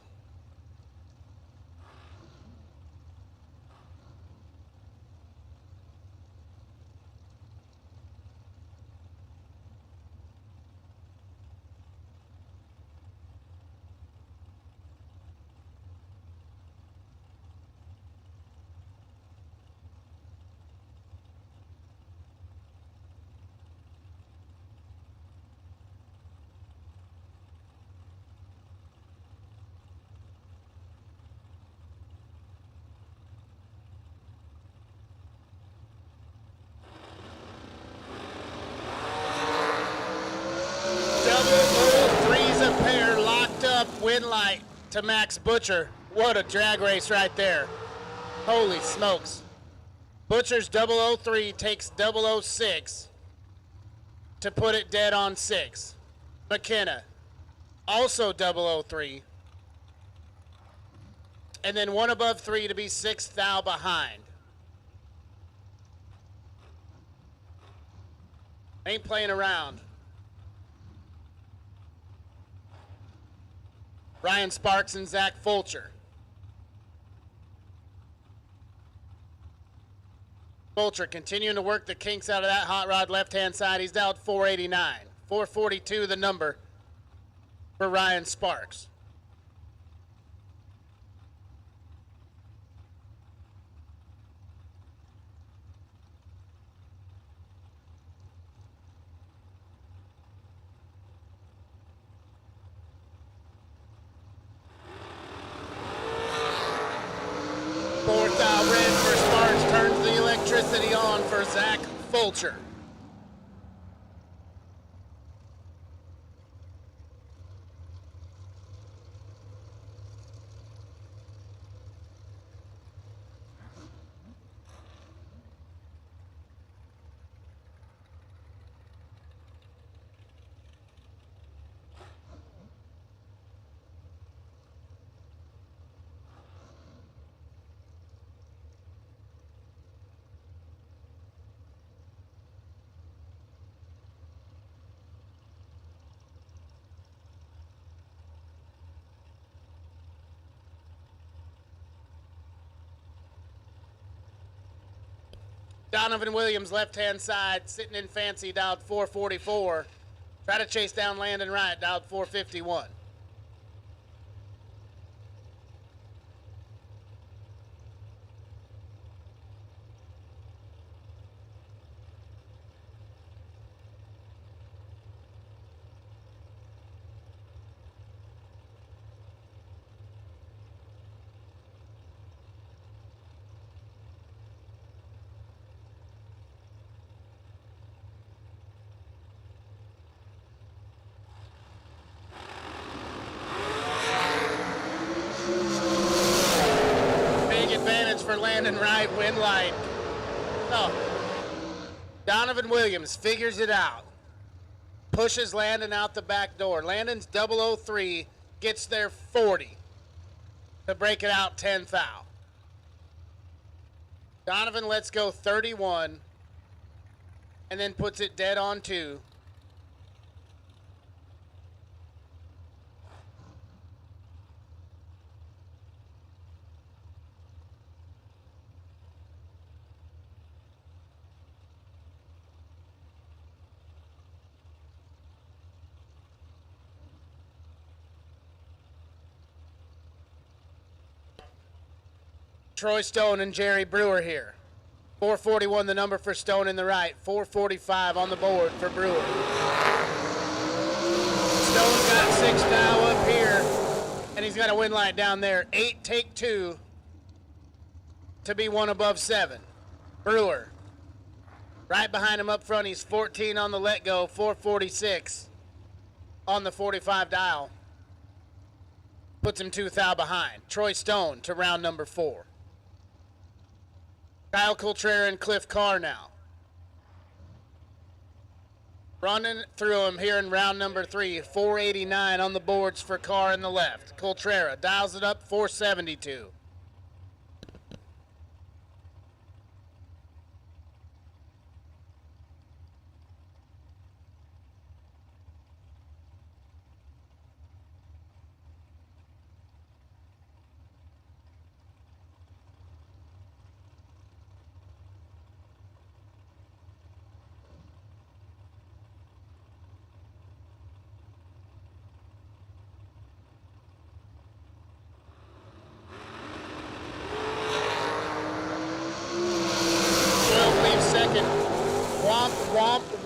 Win light to Max Butcher. What a drag race right there. Holy smokes. Butcher's 003 takes 006 to put it dead on 6. McKenna, also 003. And then one above 3 to be 6th thou behind. Ain't playing around. Ryan Sparks and Zach Fulcher. Fulcher continuing to work the kinks out of that hot rod left-hand side. He's dialed 489. 442 the number for Ryan Sparks. for Zach Fulcher. Donovan Williams, left-hand side, sitting in fancy, dialed 444. Try to chase down Landon Wright, dialed 451. For Landon Wright, win light. Oh. Donovan Williams figures it out. Pushes Landon out the back door. Landon's 003, gets there 40 to break it out 10 thou. Donovan lets go 31 and then puts it dead on 2. Troy Stone and Jerry Brewer here. 441 the number for Stone in the right. 445 on the board for Brewer. Stone's got 6 now up here, and he's got a win light down there. 8 take 2 to be 1 above 7. Brewer right behind him up front. He's 14 on the let go. 446 on the 45 dial. Puts him 2 thou behind. Troy Stone to round number 4. Kyle Coltrera and Cliff Carr now. Running through him here in round number 3. 489 on the boards for Carr in the left. Coltrera dials it up 472.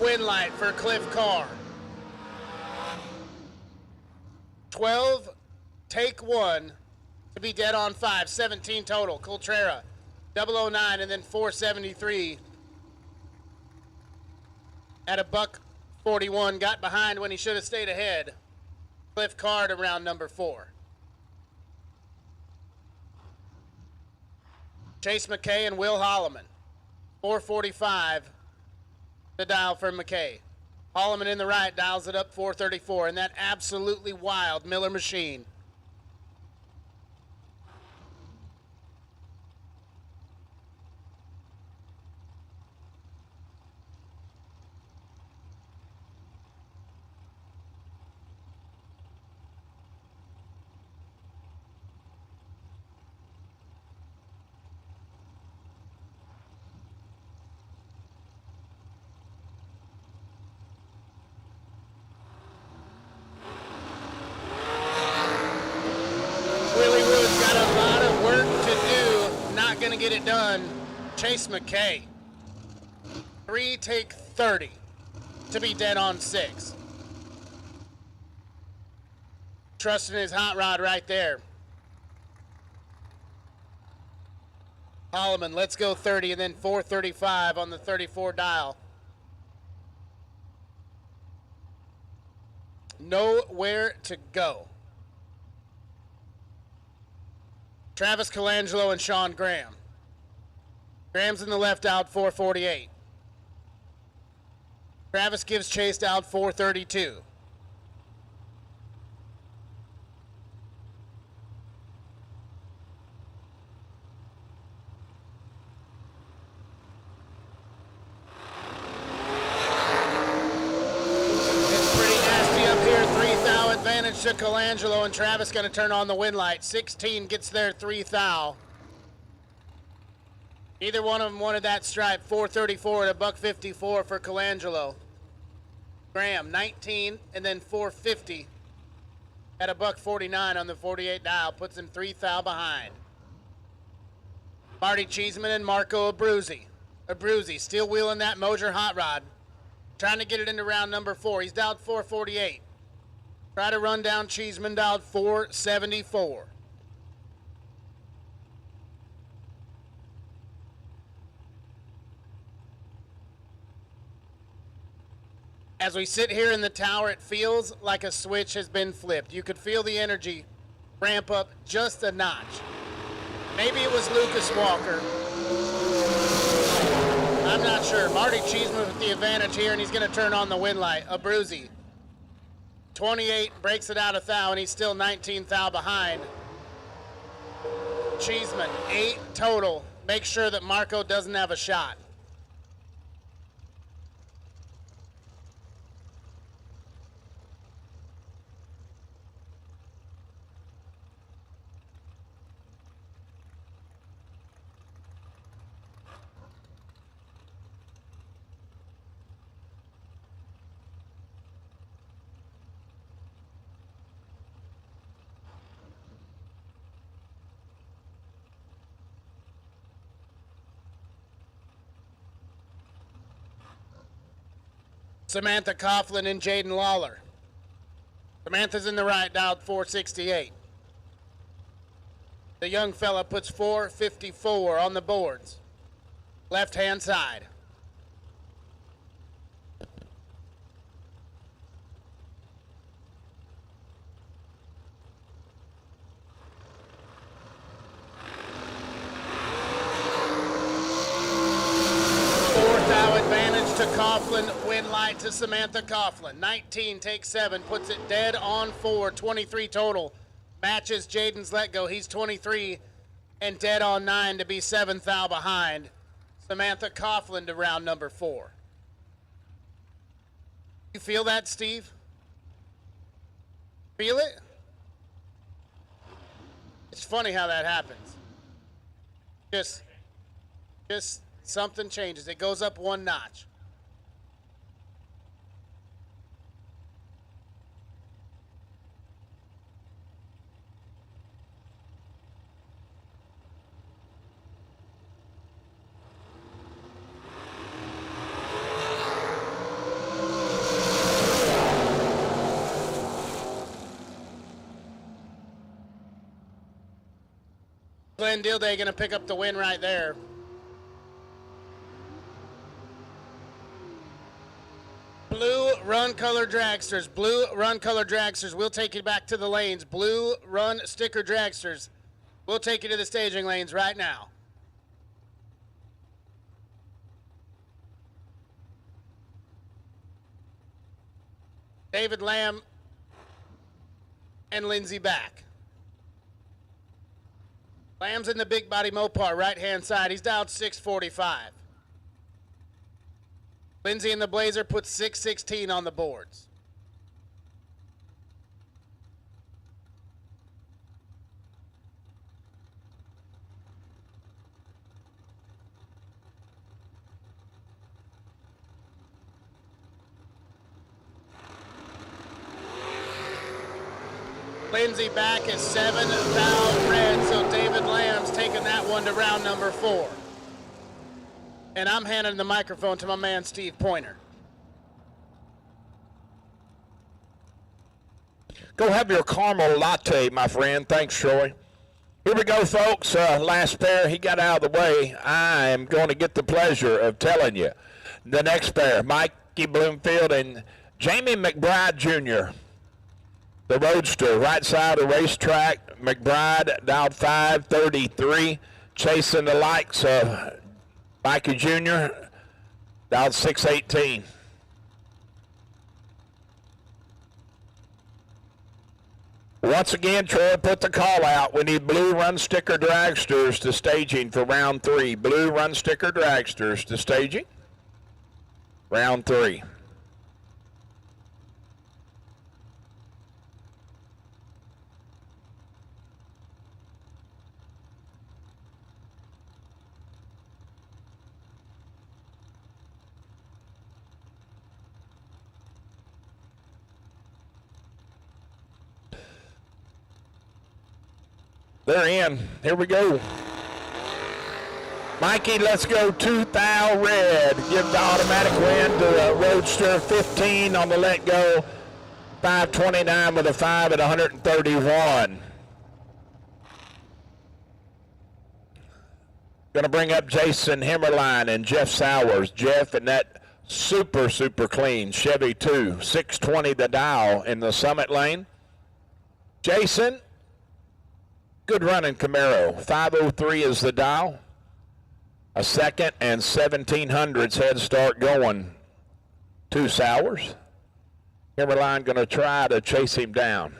Win light for Cliff Carr. 12, take 1 to be dead on 5. 17 total. Coltrera, 009, and then 473 at a $141. Got behind when he should have stayed ahead. Cliff Carr to round number 4. Chase McKay and Will Holloman. 445. The dial for McKay. Holloman in the right dials it up 434, and that absolutely wild Miller machine. Going to get it done. Chase McKay. 3 take 30 to be dead on 6. Trusting his hot rod right there. Holloman, let's go 30, and then 435 on the 34 dial. Nowhere to go. Travis Colangelo and Sean Graham. Graham's in the left out, 448. Travis gives chase out, 432. Advantage to Colangelo, and Travis going to turn on the win light. 16 gets there, 3 thou. Either one of them wanted that stripe. 434 at $154 for Colangelo. Graham 19 and then 450 at $149 on the 48 dial, puts him 3 thou behind. Marty Cheeseman and Marco Abruzzi. Abruzzi still wheeling that Moser hot rod, trying to get it into round number 4. He's dialed 448. Try to run down Cheeseman, dialed 474. As we sit here in the tower, it feels like a switch has been flipped. You could feel the energy ramp up just a notch. Maybe it was Lucas Walker. I'm not sure. Marty Cheeseman with the advantage here, and he's going to turn on the win light. Abruzzi. 28 breaks it out a thou, and he's still 19 thou behind. Cheeseman, 8 total. Make sure that Marco doesn't have a shot. Samantha Coughlin and Jaden Lawler. Samantha's in the right, dialed 468. The young fella puts 454 on the boards. Left-hand side. To Coughlin, win light to Samantha Coughlin. 19 takes 7, puts it dead on 4, 23 total. Matches Jaden's let go. He's 23 and dead on 9 to be 7 thou behind. Samantha Coughlin to round number 4. You feel that, Steve? Feel it? It's funny how that happens. Just something changes. It goes up one notch. Glenn Dilday going to pick up the win right there. Blue run color dragsters. Blue run color dragsters. We'll take you back to the lanes. Blue run sticker dragsters. We'll take you to the staging lanes right now. David Lamb and Lindsey back. Lamb's in the big body Mopar, right-hand side. He's dialed 645. Lindsey in the Blazer puts 616 on the boards. Lindsey back is 7 thou red, so David Lamb's taking that one to round number 4. And I'm handing the microphone to my man Steve Pointer. Go have your caramel latte, my friend. Thanks, Troy. Here we go, folks. Last pair, he got out of the way. I am going to get the pleasure of telling you the next pair, Mikey Bloomfield and Jamie McBride Jr., the Roadster, right side of the racetrack. McBride dialed 533, chasing the likes of Mikey Jr., dialed 618. Once again, Troy put the call out. We need blue run sticker dragsters to staging for round 3. Blue run sticker dragsters to staging. Round 3. They're in. Here we go. Mikey, let's go 2,000 red. Give the automatic win to the Roadster. 15 on the let go. 529 with a 5 at 131. Going to bring up Jason Himmerline and Jeff Sowers. Jeff in that super clean Chevy 2. 620 the dial in the Summit lane. Jason, good running Camaro. 503 is the dial. A second and 1700's head start going to Sowers. Himmerline going to try to chase him down.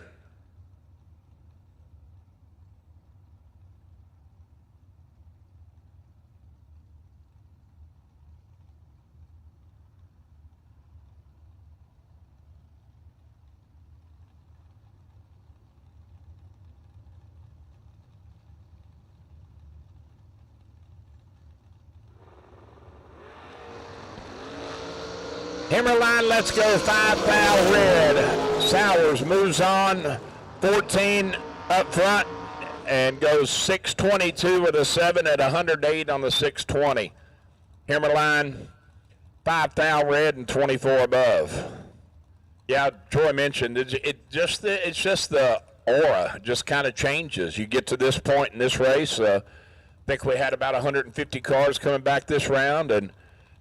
Himmerline, let's go 5,000 red. Sowers moves on, 14 up front, and goes 622 with a 7 at 108 on the 620. Himmerline, 5,000 red and 24 above. Yeah, Troy mentioned it's just the aura just kind of changes. You get to this point in this race. I think we had about 150 cars coming back this round, and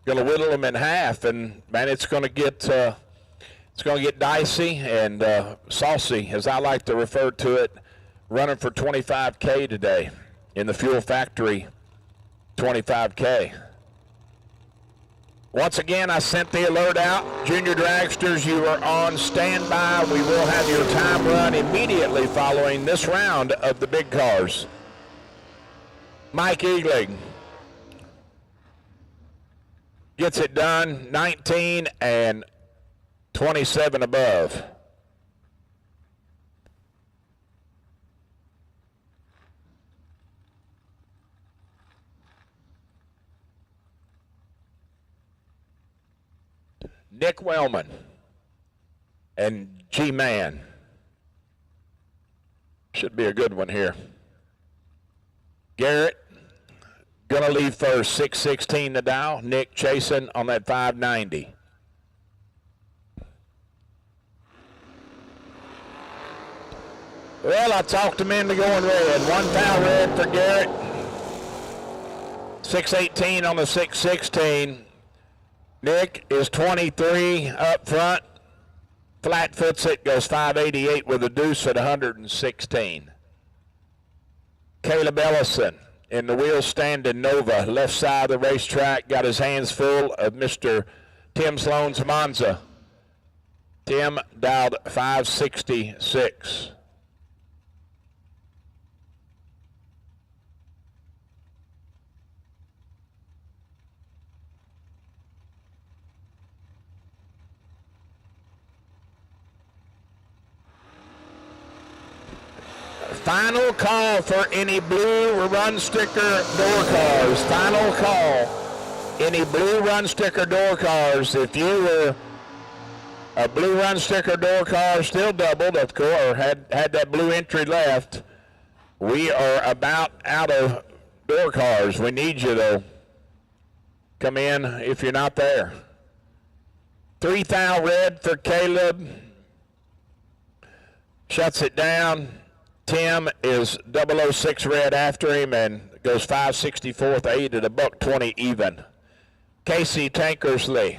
going to whittle them in half, and man, it's going to get dicey and saucy, as I like to refer to it. Running for 25K today in the Fuel Factory 25K. Once again, I sent the alert out. Junior Dragsters, you are on standby. We will have your time run immediately following this round of the big cars. Mike Eagling gets it done, 19 and 27 above. Nick Wellman and G-Man. Should be a good one here. Garrett going to lead first, 616 the dial. Nick chasing on that 590. Well, I talked him into going red. 1,000 red for Garrett. 618 on the 616. Nick is 23 up front. Flat foots it, goes 588 with a deuce at 116. Caleb Ellison in the wheel stand in Nova, left side of the racetrack, got his hands full of Mr. Tim Sloan's Monza. Tim dialed 566. Final call for any blue run sticker door cars. Final call. Any blue run sticker door cars. If you were a blue run sticker door car, still doubled, of course, or had that blue entry left, we are about out of door cars. We need you to come in if you're not there. 3,000 red for Caleb. Shuts it down. Tim is 006 red after him and goes 5/64 8 at $120 even. Casey Tankersley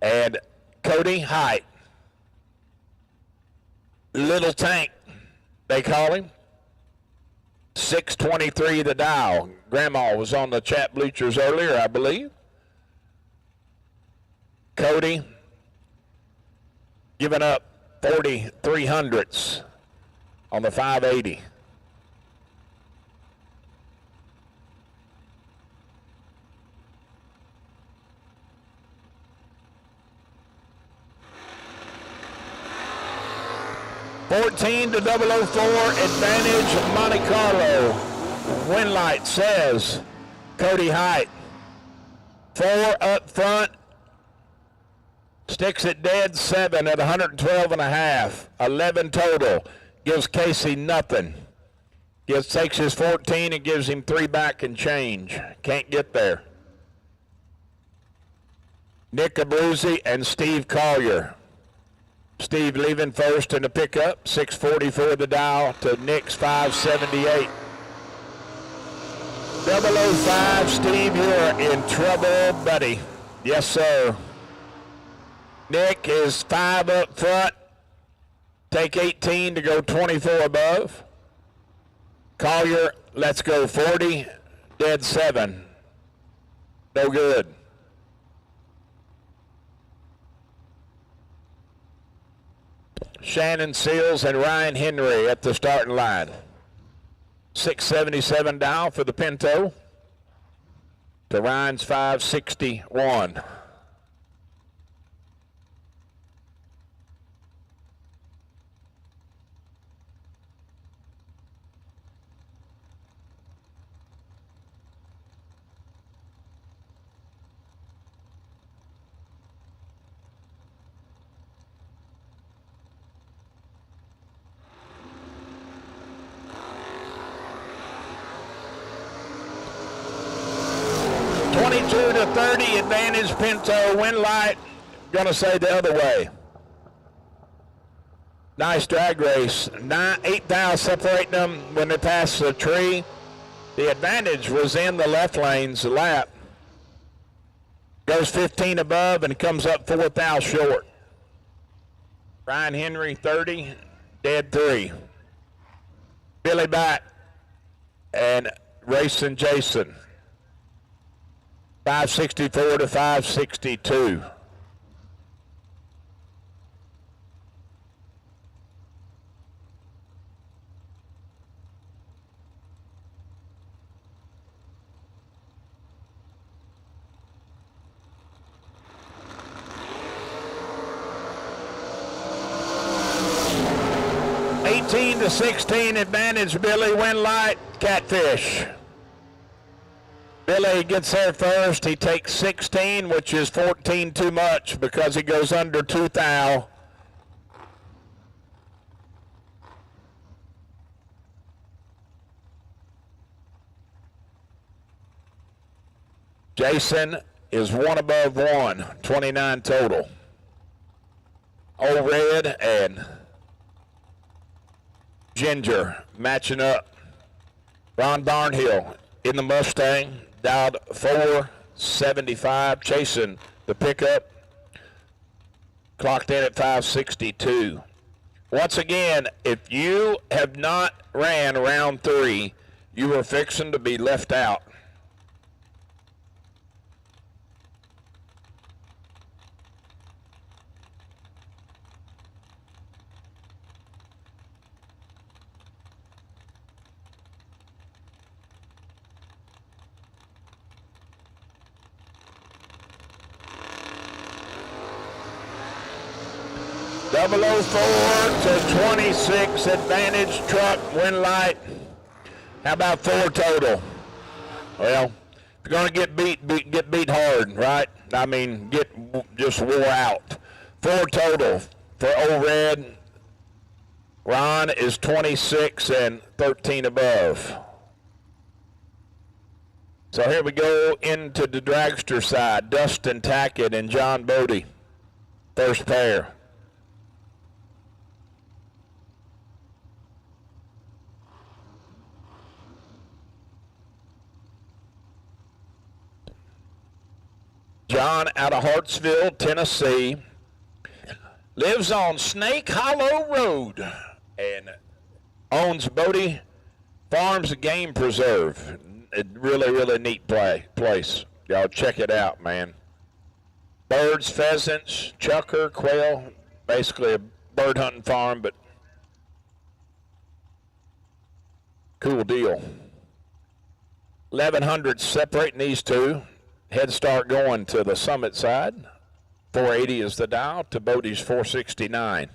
and Cody Height. Little Tank, they call him. 623 the dial. Grandma was on the chat bleachers earlier, I believe. Cody giving up 4300ths on the 580. $14 to 004, advantage Monte Carlo. Win light says Cody Height. 4 up front, sticks it dead 7 at 112.5. 11 total, gives Casey nothing. Takes his 14 and gives him 3 back and change. Can't get there. Nick Abruzzi and Steve Collier. Steve leaving first in the pickup, 644 the dial to Nick's 578. 005, Steve, you're in trouble, buddy. Yes, sir. Nick is 5 up front. Take 18 to go 24 above. Collier, let's go 40, dead 7. No good. Shannon Seals and Ryan Henry at the starting line. 677 down for the Pinto to Ryan's 561. To 30, advantage Pinto. Win light, gonna say the other way. Nice drag race. 8 thou separating them when they pass the tree. The advantage was in the left lane's lap. Goes 15 above and comes up 4 thou short. Ryan Henry 30, dead 3. Billy back and Racing Jason. 564 to 562. $18 to 16 advantage Billy. Win light, Catfish. Billy gets there first. He takes 16, which is 14 too much because he goes under 2 thou. Jason is 1 above 1, 29 total. Old Red and Ginger matching up. Ron Barnhill in the Mustang. Dialed 475, chasing the pickup. Clocked in at 562. Once again, if you have not ran round 3, you are fixing to be left out. Double 04 to 26, advantage truck, win light. How about 4 total? Well, if you're going to get beat hard, right? I mean, get just wore out. 4 total for Old Red. Ron is 26 and 13 above. So here we go into the dragster side. Dustin Tackett and John Bodie, first pair. John out of Hartsville, Tennessee. Lives on Snake Hollow Road and owns Bodie Farms Game Preserve. A really, really neat place. Y'all check it out, man. Birds, pheasants, chucker, quail. Basically a bird hunting farm, but cool deal. 1100 separating these two. Head start going to the Summit side. 480 is the dial to Bodie's 469.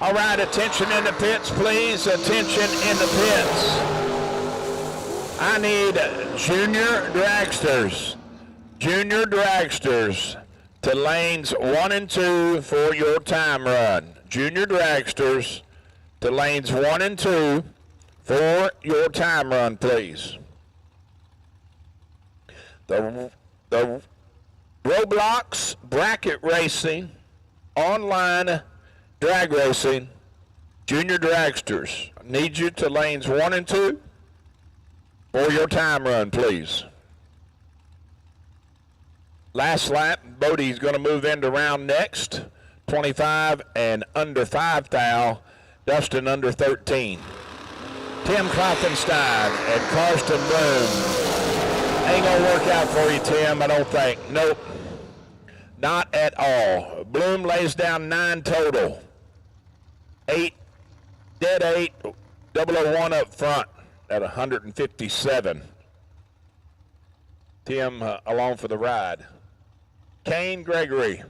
All right, attention in the pits, please. Attention in the pits. I need junior dragsters to lanes 1 and 2 for your time run. Junior dragsters to lanes 1 and 2 for your time run, please. The Roblox bracket racing online drag racing, junior dragsters, need you to lanes 1 and 2 for your time run, please. Last lap, Bodie's going to move into round next. 25 and under 5 thou, Dustin under 13. Tim Klopfenstein and Karsten Bloom. Ain't going to work out for you, Tim, I don't think. Nope, not at all. Bloom lays down 9 total. 8, dead 8, 001 up front at 157. Tim along for the ride. Kane Gregory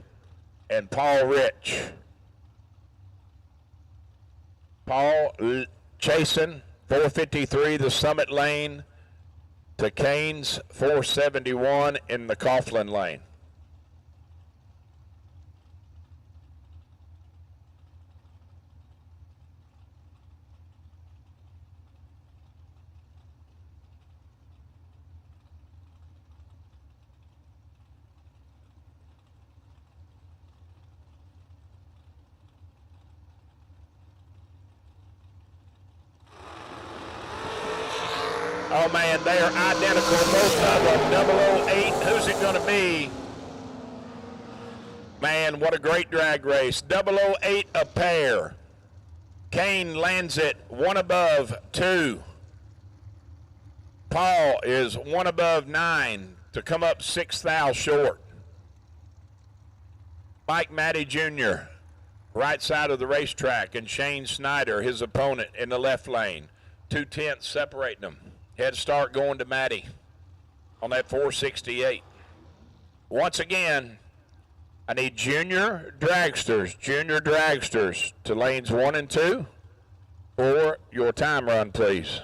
and Paul Rich. Paul chasing 453 the Summit lane to Kane's 471 in the Coughlin lane. Oh, man, they are identical, both of them. 008, who's it going to be? Man, what a great drag race. 008 a pair. Kane lands it 1 above 2. Paul is 1 above 9 to come up 6 thou short. Mike Matty Jr., right side of the racetrack, and Shane Snyder, his opponent, in the left lane. 2/10 separating them. Head start going to Matty on that 468. Once again, I need junior dragsters to lanes 1 and 2 for your time run, please.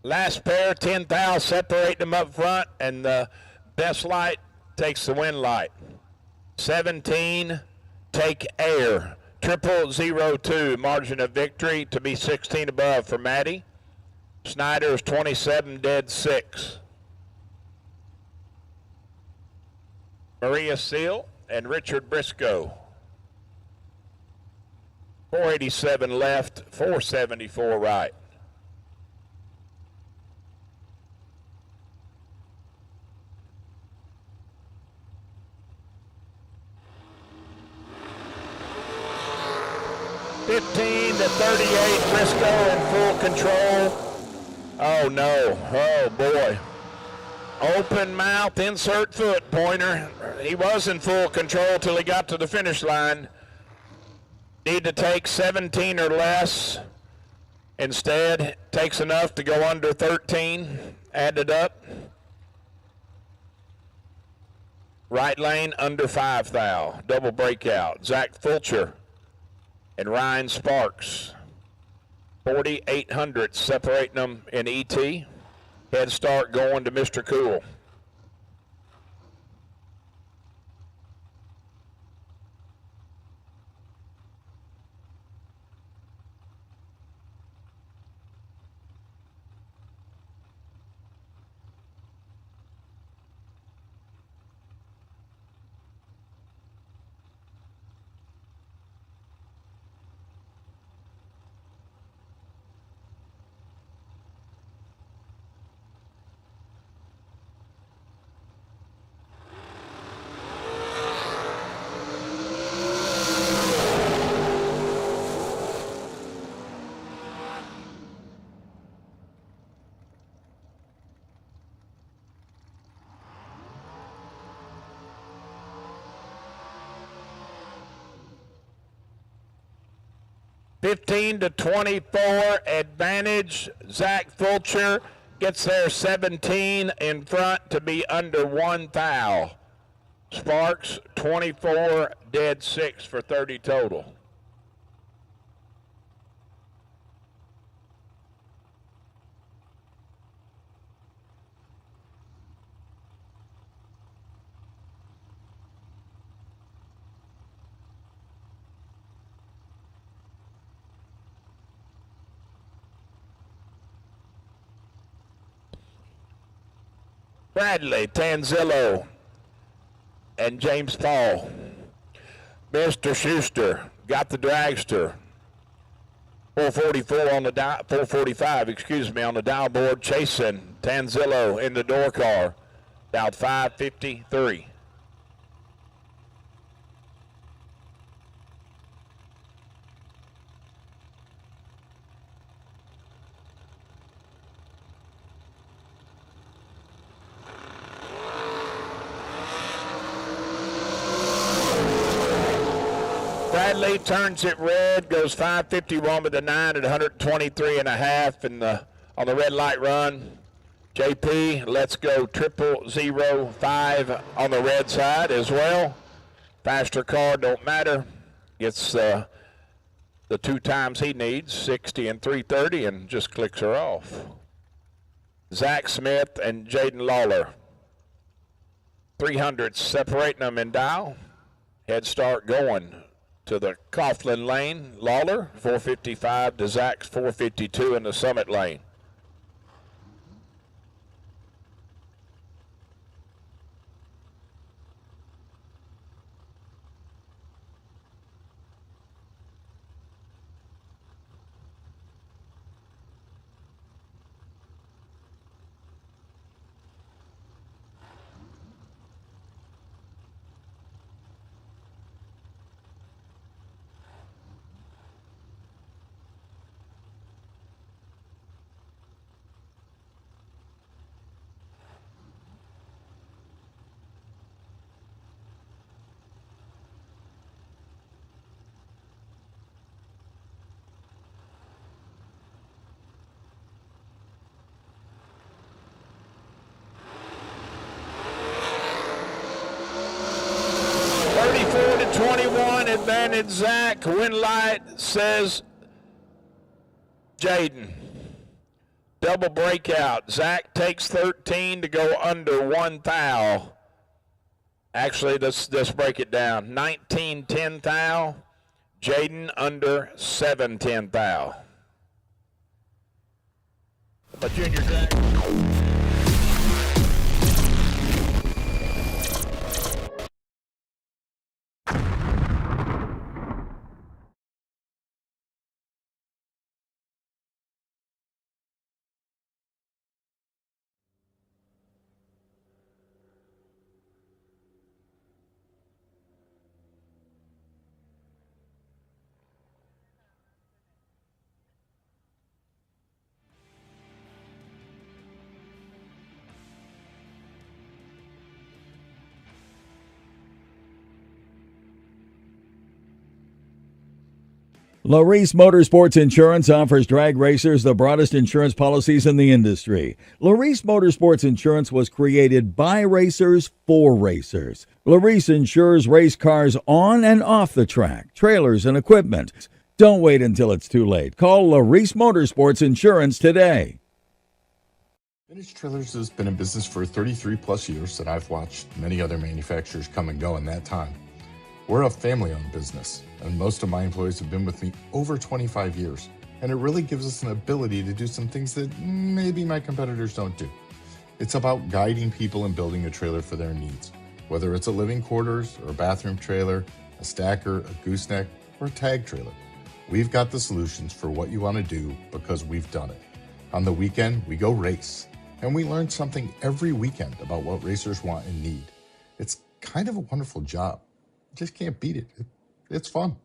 Last pair, 10 thou, separate them up front, and the best light takes the win light. 17, take air. 002, margin of victory to be 16 above for Matty. Snyder's 27, dead 6. Maria Seal and Richard Briscoe. 487 left, 474 right. $15 to $38, Briscoe in full control. Oh no, oh boy. Open mouth, insert foot pointer. He was in full control till he got to the finish line. Need to take 17 or less. Instead, takes enough to go under 13. Added up. Right lane under 5 thou. Double breakout. Zach Fulcher and Ryan Sparks. 4,800 separating them in ET. Head start going to Mr. Cool. (15 to 24) advantage. Zach Fulcher gets there 17 in front to be under 1 thou. Sparks 24, dead 6 for 30 total. Bradley Tanzillo and James Paul. Mr. Schuster got the dragster. 444 on the 445, excuse me, on the dial board. Chasing Tanzillo in the door car. Dialed 553. Bradley turns it red, goes 551 with the 9 at 123.5 on the red light run. JP, let's go 0005 on the red side as well. Faster car, don't matter. Gets the 2 times he needs, 60 and 330, and just clicks her off. Zach Smith and Jaden Lawler. 300 separating them in dial. Head start going to the Coughlin lane. Lawler, 455 to Zach's 452 in the Summit lane. Advantage Zach. Win light says Jaden. Double breakout. Zach takes 13 to go under 1 thou. Actually, let's break it down. 19.10 thou. Jaden under 7.10 thou. But Junior Drag. Laris Motorsports Insurance offers drag racers the broadest insurance policies in the industry. Laris Motorsports Insurance was created by racers for racers. Laris insures race cars on and off the track, trailers, and equipment. Don't wait until it's too late. Call Laris Motorsports Insurance today. Vintage Trailers has been in business for 33 plus years, and I've watched many other manufacturers come and go in that time. We're a family-owned business, and most of my employees have been with me over 25 years, and it really gives us an ability to do some things that maybe my competitors don't do. It's about guiding people and building a trailer for their needs, whether it's a living quarters or a bathroom trailer, a stacker, a gooseneck, or a tag trailer. We've got the solutions for what you want to do because we've done it. On the weekend, we go race, and we learn something every weekend about what racers want and need. It's kind of a wonderful job. Just can't beat it. It's fun.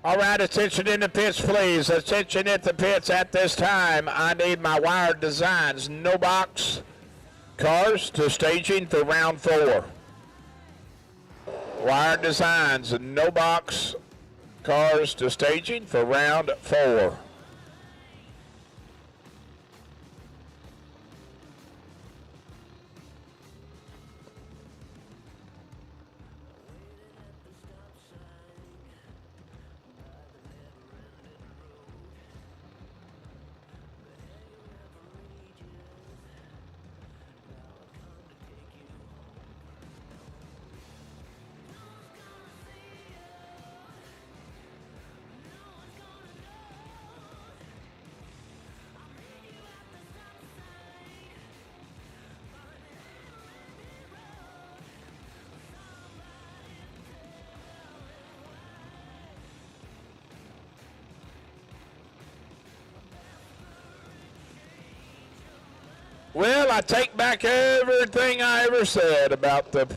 All right, attention in the pits, please. Attention at the pits at this time. I need my Wired Designs no box cars to staging for round 4. Wired Designs no box cars to staging for round 4. Well, I take back everything I ever said about the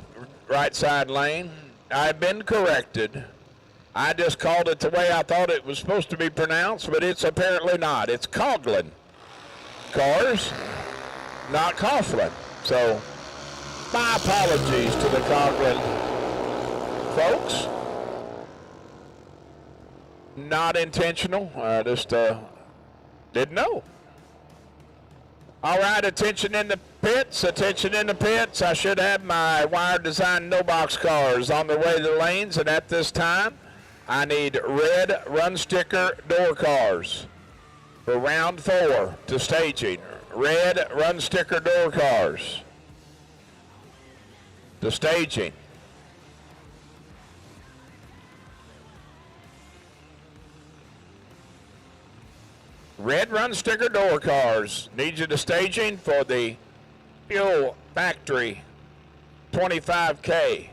right side lane. I've been corrected. I just called it the way I thought it was supposed to be pronounced, but it's apparently not. It's Coughlin cars, not Coughlin. So, my apologies to the Coughlin folks. Not intentional. I just didn't know. All right, attention in the pits, attention in the pits. I should have my Wired Design no box cars on their way to the lanes, and at this time, I need red run sticker door cars for round 4 to staging. Red run sticker door cars to staging. Red run sticker door cars. Need you to staging for the Fuel Factory 25K.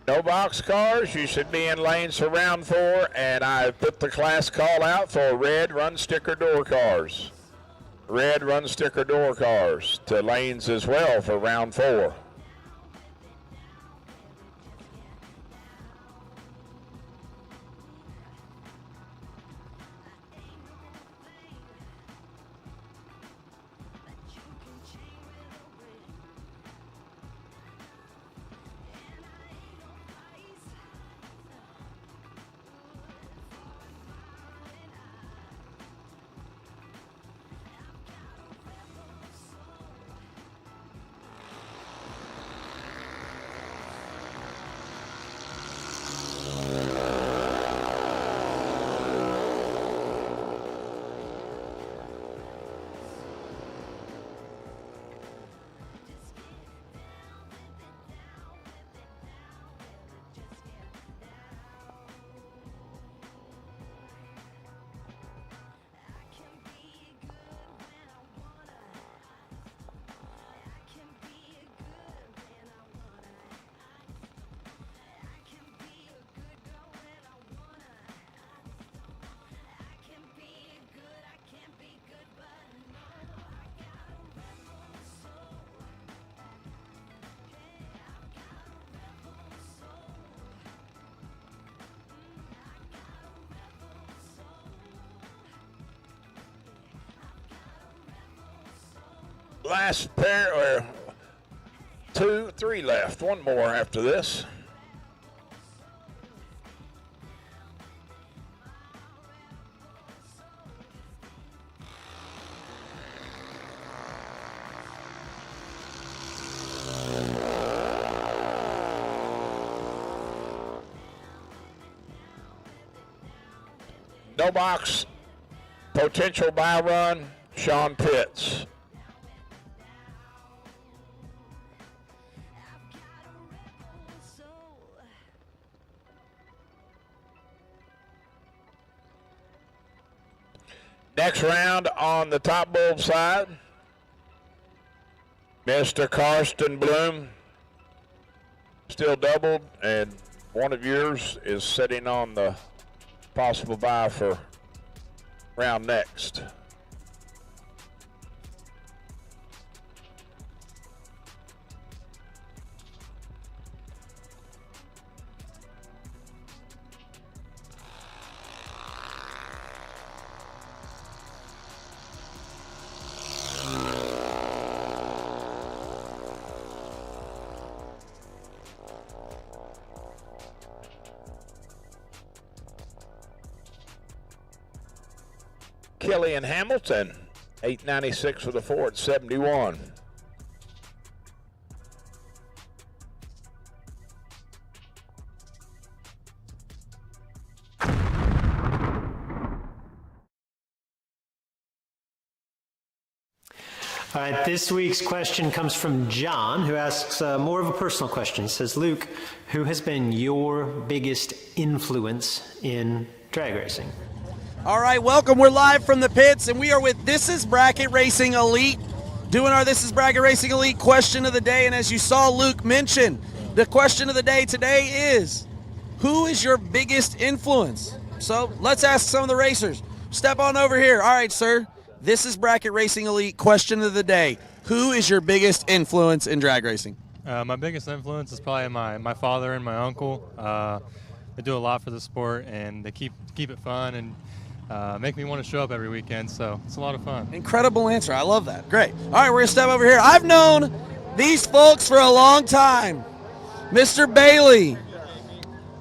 No box cars, you should be in lanes for round 4, and I put the class call out for red run sticker door cars. Red run sticker door cars to lanes as well for round 4. Last pair, or 2, 3 left. One more after this. Mailbox, potential buy run, Sean Pitts. Next round on the top bull side, Mr. Karsten Bloom, still doubled, and one of yours is sitting on the possible buy for round next. Killian Hamilton, 896 for the Ford, 71. All right, this week's question comes from John, who asks more of a personal question. He says, Luke, who has been your biggest influence in drag racing? All right, welcome. We're live from the pits, and we are with This Is Bracket Racing Elite, doing our This Is Bracket Racing Elite question of the day. And as you saw Luke mention, the question of the day today is, who is your biggest influence? So let's ask some of the racers. Step on over here. All right, sir. This is Bracket Racing Elite question of the day. Who is your biggest influence in drag racing? My biggest influence is probably my father and my uncle. They do a lot for the sport, and they keep it fun and make me want to show up every weekend, so it's a lot of fun. Incredible answer. I love that. Great. All right, we're going to step over here. I've known these folks for a long time. Mr. Bailey,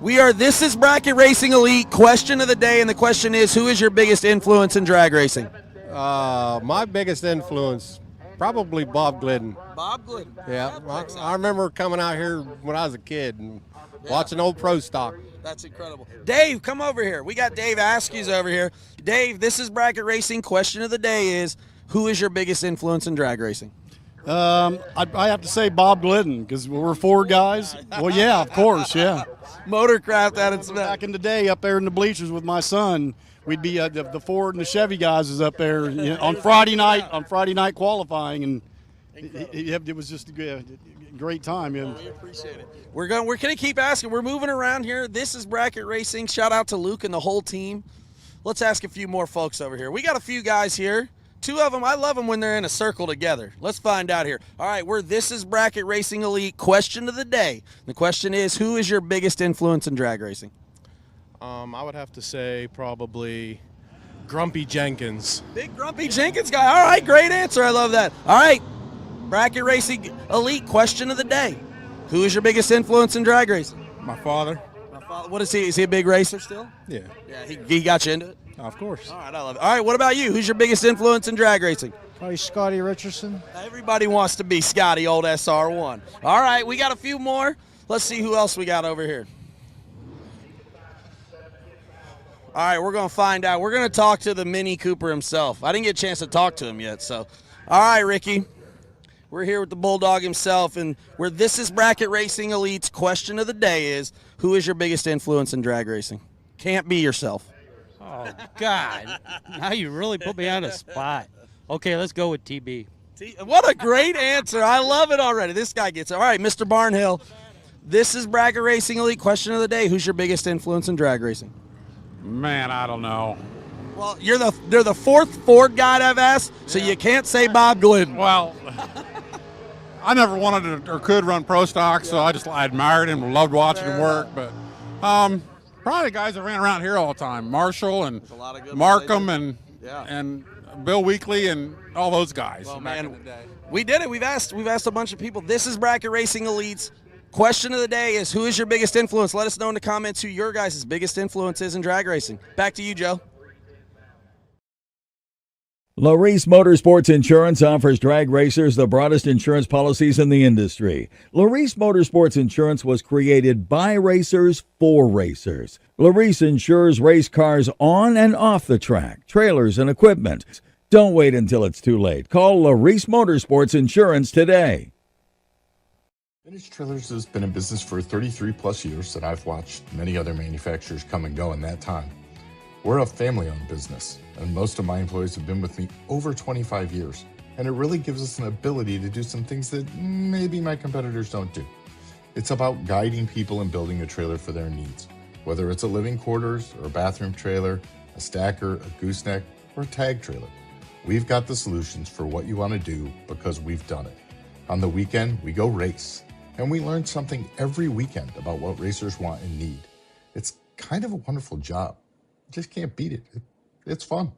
we are This Is Bracket Racing Elite question of the day, and the question is, who is your biggest influence in drag racing? My biggest influence, probably Bob Glidden. Bob Glidden. Yeah, I remember coming out here when I was a kid and watching old pro stock. That's incredible. Dave, come over here. We got Dave Askews over here. Dave, This Is Bracket Racing question of the day is, who is your biggest influence in drag racing? I have to say Bob Glidden, because we're four guys. Well, yeah, of course, yeah. Motorcraft at its best. Back in the day, up there in the bleachers with my son, we'd be the Ford and the Chevy guys is up there on Friday night qualifying, and it was just a great time. Yeah. We appreciate it. We're going to keep asking. We're moving around here. This is Bracket Racing. Shout out to Luke and the whole team. Let's ask a few more folks over here. We got a few guys here. Two of them, I love them when they're in a circle together. Let's find out here. All right, This Is Bracket Racing Elite question of the day. The question is, who is your biggest influence in drag racing? I would have to say probably Grumpy Jenkins. Big Grumpy Jenkins guy. All right, great answer. I love that. All right, Bracket Racing Elite question of the day. Who is your biggest influence in drag racing? My father. What is he? Is he a big racer still? Yeah. Yeah, he got you into it? Of course. All right, I love it. All right, what about you? Who's your biggest influence in drag racing? Probably Scotty Richardson. Everybody wants to be Scotty, old SR1. All right, we got a few more. Let's see who else we got over here. All right, we're going to find out. We're going to talk to the Mini Cooper himself. I didn't get a chance to talk to him yet, so. All right, Ricky. We're here with the Bulldog himself, and This Is Bracket Racing Elite's question of the day is, who is your biggest influence in drag racing? Can't be yourself. Oh, God. Now you really put me on a spot. Okay, let's go with TB. What a great answer. I love it already. This guy gets it. All right, Mr. Barnhill. This is Bracket Racing Elite question of the day. Who's your biggest influence in drag racing? Man, I don't know. Well, they're the fourth Ford guy I've asked, so you can't say Bob Glidden. Well, I never wanted to or could run pro stock, so I admired him, loved watching him work. But probably the guys that ran around here all the time, Marshall and Markham and Bill Weekley and all those guys. Well, man, we did it. We've asked a bunch of people. This is Bracket Racing Elite's question of the day is, who is your biggest influence? Let us know in the comments who your guys' biggest influence is in drag racing. Back to you, Joe. Laris Motorsports Insurance offers drag racers the broadest insurance policies in the industry. Laris Motorsports Insurance was created by racers for racers. Laris insures race cars on and off the track, trailers, and equipment. Don't wait until it's too late. Call Laris Motorsports Insurance today. Vintage Trailers has been in business for 33 plus years, and I've watched many other manufacturers come and go in that time. We're a family-owned business, and most of my employees have been with me over 25 years, and it really gives us an ability to do some things that maybe my competitors don't do. It's about guiding people and building a trailer for their needs, whether it's a living quarters or a bathroom trailer, a stacker, a gooseneck, or a tag trailer. We've got the solutions for what you want to do because we've done it. On the weekend, we go race, and we learn something every weekend about what racers want and need. It's kind of a wonderful job. Just can't beat it. It's fun.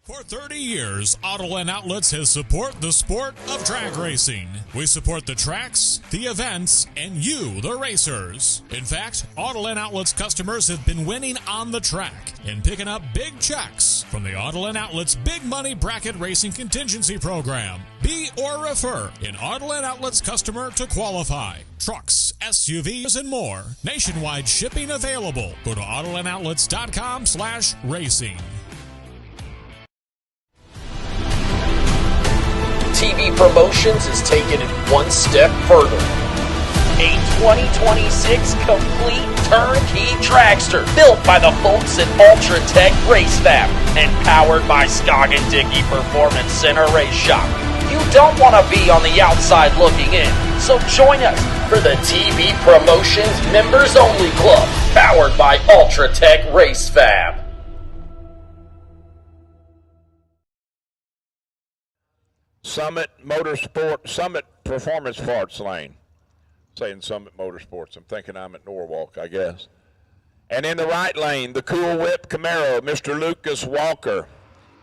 For 30 years, Autoland Outlets has supported the sport of drag racing. We support the tracks, the events, and you, the racers. In fact, Autoland Outlets customers have been winning on the track and picking up big checks from the Autoland Outlets Big Money Bracket Racing Contingency Program. Be or refer an Autoland Outlets customer to qualify. Trucks, SUVs, and more. Nationwide shipping available. Go to AutolandOutlets.com/racing. TV Promotions is taking it one step further. A 2026 complete turnkey dragster built by the folks at UltraTech Race-Fab and powered by Scoggin Dickey Performance Center Race Shop. You don't want to be on the outside looking in, so join us for the TV Promotions Members Only Club, powered by UltraTech Race-Fab. Summit Performance Parts Lane. Saying Summit Motorsports. I'm thinking I'm at Norwalk, I guess. And in the right lane, the Cool Whip Camaro, Mr. Lucas Walker.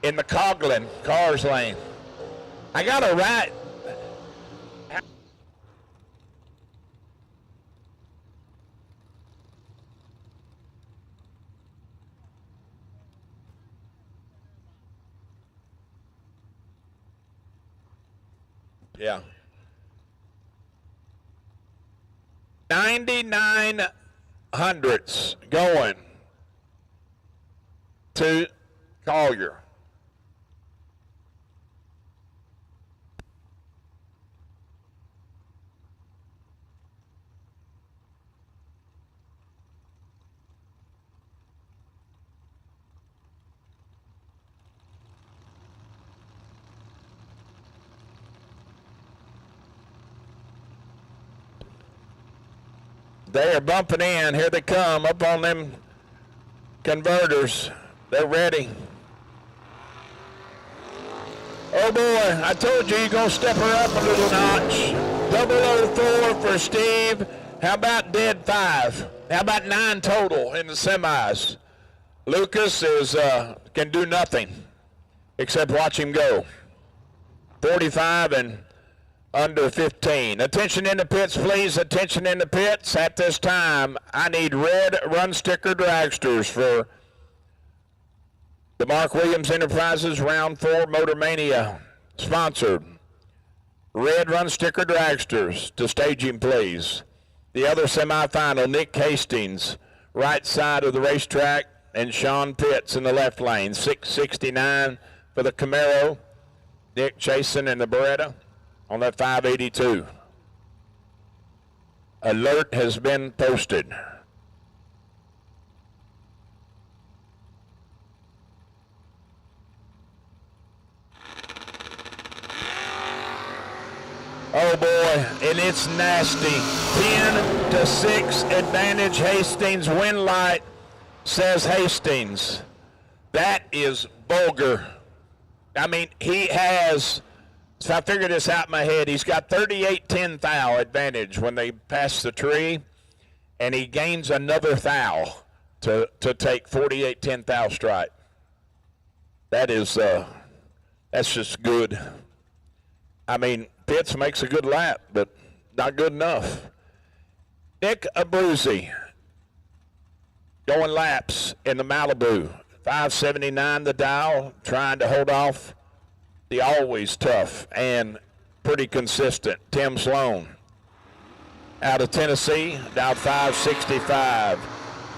In the Coughlin Cars Lane. I got a right. Yeah. 99 hundredths going to Collier. They are bumping in. Here they come up on them converters. They're ready. Oh boy, I told you you're going to step her up a little notch. 004 for Steve. How about dead 5? How about 9 total in the semis? Lucas can do nothing except watch him go. 45 and under 15. Attention in the pits, please. Attention in the pits. At this time, I need red run sticker dragsters for the Mark Williams Enterprises Round 4 MotorMania sponsored. Red run sticker dragsters to staging, please. The other semifinal, Nick Hastings, right side of the racetrack, and Sean Pitts in the left lane. 669 for the Camaro. Nick chasing in the Beretta on that 582. Alert has been posted. Oh boy, and it's nasty. 10-6 advantage Hastings. Win light says Hastings. That is vulgar. I mean, he has, so I figured this out in my head, he's got 38-10 thou advantage when they pass the tree, and he gains another thou to take 48-10 thou strike. That is, that's just good. I mean, Pitts makes a good lap, but not good enough. Nick Abruzzi going laps in the Malibu. 579 the dial, trying to hold off the always tough and pretty consistent Tim Sloan. Out of Tennessee, dial 565.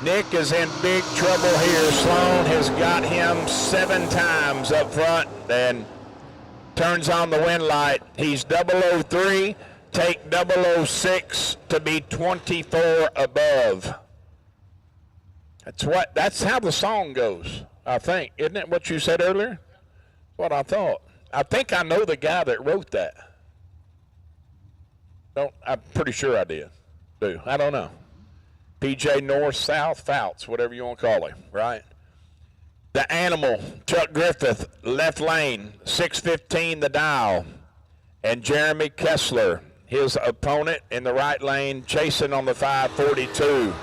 Nick is in big trouble here. Sloan has got him 7 times up front and turns on the win light. He's 003, take 006 to be 24 above. That's how the song goes, I think. Isn't it what you said earlier? That's what I thought. I think I know the guy that wrote that. I'm pretty sure I did. I don't know. PJ North, South, Fouts, whatever you want to call him, right? The Animal, Chuck Griffith, left lane, 615 the dial. And Jeremy Kessler, his opponent in the right lane, chasing on the 542.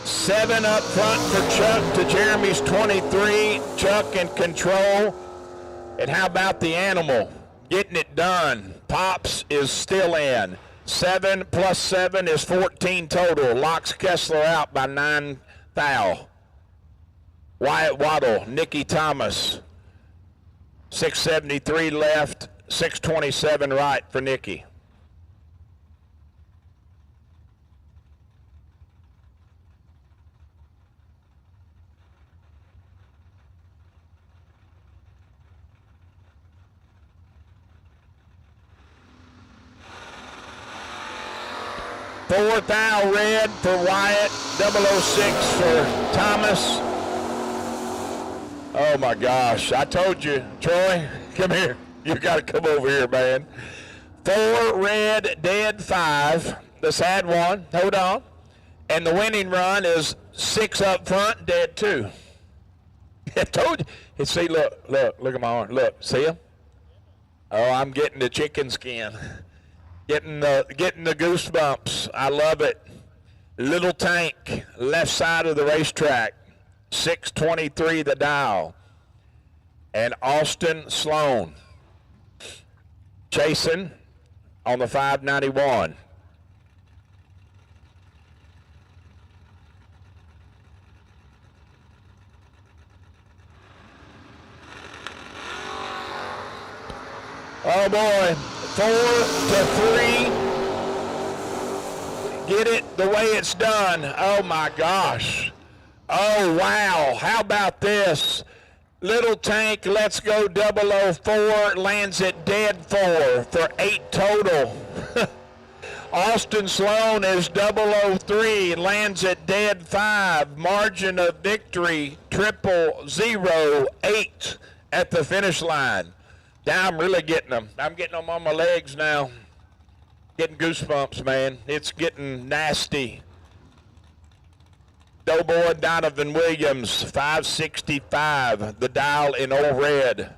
7 up front for Chuck to Jeremy's 23. Chuck in control. And how about the Animal? Getting it done. Pops is still in. 7 plus 7 is 14 total. Locks Kessler out by 9 thou. Wyatt Waddle, Nicky Thomas. 673 left, 627 right for Nicky. Fourth thou red for Wyatt, 006 for Thomas. Oh my gosh, I told you, Troy, come here. You gotta come over here, man. 4 red, dead 5. The sad one, hold on. And the winning run is 6 up front, dead 2. I told you. See, look at my arm. Look, see him? Oh, I'm getting the chicken skin. Getting the goosebumps. I love it. Little Tank, left side of the racetrack. 623 the dial. And Austin Sloan chasing on the 591. Oh boy, 4 to 3. Get it the way it's done. Oh my gosh. Oh wow, how about this? Little Tank, let's go 004, lands at dead 4 for 8 total. Austin Sloan is 003, lands at dead 5. Margin of victory, 008 at the finish line. Now I'm really getting them. I'm getting them on my legs now. Getting goosebumps, man. It's getting nasty. Doughboy Donovan Williams, 565, the dial in old red.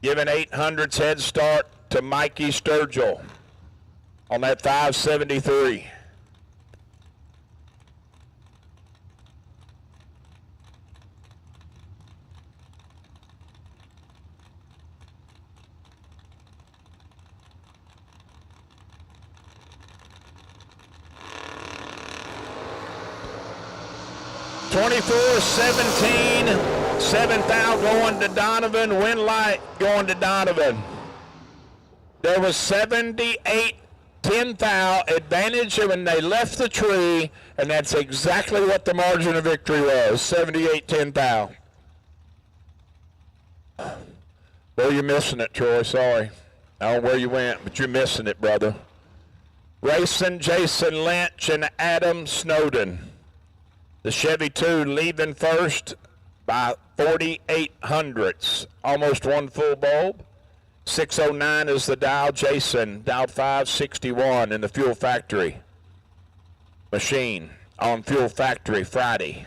Giving 800s head start to Mikey Sturgill on that 573. $24-17, 7th out going to Donovan, win light going to Donovan. There was 78 10th out advantage when they left the tree, and that's exactly what the margin of victory was, 78 10th out. Well, you're missing it, Troy, sorry. I don't know where you went, but you're missing it, brother. Racing Jason Lynch and Adam Snowden. The Chevy 2 leaving first by 4800ths, almost one full bulb. 609 is the dial. Jason dialed 561 in the Fuel Factory machine on Fuel Factory Friday.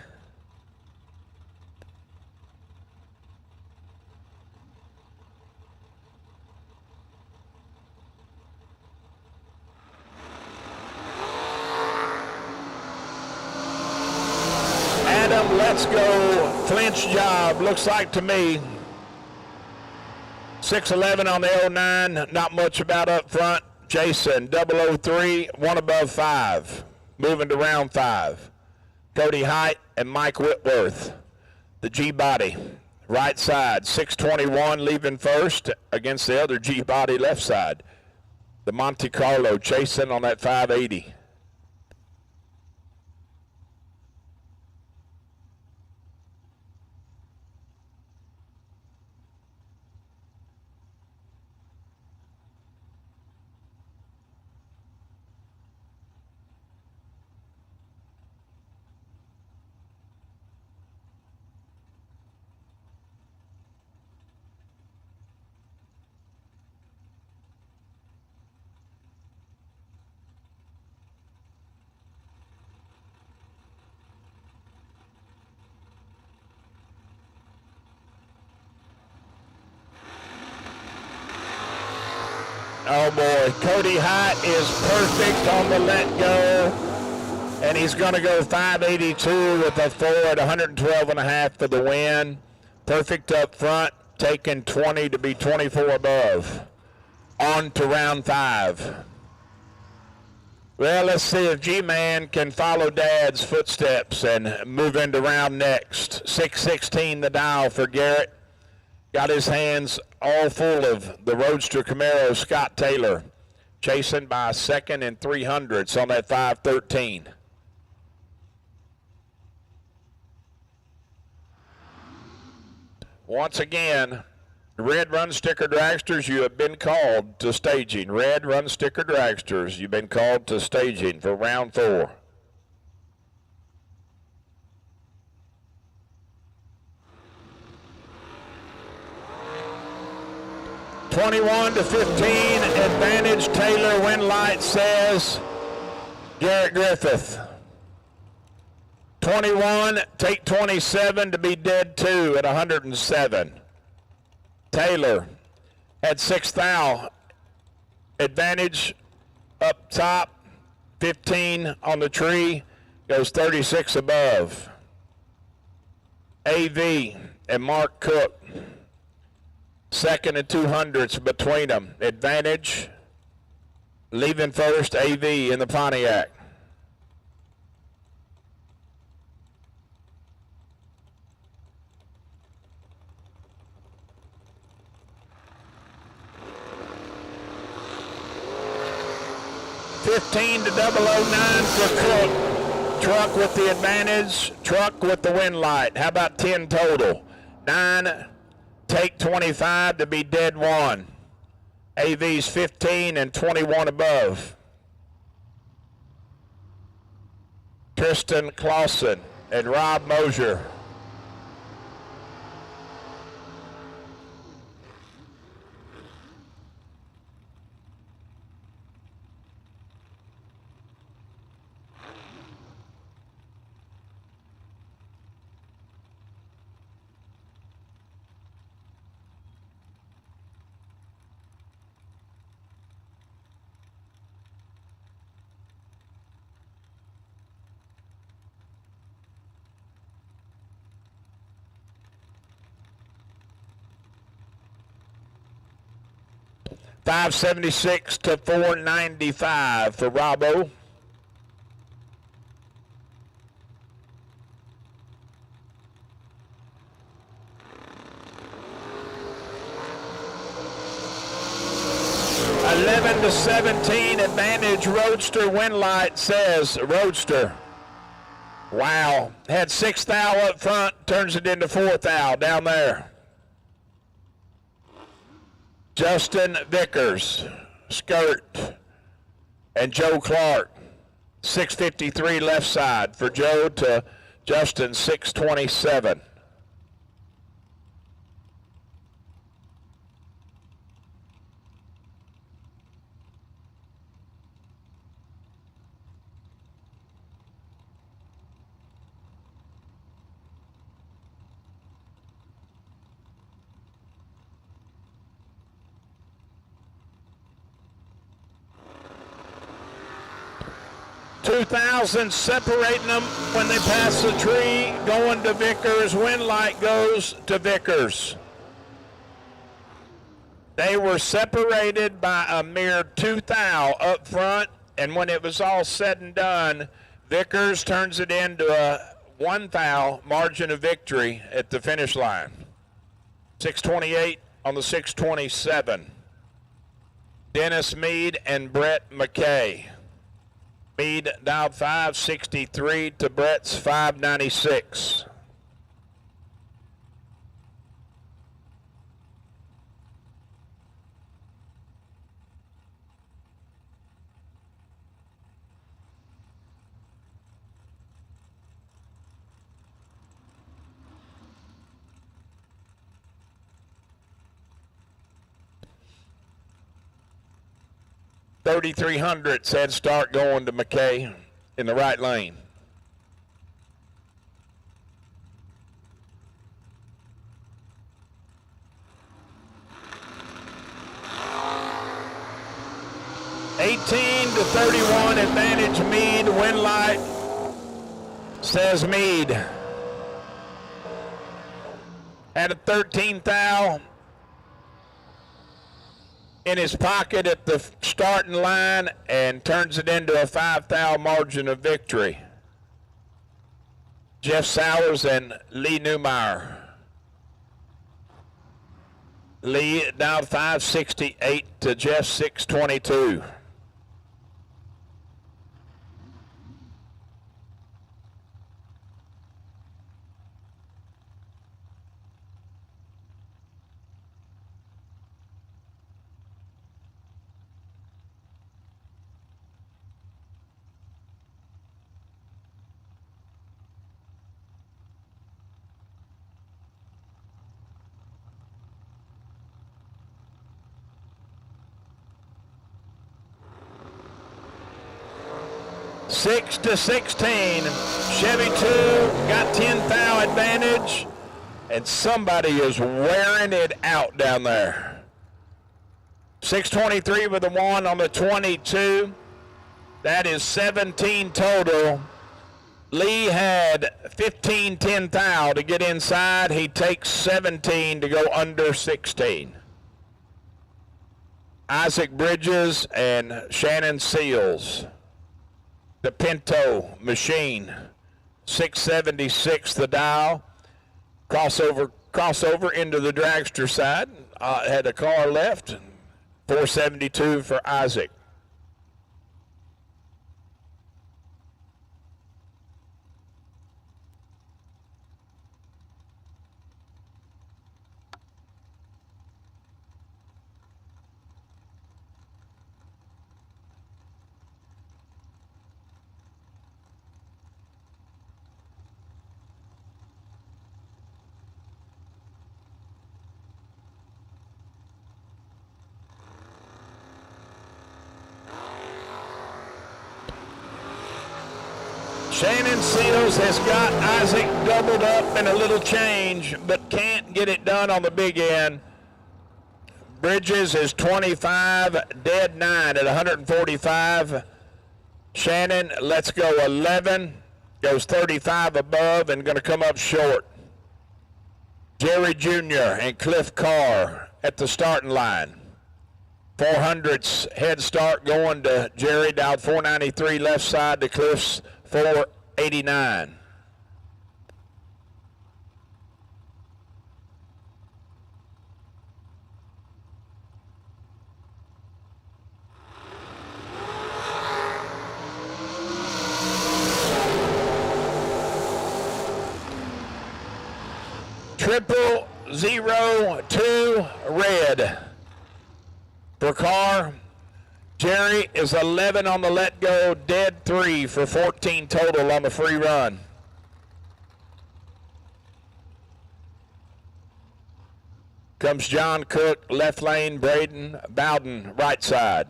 Adam, let's go. Clinch job, looks like to me. 611 on the 09, not much about up front. Jason, 003, one above 5, moving to round 5. Cody Height and Mike Whitworth, the G-body, right side. 621 leaving first against the other G-body left side. The Monte Carlo chasing on that 580. Oh boy, Cody Height is perfect on the let go, and he's going to go 582 with a 4 at 112.5 for the win. Perfect up front, taking 20 to be 24 above. On to round 5. Well, let's see if G-Man can follow Dad's footsteps and move into round next. 616 the dial for Garrett. Got his hands all full of the Roadster Camaro Scott Taylor, chasing by a second and 300ths on that 513. Once again, Red Run Sticker Dragsters, you have been called to staging. Red Run Sticker Dragsters, you've been called to staging for round 4. $21 to 15, advantage Taylor, win light says Garrett Griffith. 21, take 27 to be dead 2 at 107. Taylor had 6th thou, advantage up top, 15 on the tree, goes 36 above. AV and Mark Cook. Second and 200ths between them. Advantage, leaving first, AV in the Pontiac. $15 to 009 for Cook. Truck with the advantage, truck with the win light. How about 10 total? 9. Take 25 to be dead 1. AV's 15 and 21 above. Tristan Clausen and Rob Mosier. 576 to 495 for Robbo. To 17 advantage Roadster win light, says Roadster. Wow, had 6th thou up front, turns it into 4th thou down there. Justin Vickers, Skirt, and Joe Clark. 653 left side for Joe to Justin 627. $2,000 separating them when they pass the tree, going to Vickers. Win light goes to Vickers. They were separated by a mere 2 thou up front, and when it was all said and done, Vickers turns it into a 1 thou margin of victory at the finish line. 628 on the 627. Dennis Mead and Brett McKay. Mead dialed 563 to Brett's 596. $3,300 said start going to McKay in the right lane. $18 to 31 advantage Mead. Win light, says Mead. Had a 13 thou in his pocket at the starting line and turns it into a 5 thou margin of victory. Jeff Sowers and Lee Newmeyer. Lee down 568 to Jeff 622. Six to 16. Chevy 2 got 10 thou advantage, and somebody is wearing it out down there. 623 with the 1 on the 22. That is 17 total. Lee had 15 10 thou to get inside. He takes 17 to go under 16. Isaac Bridges and Shannon Seals. The Pinto machine, 676 the dial. Crossover into the dragster side. Had a car left. 472 for Isaac. Shannon Seals has got Isaac doubled up in a little change, but can't get it done on the big end. Bridges is 25, dead 9 at 145. Shannon lets go 11, goes 35 above and going to come up short. Jerry Jr. and Cliff Carr at the starting line. 400's head start going to Jerry, dialed 493 left side to Cliff's 489. Triple 02 red. For car, Jerry is 11 on the let go, dead 3 for 14 total on the free run. Comes John Cook, left lane, Braden Bowden, right side.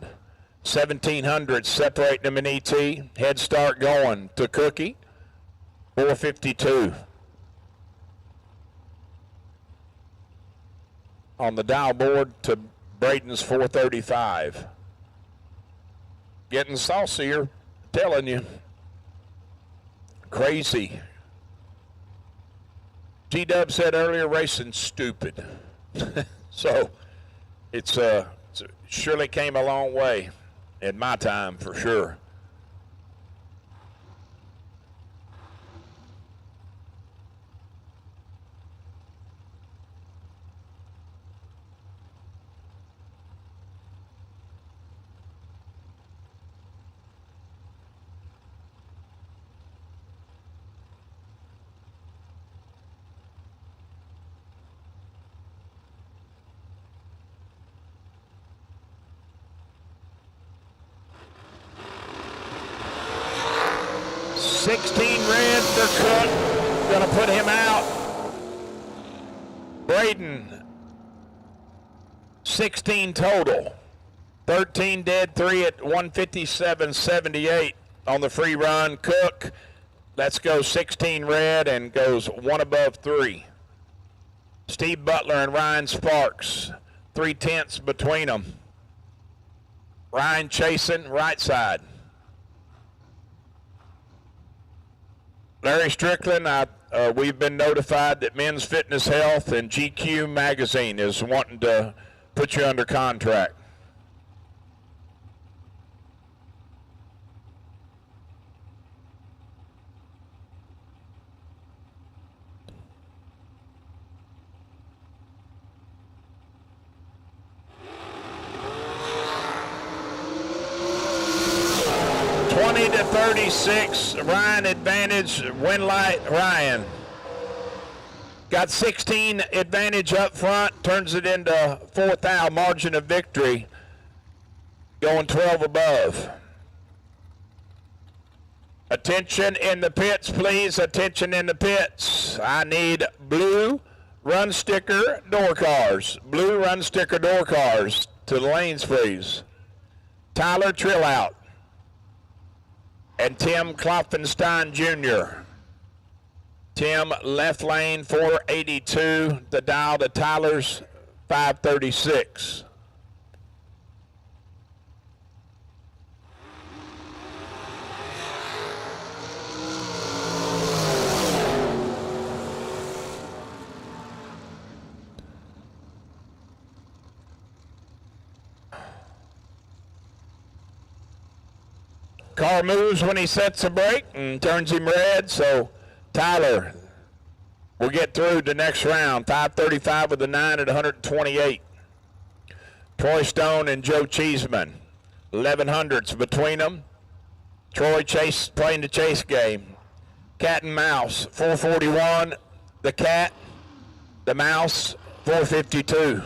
1700 separating them in ET. Head start going to Cookie, 452. On the dial board to Braden's 435. Getting saucier, telling you. Crazy. G-Dub said earlier, racing stupid. So it's surely came a long way in my time for sure. Red for Cook, gonna put him out. Braden, 16 total. 13 dead, 3 at 157.78 on the free run. Cook, let's go 16 red and goes 1 above 3. Steve Butler and Ryan Sparks, 3/10 between them. Ryan chasing right side. Larry Strickland, we've been notified that Men's Fitness Health and GQ Magazine is wanting to put you under contract. To 36, Ryan advantage, Winlight Ryan. Got 16 advantage up front, turns it into 4th out, margin of victory, going 12 above. Attention in the pits, please, attention in the pits. I need blue run sticker door cars. Blue run sticker door cars to the lanes, please. Tyler Trillout and Tim Klopfenstein Jr. Tim left lane 482, the dial to Tyler's 536. Car moves when he sets a brake and turns him red, so Tyler will get through the next round. 535 with a 9 at 128. Troy Stone and Joe Cheeseman, 1100s between them. Troy playing the chase game. Cat and Mouse, 441. The Cat, the Mouse, 452.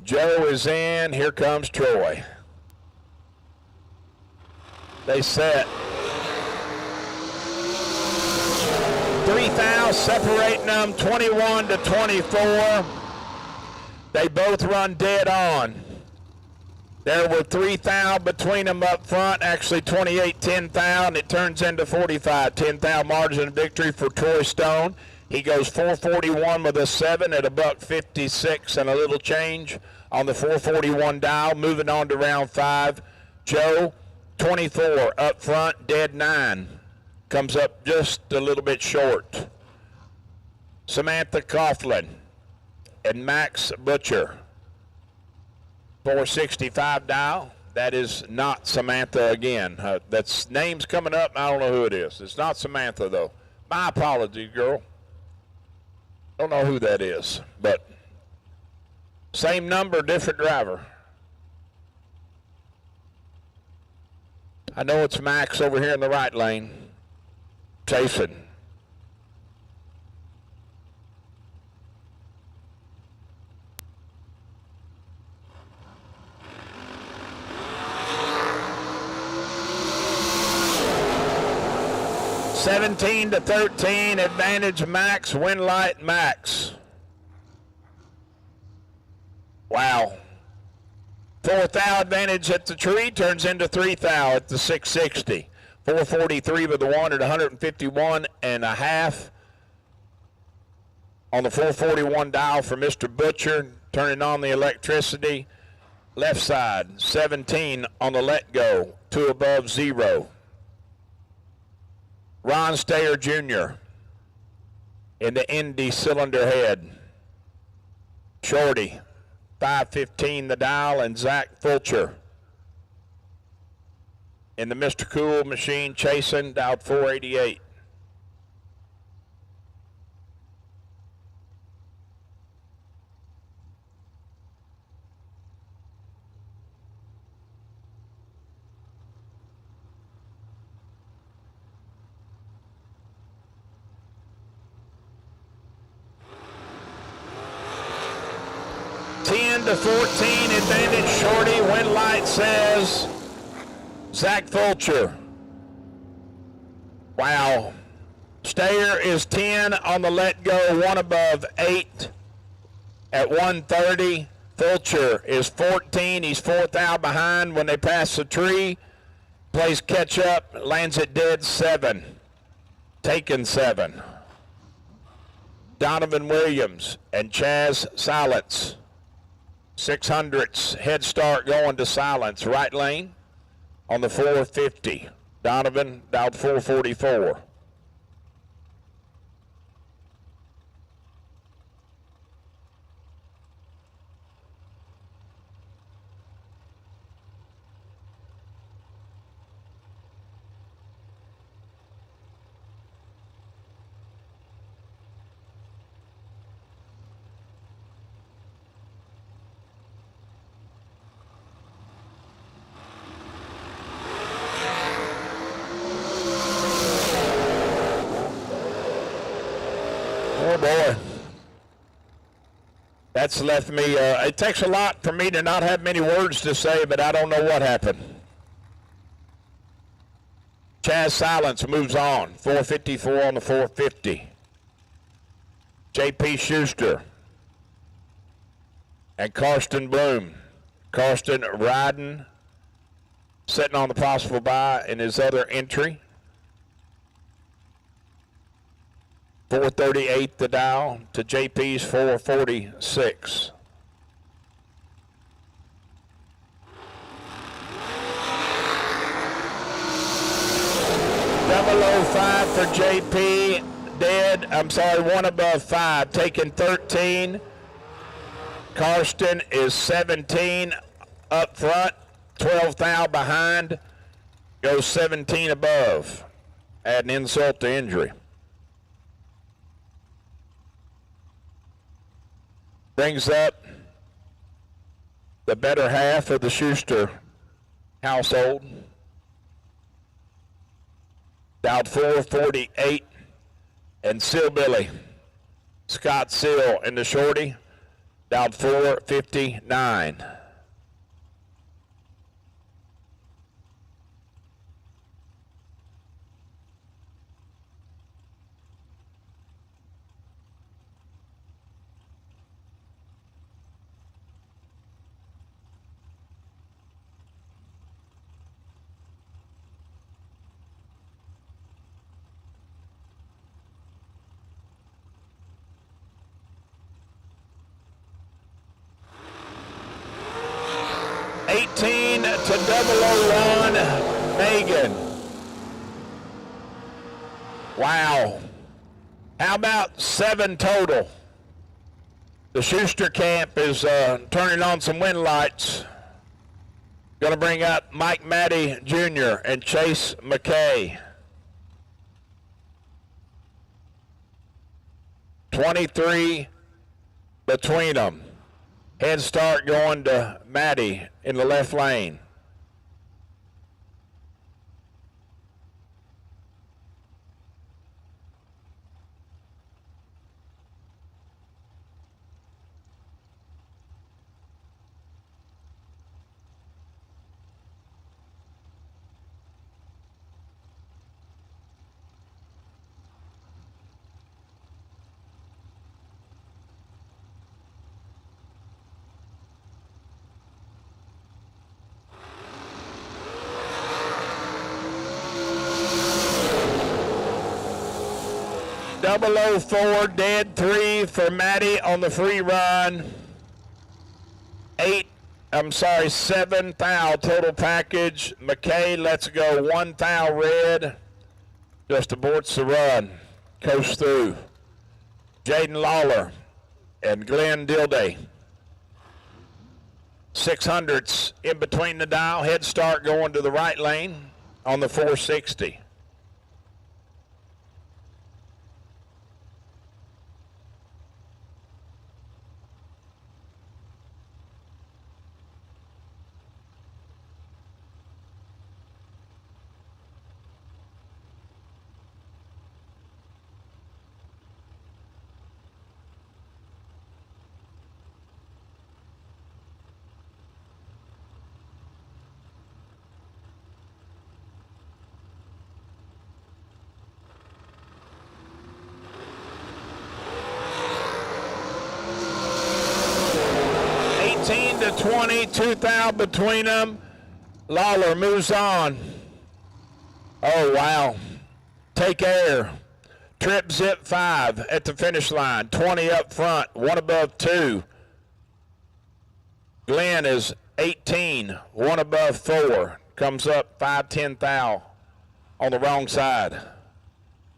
Joe is in. Here comes Troy. They set. 3 thou separating them 21 to 24. They both run dead on. There were 3 thou between them up front, actually 28-10 thou, and it turns into 45-10 thou margin of victory for Troy Stone. He goes 441 with a 7 at $1.56 and a little change on the 441 dial. Moving on to round 5. Joe, 24 up front, dead 9. Comes up just a little bit short. Samantha Coughlin and Max Butcher. 465 dial. That is not Samantha again. That's name's coming up. I don't know who it is. It's not Samantha, though. My apologies, girl. Don't know who that is, but same number, different driver. I know it's Max over here in the right lane, chasing. $17 to $13, advantage Max, win light Max. Wow. 4 thou advantage at the tree turns into 3 thou at the 660. 443 with the 1 at 151 and a half. On the 441 dial for Mr. Butcher, turning on the electricity. Left side, 17 on the let go, 2 above 0. Ron Stayer Jr. in the Indy cylinder head. Shorty, 515 the dial, and Zach Fulcher in the Mr. Cool machine chasing, dialed 488. To 14, advantage Shorty. Win light says Zach Fulcher. Wow. Stayer is 10 on the let go, 1 above 8 at 130. Fulcher is 14. He's 4 thou behind when they pass the tree. Plays catch up, lands at dead 7. Taken 7. Donovan Williams and Chaz Silence. 600s head start going to Silence. Right lane on the 450. Donovan dialed 444. Oh boy, that's left me, it takes a lot for me to not have many words to say, but I don't know what happened. Chaz Silence moves on, 454 on the 450. J.P. Schuster and Karsten Bloom. Karsten riding, sitting on the possible bye in his other entry. 438 the dial to JP's 446. $005 for JP, dead, 1 above 5, taking 13. Karsten is 17 up front, 12 thou behind, goes 17 above. Add an insult to injury. Brings up the better half of the Schuster household. Dialed 448 and Silbilly. Scott Sill in the shorty. Dialed 459. to 001, Megan. Wow. How about 7 total? The Schuster camp is turning on some wind lights. Going to bring up Mike Matty Jr. and Chase McKay. 23 between them. Head start going to Matty in the left lane. .004 dead 3 for Matty on the free run. 7 thou total package. McKay lets go 1 thou red. Just aborts the run. Coast through. Jaden Lawler and Glenn Dilday. 600s in between the dial. Head start going to the right lane on the 460. To 20, 2 thou between them. Lawler moves on. Oh, wow. Take air. Trip zip 5 at the finish line. 20 up front, 1 above 2. Glenn is 18, 1 above 4. Comes up 5-10 thou on the wrong side.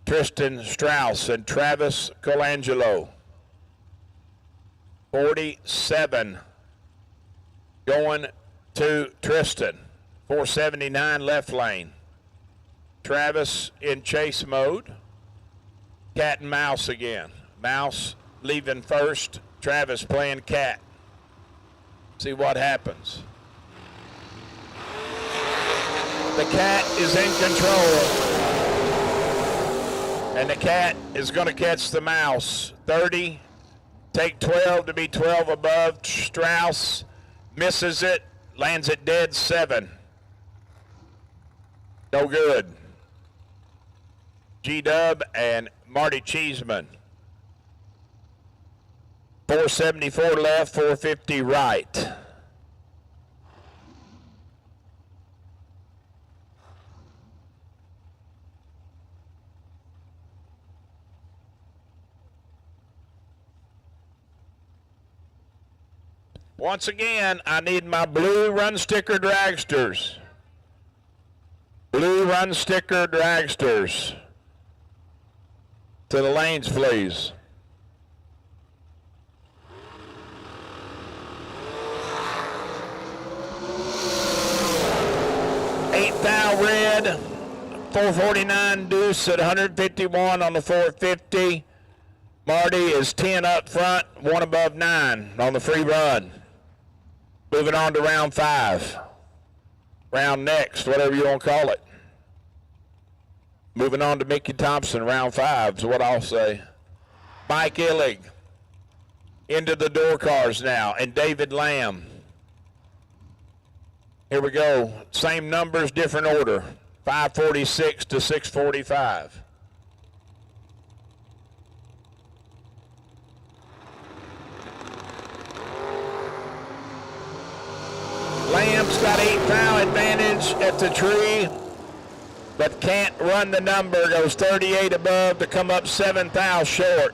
Tristan Strauss and Travis Colangelo. 47. Going to Tristan, 479 left lane. Travis in chase mode. Cat and mouse again. Mouse leaving first. Travis playing cat. See what happens. The cat is in control. And the cat is going to catch the mouse. 30. Take 12 to be 12 above. Strauss misses it, lands it dead 7. No good. G-Dub and Marty Cheeseman. 474 left, 450 right. Once again, I need my blue run sticker dragsters. Blue run sticker dragsters. To the lanes, please. Eight thou red, 449 deuce at 151 on the 450. Marty is 10 up front, 1 above 9 on the free run. Moving on to round 5. Round next, whatever you want to call it. Moving on to Mickey Thompson, round 5 is what I'll say. Mike Illig into the door cars now, and David Lamb. Here we go. Same numbers, different order. 546 to 645. Lamb's got 8 thou advantage at the tree, but can't run the number. Goes 38 above to come up 7 thou short.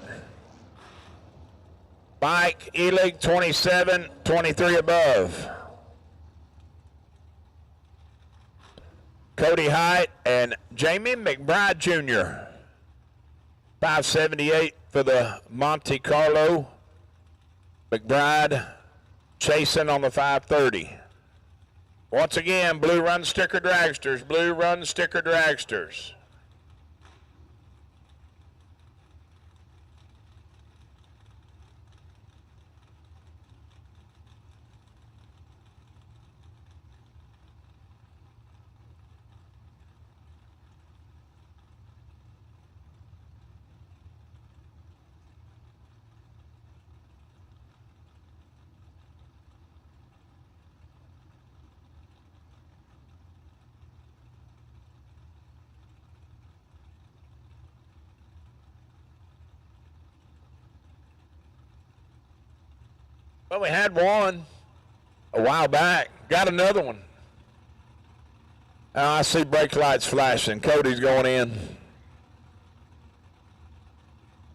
Mike Elig 27, 23 above. Cody Height and Jamie McBride Jr. 578 for the Monte Carlo. McBride chasing on the 530. Once again, blue run sticker dragsters, blue run sticker dragsters. Well, we had one a while back. Got another one. Now I see brake lights flashing. Cody's going in.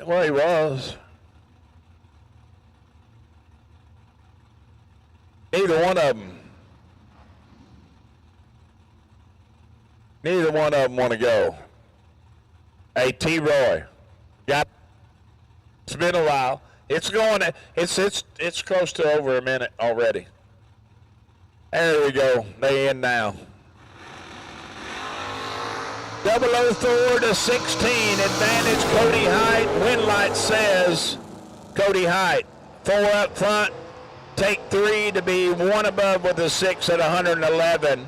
Where he was. Neither one of them. Neither one of them want to go. Hey, T-Roy. It's been a while. It's going. It's close to over a minute already. There we go. They in now. 004 to 16. Advantage Cody Height. Win light says Cody Height. 4 up front. Take 3 to be 1 above with a 6 at 111.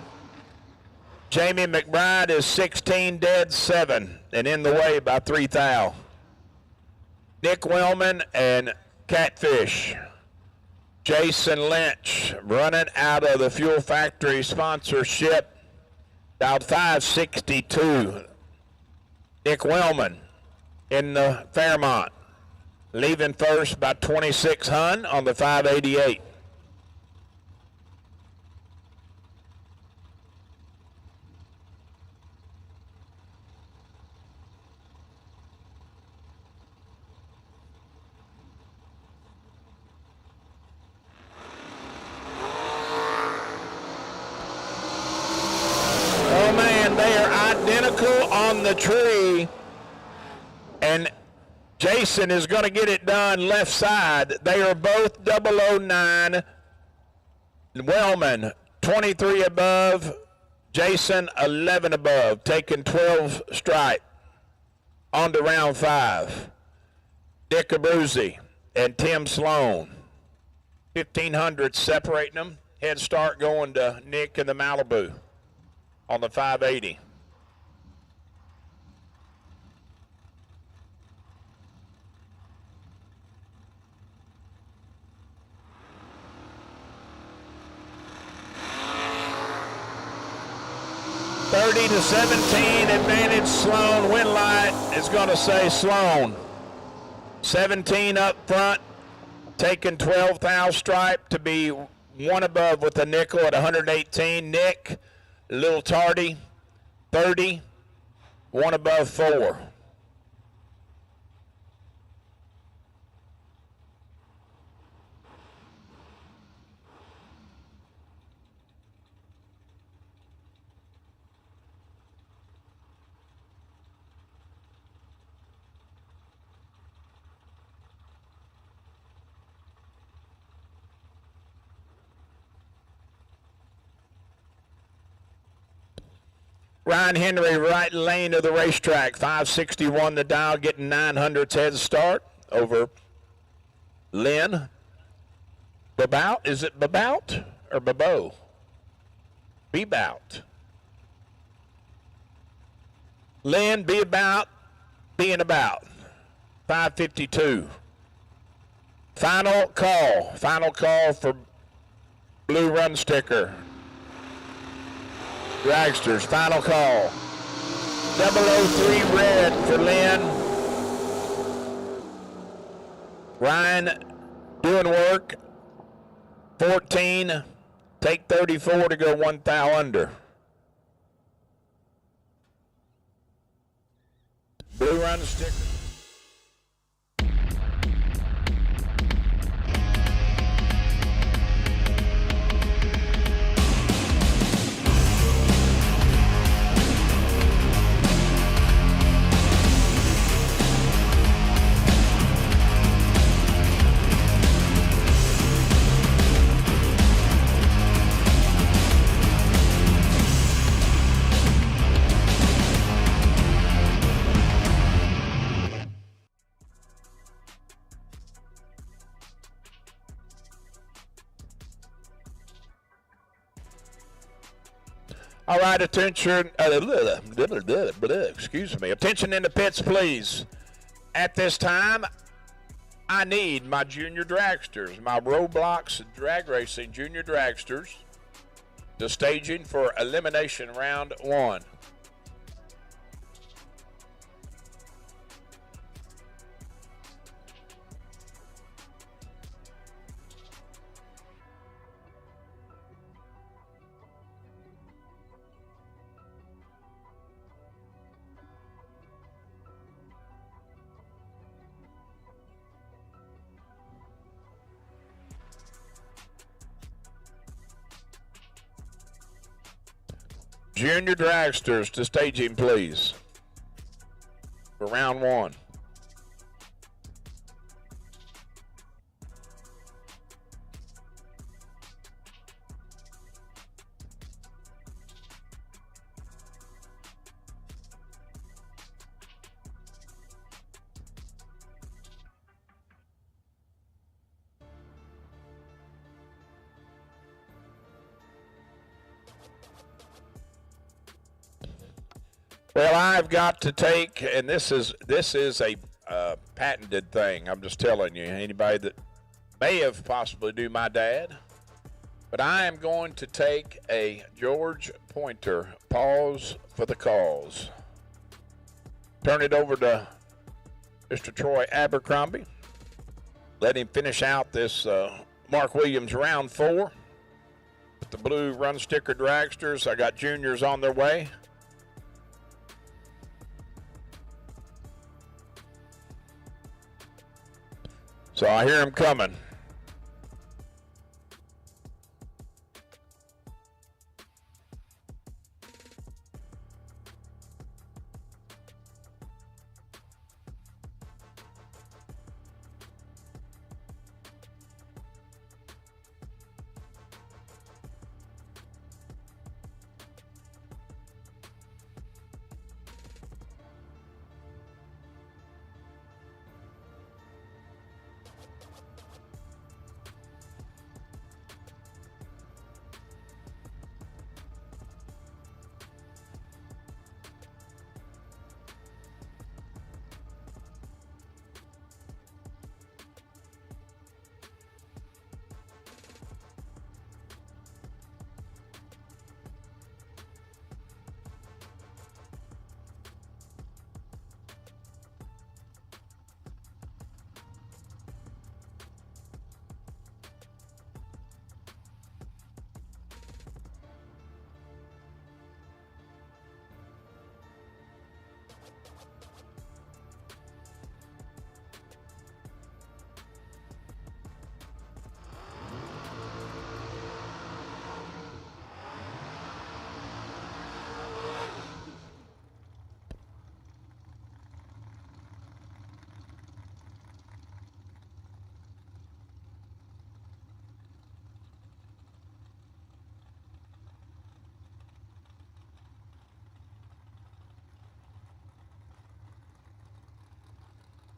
Jamie McBride is 16 dead 7 and in the way by 3 thou. Nick Wellman and Catfish. Jason Lynch running out of the Fuel Factory sponsorship. About 562. Nick Wellman in the Fairmont. Leaving first by 26 Hun on the 588. On the tree, and Jason is going to get it done left side. They are both 009. Wellman 23 above, Jason 11 above, taking 12 stripe on to round 5. Dick Abruzzi and Tim Sloan, 1,500 separating them. Head start going to Nick and the Malibu on the 580. To 17, advantage Sloan. Win light is going to say Sloan. 17 up front, taking 12 thou stripe to be 1 above with the nickel at 118. Nick, a little tardy, 30, 1 above 4. Ryan Henry, right lane of the racetrack, 561 the dial, getting 900's head start over Lynn. Babout, is it Babout or Babo? Bebout. Lynn, be about, being about. 552. Final call for blue run sticker. Dragsters, final call. 003 red for Lynn. Ryan doing work. 14, take 34 to go 1 thou under. Blue run sticker. All right, attention. Excuse me. Attention in the pits, please. At this time, I need my junior dragsters, my Roblox drag racing junior dragsters, to staging for elimination round 1. Junior dragsters to staging, please, for round 1. Well, I've got to take, and this is a patented thing. I'm just telling you, anybody that may have possibly knew my dad, but I am going to take a George Pointer pause for the cause. Turn it over to Mr. Troy Abercrombie. Let him finish out this Mark Williams round 4. With the blue run sticker dragsters, I got juniors on their way. So I hear him coming.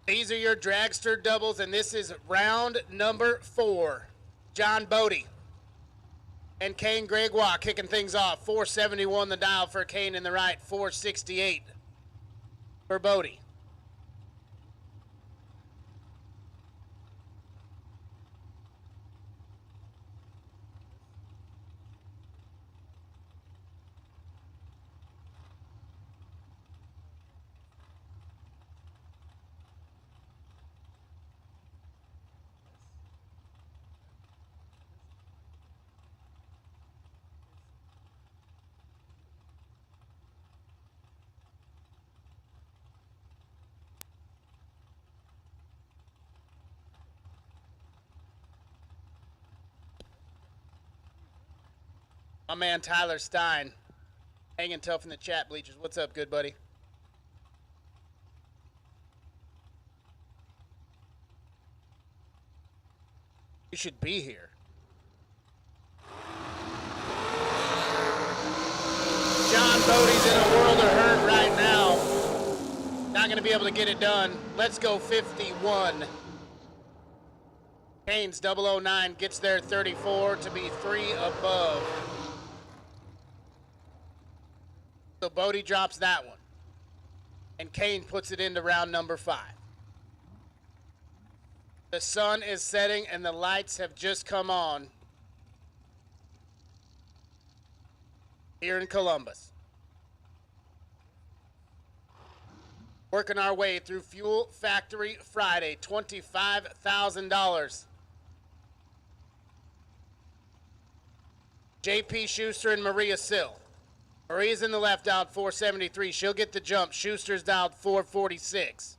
These are your dragster doubles, and this is round number 4. John Bodie and Kane Gregoire kicking things off. 471 the dial for Kane in the right, 468 for Bodie. My man Tyler Stein, hanging tough in the chat bleachers. What's up, good buddy? You should be here. John Bodie's in a world of hurt right now. Not going to be able to get it done. Let's go 51. Kane's 009 gets there 34 to be 3 above. So Bodie drops that one. And Kane puts it into round number 5. The sun is setting and the lights have just come on here in Columbus. Working our way through Fuel Factory Friday, $25,000. JP Schuster and Maria Sill. Maria's in the left, dialed 473. She'll get the jump. Schuster's dialed 446.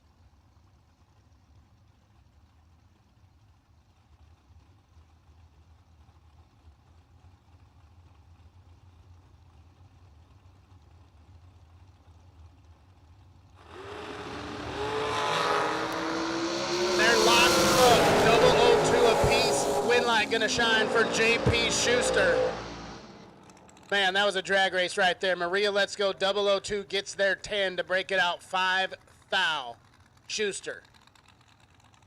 They're locked up. 002 apiece. Win light gonna shine for JP Schuster. Man, that was a drag race right there. Maria Let's Go 002 gets their 10 to break it out 5 foul. Schuster.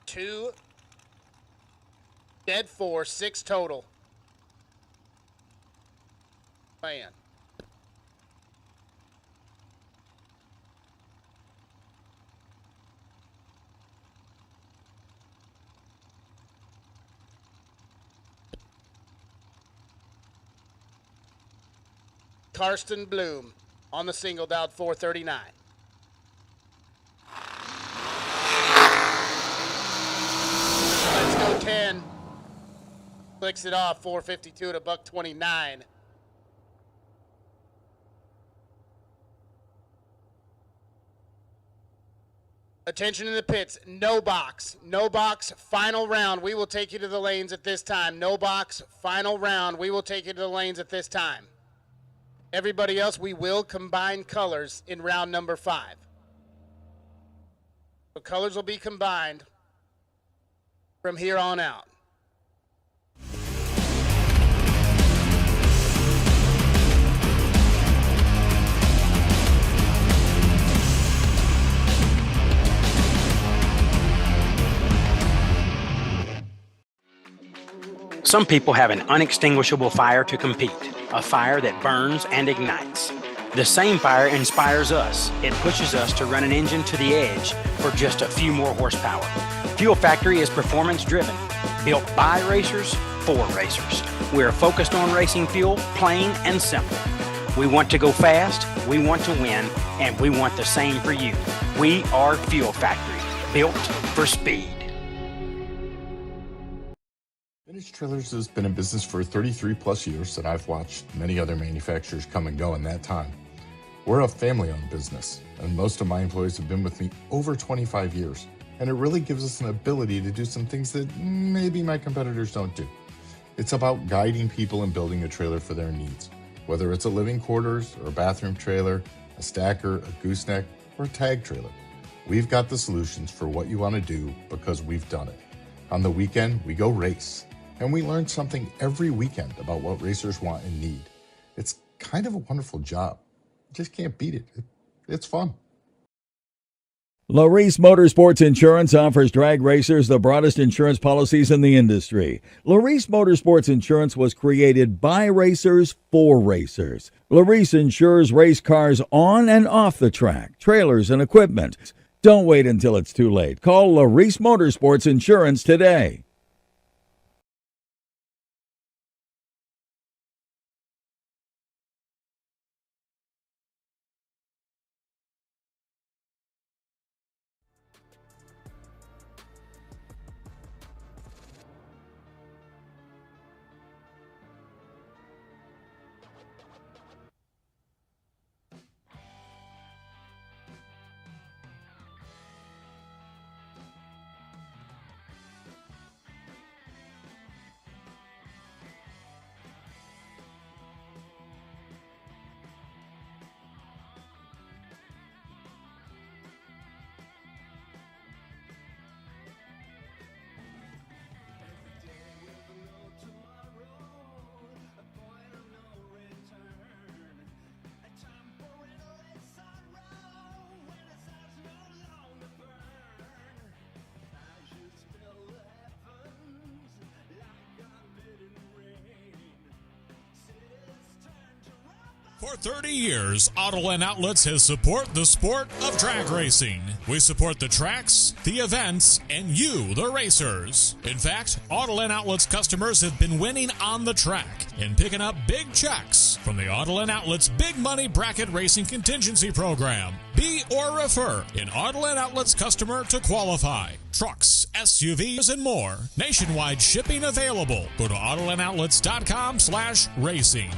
2. Dead 4, 6 total. Man. Karsten Bloom on the single, dialed 439. Let's Go 10. Clicks it off, 452 to $129. Attention in the pits, no box, final round. We will take you to the lanes at this time. No box, final round. We will take you to the lanes at this time. Everybody else, we will combine colors in round number 5. So colors will be combined from here on out. Some people have an unextinguishable fire to compete, a fire that burns and ignites. The same fire inspires us. It pushes us to run an engine to the edge for just a few more horsepower. Fuel Factory is performance driven, built by racers for racers. We are focused on racing fuel, plain and simple. We want to go fast, we want to win, and we want the same for you. We are Fuel Factory, built for speed. Vintage Trailers has been in business for 33 plus years, and I've watched many other manufacturers come and go in that time. We're a family-owned business, and most of my employees have been with me over 25 years, and it really gives us an ability to do some things that maybe my competitors don't do. It's about guiding people and building a trailer for their needs, whether it's a living quarters or a bathroom trailer, a stacker, a gooseneck, or a tag trailer. We've got the solutions for what you want to do because we've done it. On the weekend, we go race. And we learn something every weekend about what racers want and need. It's kind of a wonderful job. You just can't beat it. It's fun. Laris Motorsports Insurance offers drag racers the broadest insurance policies in the industry. Laris Motorsports Insurance was created by racers for racers. Laris insures race cars on and off the track, trailers and equipment. Don't wait until it's too late. Call Laris Motorsports Insurance today. For 30 years, Autoland Outlets has supported the sport of drag racing. We support the tracks, the events, and you, the racers. In fact, Autoland Outlets customers have been winning on the track and picking up big checks from the Autoland Outlets Big Money Bracket Racing Contingency Program. Be or refer an Autoland Outlets customer to qualify. Trucks, SUVs, and more. Nationwide shipping available. Go to AutolandOutlets.com/racing.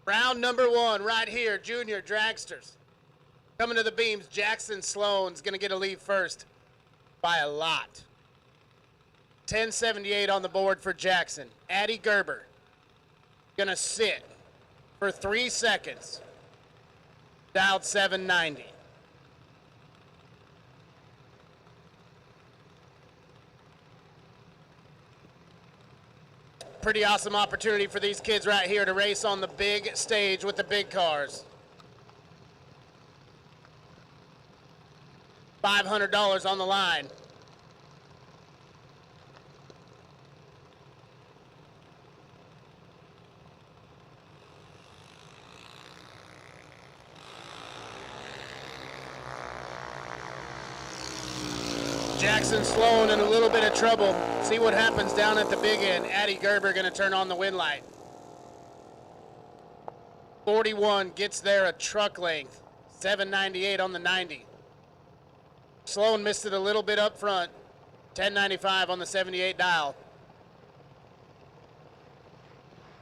Round number 1 right here, junior dragsters. Coming to the beams, Jackson Sloan's going to get a lead first by a lot. 10.78 on the board for Jackson. Addie Gerber going to sit for 3 seconds. Dialed 790. Pretty awesome opportunity for these kids right here to race on the big stage with the big cars. $500 on the line. Jackson Sloan in a little bit of trouble. See what happens down at the big end. Addie Gerber going to turn on the wind light. 41 gets there a truck length. 798 on the 90. Sloan missed it a little bit up front. 1095 on the 78 dial.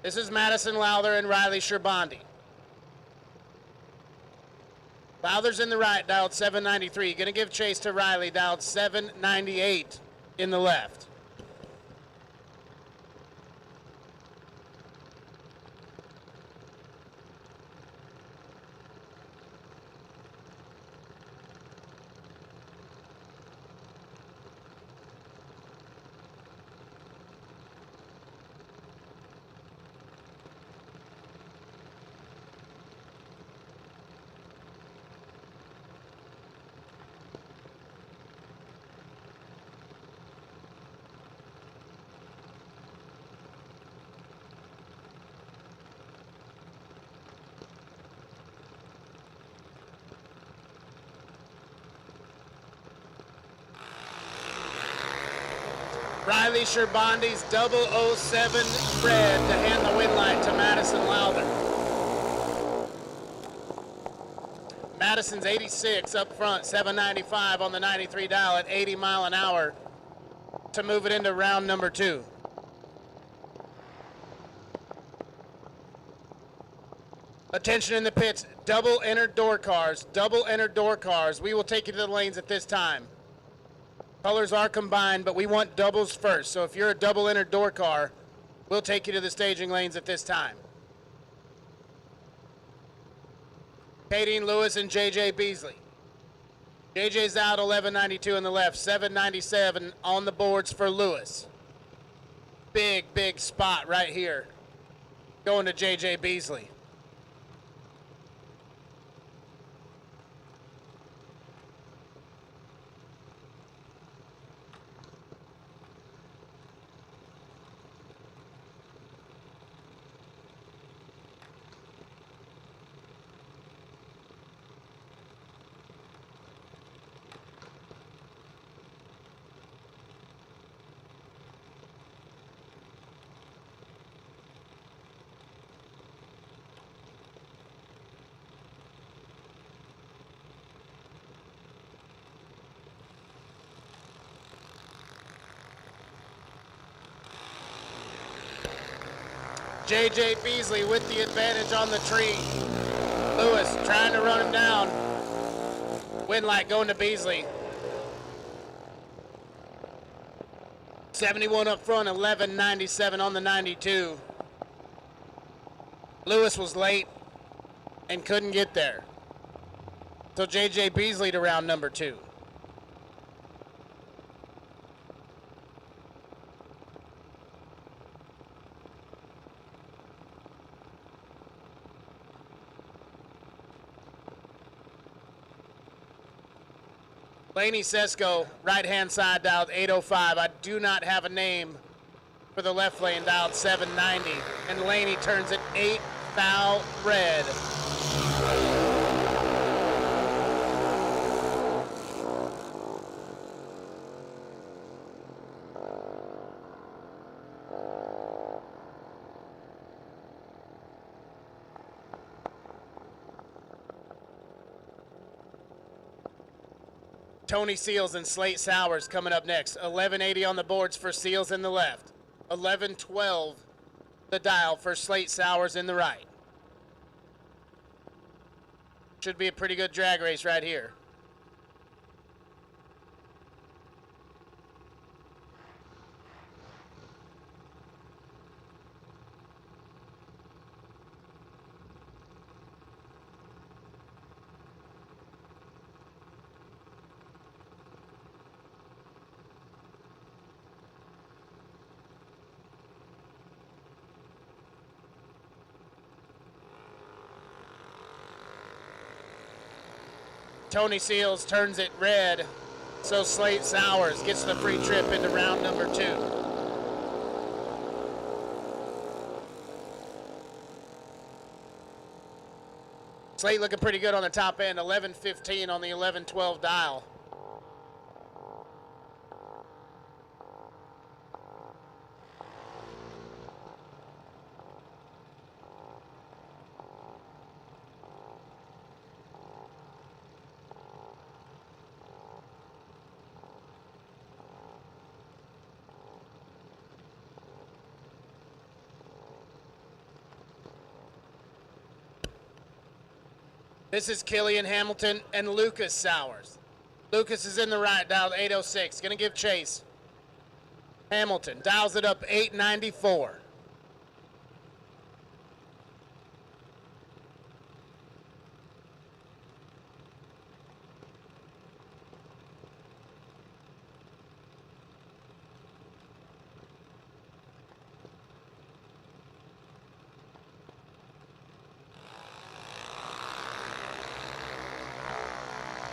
This is Madison Lowther and Riley Sherbandi. Lowther's in the right, dialed 793. Going to give chase to Riley, dialed 798 in the left. Riley Sherbandi's 007 red to hand the win light to Madison Lowther. Madison's 86 up front, 795 on the 93 dial at 80 mile an hour to move it into round number 2. Attention in the pits, double entered door cars, double entered door cars. We will take you to the lanes at this time. Colors are combined, but we want doubles first. So if you're a double entered door car, we'll take you to the staging lanes at this time. Kadeen Lewis and JJ Beasley. JJ's out 1192 in the left, 797 on the boards for Lewis. Big, big spot right here. Going to JJ Beasley. JJ Beasley with the advantage on the tree. Lewis trying to run him down. Wind light going to Beasley. 71 up front, 1197 on the 92. Lewis was late and couldn't get there. So JJ Beasley to round number 2. Laney Sesko, right-hand side, dialed 805. I do not have a name for the left lane, dialed 790. And Laney turns it 8 thou red. Tony Seals and Slate Sowers coming up next. 1180 on the boards for Seals in the left. 1112 the dial for Slate Sowers in the right. Should be a pretty good drag race right here. Tony Seals turns it red, so Slate Sowers gets the free trip into round number 2. Slate looking pretty good on the top end, 11:15 on the 11:12 dial. This is Killian Hamilton and Lucas Sowers. Lucas is in the right, dialed 806. Going to give chase. Hamilton dials it up 894.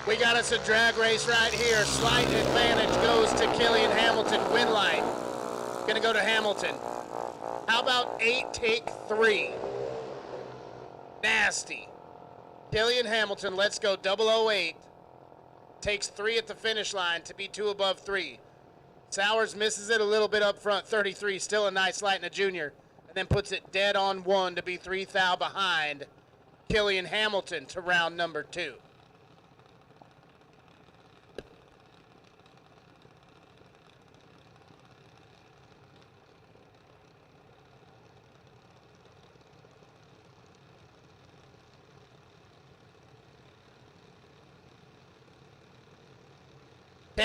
We got us a drag race right here. Slight advantage goes to Killian Hamilton. Win line. Gonna go to Hamilton. How about 8 take 3? Nasty. Killian Hamilton, let's go 008. Takes 3 at the finish line to be 2 above 3. Sowers misses it a little bit up front. 33, still a nice light in a junior. And then puts it dead on 1 to be 3 thou behind Killian Hamilton to round number 2.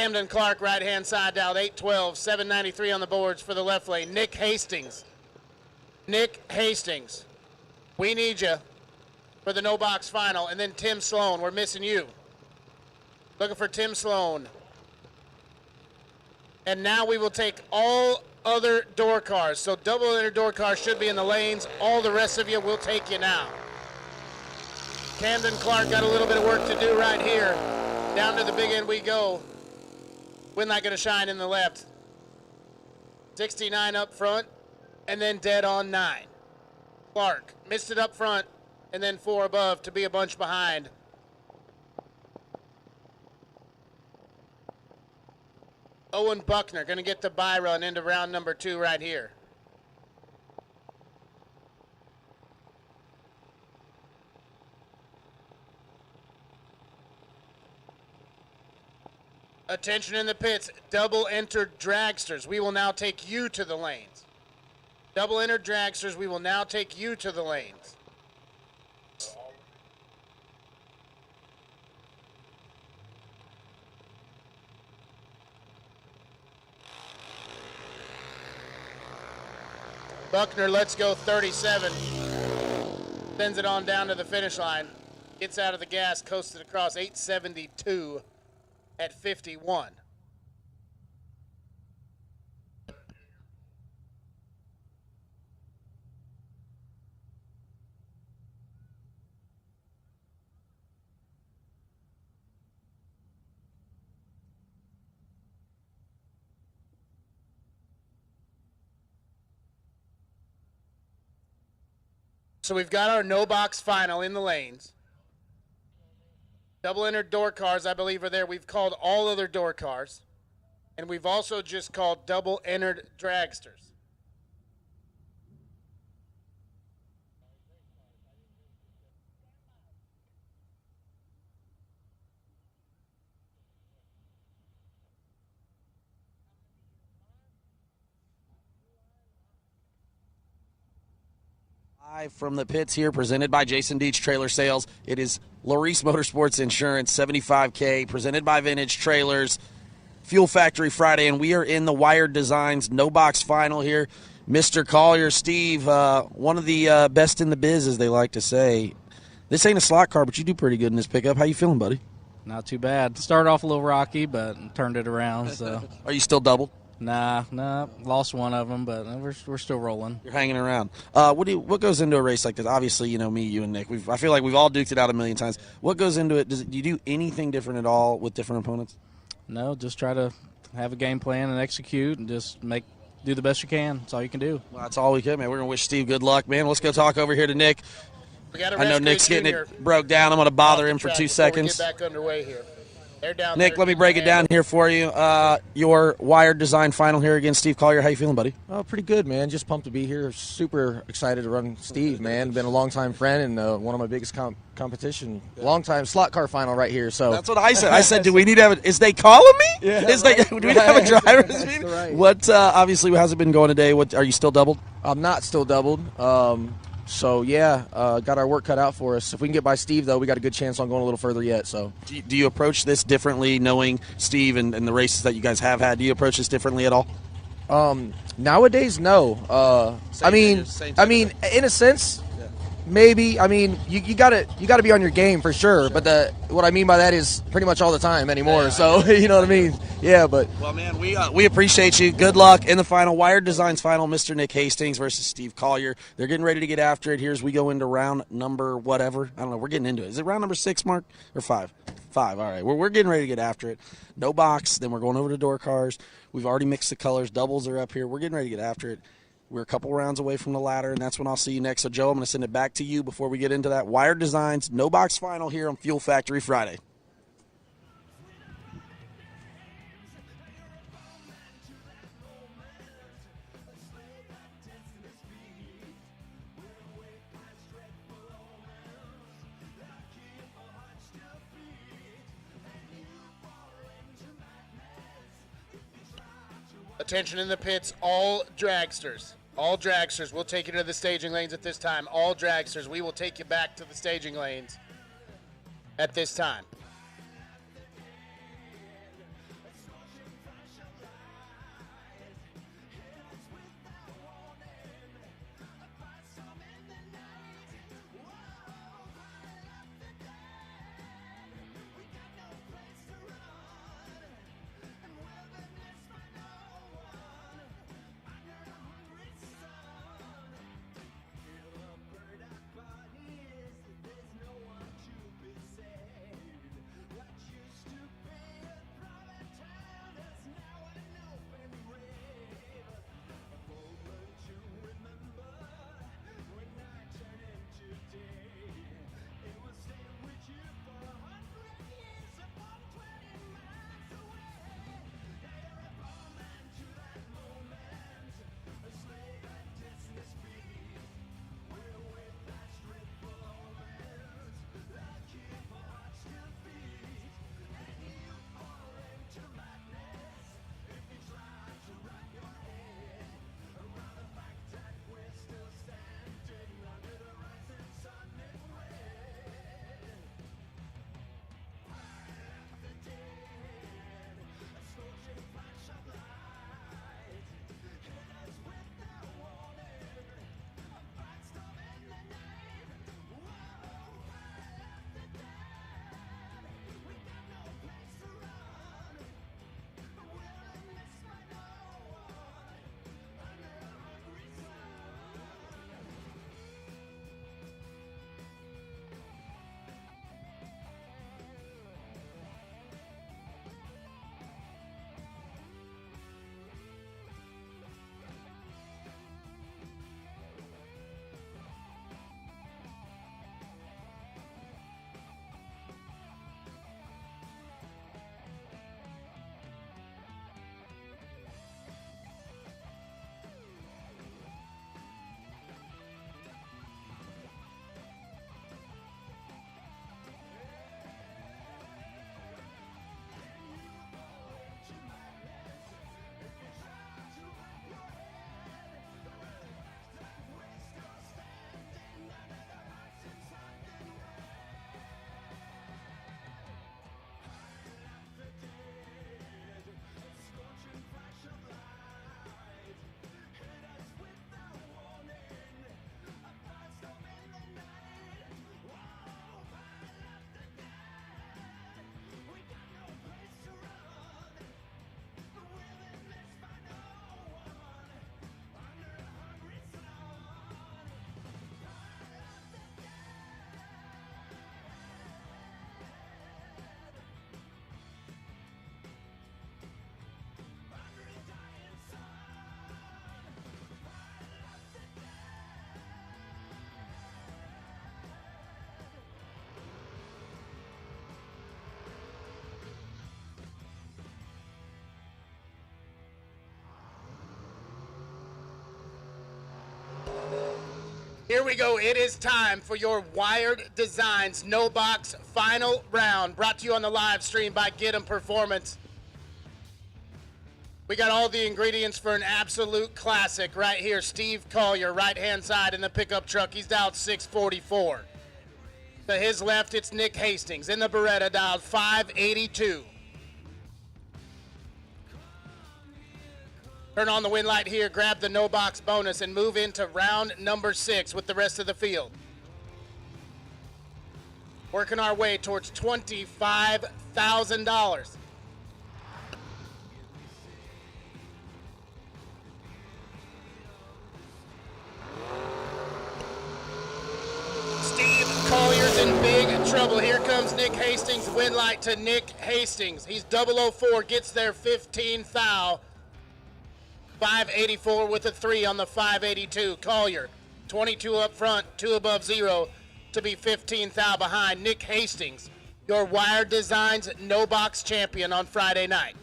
Camden Clark, right-hand side, dialed 812, 793 on the boards for the left lane. Nick Hastings. Nick Hastings, we need you for the no-box final. And then Tim Sloan, we're missing you. Looking for Tim Sloan. And now we will take all other door cars. So double inner door cars should be in the lanes. All the rest of you will take you now. Camden Clark got a little bit of work to do right here. Down to the big end we go. Win light going to shine in the left. 69 up front, and then dead on 9. Clark missed it up front, and then 4 above to be a bunch behind. Owen Buckner going to get the bye run into round number 2 right here. Attention in the pits, double entered dragsters. We will now take you to the lanes. Double entered dragsters, we will now take you to the lanes. Buckner, let's go 37. Sends it on down to the finish line. Gets out of the gas, coasted across 872. At 51. so we've got our no box final in the lanes. Double entered door cars, I believe, are there. We've called all other door cars. And we've also just called double entered dragsters. Live from the pits here, presented by Jason Deach Trailer Sales. It is Laris Motorsports Insurance, 75K, presented by Vintage Trailers. Fuel Factory Friday, and we are in the Wired Designs no box final here. Mr. Collier, Steve, one of the best in the biz, as they like to say. This ain't a slot car, but you do pretty good in this pickup. How you feeling, buddy? Not too bad. Started off a little rocky, but turned it around. So. Are you still doubled? Nah, lost one of them, but we're still rolling. You're hanging around. What goes into a race like this? Obviously, you know me, you and Nick. I feel like we've all duked it out a million times. What goes into it? Do you do anything different at all with different opponents? No, just try to have a game plan and execute, and just do the best you can. That's all you can do. Well, that's all we can, man. We're gonna wish Steve good luck, man. Let's go talk over here to Nick. I know Nick's getting it broke down. I'm gonna bother him for 2 seconds. Get back underway here. They're down Nick, let me break it down here for you. Your Wired Design final here against Steve Collier. How you feeling, buddy? Oh, pretty good, man. Just pumped to be here. Super excited to run Steve, man. Been a long-time friend and one of my biggest competition. Long-time slot car final right here. So that's what I said. I said, do we need to have? Is they calling me? Yeah. Do we have a driver's meeting? Right. What? Obviously, how's it been going today? What? Are you still doubled? I'm not still doubled. So, got our work cut out for us. If we can get by Steve, though, we got a good chance on going a little further yet. So, do you approach this differently, knowing Steve and the races that you guys have had? Do you approach this differently at all? Nowadays, no. I mean, in a sense, maybe. I mean, you gotta be on your game for sure. But what I mean by that is pretty much all the time anymore. So you know what I mean? Yeah, but well, man, we appreciate you. Good luck in the final Wired Designs final. Mr. Nick Hastings versus Steve Collier. They're getting ready to get after it here as we go into round number whatever. I don't know. We're getting into it. Is it round number 6, Mark, or 5? 5. All right. We're getting ready to get after it. No box. Then we're going over to door cars. We've already mixed the colors. Doubles are up here. We're getting ready to get after it. We're a couple rounds away from the ladder, and that's when I'll see you next. So, Joe, I'm going to send it back to you before we get into that Wired Designs no box final here on Fuel Factory Friday. Attention in the pits, all dragsters. All dragsters. We'll take you to the staging lanes at this time. All dragsters. We will take you back to the staging lanes at this time. Here we go. It is time for your Wired Designs No Box final round, brought to you on the live stream by Get 'em Performance. We got all the ingredients for an absolute classic right here. Steve Collier, right-hand side in the pickup truck. He's dialed 644. To his left, it's Nick Hastings in the Beretta, dialed 582. Turn on the win light here, grab the no box bonus, and move into round number 6 with the rest of the field. Working our way towards $25,000. Steve Collier's in big trouble. Here comes Nick Hastings. Win light to Nick Hastings. He's 004, gets there 15 thou. 584 with a 3 on the 582. Collier, 22 up front, 2 above 0 to be 15 thou behind. Nick Hastings, your Wired Designs no box champion on Friday night.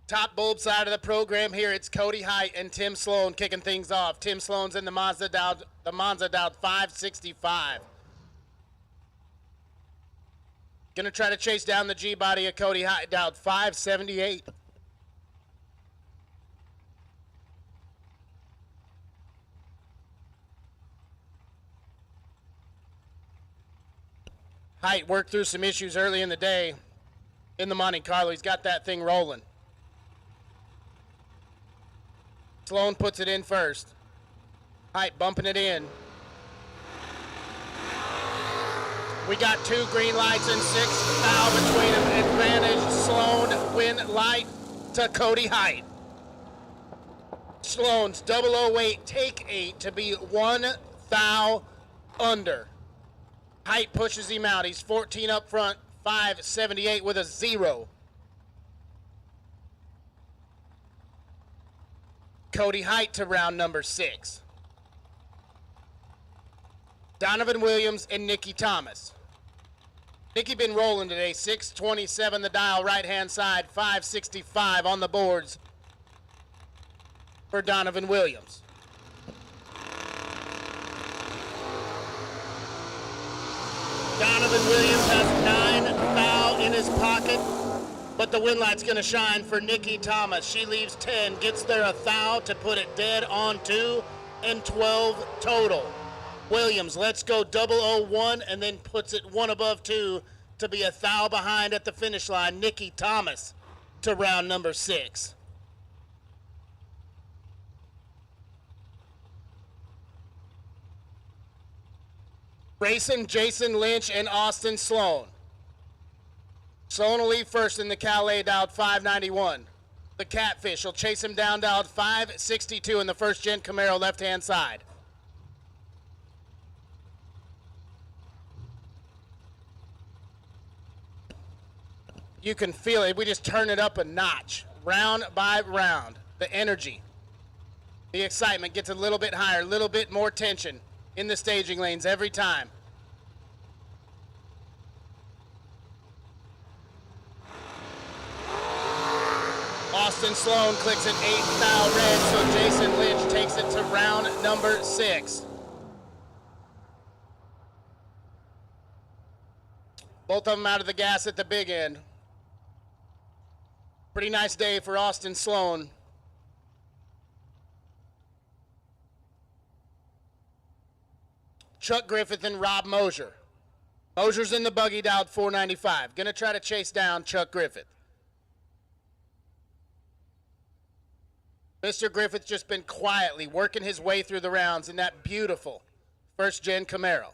Top bulb side of the program here, it's Cody Height and Tim Sloan kicking things off. Tim Sloan's in the Monza dialed 565. Gonna try to chase down the G body of Cody Height, dialed 578. Height worked through some issues early in the day in the Monte Carlo. He's got that thing rolling. Sloan puts it in first. Height bumping it in. We got 2 green lights and 6 thou between them. Advantage Sloan, win light to Cody Height. Sloan's 008, take 8 to be 1 thou under. Height pushes him out. He's 14 up front, 578 with a 0. Cody Height to round number 6. Donovan Williams and Nicky Thomas. Nicky been rolling today, 627 the dial, right-hand side, 565 on the boards for Donovan Williams. Donovan Williams has 9 thou in his pocket. But the win light's going to shine for Nicky Thomas. She leaves 10, gets there a thou to put it dead on 2, and 12 total. Williams lets go 001 and then puts it 1 above 2 to be a thou behind at the finish line. Nicky Thomas to round number 6. Racing Jason Lynch and Austin Sloan. Sloan will leave first in the Calais, dialed 591. The Catfish will chase him down, dialed 562 in the first gen Camaro left-hand side. You can feel it. We just turn it up a notch, round by round. The energy, the excitement gets a little bit higher, a little bit more tension in the staging lanes every time. Austin Sloan clicks an 8 thou red, so Jason Lynch takes it to round number 6. Both of them out of the gas at the big end. Pretty nice day for Austin Sloan. Chuck Griffith and Rob Mosier. Mosier's in the buggy, dialed 495. Gonna try to chase down Chuck Griffith. Mr. Griffith's just been quietly working his way through the rounds in that beautiful first-gen Camaro.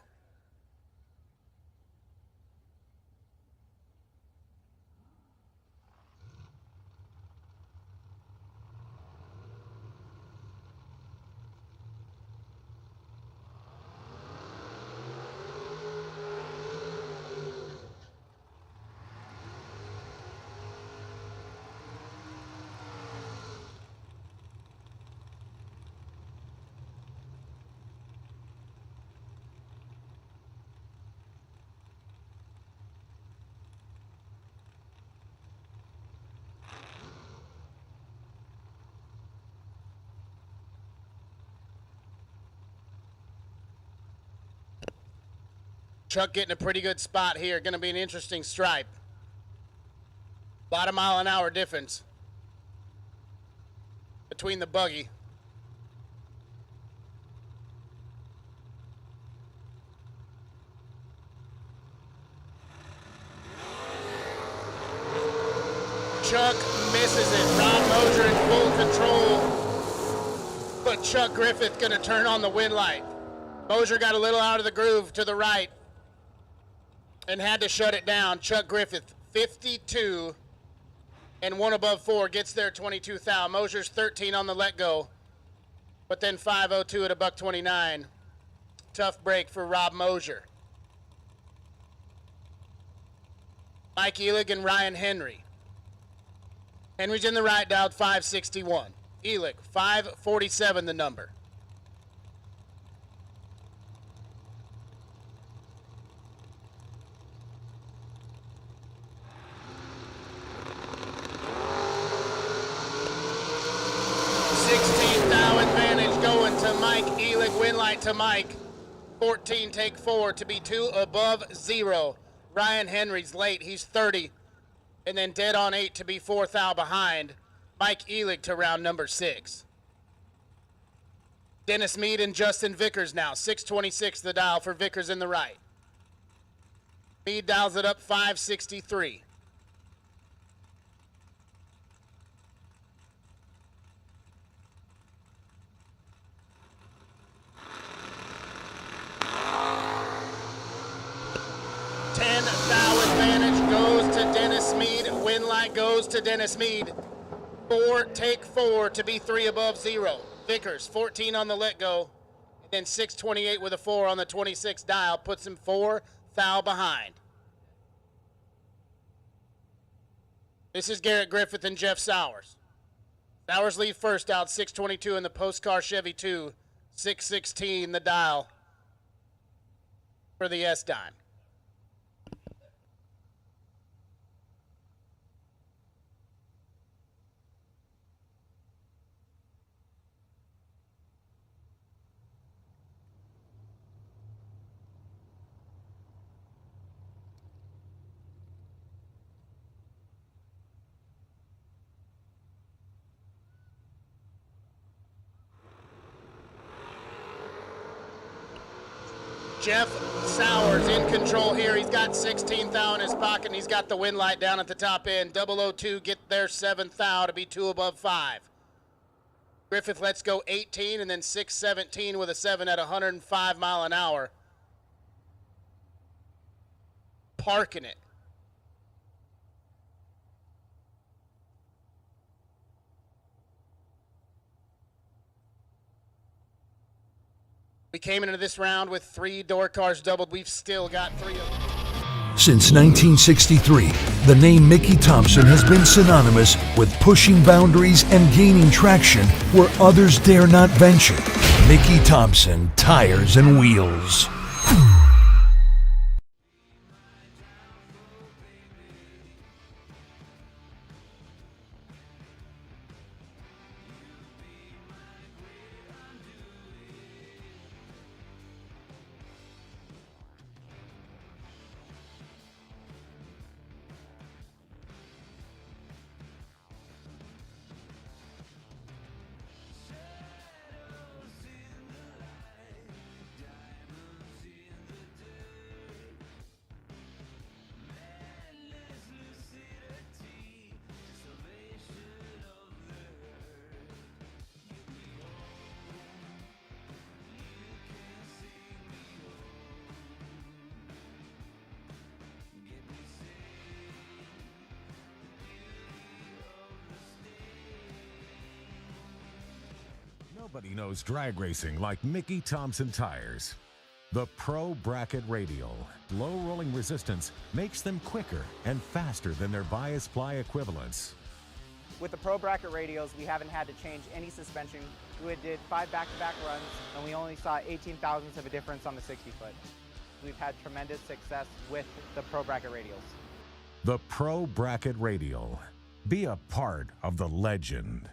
Chuck getting a pretty good spot here. Going to be an interesting stripe. About a mile-an-hour difference between the buggy. Chuck misses it. Rob Mosier in full control, but Chuck Griffith going to turn on the win light. Mosier got a little out of the groove to the right and had to shut it down. Chuck Griffith, 52 and 1 above 4, gets there 22 thou. Mosier's 13 on the let go, but then 5:02 at a $1.29. Tough break for Rob Mosier. Mike Elig and Ryan Henry. Henry's in the right, dialed 561. Elig, 547 the number. Advantage going to Mike Elig. Win light to Mike. 14 take 4 to be 2 above 0. Ryan Henry's late. He's 30. And then dead on 8 to be 4 thou behind. Mike Elig to round number 6. Dennis Mead and Justin Vickers now. 626 the dial for Vickers in the right. Mead dials it up 563. Advantage goes to Dennis Mead. Win light goes to Dennis Mead. 4 take 4 to be 3 above 0. Vickers 14 on the let go, and then 628 with a 4 on the 26 dial puts him 4 thou behind. This is Garrett Griffith and Jeff Sowers. Sowers lead first, out 622 in the Postcar Chevy 2, 616 the dial for the S-Dime. Jeff Sowers in control here. He's got 16 thou in his pocket, and he's got the win light down at the top end. 002 get their 7 thou to be 2 above 5. Griffith lets go 18, and then 617 with a 7 at 105 mile an hour. Parking it. We came into this round with 3 door cars doubled. We've still got 3 of them. Since 1963, the name Mickey Thompson has been synonymous with pushing boundaries and gaining traction where others dare not venture. Mickey Thompson Tires and Wheels. Nobody knows drag racing like Mickey Thompson Tires. The Pro Bracket Radial. Low rolling resistance makes them quicker and faster than their bias ply equivalents. With the Pro Bracket Radials, we haven't had to change any suspension. We did 5 back-to-back runs, and we only saw 18 thousandths of a difference on the 60-foot. We've had tremendous success with the Pro Bracket Radials. The Pro Bracket Radial. Be a part of the legend.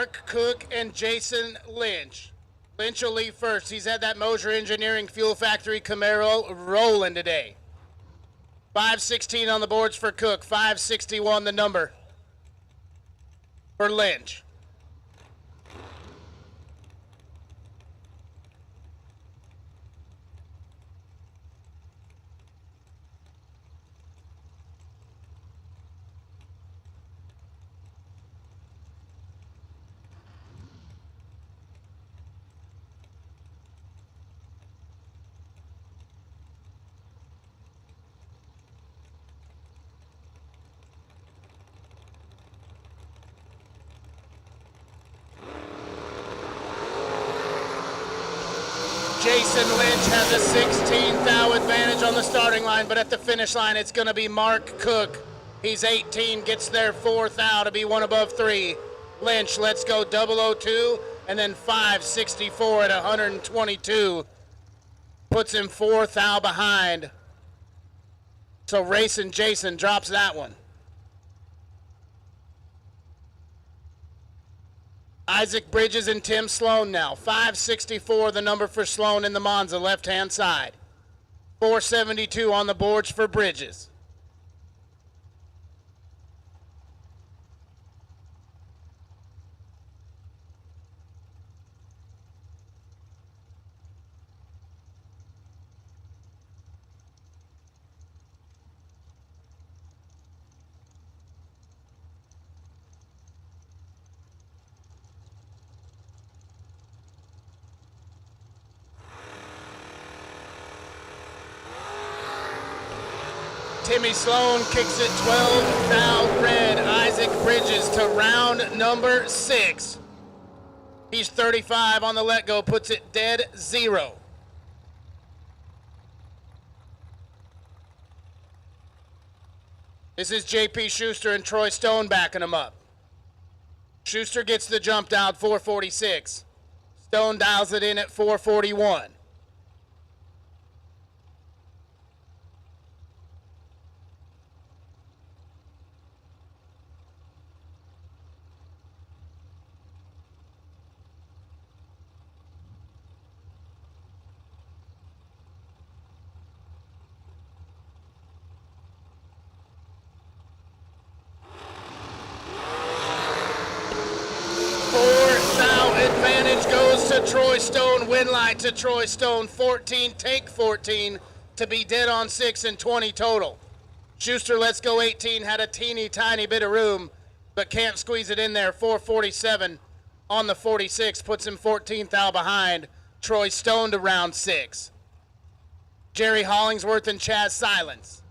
Mark Cook and Jason Lynch. Lynch will leave first. He's had that Moser Engineering Fuel Factory Camaro rolling today. 516 on the boards for Cook. 561 the number for Lynch. Jason Lynch has a 16th thou advantage on the starting line, but at the finish line, it's going to be Mark Cook. He's 18, gets there 4th thou to be one above 3. Lynch, let's go 002, and then 564 at 122. Puts him 4th thou behind. So Racing Jason drops that one. Isaac Bridges and Tim Sloan now. 564 the number for Sloan in the Monza, left-hand side. 472 on the boards for Bridges. Timmy Sloan kicks it 12 thou red. Isaac Bridges to round number 6. He's 35 on the let go, puts it dead 0. This is JP Schuster and Troy Stone backing him up. Schuster gets the jump down 446. Stone dials it in at 441. Troy Stone, win line to Troy Stone, 14, take 14 to be dead on 6 and 20 total. Schuster, let's go 18, had a teeny tiny bit of room, but can't squeeze it in there. 447 on the 46, puts him 14th thou behind. Troy Stone to round 6. Jerry Hollingsworth and Chaz Silence.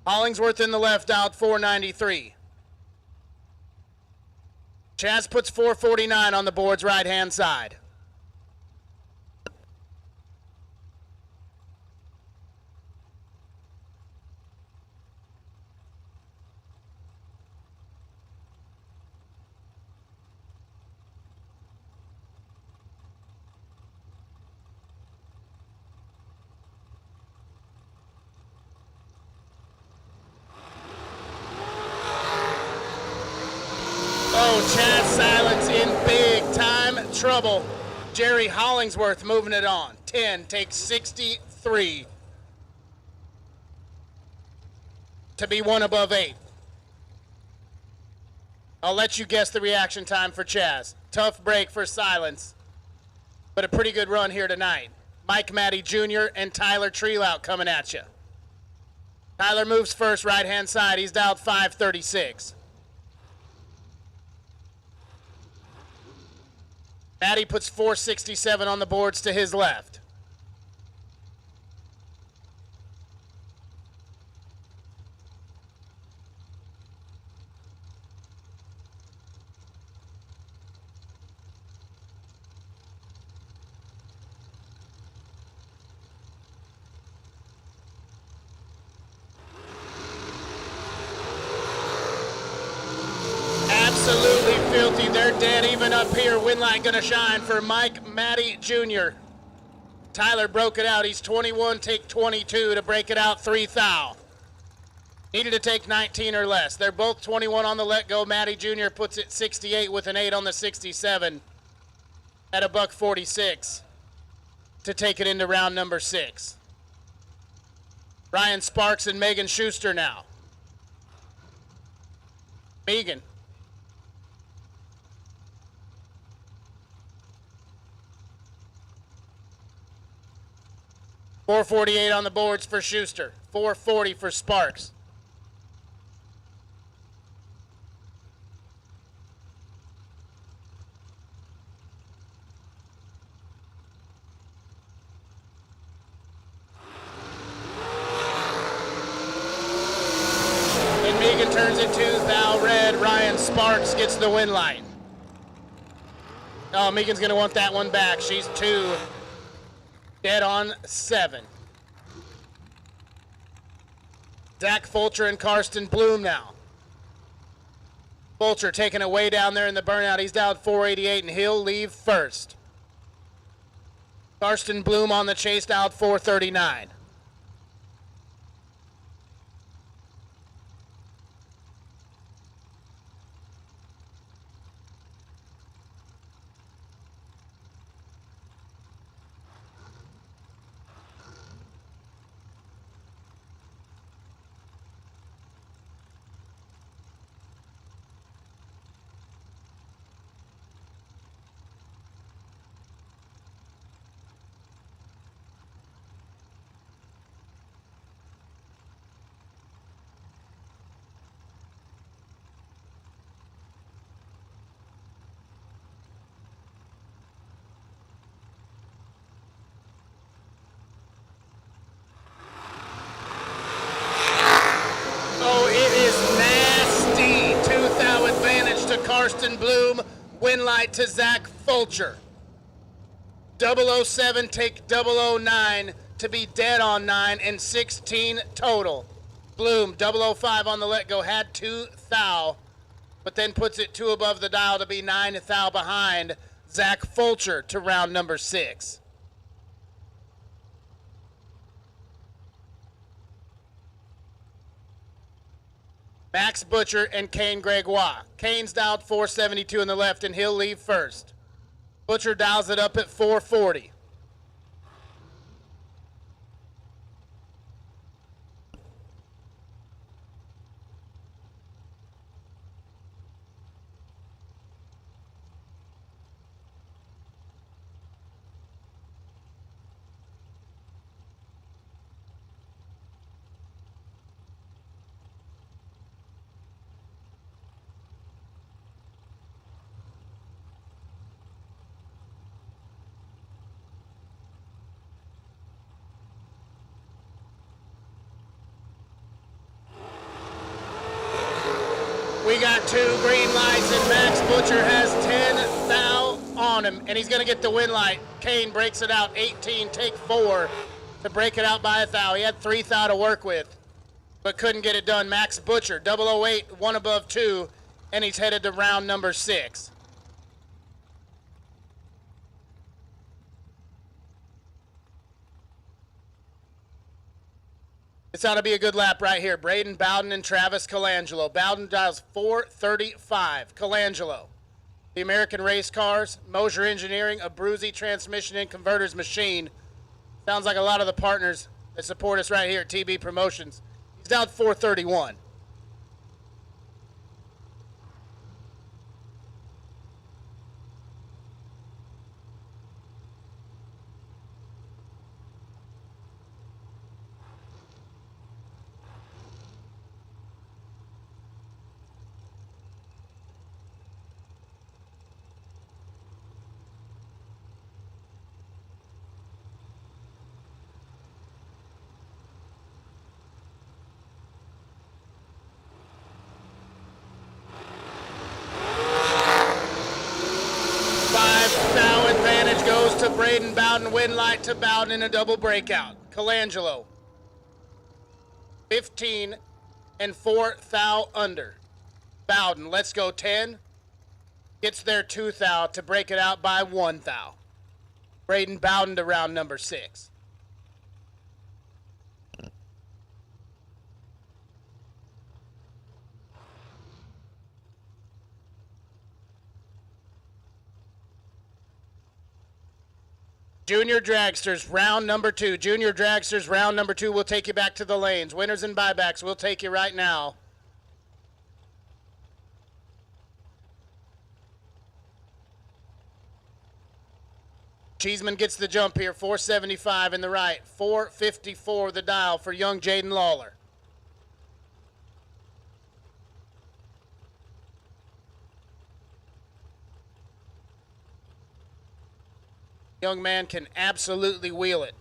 Hollingsworth in the left out, 493. Chaz puts 449 on the boards, right-hand side. Chaz Silence in big time trouble. Jerry Hollingsworth moving it on. 10 takes 63 to be one above 8. I'll let you guess the reaction time for Chaz. Tough break for Silence, but a pretty good run here tonight. Mike Matty Jr. and Tyler Treelout coming at you. Tyler moves first, right-hand side. He's dialed 536. Matty puts 467 on the boards to his left. Absolutely filthy. They're dead even up here. Win line gonna shine for Mike Matty Jr. Tyler broke it out. He's 21, take 22 to break it out 3 thou. Needed to take 19 or less. They're both 21 on the let go. Matty Jr. puts it 68 with an 8 on the 67 at a $146 to take it into round number 6. Ryan Sparks and Megan Schuster now. Megan. $448 on the boards for Schuster. $440 for Sparks. And Megan turns it to thou red. Ryan Sparks gets the win light. Oh, Megan's going to want that one back. She's 2 dead on 7. Zach Fulcher and Karsten Bloom now. Fulcher taking it way down there in the burnout. He's down 488 and he'll leave first. Karsten Bloom on the chase out 439. Karsten Bloom, win light to Zach Fulcher. 007 take 009 to be dead on 9 and 16 total. Bloom, 005 on the let go, had 2 thou, but then puts it 2 above the dial to be 9 thou behind Zach Fulcher to round number 6. Max Butcher and Kane Gregoire. Kane's dialed 472 in the left, and he'll leave first. Butcher dials it up at 440. We got 2 green lights, and Max Butcher has 10 thou on him, and he's going to get the win light. Kane breaks it out, 18, take 4 to break it out by a thou. He had 3 thou to work with, but couldn't get it done. Max Butcher, 008, 1 above 2, and he's headed to round number 6. This ought to be a good lap right here. Braden Bowden and Travis Colangelo. Bowden dials 435. Colangelo, the American Race Cars, Mosier Engineering, a Bruzy Transmission and Converters Machine. Sounds like a lot of the partners that support us right here at TB Promotions. He's down 431. To Braden Bowden, win light to Bowden in a double breakout. Colangelo, 15 and 4 thou under. Bowden, let's go 10. Gets there 2 thou to break it out by 1 thou. Braden Bowden to round number 6. Junior Dragsters, round number 2. Junior Dragsters, round number 2. We'll take you back to the lanes. Winners and buybacks, we'll take you right now. Cheeseman gets the jump here, 475 in the right, 454 the dial for young Jaden Lawler. Young man can absolutely wheel it.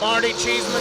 Marty Cheeseman